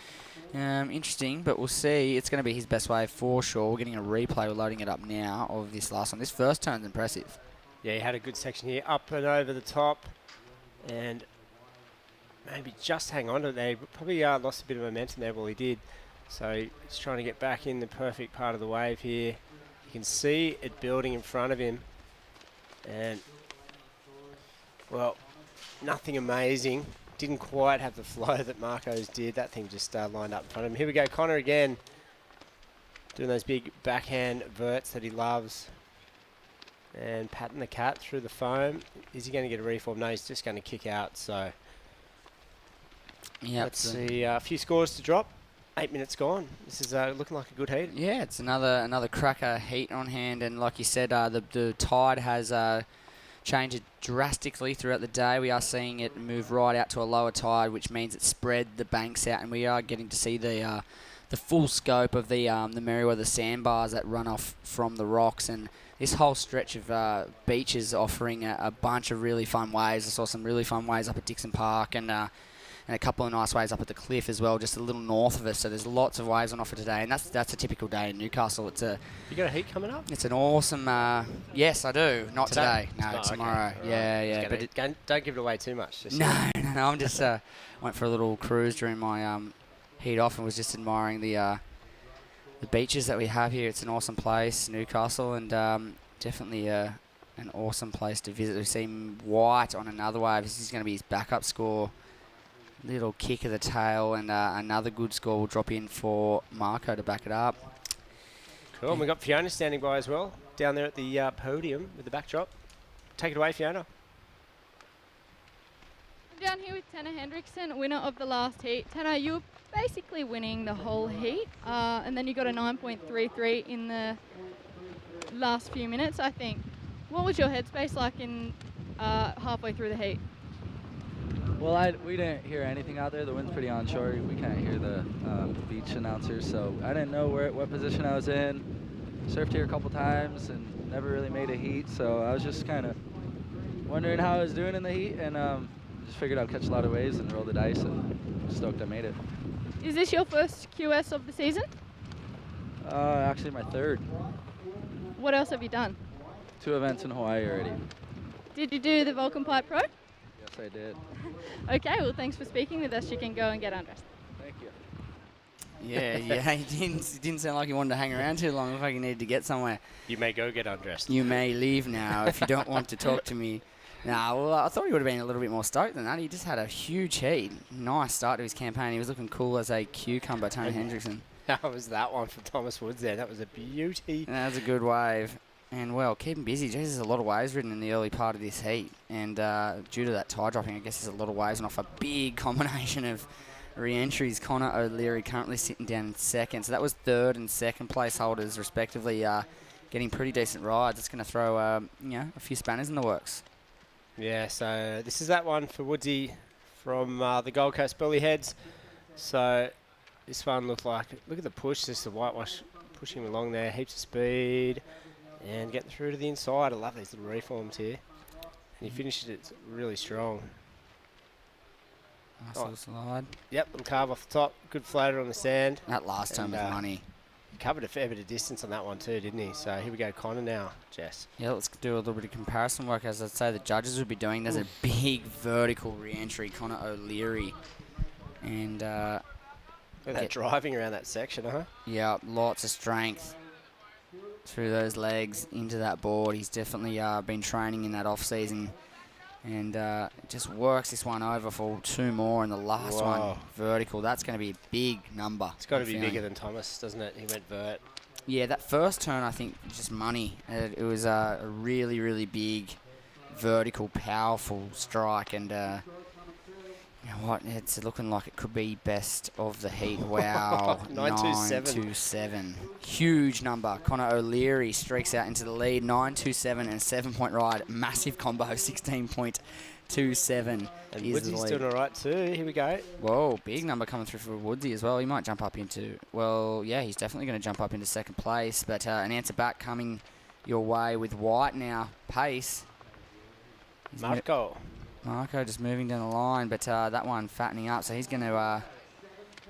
interesting, but we'll see. It's going to be his best wave for sure. We're getting a replay. We're loading it up now of this last one. This first turn's impressive. Yeah, he had a good section here, up and over the top, and maybe just hang on to it. They probably lost a bit of momentum there. Well, he did. So he's trying to get back in the perfect part of the wave here. You can see it building in front of him, and well, nothing amazing. Didn't quite have the flow that Marco's did. That thing just lined up in front of him. Here we go, Connor again, doing those big backhand verts that he loves. And patting the cat through the foam. Is he going to get a reform? No, he's just going to kick out. So let's see. A few scores to drop. 8 minutes gone. This is looking like a good heat. Yeah, it's another cracker heat on hand. And like you said, the tide has changed drastically throughout the day. We are seeing it move right out to a lower tide, which means it spread the banks out, and we are getting to see the full scope of the Merewether sandbars that run off from the rocks. And this whole stretch of beach is offering a bunch of really fun waves. I saw some really fun waves up at Dixon Park and a couple of nice waves up at the cliff as well, just a little north of us. So there's lots of waves on offer today, and that's a typical day in Newcastle. You got a heat coming up? It's an awesome. Yes, I do. Not today. No, tomorrow. Okay. Yeah. But don't give it away too much. No. I'm just went for a little cruise during my heat off and was just admiring the beaches that we have here. It's an awesome place, Newcastle, and definitely a an awesome place to visit. We've seen White on another wave. This is going to be his backup score. Little kick of the tail, and another good score will drop in for Marco to back it up. Cool. And we've got Fiona standing by as well, down there at the podium with the backdrop. Take it away, Fiona. I'm down here with Tanner Hendrickson, winner of the last heat. Tanner, you were basically winning the whole heat, and then you got a 9.33 in the last few minutes, I think. What was your headspace like in halfway through the heat? Well, we didn't hear anything out there. The wind's pretty onshore. We can't hear the beach announcers, so I didn't know what position I was in. Surfed here a couple times and never really made a heat, so I was just kind of wondering how I was doing in the heat, and just figured I'd catch a lot of waves and roll the dice, and stoked I made it. Is this your first QS of the season? Actually, my third. What else have you done? 2 events in Hawaii already. Did you do the Vulcan Pipe Pro? Yes, I did. Okay, well, thanks for speaking with us. You can go and get undressed. Thank you. Yeah, he didn't sound like he wanted to hang around too long. Looked like he needed to get somewhere. You may go get undressed. You may leave now if you don't want to talk to me. Nah, well, I thought he would have been a little bit more stoked than that. He just had a huge heat. Nice start to his campaign. He was looking cool as a cucumber, Tony Hendrickson. That was that one from Thomas Woods there. That was a beauty. That was a good wave. And, well, keep him busy. Jeez, there's a lot of waves ridden in the early part of this heat. And due to that tide dropping, I guess there's a lot of waves and off a big combination of re-entries. Connor O'Leary currently sitting down in second. So that was third and second place holders, respectively, getting pretty decent rides. It's going to throw, a few spanners in the works. Yeah, so this is that one for Woodsy from the Gold Coast Bullyheads. So this one looked like, look at the push, just the whitewash pushing him along there, heaps of speed. And getting through to the inside. I love these little reforms here. And he finishes it really strong. Nice little slide. Yep, little carve off the top. Good floater on the sand. That last turn was money. He covered a fair bit of distance on that one too, didn't he? So here we go, Connor now, Jess. Yeah, let's do a little bit of comparison work, as I'd say the judges would be doing. There's a big vertical re-entry, Connor O'Leary. And look at that driving around that section, huh? Yeah, lots of strength through those legs into that board. He's definitely been training in that off season, and just works this one over for 2 more, and the last one vertical. That's going to be a big number. It's got to be bigger than Thomas, doesn't it? He went vert. Yeah, that first turn I think just money. It was a really, really big vertical, powerful strike, and you know what? It's looking like it could be best of the heat. Wow. 927. Huge number. Connor O'Leary streaks out into the lead. 927 and a 7-point ride. Massive combo. 16.27. And Woodsy's doing all right too. Here we go. Whoa, big number coming through for Woodsy as well. He might jump up into, well, yeah, he's definitely going to jump up into second place. But an answer back coming your way with White now. Pace. Marco just moving down the line, but that one fattening up, so he's going to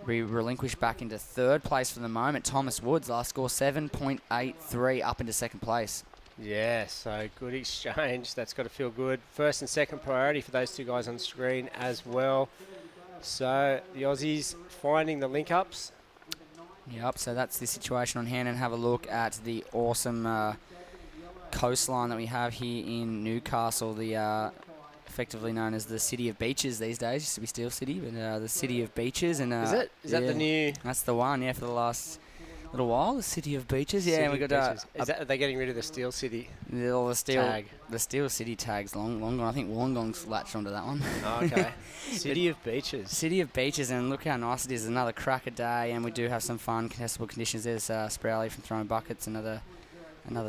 relinquish back into third place for the moment. Thomas Woods, last score 7.83, up into second place. Yeah, so good exchange. That's got to feel good. First and second priority for those two guys on screen as well. So the Aussies finding the link-ups. Yep, so that's the situation on hand, and have a look at the awesome coastline that we have here in Newcastle, the effectively known as the City of Beaches these days. Used to be Steel City, but the City of Beaches. And is it? Is that the new? That's the one, yeah, for the last little while, the City of Beaches. Yeah, and we got are they getting rid of the Steel City tag? The Steel City tag's long gone. I think Wollongong's latched onto that one. Oh, okay. City of Beaches. City of Beaches, and look how nice it is. Another cracker day, and we do have some fun contestable conditions. There's Sprowley from Throwing Buckets, another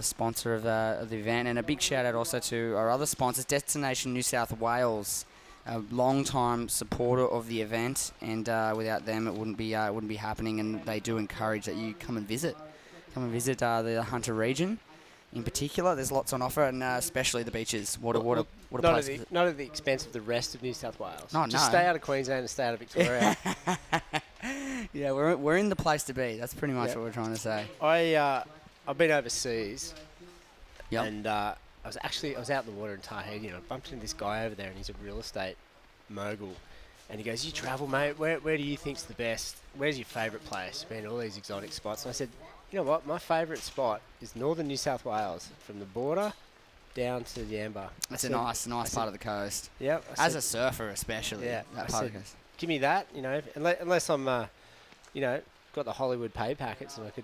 sponsor of the event, and a big shout out also to our other sponsors, Destination New South Wales, a long-time supporter of the event, and without them it wouldn't be happening. And they do encourage that you come and visit the Hunter region. In particular, there's lots on offer, and especially the beaches. What a place! Not at the expense of the rest of New South Wales. Just stay out of Queensland and stay out of Victoria. Yeah, we're in the place to be. That's pretty much what we're trying to say. I've been overseas, yep. And I was out in the water in Tahiti, and I bumped into this guy over there, and he's a real estate mogul. And he goes, "You travel, mate. Where do you think's the best? Where's your favourite place? Been all these exotic spots." And I said, "You know what? My favourite spot is northern New South Wales, from the border down to Yamba. It's a nice part of the coast. Yep. As a surfer, especially. Yeah. That I part of said, the coast. give me that, unless I'm, got the Hollywood pay packets and I could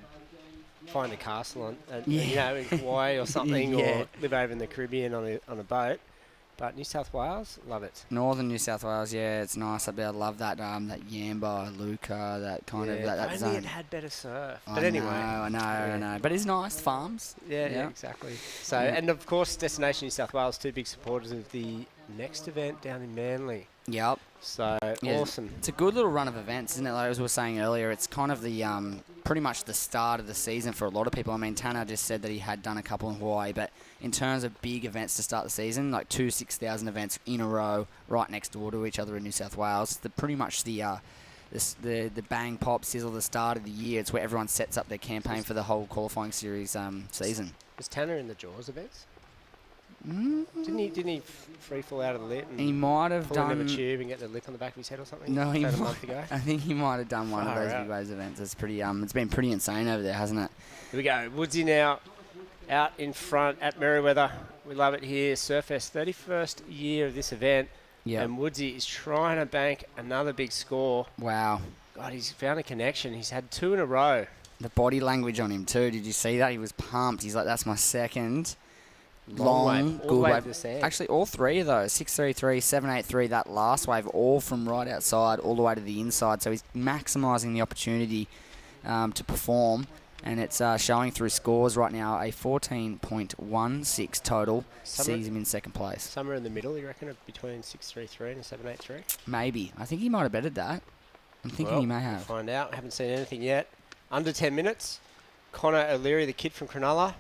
find a castle in Hawaii or something, or live over in the Caribbean on a boat. But New South Wales, love it. Northern New South Wales, yeah, it's nice. I love that Yamba, Luca, that kind of that zone. It had better surf. I But anyway. I know. But it's nice, farms. Yeah, exactly. So, and of course, Destination New South Wales, 2 big supporters of the next event down in Manly. Yep. So, awesome. It's a good little run of events, isn't it? Like as we were saying earlier, it's kind of the pretty much the start of the season for a lot of people. I mean, Tanner just said that he had done a couple in Hawaii, but in terms of big events to start the season, like 2 6,000 events in a row right next door to each other in New South Wales, it's pretty much the bang, pop, sizzle, the start of the year. It's where everyone sets up their campaign for the whole qualifying series season. Was Tanner in the Jaws events? Didn't he free fall out of the lip? And he might have pull done a tube and get the lip on the back of his head or something. No, a month ago. I think he might have done one of those big waves events. It's pretty. It's been pretty insane over there, hasn't it? Here we go. Woodsy now out in front at Merewether. We love it here. Surfest 31st year of this event. Yeah. And Woodsy is trying to bank another big score. Wow. God, he's found a connection. He's had 2 in a row. The body language on him too. Did you see that? He was pumped. He's like, "That's my second." Long, good wave. Actually, all 3 of those, 633, 783, that last wave, all from right outside all the way to the inside. So he's maximising the opportunity to perform, and it's showing through scores right now. A 14.16 total sees him in second place. Somewhere in the middle, you reckon, between 633 and 783? Maybe. I think he might have betted that. I'm thinking he may have. We'll find out. I haven't seen anything yet. Under 10 minutes. Connor O'Leary, the kid from Cronulla,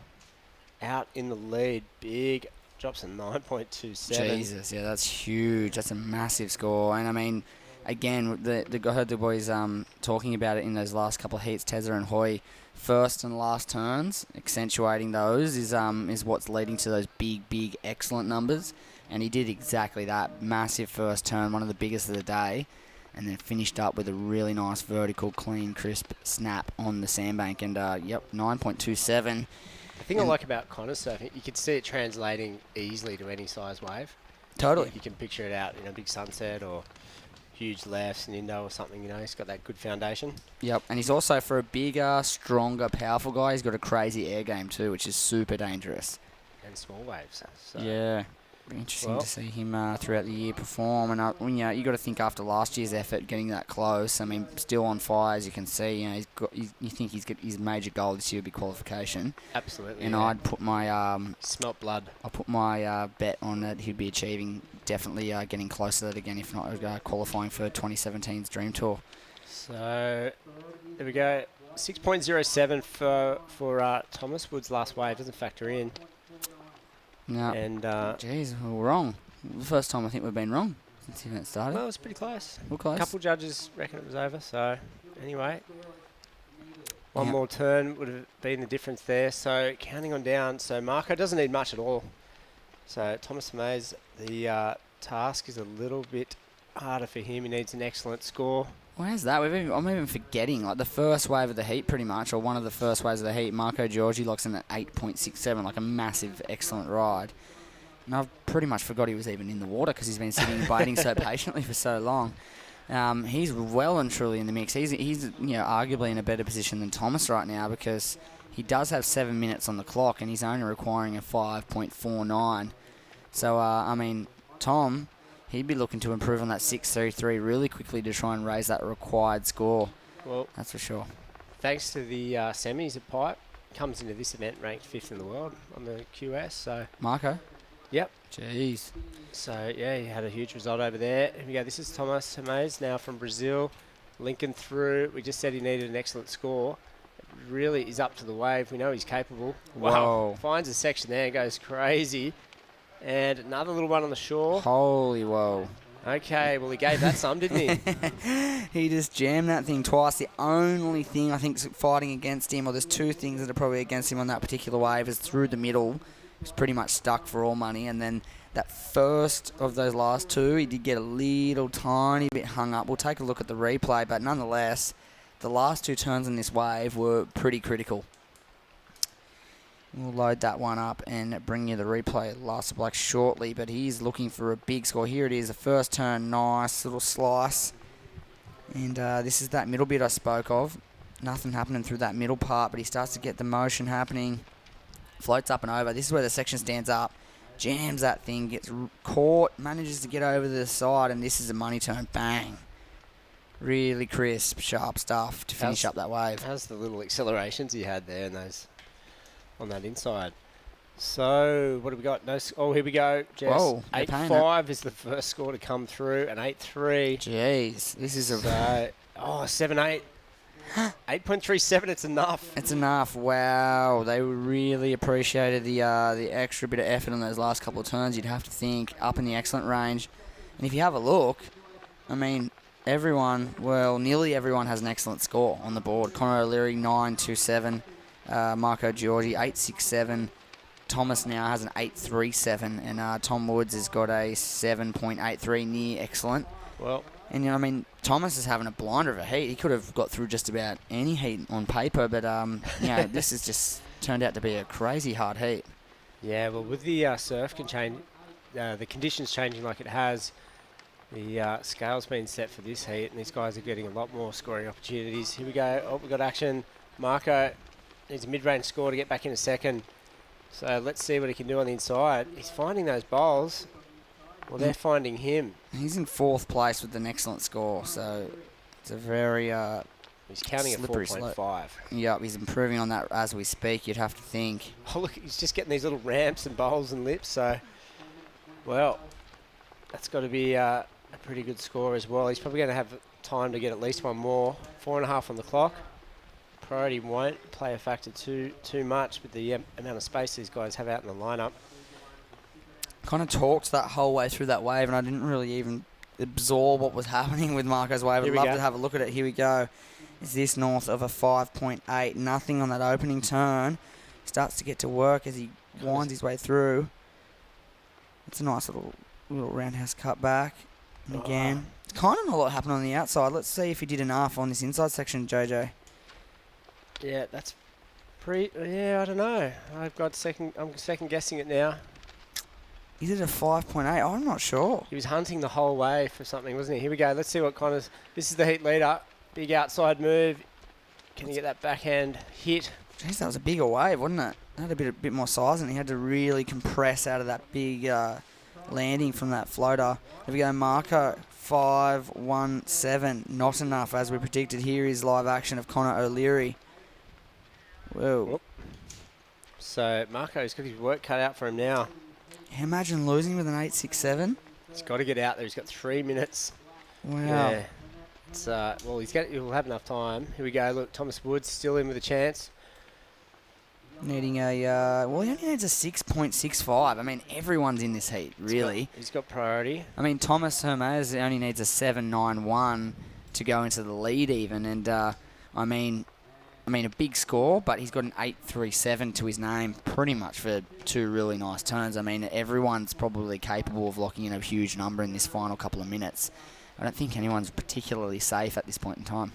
out in the lead. Big. Drops a 9.27. Jesus, yeah, that's huge. That's a massive score. And I mean, again, I heard the boys talking about it in those last couple of heats, Tezza and Hoy. First and last turns, accentuating those is what's leading to those big, excellent numbers. And he did exactly that. Massive first turn, one of the biggest of the day. And then finished up with a really nice vertical, clean, crisp snap on the sandbank. And, 9.27. The thing I like about Connor's surfing, you can see it translating easily to any size wave. Totally. You can picture it out in a big sunset or huge lefts, an Indo or something, he's got that good foundation. Yep, and he's also, for a bigger, stronger, powerful guy, he's got a crazy air game too, which is super dangerous. And small waves. So. Yeah. Be interesting to see him throughout the year perform, and you got to think after last year's effort, getting that close. I mean, still on fire as you can see. You think he's got his major goal this year would be qualification. Absolutely. And I'd put my smelt blood. I'll put my bet on that he'd be achieving definitely getting close to that again, if not qualifying for 2017's Dream Tour. So there we go. 6.07 for Thomas Wood's last wave doesn't factor in. No. And geez, we're wrong. The first time I think we've been wrong since the event started. Well, it was pretty close. We're close. A couple judges reckon it was over. So anyway, one more turn would have been the difference there. So counting on down. So Marco doesn't need much at all. So Thomas Mays, the task is a little bit harder for him. He needs an excellent score. Where's that? I'm even forgetting. Like the first wave of the heat, pretty much, or one of the first waves of the heat, Marco Giorgi locks in at 8.67, like a massive, excellent ride. And I've pretty much forgot he was even in the water because he's been sitting and waiting so patiently for so long. He's well and truly in the mix. He's arguably in a better position than Thomas right now because he does have 7 minutes on the clock and he's only requiring a 5.49. So, Tom, he'd be looking to improve on that 6.33 really quickly to try and raise that required score. Well, that's for sure. Thanks to the semis at Pipe, comes into this event ranked 5th in the world on the QS. So Marco? Yep. Jeez. So, yeah, he had a huge result over there. Here we go. This is Thomas Hermes now from Brazil. Lincoln through. We just said he needed an excellent score. It really is up to the wave. We know he's capable. Wow. Whoa. Finds a section there, goes crazy. And another little one on the shore. Holy whoa. Okay, well, he gave that some, didn't he? He just jammed that thing twice. The only thing I think is fighting against him, or there's 2 things that are probably against him on that particular wave, is through the middle. He's pretty much stuck for all money. And then that first of those last 2, he did get a little tiny bit hung up. We'll take a look at the replay, but nonetheless, the last 2 turns in this wave were pretty critical. We'll load that one up and bring you the replay of Last Black shortly, but he's looking for a big score. Here it is, the first turn, nice little slice. And this is that middle bit I spoke of. Nothing happening through that middle part, but he starts to get the motion happening. Floats up and over. This is where the section stands up. Jams that thing, gets caught, manages to get over the side, and this is a money turn. Bang. Really crisp, sharp stuff to finish up that wave. How's the little accelerations he had there and those on that inside? So, what have we got? No. Oh, here we go, Jess. Whoa, 8-5 is the first score to come through, and 8-3. Jeez, this is a... So, 7-8. 8.37, it's enough. It's enough. Wow, they really appreciated the extra bit of effort on those last couple of turns, you'd have to think, up in the excellent range. And if you have a look, I mean, nearly everyone has an excellent score on the board. Connor O'Leary, 9.27. Marco Giorgi, 8.67. Thomas now has an 8.37, and Tom Woods has got a 7.83, near excellent. Well, and Thomas is having a blinder of a heat. He could have got through just about any heat on paper, but this has just turned out to be a crazy hard heat. Yeah, well, with the surf the conditions changing like it has, the scale's been set for this heat, and these guys are getting a lot more scoring opportunities. Here we go. Oh, we've got action. Marco needs a mid-range score to get back into second. So let's see what he can do on the inside. He's finding those bowls. Well, they're finding him. He's in fourth place with an excellent score, so it's a very he's counting at 4.5. Yep, he's improving on that as we speak, you'd have to think. Oh, look, he's just getting these little ramps and bowls and lips, so, well, that's got to be a pretty good score as well. He's probably going to have time to get at least one more. 4.5 on the clock. Priority won't play a factor too much with the amount of space these guys have out in the lineup. Kind of talked that whole way through that wave, and I didn't really even absorb what was happening with Marco's wave. I'd love to have a look at it. Here we go. Is this north of a 5.8? Nothing on that opening turn. Starts to get to work as he winds his way through. It's a nice little roundhouse cut back. And again, it's kind of not a lot happening on the outside. Let's see if he did enough on this inside section, JJ. Yeah, that's I don't know. I'm second guessing it now. Is it a 5.8? I'm not sure. He was hunting the whole way for something, wasn't he? Here we go. Let's see what Connor's... This is the heat leader. Big outside move. Can he get that backhand hit? Jeez, that was a bigger wave, wasn't it? It had a bit more size, and he had to really compress out of that big landing from that floater. Here we go, Marco. 5.17. Not enough, as we predicted. Here is live action of Connor O'Leary. Whoa. Whoop. So Marco's got his work cut out for him now. Imagine losing with an 8.67. He's got to get out there. He's got 3 minutes. Wow. Yeah. It's well, he'll have enough time. Here we go. Look, Thomas Woods still in with a chance. Needing a he only needs a 6.65. I mean, everyone's in this heat, really. He's got priority. I mean, Thomas Hermes only needs a 7.91 to go into the lead even, and I mean a big score, but he's got an 8.37 to his name pretty much for 2 really nice turns. I mean, everyone's probably capable of locking in a huge number in this final couple of minutes. I don't think anyone's particularly safe at this point in time.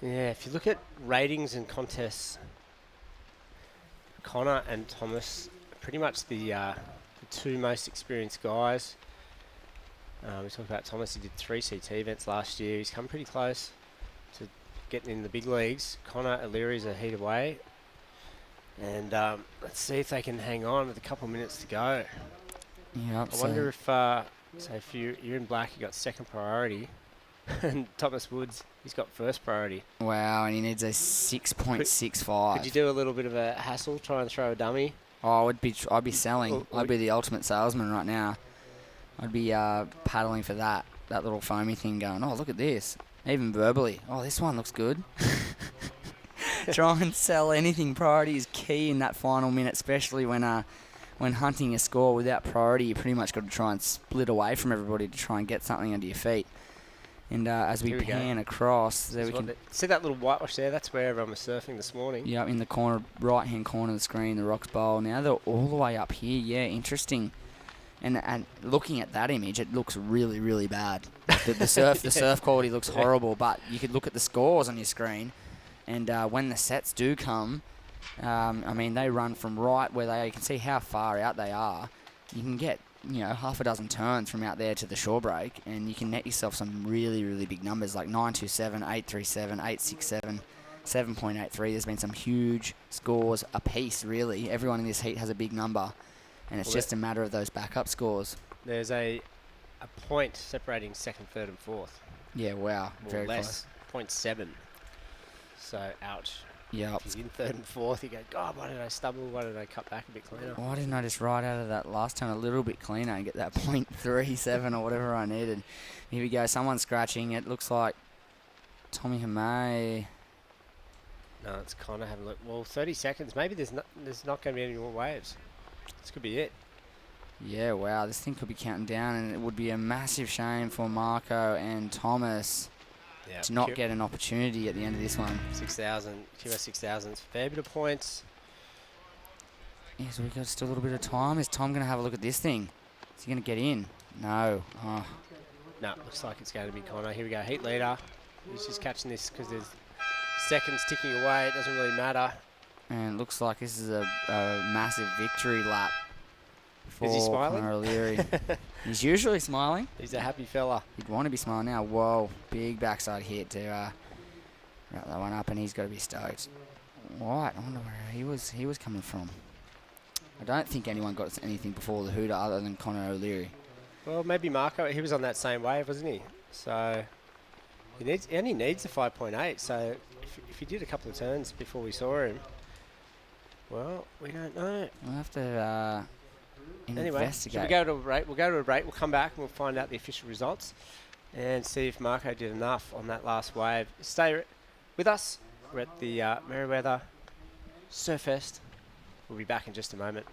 Yeah, if you look at ratings and contests, Connor and Thomas are pretty much the 2 most experienced guys. We talked about Thomas. He did 3 CT events last year. He's come pretty close to getting in the big leagues. Connor O'Leary's a heat away. And let's see if they can hang on with a couple of minutes to go. Yeah, I wonder if, if you're in black, you got second priority. And Thomas Woods, he's got first priority. Wow, and he needs a 6.65. Could you do a little bit of a hassle, try and throw a dummy? Oh, I'd be selling. I'd be the ultimate salesman right now. I'd be paddling for that little foamy thing going, oh, look at this. Even verbally, oh, this one looks good. Try and sell anything. Priority is key in that final minute, especially when hunting a score without priority. You pretty much got to try and split away from everybody to try and get something under your feet. And as we pan across, there we can see that little whitewash there. That's where everyone was surfing this morning. Yeah, in the corner, right-hand corner of the screen, the rocks bowl. Now they're all the way up here. Yeah, interesting. And looking at that image, it looks really, really bad. The surf quality looks horrible. But you could look at the scores on your screen, and when the sets do come, I mean, they run from right where you can see how far out they are. You can get, half a dozen turns from out there to the shore break, and you can net yourself some really, really big numbers like 927, 837, 867, 7.83. There's been some huge scores apiece, really. Everyone in this heat has a big number, and it's just a matter of those backup scores. There's a point separating second, third, and fourth. Yeah, wow. More Very or less. 0.7. So, ouch. Yep. If he's in third and fourth, you go, God, why did I stumble? Why did I cut back a bit cleaner? Why didn't I just ride out of that last turn a little bit cleaner and get that 0.37 or whatever I needed? Here we go. Someone's scratching. It looks like Tommy Hamay. No, it's Connor having a look. Well, 30 seconds. Maybe there's not going to be any more waves. This could be it. Yeah, wow. This thing could be counting down, and it would be a massive shame for Marco and Thomas to not get an opportunity at the end of this one. 6,000, QS 6,000. Fair bit of points. Yeah, so we've got still a little bit of time. Is Tom going to have a look at this thing? Is he going to get in? No. Oh. No, looks like it's going to be Connor. Here we go. Heat leader. He's just catching this because there's seconds ticking away. It doesn't really matter. And it looks like this is a massive victory lap for Is he smiling? Connor O'Leary. He's usually smiling. He's a happy fella. He'd want to be smiling now. Whoa, big backside hit to wrap that one up, and he's got to be stoked. Right, I wonder where he was coming from. I don't think anyone got anything before the hooter other than Connor O'Leary. Well, maybe Marco. He was on that same wave, wasn't he? So he only needs a 5.8. So if he did a couple of turns before we saw him, well, we don't know. We'll have to anyway, investigate. should we go to a break? We'll go to a break. We'll come back and we'll find out the official results and see if Marco did enough on that last wave. Stay with us. We're at the Merewether Surfest. We'll be back in just a moment.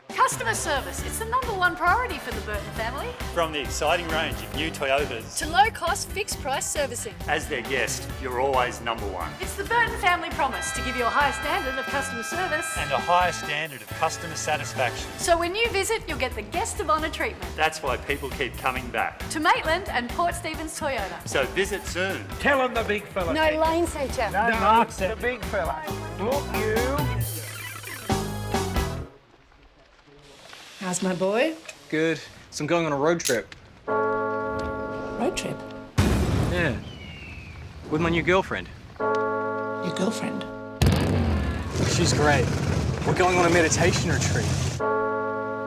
Customer service, it's the #1 priority for the Burton family. From the exciting range of new Toyotas To low-cost, fixed-price servicing. as their guest, you're always #1. It's the Burton family promise to give you a higher standard of customer service. And a higher standard of customer satisfaction. So when you visit, you'll get the guest of honour treatment. That's why people keep coming back. To Maitland and Port Stephens Toyota. So visit soon. Tell him the big fella. No lane feature. No, Mark said the big fella. Look, you. How's my boy? Good. So I'm going on a road trip. Road trip? Yeah. With my new girlfriend. Your girlfriend? She's great. We're going on a meditation retreat.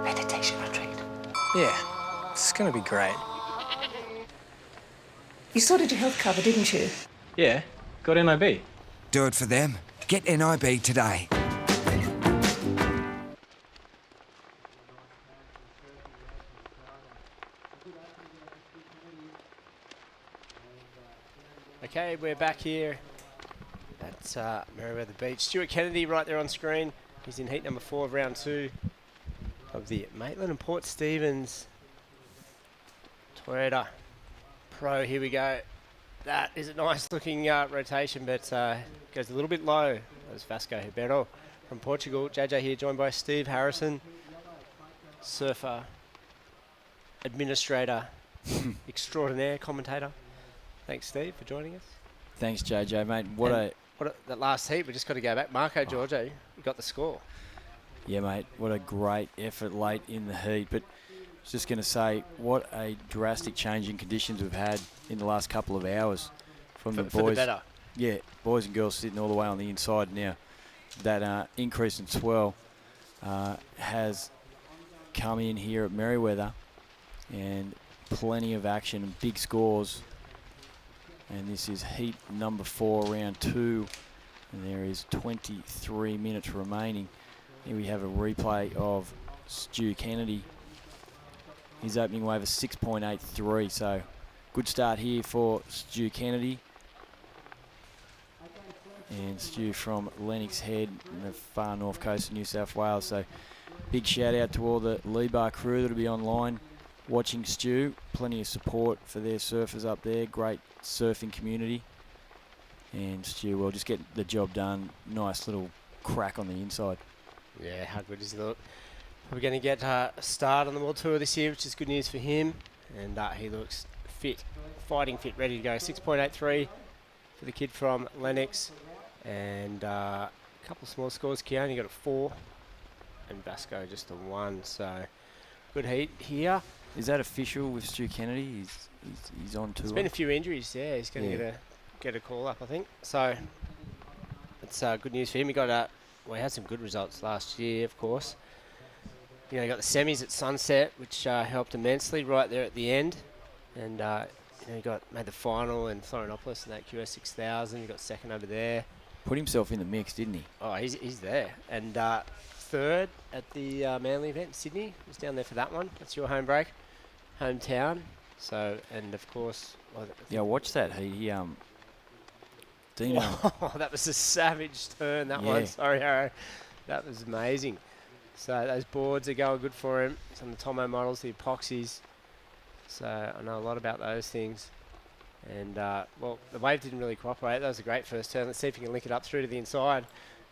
Meditation retreat? Yeah. It's gonna be great. You sorted your health cover, didn't you? Yeah. Got NIB. Do it for them. Get NIB today. Okay, we're back here at Merewether Beach. Stuart Kennedy right there on screen. He's in heat number 4 of round 2 of the Maitland and Port Stephens Toyota Pro. Here we go. That is a nice looking rotation, but goes a little bit low. That was Vasco Ribeiro from Portugal. JJ here, joined by Steve Harrison, surfer, administrator, extraordinaire, commentator. Thanks, Steve, for joining us. Thanks, JJ, mate. What a that last heat, we just got to go back. Marco Giorgio, you got the score. Yeah, mate, what a great effort late in the heat. But I was just going to say, what a drastic change in conditions we've had in the last couple of hours from the boys. For the better. Yeah, boys and girls sitting all the way on the inside now. That increase in swell has come in here at Merewether, and plenty of action and big scores. And this is heat number 4, round 2, and there is 23 minutes remaining. Here we have a replay of Stu Kennedy. His opening wave is 6.83, so good start here for Stu Kennedy. And Stu from Lennox Head in the far north coast of New South Wales. So big shout out to all the Lee Bar crew that'll be online watching Stu. Plenty of support for their surfers up there. Great surfing community. And Stu will just get the job done. Nice little crack on the inside. Yeah, how good is it? We're going to get a start on the World Tour this year, which is good news for him. And he looks fit, fighting fit, ready to go. 6.83 for the kid from Lennox. And a couple small scores. Keone got a 4 and Vasco just a 1. So good heat here. Is that official with Stu Kennedy? He's on tour. There's been a few injuries. Yeah, he's going to get a call up, I think. So it's good news for him. He had some good results last year, of course. You know, he got the semis at Sunset, which helped immensely right there at the end. And he made the final in Florianopolis in that QS 6000. He got second over there. Put himself in the mix, didn't he? Oh, he's there. And third at the Manly event in Sydney. He was down there for that one. That's your home break, hometown. So, and of course... Yeah, watch that. Dino. Oh, that was a savage turn, that one. Sorry, Harrow. That was amazing. So those boards are going good for him. Some of the Tomo models, the epoxies. So I know a lot about those things. And, well, the wave didn't really cooperate. That was a great first turn. Let's see if he can link it up through to the inside.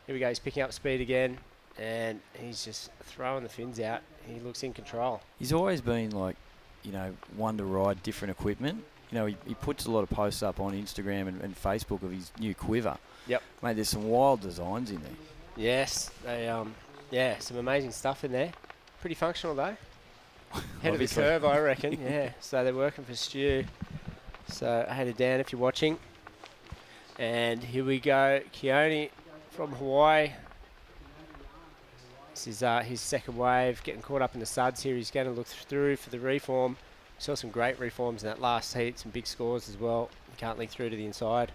Here we go. He's picking up speed again. And he's just throwing the fins out. He looks in control. He's always been like, one to ride different equipment. He puts a lot of posts up on Instagram and Facebook of his new quiver. Yep. Mate, there's some wild designs in there. Yes. They, some amazing stuff in there. Pretty functional, though. Head of the curve, I reckon. Yeah. So they're working for Stu. So hey to Dan if you're watching. And here we go. Keone from Hawaii. This is his second wave, getting caught up in the suds here. He's going to look through for the reform. Saw some great reforms in that last heat, some big scores as well. He can't link through to the inside.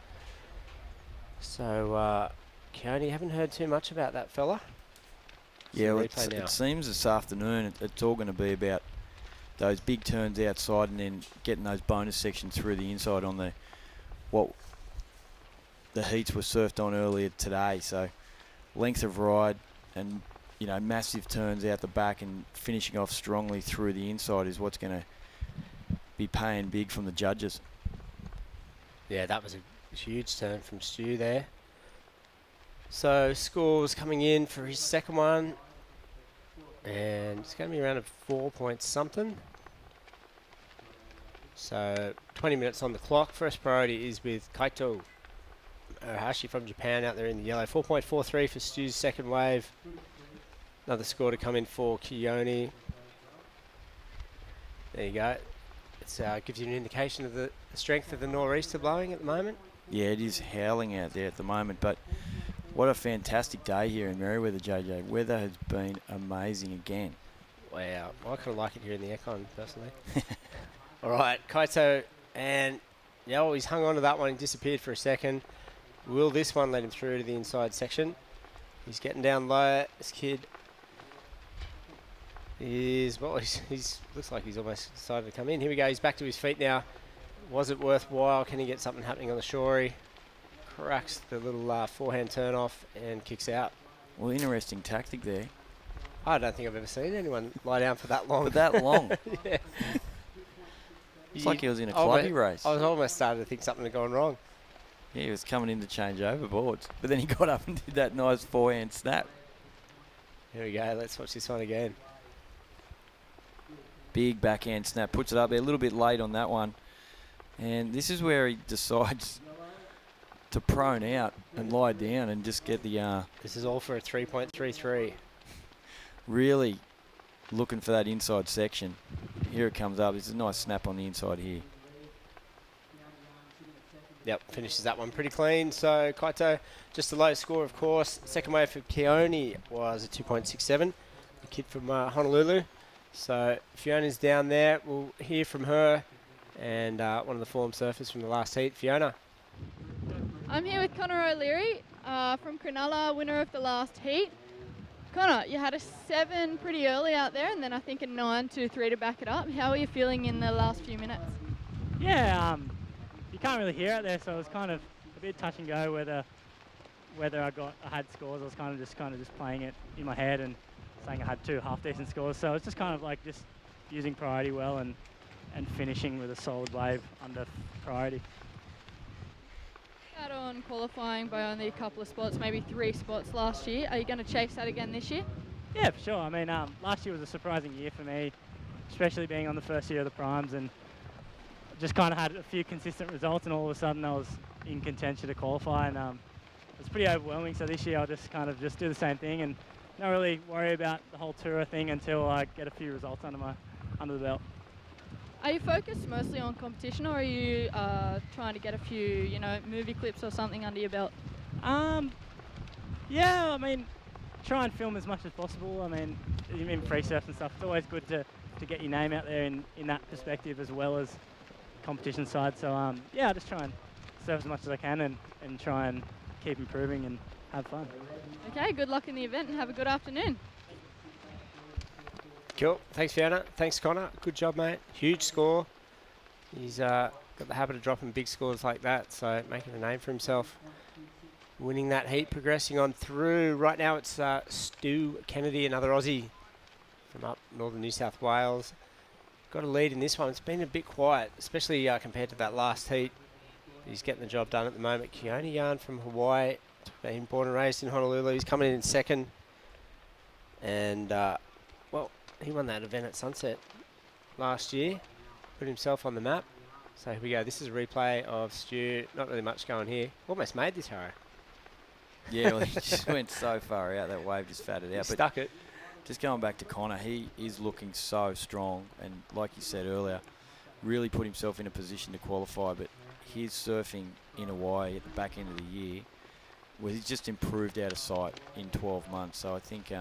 So, Keone, haven't heard too much about that fella. Yeah, well, it seems this afternoon it's all going to be about those big turns outside and then getting those bonus sections through the inside on the heats were surfed on earlier today. So, length of ride and massive turns out the back and finishing off strongly through the inside is what's going to be paying big from the judges. Yeah, that was a huge turn from Stu there. So scores coming in for his second one, and it's going to be around a 4 point something. So 20 minutes on the clock. First priority is with Kaito Ohashi from Japan out there in the yellow. 4.43 for Stu's second wave. Another score to come in for Keone. There you go. It gives you an indication of the strength of the nor'easter blowing at the moment. Yeah, it is howling out there at the moment, but what a fantastic day here in Merewether, JJ. Weather has been amazing again. Wow, I kind of like it here in the aircon, personally. All right, Kaito, and he's hung on to that one and disappeared for a second. Will this one let him through to the inside section? He's getting down low, this kid. He's looks like he's almost decided to come in. Here we go. He's back to his feet now. Was it worthwhile? Can he get something happening on the shore? Cracks the little forehand turn off and kicks out. Well, interesting tactic there. I don't think I've ever seen anyone lie down for that long. For that long? Yeah. It's like he was in a clubby race. I was almost starting to think something had gone wrong. Yeah, he was coming in to change overboards. But then he got up and did that nice forehand snap. Here we go. Let's watch this one again. Big backhand snap. Puts it up there a little bit late on that one. And this is where he decides to prone out and lie down and just get the... This is all for a 3.33. Really looking for that inside section. Here it comes up. It's a nice snap on the inside here. Yep, finishes that one pretty clean. So Kaito, just a low score, of course. Second wave for Keone was a 2.67. The kid from Honolulu. So Fiona's down there. We'll hear from her and one of the form surfers from the last heat, Fiona. I'm here with Connor O'Leary from Cronulla, winner of the last heat. Connor, you had a 7 pretty early out there, and then I think a 9.23 to back it up. How are you feeling in the last few minutes? Yeah, you can't really hear it there, so it was kind of a bit touch and go whether I had scores. I was kind of just playing it in my head and saying I had 2 half decent scores. So it's just kind of like just using priority well and finishing with a solid wave under priority. Out on qualifying by only a couple of spots, maybe 3 spots last year. Are you going to chase that again this year? Yeah, for sure. I mean, last year was a surprising year for me, especially being on the first year of the primes, and just kind of had a few consistent results, and all of a sudden I was in contention to qualify, and it's pretty overwhelming. So this year I'll just kind of just do the same thing and not really worry about the whole tour thing until I get a few results under the belt. Are you focused mostly on competition, or are you trying to get a few, movie clips or something under your belt? Yeah, I mean, try and film as much as possible. I mean, in free surf and stuff, it's always good to get your name out there in that perspective as well as competition side. So yeah, I'll just try and surf as much as I can and try and keep improving and have fun. Okay, good luck in the event and have a good afternoon. Cool. Thanks, Fiona. Thanks, Connor. Good job, mate. Huge score. He's got the habit of dropping big scores like that, so making a name for himself. Winning that heat, progressing on through. Right now it's Stu Kennedy, another Aussie from up northern New South Wales. Got a lead in this one. It's been a bit quiet, especially compared to that last heat. He's getting the job done at the moment. Keone Yarn from Hawaii, been born and raised in Honolulu. He's coming in second. And, well, he won that event at Sunset last year. Put himself on the map. So here we go. This is a replay of Stu. Not really much going here. Almost made this, Harrow. Yeah, well, he just went so far out. That wave just fatted out. He stuck it. Just going back to Connor, he is looking so strong. And like you said earlier, really put himself in a position to qualify. But his surfing in Hawaii at the back end of the year, well, he's just improved out of sight in 12 months. So I think,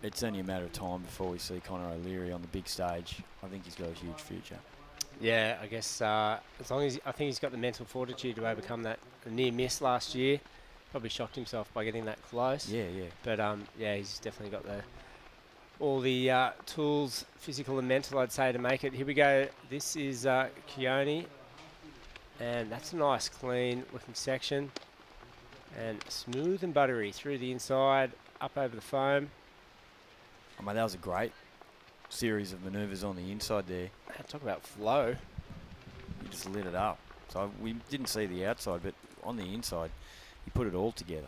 it's only a matter of time before we see Connor O'Leary on the big stage. I think he's got a huge future. Yeah, I guess as long as I think he's got the mental fortitude to overcome that near miss last year. Probably shocked himself by getting that close. Yeah. But he's definitely got all the tools, physical and mental, I'd say, to make it. Here we go. This is Keone, and that's a nice, clean looking section, and smooth and buttery through the inside, up over the foam. I mean, that was a great series of manoeuvres on the inside there. Talk about flow. He just lit it up. So we didn't see the outside, but on the inside, he put it all together.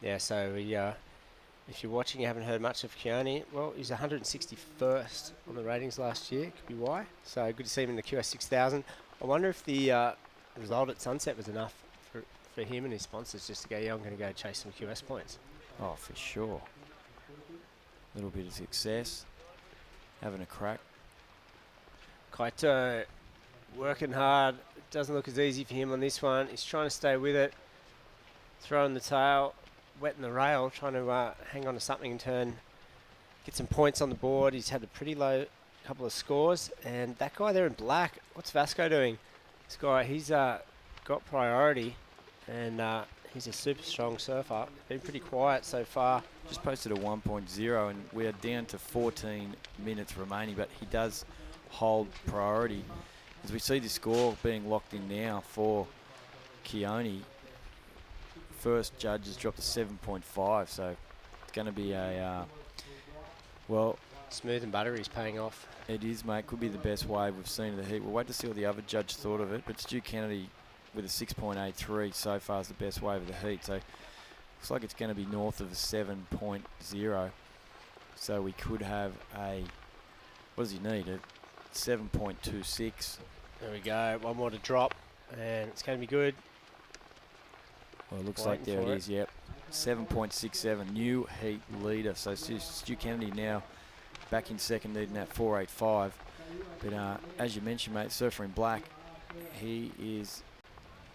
Yeah, so if you're watching, you haven't heard much of Keone. Well, he's 161st on the ratings last year. Could be why. So good to see him in the QS 6000. I wonder if the result at Sunset was enough for him and his sponsors just to go, yeah, I'm going to go chase some QS points. Oh, for sure. A little bit of success. Having a crack. Kaito working hard. It doesn't look as easy for him on this one. He's trying to stay with it. Throwing the tail, wetting the rail, trying to hang on to something and get some points on the board. He's had a pretty low couple of scores. And that guy there in black, what's Vasco doing? This guy, he's got priority, and he's a super strong surfer. Been pretty quiet so far. Just posted a 1.0, and we are down to 14 minutes remaining, but he does hold priority. As we see the score being locked in now for Keone, first judge has dropped to 7.5, so it's going to be a, smooth and buttery is paying off. It is, mate. Could be the best wave we've seen in the heat. We'll wait to see what the other judge thought of it, but Stu Kennedy with a 6.83 so far is the best wave of the heat, so looks like it's going to be north of a 7.0, so we could have what does he need, a 7.26. There we go, one more to drop. And it's going to be good. Well, it looks like there it is, yep. 7.67, new heat leader. So Stu Kennedy now back in second, needing that 4.85. But as you mentioned, mate, Surfer in Black, he is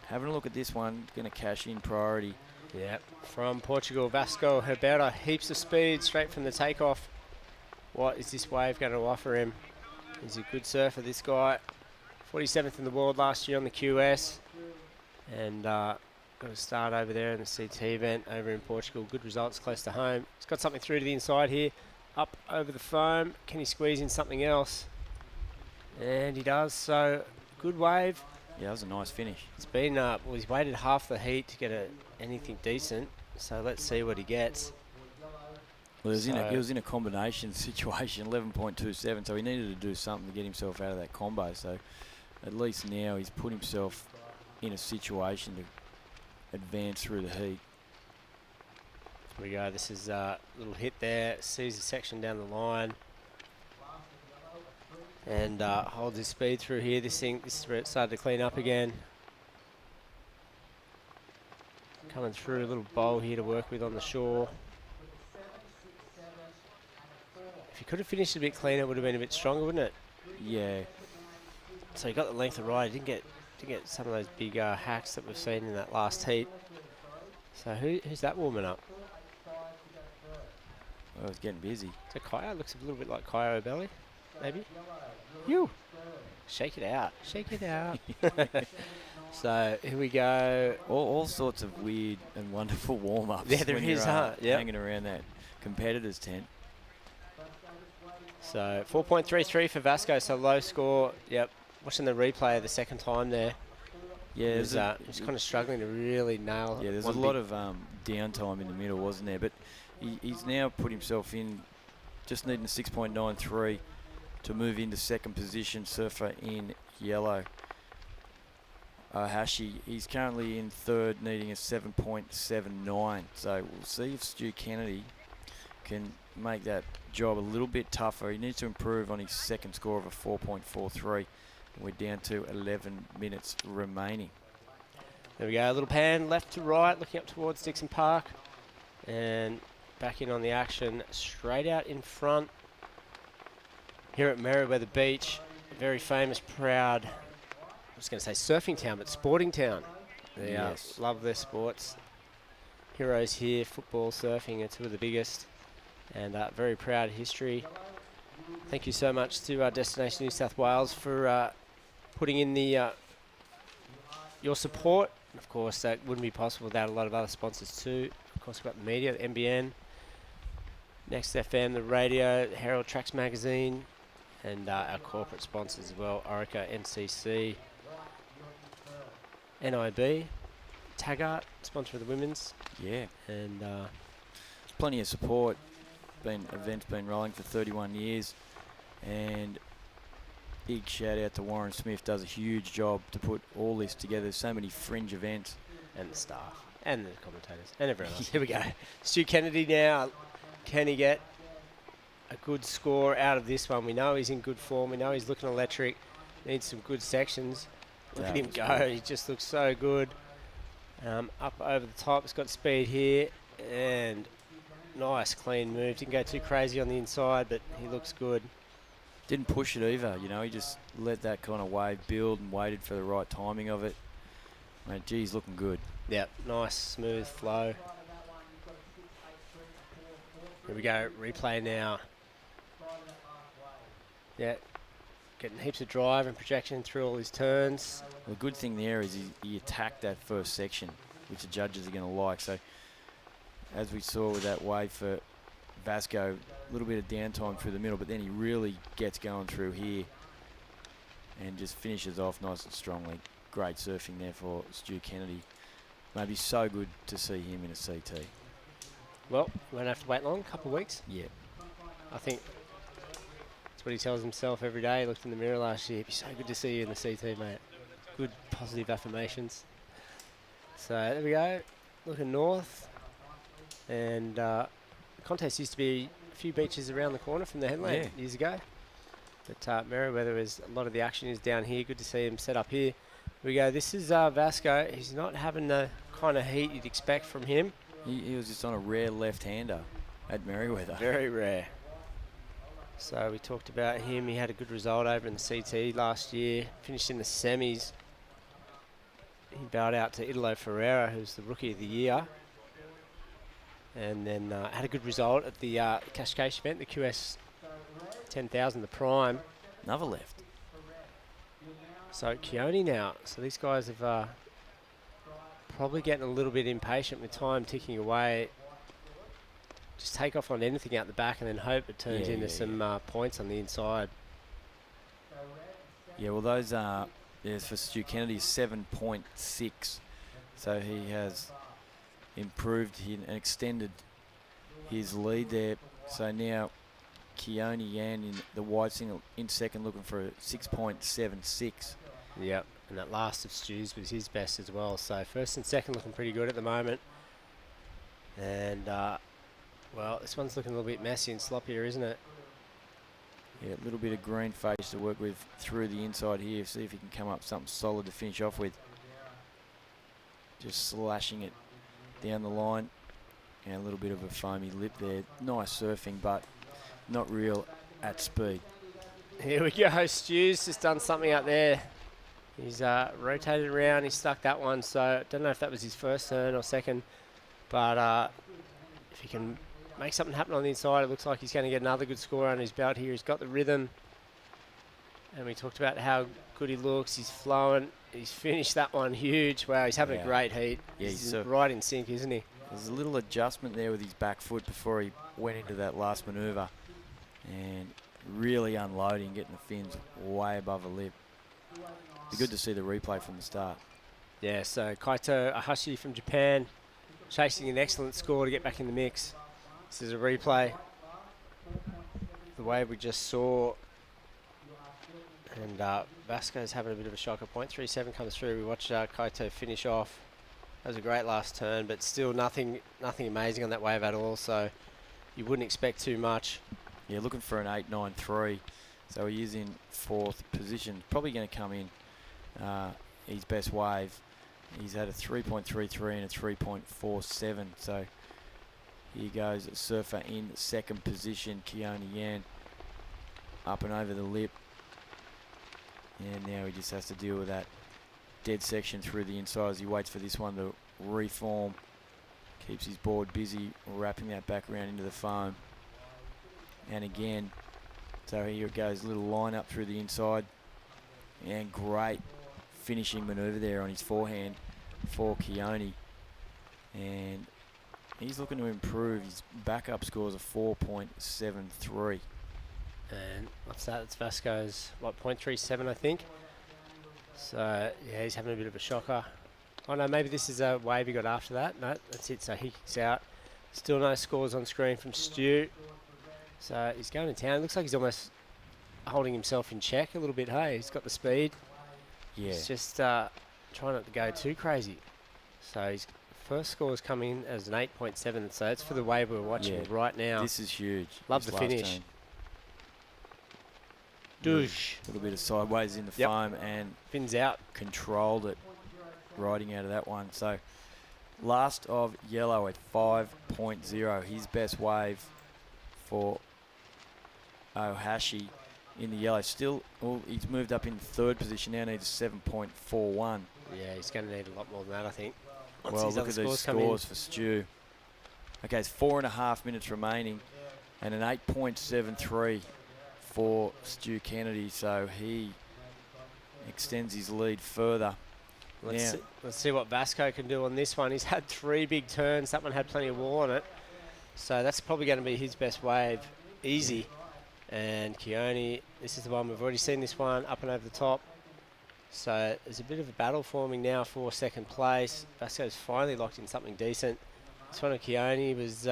having a look at this one, going to cash in priority. Yeah, from Portugal, Vasco Herberta, heaps of speed straight from the takeoff. What is this wave going to offer him? He's a good surfer, this guy. 47th in the world last year on the QS. And got a start over there in the CT event over in Portugal. Good results close to home. He's got something through to the inside here. Up over the foam. Can he squeeze in something else? And he does, so good wave. Yeah, that was a nice finish. It's been, well, he's waited half the heat to get anything decent. So let's see what he gets. Well, he was in a combination situation, 11.27, so he needed to do something to get himself out of that combo. So at least now he's put himself in a situation to advance through the heat. Here we go. This is a little hit there. Sees the section down the line. And holds his speed through here. This is where it started to clean up again. Coming through, a little bowl here to work with on the shore. If he could have finished a bit cleaner, it would have been a bit stronger, wouldn't it? Yeah. So he got the length of ride. He didn't get some of those big hacks that we've seen in that last heat. So who's that warming up? Well, it's getting busy. So Kaya looks a little bit like Kaya O'Belly, maybe. You shake it out, shake it out. So here we go. All sorts of weird and wonderful warm-ups. Yeah, there is, huh? Yeah. Hanging around that competitors' tent. So 4.33 for Vasco, so low score. Yep. Watching the replay the second time there. Yeah, he's kind of struggling to really nail. Yeah, there's a lot of downtime in the middle, wasn't there? But he's now put himself in, just needing a 6.93 to move into second position. Surfer in yellow. Hashi, he's currently in third, needing a 7.79. So we'll see if Stu Kennedy can make that job a little bit tougher. He needs to improve on his second score of a 4.43. We're down to 11 minutes remaining. There we go, a little pan left to right, looking up towards Dixon Park. And back in on the action, straight out in front. Here at Merewether Beach, a very famous, proud, I was going to say surfing town, but sporting town. They love their sports. Heroes here, football, surfing are two of the biggest. And very proud history. Thank you so much to Destination New South Wales for putting in the your support. And of course, that wouldn't be possible without a lot of other sponsors too. Of course, we've got the media, the NBN, Next FM, the radio, Herald Tracks Magazine, and our corporate sponsors as well, Orica, NCC, NIB, Taggart, sponsor of the women's. Yeah. And there's plenty of support. Events been rolling for 31 years, and big shout out to Warren Smith. Does a huge job to put all this together. So many fringe events, and the staff and the commentators and everyone else. Here we go. Stu Kennedy now. Can he get a good score out of this one? We know he's in good form. We know he's looking electric. Needs some good sections. Look at him go. He just looks so good. Up over the top. He's got speed here and. Nice, clean move. Didn't go too crazy on the inside, but he looks good. Didn't push it either, you know. He just let that kind of wave build and waited for the right timing of it. Mate, geez, looking good. Yep, nice, smooth flow. Here we go, replay now. Yeah, getting heaps of drive and projection through all his turns. Well, the good thing there is he attacked that first section, which the judges are going to like. So, as we saw with that wave for Vasco, a little bit of downtime through the middle, but then he really gets going through here and just finishes off nice and strongly. Great surfing there for Stu Kennedy. Maybe so good to see him in a CT. Well, won't have to wait long, a couple of weeks. Yeah. I think that's what he tells himself every day. He looked in the mirror last year. It'd be so good to see you in the CT, mate. Good positive affirmations. So there we go, looking north. And the contest used to be a few beaches around the corner from the headland years ago. But Merewether is a lot of the action is down here. Good to see him set up here. we go. This is Vasco. He's not having the kind of heat you'd expect from him. He was just on a rare left-hander at Merewether. Very rare. So we talked about him. He had a good result over in the CT last year. Finished in the semis. He bowed out to Italo Ferreira, who's the Rookie of the Year. And then had a good result at the Cascade event, the QS 10,000, the Prime. Another left. So Keone now. So these guys have probably getting a little bit impatient with time ticking away. Just take off on anything out the back and then hope it turns into some points on the inside. Yeah, well, those are, for Stu Kennedy, 7.6. So he has improved and extended his lead there. So now Keone Yan in the wide single in second, looking for a 6.76. Yep, and that last of Stu's was his best as well. So first and second looking pretty good at the moment. And, well, this one's looking a little bit messy and sloppier, isn't it? Yeah, a little bit of green face to work with through the inside here. See if he can come up something solid to finish off with. Just slashing it down the line. And a little bit of a foamy lip there. Nice surfing, but not real at speed. Here we go. Stu's just done something out there. He's rotated around. He stuck that one. So I don't know if that was his first turn or second. But if he can make something happen on the inside, it looks like he's going to get another good score on his belt here. He's got the rhythm. And we talked about how good he looks. He's flowing. He's finished that one huge. Wow, he's having a great heat. Yeah, he's right in sync, isn't he? There's a little adjustment there with his back foot before he went into that last manoeuvre. And really unloading, getting the fins way above the lip. Be good to see the replay from the start. Yeah, so Kaito Ahashi from Japan chasing an excellent score to get back in the mix. This is a replay. The wave we just saw. And Vasco's having a bit of a shocker. 0.37 comes through. We watched Kaito finish off. That was a great last turn, but still nothing amazing on that wave at all, so you wouldn't expect too much. Yeah, looking for an 8.93. So he is in fourth position. Probably going to come in his best wave. He's had a 3.33 and a 3.47. So here goes a surfer in second position, Keone Yan, up and over the lip. And now he just has to deal with that dead section through the inside as he waits for this one to reform. Keeps his board busy, wrapping that back around into the foam. And again, so here it goes, little line up through the inside. And great finishing manoeuvre there on his forehand for Keone. And he's looking to improve. His backup scores a 4.73. And what's that? It's Vasco's, what, 0.37, I think. So, yeah, he's having a bit of a shocker. Oh, no, maybe this is a wave he got after that. No, that's it. So he kicks out. Still no scores on screen from Stu. So he's going to town. Looks like he's almost holding himself in check a little bit. Hey, he's got the speed. Yeah. He's just trying not to go too crazy. So his first score is coming as an 8.7. So it's for the wave we're watching right now. This is huge. Love this the last finish. turn. Douche. A little bit of sideways in the foam and fins out. Controlled it, riding out of that one. So last of yellow at 5.0. His best wave for Ohashi in the yellow. Still, he's moved up in third position now. Needs a 7.41. Yeah, he's going to need a lot more than that, I think. Well, look at these scores for Stu. Okay, it's 4.5 minutes remaining, and an 8.73 for Stu Kennedy. So he extends his lead further. Let's see what Vasco can do on this one. He's had 3 big turns. That one had plenty of wall on it. So that's probably going to be his best wave. Easy. And Keone, this is the one. We've already seen this one up and over the top. So there's a bit of a battle forming now for second place. Vasco's finally locked in something decent. This one of Keone was,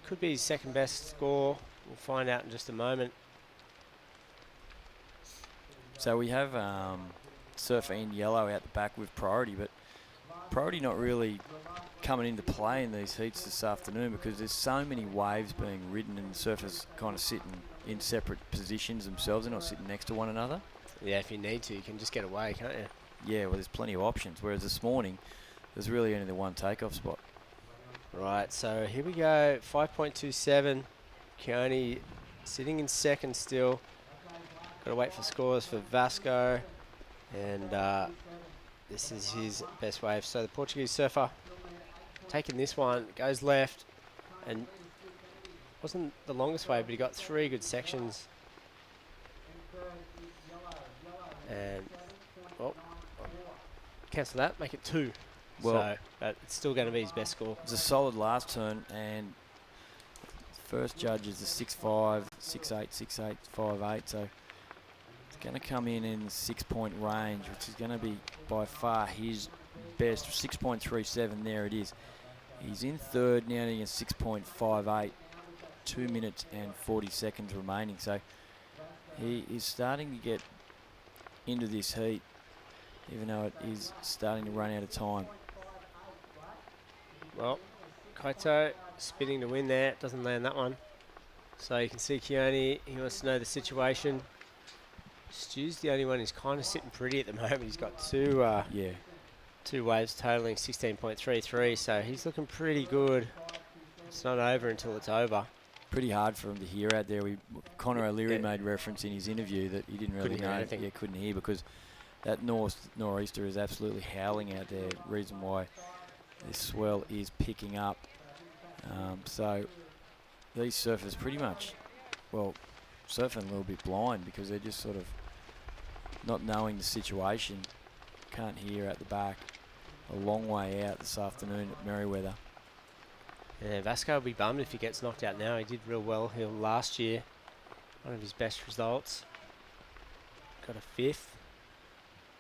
could be his second best score. We'll find out in just a moment. So we have Surfer in yellow out the back with Priority, but Priority not really coming into play in these heats this afternoon because there's so many waves being ridden and the surfers kind of sitting in separate positions themselves. They're not sitting next to one another. Yeah, if you need to, you can just get away, can't you? yeah, well, there's plenty of options. Whereas this morning, there's really only the one takeoff spot. Right, so here we go. 5.27. Keone sitting in second still. Got to wait for scores for Vasco. And this is his best wave. So the Portuguese surfer taking this one, goes left. And wasn't the longest wave, but he got 3 good sections. And, well, cancel that, make it 2. Well, so, but it's still going to be his best score. It's a solid last turn, and first judge is a 6.5, 6.8, 6.8, 5.8. So it's going to come in the 6-point range, which is going to be by far his best. 6.37, there it is. He's in third now, in a 6.58. 2 minutes and 40 seconds remaining. So he is starting to get into this heat, even though it is starting to run out of time. Well, Kaito spinning to win there. Doesn't land that one. So you can see Keone, he wants to know the situation. Stu's the only one who's kind of sitting pretty at the moment. He's got 2 waves totaling 16.33, so he's looking pretty good. It's not over until it's over. Pretty hard for him to hear out there. Connor O'Leary made reference in his interview that he didn't really know. Anything. Yeah, couldn't hear because that nor'easter is absolutely howling out there. Reason why this swell is picking up. So these surfers pretty much, well, surfing a little bit blind because they're just sort of not knowing the situation. Can't hear at the back. A long way out this afternoon at Merewether. Yeah, Vasco will be bummed if he gets knocked out now. He did real well here last year. One of his best results. Got a 5th.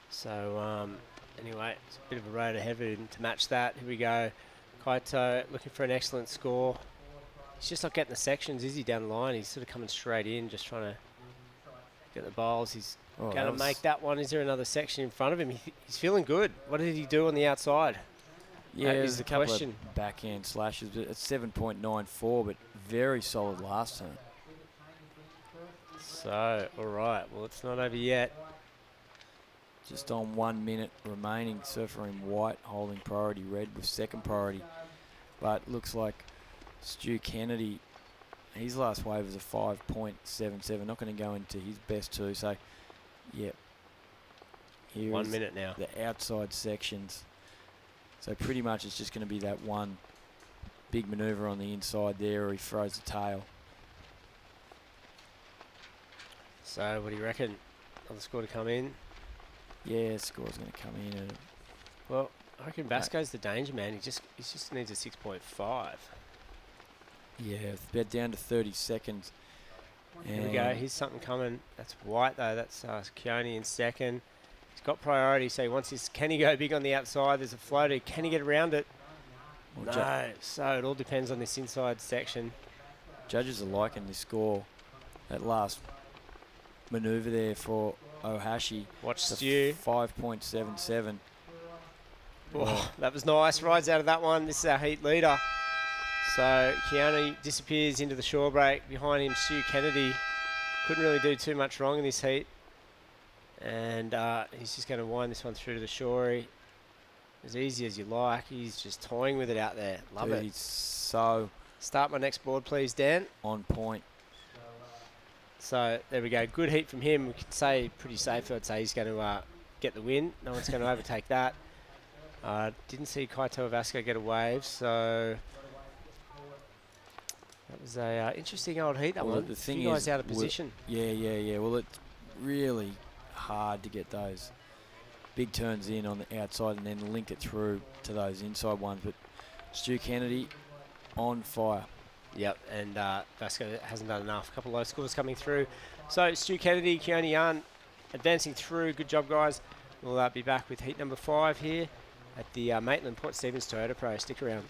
So, anyway, it's a bit of a road ahead of him to match that. Here we go. Kaito looking for an excellent score. He's just not getting the sections, is he, down the line? He's sort of coming straight in, just trying to get the bowls. He's going to make that one. Is there another section in front of him? He's feeling good. What did he do on the outside? Yeah, there's a couple of backhand slashes. It's 7.94, but very solid last turn. So, all right. Well, it's not over yet. Just on 1 minute remaining. Surfer in white holding priority, red with second priority. But looks like Stu Kennedy, his last wave was a 5.77. Not going to go into his best 2. So, yeah. Here 1 minute now. The outside sections. So pretty much it's just going to be that one big manoeuvre on the inside there, or he throws the tail. So what do you reckon? Another score to come in? Yeah, score's going to come in. Well, I reckon Vasco's the danger man. He just needs a 6.5. Yeah, it's down to 30 seconds. Here we go. Here's something coming. That's white though. That's Keone in second. He's got priority, so he wants his. Can he go big on the outside? There's a floater. Can he get around it? Well, no. So it all depends on this inside section. Judges are liking this score. That last manoeuvre there for Ohashi. Watch Stu. 5.77. Oh, that was nice. Rides out of that one. This is our heat leader. So Keone disappears into the shore break. Behind him, Stu Kennedy. Couldn't really do too much wrong in this heat. And he's just going to wind this one through to the shore. As easy as you like. He's just toying with it out there. Love it. He's so... Start my next board, please, Dan. On point. So there we go. Good heat from him. We can say pretty safe. I'd say he's going to get the win. No one's going to overtake that. Didn't see Kaito or Vasco get a wave, so that was a interesting old heat. That one. The thing you guys is, out of position. Yeah. Well, it's really hard to get those big turns in on the outside and then link it through to those inside ones. But Stu Kennedy on fire. Yep, and Vasco hasn't done enough. A couple of low scores coming through. So Stu Kennedy, Keone Young advancing through. Good job, guys. We'll be back with heat number 5 here at the Maitland Port Stephens Toyota Pro. Stick around.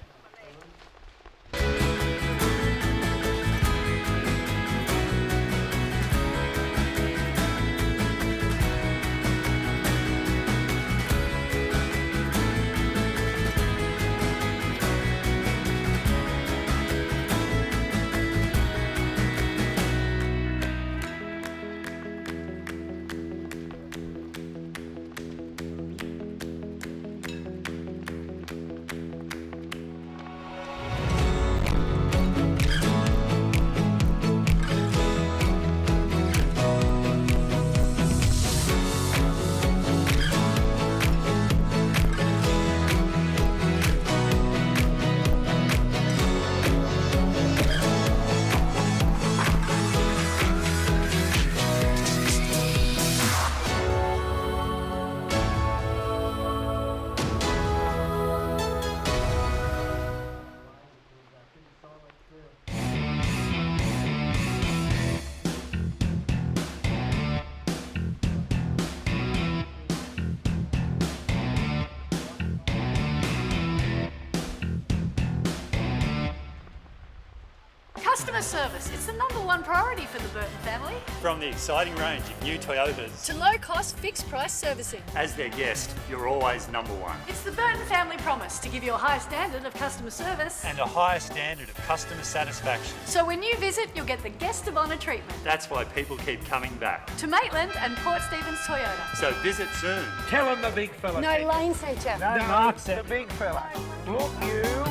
Customer service, it's the #1 priority for the Burton family. From the exciting range of new Toyotas, To low-cost, fixed-price servicing. as their guest, you're always #1. It's the Burton family promise to give you a high standard of customer service. And a higher standard of customer satisfaction. So when you visit, you'll get the guest of honour treatment. That's why people keep coming back. To Maitland and Port Stephens Toyota. So visit soon. Tell him the big fella. No lane centre. No, Mark said the big fella. Look, you.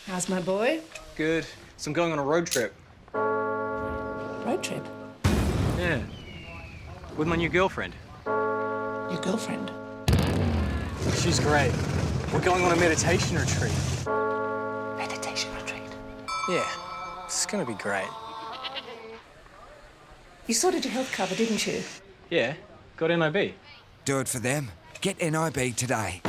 How's my boy? Good. So I'm going on a road trip. Road trip? Yeah. With my new girlfriend. Your girlfriend? She's great. We're going on a meditation retreat. Meditation retreat? Yeah. It's gonna be great. You sorted your health cover, didn't you? Yeah. Got NIB. Do it for them. Get NIB today.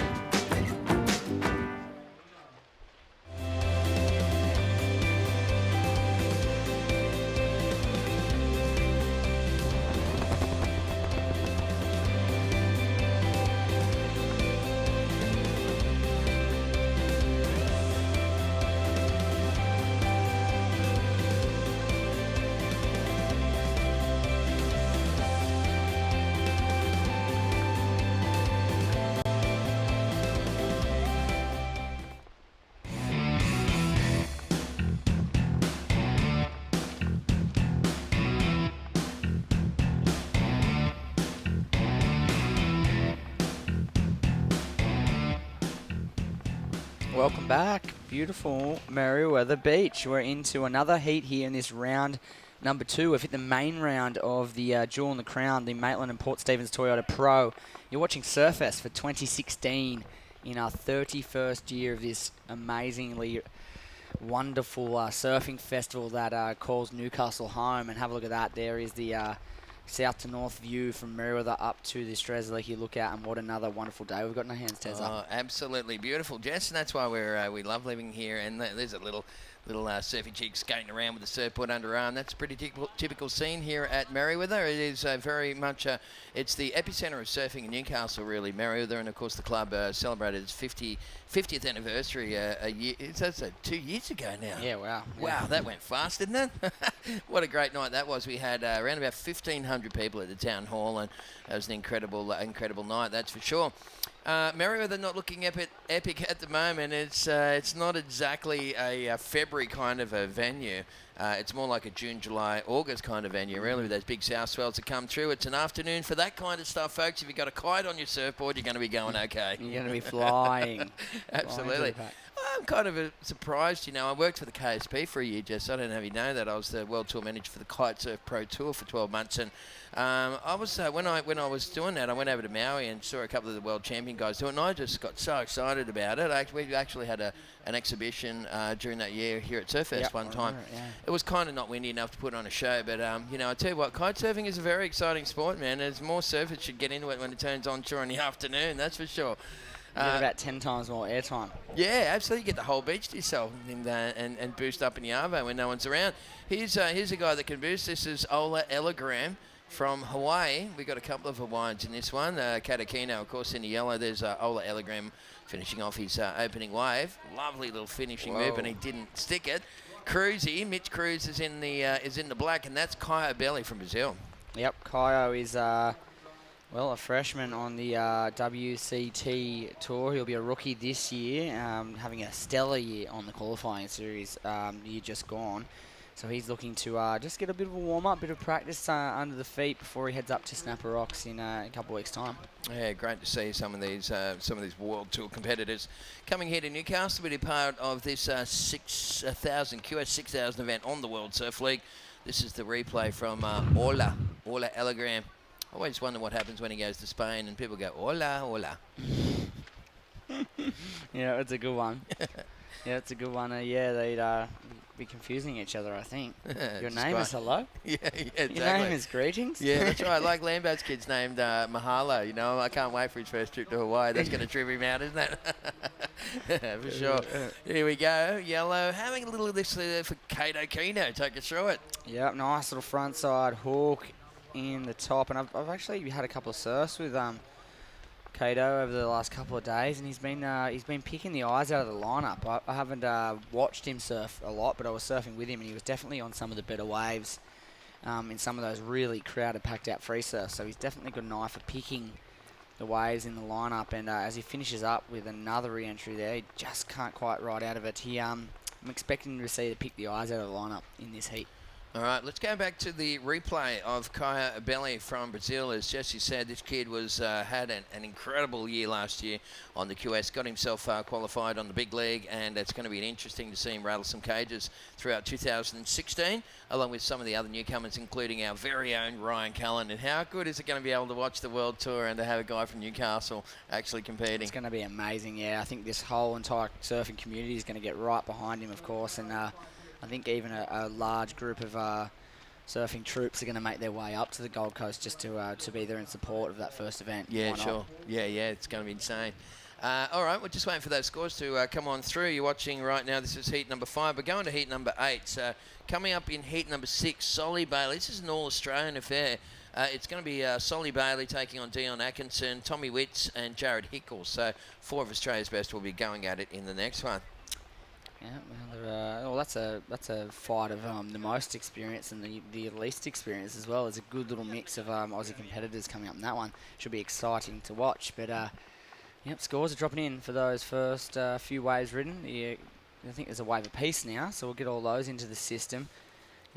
Welcome back. Beautiful Merewether Beach. We're into another heat here in this round number 2. We've hit the main round of the Jewel in the Crown, the Maitland and Port Stephens Toyota Pro. You're watching Surfest for 2016 in our 31st year of this amazingly wonderful surfing festival that calls Newcastle home. And have a look at that. There is the south to north view from Merewether up to the Australia Lake you look at, and what another wonderful day we've got in our hands, Tezza. Oh, absolutely beautiful, Jess, and that's why we love living here. And there's a little surfy chick skating around with a surfboard under her arm. That's a pretty typical scene here at Merewether. It is very much it's the epicenter of surfing in Newcastle, really. Merewether, and of course the club celebrated its 50th anniversary a year. That's 2 years ago now. Yeah, wow. Wow, that went fast, didn't it? What a great night that was. We had around about 1,500 people at the town hall, and it was an incredible night, that's for sure. Merewether not looking epic at the moment. It's not exactly a February kind of a venue. It's more like a June, July, August kind of venue, really, with those big south swells that come through. It's an afternoon for that kind of stuff, folks. If you've got a kite on your surfboard, you're going to be going okay. You're going to be flying. Absolutely. I'm kind of surprised, I worked for the KSP for a year, Jess. I don't know if you know that. I was the World Tour Manager for the Kite Surf Pro Tour for 12 months. And I was when I was doing that, I went over to Maui and saw a couple of the World Champion guys do it, and I just got so excited about it. We actually had an exhibition during that year here at Surfest one time. It was kind of not windy enough to put on a show, but, I tell you what, kite surfing is a very exciting sport, man. There's more surfers should get into it when it turns onshore in the afternoon, that's for sure. You get about 10 times more airtime. Yeah, absolutely. You get the whole beach to yourself and boost up in the arvo when no one's around. Here's a guy that can boost. This is Ola Elagram from Hawaii. We've got a couple of Hawaiians in this one. Katakino, of course, in the yellow. There's Ola Elagram finishing off his opening wave. Lovely little finishing move, and he didn't stick it. Cruzy, Mitch Cruz is in the black, and that's Kaio Belli from Brazil. Yep, Kaio is a freshman on the WCT tour. He'll be a rookie this year, having a stellar year on the qualifying series year just gone. So he's looking to just get a bit of a warm-up, bit of practice under the feet before he heads up to Snapper Rocks in a couple of weeks' time. Yeah, great to see some of these World Tour competitors coming here to Newcastle to be part of this 6,000 QS 6,000 event on the World Surf League. This is the replay from Ola Elagram. I always wonder what happens when he goes to Spain and people go, hola, hola. Yeah, it's a good one. Yeah, it's a good one. They'd be confusing each other, I think. Your name is hello? Yeah, exactly. Your name is greetings? Yeah, that's right. Like Lambert's kid's named Mahalo. I can't wait for his first trip to Hawaii. That's going to trip him out, isn't it? For sure. Here we go. Yellow. Having a little of this for Kato Kino. Take us through it. Yep, nice little front side hook in the top, and I've actually had a couple of surfs with Kato over the last couple of days, and he's been picking the eyes out of the lineup. I haven't watched him surf a lot, but I was surfing with him, and he was definitely on some of the better waves in some of those really crowded, packed out free surfs. So he's definitely got an eye for picking the waves in the lineup, and as he finishes up with another re-entry there, he just can't quite ride out of it. I'm expecting to see to pick the eyes out of the lineup in this heat. All right, let's go back to the replay of Kaya Abelli from Brazil. As Jesse said, this kid had an incredible year last year on the QS, got himself qualified on the big league, and it's going to be interesting to see him rattle some cages throughout 2016, along with some of the other newcomers, including our very own Ryan Cullen. And how good is it going to be able to watch the World Tour and to have a guy from Newcastle actually competing? It's going to be amazing, yeah. I think this whole entire surfing community is going to get right behind him, of course, and I think even a large group of surfing troops are going to make their way up to the Gold Coast just to be there in support of that first event. Yeah, sure. Yeah, it's going to be insane. All right, we're just waiting for those scores to come on through. You're watching right now. This is heat number 5. We're going to heat number 8. So coming up in heat number 6, Solly Bailey. This is an all-Australian affair. It's going to be Solly Bailey taking on Dion Atkinson, Tommy Witts, and Jared Hickles. So 4 of Australia's best will be going at it in the next one. Yeah, well, that's a fight of the most experience and the least experience as well. There's a good little mix of Aussie competitors coming up in that one. Should be exciting to watch. But yep, scores are dropping in for those first few waves ridden. I think there's a wave apiece now, so we'll get all those into the system.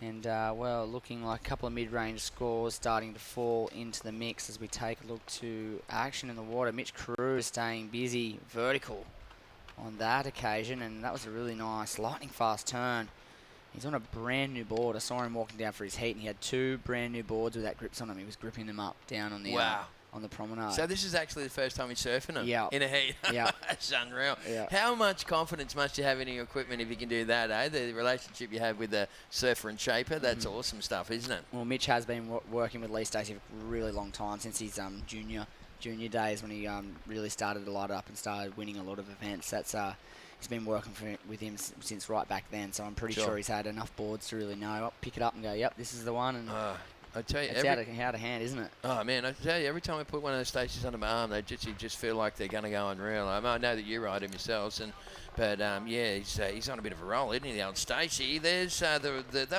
And well, looking like a couple of mid-range scores starting to fall into the mix as we take a look to action in the water. Mitch Carew staying busy vertical on that occasion, and that was a really nice lightning fast turn. He's on a brand new board. I saw him walking down for his heat, and he had 2 brand new boards with that grips on them. He was gripping them up down on the on the promenade. So this is actually the first time he's surfing them in a heat. Yeah. That's unreal. Yeah. How much confidence must you have in your equipment if you can do that, eh? The relationship you have with the surfer and shaper, that's awesome stuff, isn't it? Well, Mitch has been working with Lee Stacey for a really long time, since his junior days, when he really started to light up and started winning a lot of events. That's he's been working with him since right back then, so I'm pretty sure he's had enough boards to really know, pick it up and go, yep, this is the one. And I tell you, it's out of hand, isn't it? Oh man, I tell you, every time I put one of those Stacey's under my arm, you just feel like they're going to go unreal. I know that you ride him yourselves, but he's on a bit of a roll, isn't he, the old Stacey? There's that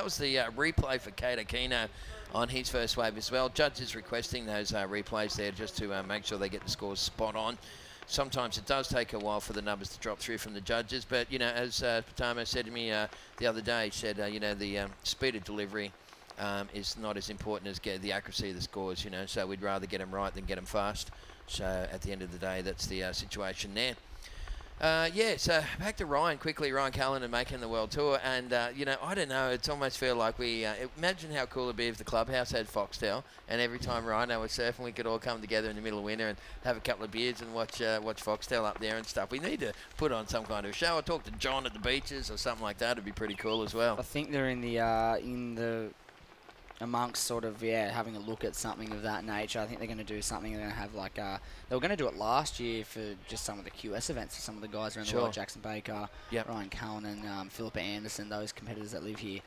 was the replay for Kato Kino on his first wave as well. Judges requesting those replays there just to make sure they get the scores spot on. Sometimes it does take a while for the numbers to drop through from the judges, but as Patamo said to me the other day, he said the speed of delivery is not as important as the accuracy of the scores. So we'd rather get them right than get them fast. So at the end of the day, that's the situation there. So back to Ryan quickly. Ryan Cullen and making the World Tour, and I don't know. It's almost feel like we imagine how cool it'd be if the clubhouse had Foxtel, and every time Rhino was surfing, we could all come together in the middle of winter and have a couple of beers and watch Foxtel up there and stuff. We need to put on some kind of show. Or talk to John at the beaches or something like that. It'd be pretty cool as well. I think they're in the amongst sort of having a look at something of that nature. I think they're going to do something. They're going to have like they were going to do it last year for just some of the QS events for some of the guys around the world, Jackson Baker, Ryan Cullen, and Philippa Anderson, those competitors that live here,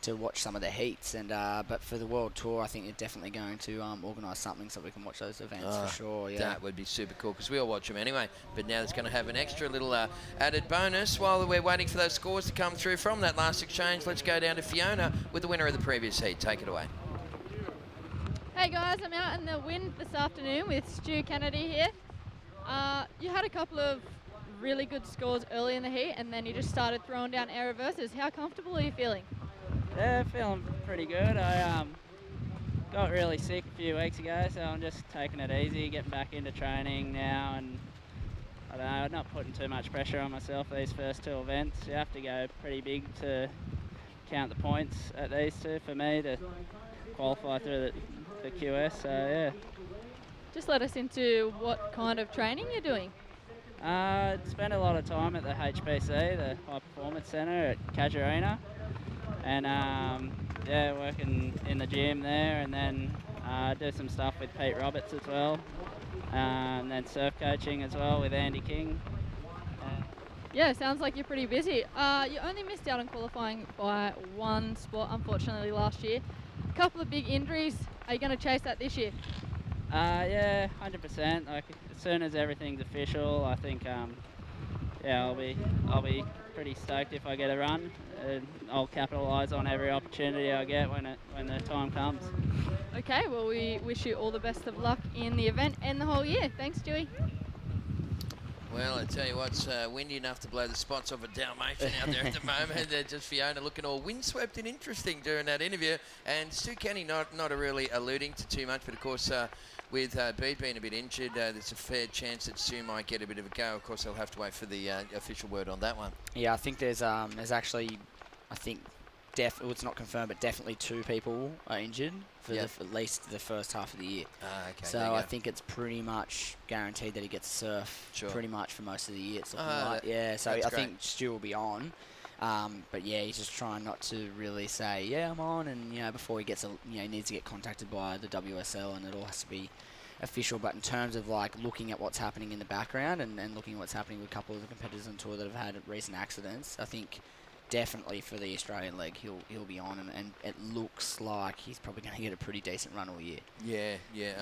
to watch some of the heats. And but for the World Tour, I think they're definitely going to organise something so we can watch those events for sure. Yeah, that would be super cool because we all watch them anyway. But now it's going to have an extra little added bonus while we're waiting for those scores to come through from that last exchange. Let's go down to Fiona with the winner of the previous heat. Take it away. Hey guys, I'm out in the wind this afternoon with Stu Kennedy here. You had a couple of really good scores early in the heat, and then you just started throwing down air reverses. How comfortable are you feeling? Yeah, feeling pretty good. I got really sick a few weeks ago, so I'm just taking it easy, getting back into training now, and I don't know, not putting too much pressure on myself these first 2 events. You have to go pretty big to count the points at these 2 for me to qualify through the QS, so yeah. Just let us into what kind of training you're doing. Spent a lot of time at the HPC, the High Performance Centre at Casuarina, and working in the gym there, and then do some stuff with Pete Roberts as well, and then surf coaching as well with Andy King. Yeah, sounds like you're pretty busy. You only missed out on qualifying by 1 spot, unfortunately, last year. A couple of big injuries. Are you going to chase that this year? Yeah, 100%. Like as soon as everything's official, I think yeah, I'll be pretty stoked if I get a run. And I'll capitalise on every opportunity I get when the time comes. Okay, well, we wish you all the best of luck in the event and the whole year. Thanks, Dewey. Well, I tell you what, it's windy enough to blow the spots off a Dalmatian out there at the moment. Just Fiona looking all windswept and interesting during that interview. And Stu Kenny not really alluding to too much, but of course, with Bede being a bit injured, there's a fair chance that Stu might get a bit of a go. Of course, they'll have to wait for the official word on that one. Yeah, I think there's actually, I think, well, it's not confirmed, but definitely 2 people are injured for at least the first half of the year. Okay, so I think it's pretty much guaranteed that he gets to surf pretty much for most of the year. It's looking like. Yeah, so I think Stu will be on. But yeah, he's just trying not to really say, yeah, I'm on, and before he gets, he needs to get contacted by the WSL, and it all has to be official. But in terms of like looking at what's happening in the background and looking at what's happening with a couple of the competitors on tour that have had recent accidents, I think definitely for the Australian leg he'll be on, and it looks like he's probably going to get a pretty decent run all year. Yeah.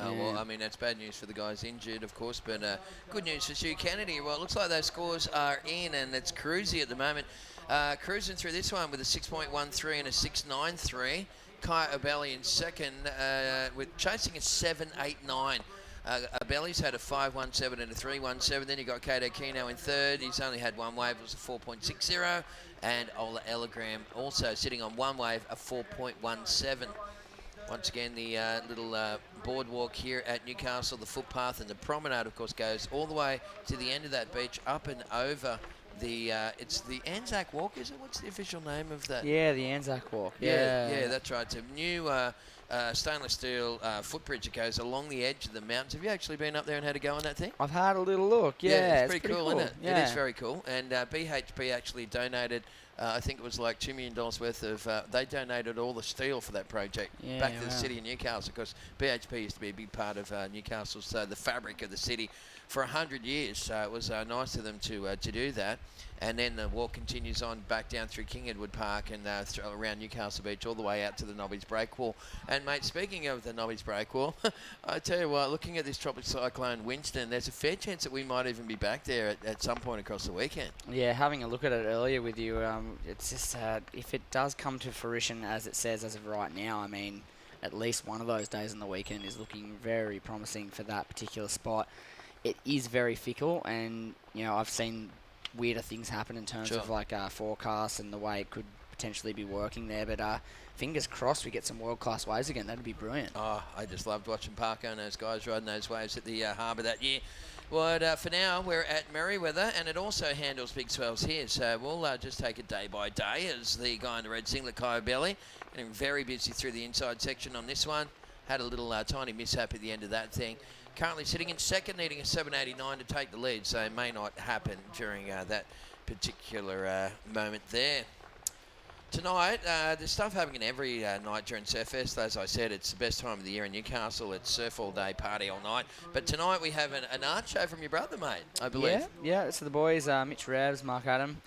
Well, I mean, that's bad news for the guys injured, of course, but good news for Stu Kennedy. Well, it looks like those scores are in, and it's cruisy at the moment. Cruising through this one with a 6.13 and a 6.93. Kai Abelli in second, with chasing a 7.89. Abelli's had a 5.17 and a 3.17. Then you got Kato Kino in third. He's only had one wave, it was a 4.60. And Ola Elagram also sitting on one wave, a 4.17. Once again, the little boardwalk here at Newcastle, the footpath and the promenade, of course, goes all the way to the end of that beach, up and over the, it's the Anzac Walk, is it? What's the official name of that? Yeah, the Anzac Walk. Yeah, that's right. It's a new stainless steel footbridge that goes along the edge of the mountains. Have you actually been up there and had a go on that thing? I've had a little look, yeah. It's pretty cool, isn't it? Yeah. It is very cool. And BHP actually donated, I think it was like $2 million worth of, they donated all the steel for that project back to the city of Newcastle, because BHP used to be a big part of Newcastle's, the fabric of the city for 100 years. So it was nice of them to do that. And then the walk continues on back down through King Edward Park and around Newcastle Beach all the way out to the Nobby's Breakwall. And, mate, speaking of the Nobby's Breakwall, I tell you what, looking at this tropical cyclone Winston, there's a fair chance that we might even be back there at some point across the weekend. Yeah, having a look at it earlier with you, it's just if it does come to fruition as it says as of right now, I mean, at least one of those days on the weekend is looking very promising for that particular spot. It is very fickle, and, I've seen weirder things happen in terms of like forecasts and the way it could potentially be working there, but fingers crossed we get some world-class waves again. That'd be brilliant. Oh, I just loved watching Parker and those guys riding those waves at the harbour that year. Well, for now, we're at Merewether, and it also handles big swells here, so we'll just take it day by day as the guy in the red singlet, Kai Belly, getting very busy through the inside section on this one. Had a little tiny mishap at the end of that thing. Currently sitting in second, needing a 7.89 to take the lead, so it may not happen during that particular moment there. Tonight, there's stuff happening every night during Surfest. As I said, it's the best time of the year in Newcastle. It's surf all day, party all night. But tonight we have an art show from your brother, mate, I believe. Yeah, it's the boys, Mitch Revs, Mark Adam.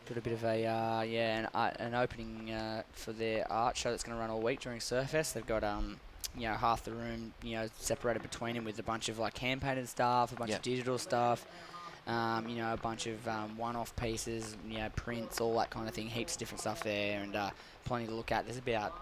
Got a bit of an opening for their art show that's going to run all week during Surfest. They've got half the room, separated between them with a bunch of like hand-painted stuff, a bunch of digital stuff, a bunch of one-off pieces, prints, all that kind of thing. Heaps of different stuff there, and plenty to look at. There's about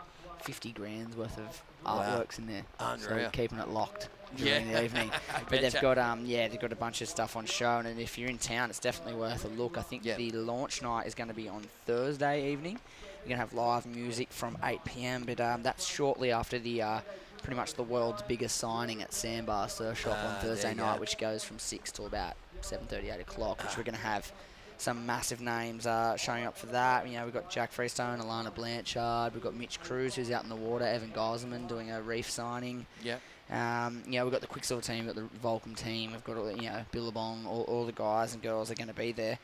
50 grand's worth of artworks in there. Unreal. So keeping it locked during the evening. But they've got they've got a bunch of stuff on show, and if you're in town, it's definitely worth a look. I think the launch night is going to be on Thursday evening. You're going to have live music from 8 p.m, but that's shortly after the pretty much the world's biggest signing at Sandbar Surf Shop on Thursday night, which goes from 6 till about 7:30, 8 o'clock, which we're going to have some massive names showing up for that. We've got Jack Freestone, Alana Blanchard, we've got Mitch Cruz, who's out in the water, Evan Geiselman doing a reef signing. We've got the Quicksilver team, we've got the Volcom team, we've got Billabong, all the guys and girls are going to be there.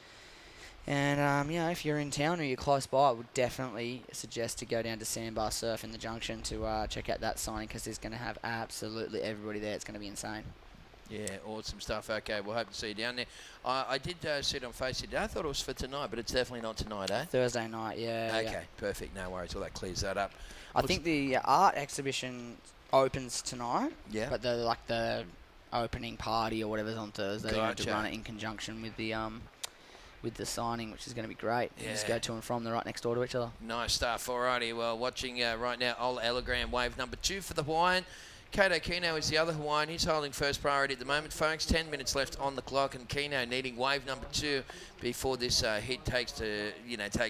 And, if you're in town or you're close by, I would definitely suggest to go down to Sandbar Surf in the Junction to check out that signing, because there's going to have absolutely everybody there. It's going to be insane. Yeah, awesome stuff. Okay, we'll hope to see you down there. I did see it on Facebook today. I thought it was for tonight, but it's definitely not tonight, eh? Thursday night, yeah. Okay, perfect. No worries. Well, that clears that up. I think the art exhibition opens tonight. Yeah. But the opening party or whatever's on Thursday. They're going to run it in conjunction with the signing, which is going to be great. You just go to and from. They're right next door to each other. Nice stuff. Alrighty, well, watching right now, Ola Elegram, wave number 2 for the Hawaiian. Kato Kino is the other Hawaiian. He's holding first priority at the moment, folks. 10 minutes left on the clock, and Kino needing wave number 2 before this hit takes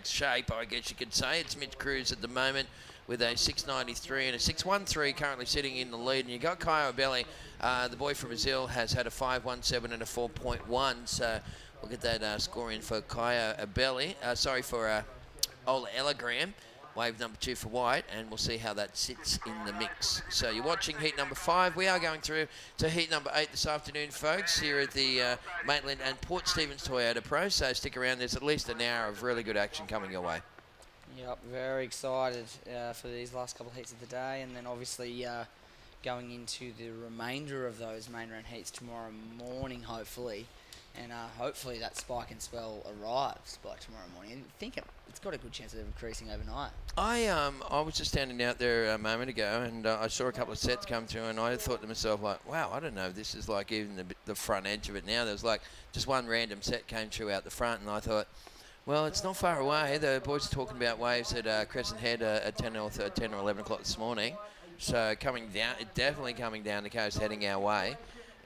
shape, I guess you could say. It's Mitch Cruz at the moment with a 6.93 and a 6.13 currently sitting in the lead. And you got Kaio Abelli, the boy from Brazil, has had a 5.17 and a 4.1. So we'll get that score in for Kaio Abelli. For Ola Elegram. Wave number 2 for White, and we'll see how that sits in the mix. So you're watching heat number 5. We are going through to heat number 8 this afternoon, folks, here at the Maitland and Port Stephens Toyota Pro. So stick around. There's at least an hour of really good action coming your way. Yep, very excited for these last couple of heats of the day, and then obviously going into the remainder of those main round heats tomorrow morning, hopefully. And hopefully that spike and swell arrives by tomorrow morning. I think it's got a good chance of increasing overnight. I was just standing out there a moment ago, and I saw a couple of sets come through, and I thought to myself, like, wow, I don't know if this is like even the front edge of it now. There was like just one random set came through out the front, and I thought, well, it's not far away. The boys are talking about waves at Crescent Head at 10 or 11 o'clock this morning. So definitely coming down the coast, heading our way.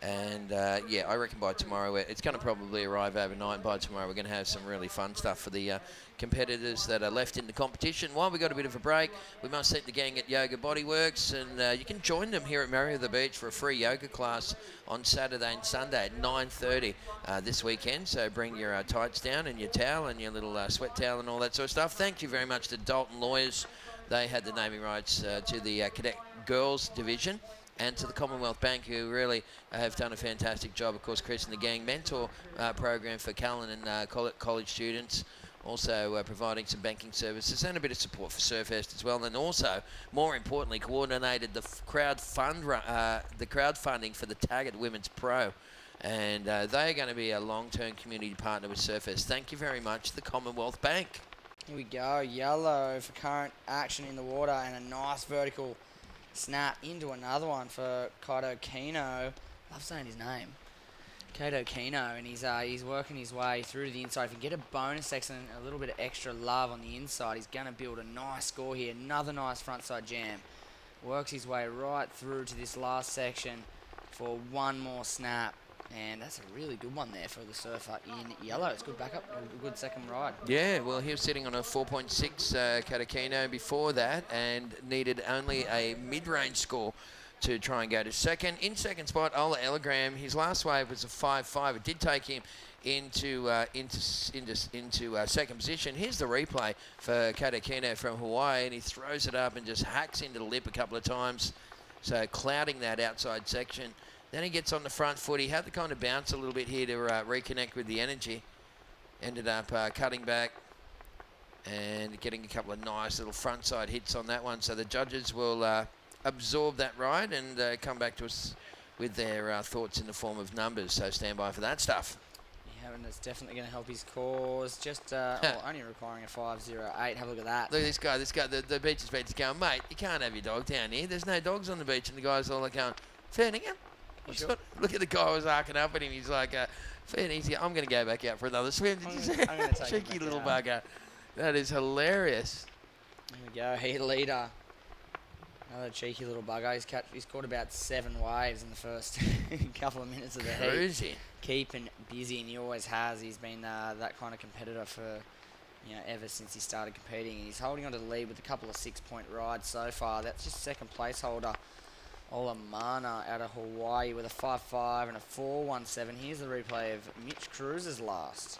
And, I reckon by tomorrow, it's going to probably arrive overnight. By tomorrow, we're going to have some really fun stuff for the competitors that are left in the competition. While we got a bit of a break, we must thank the gang at Yoga Bodyworks. And you can join them here at Merewether Beach for a free yoga class on Saturday and Sunday at 9:30 this weekend. So bring your tights down and your towel and your little sweat towel and all that sort of stuff. Thank you very much to Dalton Lawyers. They had the naming rights to the Cadet Girls Division. And to the Commonwealth Bank, who really have done a fantastic job. Of course, Chris and the gang mentor program for Callan and college students. Also providing some banking services and a bit of support for Surfest as well. And also, more importantly, coordinated the crowdfunding for the Taggart Women's Pro. And they are going to be a long-term community partner with Surfest. Thank you very much, the Commonwealth Bank. Here we go. Yellow for current action in the water, and a nice vertical snap into another one for Kaito Kino. Love saying his name. Kaito Kino, and he's working his way through to the inside. If he can get a bonus section and a little bit of extra love on the inside, he's going to build a nice score here. Another nice frontside jam. Works his way right through to this last section for one more snap. And that's a really good one there for the surfer in yellow. It's good backup, a good second ride. Yeah, well, he was sitting on a 4.6 Katakino before that and needed only a mid-range score to try and go to second. In second spot, Ola Elegram. His last wave was a 5.5. It did take him into second position. Here's the replay for Katakino from Hawaii, and he throws it up and just hacks into the lip a couple of times, so clouding that outside section. Then he gets on the front foot. He had to kind of bounce a little bit here to reconnect with the energy. Ended up cutting back and getting a couple of nice little frontside hits on that one. So the judges will absorb that ride and come back to us with their thoughts in the form of numbers. So stand by for that stuff. Yeah, and it's definitely going to help his cause. Just only requiring a 5.08. Have a look at that. Look at this guy. The beach inspector's going, mate, you can't have your dog down here. There's no dogs on the beach. And the guy's all like going, fair dinkum. Sure? Look at the guy who was arcing up at him. He's like, fair easy. I'm going to go back out for another swim. Did you see? Cheeky little bugger. That is hilarious. There we go. Heat leader. Another cheeky little bugger. He's caught about 7 waves in the first couple of minutes of the heat. Cruising. Keeping busy, and he always has. He's been that kind of competitor for, ever since he started competing. And he's holding on to the lead with a couple of 6-point rides so far. That's just second place holder. Olamana out of Hawaii with a 5.5 and a 4.17. Here's the replay of Mitch Cruz's last.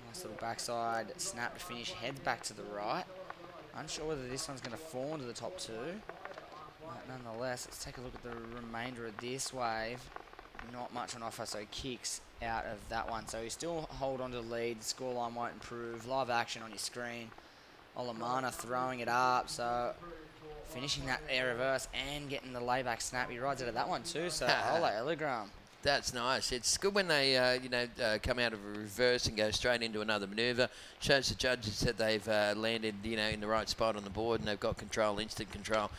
Nice little backside snap to finish. Heads back to the right. Unsure whether this one's going to fall into the top 2. But nonetheless, let's take a look at the remainder of this wave. Not much on offer, so kicks out of that one. So you still hold on to the lead. The scoreline won't improve. Live action on your screen. Olamana throwing it up. So finishing that air reverse and getting the layback snap. He rides out of that one too, so Ola Elegram. That's nice. It's good when they, come out of a reverse and go straight into another manoeuvre. Shows the judges that they've landed, in the right spot on the board and they've got control, instant control.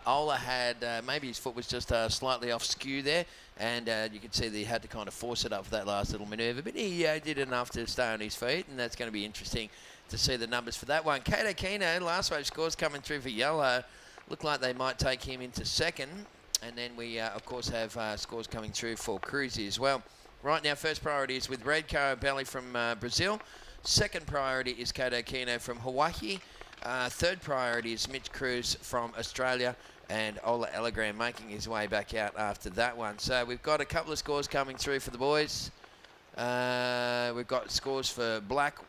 Ola had, maybe his foot was just slightly off skew there, and you could see that he had to kind of force it up for that last little manoeuvre, but he did enough to stay on his feet, and that's going to be interesting to see the numbers for that one. Kato Kino, last wave scores coming through for yellow. Look like they might take him into second. And then we, of course, have scores coming through for Cruzy as well. Right now, first priority is with Red Carabelli from Brazil. Second priority is Kato Kino from Hawaii. Third priority is Mitch Cruz from Australia. And Ola Elegran making his way back out after that one. So we've got a couple of scores coming through for the boys. We've got scores for Black.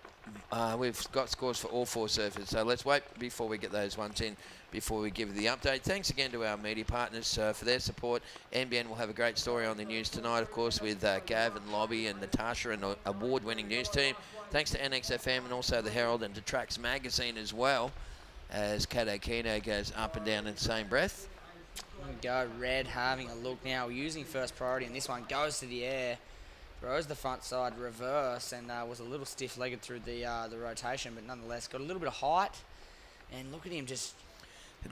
We've got scores for all 4 surfers. So let's wait before we get those ones in, before we give the update. Thanks again to our media partners for their support. NBN will have a great story on the news tonight, of course, with Gav and Lobby and Natasha and the award-winning news team. Thanks to NXFM and also the Herald and to Tracks Magazine as well, as Kato Kino goes up and down in the same breath. Here we go, Red having a look now, using first priority, and this one goes to the air. Throws the front side reverse and was a little stiff-legged through the rotation, but nonetheless got a little bit of height. And look at him just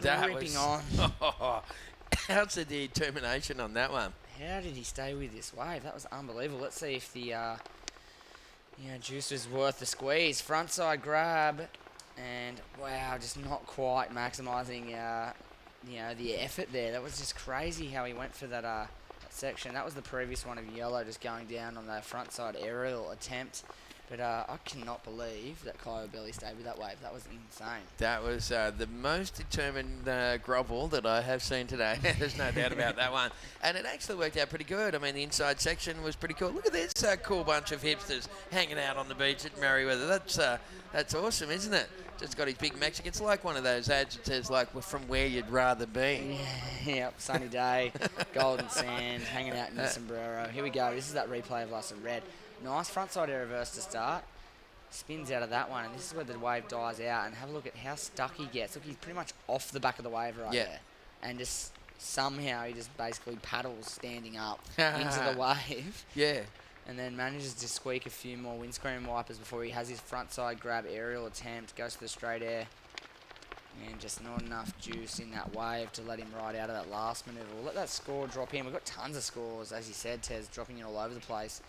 gripping on. How's the determination on that one? How did he stay with this wave? That was unbelievable. Let's see if the juice was worth the squeeze. Front side grab, and wow, just not quite maximising the effort there. That was just crazy how he went for that section. That was the previous one of yellow, just going down on the front side aerial attempt. But I cannot believe that Carabelli stayed with that wave. That was insane. That was the most determined grovel that I have seen today. There's no doubt about that one. And it actually worked out pretty good. I mean, the inside section was pretty cool. Look at this cool bunch of hipsters hanging out on the beach at Merewether. That's awesome, isn't it? Just got his big Mexican. It's like one of those ads that says, like, from where you'd rather be. Yep, sunny day, golden sand, hanging out in the sombrero. Here we go. This is that replay of last of Red. Nice frontside air reverse to start. Spins out of that one, and this is where the wave dies out. And have a look at how stuck he gets. Look, he's pretty much off the back of the wave right there. And just somehow he just basically paddles standing up into the wave. Yeah. And then manages to squeak a few more windscreen wipers before he has his frontside grab aerial attempt. Goes to the straight air. And just not enough juice in that wave to let him ride out of that last manoeuvre. We'll let that score drop in. We've got tons of scores, as you said, Tez, dropping in all over the place.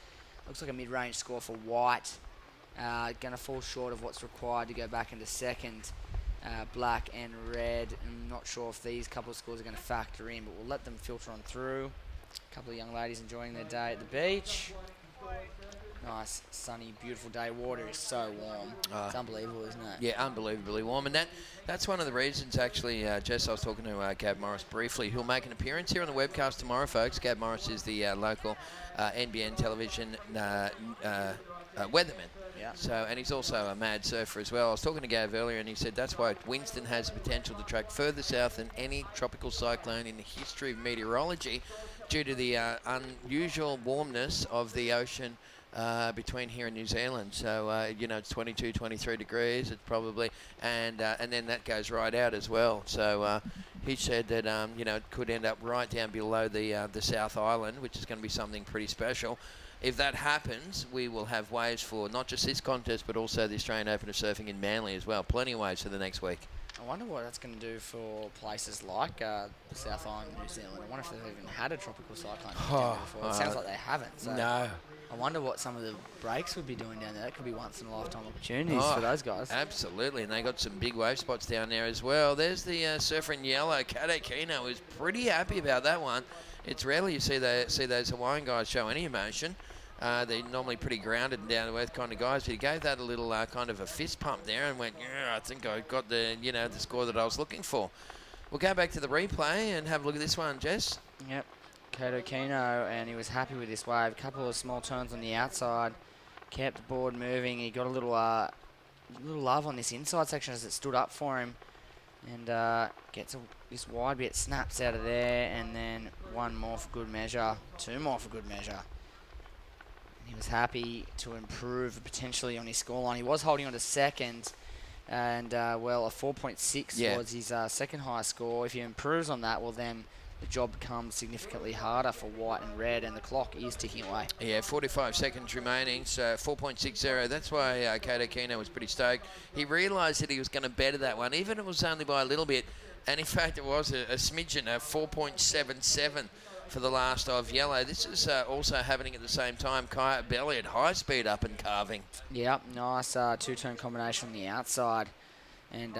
Looks like a mid-range score for White. Going to fall short of what's required to go back into second. Black and Red. I'm not sure if these couple of scores are going to factor in, but we'll let them filter on through. A couple of young ladies enjoying their day at the beach. Nice, sunny, beautiful day. Water is so warm. It's unbelievable, isn't it? Yeah, unbelievably warm. And that's one of the reasons, actually, Jess, I was talking to Gab Morris briefly, who'll make an appearance here on the webcast tomorrow, folks. Gab Morris is the local NBN television weatherman. Yeah. So, and he's also a mad surfer as well. I was talking to Gav earlier, and he said that's why Winston has the potential to track further south than any tropical cyclone in the history of meteorology, due to the unusual warmness of the ocean between here and New Zealand. So, it's 22, 23 degrees. It's probably, and then that goes right out as well. So he said that, it could end up right down below the South Island, which is going to be something pretty special. If that happens, we will have waves for not just this contest, but also the Australian Open of Surfing in Manly as well. Plenty of waves for the next week. I wonder what that's going to do for places like the South Island, New Zealand. I wonder if they've even had a tropical cyclone down there before. It sounds like they haven't. So no. I wonder what some of the breaks would be doing down there. That could be once-in-a-lifetime opportunities for those guys. Absolutely, and they got some big wave spots down there as well. There's the surfer in yellow. Kato Kino is pretty happy about that one. It's rarely you see those Hawaiian guys show any emotion. They're normally pretty grounded and down-to-earth kind of guys. But he gave that a little kind of a fist pump there and went, yeah, I think I got the score that I was looking for. We'll go back to the replay and have a look at this one, Jess. Yep. Kato Kino, and he was happy with this wave. A couple of small turns on the outside. Kept the board moving. He got a little love on this inside section as it stood up for him. And gets this wide bit, snaps out of there, and then one more for good measure. Two more for good measure. He was happy to improve potentially on his scoreline. He was holding on to second, and a 4.6 was his second highest score. If he improves on that, well then the job becomes significantly harder for white and red, and the clock is ticking away. Yeah, 45 seconds remaining, so 4.60. That's why Kato Kino was pretty stoked. He realised that he was going to better that one, even if it was only by a little bit. And in fact, it was a smidgen, a 4.77 for the last of yellow. This is also happening at the same time. Kaya Belly at high speed up and carving. Yep, nice two-turn combination on the outside. And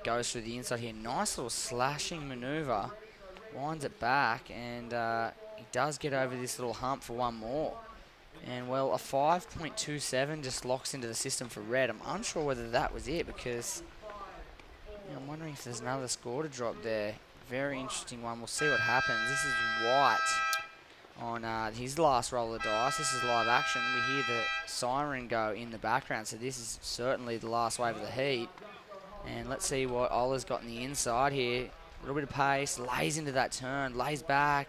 goes through the inside here. Nice little slashing manoeuvre. Winds it back, and he does get over this little hump for one more. And, well, a 5.27 just locks into the system for red. I'm unsure whether that was it, because I'm wondering if there's another score to drop there. Very interesting one. We'll see what happens. This is white on his last roll of the dice. This is live action. We hear the siren go in the background, so this is certainly the last wave of the heat. And let's see what Ola's got in the inside here. A little bit of pace, lays into that turn, lays back.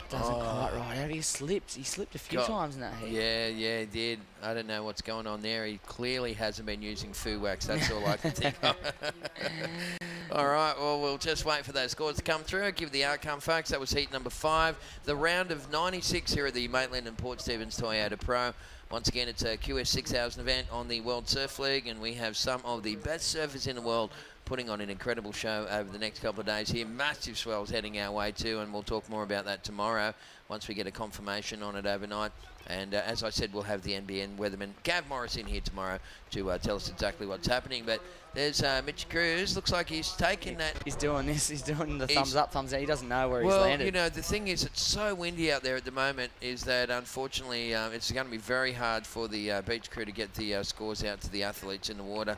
Doesn't quite right out. He slipped a few times in that heat. Yeah, he did. I don't know what's going on there. He clearly hasn't been using foo wax. That's all I can think of. All right, well, we'll just wait for those scores to come through. I'll give the outcome, folks. That was heat number 5. The round of 96 here at the Maitland and Port Stephens Toyota Pro. Once again, it's a QS 6000 event on the World Surf League, and we have some of the best surfers in the world putting on an incredible show over the next couple of days here. Massive swells heading our way too, and we'll talk more about that tomorrow once we get a confirmation on it overnight. And as I said, we'll have the NBN weatherman Gav Morris in here tomorrow to tell us exactly what's happening. But there's Mitch Cruz. Looks like he's taking that. He's doing this. He's doing the thumbs up, thumbs down. He doesn't know where he's landed. Well, you know, the thing is, it's so windy out there at the moment, is that unfortunately it's going to be very hard for the beach crew to get the scores out to the athletes in the water.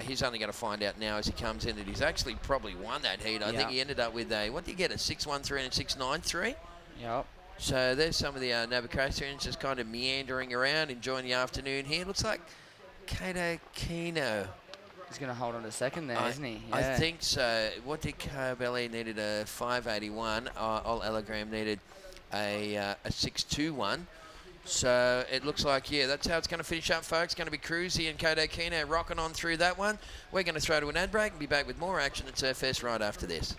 He's only going to find out now as he comes in that he's actually probably won that heat. I think he ended up with a, what did he get, a 6.13 and a 6.93? Yep. So there's some of the Navicasians just kind of meandering around, enjoying the afternoon here. Looks like Kato Kino. He's going to hold on to second there, isn't he? Yeah. I think so. What did Cabelli needed? A 581. Ol Ellagram needed a 621. So it looks like, yeah, that's how it's going to finish up, folks. Going to be Cruzy and Kato Kino rocking on through that one. We're going to throw to an ad break and be back with more action at Surfest right after this.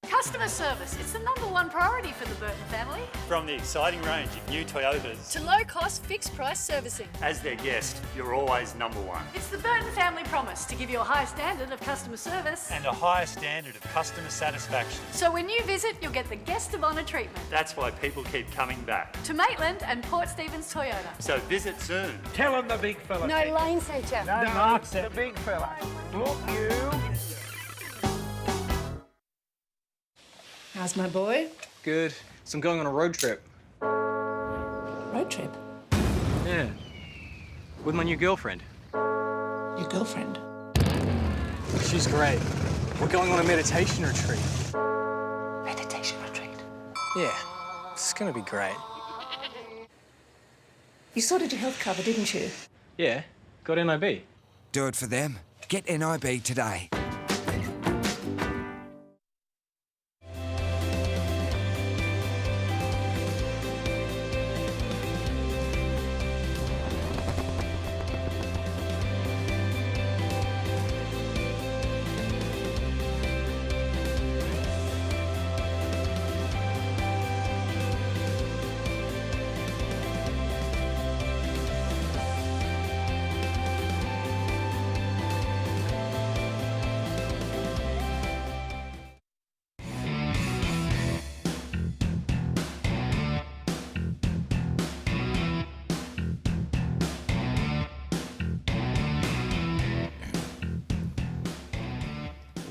Customer service, it's the #1 priority for the Burton family. From the exciting range of new Toyotas To low-cost, fixed-price servicing. as their guest, you're always #1. It's the Burton family promise to give you a high standard of customer service. And a higher standard of customer satisfaction. So when you visit, you'll get the guest of honour treatment. That's why people keep coming back. To Maitland and Port Stephens Toyota. So visit soon. Tell him the big fella. No lane searcher. No, Mark the big fella. Look, you. How's my boy? Good. So I'm going on a road trip. Road trip? Yeah. With my new girlfriend. Your girlfriend? She's great. We're going on a meditation retreat. Meditation retreat? Yeah. It's gonna be great. You sorted your health cover, didn't you? Yeah. Got NIB. Do it for them. Get NIB today.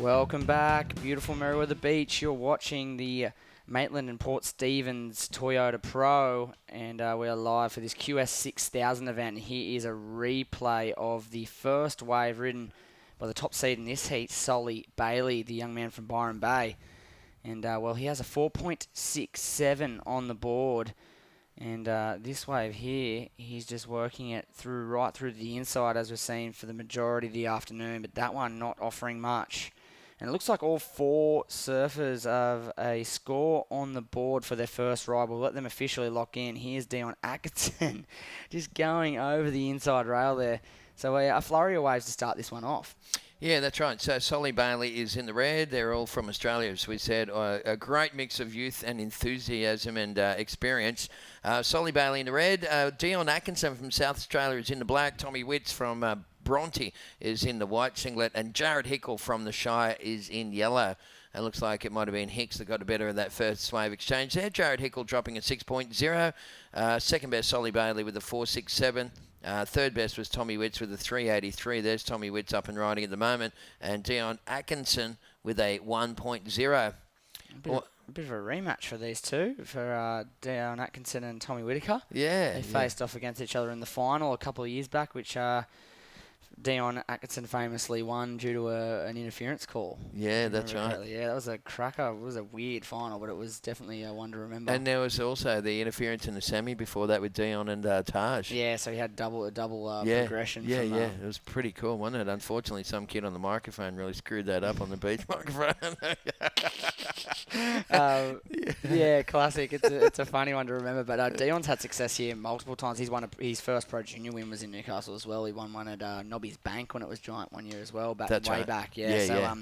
Welcome back, beautiful Merewether Beach. You're watching the Maitland and Port Stephens Toyota Pro, and we are live for this QS 6000 event. Here is a replay of the first wave ridden by the top seed in this heat, Solly Bailey, the young man from Byron Bay. And, well, he has a 4.67 on the board. And this wave here, he's just working it through right through to the inside, as we've seen for the majority of the afternoon, but that one not offering much. And it looks like all four surfers have a score on the board for their first ride. We'll let them officially lock in. Here's Dion Atkinson just going over the inside rail there. So a flurry of waves to start this one off. Yeah, that's right. So Solly Bailey is in the red. They're all from Australia, as we said. A great mix of youth and enthusiasm and experience. Solly Bailey in the red. Dion Atkinson from South Australia is in the black. Tommy Witts from Bronte is in the white singlet. And Jared Hickle from the Shire is in yellow. It looks like it might have been Hicks that got the better of that first wave exchange there. Jared Hickle dropping a 6.0. Second best, Solly Bailey with a 4.67. Third best was Tommy Witts with a 3.83. There's Tommy Witts up and riding at the moment. And Dion Atkinson with a 1.0. A bit of a rematch for these two, for Dion Atkinson and Tommy Whitaker. Yeah. They faced off against each other in the final a couple of years back, which Dion Atkinson famously won due to an interference call. Yeah, that's right. Correctly. Yeah, that was a cracker. It was a weird final, but it was definitely one to remember. And there was also the interference in the semi before that with Dion and Taj. Yeah, so he had a double progression. Yeah, it was pretty cool, wasn't it? Unfortunately, some kid on the microphone really screwed that up on the beach microphone. Yeah, classic. It's a funny one to remember. But Dion's had success here multiple times. He's won his first Pro Junior win was in Newcastle as well. He won one at Nobby's Bank when it was giant one year as well. That's way right. back. Yeah.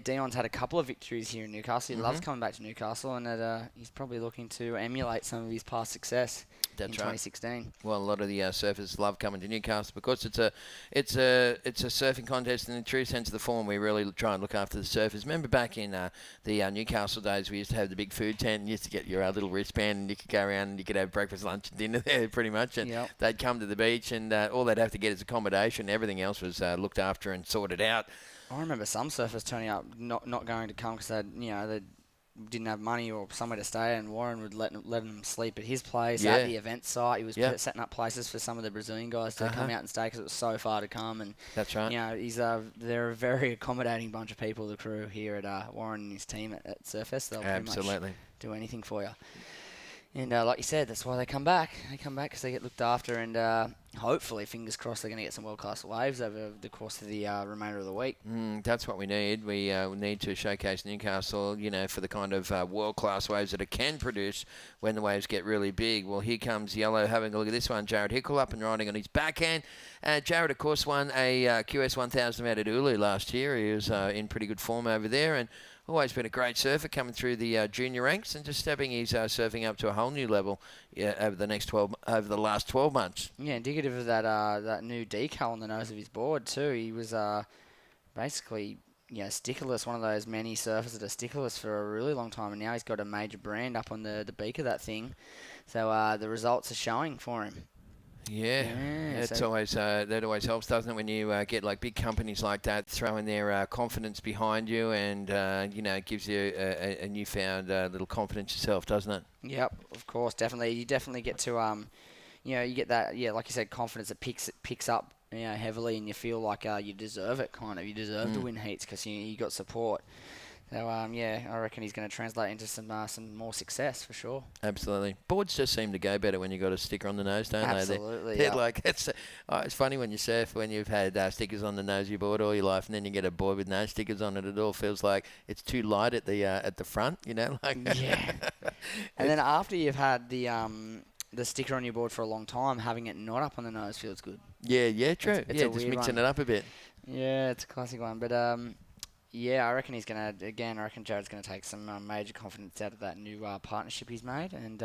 Dion's had a couple of victories here in Newcastle. He loves coming back to Newcastle, and he's probably looking to emulate some of his past success in 2016. Well, a lot of the surfers love coming to Newcastle because it's a surfing contest in the true sense of the form. We really try and look after the surfers. Remember back in the Newcastle days, we used to have the big food tent, and you used to get your little wristband, and you could go around and you could have breakfast, lunch, and dinner there pretty much. And they'd come to the beach, and all they'd have to get is accommodation. Everything else was looked after and sorted out. I remember some surfers turning up not going to come because they didn't have money or somewhere to stay, and Warren would let them sleep at his place at the event site. He was setting up places for some of the Brazilian guys to come out and stay because it was so far to come. And that's right. They're a very accommodating bunch of people, the crew here at Warren and his team at Surfest. They'll pretty much do anything for you. And like you said, that's why they come back. They come back because they get looked after, and hopefully, fingers crossed, they're going to get some world-class waves over the course of the remainder of the week. That's what we need. We need to showcase Newcastle, for the kind of world-class waves that it can produce when the waves get really big. Well, here comes Yellow having a look at this one. Jared Hickle up and riding on his backhand. Jared, of course, won a QS 1000 out at Ulu last year. He was in pretty good form over there, and always been a great surfer coming through the junior ranks and just stepping his surfing up to a whole new level over the last 12 months. Yeah, indicative of that new decal on the nose of his board too. He was basically stickerless, one of those many surfers that are stickerless for a really long time, and now he's got a major brand up on the beak of that thing. So the results are showing for him. It's always that always helps, doesn't it, when you get like big companies like that throwing their confidence behind you, and it gives you a newfound little confidence yourself, doesn't it? Yep, of course, definitely. You definitely get to you get that like you said, confidence that picks up heavily, and you feel like you deserve it. You deserve to win heats because you got support. So, I reckon he's going to translate into some more success for sure. Absolutely. Boards just seem to go better when you've got a sticker on the nose, don't they? Absolutely, They're like, it's funny when you surf, when you've had stickers on the nose of your board all your life, and then you get a board with no stickers on it. It all feels like it's too light at the front, And then after you've had the sticker on your board for a long time, having it not up on the nose feels good. Yeah, true. It's just mixing it up a bit. Yeah, it's a classic one. But I reckon he's going to, I reckon Jared's going to take some major confidence out of that new partnership he's made and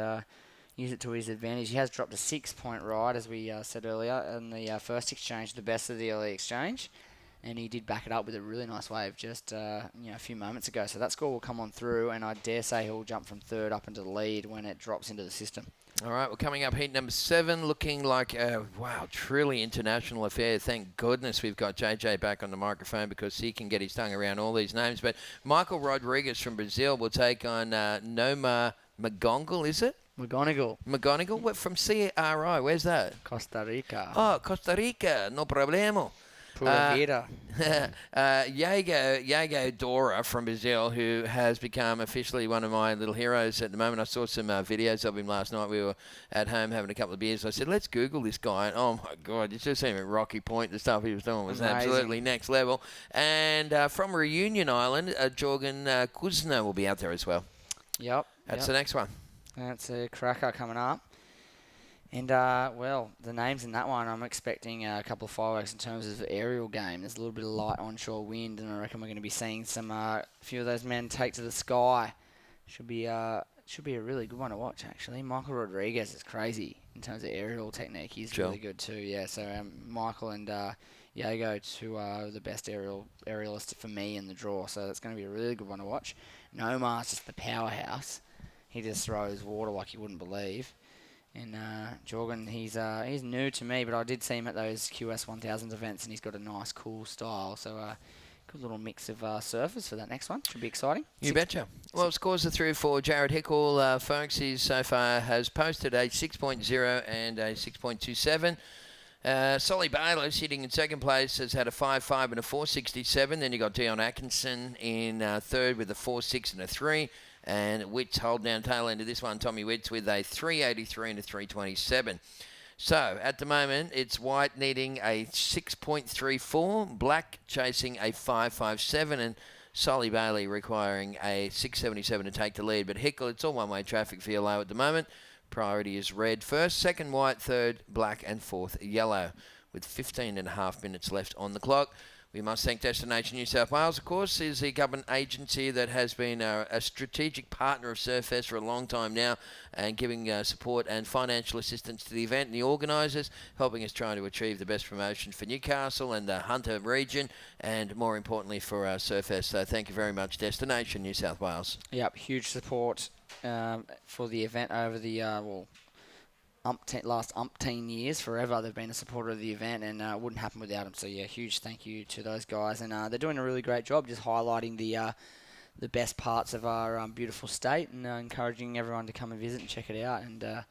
use it to his advantage. He has dropped a 6-point ride, as we said earlier, in the first exchange, the best of the early exchange. And he did back it up with a really nice wave just a few moments ago. So that score will come on through, and I dare say he'll jump from third up into the lead when it drops into the system. All right, we're coming up heat number 7, looking like a, wow, truly international affair. Thank goodness we've got JJ back on the microphone because he can get his tongue around all these names. But Michael Rodriguez from Brazil will take on Noma Magongal, is it? McGonigal? What, from CRI, where's that? Costa Rica. Oh, Costa Rica, no problemo. Pura vida. Yago Dora from Brazil, who has become officially one of my little heroes at the moment. I saw some videos of him last night. We were at home having a couple of beers. I said, let's Google this guy. And, oh, my God, you just seen him at Rocky Point. The stuff he was doing was absolutely next level. And from Reunion Island, Jorgen Kuzna will be out there as well. Yep. That's the next one. That's a cracker coming up. And, well, the names in that one, I'm expecting a couple of fireworks in terms of the aerial game. There's a little bit of light onshore wind, and I reckon we're going to be seeing some a few of those men take to the sky. Should be a really good one to watch, actually. Michael Rodriguez is crazy in terms of aerial technique. He's really good too, yeah. So Michael and Yago, two are the best aerialists for me in the draw, so that's going to be a really good one to watch. Nomar's just the powerhouse. He just throws water like you wouldn't believe. And Jorgen, he's new to me, but I did see him at those QS 1000s events, and he's got a nice, cool style. So good little mix of surfers for that next one. Should be exciting. You betcha. Well, scores are through for Jared Hickle, folks. He so far has posted a 6.0 and a 6.27. Solly Baylor, sitting in second place, has had a 5.5 and a 4.67. Then you got Dion Atkinson in third with a 4.6 and a 3. And Witts holding down tail end of this one, Tommy Witts, with a 3.83 and a 3.27. So, at the moment, it's White needing a 6.34, Black chasing a 5.57, and Solly Bailey requiring a 6.77 to take the lead. But Hickle, it's all one-way traffic for yellow at the moment. Priority is red first, second white, third black, and fourth yellow, with 15.5 minutes left on the clock. We must thank Destination New South Wales, of course, is the government agency that has been a strategic partner of Surfest for a long time now, and giving support and financial assistance to the event and the organisers, helping us try to achieve the best promotion for Newcastle and the Hunter region, and more importantly for Surfest. So thank you very much, Destination New South Wales. Yep, huge support for the event over the last umpteen years. Forever they've been a supporter of the event, and it wouldn't happen without them. So yeah, huge thank you to those guys, and they're doing a really great job just highlighting the best parts of our beautiful state, and encouraging everyone to come and visit and check it out. And I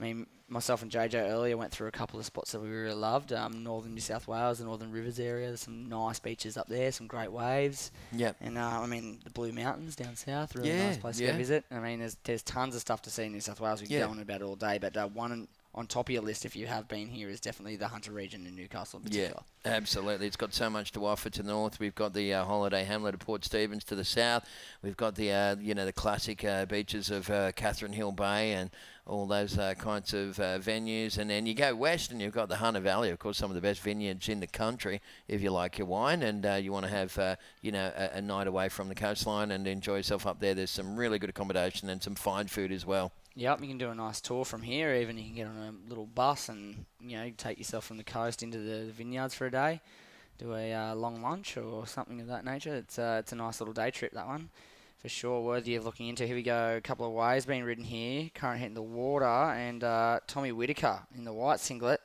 mean, myself and JJ earlier went through a couple of spots that we really loved. Northern New South Wales, the Northern Rivers area. There's some nice beaches up there, some great waves. Yep. And I mean, the Blue Mountains down south, really nice place to go visit. I mean, there's tons of stuff to see in New South Wales. We can go on about it all day, but one on top of your list, if you have been here, is definitely the Hunter region in Newcastle in particular. Yeah, absolutely. It's got so much to offer to the north. We've got the holiday hamlet of Port Stephens to the south. We've got the the classic beaches of Catherine Hill Bay and all those kinds of venues. And then you go west and you've got the Hunter Valley, of course, some of the best vineyards in the country if you like your wine and you want to have a night away from the coastline and enjoy yourself up there. There's some really good accommodation and some fine food as well. Yep, you can do a nice tour from here. Even you can get on a little bus and take yourself from the coast into the vineyards for a day, do a long lunch or something of that nature. It's a nice little day trip, that one, for sure, worthy of looking into. Here we go, a couple of waves being ridden here. Current hitting the water, and Tommy Whitaker in the white singlet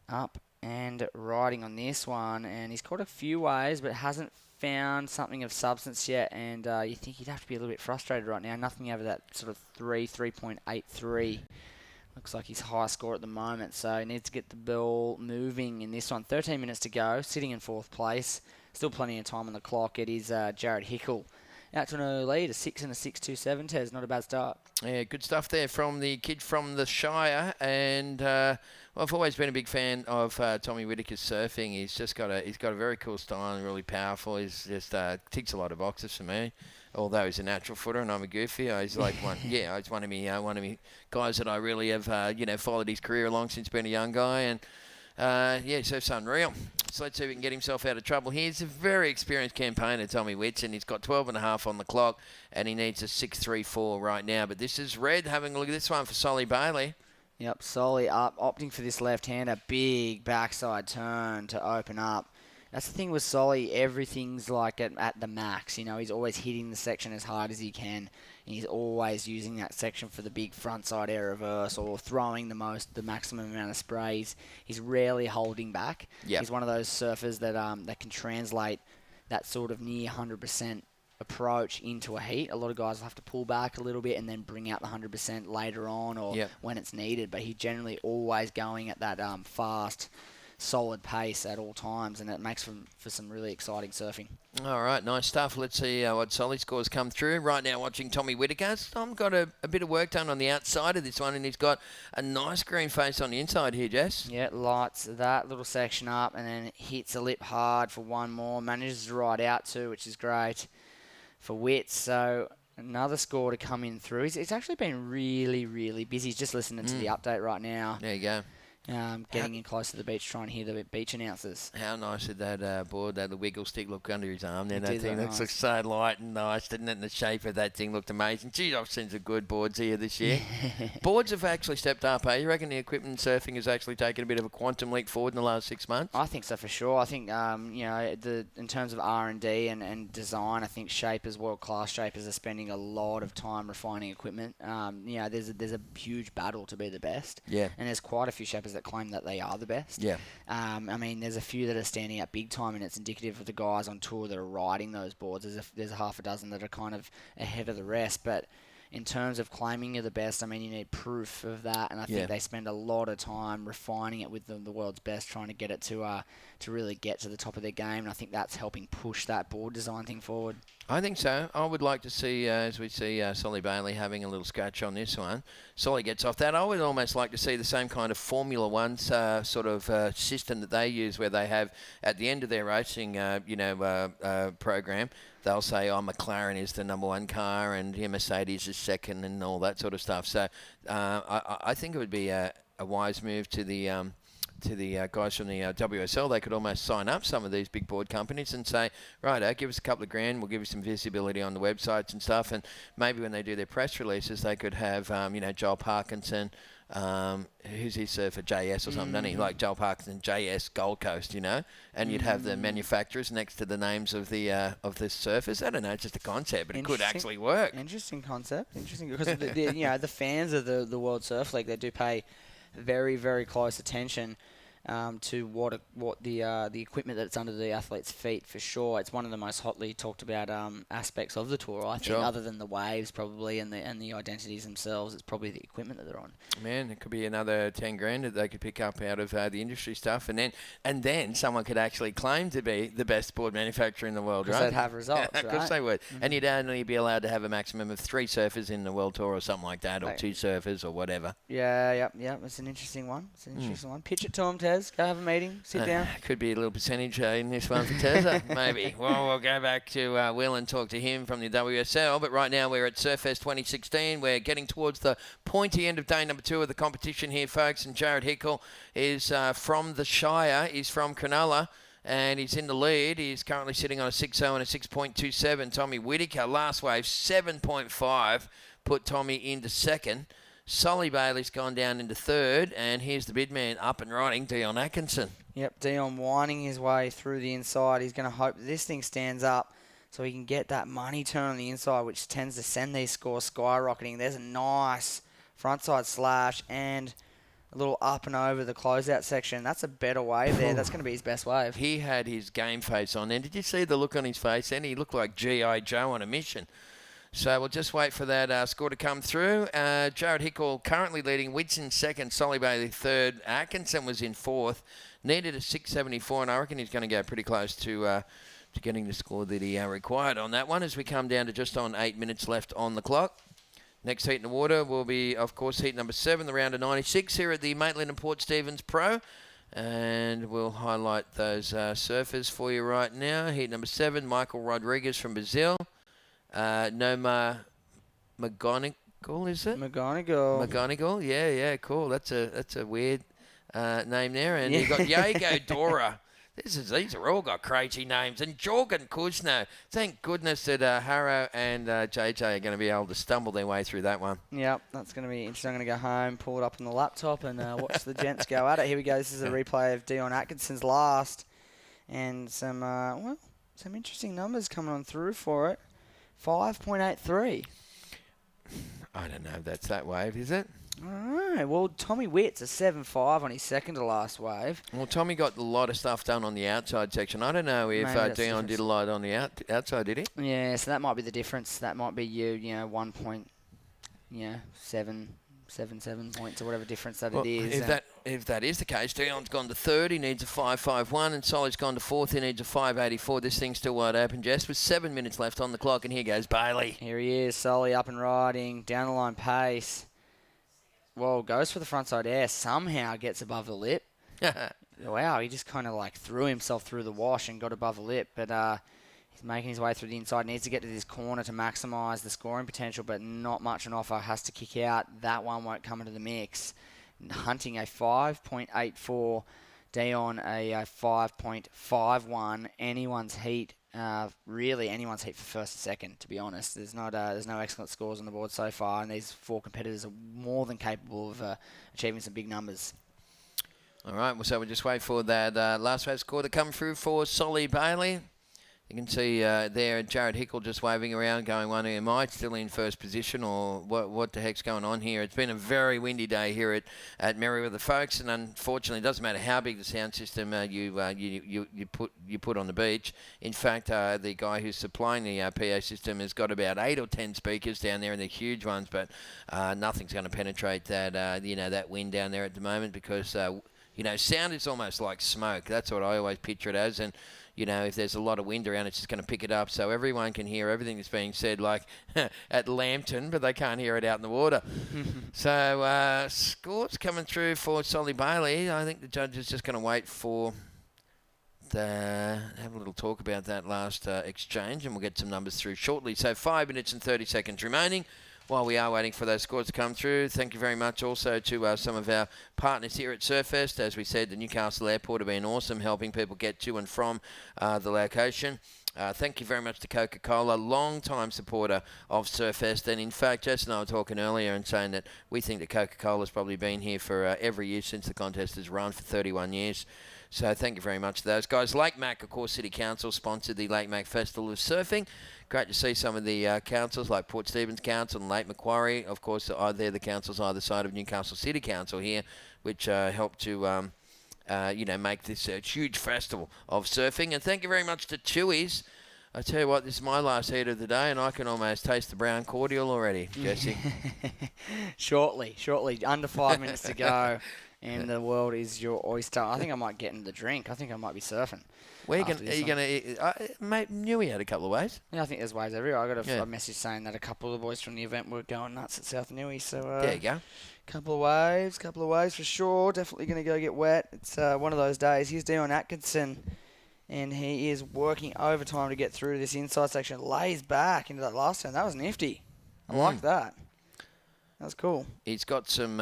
up and riding on this one, and he's caught a few waves but hasn't found something of substance yet, and you think he'd have to be a little bit frustrated right now. Nothing over that sort of 3.83. Looks like his high score at the moment, so he needs to get the ball moving in this one. 13 minutes to go, sitting in fourth place. Still plenty of time on the clock. It is Jared Hickle out to an early lead, a 6 and a 6.27. Tez, not a bad start. Yeah, good stuff there from the kid from the Shire, and well, I've always been a big fan of Tommy Whitaker's surfing. He's got a very cool style and really powerful. He's just ticks a lot of boxes for me. Although he's a natural footer and I'm a goofy, he's like one. Yeah, he's one of me guys that I really have followed his career along since being a young guy, and he surfs unreal. So let's see if we can get himself out of trouble. He's a very experienced campaigner, Tommy Witts, and he's got 12.5 on the clock, and he needs a 6.34 right now. But this is red. Having a look at this one for Solly Bailey. Yep, Solly up, opting for this left-hander. Big backside turn to open up. That's the thing with Solly. Everything's like at the max. You know, he's always hitting the section as hard as he can. And he's always using that section for the big frontside air reverse or throwing the maximum amount of sprays. He's rarely holding back. Yep. He's one of those surfers that can translate that sort of near 100% approach into a heat. A lot of guys will have to pull back a little bit and then bring out the 100% later on or when it's needed. But he's generally always going at that fast, solid pace at all times, and it makes for some really exciting surfing. All right, nice stuff. Let's see what Solly scores come through. Right now watching Tommy Whittaker. Tom got a bit of work done on the outside of this one, and he's got a nice green face on the inside here, Jess. Yeah, lights that little section up and then hits a lip hard for one more. Manages to ride out too, which is great for Wits. So another score to come in through. He's actually been really, really busy. He's just listening to the update right now. There you go. Getting in close to the beach, trying to hear the beach announcers. How nice did that board, that the wiggle stick look under his arm there? It That did thing look looks nice. so light and nice, didn't it? And the shape of that thing looked amazing. Gee, I've seen some good boards here this year. Boards have actually stepped up, eh? You reckon the equipment surfing has actually taken a bit of a quantum leap forward in the last 6 months? I think so for sure. I think in terms of R&D and design, I think shapers, world-class shapers, are spending a lot of time refining equipment. There's a huge battle to be the best. Yeah. And there's quite a few shapers that claim that they are the best. Yeah. There's a few that are standing out big time, and it's indicative of the guys on tour that are riding those boards. There's a half a dozen that are kind of ahead of the rest, but in terms of claiming you're the best, you need proof of that, and I think they spend a lot of time refining it with the world's best, trying to get it to really get to the top of their game, and I think that's helping push that board design thing forward. I think so. I would like to see, as we see Solly Bailey having a little scratch on this one. Solly gets off that. I would almost like to see the same kind of Formula One sort of system that they use, where they have at the end of their racing, program, they'll say, McLaren is the number one car and Mercedes is second and all that sort of stuff. So I think it would be a wise move to the guys from the WSL. They could almost sign up some of these big board companies and say, righto, give us a couple of grand, we'll give you some visibility on the websites and stuff, and maybe when they do their press releases, they could have, Joel Parkinson, who's his surfer, JS or something, doesn't he? Like Joel Parkinson, JS, Gold Coast, and you'd have the manufacturers next to the names of the surfers. I don't know, it's just a concept, but it could actually work. Interesting concept. Interesting, because the fans of the World Surf League, they do pay very, very close attention to what the equipment that's under the athlete's feet, for sure. It's one of the most hotly talked about aspects of the tour, I think, other than the waves probably and the identities themselves. It's probably the equipment that they're on. Man, it could be another 10 grand that they could pick up out of the industry stuff, and then someone could actually claim to be the best board manufacturer in the world, right? Because they'd have results, right? Of course they would. And you'd only be allowed to have a maximum of 3 surfers in the World Tour or something like that, or 2 surfers or whatever. Yeah. It's an interesting one. Pitch it to them, Tez. Go have a meeting. Sit down. Could be a little percentage in this one for Tezza, maybe. Well, we'll go back to Will and talk to him from the WSL. But right now we're at Surfest 2016. We're getting towards the pointy end of day number 2 of the competition here, folks. And Jared Hickle is from the Shire. He's from Cronulla. And he's in the lead. He's currently sitting on a 6.0 and a 6.27. Tommy Whittaker, last wave, 7.5, put Tommy into second. Solly Bailey's gone down into third, and here's the bid man up and riding, Dion Atkinson. Yep, Dion winding his way through the inside. He's going to hope that this thing stands up so he can get that money turn on the inside, which tends to send these scores skyrocketing. There's a nice frontside slash and a little up and over the closeout section. That's a better wave there. That's going to be his best wave. He had his game face on, and did you see the look on his face? And he looked like G.I. Joe on a mission. So we'll just wait for that score to come through. Jared Hickle currently leading. Whitson second. Solly Bailey third. Atkinson was in fourth. Needed a 6.74, and I reckon he's going to go pretty close to getting the score that he required on that one as we come down to just on 8 minutes left on the clock. Next heat in the water will be, of course, heat number 7, the round of 96 here at the Maitland and Port Stephens Pro. And we'll highlight those surfers for you right now. Heat number 7, Michael Rodriguez from Brazil. Noma McGonigal, is it? McGonigal, yeah, cool. That's a weird name there. And you got Diego Dora. These are all got crazy names. And Jorgen Kuzno. Thank goodness that Haro and JJ are going to be able to stumble their way through that one. Yep, that's going to be interesting. I'm going to go home, pull it up on the laptop, and watch the gents go at it. Here we go. This is a replay of Dion Atkinson's last. And some, some interesting numbers coming on through for it. 5.83. I don't know if that's that wave, is it? All right. Well, Tommy Witt's a 7.5 on his second to last wave. Well, Tommy got a lot of stuff done on the outside section. I don't know if Dion did a lot on the outside, did he? Yeah, so that might be the difference. That might be 7 points or whatever difference that it is. If that is the case, Dion's gone to third. He needs a 5.51, and Solly's gone to fourth. He needs a 5.84. This thing's still wide open, Jess, with 7 minutes left on the clock, and here goes Bailey. Here he is, Solly up and riding, down the line pace. Well, goes for the frontside air, somehow gets above the lip. Wow, he just kind of like threw himself through the wash and got above the lip, but he's making his way through the inside. Needs to get to this corner to maximise the scoring potential, but not much an offer. Has to kick out. That one won't come into the mix. Hunting a 5.84, Dion a 5.51. Anyone's heat, really anyone's heat for first and second, to be honest. There's no excellent scores on the board so far, and these four competitors are more than capable of achieving some big numbers. All right, well, so we'll just wait for that last wave score to come through for Solly Bailey. You can see there Jared Hickle just waving around, going, am I still in first position, or what the heck's going on here? It's been a very windy day here at Merewether, folks, and unfortunately, it doesn't matter how big the sound system you put on the beach. In fact, the guy who's supplying the PA system has got about 8 or 10 speakers down there, and they're huge ones, but nothing's going to penetrate that that wind down there at the moment, because sound is almost like smoke. That's what I always picture it as, and if there's a lot of wind around, it's just going to pick it up, so everyone can hear everything that's being said, like at Lambton, but they can't hear it out in the water. So scores coming through for Solly Bailey. I think the judge is just going to wait for have a little talk about that last exchange, and we'll get some numbers through shortly. So 5 minutes and 30 seconds remaining. While we are waiting for those scores to come through, thank you very much also to some of our partners here at Surfest. As we said, the Newcastle Airport have been awesome, helping people get to and from the location. Thank you very much to Coca-Cola, long-time supporter of Surfest. And in fact, Jess and I were talking earlier and saying that we think that Coca-Cola's probably been here for every year since the contest has run for 31 years. So thank you very much to those guys. Lake Mac, of course, City Council sponsored the Lake Mac Festival of Surfing. Great to see some of the councils like Port Stephens Council and Lake Macquarie. Of course, they're the councils either side of Newcastle City Council here, which help to make this a huge festival of surfing. And thank you very much to Chewy's. I tell you what, this is my last heat of the day, and I can almost taste the brown cordial already, Jesse. Shortly. Under 5 minutes to go. And the world is your oyster. I think I might get into the drink. I think I might be surfing. Are you going to... Mate, Newey had a couple of waves. Yeah, I think there's waves everywhere. I got a message saying that a couple of the boys from the event were going nuts at South Newey. So there you go. Couple of waves for sure. Definitely going to go get wet. It's one of those days. Here's Dion Atkinson, and he is working overtime to get through this inside section. Lays back into that last turn. That was nifty. I like that. That's cool. He's got some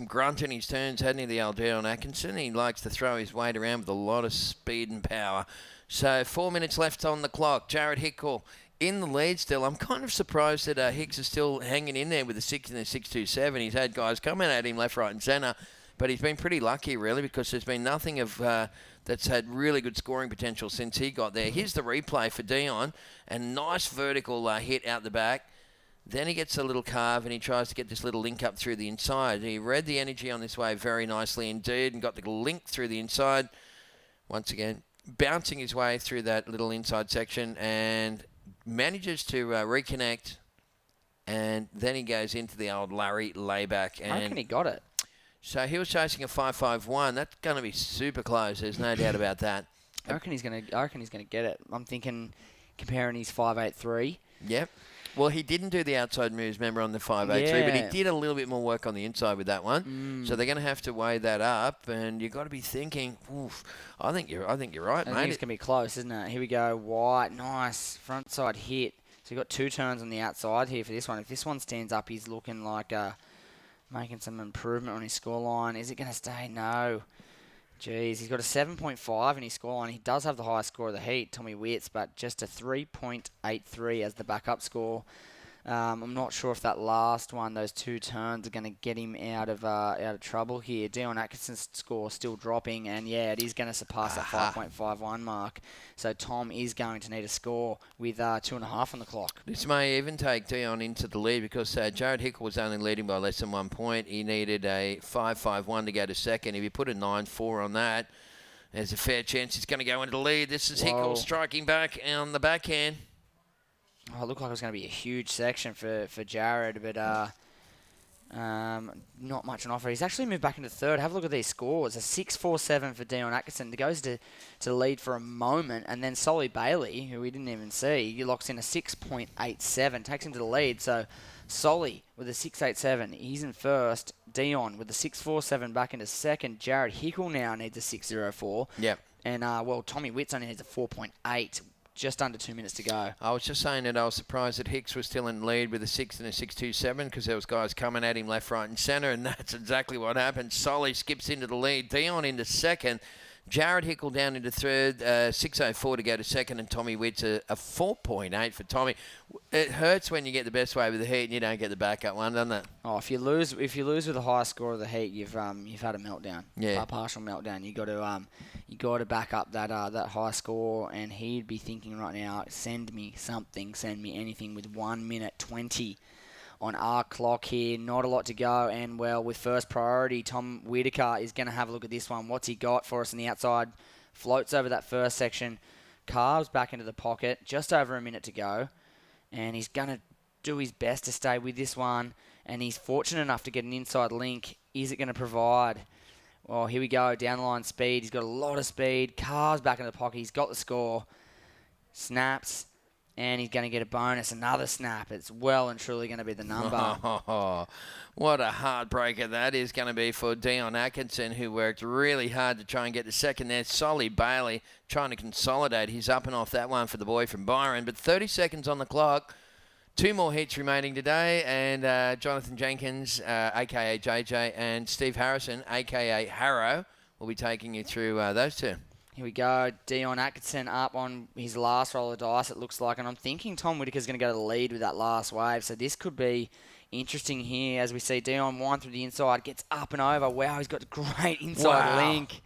grunt in his turns, hasn't he, the old Dion Atkinson? He likes to throw his weight around with a lot of speed and power. So 4 minutes left on the clock. Jared Hickle in the lead still. I'm kind of surprised that Hicks is still hanging in there with a 6 and a 6.27. He's had guys coming at him left, right and centre, but he's been pretty lucky, really, because there's been nothing of that's had really good scoring potential since he got there. Here's the replay for Dion, and nice vertical hit out the back. Then he gets a little carve and he tries to get this little link up through the inside. He read the energy on this wave very nicely indeed and got the link through the inside. Once again, bouncing his way through that little inside section and manages to reconnect. And then he goes into the old Larry layback. I reckon he got it. So he was chasing a 5.51. That's going to be super close. There's no doubt about that. I reckon he's going to get it. I'm thinking comparing his 5.83. Yep. Well, he didn't do the outside moves, remember, on the 5.83, but he did a little bit more work on the inside with that one. So they're going to have to weigh that up, and you've got to be thinking, oof, I think you're right, mate. I think it's going to be close, isn't it? Here we go, white, nice, front side hit. So you've got 2 turns on the outside here for this one. If this one stands up, he's looking like making some improvement on his scoreline. Is it going to stay? No. Jeez, he's got a 7.5 in his scoreline. He does have the highest score of the heat, Tommy Witts, but just a 3.83 as the backup score. I'm not sure if that last one, those 2 turns, are going to get him out of trouble here. Dion Atkinson's score still dropping, and yeah, it is going to surpass that 5.51 mark. So Tom is going to need a score with 2.5 on the clock. This may even take Dion into the lead because Jared Hickle was only leading by less than 1 point. He needed a 5.51 to go to second. If you put a 9.4 on that, there's a fair chance he's going to go into the lead. This is Hickle striking back on the backhand. Oh, it looked like it was going to be a huge section for Jared, but not much on offer. He's actually moved back into third. Have a look at these scores. A 6.47 for Dion Atkinson. It goes to the lead for a moment, and then Solly Bailey, who we didn't even see, he locks in a 6.87, takes him to the lead. So Solly with a 6.87, he's in first. Dion with a 6.47 back into second. Jared Hickle now needs a 6.04. Yep. And, Tommy Witts only needs a 4.8. Just under 2 minutes to go. I was just saying that I was surprised that Hicks was still in lead with a 6 and a 6.27 because there was guys coming at him left, right and centre, and that's exactly what happened. Solly skips into the lead. Dion into second. Jared Hickle down into third, 6.04 to go to second, and Tommy Witts a 4.8 for Tommy. It hurts when you get the best way with the heat and you don't get the backup one, doesn't it? Oh, if you lose with the highest score of the heat, you've had a meltdown. Yeah, a partial meltdown. You got to back up that high score, and he'd be thinking right now, send me something, send me anything with 1 minute 20 on our clock here. Not a lot to go, and well, with first priority, Tom Whitaker is going to have a look at this one. What's he got for us on the outside? Floats over that first section, carves back into the pocket, just over a minute to go, and he's going to do his best to stay with this one, and he's fortunate enough to get an inside link. Is it going to provide? Well, here we go, down the line speed. He's got a lot of speed, carves back into the pocket. He's got the score, snaps, and he's going to get a bonus, another snap. It's well and truly going to be the number. What a heartbreaker that is going to be for Dion Atkinson, who worked really hard to try and get the second there. Solly Bailey trying to consolidate. He's up and off that one for the boy from Byron. But 30 seconds on the clock. 2 more heats remaining today, and Jonathan Jenkins, a.k.a. JJ, and Steve Harrison, a.k.a. Harrow, will be taking you through those two. Here we go. Dion Atkinson up on his last roll of dice, it looks like. And I'm thinking Tom Whitaker's going to go to the lead with that last wave. So this could be interesting here as we see Dion wind through the inside, gets up and over. Wow, he's got a great inside link.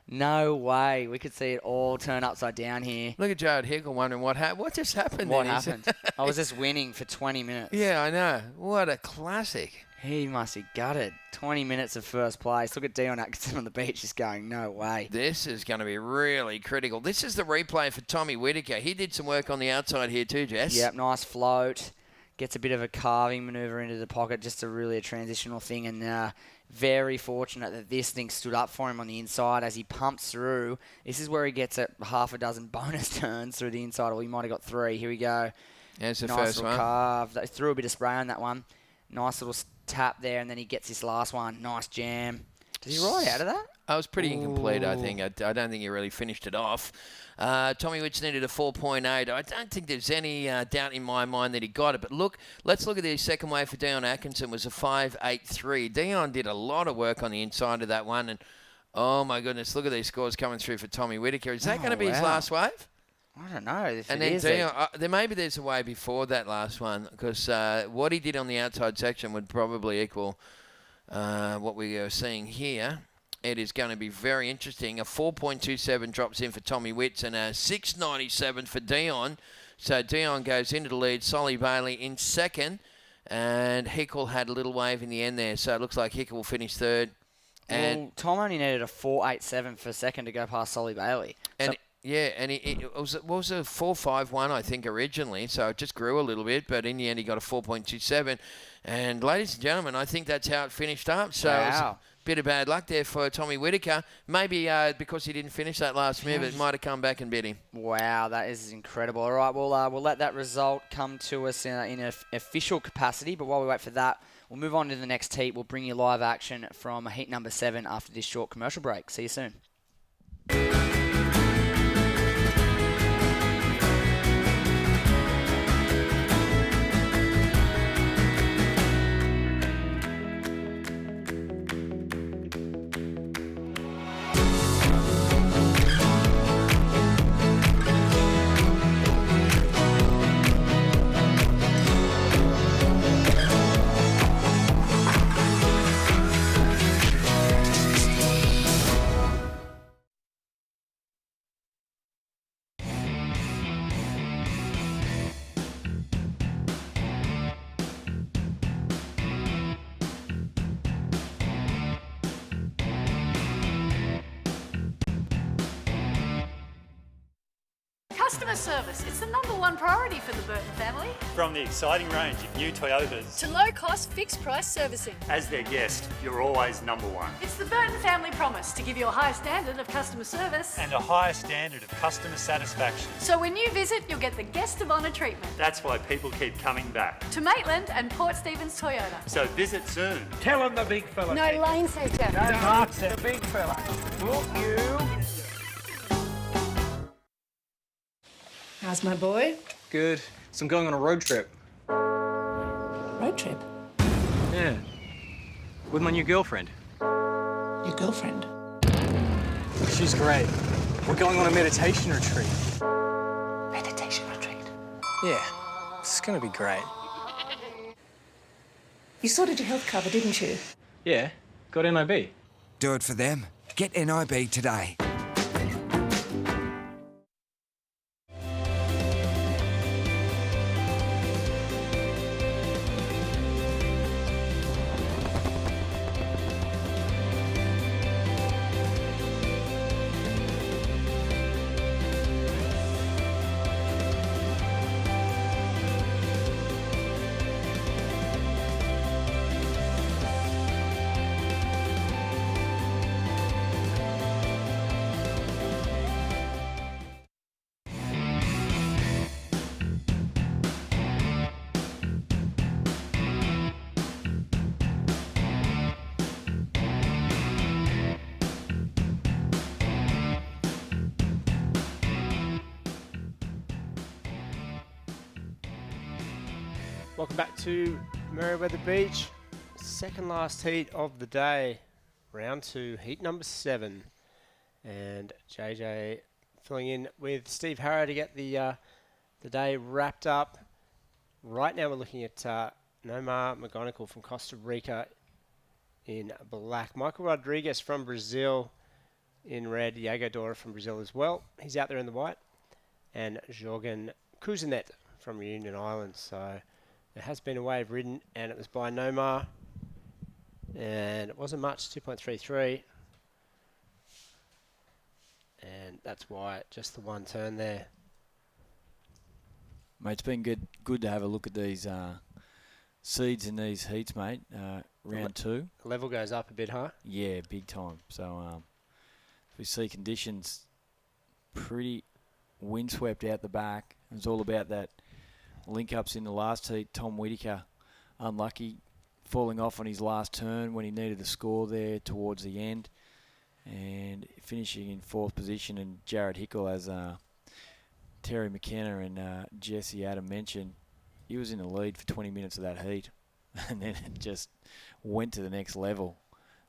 No way. We could see it all turn upside down here. Look at Jared Hickle wondering what just happened. What happened? I was just winning for 20 minutes. Yeah, I know. What a classic. He must have gutted. 20 minutes of first place. Look at Dion Atkinson on the beach just going, no way. This is going to be really critical. This is the replay for Tommy Whitaker. He did some work on the outside here too, Jess. Yep, nice float. Gets a bit of a carving manoeuvre into the pocket, just a transitional thing. And very fortunate that this thing stood up for him on the inside as he pumps through. This is where he gets a half a dozen bonus turns through the inside. Or he might have got 3. Here we go. There's the nice first little one. Carve. They threw a bit of spray on that one. Nice little tap there, and then he gets this last one. Nice jam. Does he ride out of that? I was pretty incomplete, I think. I don't think he really finished it off. Tommy Witts needed a 4.8. I don't think there's any doubt in my mind that he got it. But look, let's look at the second wave for Dion Atkinson. Was a 5.83. Dion did a lot of work on the inside of that one. And, oh, my goodness, look at these scores coming through for Tommy Whitaker. Is that going to be his last wave? I don't know. If and it then is Dion, maybe there's a way before that last one because what he did on the outside section would probably equal what we are seeing here. It is going to be very interesting. A 4.27 drops in for Tommy Witts and a 6.97 for Dion. So Dion goes into the lead. Solly Bailey in second. And Hickle had a little wave in the end there. So it looks like Hickle will finish third. And Tom only needed a 4.87 for second to go past Solly Bailey. Yeah, and it was a 4.51, I think, originally, so it just grew a little bit, but in the end he got a 4.27. And, ladies and gentlemen, I think that's how it finished up. So it was a bit of bad luck there for Tommy Whitaker. Maybe because he didn't finish that last move, it might have come back and bit him. Wow, that is incredible. All right, we'll let that result come to us in an official capacity, but while we wait for that, we'll move on to the next heat. We'll bring you live action from heat number 7 after this short commercial break. See you soon. Customer service, it's the #1 priority for the Burton family. From the exciting range of new Toyotas, To low-cost, fixed-price servicing. as their guest, you're always #1. It's the Burton family promise to give you a high standard of customer service. And a higher standard of customer satisfaction. So when you visit, you'll get the guest of honour treatment. That's why people keep coming back. To Maitland and Port Stephens Toyota. So visit soon. Tell him the big fella. No lane sector. That's the big fella. Look, you. How's my boy? Good. So I'm going on a road trip. Road trip? Yeah. With my new girlfriend. Your girlfriend? She's great. We're going on a meditation retreat. Meditation retreat? Yeah. It's gonna be great. You sorted your health cover, didn't you? Yeah. Got NIB. Do it for them. Get NIB today. Welcome back to Merewether Beach. Second last heat of the day. Round 2, heat number 7. And JJ filling in with Steve Harrow to get the day wrapped up. Right now we're looking at Nomar McGonigal from Costa Rica in black. Michael Rodriguez from Brazil in red. Diego Dora from Brazil as well. He's out there in the white. And Jorgen Kuzenet from Reunion Island. So it has been a wave ridden, and it was by Nomar, and it wasn't much, 2.33, and that's why just the one turn there. Mate, it's been good to have a look at these seeds in these heats, mate. Round 2. The level goes up a bit, huh? Yeah, big time. So we see conditions pretty windswept out the back. It was all about that link-ups in the last heat. Tom Whitaker, unlucky, falling off on his last turn when he needed a score there towards the end, and finishing in 4th position. And Jared Hickle, as Terry McKenna and Jesse Adam mentioned, he was in the lead for 20 minutes of that heat, and then it just went to the next level.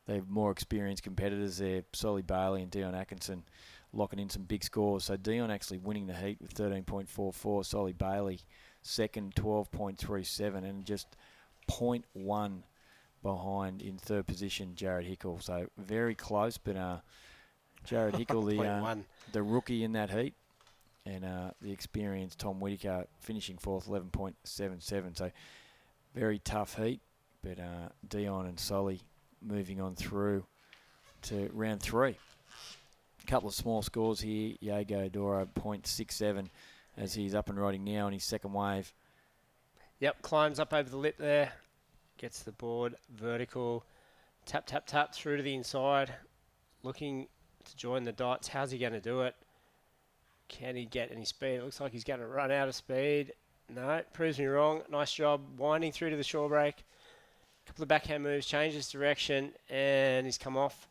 They're more experienced competitors there, Solly Bailey and Dion Atkinson, locking in some big scores. So Dion actually winning the heat with 13.44, Solly Bailey second, 12.37, and just 0.1 behind in 3rd position, Jared Hickle. So very close, but Jared Hickle, the rookie in that heat, and the experienced Tom Whitaker finishing 4th, 11.77. So very tough heat, but Dion and Solly moving on through to round 3. A couple of small scores here. Diego Dora, 0.67. as he's up and riding now in his second wave. Yep, climbs up over the lip there, gets the board vertical, tap, tap, tap through to the inside, looking to join the dots. How's he going to do it? Can he get any speed? It looks like he's going to run out of speed. No, proves me wrong. Nice job winding through to the shore break. A couple of backhand moves, changes direction, and he's come off.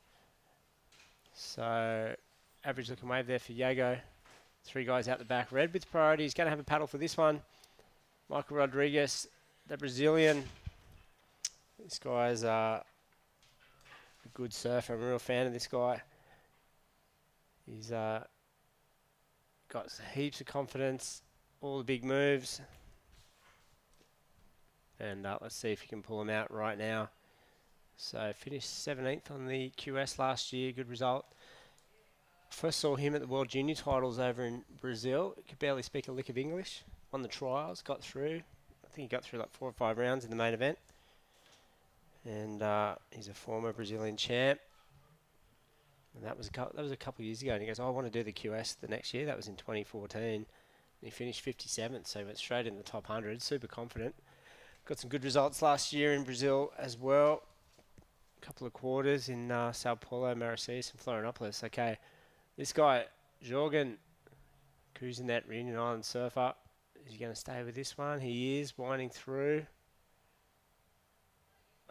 So, average looking wave there for Yago. 3 guys out the back. Red with priority. He's going to have a paddle for this one. Michael Rodriguez, the Brazilian. This guy's a good surfer. I'm a real fan of this guy. He's got heaps of confidence, all the big moves. And let's see if he can pull them out right now. So finished 17th on the QS last year. Good result. First saw him at the World Junior titles over in Brazil. Could barely speak a lick of English. Won the trials, got through. I think he got through like 4 or 5 rounds in the main event. And he's a former Brazilian champ. And that was a couple of years ago. And he goes, I want to do the QS the next year. That was in 2014. And he finished 57th, so he went straight in the top 100. Super confident. Got some good results last year in Brazil as well. A couple of quarters in Sao Paulo, Maracés, and Florianopolis. Okay, this guy, Jorgen, cruising that Reunion Island surfer. Is he going to stay with this one? He is, winding through.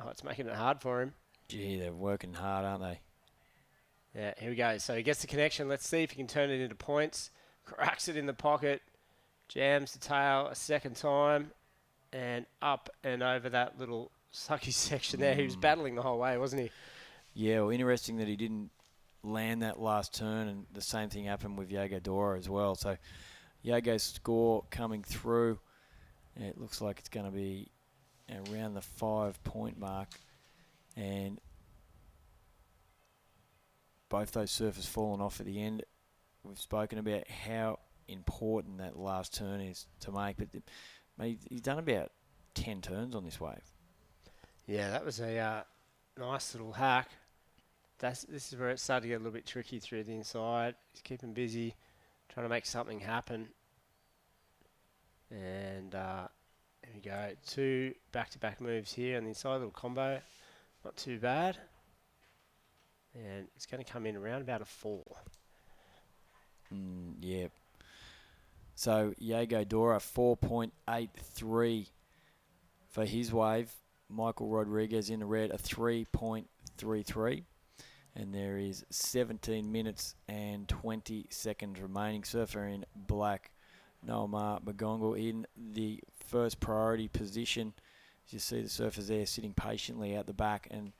Oh, it's making it hard for him. Gee, they're working hard, aren't they? Yeah, here we go. So he gets the connection. Let's see if he can turn it into points. Cracks it in the pocket. Jams the tail a second time. And up and over that little sucky section there. He was battling the whole way, wasn't he? Yeah, well, interesting that he didn't land that last turn, and the same thing happened with Jago Dora as well. So Jago's score coming through. It looks like it's going to be around the 5-point mark. And both those surfers fallen off at the end. We've spoken about how important that last turn is to make, but mate, he's done about 10 turns on this wave. Yeah, that was a nice little hack. This is where it started to get a little bit tricky through the inside. He's keeping busy, trying to make something happen. And here we go. 2 back-to-back moves here on the inside, little combo. Not too bad. And it's going to come in around about a 4. Yeah. So Jago Dora 4.83 for his wave. Michael Rodriguez in the red a 3.33. And there is 17 minutes and 20 seconds remaining. Surfer in black, Noamar Magongo in the first priority position. As you see the surfers there sitting patiently out the back, and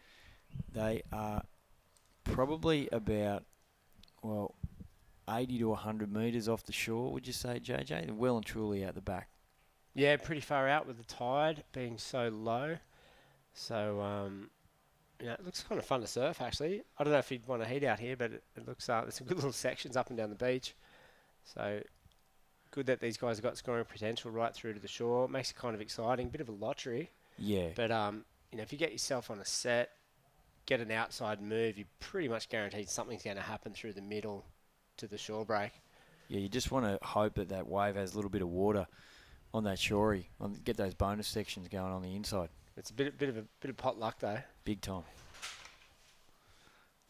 they are probably about, 80 to 100 metres off the shore, would you say, JJ? They're well and truly out the back. Yeah, pretty far out with the tide being so low. So, it looks kind of fun to surf, actually. I don't know if you'd want to heat out here, but it looks there's some good little sections up and down the beach. So, good that these guys have got scoring potential right through to the shore. Makes it kind of exciting. Bit of a lottery. Yeah. But, if you get yourself on a set, get an outside move, you're pretty much guaranteed something's going to happen through the middle to the shore break. Yeah, you just want to hope that that wave has a little bit of water on that shorey, get those bonus sections going on the inside. It's a bit of pot luck though. Big time.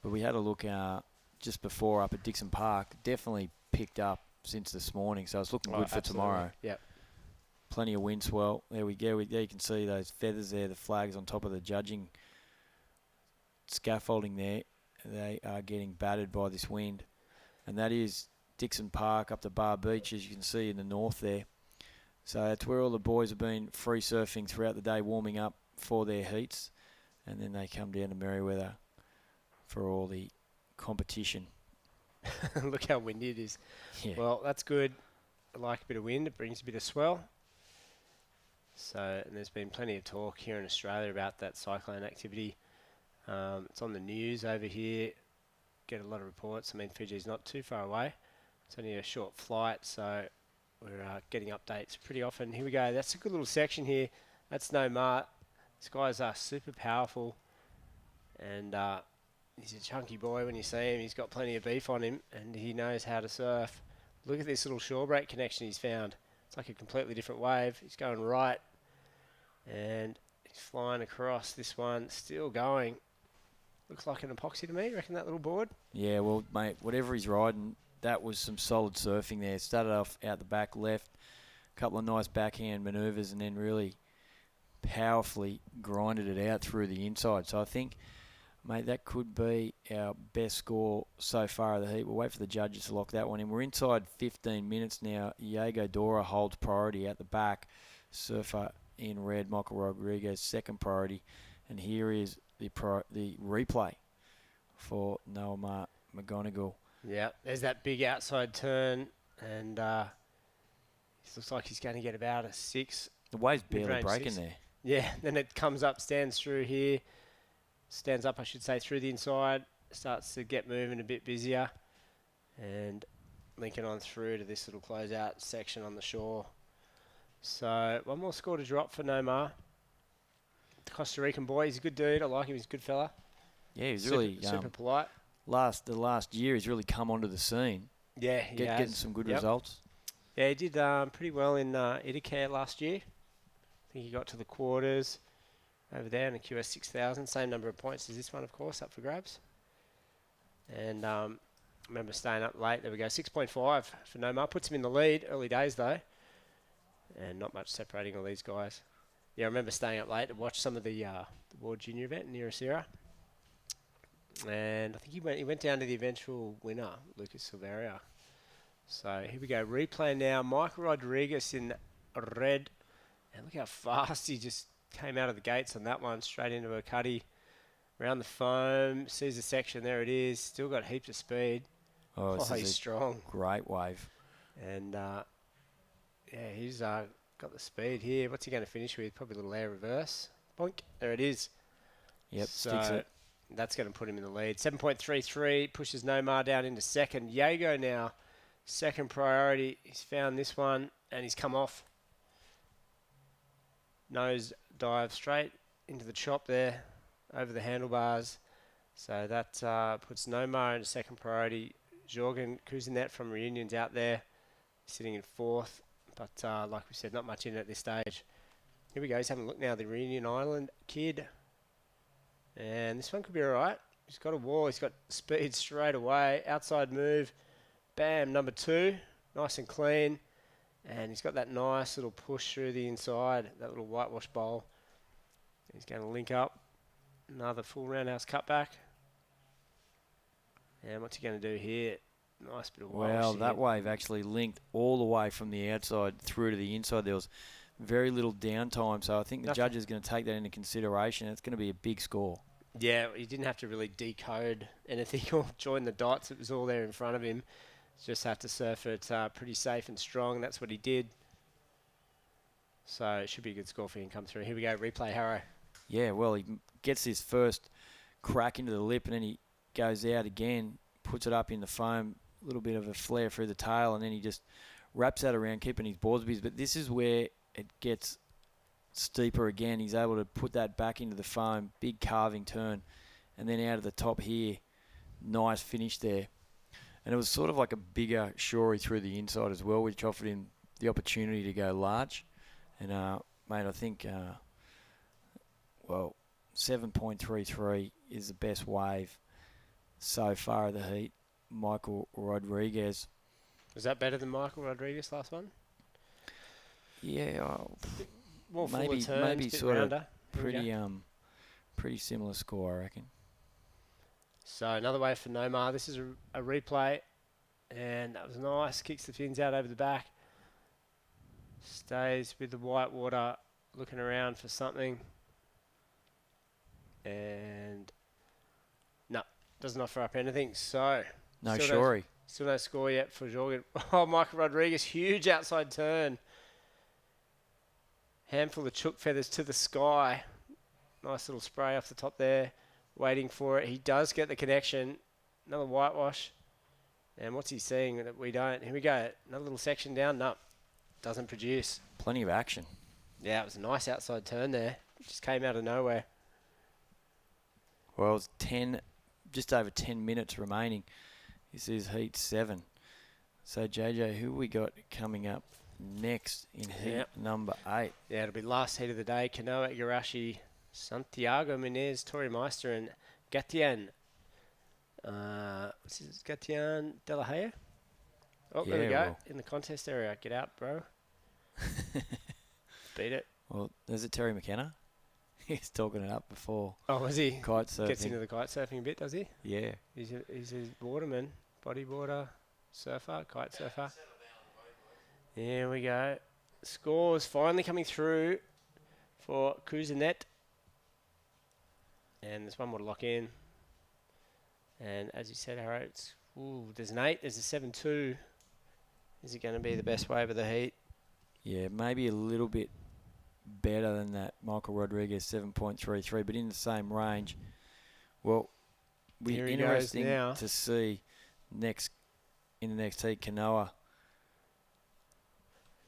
But we had a look just before up at Dixon Park. Definitely picked up since this morning, so it's looking good for tomorrow. Yep. Plenty of wind swell. There we go. There you can see those feathers there, the flags on top of the judging scaffolding there. They are getting battered by this wind. And that is Dixon Park up to Bar Beach, as you can see in the north there. So that's where all the boys have been free surfing throughout the day, warming up for their heats. And then they come down to Merewether for all the competition. Look how windy it is. Yeah. Well, that's good. I like a bit of wind. It brings a bit of swell. So, and there's been plenty of talk here in Australia about that cyclone activity. It's on the news over here. Get a lot of reports. I mean, Fiji's not too far away. It's only a short flight, so we're getting updates pretty often. Here we go. That's a good little section here. That's Noamar. This guy's super powerful, and he's a chunky boy when you see him. He's got plenty of beef on him, and he knows how to surf. Look at this little shore break connection he's found. It's like a completely different wave. He's going right, and he's flying across this one, still going. Looks like an epoxy to me. Reckon that little board? Yeah, well, mate, whatever he's riding, that was some solid surfing there. Started off out the back left, a couple of nice backhand manoeuvres, and then really powerfully grinded it out through the inside. So I think, mate, that could be our best score so far of the heat. We'll wait for the judges to lock that one in. We're inside 15 minutes now. Jago Dora holds priority at the back. Surfer in red, Michael Rodriguez, second priority. And here is the replay for Noamar McGonigal. Yeah, there's that big outside turn, and it looks like he's going to get about a 6. The wave's barely breaking 6 there. Yeah, then it comes up, stands through here. Stands up, I should say, through the inside. Starts to get moving a bit busier. And linking on through to this little closeout section on the shore. So, one more score to drop for Noamar. The Costa Rican boy, he's a good dude. I like him. He's a good fella. Yeah, he's super, really super polite. the last year he's really come onto the scene. Yeah, he getting has. some good Yep. results. Yeah, he did pretty well in Idicare last year. I think he got to the quarters over there in the QS 6000. Same number of points as this one, of course, up for grabs. And I remember staying up late. There we go, 6.5 for Nomar. Puts him in the lead. Early days, though. And not much separating all these guys. Yeah, I remember staying up late to watch some of the World Junior event near Asira. And I think he went down to the eventual winner, Lucas Silveria. So here we go. Replay now. Michael Rodriguez in red. And look how fast he just came out of the gates on that one. Straight into a cuddy. Around the foam. Sees the section. There it is. Still got heaps of speed. Oh, he's strong. Great wave. And yeah, he's got the speed here. What's he going to finish with? Probably a little air reverse. Boink. There it is. Yep, so sticks it. That's going to put him in the lead. 7.33 pushes Nomar down into second. Yago now, second priority. He's found this one and he's come off. Nose dive straight into the chop there, over the handlebars. So that puts Nomar into second priority. Jorgen Kuzinet from Reunion's out there, sitting in fourth. But like we said, not much in it at this stage. Here we go. He's having a look now. The Reunion Island kid. And this one could be all right. He's got a wall. He's got speed straight away. Outside move. Bam, number 2. Nice and clean. And he's got that nice little push through the inside, that little whitewash bowl. He's going to link up. Another full roundhouse cutback. And what's he going to do here? Nice bit of whitewash. Well, that wave actually linked all the way from the outside through to the inside. There was very little downtime, so I think the judge is going to take that into consideration. It's going to be a big score. Yeah, he didn't have to really decode anything or join the dots. It was all there in front of him. Just had to surf it pretty safe and strong. That's what he did. So it should be a good score for him to come through. Here we go, replay, Harrow. Yeah, well, he gets his first crack into the lip and then he goes out again, puts it up in the foam, a little bit of a flare through the tail, and then he just wraps that around, keeping his boards busy. But this is where it gets steeper again. He's able to put that back into the foam, big carving turn, and then out of the top here, nice finish there. And it was sort of like a bigger shorey through the inside as well, which offered him the opportunity to go large. And, mate, I think, well, 7.33 is the best wave so far of the heat. Michael Rodriguez. Was that better than Michael Rodriguez last one? Yeah, more maybe turns, maybe sort rounder. of pretty similar score, I reckon. So another wave for Nomar. This is a replay, and that was nice. Kicks the fins out over the back. Stays with the white water, looking around for something, and no, doesn't offer up anything. So no shorey. Still no score yet for Jorgen. Oh, Michael Rodriguez, huge outside turn. Handful of chook feathers to the sky. Nice little spray off the top there. Waiting for it. He does get the connection. Another whitewash. And what's he seeing that we don't? Here we go. Another little section down. No, doesn't produce. Plenty of action. Yeah, it was a nice outside turn there. It just came out of nowhere. Well, it's just over 10 minutes remaining. This is heat 7. So, JJ, who we got coming up next in heat number 8? Yeah, it'll be last heat of the day. Kanoa Igarashi, Santiago Menez, Tori Meister, and Gatian. What's his Gatian De La Haye? Oh, there we go. Well. In the contest area. Get out, bro. Beat it. Well, there's a Terry McKenna. He's talking it up before. Oh, was he? Kite surfing. Gets into the kite surfing a bit, does he? Yeah. He's a waterman, bodyboarder, surfer, kite surfer. Here we go. Scores finally coming through for Kuzinet. And there's one more to lock in. And as you said, Harrow, there's an 8, there's a 7-2. Is it going to be the best wave of the heat? Yeah, maybe a little bit better than that Michael Rodriguez 7.33, but in the same range. Well, we're interesting to see in the next heat, Kanoa.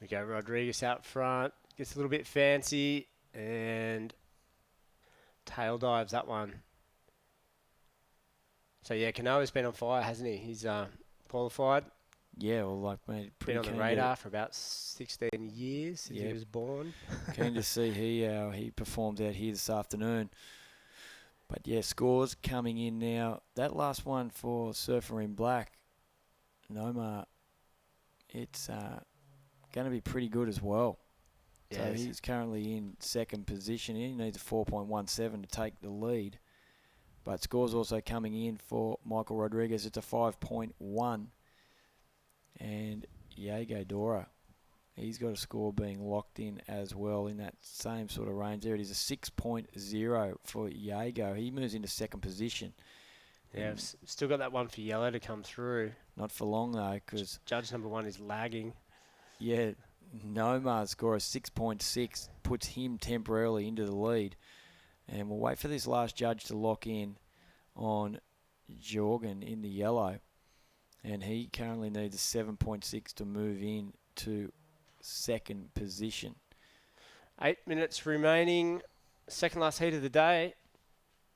We go Rodriguez out front, gets a little bit fancy, and tail dives that one. So, yeah, Kanoa's been on fire, hasn't he? He's qualified. Yeah, well, like, mate, Been pretty on the keen radar for about 16 years since he was born. Keen to see how he performed out here this afternoon. But, yeah, scores coming in now. That last one for Surfer in Black, Noma, it's going to be pretty good as well. So Yes. he's currently in second position. He needs a 4.17 to take the lead. But scores also coming in for Michael Rodriguez. It's a 5.1. And Diego Dora, he's got a score being locked in as well in that same sort of range. There it is, a 6.0 for Diego. He moves into second position. Yeah, I've still got that one for yellow to come through. Not for long, though, because judge number 1 is lagging. Yeah, Noma's score of 6.6 puts him temporarily into the lead. And we'll wait for this last judge to lock in on Jorgen in the yellow. And he currently needs a 7.6 to move in to second position. 8 minutes remaining. Second last heat of the day.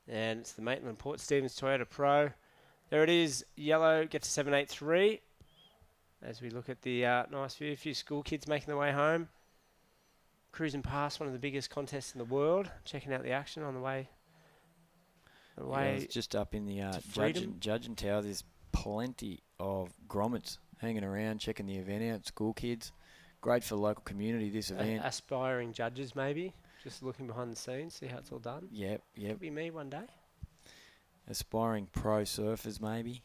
And it's the Maitland Port Stevens Toyota Pro. There it is. Yellow gets a 7.83. As we look at the nice view, a few school kids making their way home. Cruising past one of the biggest contests in the world. Checking out the action on the way. Yeah, it's just up in the judging tower. There's plenty of grommets hanging around, checking the event out. School kids. Great for the local community, this event. Aspiring judges, maybe. Just looking behind the scenes, see how it's all done. Yep. Could be me one day. Aspiring pro surfers, maybe.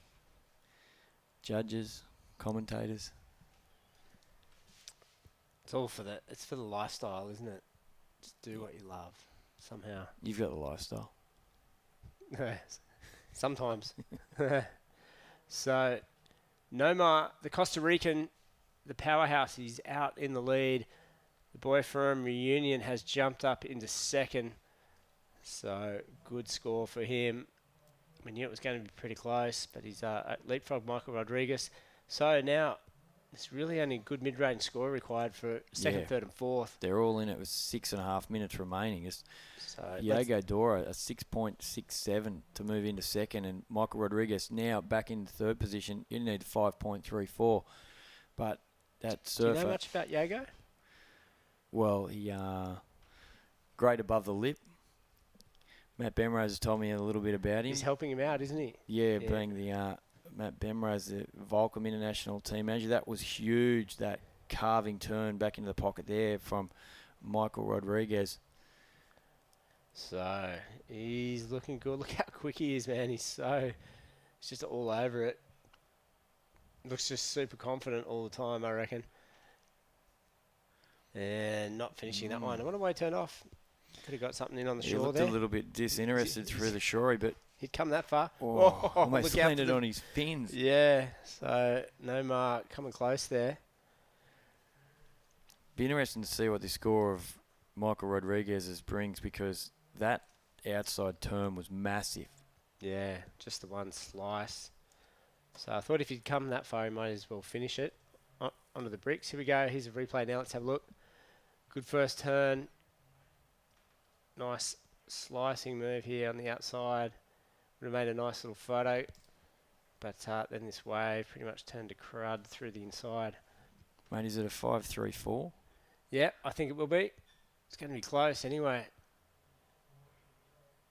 Judges, commentators. It's all for it's for the lifestyle, isn't it? Just do what you love, somehow. You've got the lifestyle. Sometimes. So, Noma, the Costa Rican, the powerhouse, he's out in the lead. The boy from Reunion has jumped up into second. So, good score for him. We knew it was going to be pretty close, but he's leapfrogged Michael Rodriguez. So, now, it's really only a good mid-range score required for second, third, and fourth. They're all in it with 6.5 minutes remaining. Diego Dora, a 6.67 to move into second, and Michael Rodriguez now back in third position. You need 5.34. But that surfer... Do you know much about Diego? Well, he great above the lip. Matt Bemrose has told me a little bit about him. He's helping him out, isn't he? Yeah, being the Matt Bemrose, the Volcom International team manager. That was huge, that carving turn back into the pocket there from Michael Rodriguez. So, he's looking good. Look how quick he is, man. He's just all over it. Looks just super confident all the time, I reckon. And not finishing that one. I wonder why he turned off. Could have got something in on the shore looked there. A little bit disinterested through the shorey, but... He'd come that far. Almost landed on his fins. Yeah, so no mark, coming close there. Be interesting to see what the score of Michael Rodriguez's brings, because that outside turn was massive. Yeah, just the one slice. So I thought if he'd come that far, he might as well finish it. Onto the bricks. Here we go. Here's a replay now. Let's have a look. Good first turn. Nice slicing move here on the outside. Would have made a nice little photo. But then this wave pretty much turned to crud through the inside. Mate, is it a 5.34? Yeah, I think it will be. It's going to be close anyway.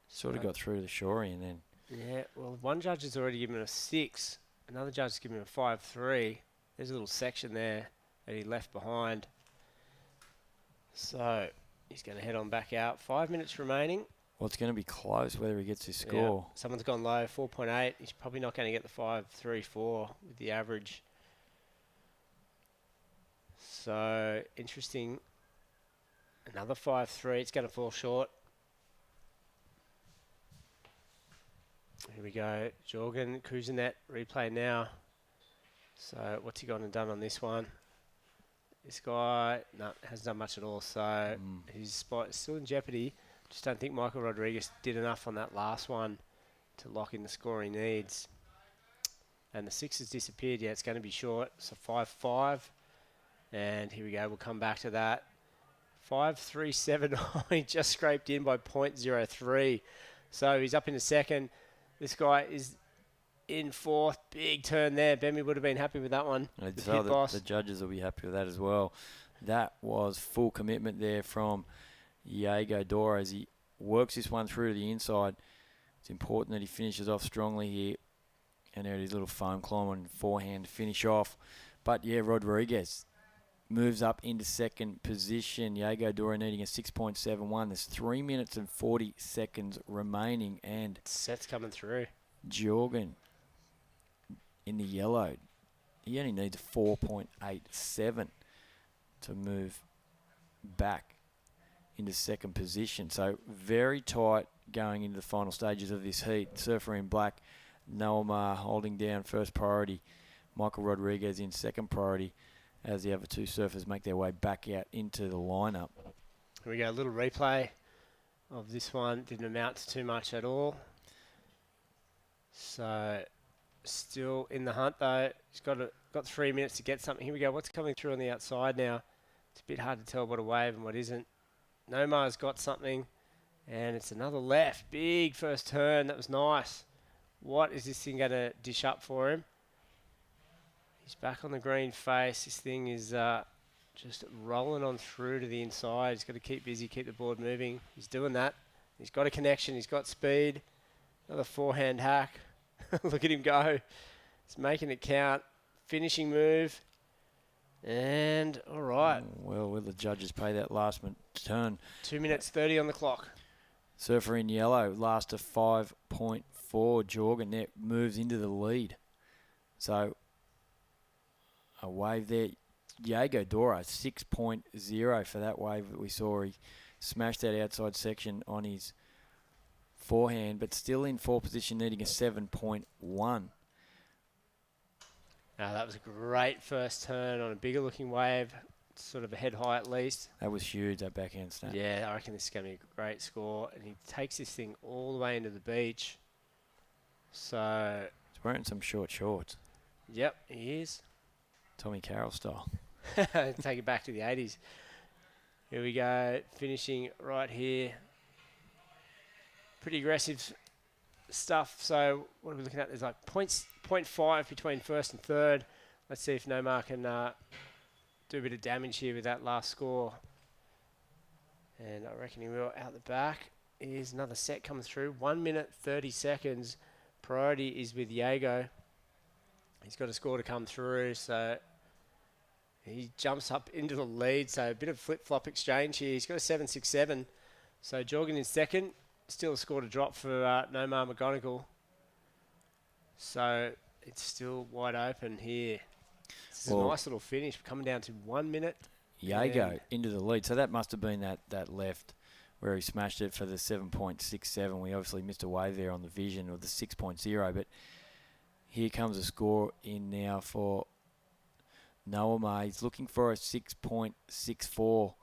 Sort of got through the shorey and then... Yeah, well, one judge has already given him a 6. Another judge has given him a 5.3. There's a little section there that he left behind. So, he's going to head on back out. 5 minutes remaining. Well, it's going to be close whether he gets his score. Yeah. Someone's gone low, 4.8. He's probably not going to get the 5.34 with the average. So, interesting. Another 5.3. It's going to fall short. Here we go. Jorgen, Kuzenet, replay now. So, what's he gone and done on this one? This guy, hasn't done much at all. So, his spot is still in jeopardy. Just don't think Michael Rodriguez did enough on that last one to lock in the score he needs. And the 6 has disappeared. Yeah, it's going to be short. So 5.5. And here we go. We'll come back to that. 5.37. He just scraped in by 0.03. So he's up into second. This guy is in fourth. Big turn there. Bemmy would have been happy with that one. The judges will be happy with that as well. That was full commitment there from Diego Dora as he works this one through to the inside. It's important that he finishes off strongly here. And there it is, little foam climb on forehand to finish off. But yeah, Rodriguez moves up into second position. Diego Dora needing a 6.71. There's 3 minutes and 40 seconds remaining. And Set's coming through. Jorgen in the yellow. He only needs a 4.87 to move back into second position. So very tight going into the final stages of this heat. Surfer in black, Noamar holding down first priority. Michael Rodriguez in second priority as the other two surfers make their way back out into the lineup. Here we go, a little replay of this one. Didn't amount to too much at all. So still in the hunt though. He's got 3 minutes to get something. Here we go. What's coming through on the outside now? It's a bit hard to tell what a wave and what isn't. Nomar's got something, and it's another left. Big first turn. That was nice. What is this thing going to dish up for him? He's back on the green face. This thing is just rolling on through to the inside. He's got to keep busy, keep the board moving. He's doing that. He's got a connection. He's got speed. Another forehand hack. Look at him go. He's making it count. Finishing move. And all right. Well, will the judges pay that last turn? 2 minutes 30 on the clock. Surfer in yellow, last of 5.4. Jorgen there moves into the lead. So a wave there. Diego Dora, 6.0 for that wave that we saw. He smashed that outside section on his forehand, but still in fourth position, needing a 7.1. Now that was a great first turn on a bigger looking wave, sort of a head high at least. That was huge, that backhand snap. Yeah, I reckon this is going to be a great score. And he takes this thing all the way into the beach. So... He's wearing some short shorts. Yep, he is. Tommy Carroll style. Take it back to the 80s. Here we go, finishing right here. Pretty aggressive stuff. So what are we looking at? There's like 0.5 between first and third. Let's see if Noamar can do a bit of damage here with that last score. And I reckon he will. Out the back is another set coming through. 1 minute 30 seconds. Priority is with Diego. He's got a score to come through, so he jumps up into the lead. So a bit of flip-flop exchange here. He's got a 7.67. So Jorgen in second. Still a score to drop for Noamar McGonigal. So it's still wide open here. This is a nice little finish. Coming down to 1 minute. Diego into the lead. So that must have been that left where he smashed it for the 7.67. We obviously missed a wave there on the vision of the 6.0. But here comes a score in now for Noamar. He's looking for a 6.64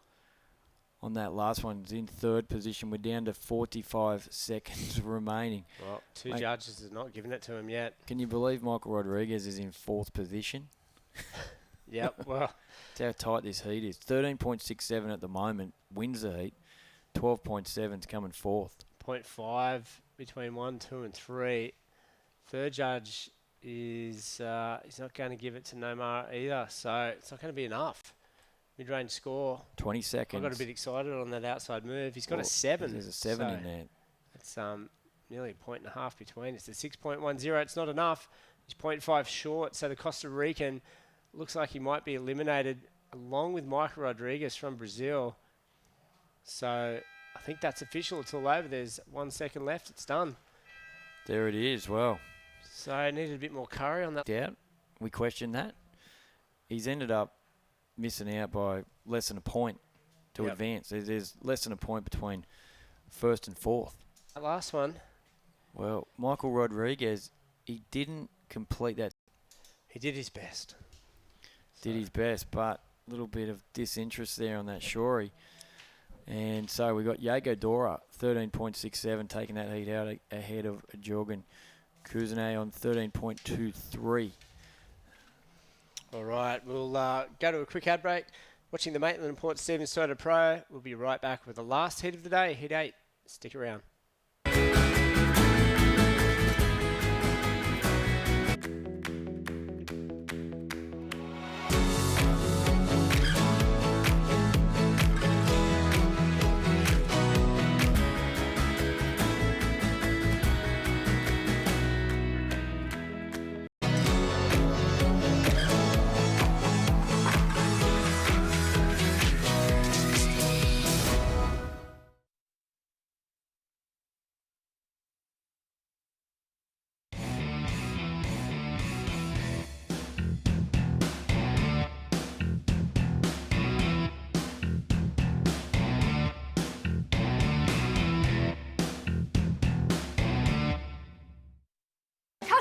on that last one. He's in third position. We're down to 45 seconds remaining. Well, two judges have not given it to him yet. Can you believe Michael Rodriguez is in fourth position? Yep, well. That's how tight this heat is. 13.67 at the moment wins the heat. 12.7 is coming fourth. 0.5 between 1, 2 and 3. Third judge is he's not going to give it to Noamar either, so it's not going to be enough. Mid-range score. 20 seconds. I got a bit excited on that outside move. He's got a 7. There's a 7 in there. It's nearly a 1.5 between. It's a 6.10. It's not enough. He's 0.5 short, so the Costa Rican looks like he might be eliminated along with Michael Rodriguez from Brazil. So I think that's official. It's all over. There's 1 second left. It's done. There it is. Well. So I needed a bit more curry on that. Yeah, we questioned that. He's ended up missing out by less than a point to advance. There's less than a point between first and fourth. That last one. Well, Michael Rodriguez, he didn't complete that. He did his best. Did his best, but a little bit of disinterest there on that shorey. And so we got Diego Dora, 13.67, taking that heat out ahead of Jorgen Kuzene on 13.23. All right, we'll go to a quick ad break. Watching the Maitland and Port Stephens Toyota Pro. We'll be right back with the last heat of the day, Heat 8. Stick around.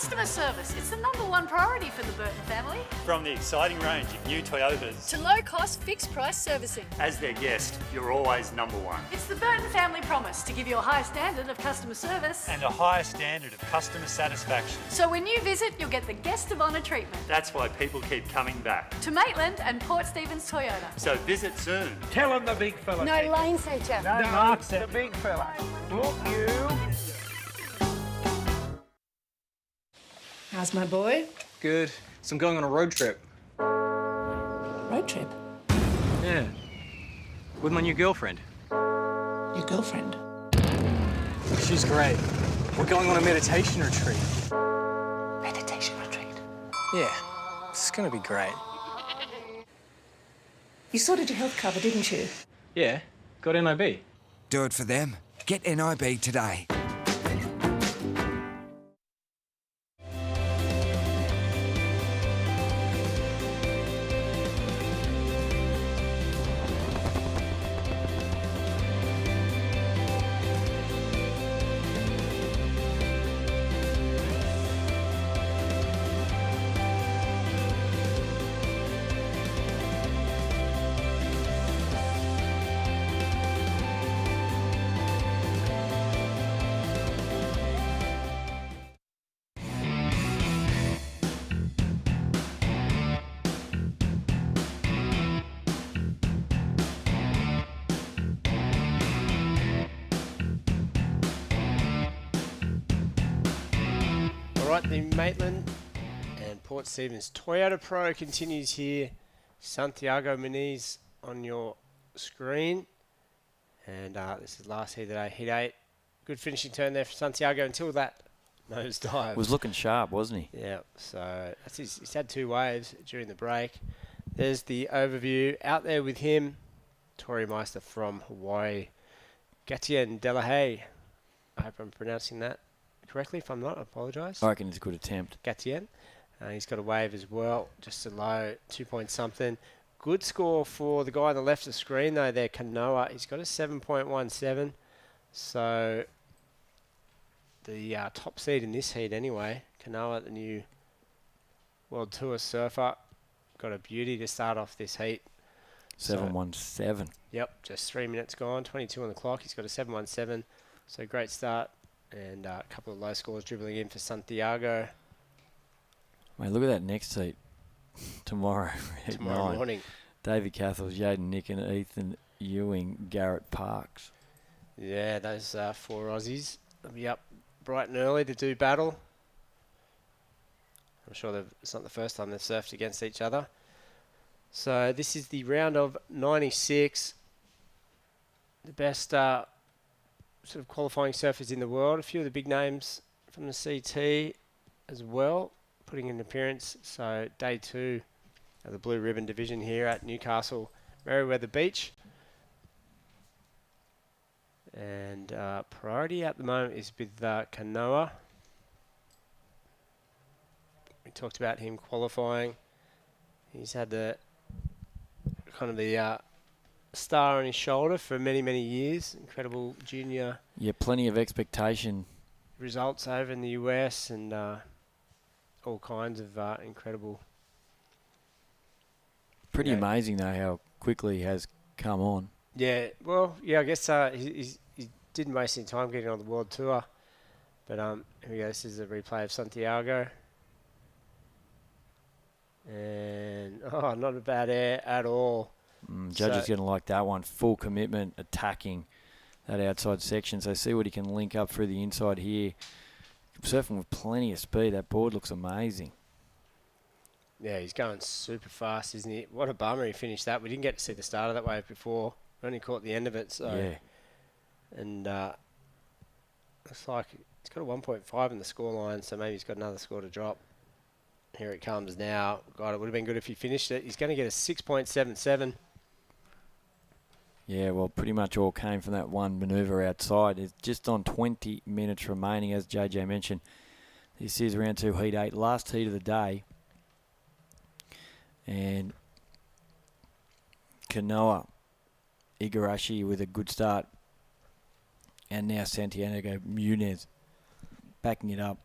Customer service, it's the #1 priority for the Burton family. From the exciting range of new Toyotas, To low-cost, fixed-price servicing. as their guest, you're always #1. It's the Burton family promise to give you a high standard of customer service. And a higher standard of customer satisfaction. So when you visit, you'll get the guest of honour treatment. That's why people keep coming back. To Maitland and Port Stephens Toyota. So visit soon. Tell him the big fella. No lane seater. No, Mark's the big fella. Look, you. How's my boy? Good. So I'm going on a road trip. Road trip? Yeah. With my new girlfriend. Your girlfriend? She's great. We're going on a meditation retreat. Meditation retreat? Yeah. It's gonna be great. You sorted your health cover, didn't you? Yeah. Got NIB. Do it for them. Get NIB today. All right, the Maitland and Port Stephens Toyota Pro continues here. Santiago Muniz on your screen. And this is last heat today, heat 8. Good finishing turn there for Santiago until that nosedive. Was looking sharp, wasn't he? Yeah, so that's he's had 2 waves during the break. There's the overview. Out there with him, Tori Meister from Hawaii. Gatien Delahaye. I hope I'm pronouncing that correctly. If I'm not, I apologise. I reckon it's a good attempt. Gatien. He's got a wave as well, just a low 2 point something. Good score for the guy on the left of the screen though there, Kanoa. He's got a 7.17. So the top seed in this heat anyway. Kanoa, the new World Tour surfer, got a beauty to start off this heat. 7.17. Yep, just 3 minutes gone, 22 on the clock. He's got a 7.17. So great start. And a couple of low scores dribbling in for Santiago. Mate, look at that next heat tomorrow. at Tomorrow 9. morning. David Cathles, Yaden Nick and Ethan Ewing, Garrett Parks. Yeah, those 4 Aussies will be up bright and early to do battle. I'm sure it's not the first time they've surfed against each other. So this is the round of 96. The best sort of qualifying surfers in the world. A few of the big names from the CT as well, putting in an appearance. So day 2 of the Blue Ribbon division here at Newcastle Merewether Beach. And priority at the moment is with Kanoa. We talked about him qualifying. He's had the kind of the star on his shoulder for many, many years. Incredible junior Yeah, plenty of expectation. results over in the US and all kinds of incredible. Pretty Yeah. amazing, though, how quickly he has come on. Yeah, well, yeah, I guess he didn't waste any time getting on the world tour. But here we go. This is a replay of Santiago. And, not a bad air at all. Judges going to like that one. Full commitment, attacking that outside section. So see what he can link up through the inside here. Surfing with plenty of speed. That board looks amazing. Yeah, he's going super fast, isn't he? What a bummer he finished that. We didn't get to see the start of that wave before. We only caught the end of it. So Yeah. And looks like he's got a 1.5 in the scoreline, so maybe he's got another score to drop. Here it comes now. God, it would have been good if he finished it. He's going to get a 6.77. Yeah, well, pretty much all came from that one manoeuvre outside. It's just on 20 minutes remaining, as JJ mentioned. This is round 2, heat 8, last heat of the day. And Kanoa Igarashi with a good start. And now Santiago Muniz backing it up.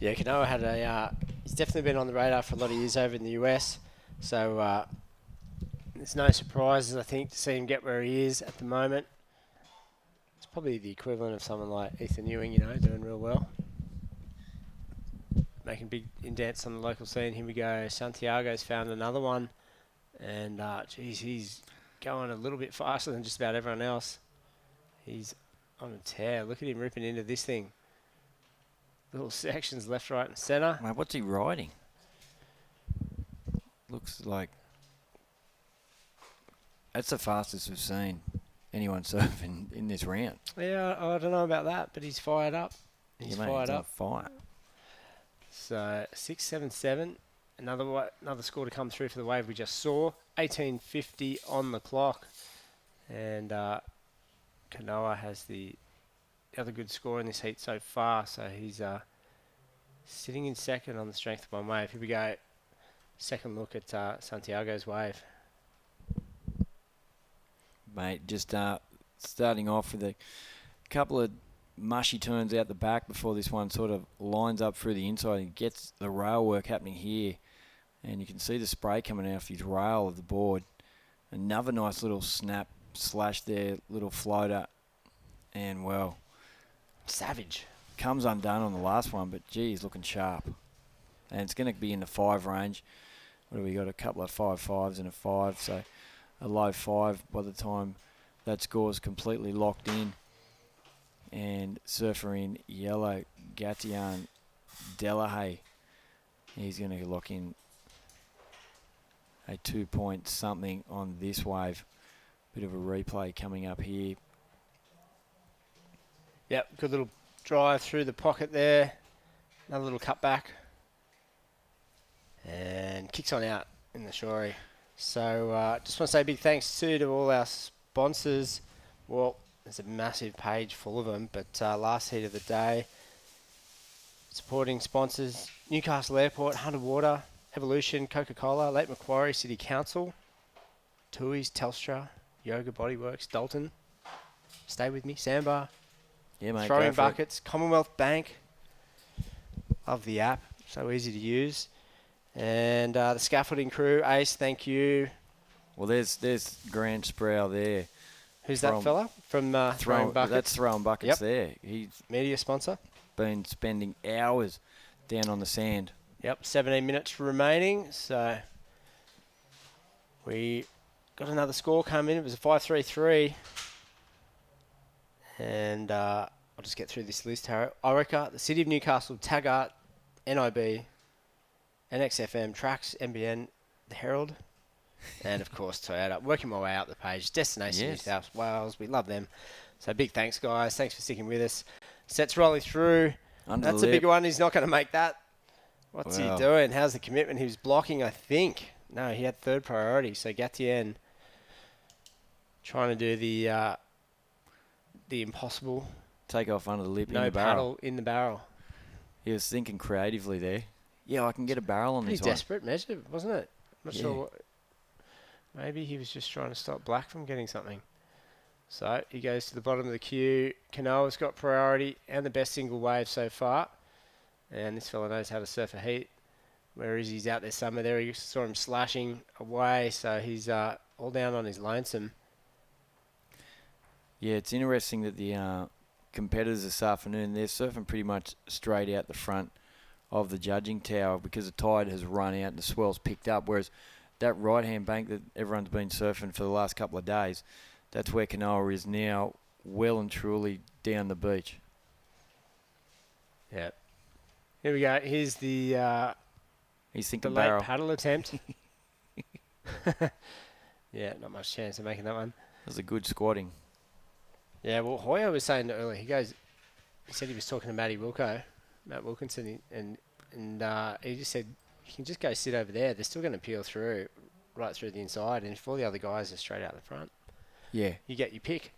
Yeah, Kanoa had he's definitely been on the radar for a lot of years over in the US. So there's no surprises, I think, to see him get where he is at the moment. It's probably the equivalent of someone like Ethan Ewing, doing real well. Making big indents on the local scene. Here we go. Santiago's found another one. And, geez, he's going a little bit faster than just about everyone else. He's on a tear. Look at him ripping into this thing. Little sections left, right, and centre. Mate, what's he riding? Looks like... That's the fastest we've seen anyone surfing in this round. Yeah, I don't know about that, but he's fired up. He's fired up. Fire. So 6.77. Another score to come through for the wave we just saw. 18.50 on the clock. And Kanoa has the other good score in this heat so far. So he's sitting in second on the strength of one wave. Here we go. Second look at Santiago's wave. Mate, just starting off with a couple of mushy turns out the back before this one sort of lines up through the inside and gets the rail work happening here. And you can see the spray coming out of his rail of the board. Another nice little snap slash there, little floater. And, well... Savage. Comes undone on the last one, but, gee, he's looking sharp. And it's going to be in the 5 range. What have we got? A couple of 5.5s and a 5, so a low 5 by the time that score is completely locked in. And surfer in yellow, Gatian Delahaye. He's going to lock in a 2-point something on this wave. Bit of a replay coming up here. Yep, good little drive through the pocket there. Another little cut back. And kicks on out in the shory. So just want to say big thanks to all our sponsors. Well, there's a massive page full of them, but last heat of the day, supporting sponsors, Newcastle Airport, Hunter Water, Evolution, Coca-Cola, Lake Macquarie City Council, Tui's, Telstra, Yoga Bodyworks, Dalton, Stay With Me, Sandbar, yeah, mate, Throwing Buckets, Commonwealth Bank. Love the app, so easy to use. And the scaffolding crew, Ace, thank you. Well, there's Grant Sproul there. Who's that fella? From Throwing Buckets? That's Throwing Buckets there. He's media sponsor. Been spending hours down on the sand. Yep, 17 minutes remaining. So we got another score come in. It was a 5.33. And I'll just get through this list, Harry. Orica, the City of Newcastle, Taggart, NIB, NXFM, Trax, NBN, the Herald, and of course Toyota. Working my way out the page. Destination New South Wales. We love them. So big thanks, guys. Thanks for sticking with us. Sets rolling through. That's a big one. He's not going to make that. What's he doing? How's the commitment? He was blocking, I think. No, he had third priority. So Gatien trying to do the impossible. Take off under the lip in no the barrel. paddle in the barrel. He was thinking creatively there. Yeah, I can get a barrel on this one. Pretty desperate measure, wasn't it? I'm not sure what. Maybe he was just trying to stop Black from getting something. So he goes to the bottom of the queue. Kanoa's got priority and the best single wave so far. And this fella knows how to surf a heat. Where is he? He's out there somewhere there. You saw him slashing away. So he's all down on his lonesome. Yeah, it's interesting that the competitors this afternoon, they're surfing pretty much straight out the front of the judging tower because the tide has run out and the swell's picked up, whereas that right-hand bank that everyone's been surfing for the last couple of days, that's where Kanoa is now, well and truly down the beach. Yeah. Here we go. Here's the he's thinking late barrel. paddle attempt. Yeah, not much chance of making that one. That was a good squatting. Yeah, well, Hoyer was saying earlier, he said he was talking to Matt Wilkinson, and he just said, you can just go sit over there. They're still going to peel through, right through the inside, and if all the other guys are straight out the front, yeah, you get your pick.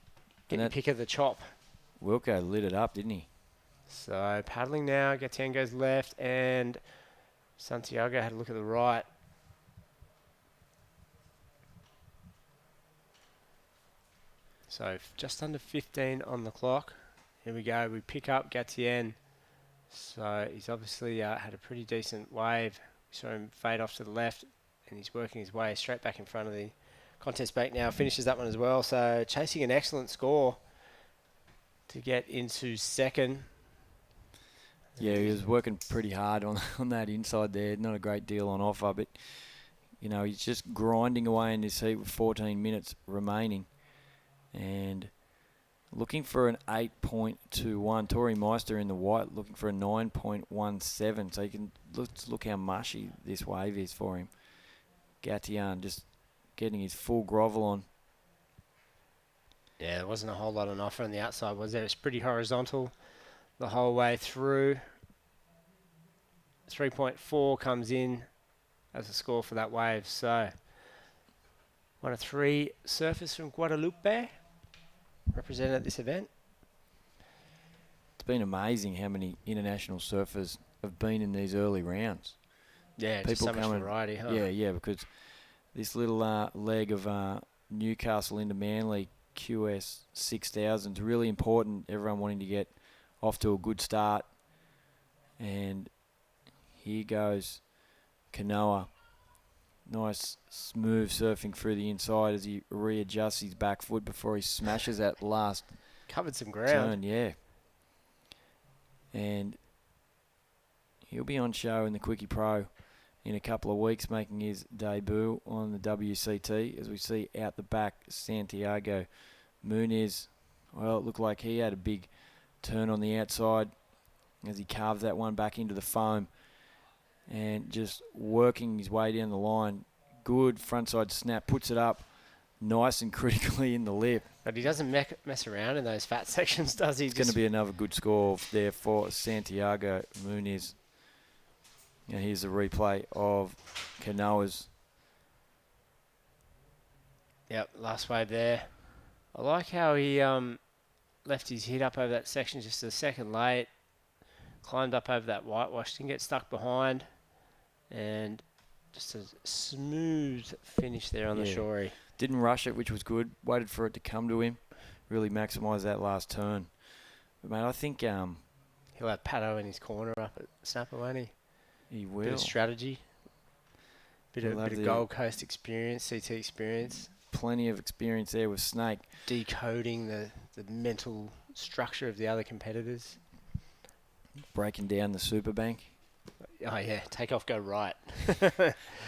Get your pick of the chop. Wilco lit it up, didn't he? So paddling now, Gatien goes left, and Santiago had a look at the right. So just under 15 on the clock. Here we go. We pick up Gatien So he's obviously had a pretty decent wave. We saw him fade off to the left, and he's working his way straight back in front of the contest bank now. Finishes that one as well. So chasing an excellent score to get into second. Yeah, he was working pretty hard on that inside there. Not a great deal on offer, but, you know, he's just grinding away in this heat with 14 minutes remaining. And looking for an 8.21. Tori Meister in the white looking for a 9.17. So you can look how mushy this wave is for him. Gatian just getting his full grovel on. Yeah, there wasn't a whole lot on offer on the outside, was there? It's pretty horizontal the whole way through. 3.4 comes in as a score for that wave. So, one of 3 surfers from Guadalupe represented at this event. It's been amazing how many international surfers have been in these early rounds. Yeah, just so much variety, huh? Yeah, because this little leg of Newcastle into Manly QS 6000 is really important. Everyone wanting to get off to a good start. And here goes Kanoa. Nice smooth surfing through the inside as he readjusts his back foot before he smashes that last covered some ground. Turn, yeah. And he'll be on show in the Quickie Pro in a couple of weeks, making his debut on the WCT. As we see out the back, Santiago Muniz. Well, it looked like he had a big turn on the outside as he carved that one back into the foam and just working his way down the line. Good frontside snap, puts it up nice and critically in the lip. But he doesn't mess around in those fat sections, does he? It's going to be another good score there for Santiago Muniz. And here's a replay of Kanoa's. Yep, last wave there. I like how he left his hit up over that section just a second late. Climbed up over that whitewash, didn't get stuck behind. And just a smooth finish there on the shorey. Didn't rush it, which was good. Waited for it to come to him. Really maximised that last turn. But, mate, I think... he'll have Pato in his corner up at Snapper, won't he? He will. Bit of strategy. Bit of Gold Coast experience, CT experience. Plenty of experience there with Snake. Decoding the mental structure of the other competitors. Breaking down the super bank. Oh, yeah. Take off, go right.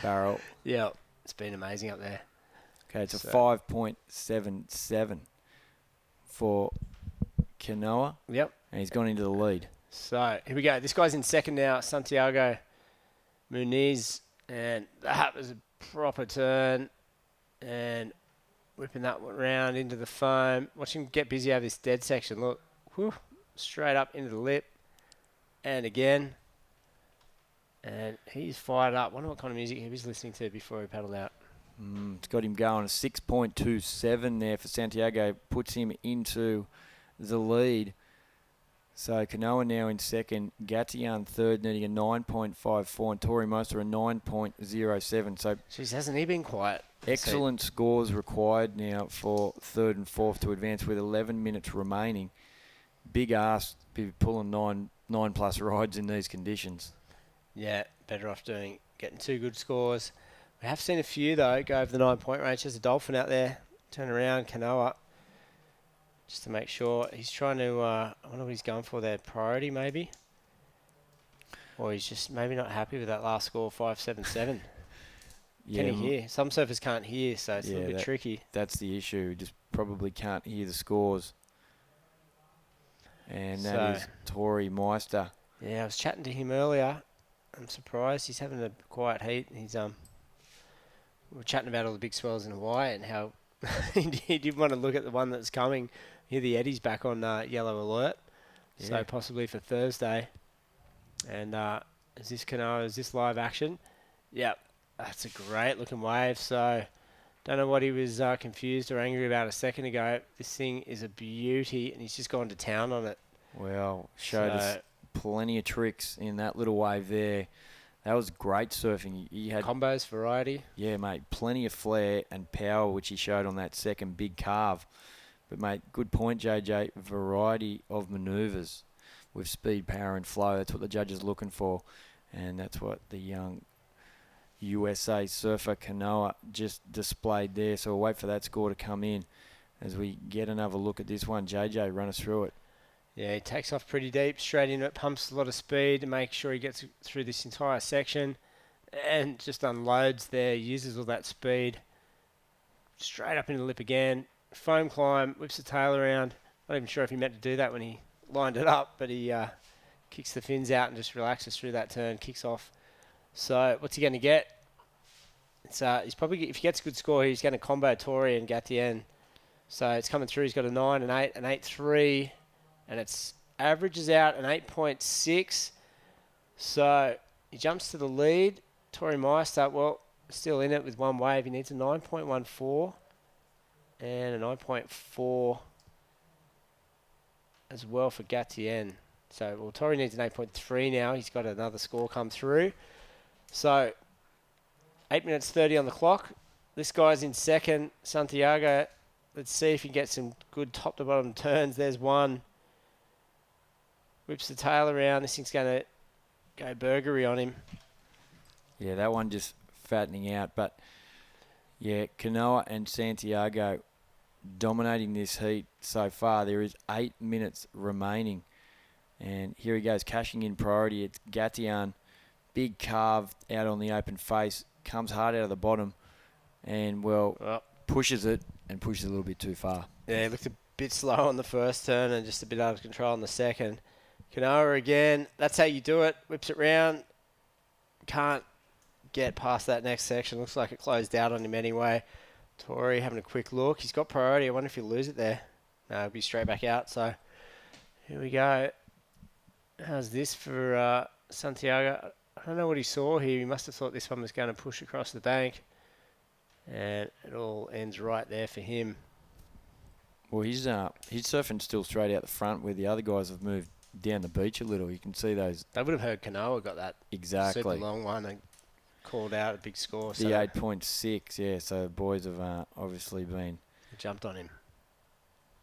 Barrel. Yeah. It's been amazing up there. Okay, it's a 5.77 for Kanoa. Yep. And he's gone into the lead. So, here we go. This guy's in second now, Santiago Muniz. And that was a proper turn. And whipping that one round into the foam. Watch him get busy over this dead section. Look. Whew, straight up into the lip. And again. And he's fired up. Wonder what kind of music he was listening to before he paddled out. It's got him going. A 6.27 there for Santiago. Puts him into the lead. So Kanoa now in second. Gatian third, needing a 9.54. And Tori Meister a 9.07. So jeez, hasn't he been quiet? Excellent scores required now for third and fourth to advance with 11 minutes remaining. Big ask to be pulling nine plus rides in these conditions. Yeah, better off getting 2 good scores. We have seen a few, though, go over the 9-point range. There's a dolphin out there. Turn around, Kanoa. Just to make sure. He's trying to, I wonder what he's going for there. Priority, maybe? Or he's just maybe not happy with that last score, 5.77. Yeah, can he hear? Some surfers can't hear, so it's a little bit tricky. That's the issue. Just probably can't hear the scores. And that is Tori Meister. Yeah, I was chatting to him earlier. I'm surprised he's having a quiet heat. He's we were chatting about all the big swells in Hawaii and how he did want to look at the one that's coming. Here the Eddie's back on yellow alert, so possibly for Thursday. And is this live action? Yep, that's a great looking wave. So don't know what he was confused or angry about a second ago. This thing is a beauty, and he's just gone to town on it. Well, showed us plenty of tricks in that little wave there. That was great surfing. He had combos, variety. Yeah, mate, plenty of flair and power, which he showed on that second big carve. But, mate, good point, JJ. Variety of manoeuvres. with speed, power, and flow. That's what the judge is looking for, and that's what the young USA surfer Kanoa just displayed there. So we'll wait for that score to come in as we get another look at this one. JJ, run us through it. Yeah, he takes off pretty deep, straight into it, pumps a lot of speed to make sure he gets through this entire section and just unloads there, uses all that speed. Straight up into the lip again. Foam climb, whips the tail around. Not even sure if he meant to do that when he lined it up, but he kicks the fins out and just relaxes through that turn, kicks off. So what's he going to get? He's probably, if he gets a good score, he's going to combo Tori and Gatien. So it's coming through. He's got a 9, an 8, an 8.3, and it's averages out an 8.6. So he jumps to the lead. Tori Meister, well, still in it with one wave. He needs a 9.14 and a 9.4 as well for Gatien. So, well, Tori needs an 8.3 now. He's got another score come through. So, 8 minutes 30 on the clock. This guy's in second, Santiago. Let's see if he gets some good top-to-bottom turns. There's one. Whips the tail around. This thing's going to go burgery on him. Yeah, that one just fattening out. But, yeah, Kanoa and Santiago dominating this heat so far. There is 8 minutes remaining. And here he goes, cashing in priority. It's Gatien. Big carve out on the open face. Comes hard out of the bottom. And, well, pushes it and pushes a little bit too far. Yeah, he looked a bit slow on the first turn and just a bit out of control on the second. Kanoa again. That's how you do it. Whips it round. Can't get past that next section. Looks like it closed out on him anyway. Tori having a quick look. He's got priority. I wonder if he'll lose it there. No, he'll be straight back out. So here we go. How's this for Santiago? I don't know what he saw here. He must have thought this one was going to push across the bank. And it all ends right there for him. Well, he's surfing still straight out the front where the other guys have moved down the beach a little. You can see those. They would have heard Kanoa got that exactly super long one and called out a big score. The 8.6, yeah. So the boys have obviously been jumped on him,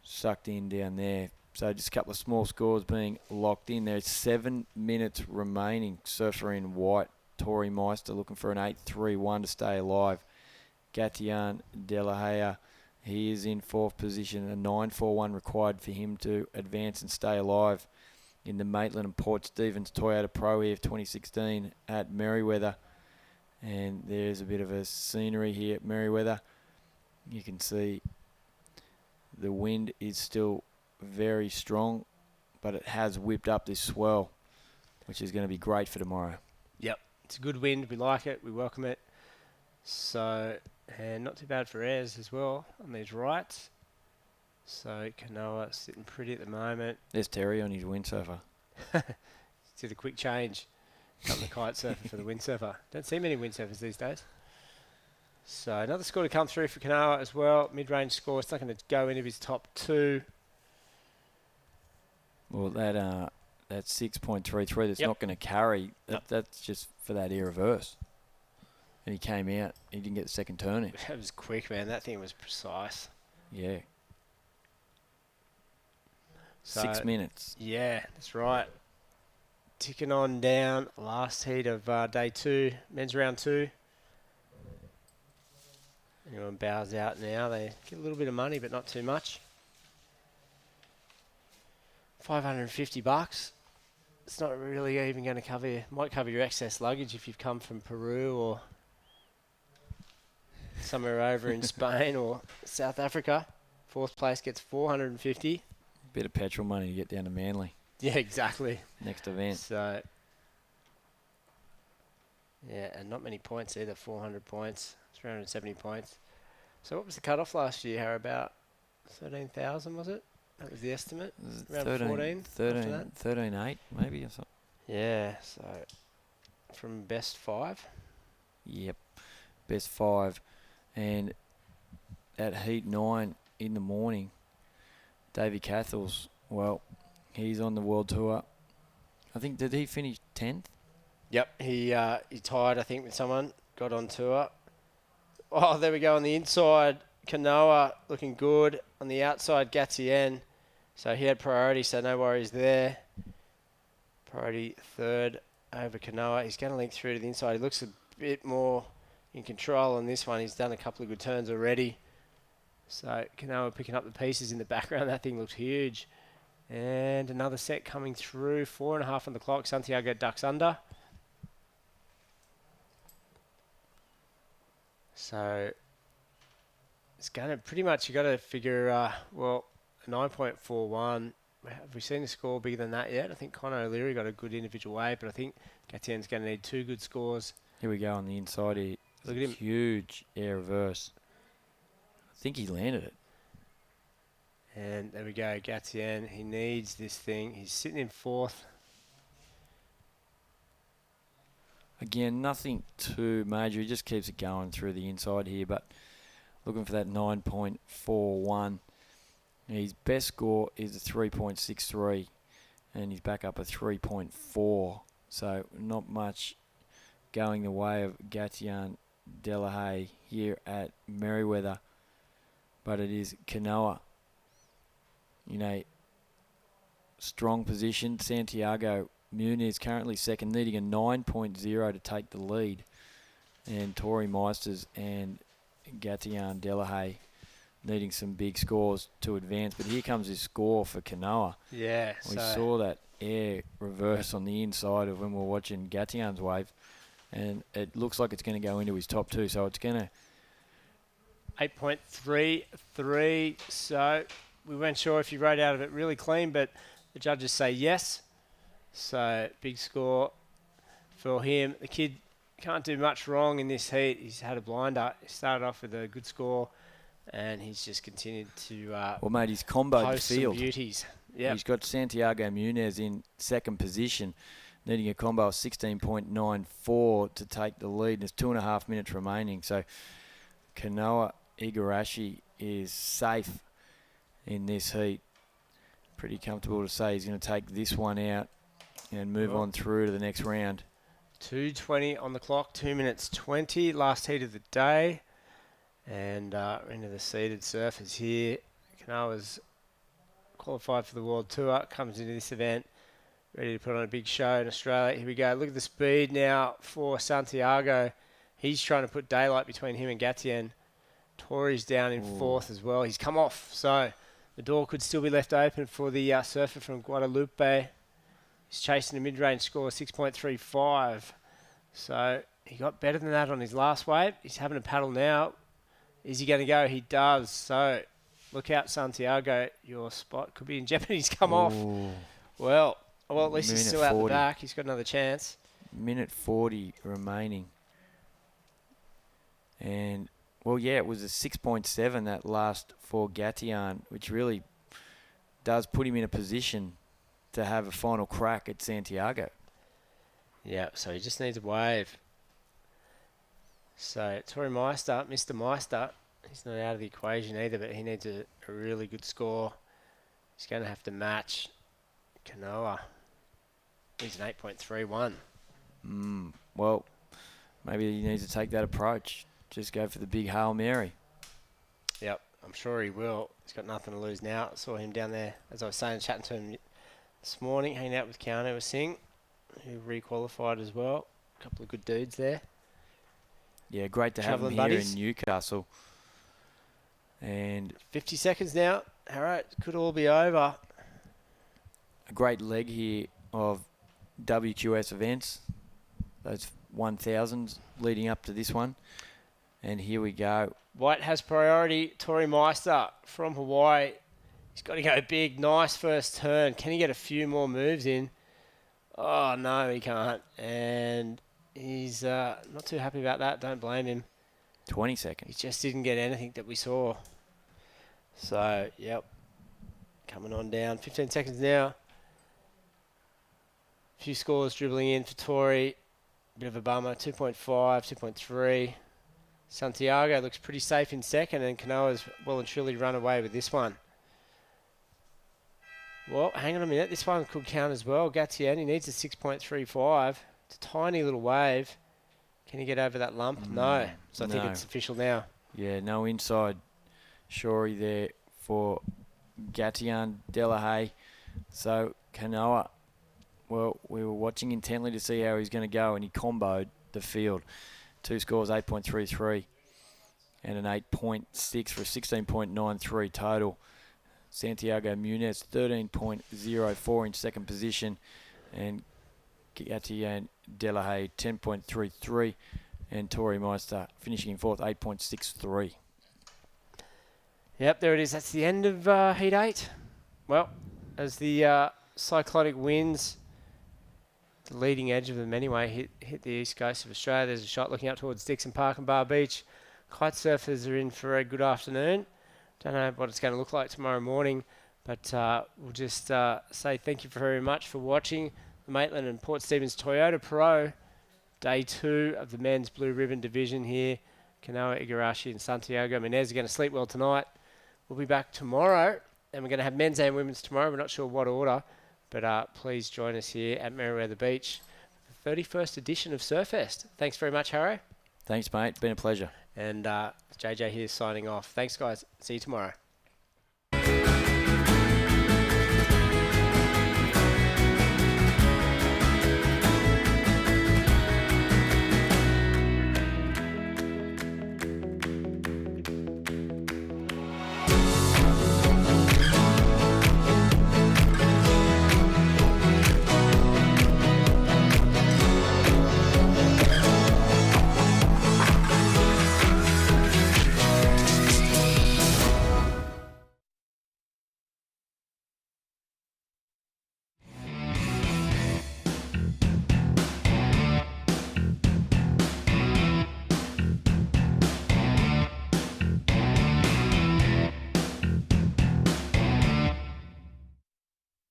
sucked in down there. So just a couple of small scores being locked in. There's 7 minutes remaining. Surfer in white, Tori Meister looking for an 8.31 to stay alive. Gatien De La Haya, he is in fourth position. A 9.41 required for him to advance and stay alive in the Maitland and Port Stephens Toyota Pro Air 2016 at Merewether. And there's a bit of a scenery here at Merewether. You can see the wind is still very strong, but it has whipped up this swell, which is going to be great for tomorrow. Yep, it's a good wind. We like it. We welcome it. So, and not too bad for airs as well on these rights. So Kanoa sitting pretty at the moment. There's Terry on his windsurfer. Did a quick change. Come the kite surfer for the windsurfer. Don't see many windsurfers these days. So another score to come through for Kanoa as well. Mid-range score. It's not going to go into his top two. Well, that 6.33 that's not going to carry. That's just for that air reverse. And he came out. He didn't get the second turn in. That was quick, man. That thing was precise. Yeah. So, 6 minutes. Yeah, that's right. Ticking on down. Last heat of day 2. Men's round 2. Anyone bows out now. They get a little bit of money, but not too much. $550. It's not really even going to cover you. Might cover your excess luggage if you've come from Peru or somewhere over in Spain or South Africa. Fourth place gets $450. Bit of petrol money to get down to Manly. Yeah, exactly. Next event. So, yeah, and not many points either. 400 points, 370 points. So what was the cutoff last year, Harry? About 13,000, was it? That was the estimate? Around 14? 13.8 maybe or something. Yeah, so from best 5? Yep, best 5. And at heat 9 in the morning, Davey Cathles, well, he's on the world tour. I think, did he finish 10th? Yep, he tied, I think, with someone, got on tour. Oh, there we go on the inside. Kanoa looking good. On the outside, Gatien. So he had priority, so no worries there. Priority third over Kanoa. He's going to link through to the inside. He looks a bit more in control on this one. He's done a couple of good turns already. So Kanoa picking up the pieces in the background. That thing looks huge. And another set coming through. 4.5 on the clock. Santiago ducks under. So it's going to pretty much, you got to figure, a 9.41. Have we seen a score bigger than that yet? I think Conor O'Leary got a good individual wave, but I think Gatien's going to need 2 good scores. Here we go on the inside. Look at him. Huge air reverse. I think he landed it. And there we go, Gatien. He needs this thing. He's sitting in 4th. Again, nothing too major. He just keeps it going through the inside here, but looking for that 9.41. His best score is a 3.63, and he's back up a 3.4. So not much going the way of Gatien Delahaye here at Merewether, but it is Kanoa in a strong position. Santiago Muniz currently second, needing a 9.0 to take the lead, and Tori Meisters and Gatien Delahaye needing some big scores to advance. But here comes his score for Kanoa. Yeah. We saw that air reverse on the inside of when we were watching Gatien's wave, and it looks like it's going to go into his top 2, so it's going to... 8.33, so we weren't sure if he rode out of it really clean, but the judges say yes. So big score for him. The kid can't do much wrong in this heat. He's had a blinder. He started off with a good score, and he's just continued to well, mate, he's comboed the post some field. beauties. Yep. He's got Santiago Muniz in second position, needing a combo of 16.94 to take the lead. There's 2.5 minutes remaining, so Kanoa Igarashi is safe in this heat. Pretty comfortable to say he's going to take this one out and move on through to the next round. 2:20 on the clock, 2 minutes 20, last heat of the day. And into the seeded surfers here. Kanoa's qualified for the World Tour, comes into this event ready to put on a big show in Australia. Here we go. Look at the speed now for Santiago. He's trying to put daylight between him and Gatien. Tori's down in 4th as well. He's come off, so the door could still be left open for the surfer from Guadalupe. He's chasing a mid-range score of 6.35. So he got better than that on his last wave. He's having a paddle now. Is he going to go? He does. So look out, Santiago. Your spot could be in jeopardy. He's come off. Well, at least he's still 40. out the back. He's got another chance. Minute 40 remaining. And, well, yeah, it was a 6.7 that last for Gatien, which really does put him in a position to have a final crack at Santiago. Yeah, so he just needs a wave. So Tori Meister, Mr. Meister, he's not out of the equation either, but he needs a really good score. He's going to have to match Kanoa. He's an 8.31. Well, maybe he needs to take that approach. Just go for the big Hail Mary. Yep, I'm sure he will. He's got nothing to lose now. I saw him down there, as I was saying, chatting to him this morning, hanging out with Keanu Singh, who re-qualified as well. A couple of good dudes there. Yeah, great to have him here in Newcastle. And 50 seconds now. All right, could all be over. A great leg here of WQS events. Those 1000s leading up to this one. And here we go. White has priority. Tori Meister from Hawaii. He's got to go big. Nice first turn. Can he get a few more moves in? Oh, no, he can't. And he's not too happy about that. Don't blame him. 20 seconds. He just didn't get anything that we saw. So, yep. Coming on down. 15 seconds now. A few scores dribbling in for Tori. Bit of a bummer. 2.5, 2.3. Santiago looks pretty safe in second, and Kanoa's well and truly run away with this one. Well, hang on a minute. This one could count as well. Gatien, he needs a 6.35. It's a tiny little wave. Can he get over that lump? No. So I think it's official now. Yeah, no inside Shorey there for Gatien Delahaye. So Kanoa Well, we were watching intently to see how he's going to go, and he comboed the field. 2 scores, 8.33 and an 8.6 for a 16.93 total. Santiago Munez, 13.04 in second position, and Etienne Delahaye, 10.33, and Tori Meister finishing in fourth, 8.63. Yep, there it is. That's the end of Heat 8. Well, as the cyclonic winds, the leading edge of them anyway, hit the east coast of Australia. There's a shot looking up towards Dixon Park and Bar Beach. Kite surfers are in for a good afternoon. Don't know what it's going to look like tomorrow morning, but we'll just say thank you very much for watching the Maitland and Port Stephens Toyota Pro Day 2 of the men's blue ribbon division here. Kanoa Igarashi and Santiago Munez are going to sleep well tonight. We'll be back tomorrow, and we're going to have men's and women's tomorrow. We're not sure what order, but please join us here at Merewether Beach, the 31st edition of Surfest. Thanks very much, Harry. Thanks, mate. Been a pleasure. And JJ here signing off. Thanks, guys. See you tomorrow.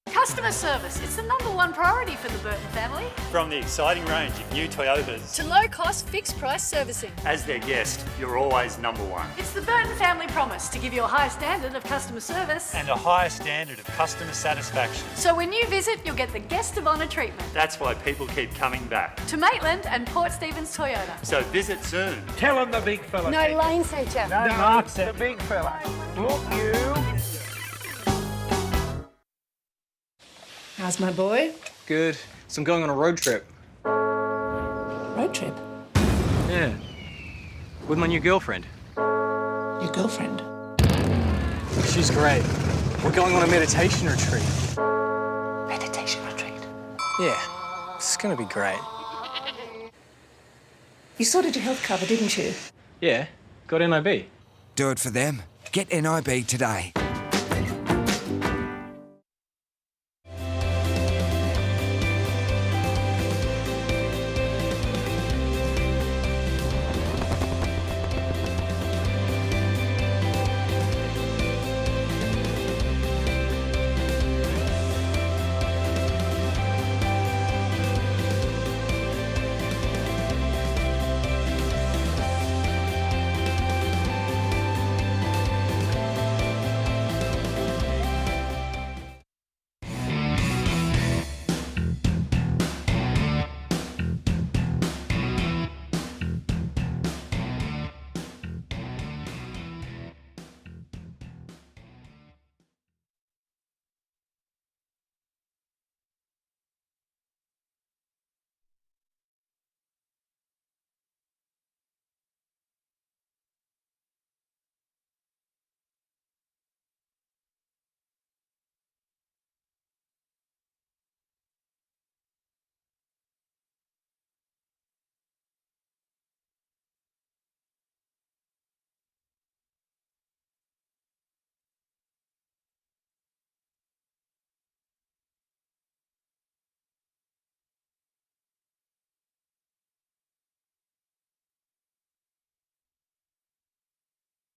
Customer service, it's the #1 priority for the Burton family. From the exciting range of new Toyotas, To low-cost, fixed-price servicing. as their guest, you're always #1. It's the Burton family promise to give you a high standard of customer service. And a higher standard of customer satisfaction. So when you visit, you'll get the guest of honour treatment. That's why people keep coming back. To Maitland and Port Stephens Toyota. So visit soon. Tell him the big fella. No lane feature. No, marks it. The big fella. Look, you. How's my boy? Good. So I'm going on a road trip. Road trip? Yeah. With my new girlfriend. Your girlfriend? She's great. We're going on a meditation retreat. Meditation retreat? Yeah. It's gonna be great. You sorted your health cover, didn't you? Yeah. Got NIB. Do it for them. Get NIB today.